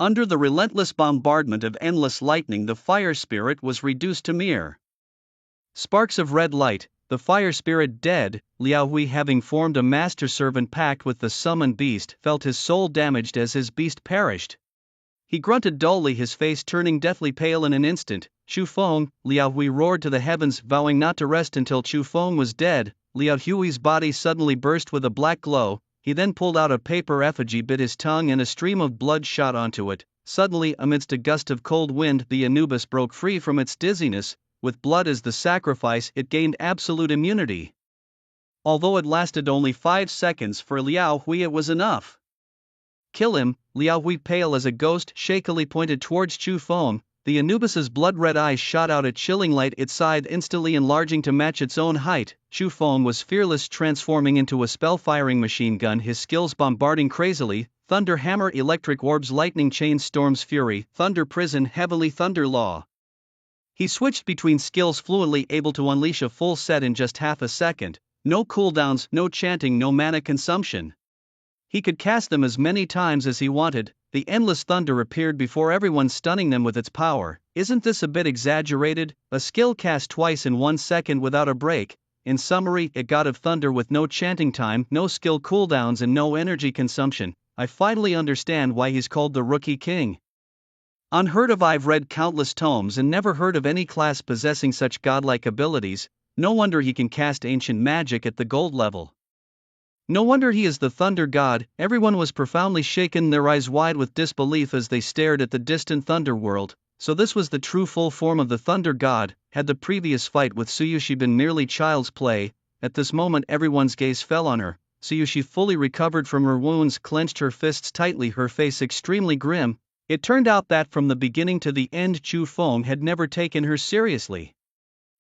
Under the relentless bombardment of endless lightning, the fire spirit was reduced to mere sparks of red light. The fire spirit dead. Liao Hui, having formed a master-servant pact with the summoned beast, felt his soul damaged as his beast perished. He grunted dully, his face turning deathly pale in an instant. Chu Feng, Liao Hui roared to the heavens, vowing not to rest until Chu Feng was dead. Liao Hui's body suddenly burst with a black glow. He then pulled out a paper effigy, bit his tongue, and a stream of blood shot onto it. Suddenly, amidst a gust of cold wind, the Anubis broke free from its dizziness. With blood as the sacrifice, it gained absolute immunity. Although it lasted only 5 seconds, for Liao Hui it was enough. Kill him, Liao Hui, pale as a ghost, shakily pointed towards Chu Feng. The Anubis's blood-red eyes shot out a chilling light, its side instantly enlarging to match its own height. Chu Feng was fearless, transforming into a spell-firing machine gun, his skills bombarding crazily. Thunder hammer, electric orbs, lightning chain, storm's fury, thunder prison, heavenly thunder law. He switched between skills fluently, able to unleash a full set in just half a second. No cooldowns, no chanting, no mana consumption. He could cast them as many times as he wanted. The endless thunder appeared before everyone, stunning them with its power. Isn't this a bit exaggerated? A skill cast twice in 1 second without a break. In summary, a god of thunder with no chanting time, no skill cooldowns, and no energy consumption. I finally understand why he's called the Rookie King. Unheard of. I've read countless tomes and never heard of any class possessing such godlike abilities. No wonder he can cast ancient magic at the gold level. No wonder he is the Thunder God. Everyone was profoundly shaken, their eyes wide with disbelief as they stared at the distant Thunder world. So this was the true full form of the Thunder God. Had the previous fight with Tsuyoshi been merely child's play? At this moment everyone's gaze fell on her. Tsuyoshi, fully recovered from her wounds, clenched her fists tightly, her face extremely grim. It turned out that from the beginning to the end, Chu Feng had never taken her seriously.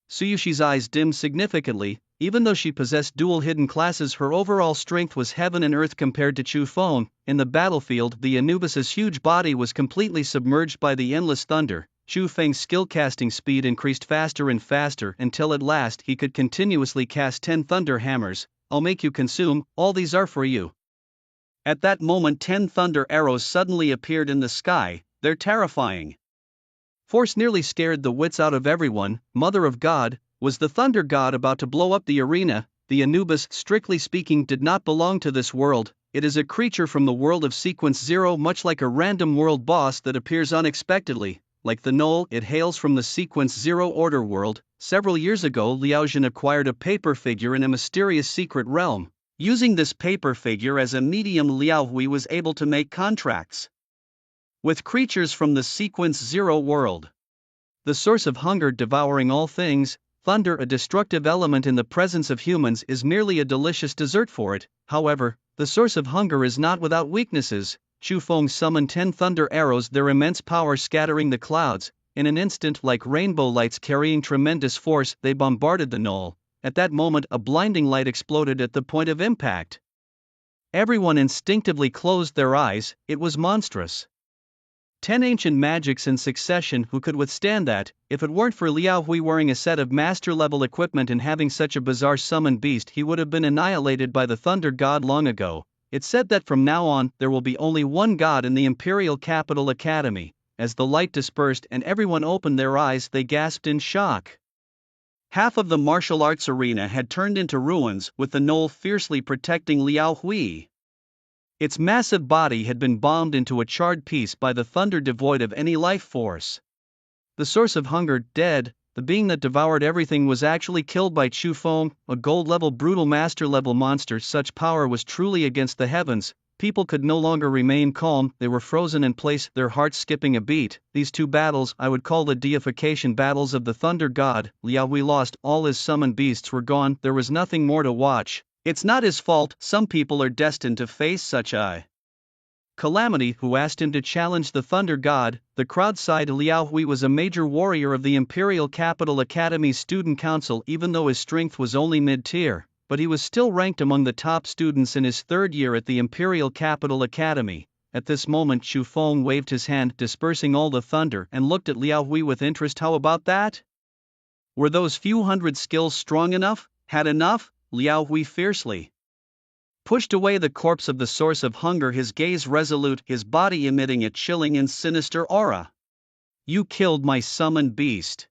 Tsuyoshi's eyes dimmed significantly. Even though she possessed dual hidden classes, her overall strength was heaven and earth compared to Chu Feng. In the battlefield, the Anubis's huge body was completely submerged by the endless thunder. Chu Feng's skill casting speed increased faster and faster until at last he could continuously cast 10 thunder hammers. I'll make you consume, all these are for you. At that moment 10 thunder arrows suddenly appeared in the sky. Their terrifying force nearly scared the wits out of everyone. Mother of God, was the Thunder God about to blow up the arena? The Anubis, strictly speaking, did not belong to this world. It is a creature from the world of Sequence Zero, much like a random world boss that appears unexpectedly. Like the Knoll, it hails from the Sequence Zero Order world. Several years ago, Liaojin acquired a paper figure in a mysterious secret realm. Using this paper figure as a medium, Liao Hui was able to make contracts with creatures from the Sequence Zero world. The source of hunger, devouring all things. Thunder, a destructive element in the presence of humans, is merely a delicious dessert for it. However, the source of hunger is not without weaknesses. Chu Feng summoned 10 thunder arrows, their immense power scattering the clouds. In an instant, like rainbow lights carrying tremendous force, they bombarded the knoll. At that moment, a blinding light exploded at the point of impact. Everyone instinctively closed their eyes. It was monstrous. 10 ancient magics in succession. Who could withstand that? If it weren't for Liao Hui wearing a set of master-level equipment and having such a bizarre summoned beast, he would have been annihilated by the Thunder God long ago. It's said that from now on, there will be only one god in the Imperial Capital Academy. As the light dispersed and everyone opened their eyes, they gasped in shock. Half of the martial arts arena had turned into ruins, with the knoll fiercely protecting Liao Hui. Its massive body had been bombed into a charred piece by the thunder, devoid of any life force. The source of hunger, dead. The being that devoured everything was actually killed by Chu Feng, a gold-level brutal master-level monster. Such power was truly against the heavens. People could no longer remain calm, they were frozen in place, their hearts skipping a beat. These 2 battles, I would call the deification battles of the Thunder God. Liao Hui lost, all his summoned beasts were gone, there was nothing more to watch. It's not his fault, some people are destined to face such a calamity. Who asked him to challenge the Thunder God? The crowd sighed. Liao Hui was a major warrior of the Imperial Capital Academy's student council, even though his strength was only mid-tier, but he was still ranked among the top students in his 3rd year at the Imperial Capital Academy. At this moment Chu Feng waved his hand, dispersing all the thunder, and looked at Liao Hui with interest. How about that? Were those few hundred skills strong enough? Had enough? Liao Hui fiercely pushed away the corpse of the source of hunger, his gaze resolute, his body emitting a chilling and sinister aura. You killed my summoned beast.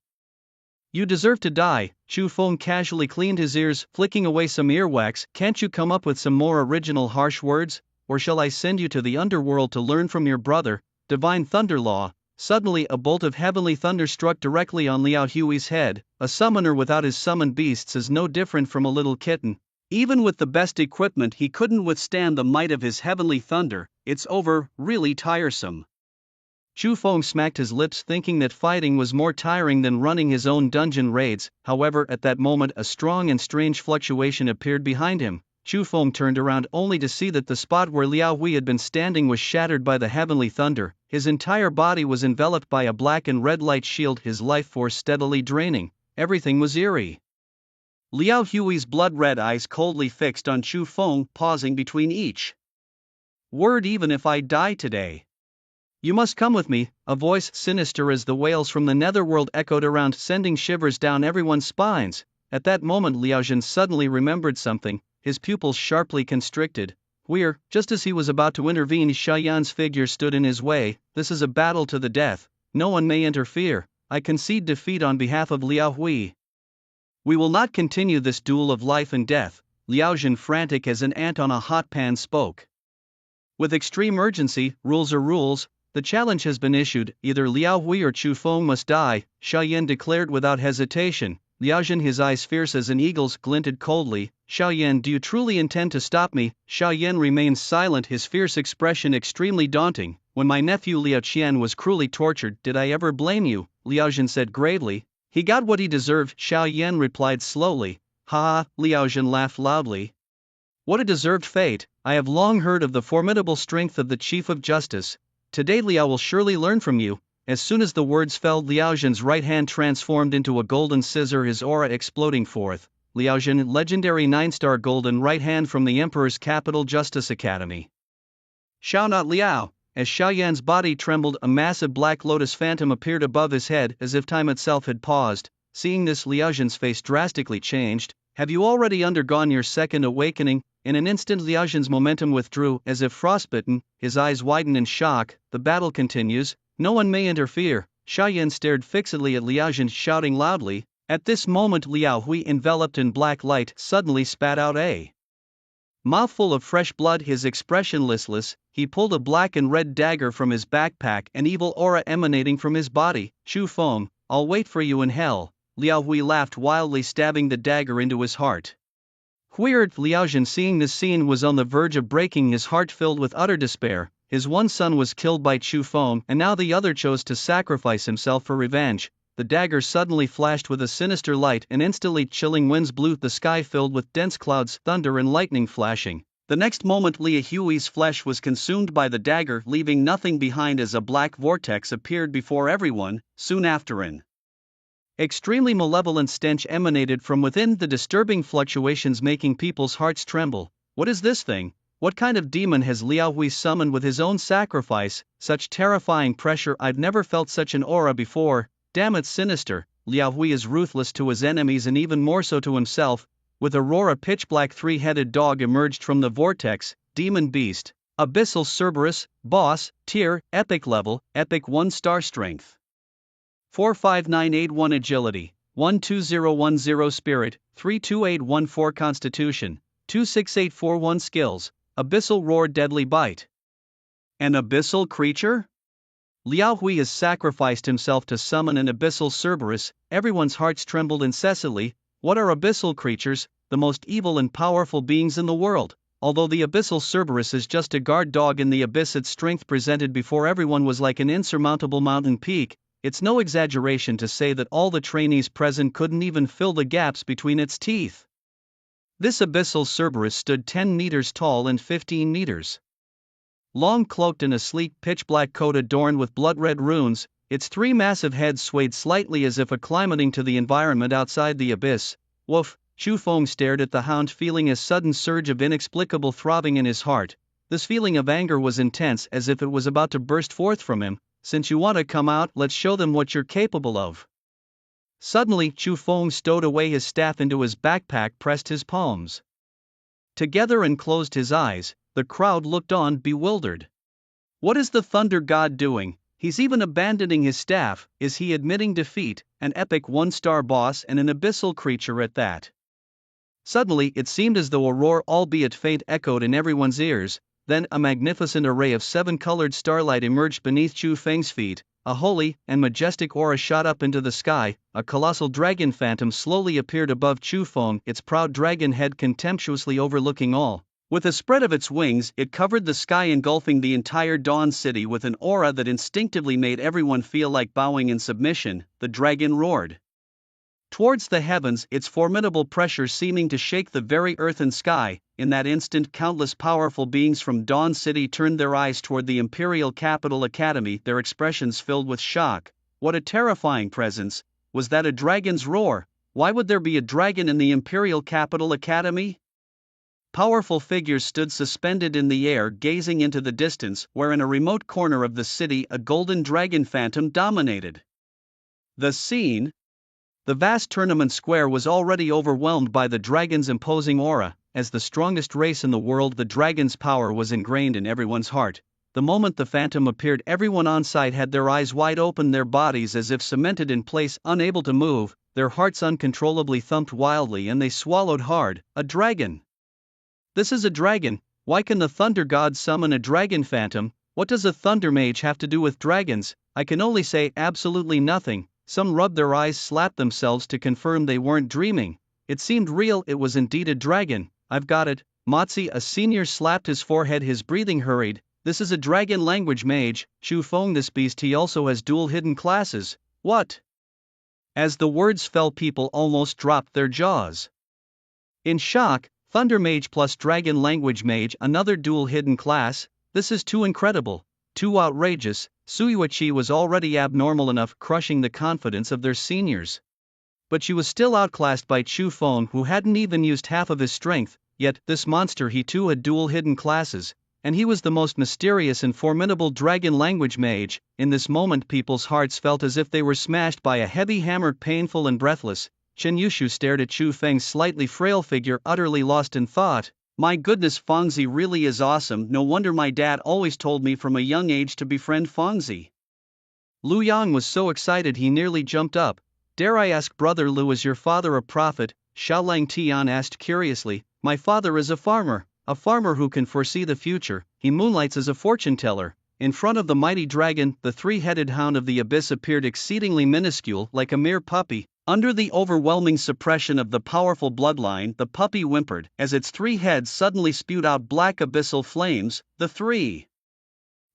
You deserve to die. Chu Feng casually cleaned his ears, flicking away some earwax. Can't you come up with some more original harsh words? Or shall I send you to the underworld to learn from your brother? divine thunder law. Suddenly a bolt of heavenly thunder struck directly on Liao Hui's head. A summoner without his summoned beasts is no different from a little kitten. Even with the best equipment he couldn't withstand the might of his heavenly thunder. It's over, really tiresome. Chu Feng smacked his lips, thinking that fighting was more tiring than running his own dungeon raids. However, at that moment a strong and strange fluctuation appeared behind him. Chu Feng turned around only to see that the spot where Liao Hui had been standing was shattered by the heavenly thunder. His entire body was enveloped by a black and red light shield, his life force steadily draining. Everything was eerie. Liao Hui's blood-red eyes coldly fixed on Chu Feng, pausing between each word. Even if I die today, you must come with me. A voice sinister as the wails from the netherworld echoed around, sending shivers down everyone's spines. At that moment Liao Zhen suddenly remembered something, his pupils sharply constricted. Just as he was about to intervene, Xiaoyan's figure stood in his way. This is a battle to the death. No one may interfere. I concede defeat on behalf of Liao Hui. We will not continue this duel of life and death. Liao Zhen, frantic as an ant on a hot pan, spoke. With extreme urgency, rules are rules. The challenge has been issued. Either Liao Hui or Chu Feng must die, Xiaoyan declared without hesitation. Liao Zhen, his eyes fierce as an eagle's, glinted coldly. Xiaoyan, do you truly intend to stop me? Xiaoyan remained silent, his fierce expression extremely daunting. When my nephew Liao Qian was cruelly tortured, did I ever blame you? Liao Zhen said gravely. He got what he deserved, Xiaoyan replied slowly. Ha ha, Liao Zhen laughed loudly. What a deserved fate. I have long heard of the formidable strength of the Chief of Justice. Today Liao will surely learn from you. As soon as the words fell, Liao Zhen's right hand transformed into a golden scissor, his aura exploding forth. Liao Zhen, legendary 9-star golden right hand from the Emperor's capital Justice Academy. Xiao not Liao. As Xiaoyan's body trembled, a massive black lotus phantom appeared above his head, as if time itself had paused. Seeing this, Liao Zhen's face drastically changed. Have you already undergone your second awakening? In an instant Liao Zhen's momentum withdrew, as if frostbitten, his eyes widened in shock. The battle continues. No one may interfere. Xiaoyan stared fixedly at Liao Zhen, shouting loudly. At this moment Liao Hui, enveloped in black light, suddenly spat out a mouthful of fresh blood, his expression listless. He pulled a black and red dagger from his backpack, an evil aura emanating from his body. Chu Feng, I'll wait for you in hell. Liao Hui laughed wildly, stabbing the dagger into his heart. Weird. Liao Zhen, seeing this scene, was on the verge of breaking, his heart filled with utter despair. His one son was killed by Chu Feng, and now the other chose to sacrifice himself for revenge. The dagger suddenly flashed with a sinister light, and instantly chilling winds blew the sky, filled with dense clouds, thunder and lightning flashing. The next moment Liao Hui's flesh was consumed by the dagger, leaving nothing behind as a black vortex appeared before everyone. Soon after, an extremely malevolent stench emanated from within, the disturbing fluctuations making people's hearts tremble. What is this thing? What kind of demon has Liao Hui summoned with his own sacrifice? Such terrifying pressure, I've never felt such an aura before. Damn, it's sinister. Liao Hui is ruthless to his enemies and even more so to himself. With a roar, a pitch-black three-headed dog emerged from the vortex. Demon beast. Abyssal Cerberus. Boss. Tier. Epic level. Epic 1-star strength. 45981 agility. 12010 spirit. 32814 constitution. 26841 skills. Abyssal roar, deadly bite. An abyssal creature? Liao Hui has sacrificed himself to summon an abyssal Cerberus. Everyone's hearts trembled incessantly. What are abyssal creatures? The most evil and powerful beings in the world. Although the abyssal Cerberus is just a guard dog in the abyss, its strength presented before everyone was like an insurmountable mountain peak. It's no exaggeration to say that all the trainees present couldn't even fill the gaps between its teeth. This abyssal Cerberus stood 10 meters tall and 15 meters long, cloaked in a sleek pitch-black coat adorned with blood-red runes. Its 3 massive heads swayed slightly as if acclimating to the environment outside the abyss. Woof! Chu Feng stared at the hound, feeling a sudden surge of inexplicable throbbing in his heart. This feeling of anger was intense, as if it was about to burst forth from him. Since you want to come out, let's show them what you're capable of. Suddenly, Chu Feng stowed away his staff into his backpack, pressed his palms together and closed his eyes. The crowd looked on, bewildered. What is the Thunder God doing? He's even abandoning his staff. Is he admitting defeat? An epic 1-star boss and an abyssal creature at that. Suddenly, it seemed as though a roar, albeit faint, echoed in everyone's ears. Then a magnificent array of 7-colored starlight emerged beneath Chu Feng's feet. A holy and majestic aura shot up into the sky. A colossal dragon phantom slowly appeared above Chu Feng, its proud dragon head contemptuously overlooking all. With a spread of its wings, it covered the sky, engulfing the entire Dawn City with an aura that instinctively made everyone feel like bowing in submission. The dragon roared towards the heavens, its formidable pressure seeming to shake the very earth and sky. In that instant, countless powerful beings from Dawn City turned their eyes toward the Imperial Capital Academy, their expressions filled with shock. What a terrifying presence! Was that a dragon's roar? Why would there be a dragon in the Imperial Capital Academy? Powerful figures stood suspended in the air, gazing into the distance, where in a remote corner of the city a golden dragon phantom dominated the scene. The vast tournament square was already overwhelmed by the dragon's imposing aura. As the strongest race in the world, the dragon's power was ingrained in everyone's heart. The moment the phantom appeared, everyone on site had their eyes wide open, their bodies as if cemented in place, unable to move. Their hearts uncontrollably thumped wildly and they swallowed hard. A dragon! This is a dragon. Why can the Thunder God summon a dragon phantom? What does a Thunder Mage have to do with dragons? I can only say absolutely nothing. Some rubbed their eyes, slapped themselves to confirm they weren't dreaming. It seemed real, it was indeed a dragon. I've got it. Motzi, a senior, slapped his forehead, his breathing hurried. This is a dragon language mage. Chu Feng, this beast, he also has dual hidden classes. What? As the words fell, people almost dropped their jaws in shock. Thunder Mage plus Dragon Language Mage, another dual hidden class? This is too incredible, too outrageous. Suyuichi was already abnormal enough, crushing the confidence of their seniors. But she was still outclassed by Chu Feng, who hadn't even used half of his strength. Yet, this monster, he too had dual hidden classes, and he was the most mysterious and formidable Dragon Language Mage. In this moment, people's hearts felt as if they were smashed by a heavy hammer. Painful and breathless, Chen Yushu stared at Chu Feng's slightly frail figure, utterly lost in thought. My goodness, Fengzi really is awesome. No wonder my dad always told me from a young age to befriend Fengzi. Lu Yang was so excited he nearly jumped up. Dare I ask, Brother Lu, is your father a prophet? Xiaolang Tian asked curiously. My father is a farmer who can foresee the future. He moonlights as a fortune teller. In front of the mighty dragon, the three-headed hound of the abyss appeared exceedingly minuscule, like a mere puppy. Under the overwhelming suppression of the powerful bloodline, the puppy whimpered, as its 3 heads suddenly spewed out black abyssal flames. The 3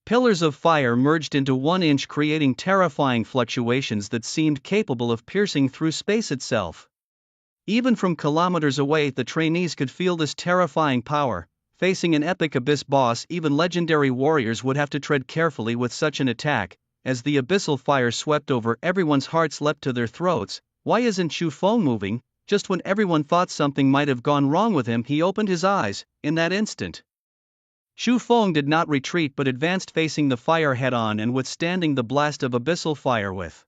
pillars of fire merged into 1 inch, creating terrifying fluctuations that seemed capable of piercing through space itself. Even from kilometers away, the trainees could feel this terrifying power. Facing an epic abyss boss, even legendary warriors would have to tread carefully with such an attack. As the abyssal fire swept over, everyone's hearts leapt to their throats. Why isn't Chu Feng moving? Just when everyone thought something might have gone wrong with him, he opened his eyes. In that instant, Chu Feng did not retreat but advanced, facing the fire head-on and withstanding the blast of abyssal fire with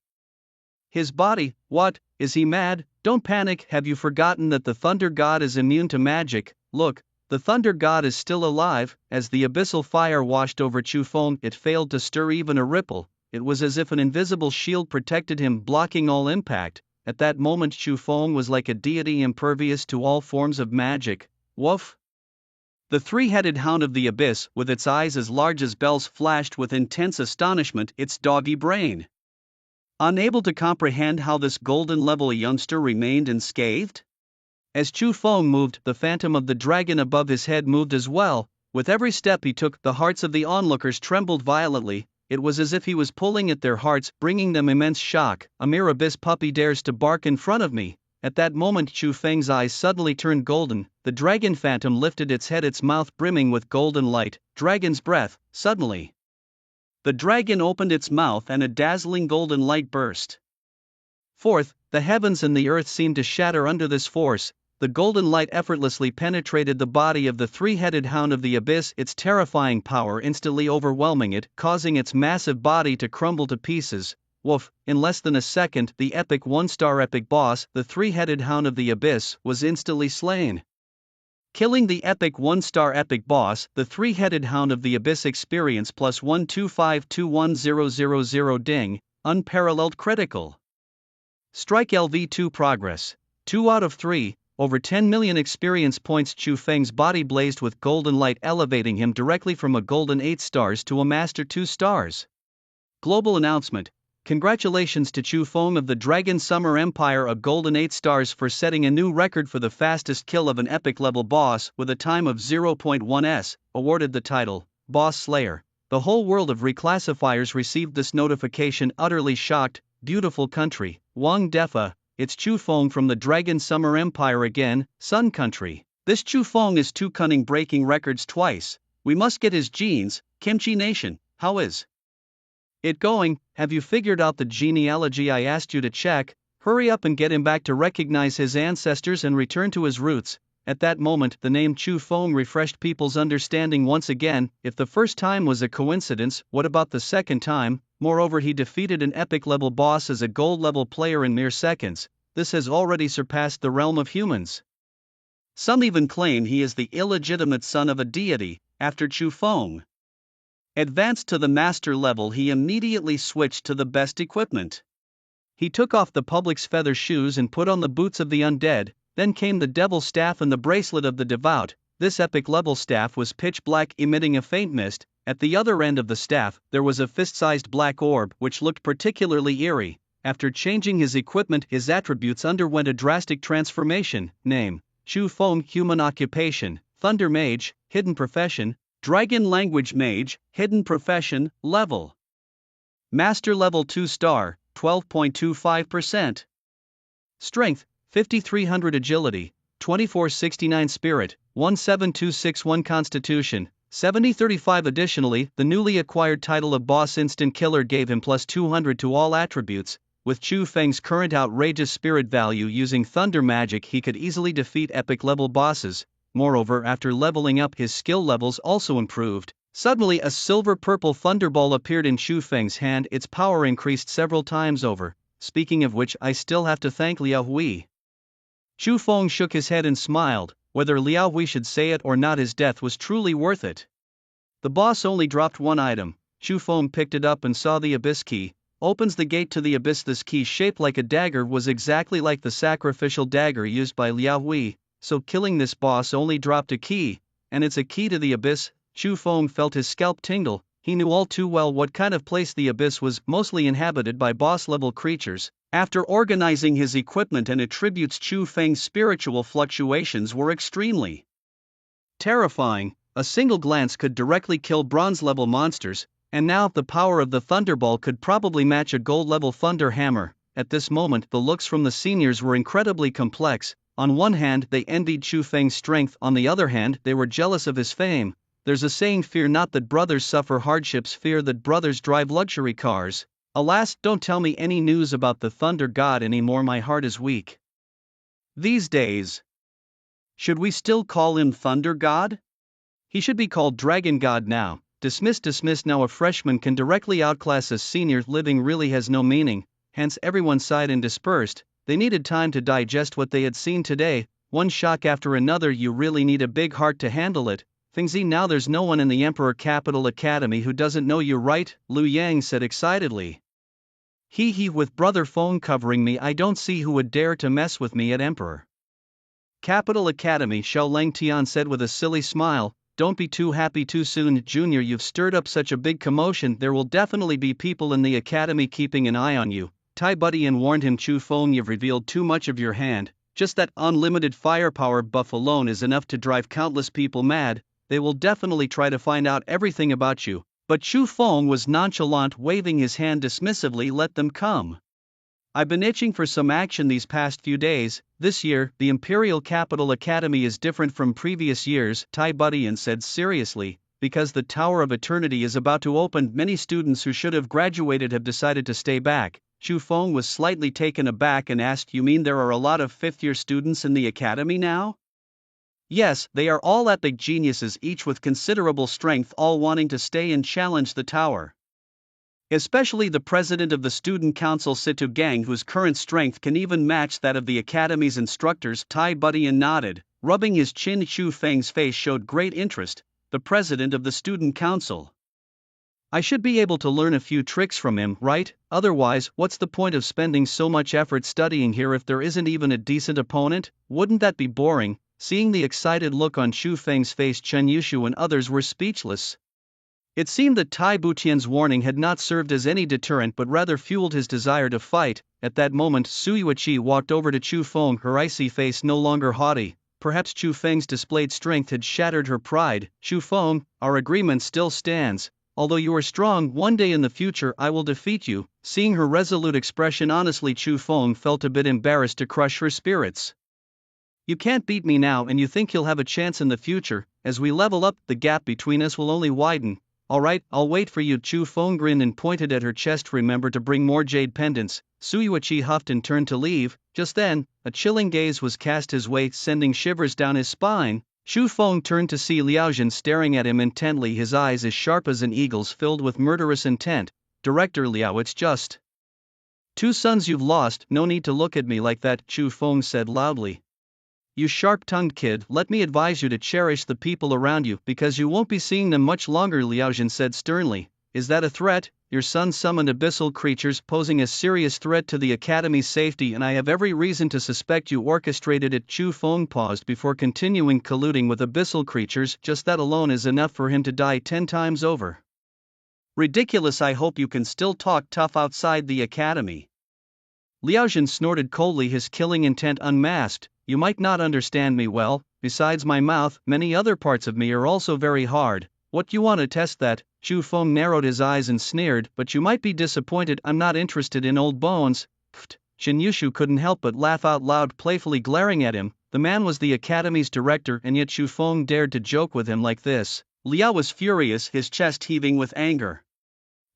his body. What? Is he mad? Don't panic. Have you forgotten that the Thunder God is immune to magic? Look, the Thunder God is still alive. As the abyssal fire washed over Chu Feng, it failed to stir even a ripple. It was as if an invisible shield protected him, blocking all impact. At that moment, Chu Feng was like a deity, impervious to all forms of magic. Woof! The 3-headed hound of the abyss, with its eyes as large as bells, flashed with intense astonishment its doggy brain, unable to comprehend how this golden-level youngster remained unscathed. As Chu Feng moved, the phantom of the dragon above his head moved as well. With every step he took, the hearts of the onlookers trembled violently. It was as if he was pulling at their hearts, bringing them immense shock. A mere abyss puppy dares to bark in front of me. At that moment, Chu Feng's eyes suddenly turned golden. The dragon phantom lifted its head, its mouth brimming with golden light. Dragon's breath. Suddenly, the dragon opened its mouth and a dazzling golden light burst forth. The heavens and the earth seemed to shatter under this force. The golden light effortlessly penetrated the body of the 3-headed hound of the abyss, its terrifying power instantly overwhelming it, causing its massive body to crumble to pieces. Woof! In less than a second, the epic 1-star epic boss, the 3-headed hound of the abyss, was instantly slain. Killing the epic 1-star epic boss, the 3-headed hound of the abyss experience plus 1252100 ding, unparalleled critical strike. LV2 progress. 2 out of 3. over 10 million experience points. Chu Feng's body blazed with golden light, elevating him directly from a golden 8 stars to a master 2 stars. Global announcement. Congratulations to Chu Feng of the Dragon Summer Empire, a golden 8 stars for setting a new record for the fastest kill of an epic level boss with a time of 0.1s, awarded the title, Boss Slayer. The whole world of reclassifiers received this notification utterly shocked. Beautiful country, Wang Defa, it's Chu Feng from the Dragon Summer Empire again, Sun Country. This Chu Feng is too cunning, breaking records twice. We must get his genes. Kimchi Nation, how is it going? Have you figured out the genealogy I asked you to check? Hurry up and get him back to recognize his ancestors and return to his roots. At that moment, the name Chu Feng refreshed people's understanding once again. If the first time was a coincidence, what about the second time? Moreover, he defeated an epic level boss as a gold level player in mere seconds. This has already surpassed the realm of humans. Some even claim he is the illegitimate son of a deity. After Chu Feng advanced to the master level, he immediately switched to the best equipment. He took off the public's feather shoes and put on the boots of the undead. Then came the devil staff and the bracelet of the devout. This epic level staff was pitch black, emitting a faint mist. At the other end of the staff, there was a fist-sized black orb which looked particularly eerie. After changing his equipment, his attributes underwent a drastic transformation. Name: Chu Feng. Human occupation: Thunder Mage. Hidden profession: Dragon Language Mage. Hidden profession: Level Master level 2 star, 12.25%. Strength: 5300. Agility: 2469. Spirit: 17261. Constitution: 7035. Additionally, the newly acquired title of Boss Instant Killer gave him plus 200 to all attributes. With Chu Feng's current outrageous spirit value, using thunder magic he could easily defeat epic level bosses. Moreover, after leveling up, his skill levels also improved. Suddenly a silver-purple thunderball appeared in Chu Feng's hand. Its power increased several times over. Speaking of which, I still have to thank Liao Hui. Chu Feng shook his head and smiled. Whether Liao Hui should say it or not, his death was truly worth it. The boss only dropped one item. Chu Feng picked it up and saw the abyss key. Opens the gate to the abyss. This key, shaped like a dagger, was exactly like the sacrificial dagger used by Liao Hui. So killing this boss only dropped a key, and it's a key to the abyss. Chu Feng felt his scalp tingle. He knew all too well what kind of place the abyss was, mostly inhabited by boss-level creatures. After organizing his equipment and attributes, Chu Feng's spiritual fluctuations were extremely terrifying. A single glance could directly kill bronze-level monsters, and now the power of the Thunderball could probably match a gold-level Thunder Hammer. At this moment, the looks from the seniors were incredibly complex. On one hand, they envied Chu Feng's strength, on the other hand, they were jealous of his fame. There's a saying, fear not that brothers suffer hardships, fear that brothers drive luxury cars. Alas, don't tell me any news about the Thunder God anymore, my heart is weak these days. Should we still call him Thunder God? He should be called Dragon God now. Dismiss. Now a freshman can directly outclass a senior. Living really has no meaning. Hence everyone sighed and dispersed. They needed time to digest what they had seen today. One shock after another. You really need a big heart to handle it. Fingzi, now there's no one in the Emperor Capital Academy who doesn't know you, right? Lu Yang said excitedly. He, with Brother Feng covering me, I don't see who would dare to mess with me at Emperor Capital Academy. Xiao Lang Tian said with a silly smile. Don't be too happy too soon, Junior. You've stirred up such a big commotion. There will definitely be people in the academy keeping an eye on you. Tai Buddian warned him. Chu Feng, you've revealed too much of your hand. Just that unlimited firepower buff alone is enough to drive countless people mad. They will definitely try to find out everything about you. But Chu Feng was nonchalant, waving his hand dismissively. Let them come. I've been itching for some action these past few days. This year, the Imperial Capital Academy is different from previous years, Tai Buddian said seriously, because the Tower of Eternity is about to open. Many students who should have graduated have decided to stay back. Chu Feng was slightly taken aback and asked, you mean there are a lot of fifth-year students in the academy now? Yes, they are all epic geniuses, each with considerable strength, all wanting to stay and challenge the tower. Especially the president of the student council, Situ Gang, whose current strength can even match that of the academy's instructors. Tai Buddian nodded, rubbing his chin. Chu Feng's face showed great interest. The president of the student council. I should be able to learn a few tricks from him, right? Otherwise, what's the point of spending so much effort studying here if there isn't even a decent opponent? Wouldn't that be boring? Seeing the excited look on Chu Feng's face, Chen Yushu and others were speechless. It seemed that Tai Butian's warning had not served as any deterrent but rather fueled his desire to fight. At that moment, Su Yuiqi walked over to Chu Feng, her icy face no longer haughty. Perhaps Chu Feng's displayed strength had shattered her pride. Chu Feng, our agreement still stands. Although you are strong, one day in the future I will defeat you. Seeing her resolute expression, honestly, Chu Feng felt a bit embarrassed to crush her spirits. You can't beat me now and you think you'll have a chance in the future. As we level up, the gap between us will only widen. Alright, I'll wait for you. Chu Feng grinned and pointed at her chest. Remember to bring more jade pendants. Su Yuiqi huffed and turned to leave. Just then, a chilling gaze was cast his way, sending shivers down his spine. Chu Feng turned to see Liao Jin staring at him intently, his eyes as sharp as an eagle's filled with murderous intent. Director Liao, it's just 2 sons you've lost, no need to look at me like that, Chu Feng said loudly. You sharp-tongued kid, let me advise you to cherish the people around you because you won't be seeing them much longer, Liao Jin said sternly. Is that a threat? Your son summoned abyssal creatures posing a serious threat to the Academy's safety and I have every reason to suspect you orchestrated it. Chu Feng paused before continuing. Colluding with abyssal creatures, just that alone is enough for him to die 10 times over. Ridiculous. I hope you can still talk tough outside the Academy. Liao Jin snorted coldly, his killing intent unmasked. You might not understand me well, besides my mouth, many other parts of me are also very hard. What, you want to test that? Chu Feng narrowed his eyes and sneered, but you might be disappointed. I'm not interested in old bones. Pfft. Chen Yushu couldn't help but laugh out loud, playfully glaring at him. The man was the Academy's director and yet Chu Feng dared to joke with him like this. Liao was furious, his chest heaving with anger.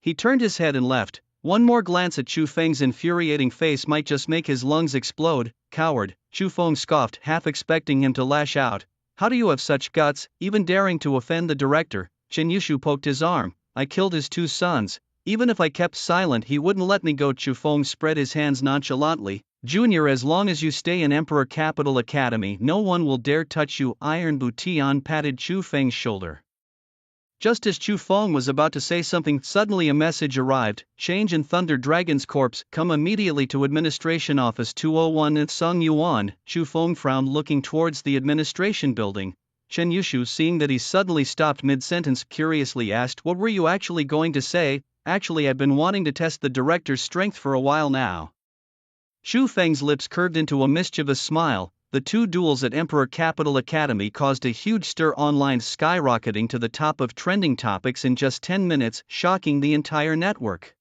He turned his head and left. One more glance at Chu Feng's infuriating face might just make his lungs explode. Coward, Chu Feng scoffed, half expecting him to lash out. How do you have such guts, even daring to offend the director? Chen Yushu poked his arm. I killed his 2 sons. Even if I kept silent he wouldn't let me go. Chu Feng spread his hands nonchalantly. Junior, as long as you stay in Emperor Capital Academy no one will dare touch you. Iron Butian patted Chu Feng's shoulder. Just as Chu Feng was about to say something, suddenly a message arrived. Change in Thunder Dragon's corpse. Come immediately to Administration Office 201 at Sung Yuan. Chu Feng frowned, looking towards the administration building. Chen Yushu, seeing that he suddenly stopped mid-sentence, curiously asked, what were you actually going to say? Actually, I've been wanting to test the director's strength for a while now. Chu Feng's lips curved into a mischievous smile. The 2 duels at Emperor Capital Academy caused a huge stir online, skyrocketing to the top of trending topics in just 10 minutes, shocking the entire network.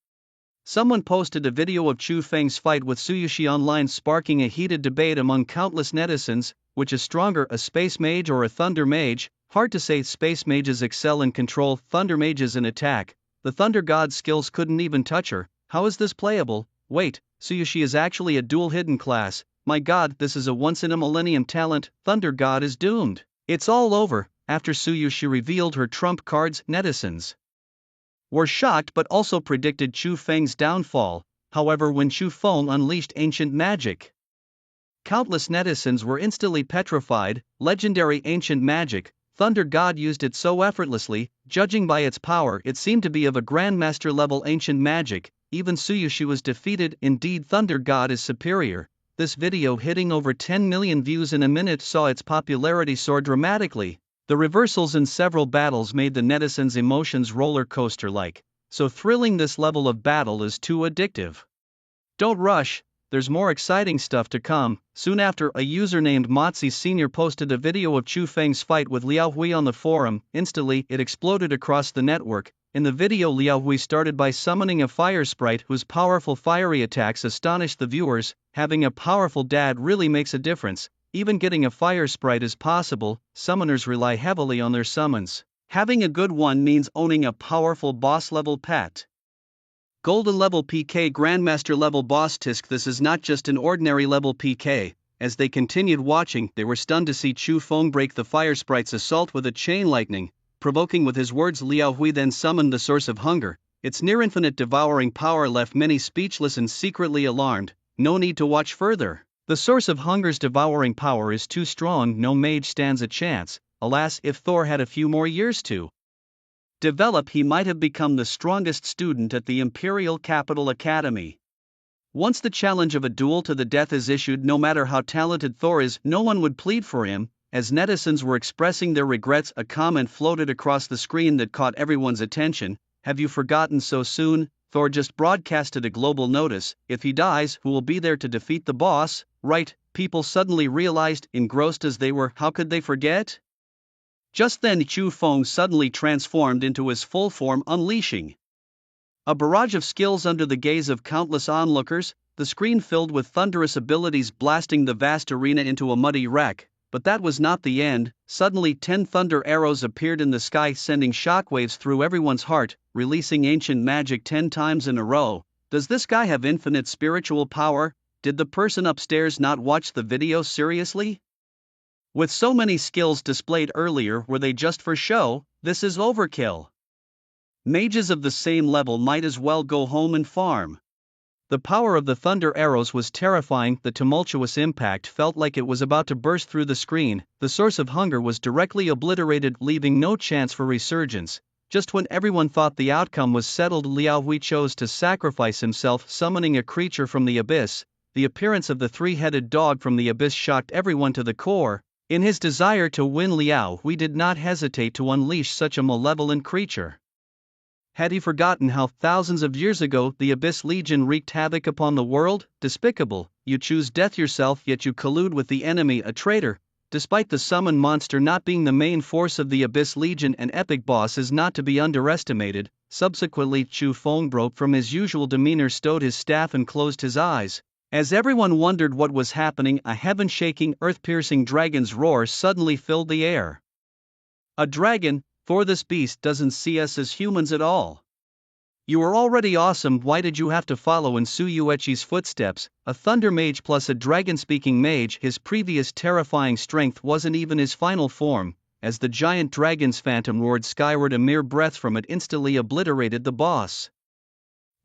Someone posted a video of Chu Feng's fight with Su Yuiqi online, sparking a heated debate among countless netizens. Which is stronger, a space mage or a thunder mage? Hard to say. Space mages excel in control, thunder mages in attack. The thunder god's skills couldn't even touch her. How is this playable? Wait, Su Yuiqi is actually a dual hidden class. My god, this is a once-in-a-millennium talent. Thunder God is doomed. It's all over. After Su Yuiqi revealed her trump cards, netizens were shocked but also predicted Chu Feng's downfall. However, when Chu Feng unleashed ancient magic, countless netizens were instantly petrified. Legendary ancient magic. Thunder God used it so effortlessly. Judging by its power, it seemed to be of a grandmaster level ancient magic. Even Su Yuiqi was defeated. Indeed, Thunder God is superior. This video, hitting over 10 million views in a minute, saw its popularity soar dramatically. The reversals in several battles made the netizens' emotions roller coaster-like. So thrilling, this level of battle is too addictive. Don't rush, there's more exciting stuff to come. Soon after, a user named Motzi Sr. posted a video of Chu Feng's fight with Liao Hui on the forum. Instantly, it exploded across the network. In the video, Liao Hui started by summoning a fire sprite whose powerful fiery attacks astonished the viewers. Having a powerful dad really makes a difference. Even getting a fire sprite is possible. Summoners rely heavily on their summons. Having a good one means owning a powerful boss-level pet. Golden level PK, Grandmaster level boss Tisk. This is not just an ordinary level PK. As they continued watching, they were stunned to see Chu Feng break the fire sprite's assault with a chain lightning. Provoking with his words, Liao Hui then summoned the source of hunger. Its near-infinite devouring power left many speechless and secretly alarmed. No need to watch further. The source of hunger's devouring power is too strong, no mage stands a chance. Alas, if Thor had a few more years to develop, he might have become the strongest student at the Imperial Capital Academy. Once the challenge of a duel to the death is issued, no matter how talented Thor is, no one would plead for him. As netizens were expressing their regrets, a comment floated across the screen that caught everyone's attention. Have you forgotten so soon? Thor just broadcasted a global notice. If he dies, who will be there to defeat the boss? Right, people suddenly realized, engrossed as they were, how could they forget? Just then Chu Feng suddenly transformed into his full form, unleashing a barrage of skills under the gaze of countless onlookers, the screen filled with thunderous abilities blasting the vast arena into a muddy wreck. But that was not the end. Suddenly 10 thunder arrows appeared in the sky, sending shockwaves through everyone's heart, releasing ancient magic 10 times in a row. Does this guy have infinite spiritual power? Did the person upstairs not watch the video seriously? With so many skills displayed earlier, were they just for show? This is overkill. Mages of the same level might as well go home and farm. The power of the thunder arrows was terrifying. The tumultuous impact felt like it was about to burst through the screen. The source of hunger was directly obliterated, leaving no chance for resurgence. Just when everyone thought the outcome was settled, Liao Hui chose to sacrifice himself, summoning a creature from the abyss. The appearance of the three-headed dog from the abyss shocked everyone to the core. In his desire to win, Liao Hui did not hesitate to unleash such a malevolent creature. Had he forgotten how thousands of years ago the Abyss Legion wreaked havoc upon the world? Despicable, you choose death yourself, yet you collude with the enemy, a traitor. Despite the summoned monster not being the main force of the Abyss Legion, an epic boss is not to be underestimated. Subsequently, Chu Feng broke from his usual demeanor, stowed his staff and closed his eyes. As everyone wondered what was happening, a heaven-shaking, earth-piercing dragon's roar suddenly filled the air. A dragon? For this beast doesn't see us as humans at all. You were already awesome, why did you have to follow in Su Yueqi's footsteps? A Thunder Mage plus a dragon-speaking mage, his previous terrifying strength wasn't even his final form. As the giant dragon's phantom roared skyward, a mere breath from it instantly obliterated the boss.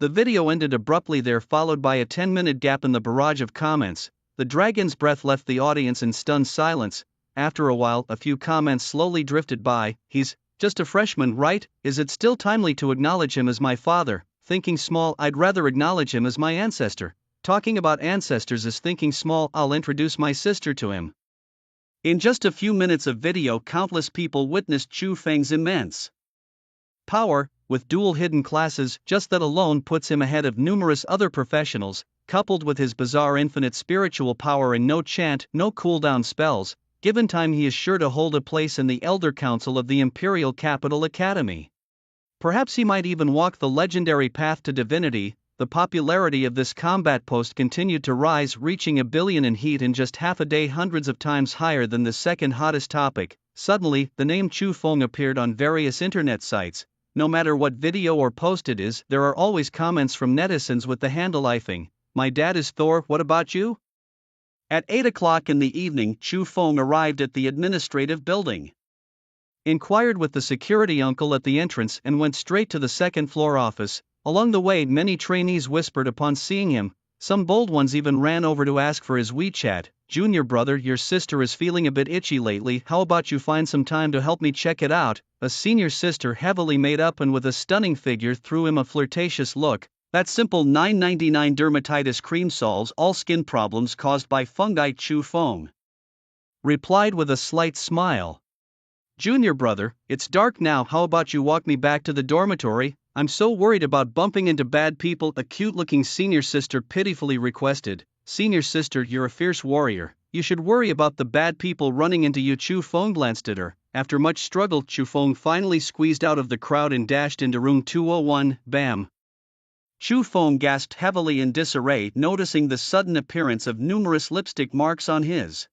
The video ended abruptly there, followed by a 10-minute gap in the barrage of comments. The dragon's breath left the audience in stunned silence. After a while, a few comments slowly drifted by. He's just a freshman, right? Is it still timely to acknowledge him as my father? Thinking small, I'd rather acknowledge him as my ancestor. Talking about ancestors is thinking small, I'll introduce my sister to him. In just a few minutes of video, countless people witnessed Chu Feng's immense power, with dual hidden classes. Just that alone puts him ahead of numerous other professionals, coupled with his bizarre infinite spiritual power and no chant, no cooldown spells. Given time, he is sure to hold a place in the Elder Council of the Imperial Capital Academy. Perhaps he might even walk the legendary path to divinity. The popularity of this combat post continued to rise, reaching 1 billion in heat in just half a day, hundreds of times higher than the second hottest topic. Suddenly, the name Chu Feng appeared on various internet sites. No matter what video or post it is, there are always comments from netizens with the handle "ifing. My dad is Thor, what about you?" At 8 o'clock in the evening, Chu Feng arrived at the administrative building, inquired with the security uncle at the entrance, and went straight to the second-floor office. Along the way, many trainees whispered upon seeing him. Some bold ones even ran over to ask for his WeChat. "Junior brother, your sister is feeling a bit itchy lately, how about you find some time to help me check it out?" A senior sister, heavily made up and with a stunning figure, threw him a flirtatious look. "That simple $9.99 dermatitis cream solves all skin problems caused by fungi," Chu Feng replied with a slight smile. "Junior brother, it's dark now, how about you walk me back to the dormitory? I'm so worried about bumping into bad people," a cute-looking senior sister pitifully requested. "Senior sister, you're a fierce warrior. You should worry about the bad people running into you." Chu Feng glanced at her. After much struggle, Chu Feng finally squeezed out of the crowd and dashed into room 201. Bam! Chu Feng gasped heavily in disarray, noticing the sudden appearance of numerous lipstick marks on his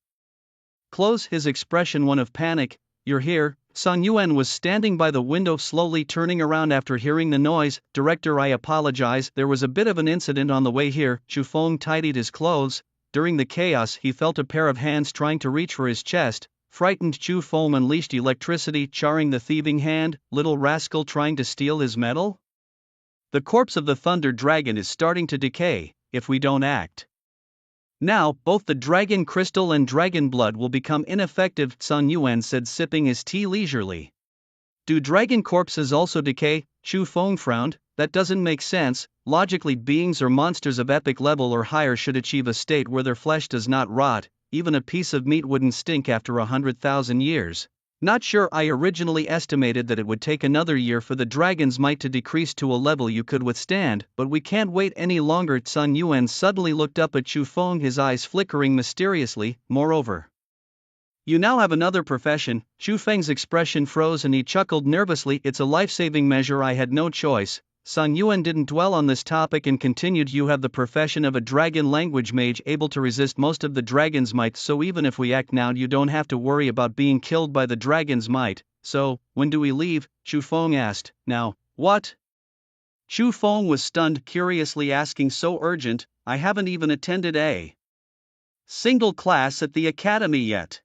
clothes, his expression one of panic. "You're here?" Sun Yuan was standing by the window, slowly turning around after hearing the noise. "Director, I apologize, there was a bit of an incident on the way here." Chu Feng tidied his clothes. During the chaos, he felt a pair of hands trying to reach for his chest. Frightened, Chu Feng unleashed electricity, charring the thieving hand. Little rascal trying to steal his metal? The corpse of the Thunder Dragon is starting to decay, if we don't act now, both the dragon crystal and dragon blood will become ineffective, Sun Yuan said, sipping his tea leisurely. Do dragon corpses also decay? Chu Feng frowned. That doesn't make sense. Logically, beings or monsters of epic level or higher should achieve a state where their flesh does not rot. Even a piece of meat wouldn't stink after 100,000 years. Not sure. I originally estimated that it would take another year for the dragon's might to decrease to a level you could withstand, but we can't wait any longer. Sun Yuan suddenly looked up at Chu Feng, his eyes flickering mysteriously. Moreover, you now have another profession. Chu Feng's expression froze and he chuckled nervously. It's a life-saving measure. I had no choice. Sun Yuan didn't dwell on this topic and continued, you have the profession of a dragon language mage, able to resist most of the dragon's might, so even if we act now you don't have to worry about being killed by the dragon's might. So, when do we leave? Chu Feng asked. Now. What? Chu Feng was stunned, curiously asking, so urgent? I haven't even attended a single class at the academy yet.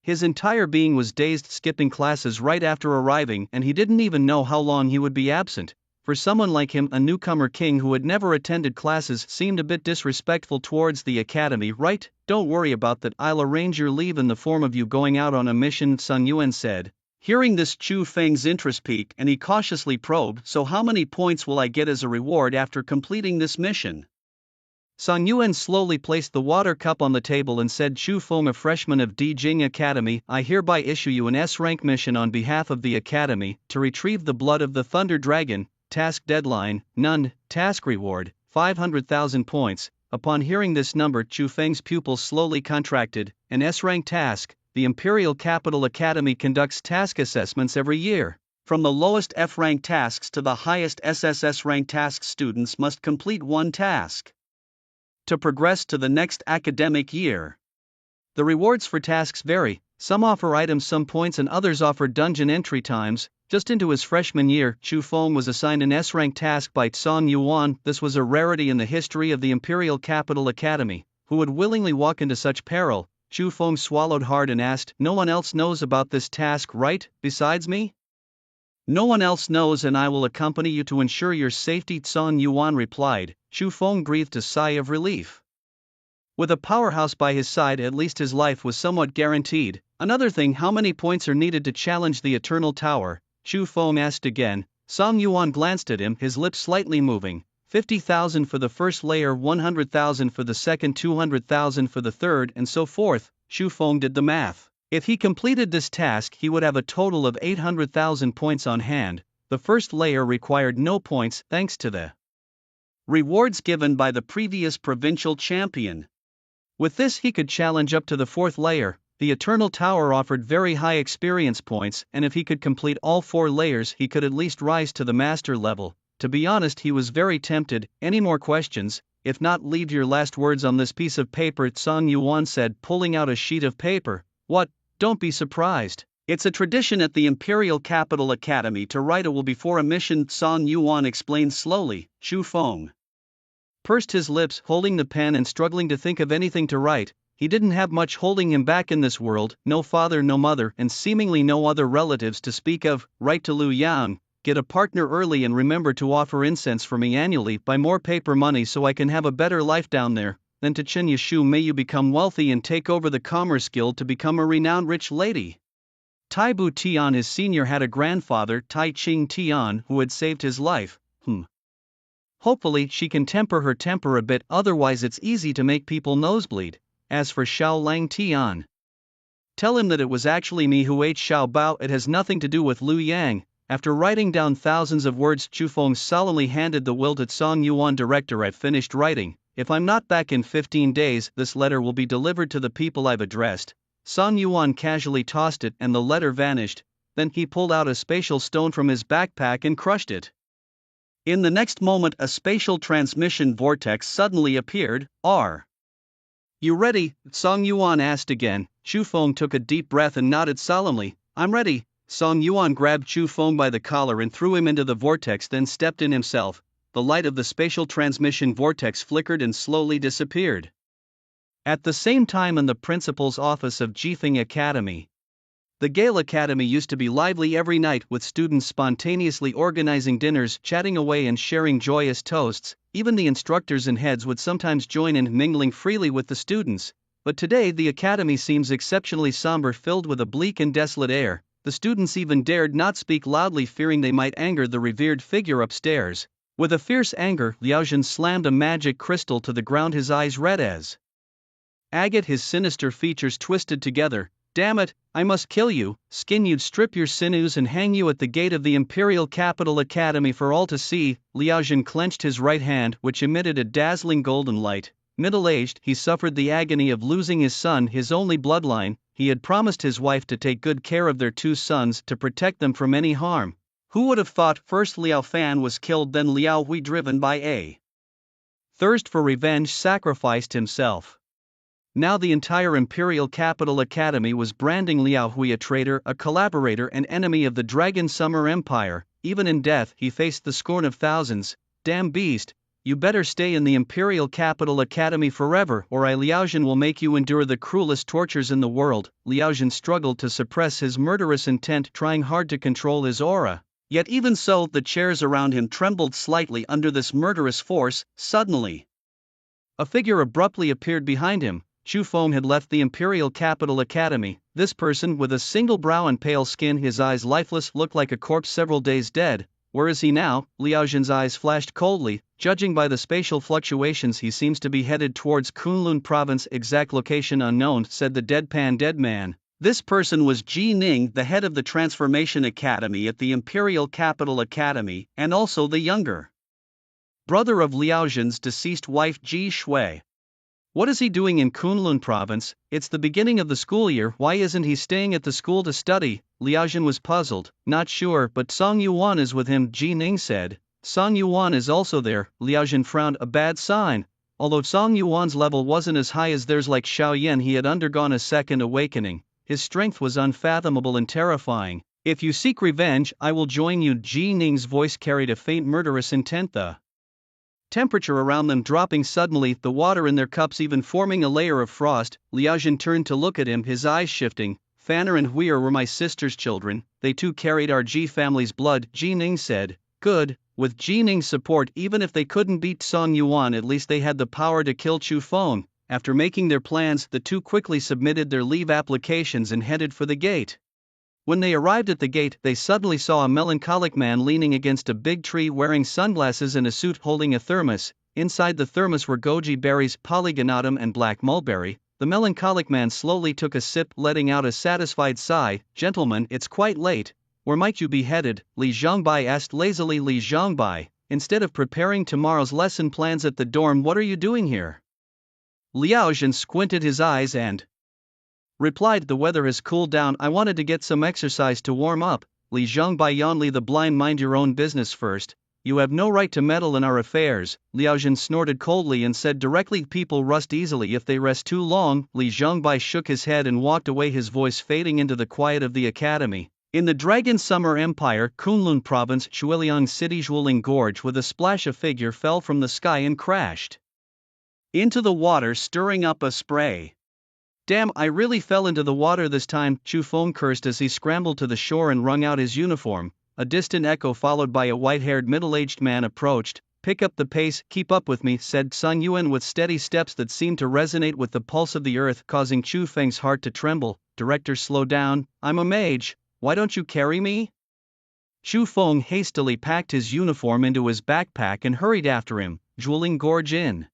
His entire being was dazed, skipping classes right after arriving, and he didn't even know how long he would be absent. For someone like him, a newcomer king who had never attended classes, seemed a bit disrespectful towards the academy, right? Don't worry about that, I'll arrange your leave in the form of you going out on a mission, Sun Yuan said. Hearing this, Chu Feng's interest peaked and he cautiously probed, so how many points will I get as a reward after completing this mission? Sun Yuan slowly placed the water cup on the table and said, Chu Feng, a freshman of Di Jing Academy, I hereby issue you an S-rank mission on behalf of the academy, to retrieve the blood of the Thunder Dragon. Task deadline, none. Task reward, 500,000 points. Upon hearing this number, Chu Feng's pupils slowly contracted. An S-rank task. The Imperial Capital Academy conducts task assessments every year. From the lowest F-rank tasks to the highest SSS rank tasks, students must complete one task to progress to the next academic year. The rewards for tasks vary. Some offer items, some points, and others offer dungeon entry times. Just into his freshman year, Chu Feng was assigned an S-rank task by Sun Yuan. This was a rarity in the history of the Imperial Capital Academy. Who would willingly walk into such peril? Chu Feng swallowed hard and asked, no one else knows about this task, right, besides me? No one else knows, and I will accompany you to ensure your safety, Sun Yuan replied. Chu Feng breathed a sigh of relief. With a powerhouse by his side, at least his life was somewhat guaranteed. Another thing, how many points are needed to challenge the Eternal Tower? Chu Feng asked again. Sun Yuan glanced at him, his lips slightly moving. 50,000 for the first layer, 100,000 for the second, 200,000 for the third, and so forth. Chu Feng did the math. If he completed this task, he would have a total of 800,000 points on hand. The first layer required no points, thanks to the rewards given by the previous provincial champion. With this, he could challenge up to the fourth layer. The Eternal Tower offered very high experience points, and if he could complete all 4 layers, he could at least rise to the master level. To be honest, he was very tempted. Any more questions? If not, leave your last words on this piece of paper, Sun Yuan said, pulling out a sheet of paper. What? Don't be surprised. It's a tradition at the Imperial Capital Academy to write a will before a mission, Sun Yuan explained slowly. Chu Feng pursed his lips, holding the pen and struggling to think of anything to write. He didn't have much holding him back in this world, no father, no mother, and seemingly no other relatives to speak of. Write to Liu Yang, get a partner early and remember to offer incense for me annually, buy more paper money so I can have a better life down there. Then to Chen Yishu, may you become wealthy and take over the Commerce Guild to become a renowned rich lady. Tai Bu Tian, his senior, had a grandfather, Tai Ching Tian, who had saved his life. Hopefully she can temper her temper a bit, otherwise it's easy to make people nosebleed. As for Xiao Lang Tian, tell him that it was actually me who ate Xiao Bao, it has nothing to do with Liu Yang. After writing down thousands of words, Chu Feng solemnly handed the will to Sun Yuan. Director, I've finished writing. If I'm not back in 15 days, this letter will be delivered to the people I've addressed. Sun Yuan casually tossed it and the letter vanished. Then he pulled out a spatial stone from his backpack and crushed it. In the next moment, a spatial transmission vortex suddenly appeared. Are you ready? Sun Yuan asked again. Chu Feng took a deep breath and nodded solemnly. I'm ready. Sun Yuan grabbed Chu Feng by the collar and threw him into the vortex, then stepped in himself. The light of the spatial transmission vortex flickered and slowly disappeared. At the same time, in the principal's office of Jifeng Academy, the Gale Academy used to be lively every night, with students spontaneously organizing dinners, chatting away and sharing joyous toasts. Even the instructors and heads would sometimes join in, mingling freely with the students. But today the academy seems exceptionally somber, filled with a bleak and desolate air. the students even dared not speak loudly, fearing they might anger the revered figure upstairs. With a fierce anger, Liaojin slammed a magic crystal to the ground, his eyes red as agate, his sinister features twisted together. Damn it, I must kill you, skin you, strip your sinews and hang you at the gate of the Imperial Capital Academy for all to see. Liaojin clenched his right hand, which emitted a dazzling golden light. Middle-aged, he suffered the agony of losing his son, his only bloodline. He had promised his wife to take good care of their two sons, to protect them from any harm. Who would have thought first Liao Fan was killed, then Liao Hui, driven by a thirst for revenge, sacrificed himself. Now the entire Imperial Capital Academy was branding Liao Hui a traitor, a collaborator and enemy of the Dragon Summer Empire. Even in death he faced the scorn of thousands. Damn beast, you better stay in the Imperial Capital Academy forever, or I, Liaojin, will make you endure the cruelest tortures in the world. Liaojin struggled to suppress his murderous intent, trying hard to control his aura. Yet even so, the chairs around him trembled slightly under this murderous force. Suddenly, a figure abruptly appeared behind him. Chu Feng had left the Imperial Capital Academy. This person, with a single brow and pale skin, his eyes lifeless, looked like a corpse several days dead. Where is he now? Liaojin's eyes flashed coldly. Judging by the spatial fluctuations, he seems to be headed towards Kunlun province, exact location unknown, said the deadpan dead man. This person was Ji Ning, the head of the Transformation Academy at the Imperial Capital Academy, and also the younger brother of Liaojin's deceased wife Ji Shui. What is he doing in Kunlun province? It's the beginning of the school year, why isn't he staying at the school to study? Liaojin was puzzled. Not sure, but Song Yuan is with him, Ji Ning said. Song Yuan is also there. Liaojin frowned, a bad sign. Although Song Yuan's level wasn't as high as theirs, like Xiaoyan, he had undergone a second awakening. His strength was unfathomable and terrifying. If you seek revenge, I will join you. Ji Ning's voice carried a faint murderous intent. The temperature around them dropping suddenly, the water in their cups even forming a layer of frost. Liaojin turned to look at him, his eyes shifting. Fanner and Huir were my sister's children, they too carried our Ji family's blood, Ji Ning said. Good. With Ji Ning's support, even if they couldn't beat Song Yuan, at least they had the power to kill Chu Feng. After making their plans, the two quickly submitted their leave applications and headed for the gate. When they arrived at the gate, they suddenly saw a melancholic man leaning against a big tree, wearing sunglasses and a suit, holding a thermos. Inside the thermos were goji berries, polygonatum and black mulberry. The melancholic man slowly took a sip, letting out a satisfied sigh. Gentlemen, it's quite late. Where might you be headed? Li Zhongbai asked lazily. Li Zhongbai, instead of preparing tomorrow's lesson plans at the dorm, what are you doing here? Liaojin squinted his eyes and replied, the weather has cooled down, I wanted to get some exercise to warm up. Li Zhongbai yawned. Li the blind, mind your own business first. You have no right to meddle in our affairs. Liaojin snorted coldly and said directly, people rust easily if they rest too long. Li Zhongbai shook his head and walked away, his voice fading into the quiet of the academy. In the Dragon Summer Empire, Kunlun province, Shuiliang City, Zhuoling Gorge, with a splash, a figure fell from the sky and crashed into the water, stirring up a spray. Damn, I really fell into the water this time, Chu Feng cursed as he scrambled to the shore and wrung out his uniform. A distant echo followed by a white-haired middle-aged man approached. Pick up the pace, keep up with me, said Song Yuan with steady steps that seemed to resonate with the pulse of the earth, causing Chu Feng's heart to tremble. Director, slow down, I'm a mage, why don't you carry me? Chu Feng hastily packed his uniform into his backpack and hurried after him. Zhuoling Gorge in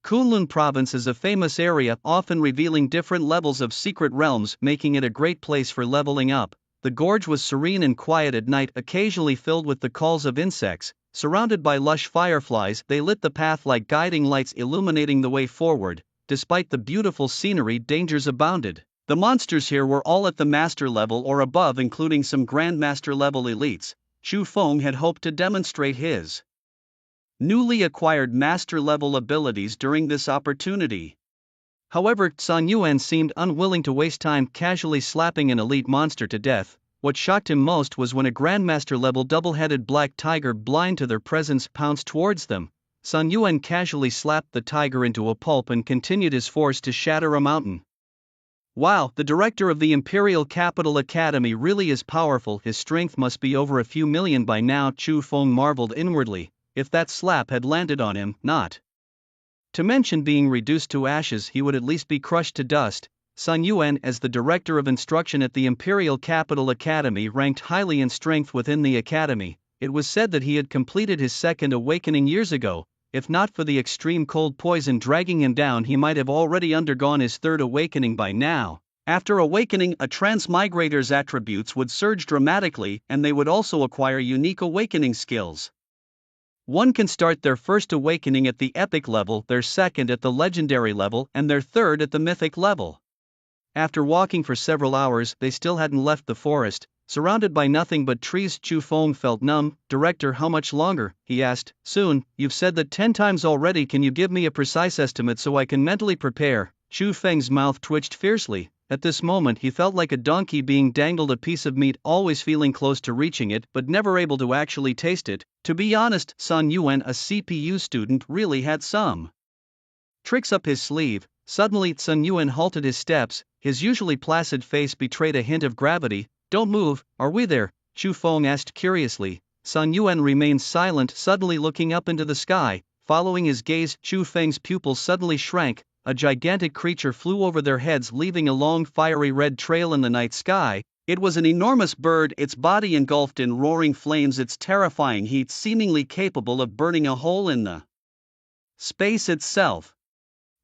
Kunlun province is a famous area, often revealing different levels of secret realms, making it a great place for leveling up. The gorge was serene and quiet at night, occasionally filled with the calls of insects. Surrounded by lush fireflies, they lit the path like guiding lights, illuminating the way forward. Despite the beautiful scenery, dangers abounded. The monsters here were all at the master level or above, including some grandmaster level elites. Chu Feng had hoped to demonstrate his newly acquired master-level abilities during this opportunity. However, Song Yuan seemed unwilling to waste time casually slapping an elite monster to death. What shocked him most was when a grandmaster-level double-headed black tiger, blind to their presence, pounced towards them. Song Yuan casually slapped the tiger into a pulp and continued his force to shatter a mountain. Wow, the director of the Imperial Capital Academy really is powerful, his strength must be over a few million by now, Chu Feng marveled inwardly. If that slap had landed on him, not to mention being reduced to ashes, he would at least be crushed to dust. Sun Yuan, as the director of instruction at the Imperial Capital Academy, ranked highly in strength within the academy. It was said that he had completed his second awakening years ago. If not for the extreme cold poison dragging him down, he might have already undergone his third awakening by now. After awakening, a transmigrator's attributes would surge dramatically, and they would also acquire unique awakening skills. One can start their first awakening at the epic level, their second at the legendary level, and their third at the mythic level. After walking for several hours, they still hadn't left the forest. Surrounded by nothing but trees, Chu Feng felt numb. "Director, how much longer?" he asked. "Soon. You've said that 10 times already. Can you give me a precise estimate so I can mentally prepare?" Chu Feng's mouth twitched fiercely. At this moment he felt like a donkey being dangled a piece of meat, always feeling close to reaching it, but never able to actually taste it. To be honest, Sun Yuan, a CPU student, really had some tricks up his sleeve. Suddenly Sun Yuan halted his steps. His usually placid face betrayed a hint of gravity. "Don't move, are we there?" Chu Feng asked curiously. Sun Yuan remained silent, suddenly looking up into the sky. Following his gaze, Chu Feng's pupils suddenly shrank. A gigantic creature flew over their heads, leaving a long fiery red trail in the night sky. It was an enormous bird, its body engulfed in roaring flames, its terrifying heat seemingly capable of burning a hole in the space itself.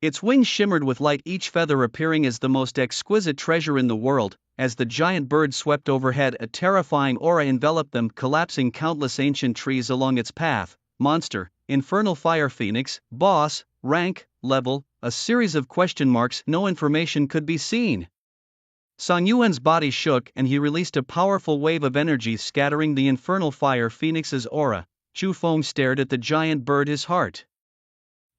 Its wings shimmered with light, each feather appearing as the most exquisite treasure in the world. As the giant bird swept overhead, a terrifying aura enveloped them, collapsing countless ancient trees along its path. Monster, infernal fire phoenix, boss, rank, level, a series of question marks. No information could be seen. Sun Yuan's body shook, and he released a powerful wave of energy, scattering the infernal fire phoenix's aura. Chu Feng stared at the giant bird, his heart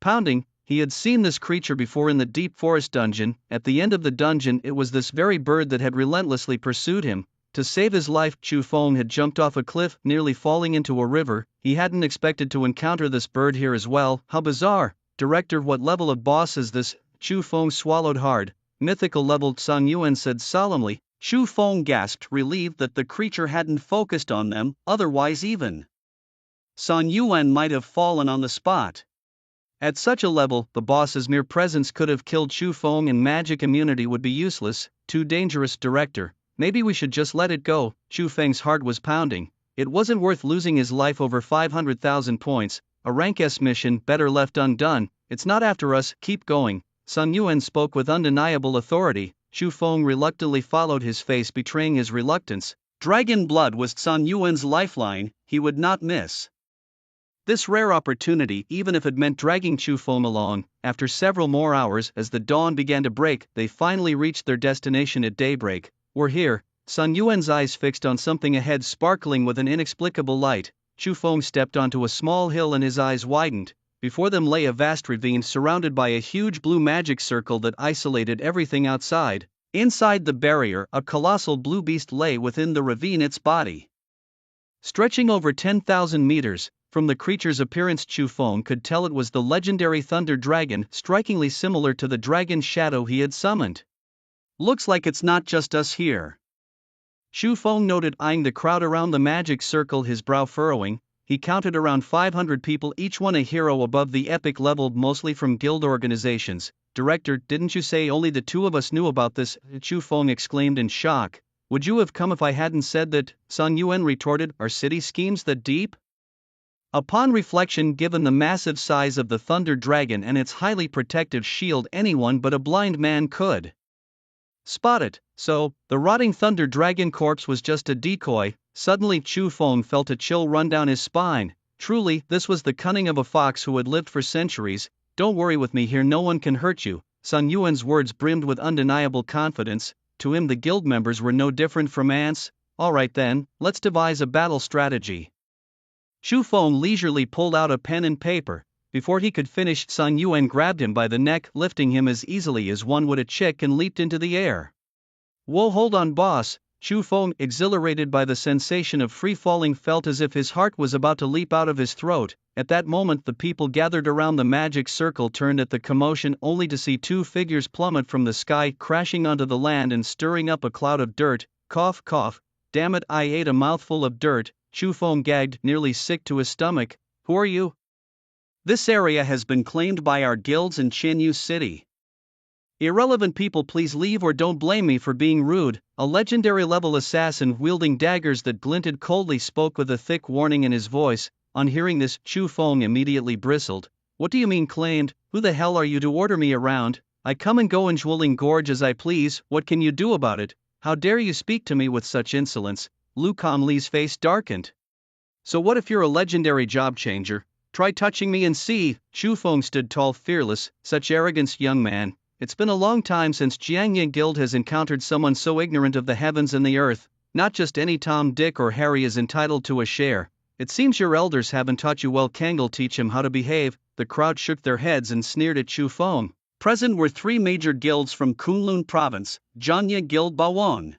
pounding. He had seen this creature before in the deep forest dungeon. At the end of the dungeon, it was this very bird that had relentlessly pursued him. To save his life, Chu Feng had jumped off a cliff, nearly falling into a river. He hadn't expected to encounter this bird here as well. How bizarre. "Director, what level of boss is this?" Chu Feng swallowed hard. "Mythical level," Sun Yuan said solemnly. Chu Feng gasped, relieved that the creature hadn't focused on them, otherwise even Sun Yuan might have fallen on the spot. At such a level, the boss's mere presence could have killed Chu Feng, and magic immunity would be useless. Too dangerous. "Director, maybe we should just let it go." Chu Feng's heart was pounding. It wasn't worth losing his life over 500,000 points. A rank S mission, better left undone. "It's not after us, keep going." Sun Yuan spoke with undeniable authority. Chu Feng reluctantly followed, his face betraying his reluctance. Dragon blood was Sun Yuan's lifeline. He would not miss this rare opportunity, even if it meant dragging Chu Feng along. After several more hours, as the dawn began to break, they finally reached their destination at daybreak. "We're here." Sun Yuan's eyes fixed on something ahead, sparkling with an inexplicable light. Chu Feng stepped onto a small hill and his eyes widened. Before them lay a vast ravine surrounded by a huge blue magic circle that isolated everything outside. Inside the barrier, a colossal blue beast lay within the ravine, its body stretching over 10,000 meters. From the creature's appearance, Chu Feng could tell it was the legendary Thunder Dragon, strikingly similar to the dragon's shadow he had summoned. "Looks like it's not just us here," Chu Feng noted, eyeing the crowd around the magic circle, his brow furrowing. He counted around 500 people, each one a hero above the epic level, mostly from guild organizations. "Director, didn't you say only the two of us knew about this?" Chu Feng exclaimed in shock. "Would you have come if I hadn't said that?" Sun Yuan retorted. "Are city schemes that deep?" Upon reflection, given the massive size of the Thunder Dragon and its highly protective shield, anyone but a blind man could spot it. So, the rotting Thunder Dragon corpse was just a decoy. Suddenly Chu Feng felt a chill run down his spine. Truly, this was the cunning of a fox who had lived for centuries. "Don't worry, with me here no one can hurt you." Sun Yuan's words brimmed with undeniable confidence. To him the guild members were no different from ants. "Alright then, let's devise a battle strategy." Chu Feng leisurely pulled out a pen and paper. Before he could finish, Sun Yuan grabbed him by the neck, lifting him as easily as one would a chick, and leaped into the air. "Whoa, hold on, boss." Chu Feng, exhilarated by the sensation of free-falling, felt as if his heart was about to leap out of his throat. At that moment the people gathered around the magic circle turned at the commotion, only to see two figures plummet from the sky, crashing onto the land and stirring up a cloud of dirt. Cough, cough. "Damn it, I ate a mouthful of dirt." Chu Feng gagged, nearly sick to his stomach. "Who are you?" "This area has been claimed by our guilds in Chenyu City. Irrelevant people, please leave or don't blame me for being rude. A legendary level assassin wielding daggers that glinted coldly spoke with a thick warning in his voice. On hearing this, Chu Feng immediately bristled. What do you mean claimed? Who the hell are you to order me around? I come and go in Zhuoling Gorge as I please. What can you do about it? How dare you speak to me with such insolence? Lu Conli's face darkened. So what if you're a legendary job changer? Try touching me and see. Chu Feng stood tall, fearless. Such arrogance, young man. It's been a long time since Jiangyin Guild has encountered someone so ignorant of the heavens and the earth. Not just any Tom, Dick or Harry is entitled to a share. It seems your elders haven't taught you well. Kangol teach him how to behave. The crowd shook their heads and sneered at Chu Feng. Present were three major guilds from Kunlun province, Jiangyin Guild, Bawang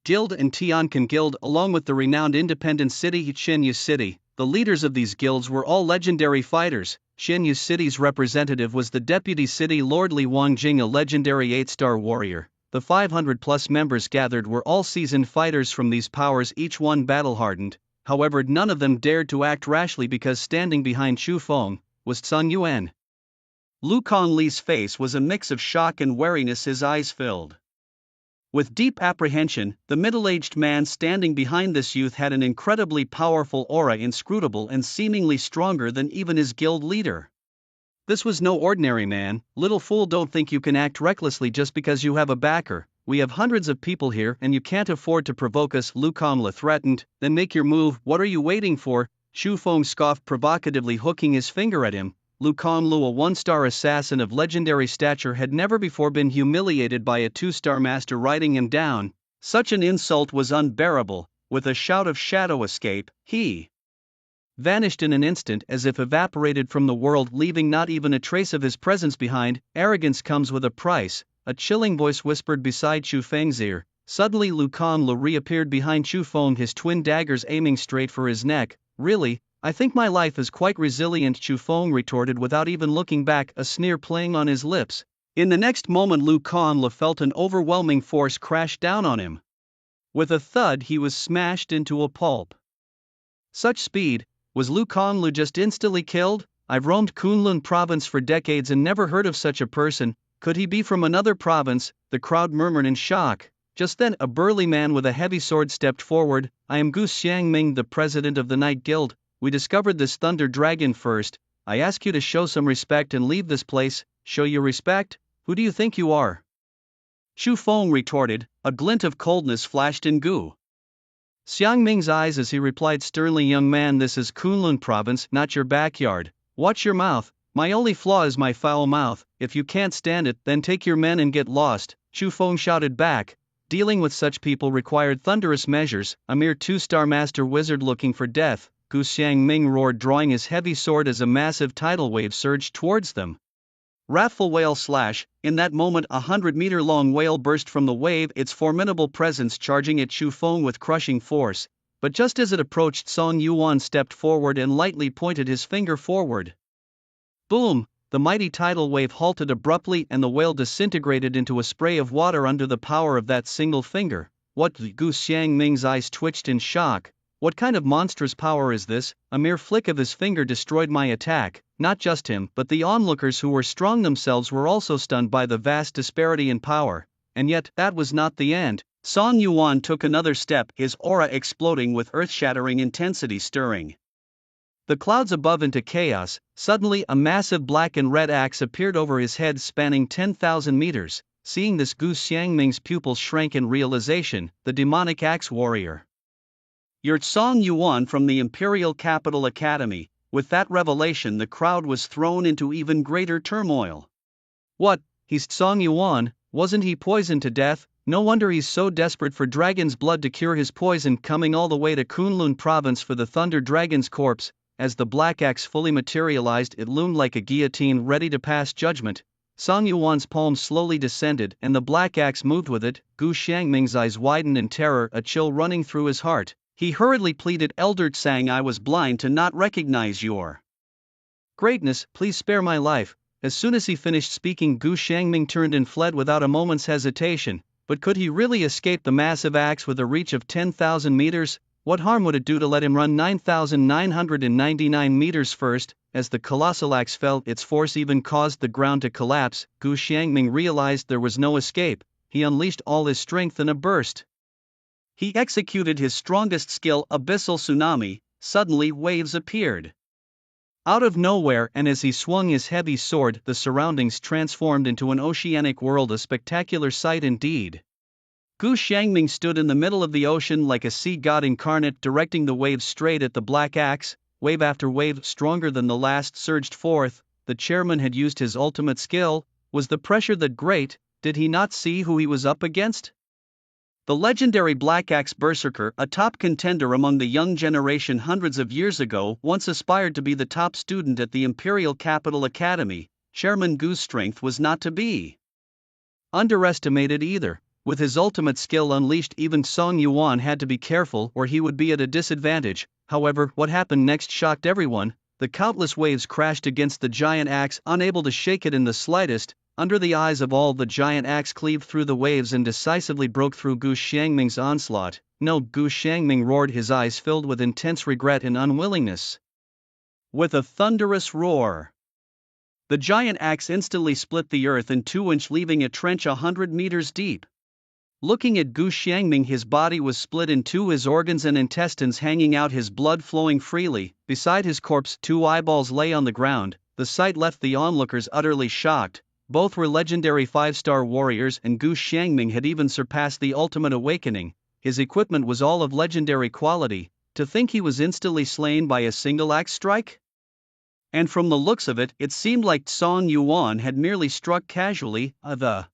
Guild and Tianquan Guild, along with the renowned independent city Xinyu City. The leaders of these guilds were all legendary fighters. Xinyu City's representative was the deputy city lord Li Wangjing, a legendary 8-star warrior. The 500-plus members gathered were all seasoned fighters from these powers, each one battle-hardened. However, none of them dared to act rashly because standing behind Chu Feng was Sun Yuan. Lu Conli's face was a mix of shock and wariness, his eyes filled with deep apprehension. The middle-aged man standing behind this youth had an incredibly powerful aura, inscrutable and seemingly stronger than even his guild leader. This was no ordinary man. Little fool, don't think you can act recklessly just because you have a backer. We have hundreds of people here and you can't afford to provoke us, Lu Conli threatened. Then make your move. What are you waiting for? Chu Feng scoffed provocatively, hooking his finger at him. Lu Conli, a 1-star assassin of legendary stature, had never before been humiliated by a 2-star master riding him down. Such an insult was unbearable. With a shout of shadow escape, he vanished in an instant as if evaporated from the world, leaving not even a trace of his presence behind. Arrogance comes with a price, a chilling voice whispered beside Chu Feng's ear. Suddenly Lu Conli reappeared behind Chu Feng, his twin daggers aiming straight for his neck. Really? I think my life is quite resilient, Chu Feng retorted without even looking back, a sneer playing on his lips. In the next moment Lu Conli felt an overwhelming force crash down on him. With a thud he was smashed into a pulp. Such speed! Was Lu Conli just instantly killed? I've roamed Kunlun province for decades and never heard of such a person. Could he be from another province? The crowd murmured in shock. Just then a burly man with a heavy sword stepped forward. I am Gu Xiangming, the president of the Night Guild. We discovered this Thunder Dragon first. I ask you to show some respect and leave this place. Show your respect? Who do you think you are? Chu Feng retorted. A glint of coldness flashed in Gu Xiangming's eyes as he replied sternly, young man, this is Kunlun province, not your backyard. Watch your mouth. My only flaw is my foul mouth. If you can't stand it, then take your men and get lost. Chu Feng shouted back. Dealing with such people required thunderous measures. A mere 2-star master wizard looking for death. Gu Xiangming roared, drawing his heavy sword as a massive tidal wave surged towards them. Wrathful whale slash! In that moment a 100-meter-long whale burst from the wave, its formidable presence charging at Chu Feng with crushing force. But just as it approached, Song Yuan stepped forward and lightly pointed his finger forward. Boom! The mighty tidal wave halted abruptly and the whale disintegrated into a spray of water under the power of that single finger. What? Gu Xiangming's eyes twitched in shock. What kind of monstrous power is this? A mere flick of his finger destroyed my attack. Not just him, but the onlookers who were strong themselves were also stunned by the vast disparity in power. And yet, that was not the end. Song Yuan took another step, his aura exploding with earth-shattering intensity, stirring the clouds above into chaos. Suddenly a massive black and red axe appeared over his head, spanning 10,000 meters. Seeing this, Gu Xiangming's pupils shrank in realization. The demonic axe warrior. You're Song Yuan from the Imperial Capital Academy. With that revelation the crowd was thrown into even greater turmoil. What? He's Song Yuan? Wasn't he poisoned to death? No wonder he's so desperate for dragon's blood to cure his poison, coming all the way to Kunlun province for the Thunder Dragon's corpse. As the black axe fully materialized, it loomed like a guillotine ready to pass judgment. Song Yuan's palm slowly descended and the black axe moved with it. Gu Xiangming's eyes widened in terror, a chill running through his heart. He hurriedly pleaded, Elder Tsang, I was blind to not recognize your greatness, please spare my life. As soon as he finished speaking, Gu Xiangming turned and fled without a moment's hesitation. But could he really escape the massive axe with a reach of 10,000 meters? What harm would it do to let him run 9,999 meters first? As the colossal axe fell, its force even caused the ground to collapse. Gu Xiangming realized there was no escape. He unleashed all his strength in a burst. He executed his strongest skill, Abyssal Tsunami. Suddenly waves appeared out of nowhere, and as he swung his heavy sword, the surroundings transformed into an oceanic world, a spectacular sight indeed. Gu Xiangming stood in the middle of the ocean like a sea god incarnate, directing the waves straight at the black axe. Wave after wave, stronger than the last, surged forth. The chairman had used his ultimate skill. Was the pressure that great? Did he not see who he was up against? The legendary Black Axe Berserker, a top contender among the young generation hundreds of years ago, once aspired to be the top student at the Imperial Capital Academy. Chairman Gu's strength was not to be underestimated either. With his ultimate skill unleashed, even Song Yuan had to be careful or he would be at a disadvantage. However, what happened next shocked everyone. The countless waves crashed against the giant axe, unable to shake it in the slightest. Under the eyes of all, the giant axe cleaved through the waves and decisively broke through Gu Xiangming's onslaught. No, Gu Xiangming roared, his eyes filled with intense regret and unwillingness. With a thunderous roar, the giant axe instantly split the earth in 2 inches, leaving a trench 100 meters deep. Looking at Gu Xiangming, his body was split in two, his organs and intestines hanging out, his blood flowing freely. Beside his corpse, 2 eyeballs lay on the ground. The sight left the onlookers utterly shocked. Both were legendary 5-star warriors, and Gu Xiangming had even surpassed the ultimate awakening. His equipment was all of legendary quality. To think he was instantly slain by a single axe strike? And from the looks of it, it seemed like Song Yuan had merely struck casually. The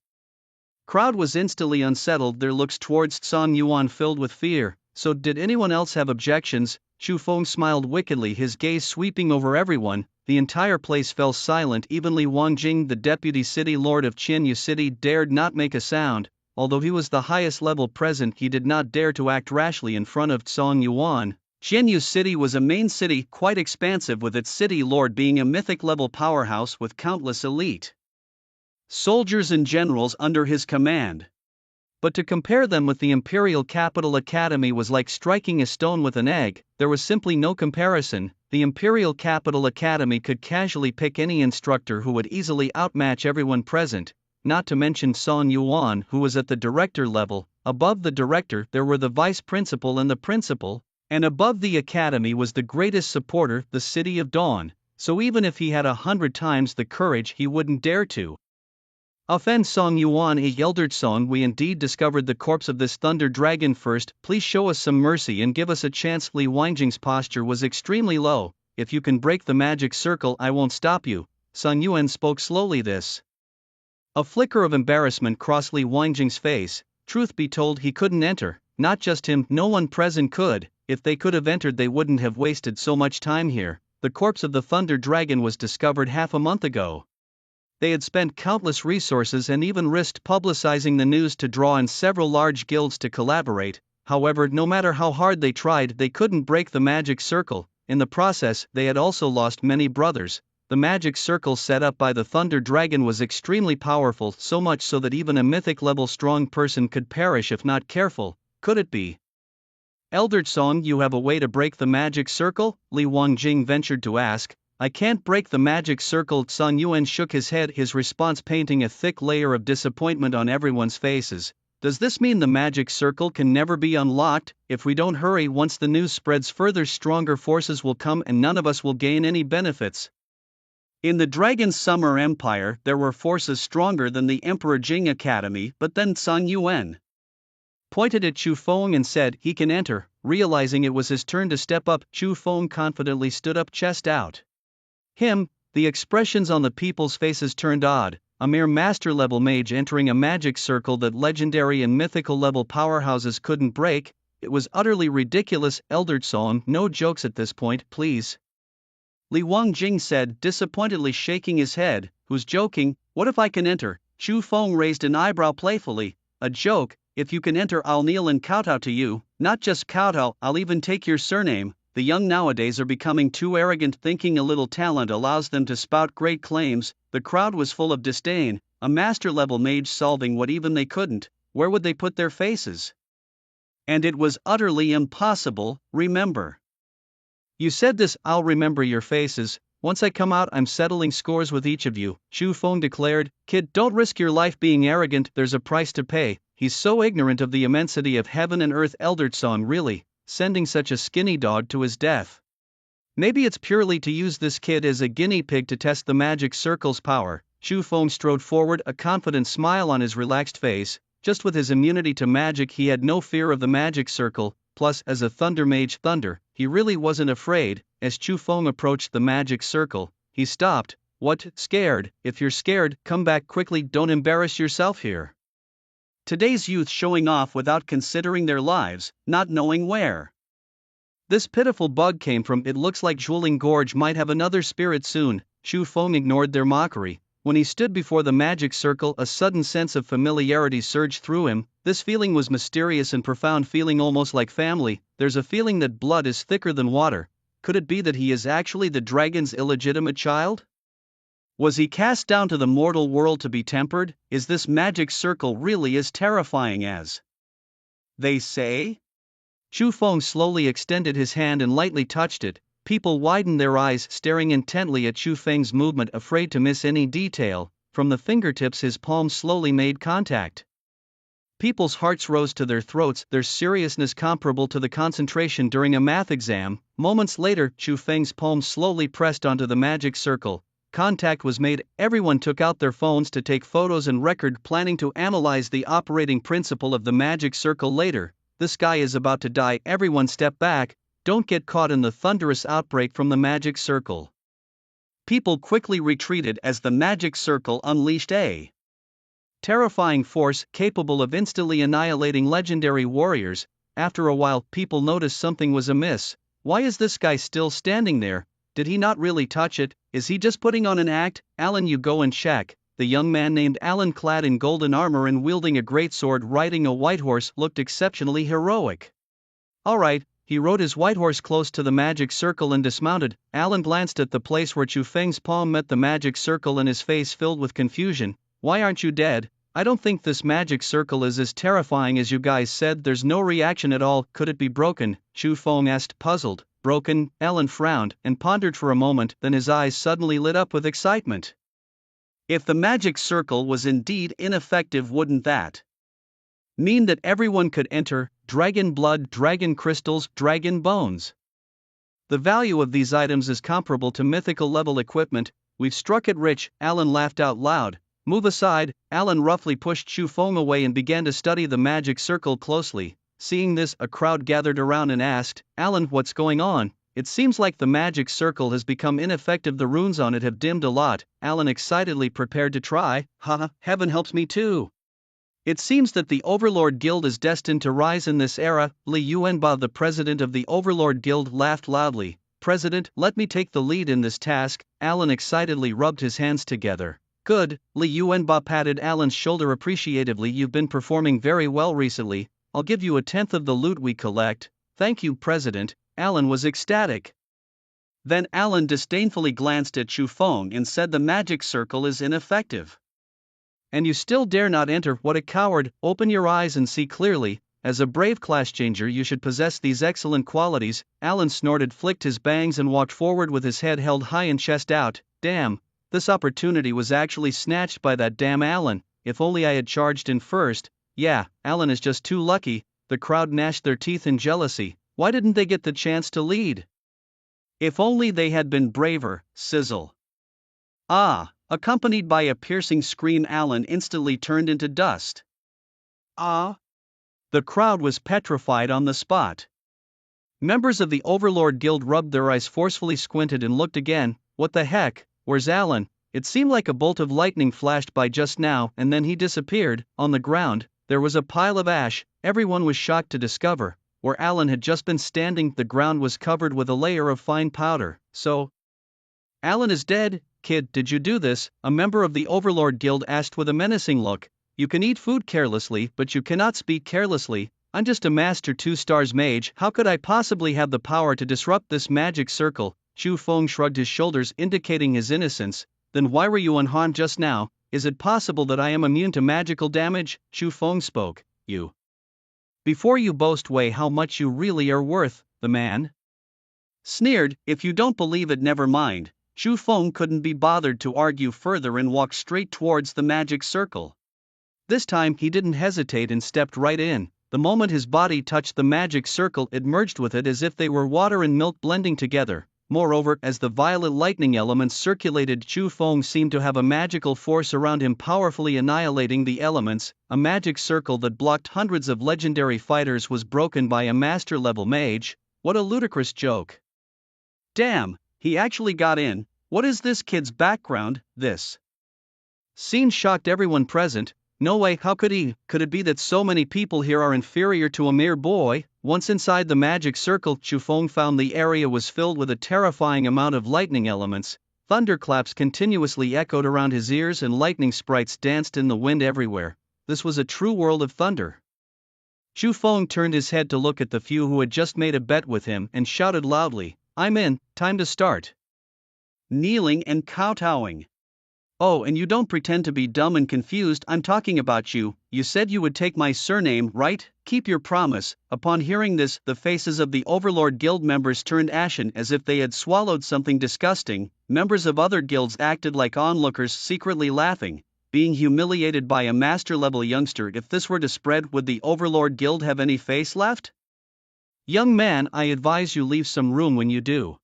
crowd was instantly unsettled, their looks towards Song Yuan filled with fear. So did anyone else have objections? Chu Feng smiled wickedly, his gaze sweeping over everyone. The entire place fell silent. Even Li Wangjing, the deputy city lord of Qianyu City, dared not make a sound. Although he was the highest level present, he did not dare to act rashly in front of Song Yuan. Qianyu City was a main city, quite expansive, with its city lord being a mythic level powerhouse with countless elite soldiers and generals under his command. But to compare them with the Imperial Capital Academy was like striking a stone with an egg. There was simply no comparison. The Imperial Capital Academy could casually pick any instructor who would easily outmatch everyone present, not to mention Song Yuan, who was at the director level. Above the director there were the vice principal and the principal, and above the academy was the greatest supporter, the City of Dawn. So even if he had 100 times the courage, he wouldn't dare to offend Song Yuan. Elder Song, we indeed discovered the corpse of this thunder dragon first. Please show us some mercy and give us a chance. Li Wangjing's posture was extremely low. If you can break the magic circle, I won't stop you. Sun Yuan spoke slowly. This a flicker of embarrassment crossed Li Wangjing's face. Truth be told, he couldn't enter. Not just him, no one present could. If they could have entered, they wouldn't have wasted so much time here. The corpse of the thunder dragon was discovered half a month ago. They had spent countless resources and even risked publicizing the news to draw in several large guilds to collaborate. However, no matter how hard they tried, they couldn't break the magic circle. In the process, they had also lost many brothers. The magic circle set up by the Thunder Dragon was extremely powerful, so much so that even a mythic level strong person could perish if not careful. Could it be? Elder Song, you have a way to break the magic circle? Li Wangjing ventured to ask. I can't break the magic circle. Sun Yuan shook his head, his response painting a thick layer of disappointment on everyone's faces. Does this mean the magic circle can never be unlocked? If we don't hurry, once the news spreads further, stronger forces will come and none of us will gain any benefits. In the Dragon's Summer Empire, there were forces stronger than the Emperor Jing Academy, but then Sun Yuan pointed at Chu Feng and said, he can enter. Realizing it was his turn to step up, Chu Feng confidently stood up, chest out. Him, the expressions on the people's faces turned odd. A mere master-level mage entering a magic circle that legendary and mythical-level powerhouses couldn't break? It was utterly ridiculous. Elder Song, no jokes at this point, please. Li Wangjing said, disappointedly shaking his head. Who's joking? What if I can enter? Chu Feng raised an eyebrow playfully. A joke? If you can enter, I'll kneel and kowtow to you. Not just kowtow, I'll even take your surname. The young nowadays are becoming too arrogant, thinking a little talent allows them to spout great claims. The crowd was full of disdain. A master-level mage solving what even they couldn't. Where would they put their faces? And it was utterly impossible, remember. You said this, I'll remember your faces. Once I come out, I'm settling scores with each of you, Chu Feng declared. Kid, don't risk your life being arrogant, there's a price to pay. He's so ignorant of the immensity of heaven and earth, Eldritch Song, really, sending such a skinny dog to his death. Maybe it's purely to use this kid as a guinea pig to test the magic circle's power. Chu Feng strode forward, a confident smile on his relaxed face. Just with his immunity to magic, he had no fear of the magic circle. Plus, as a Thunder Mage, he really wasn't afraid. As Chu Feng approached the magic circle, he stopped. What, scared? If you're scared, come back quickly, don't embarrass yourself here. Today's youth showing off without considering their lives, not knowing where this pitiful bug came from. It looks like Zhuoling Gorge might have another spirit soon. Chu Feng ignored their mockery. When he stood before the magic circle, a sudden sense of familiarity surged through him. This feeling was mysterious and profound, feeling almost like family. There's a feeling that blood is thicker than water. Could it be that he is actually the dragon's illegitimate child? Was he cast down to the mortal world to be tempered? Is this magic circle really as terrifying as they say? Chu Feng slowly extended his hand and lightly touched it. People widened their eyes, staring intently at Chu Feng's movement, afraid to miss any detail. From the fingertips, his palms slowly made contact. People's hearts rose to their throats, their seriousness comparable to the concentration during a math exam. Moments later, Chu Feng's palms slowly pressed onto the magic circle. Contact was made. Everyone took out their phones to take photos and record, planning to analyze the operating principle of the magic circle later. This guy is about to die. Everyone step back. Don't get caught in the thunderous outbreak from the magic circle. People quickly retreated as the magic circle unleashed a terrifying force capable of instantly annihilating legendary warriors. After a while, people noticed something was amiss. Why is this guy still standing there? Did he not really touch it? Is he just putting on an act? Alan, you go and check. The young man named Alan, clad in golden armor and wielding a great sword, riding a white horse, looked exceptionally heroic. All right. He rode his white horse close to the magic circle and dismounted. Alan glanced at the place where Chu Feng's palm met the magic circle and his face filled with confusion. Why aren't you dead? I don't think this magic circle is as terrifying as you guys said. There's no reaction at all. Could it be broken? Chu Feng asked, puzzled. Broken? Alan frowned and pondered for a moment, then his eyes suddenly lit up with excitement. If the magic circle was indeed ineffective, wouldn't that mean that everyone could enter? Dragon blood, dragon crystals, dragon bones. The value of these items is comparable to mythical level equipment. We've struck it rich. Alan laughed out loud. Move aside. Alan roughly pushed Chu Feng away and began to study the magic circle closely. Seeing this, a crowd gathered around and asked, Alan, what's going on? It seems like the magic circle has become ineffective. The runes on it have dimmed a lot. Alan excitedly prepared to try. Haha, heaven helps me too. It seems that the Overlord Guild is destined to rise in this era. Li Yuanba, the president of the Overlord Guild, laughed loudly. President, let me take the lead in this task. Alan excitedly rubbed his hands together. Good. Li Yuanba patted Alan's shoulder appreciatively. You've been performing very well recently. I'll give you 1/10 of the loot we collect. Thank you, President. Alan was ecstatic. Then Alan disdainfully glanced at Chu Feng and said, the magic circle is ineffective. And you still dare not enter? What a coward! Open your eyes and see clearly. As a brave class changer, you should possess these excellent qualities. Alan snorted, flicked his bangs, and walked forward with his head held high and chest out. Damn, this opportunity was actually snatched by that damn Alan. If only I had charged in first. Yeah, Alan is just too lucky. The crowd gnashed their teeth in jealousy. Why didn't they get the chance to lead? If only they had been braver. Sizzle. Ah! Accompanied by a piercing scream, Alan instantly turned into dust. Ah! The crowd was petrified on the spot. Members of the Overlord Guild rubbed their eyes, forcefully squinted and looked again. What the heck? Where's Alan? It seemed like a bolt of lightning flashed by just now, and then he disappeared. On the ground, there was a pile of ash. Everyone was shocked to discover, where Alan had just been standing, the ground was covered with a layer of fine powder. So, Alan is dead? Kid, did you do this? A member of the Overlord Guild asked with a menacing look. You can eat food carelessly, but you cannot speak carelessly. I'm just a Master 2 Stars mage. How could I possibly have the power to disrupt this magic circle? Chu Feng shrugged his shoulders, indicating his innocence. Then why were you unharmed just now? Is it possible that I am immune to magical damage? Chu Feng spoke. You Before you boast weigh how much you really are worth, the man sneered. If you don't believe it, never mind. Chu Feng couldn't be bothered to argue further and walked straight towards the magic circle. This time he didn't hesitate and stepped right in. The moment his body touched the magic circle, it merged with it as if they were water and milk blending together. Moreover, as the violet lightning elements circulated, Chu Feng seemed to have a magical force around him, powerfully annihilating the elements. A magic circle that blocked hundreds of legendary fighters was broken by a master-level mage. What a ludicrous joke. Damn, he actually got in. What is this kid's background? This scene shocked everyone present. No way, how could he? Could it be that so many people here are inferior to a mere boy? Once inside the magic circle, Chu Feng found the area was filled with a terrifying amount of lightning elements. Thunderclaps continuously echoed around his ears and lightning sprites danced in the wind everywhere. This was a true world of thunder. Chu Feng turned his head to look at the few who had just made a bet with him and shouted loudly, "I'm in, time to start." Kneeling and kowtowing. Oh, and you don't pretend to be dumb and confused, I'm talking about you. You said you would take my surname, right? Keep your promise. Upon hearing this, the faces of the Overlord Guild members turned ashen as if they had swallowed something disgusting. Members of other guilds acted like onlookers, secretly laughing, being humiliated by a master-level youngster. If this were to spread, would the Overlord Guild have any face left? Young man, I advise you leave some room when you do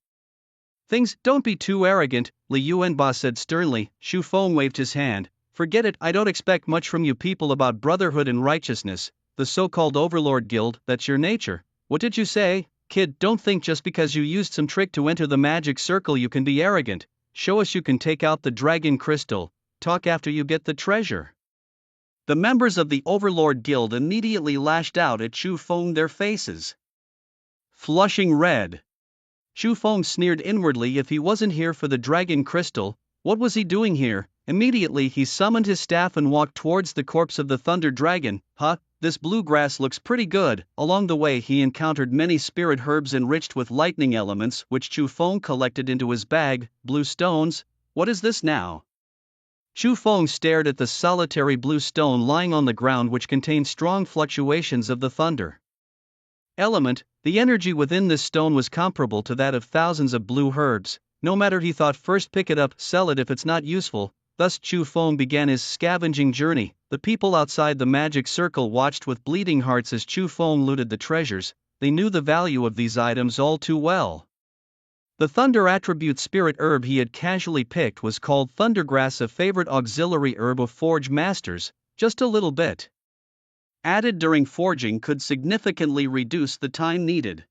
things. Don't be too arrogant, Li Yuanba said sternly. Chu Feng waved his hand. Forget it, I don't expect much from you people about brotherhood and righteousness, the so-called Overlord Guild, that's your nature. What did you say? Kid, don't think just because you used some trick to enter the magic circle you can be arrogant. Show us you can take out the dragon crystal. Talk after you get the treasure. The members of the Overlord Guild immediately lashed out at Chu Feng, their faces flushing red. Chu Feng sneered inwardly. If he wasn't here for the dragon crystal, what was he doing here? Immediately he summoned his staff and walked towards the corpse of the thunder dragon. This bluegrass looks pretty good. Along the way he encountered many spirit herbs enriched with lightning elements, which Chu Feng collected into his bag. Blue stones? What is this now? Chu Feng stared at the solitary blue stone lying on the ground, which contained strong fluctuations of the thunder element. The energy within this stone was comparable to that of thousands of blue herbs. No matter, he thought, first pick it up, sell it if it's not useful. Thus Chu Feng began his scavenging journey. The people outside the magic circle watched with bleeding hearts as Chu Feng looted the treasures. They knew the value of these items all too well. The thunder attribute spirit herb he had casually picked was called thundergrass, a favorite auxiliary herb of forge masters. Just a little bit added during forging could significantly reduce the time needed.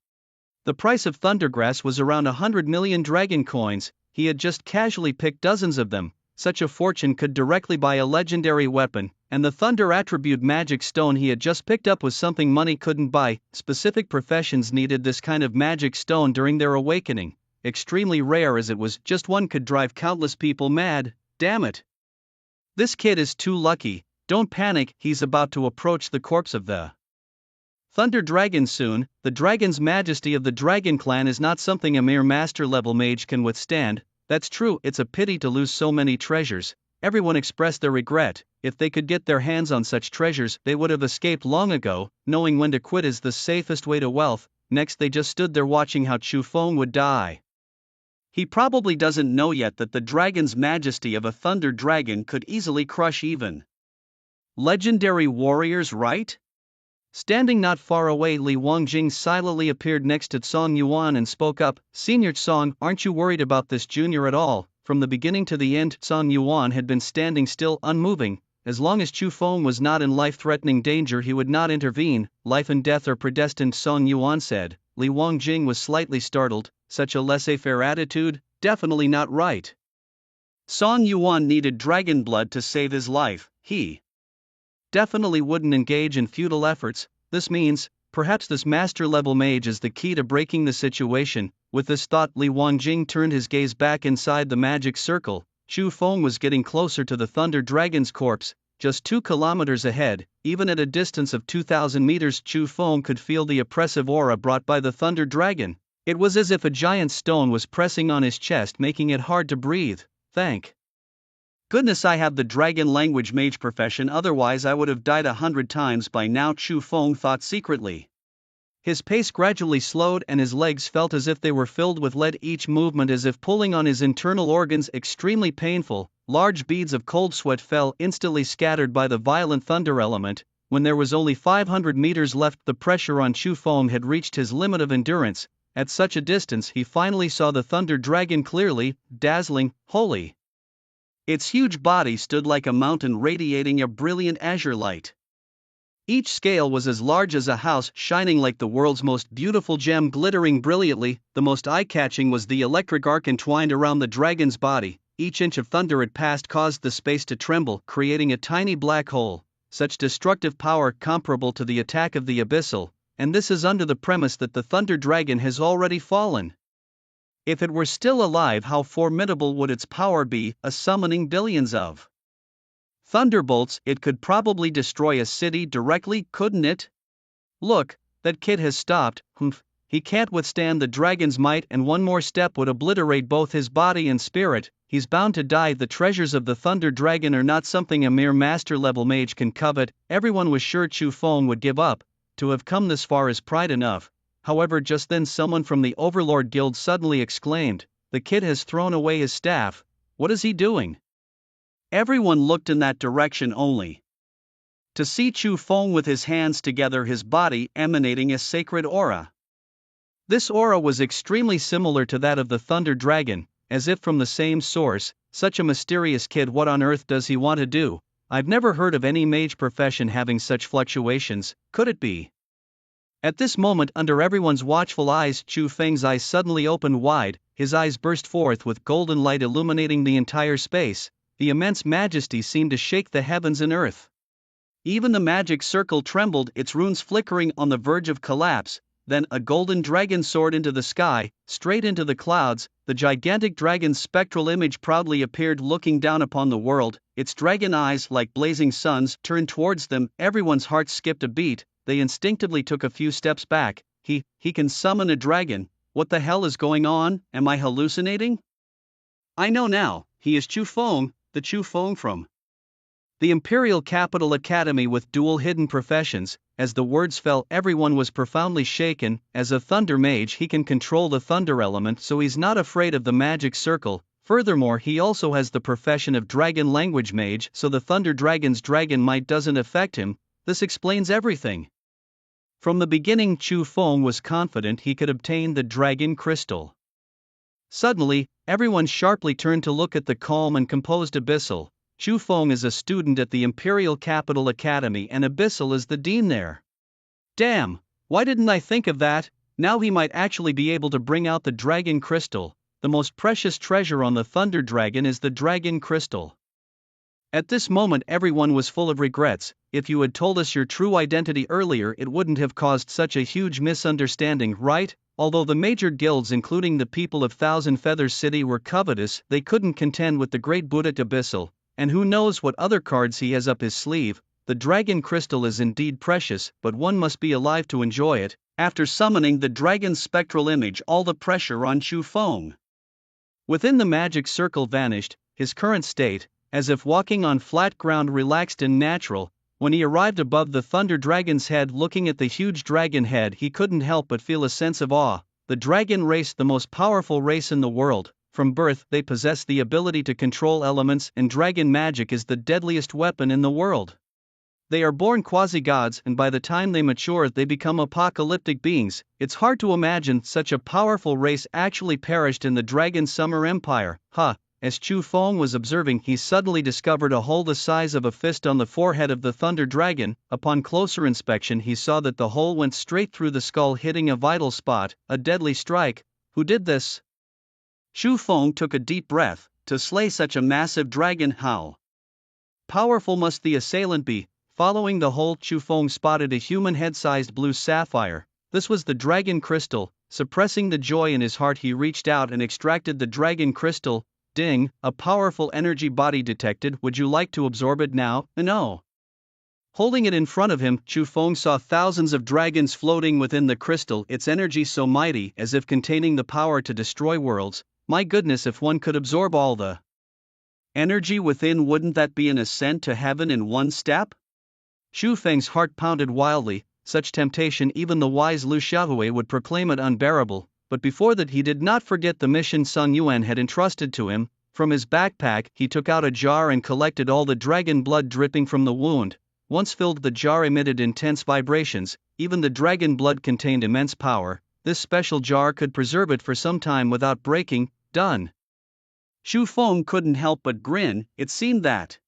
The price of thundergrass was around 100 million dragon coins. He had just casually picked dozens of them. Such a fortune could directly buy a legendary weapon, and the thunder attribute magic stone he had just picked up was something money couldn't buy. Specific professions needed this kind of magic stone during their awakening. Extremely rare as it was, just one could drive countless people mad. Damn it. This kid is too lucky. Don't panic, he's about to approach the corpse of the Thunder Dragon soon. The dragon's majesty of the Dragon Clan is not something a mere master-level mage can withstand. That's true, it's a pity to lose so many treasures. Everyone expressed their regret. If they could get their hands on such treasures, they would have escaped long ago. Knowing when to quit is the safest way to wealth. Next they just stood there watching how Chu Feng would die. He probably doesn't know yet that the dragon's majesty of a thunder dragon could easily crush even legendary warriors, right? Standing not far away, Li Wangjing silently appeared next to Song Yuan and spoke up. Senior Song, aren't you worried about this junior at all? From the beginning to the end, Song Yuan had been standing still, unmoving. As long as Chu Feng was not in life-threatening danger, he would not intervene. Life and death are predestined, Song Yuan said. Li Wangjing was slightly startled. Such a laissez-faire attitude? Definitely not right. Song Yuan needed dragon blood to save his life. He definitely wouldn't engage in futile efforts. This means, perhaps this master-level mage is the key to breaking the situation. With this thought, Li Wangjing turned his gaze back inside the magic circle. Chu Feng was getting closer to the Thunder Dragon's corpse, just 2 kilometers ahead. Even at a distance of 2,000 meters, Chu Feng could feel the oppressive aura brought by the Thunder Dragon. It was as if a giant stone was pressing on his chest, making it hard to breathe. Thank Goodness, I have the dragon language mage profession, otherwise I would have died 100 times by now, Chu Feng thought secretly. His pace gradually slowed and his legs felt as if they were filled with lead, each movement as if pulling on his internal organs, extremely painful. Large beads of cold sweat fell, instantly scattered by the violent thunder element. When there was only 500 meters left, the pressure on Chu Feng had reached his limit of endurance. At such a distance, he finally saw the thunder dragon clearly, dazzling, holy. Its huge body stood like a mountain, radiating a brilliant azure light. Each scale was as large as a house, shining like the world's most beautiful gem, glittering brilliantly. The most eye-catching was the electric arc entwined around the dragon's body. Each inch of thunder it passed caused the space to tremble, creating a tiny black hole. Such destructive power, comparable to the attack of the abyssal, and this is under the premise that the thunder dragon has already fallen. If it were still alive, how formidable would its power be, a summoning billions of thunderbolts. It could probably destroy a city directly, couldn't it? Look, that kid has stopped. Humph, he can't withstand the dragon's might, and one more step would obliterate both his body and spirit. He's bound to die. The treasures of the thunder dragon are not something a mere master-level mage can covet. Everyone was sure Chu Feng would give up. To have come this far is pride enough. However, just then someone from the Overlord Guild suddenly exclaimed, "The kid has thrown away his staff. What is he doing?" Everyone looked in that direction only to see Chu Feng with his hands together, his body emanating a sacred aura. This aura was extremely similar to that of the thunder dragon, as if from the same source. Such a mysterious kid, what on earth does he want to do? I've never heard of any mage profession having such fluctuations. Could it be? At this moment, under everyone's watchful eyes, Chu Feng's eyes suddenly opened wide, his eyes burst forth with golden light illuminating the entire space. The immense majesty seemed to shake the heavens and earth. Even the magic circle trembled, its runes flickering on the verge of collapse. Then a golden dragon soared into the sky, straight into the clouds. The gigantic dragon's spectral image proudly appeared, looking down upon the world. Its dragon eyes, like blazing suns, turned towards them. Everyone's heart skipped a beat. They instinctively took a few steps back. He can summon a dragon. What the hell is going on? Am I hallucinating? I know now, he is Chu Feng, the Chu Feng from the Imperial Capital Academy with dual hidden professions. As the words fell, everyone was profoundly shaken. As a thunder mage, he can control the thunder element, so he's not afraid of the magic circle. Furthermore, he also has the profession of dragon language mage, so the thunder dragon's dragon might doesn't affect him. This explains everything. From the beginning, Chu Feng was confident he could obtain the dragon crystal. Suddenly, everyone sharply turned to look at the calm and composed Abyssal. Chu Feng is a student at the Imperial Capital Academy and Abyssal is the dean there. Damn, why didn't I think of that? Now he might actually be able to bring out the dragon crystal. The most precious treasure on the thunder dragon is the dragon crystal. At this moment, everyone was full of regrets. If you had told us your true identity earlier, it wouldn't have caused such a huge misunderstanding, right? Although the major guilds, including the people of Thousand Feathers City, were covetous, they couldn't contend with the great Buddha Abyssal. And who knows what other cards he has up his sleeve. The dragon crystal is indeed precious, but one must be alive to enjoy it. After summoning the dragon's spectral image, all the pressure on Chu Feng within the magic circle vanished. His current state, as if walking on flat ground, relaxed and natural. When he arrived above the thunder dragon's head, looking at the huge dragon head, he couldn't help but feel a sense of awe. The dragon race, the most powerful race in the world. From birth, they possess the ability to control elements, and dragon magic is the deadliest weapon in the world. They are born quasi-gods, and by the time they mature, they become apocalyptic beings. It's hard to imagine such a powerful race actually perished in the Dragon Summer Empire. As Chu Feng was observing, he suddenly discovered a hole the size of a fist on the forehead of the thunder dragon. Upon closer inspection, he saw that the hole went straight through the skull, hitting a vital spot, a deadly strike. Who did this? Chu Feng took a deep breath. To slay such a massive dragon, how powerful must the assailant be? Following the hole, Chu Feng spotted a human head-sized blue sapphire. This was the dragon crystal. Suppressing the joy in his heart, he reached out and extracted the dragon crystal. Ding, a powerful energy body detected. Would you like to absorb it now? No. Holding it in front of him, Chu Feng saw thousands of dragons floating within the crystal, its energy so mighty, as if containing the power to destroy worlds. My goodness, if one could absorb all the Energy within, wouldn't that be an ascent to heaven in one step? Xu Feng's heart pounded wildly. Such temptation, even the wise Lu Xiaohui would proclaim it unbearable, but before that he did not forget the mission Sun Yuan had entrusted to him. From his backpack he took out a jar and collected all the dragon blood dripping from the wound. Once filled, the jar emitted intense vibrations. Even the dragon blood contained immense power. This special jar could preserve it for some time without breaking. Done. Xu Feng couldn't help but grin. It seemed that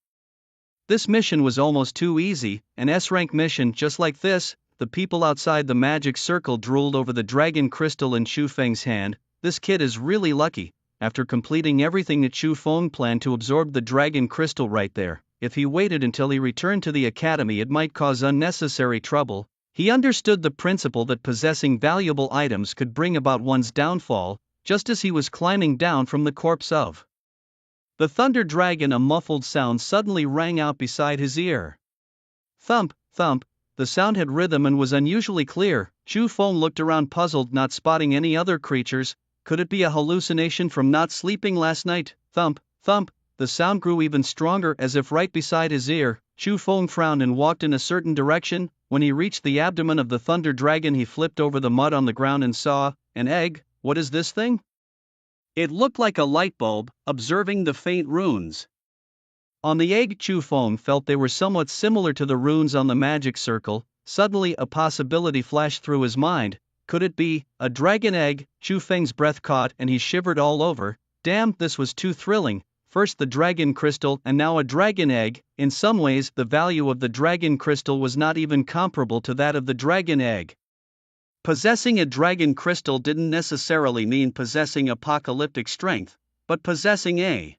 this mission was almost too easy, an S-rank mission just like this. The people outside the magic circle drooled over the dragon crystal in Xu Feng's hand. This kid is really lucky. After completing everything that Xu Feng planned to absorb the dragon crystal right there, if he waited until he returned to the academy it might cause unnecessary trouble. He understood the principle that possessing valuable items could bring about one's downfall. Just as he was climbing down from the corpse of the thunder dragon, a muffled sound suddenly rang out beside his ear. Thump, thump. The sound had rhythm and was unusually clear. Xu Feng looked around puzzled, not spotting any other creatures. Could it be a hallucination from not sleeping last night? Thump, thump. The sound grew even stronger, as if right beside his ear. Xu Feng frowned and walked in a certain direction. When he reached the abdomen of the thunder dragon, he flipped over the mud on the ground and saw an egg. What is this thing? It looked like a light bulb. Observing the faint runes on the egg, Xu Feng felt they were somewhat similar to the runes on the magic circle. Suddenly a possibility flashed through his mind. Could it be a dragon egg? Xu Feng's breath caught and he shivered all over. Damn, this was too thrilling. First the dragon crystal and now a dragon egg. In some ways the value of the dragon crystal was not even comparable to that of the dragon egg. Possessing a dragon crystal didn't necessarily mean possessing apocalyptic strength, but possessing a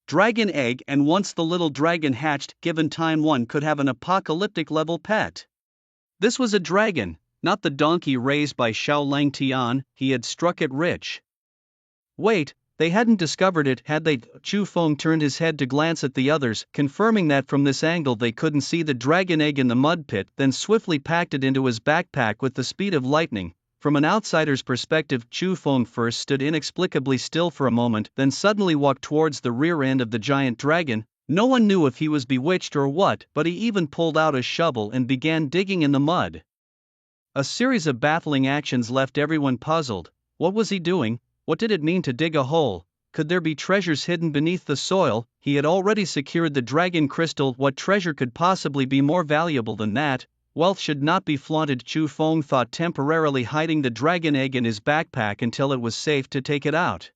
dragon egg, and once the little dragon hatched, given time, one could have an apocalyptic level pet. This was a dragon, not the donkey raised by Xiaolang Tian. He had struck it rich. Wait, they hadn't discovered it, had they? Xu Feng turned his head to glance at the others, confirming that from this angle they couldn't see the dragon egg in the mud pit, then swiftly packed it into his backpack with the speed of lightning. From an outsider's perspective, Xu Feng first stood inexplicably still for a moment, then suddenly walked towards the rear end of the giant dragon. No one knew if he was bewitched or what, but he even pulled out a shovel and began digging in the mud. A series of baffling actions left everyone puzzled. What was he doing? What did it mean to dig a hole? Could there be treasures hidden beneath the soil? He had already secured the dragon crystal. What treasure could possibly be more valuable than that? Wealth should not be flaunted, Xu Feng thought, temporarily hiding the dragon egg in his backpack until it was safe to take it out.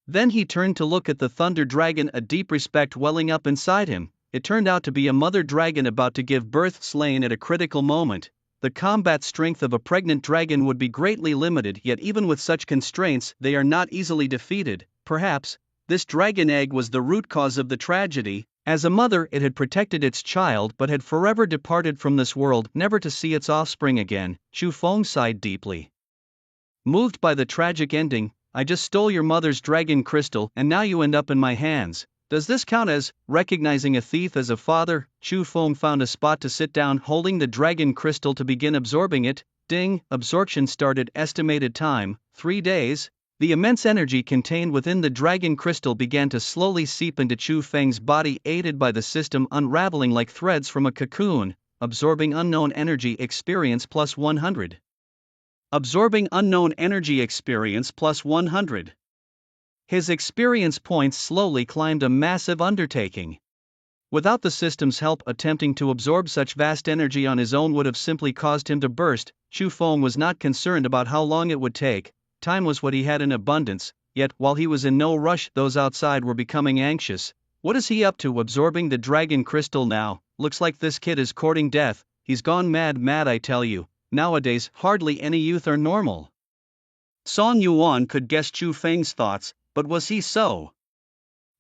Then he turned to look at the thunder dragon, a deep respect welling up inside him. It turned out to be a mother dragon about to give birth, slain at a critical moment. The combat strength of a pregnant dragon would be greatly limited, yet even with such constraints, they are not easily defeated. Perhaps this dragon egg was the root cause of the tragedy. As a mother, it had protected its child but had forever departed from this world, never to see its offspring again. Xu Feng sighed deeply. Moved by the tragic ending, I just stole your mother's dragon crystal and now you end up in my hands. Does this count as recognizing a thief as a father? Xu Feng found a spot to sit down, holding the dragon crystal to begin absorbing it. Ding, absorption started. Estimated time, 3 days. The immense energy contained within the dragon crystal began to slowly seep into Xu Feng's body, aided by the system unraveling like threads from a cocoon. Absorbing unknown energy experience plus 100. Absorbing unknown energy experience plus 100. His experience points slowly climbed, a massive undertaking. Without the system's help, attempting to absorb such vast energy on his own would have simply caused him to burst. Xu Feng was not concerned about how long it would take. Time was what he had in abundance, yet while he was in no rush, those outside were becoming anxious. What is he up to, absorbing the dragon crystal now? Looks like this kid is courting death. He's gone mad, I tell you. Nowadays, hardly any youth are normal. Song Yuan could guess Xu Feng's thoughts, but was he so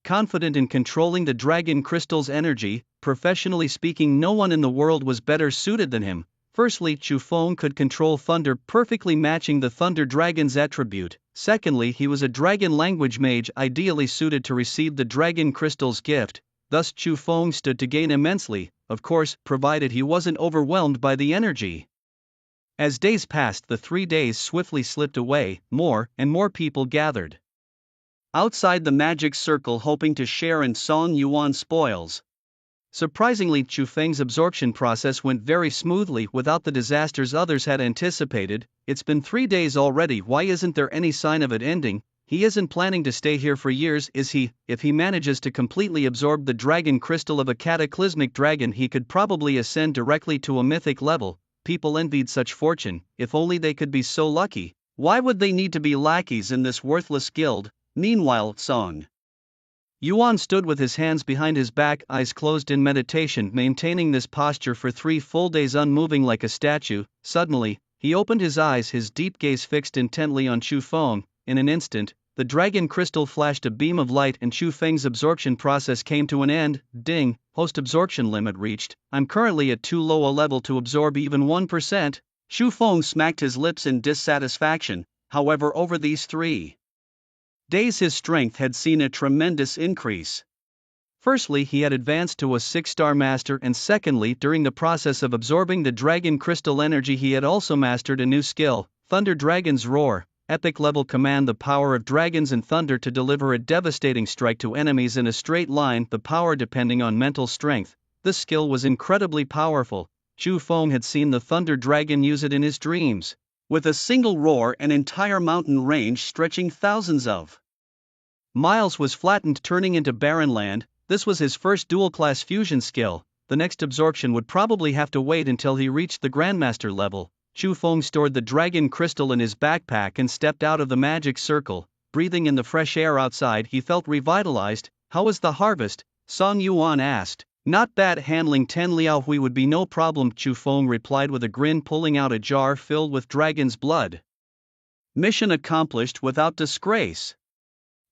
confident in controlling the dragon crystal's energy? Professionally speaking, no one in the world was better suited than him. Firstly, Xu Feng could control thunder, perfectly matching the thunder dragon's attribute. Secondly, he was a dragon language mage, ideally suited to receive the dragon crystal's gift. Thus Xu Feng stood to gain immensely, of course, provided he wasn't overwhelmed by the energy. As days passed, the 3 days swiftly slipped away. More and more people gathered. outside the magic circle hoping to share in Song Yuan's spoils. Surprisingly, Chu Feng's absorption process went very smoothly without the disasters others had anticipated. It's been 3 days already, why isn't there any sign of it ending? He isn't planning to stay here for years, is he? If he manages to completely absorb the dragon crystal of a cataclysmic dragon, he could probably ascend directly to a mythic level. People envied such fortune, if only they could be so lucky. Why would they need to be lackeys in this worthless guild? Meanwhile, Song Yuan stood with his hands behind his back, eyes closed in meditation, maintaining this posture for 3 full days, unmoving like a statue. Suddenly, he opened his eyes, his deep gaze fixed intently on Chu Feng. In an instant, the dragon crystal flashed a beam of light and Chu Feng's absorption process came to an end. Ding, post-absorption limit reached. I'm currently at too low a level to absorb even 1%. Chu Feng smacked his lips in dissatisfaction. However, over these 3 days his strength had seen a tremendous increase. Firstly, he had advanced to a 6-star master, and secondly, during the process of absorbing the dragon crystal energy, he had also mastered a new skill, Thunder Dragon's Roar. Epic level command, the power of dragons and thunder to deliver a devastating strike to enemies in a straight line, the power depending on mental strength. This skill was incredibly powerful. Chu Feng had seen the Thunder Dragon use it in his dreams. With a single roar, an entire mountain range stretching thousands of miles was flattened, turning into barren land. This was his first dual-class fusion skill. The next absorption would probably have to wait until he reached the Grandmaster level. Chu Feng stored the dragon crystal in his backpack and stepped out of the magic circle. Breathing in the fresh air outside, he felt revitalized. How was the harvest? Song Yuan asked. Not bad, handling 10 liao hui would be no problem, Chu Feng replied with a grin, pulling out a jar filled with dragon's blood. Mission accomplished without disgrace.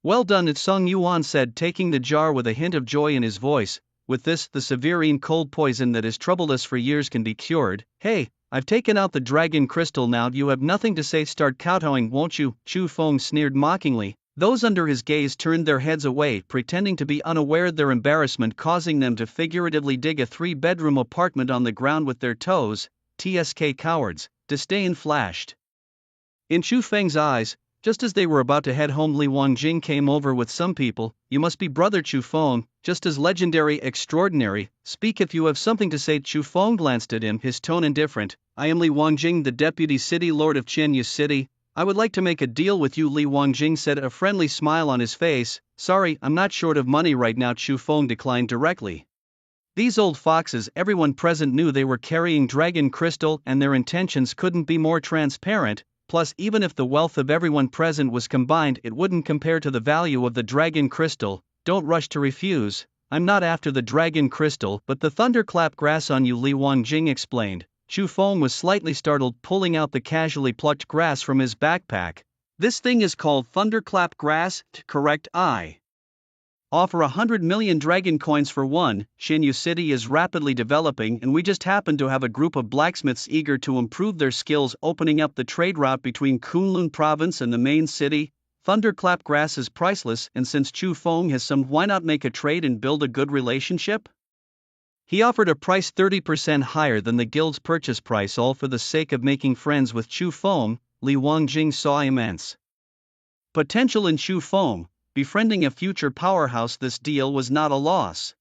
Well done, Song Yuan said, taking the jar with a hint of joy in his voice. With this, the severe cold poison that has troubled us for years can be cured. Hey, I've taken out the dragon crystal now, you have nothing to say, start kowtowing, won't you? Chu Feng sneered mockingly. Those under his gaze turned their heads away, pretending to be unaware of their embarrassment, causing them to figuratively dig a 3-bedroom apartment on the ground with their toes. TSK cowards, disdain flashed in Chu Feng's eyes. Just as they were about to head home, Li Wangjing came over with some people. You must be brother Chu Feng, just as legendary, extraordinary. Speak if you have something to say. Chu Feng glanced at him, his tone indifferent. I am Li Wangjing, the deputy city lord of Qianyu City. I would like to make a deal with you, Li Wangjing said, a friendly smile on his face. Sorry, I'm not short of money right now, Chu Feng declined directly. These old foxes, everyone present knew they were carrying dragon crystal and their intentions couldn't be more transparent. Plus, even if the wealth of everyone present was combined, it wouldn't compare to the value of the dragon crystal. Don't rush to refuse. I'm not after the dragon crystal, but the thunderclap grass on you, Li Wangjing explained. Chu Feng was slightly startled, pulling out the casually plucked grass from his backpack. This thing is called thunderclap grass, correct? I offer 100 million dragon coins for one. Qianyu City is rapidly developing, and we just happen to have a group of blacksmiths eager to improve their skills, opening up the trade route between Kunlun province and the main city. Thunderclap grass is priceless, and since Chu Feng has some, why not make a trade and build a good relationship? He offered a price 30% higher than the guild's purchase price, all for the sake of making friends with Chu Feng. Li Wangjing saw immense potential in Chu Feng. Befriending a future powerhouse, this deal was not a loss.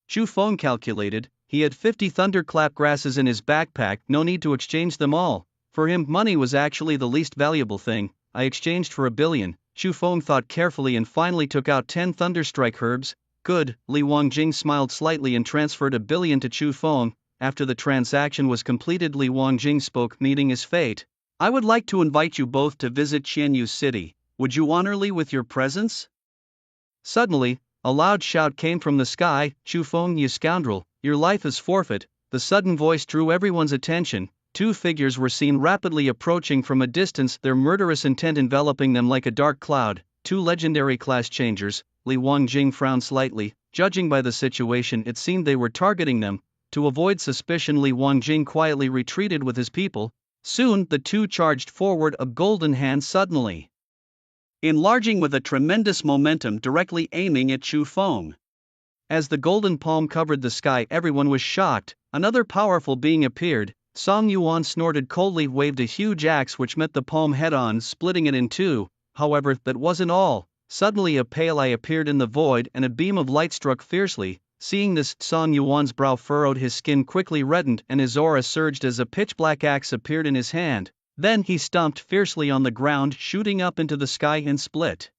Chu Feng calculated, he had 50 thunderclap grasses in his backpack, no need to exchange them all. For him, money was actually the least valuable thing. I exchanged for 1 billion. Chu Feng thought carefully and finally took out 10 thunderstrike herbs. Good, Li Wangjing smiled slightly and transferred 1 billion to Chu Feng. After the transaction was completed, Li Wangjing spoke, meeting his fate. I would like to invite you both to visit Qianyu City. Would you honor me with your presence? Suddenly, a loud shout came from the sky. Chu Feng, you scoundrel, your life is forfeit. The sudden voice drew everyone's attention. 2 figures were seen rapidly approaching from a distance, their murderous intent enveloping them like a dark cloud. 2 legendary class changers. Li Wangjing frowned slightly. Judging by the situation, it seemed they were targeting them. To avoid suspicion, Li Wangjing quietly retreated with his people. Soon, the 2 charged forward, a golden hand suddenly enlarging with a tremendous momentum, directly aiming at Chu Feng. As the golden palm covered the sky, everyone was shocked. Another powerful being appeared. Song Yuan snorted coldly, waved a huge axe which met the palm head-on, splitting it in 2. However, that wasn't all. Suddenly a pale eye appeared in the void and a beam of light struck fiercely. Seeing this, Song Yuan's brow furrowed, his skin quickly reddened and his aura surged as a pitch-black axe appeared in his hand. Then he stomped fiercely on the ground, shooting up into the sky and split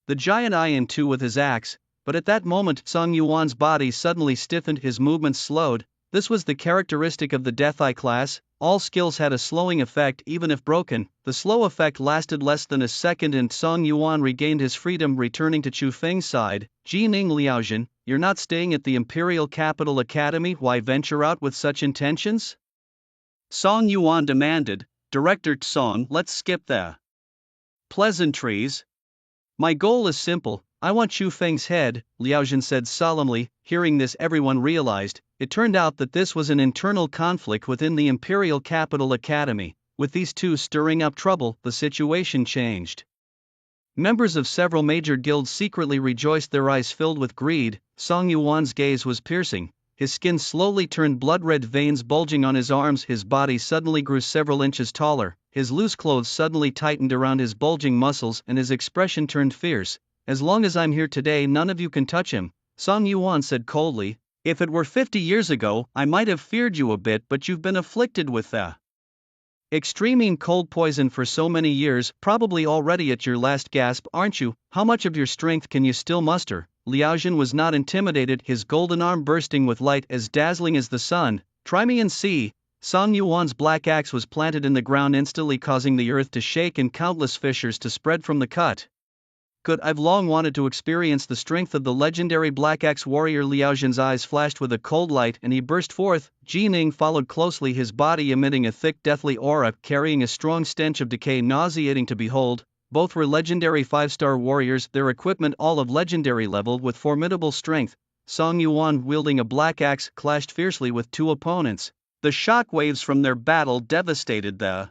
the giant eye in two with his axe. But at that moment Song Yuan's body suddenly stiffened, his movements slowed. This was the characteristic of the Death Eye class. All skills had a slowing effect even if broken. The slow effect lasted less than a second and Song Yuan regained his freedom, returning to Chu Feng's side. Jining Liaojin, you're not staying at the Imperial Capital Academy, why venture out with such intentions? Song Yuan demanded. Director Song, let's skip the pleasantries. My goal is simple. I want Chu Feng's head, Liaojin said solemnly. Hearing this, everyone realized. It turned out that this was an internal conflict within the Imperial Capital Academy. With these two stirring up trouble, the situation changed. Members of several major guilds secretly rejoiced, their eyes filled with greed. Song Yuan's gaze was piercing. His skin slowly turned blood-red, veins bulging on his arms. His body suddenly grew several inches taller. His loose clothes suddenly tightened around his bulging muscles and his expression turned fierce. As long as I'm here today, none of you can touch him, Song Yuan said coldly. If it were 50 years ago, I might have feared you a bit, but you've been afflicted with the extreme cold poison for so many years, probably already at your last gasp, aren't you? How much of your strength can you still muster? Liaojin was not intimidated, his golden arm bursting with light as dazzling as the sun. Try me and see. Song Yuan's black axe was planted in the ground, instantly causing the earth to shake and countless fissures to spread from the cut. Good, I've long wanted to experience the strength of the legendary Black Axe warrior. Liaojin's eyes flashed with a cold light and he burst forth. Jining followed closely, his body emitting a thick deathly aura, carrying a strong stench of decay nauseating to behold. Both were legendary 5-star warriors, their equipment all of legendary level with formidable strength. Song Yuan, wielding a black axe, clashed fiercely with two opponents. The shock waves from their battle devastated the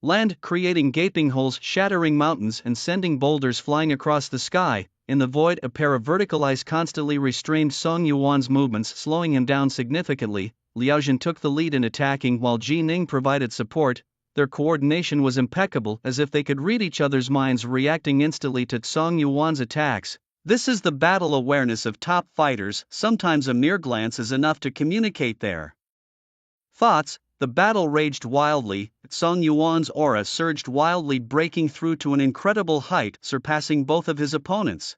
land, creating gaping holes, shattering mountains and sending boulders flying across the sky. In the void, a pair of vertical eyes constantly restrained Song Yuan's movements, slowing him down significantly. Liaojin took the lead in attacking while Jining provided support. Their coordination was impeccable, as if they could read each other's minds, reacting instantly to Song Yuan's attacks. This is the battle awareness of top fighters. Sometimes a mere glance is enough to communicate their thoughts. The battle raged wildly. Song Yuan's aura surged wildly, breaking through to an incredible height, surpassing both of his opponents.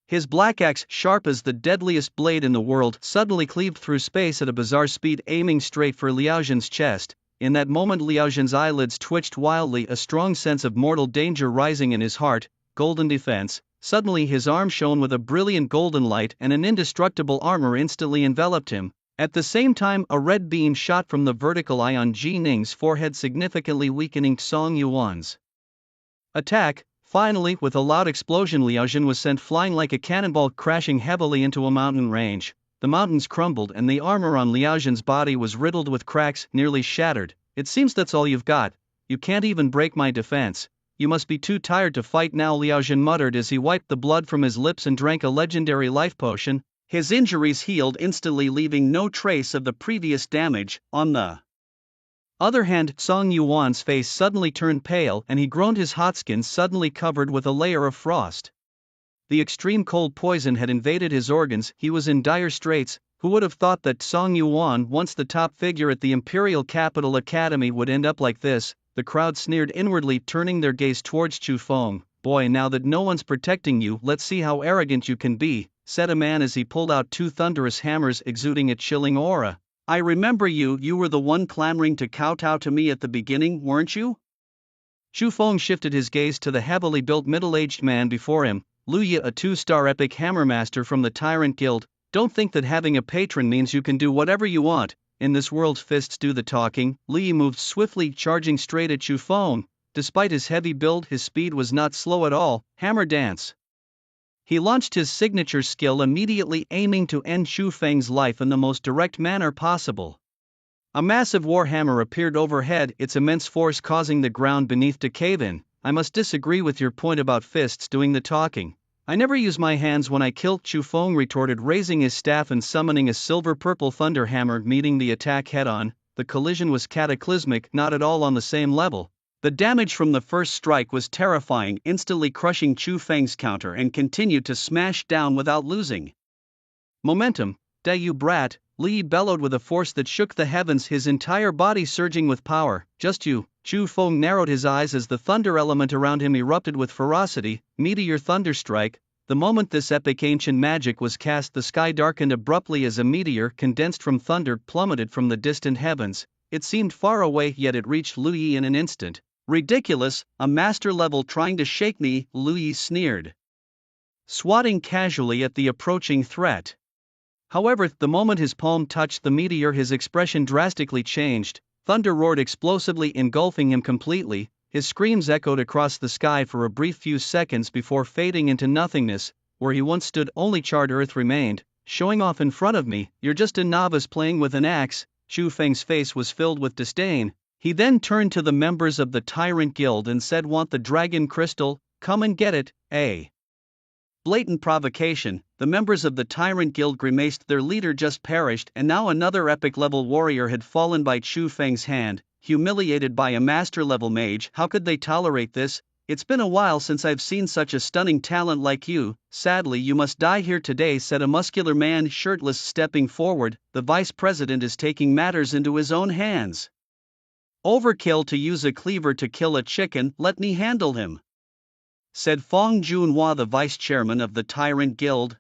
His black axe, sharp as the deadliest blade in the world, suddenly cleaved through space at a bizarre speed, aiming straight for Liaojin's chest. In that moment, Liaojin's eyelids twitched wildly, a strong sense of mortal danger rising in his heart. Golden defense. Suddenly his arm shone with a brilliant golden light and an indestructible armor instantly enveloped him. At the same time, a red beam shot from the vertical eye on Jining's forehead, significantly weakening Song Yuan's attack. Finally, with a loud explosion, Liaojin was sent flying like a cannonball, crashing heavily into a mountain range. The mountains crumbled and the armor on Liaojin's body was riddled with cracks, nearly shattered. It seems that's all you've got. You can't even break my defense. You must be too tired to fight now, Liaojin muttered as he wiped the blood from his lips and drank a legendary life potion. His injuries healed instantly, leaving no trace of the previous damage. On the other hand, Song Yuan's face suddenly turned pale and he groaned, his hot skin suddenly covered with a layer of frost. The extreme cold poison had invaded his organs, he was in dire straits. Who would have thought that Song Yuan, once the top figure at the Imperial Capital Academy, would end up like this? The crowd sneered inwardly, turning their gaze towards Chu Feng. Boy, now that no one's protecting you, let's see how arrogant you can be, said a man as he pulled out two thunderous hammers exuding a chilling aura. I remember you, you were the one clamoring to kowtow to me at the beginning, weren't you? Chu Feng shifted his gaze to the heavily built middle-aged man before him. Lu Yi, a 2-star epic hammermaster from the Tyrant Guild. Don't think that having a patron means you can do whatever you want. In this world, fists do the talking. Lu Yi moved swiftly, charging straight at Chu Feng. Despite his heavy build, his speed was not slow at all. Hammer dance. He launched his signature skill, immediately aiming to end Chu Feng's life in the most direct manner possible. A massive warhammer appeared overhead, its immense force causing the ground beneath to cave in. I must disagree with your point about fists doing the talking. I never use my hands when I kill, Chu Feng retorted, raising his staff and summoning a silver-purple thunder hammer, meeting the attack head-on. The collision was cataclysmic, not at all on the same level. The damage from the first strike was terrifying, instantly crushing Chu Feng's counter and continued to smash down without losing momentum. "Da you brat," Li bellowed with a force that shook the heavens, his entire body surging with power. "Just you." Chu Feng narrowed his eyes as the thunder element around him erupted with ferocity. Meteor Thunderstrike. The moment this epic ancient magic was cast, the sky darkened abruptly as a meteor condensed from thunder plummeted from the distant heavens. It seemed far away, yet it reached Lu Yi in an instant. "Ridiculous, a master level trying to shake me," Lu Yi sneered, swatting casually at the approaching threat. However, the moment his palm touched the meteor, his expression drastically changed. Thunder roared explosively, engulfing him completely. His screams echoed across the sky for a brief few seconds before fading into nothingness. Where he once stood, only charred earth remained. "Showing off in front of me? You're just a novice playing with an axe." Chu Feng's face was filled with disdain. He then turned to the members of the Tyrant Guild and said, "Want the dragon crystal? Come and get it, eh?" Blatant provocation. The members of the Tyrant Guild grimaced. Their leader just perished, and now another epic-level warrior had fallen by Chu Feng's hand, humiliated by a master-level mage. How could they tolerate this? "It's been a while since I've seen such a stunning talent like you. Sadly, you must die here today," said a muscular man, shirtless, stepping forward. "The vice president is taking matters into his own hands." "Overkill to use a cleaver to kill a chicken. Let me handle him," said Fong Junhua, the vice chairman of the Tyrant Guild.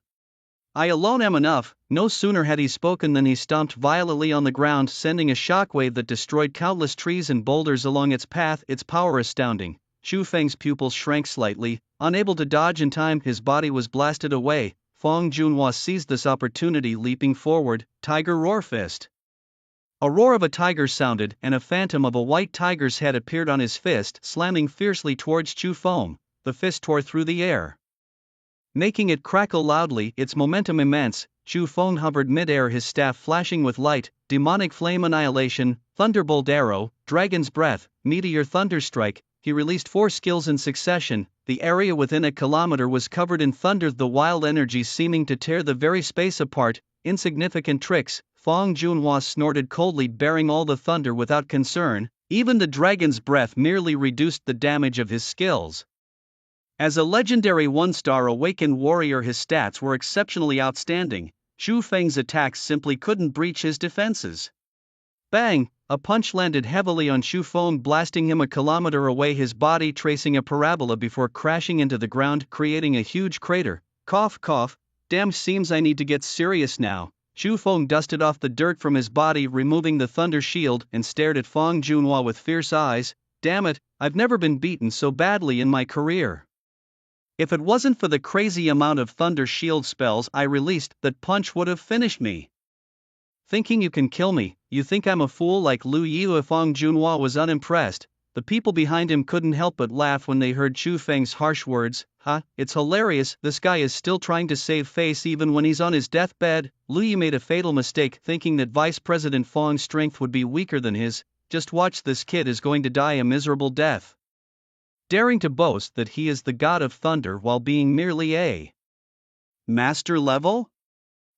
"I alone am enough." No sooner had he spoken than he stomped violently on the ground, sending a shockwave that destroyed countless trees and boulders along its path, its power astounding. Chu Feng's pupils shrank slightly. Unable to dodge in time, his body was blasted away. Fong Junhua seized this opportunity, leaping forward. Tiger Roar Fist. A roar of a tiger sounded, and a phantom of a white tiger's head appeared on his fist, slamming fiercely towards Chu Feng. The fist tore through the air, making it crackle loudly, its momentum immense. Chu Feng hovered mid-air, his staff flashing with light. Demonic Flame Annihilation, Thunderbolt Arrow, Dragon's Breath, Meteor Thunderstrike. He released 4 skills in succession. The area within a kilometer was covered in thunder, the wild energy seeming to tear the very space apart. Insignificant tricks, Fong Junhua snorted coldly, bearing all the thunder without concern. Even the Dragon's Breath merely reduced the damage of his skills. As a legendary 1-star awakened warrior, his stats were exceptionally outstanding. Chu Feng's attacks simply couldn't breach his defenses. Bang! A punch landed heavily on Chu Feng, blasting him a kilometer away, his body tracing a parabola before crashing into the ground, creating a huge crater. Cough cough. "Damn, seems I need to get serious now." Chu Feng dusted off the dirt from his body, removing the thunder shield, and stared at Fong Junhua with fierce eyes. "Damn it, I've never been beaten so badly in my career. If it wasn't for the crazy amount of thunder shield spells I released, that punch would have finished me." "Thinking you can kill me, you think I'm a fool like Lu Yi?" Fong Junhua was unimpressed. The people behind him couldn't help but laugh when they heard Chu Feng's harsh words. It's hilarious, this guy is still trying to save face even when he's on his deathbed." Lu Yi made a fatal mistake, thinking that Vice President Fong's strength would be weaker than his. "Just watch, this kid is going to die a miserable death, daring to boast that he is the god of thunder while being merely a master level."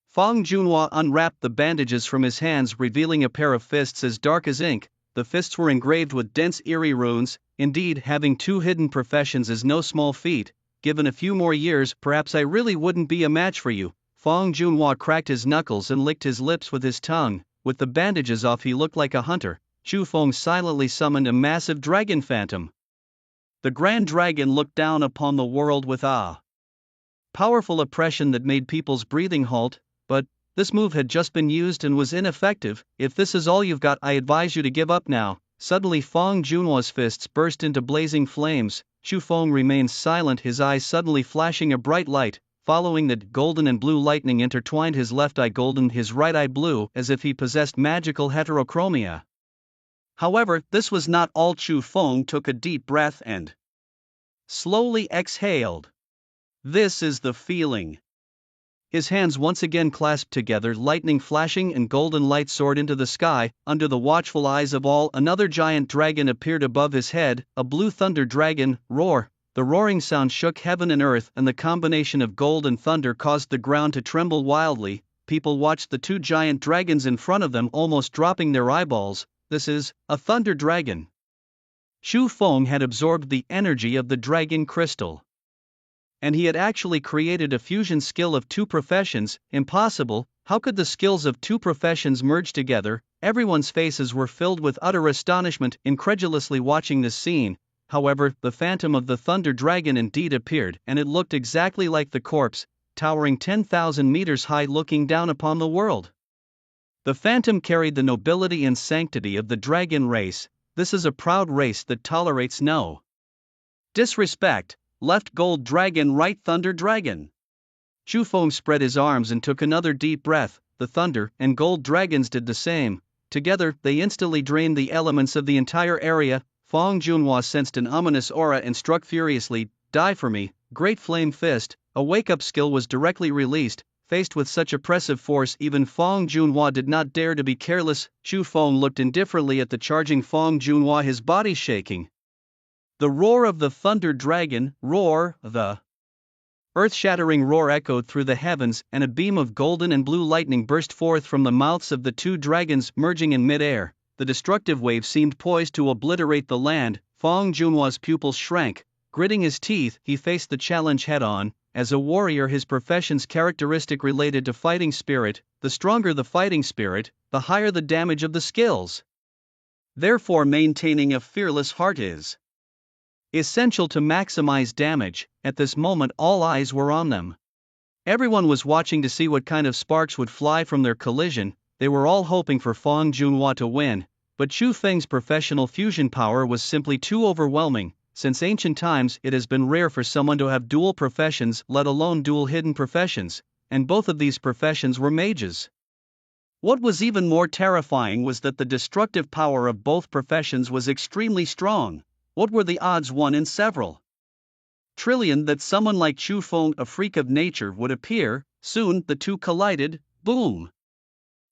Fong Junhua unwrapped the bandages from his hands, revealing a pair of fists as dark as ink. The fists were engraved with dense, eerie runes. Indeed, having 2 hidden professions is no small feat. "Given a few more years, perhaps I really wouldn't be a match for you." Fong Junhua cracked his knuckles and licked his lips with his tongue. With the bandages off, he looked like a hunter. Chu Feng silently summoned a massive dragon phantom. The Grand Dragon looked down upon the world with awe. Powerful oppression that made people's breathing halt. But this move had just been used and was ineffective. "If this is all you've got, I advise you to give up now." Suddenly Fong Junhua's fists burst into blazing flames. Chu Feng remained silent, his eyes suddenly flashing a bright light. Following that, golden and blue lightning intertwined, his left eye golden, his right eye blue, as if he possessed magical heterochromia. However, this was not all. Chu Feng took a deep breath and slowly exhaled. "This is the feeling." His hands once again clasped together, lightning flashing and golden light soared into the sky. Under the watchful eyes of all, another giant dragon appeared above his head, a blue thunder dragon. Roar! The roaring sound shook heaven and earth, and the combination of gold and thunder caused the ground to tremble wildly. People watched the 2 giant dragons in front of them, almost dropping their eyeballs. "This is a thunder dragon," Xu Feng had absorbed the energy of the dragon crystal. And he had actually created a fusion skill of two professions. Impossible, how could the skills of two professions merge together? Everyone's faces were filled with utter astonishment, incredulously watching this scene. However, the phantom of the Thunder Dragon indeed appeared, and it looked exactly like the corpse, towering 10,000 meters high looking down upon the world. The phantom carried the nobility and sanctity of the dragon race. This is a proud race that tolerates no disrespect. Left gold dragon, right thunder dragon. Xu Feng spread his arms and took another deep breath. The thunder and gold dragons did the same. Together, they instantly drained the elements of the entire area. Feng Junhua sensed an ominous aura and struck furiously. Die for me, Great Flame Fist. A wake-up skill was directly released. Faced with such oppressive force, even Feng Junhua did not dare to be careless. Xu Feng looked indifferently at the charging Feng Junhua, his body shaking. The roar of the Thunder Dragon, roar, the earth-shattering roar echoed through the heavens, and a beam of golden and blue lightning burst forth from the mouths of the two dragons, merging in mid-air. The destructive wave seemed poised to obliterate the land. Feng Junhua's pupils shrank. Gritting his teeth, he faced the challenge head-on. As a warrior, his profession's characteristic related to fighting spirit. The stronger the fighting spirit, the higher the damage of the skills. Therefore, maintaining a fearless heart is essential to maximize damage. At this moment, all eyes were on them. Everyone was watching to see what kind of sparks would fly from their collision. They were all hoping for Feng Junhua to win, but Xu Feng's professional fusion power was simply too overwhelming. Since ancient times, it has been rare for someone to have dual professions, let alone dual hidden professions, and both of these professions were mages. What was even more terrifying was that the destructive power of both professions was extremely strong. What were the odds, 1 in several trillion, that someone like Xu Feng, a freak of nature, would appear? Soon, the two collided. Boom!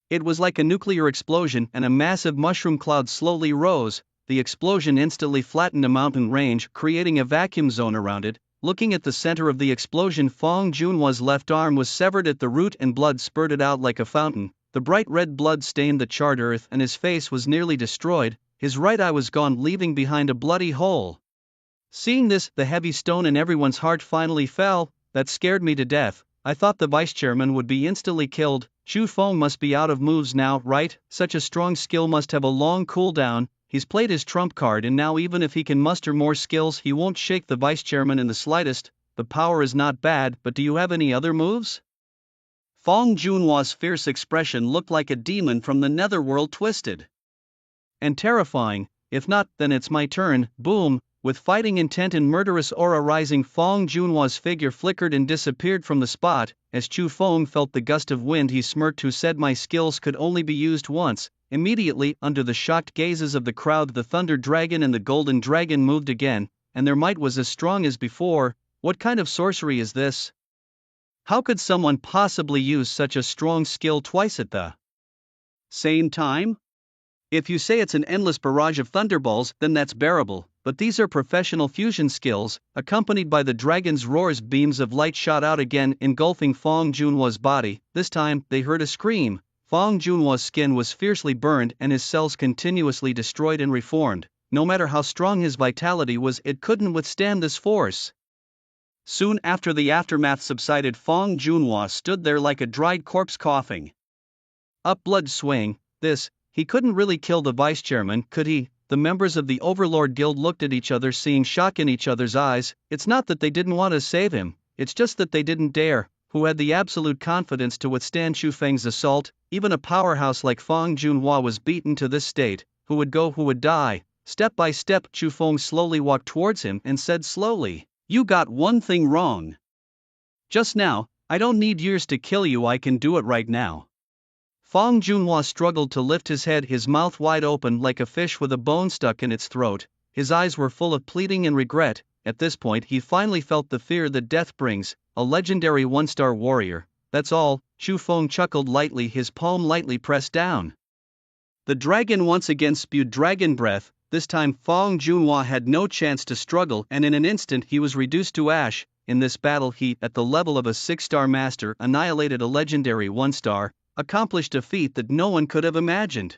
It was like a nuclear explosion, and a massive mushroom cloud slowly rose. The explosion instantly flattened a mountain range, creating a vacuum zone around it. Looking at the center of the explosion, Feng Junhua's left arm was severed at the root and blood spurted out like a fountain. The bright red blood stained the charred earth and his face was nearly destroyed. His right eye was gone, leaving behind a bloody hole. Seeing this, the heavy stone in everyone's heart finally fell. That scared me to death. I thought the vice chairman would be instantly killed. Xu Feng must be out of moves now, right? Such a strong skill must have a long cooldown. He's played his trump card, and now even if he can muster more skills, he won't shake the vice chairman in the slightest. The power is not bad, but do you have any other moves? Feng Junhua's fierce expression looked like a demon from the netherworld, twisted and terrifying. If not, then it's my turn. Boom! With fighting intent and murderous aura rising, Feng Junhua's figure flickered and disappeared from the spot. As Xu Feng felt the gust of wind, he smirked, who said my skills could only be used once. Immediately, under the shocked gazes of the crowd, the Thunder Dragon and the Golden Dragon moved again, and their might was as strong as before. What kind of sorcery is this? How could someone possibly use such a strong skill twice at the same time? If you say it's an endless barrage of thunderballs, then that's bearable, but these are professional fusion skills. Accompanied by the dragon's roars, beams of light shot out again, engulfing Feng Junhua's body. This time, they heard a scream. Feng Junhua's skin was fiercely burned and his cells continuously destroyed and reformed. No matter how strong his vitality was, it couldn't withstand this force. Soon after the aftermath subsided, Feng Junhua stood there like a dried corpse, coughing up blood, swaying. He couldn't really kill the vice chairman, could he? The members of the Overlord Guild looked at each other, seeing shock in each other's eyes. It's not that they didn't want to save him, it's just that they didn't dare. Who had the absolute confidence to withstand Xu Feng's assault? Even a powerhouse like Feng Junhua was beaten to this state. Who would go, who would die? Step by step, Xu Feng slowly walked towards him and said slowly, "You got one thing wrong. Just now, I don't need years to kill you, I can do it right now." Feng Junhua struggled to lift his head, his mouth wide open like a fish with a bone stuck in its throat. His eyes were full of pleading and regret. At this point, he finally felt the fear that death brings. A legendary one-star warrior, that's all. Xu Feng chuckled lightly, his palm lightly pressed down. The dragon once again spewed dragon breath. This time Feng Junhua had no chance to struggle, and in an instant he was reduced to ash. In this battle he, at the level of a 6-star master, annihilated a legendary 1-star, accomplished a feat that no one could have imagined.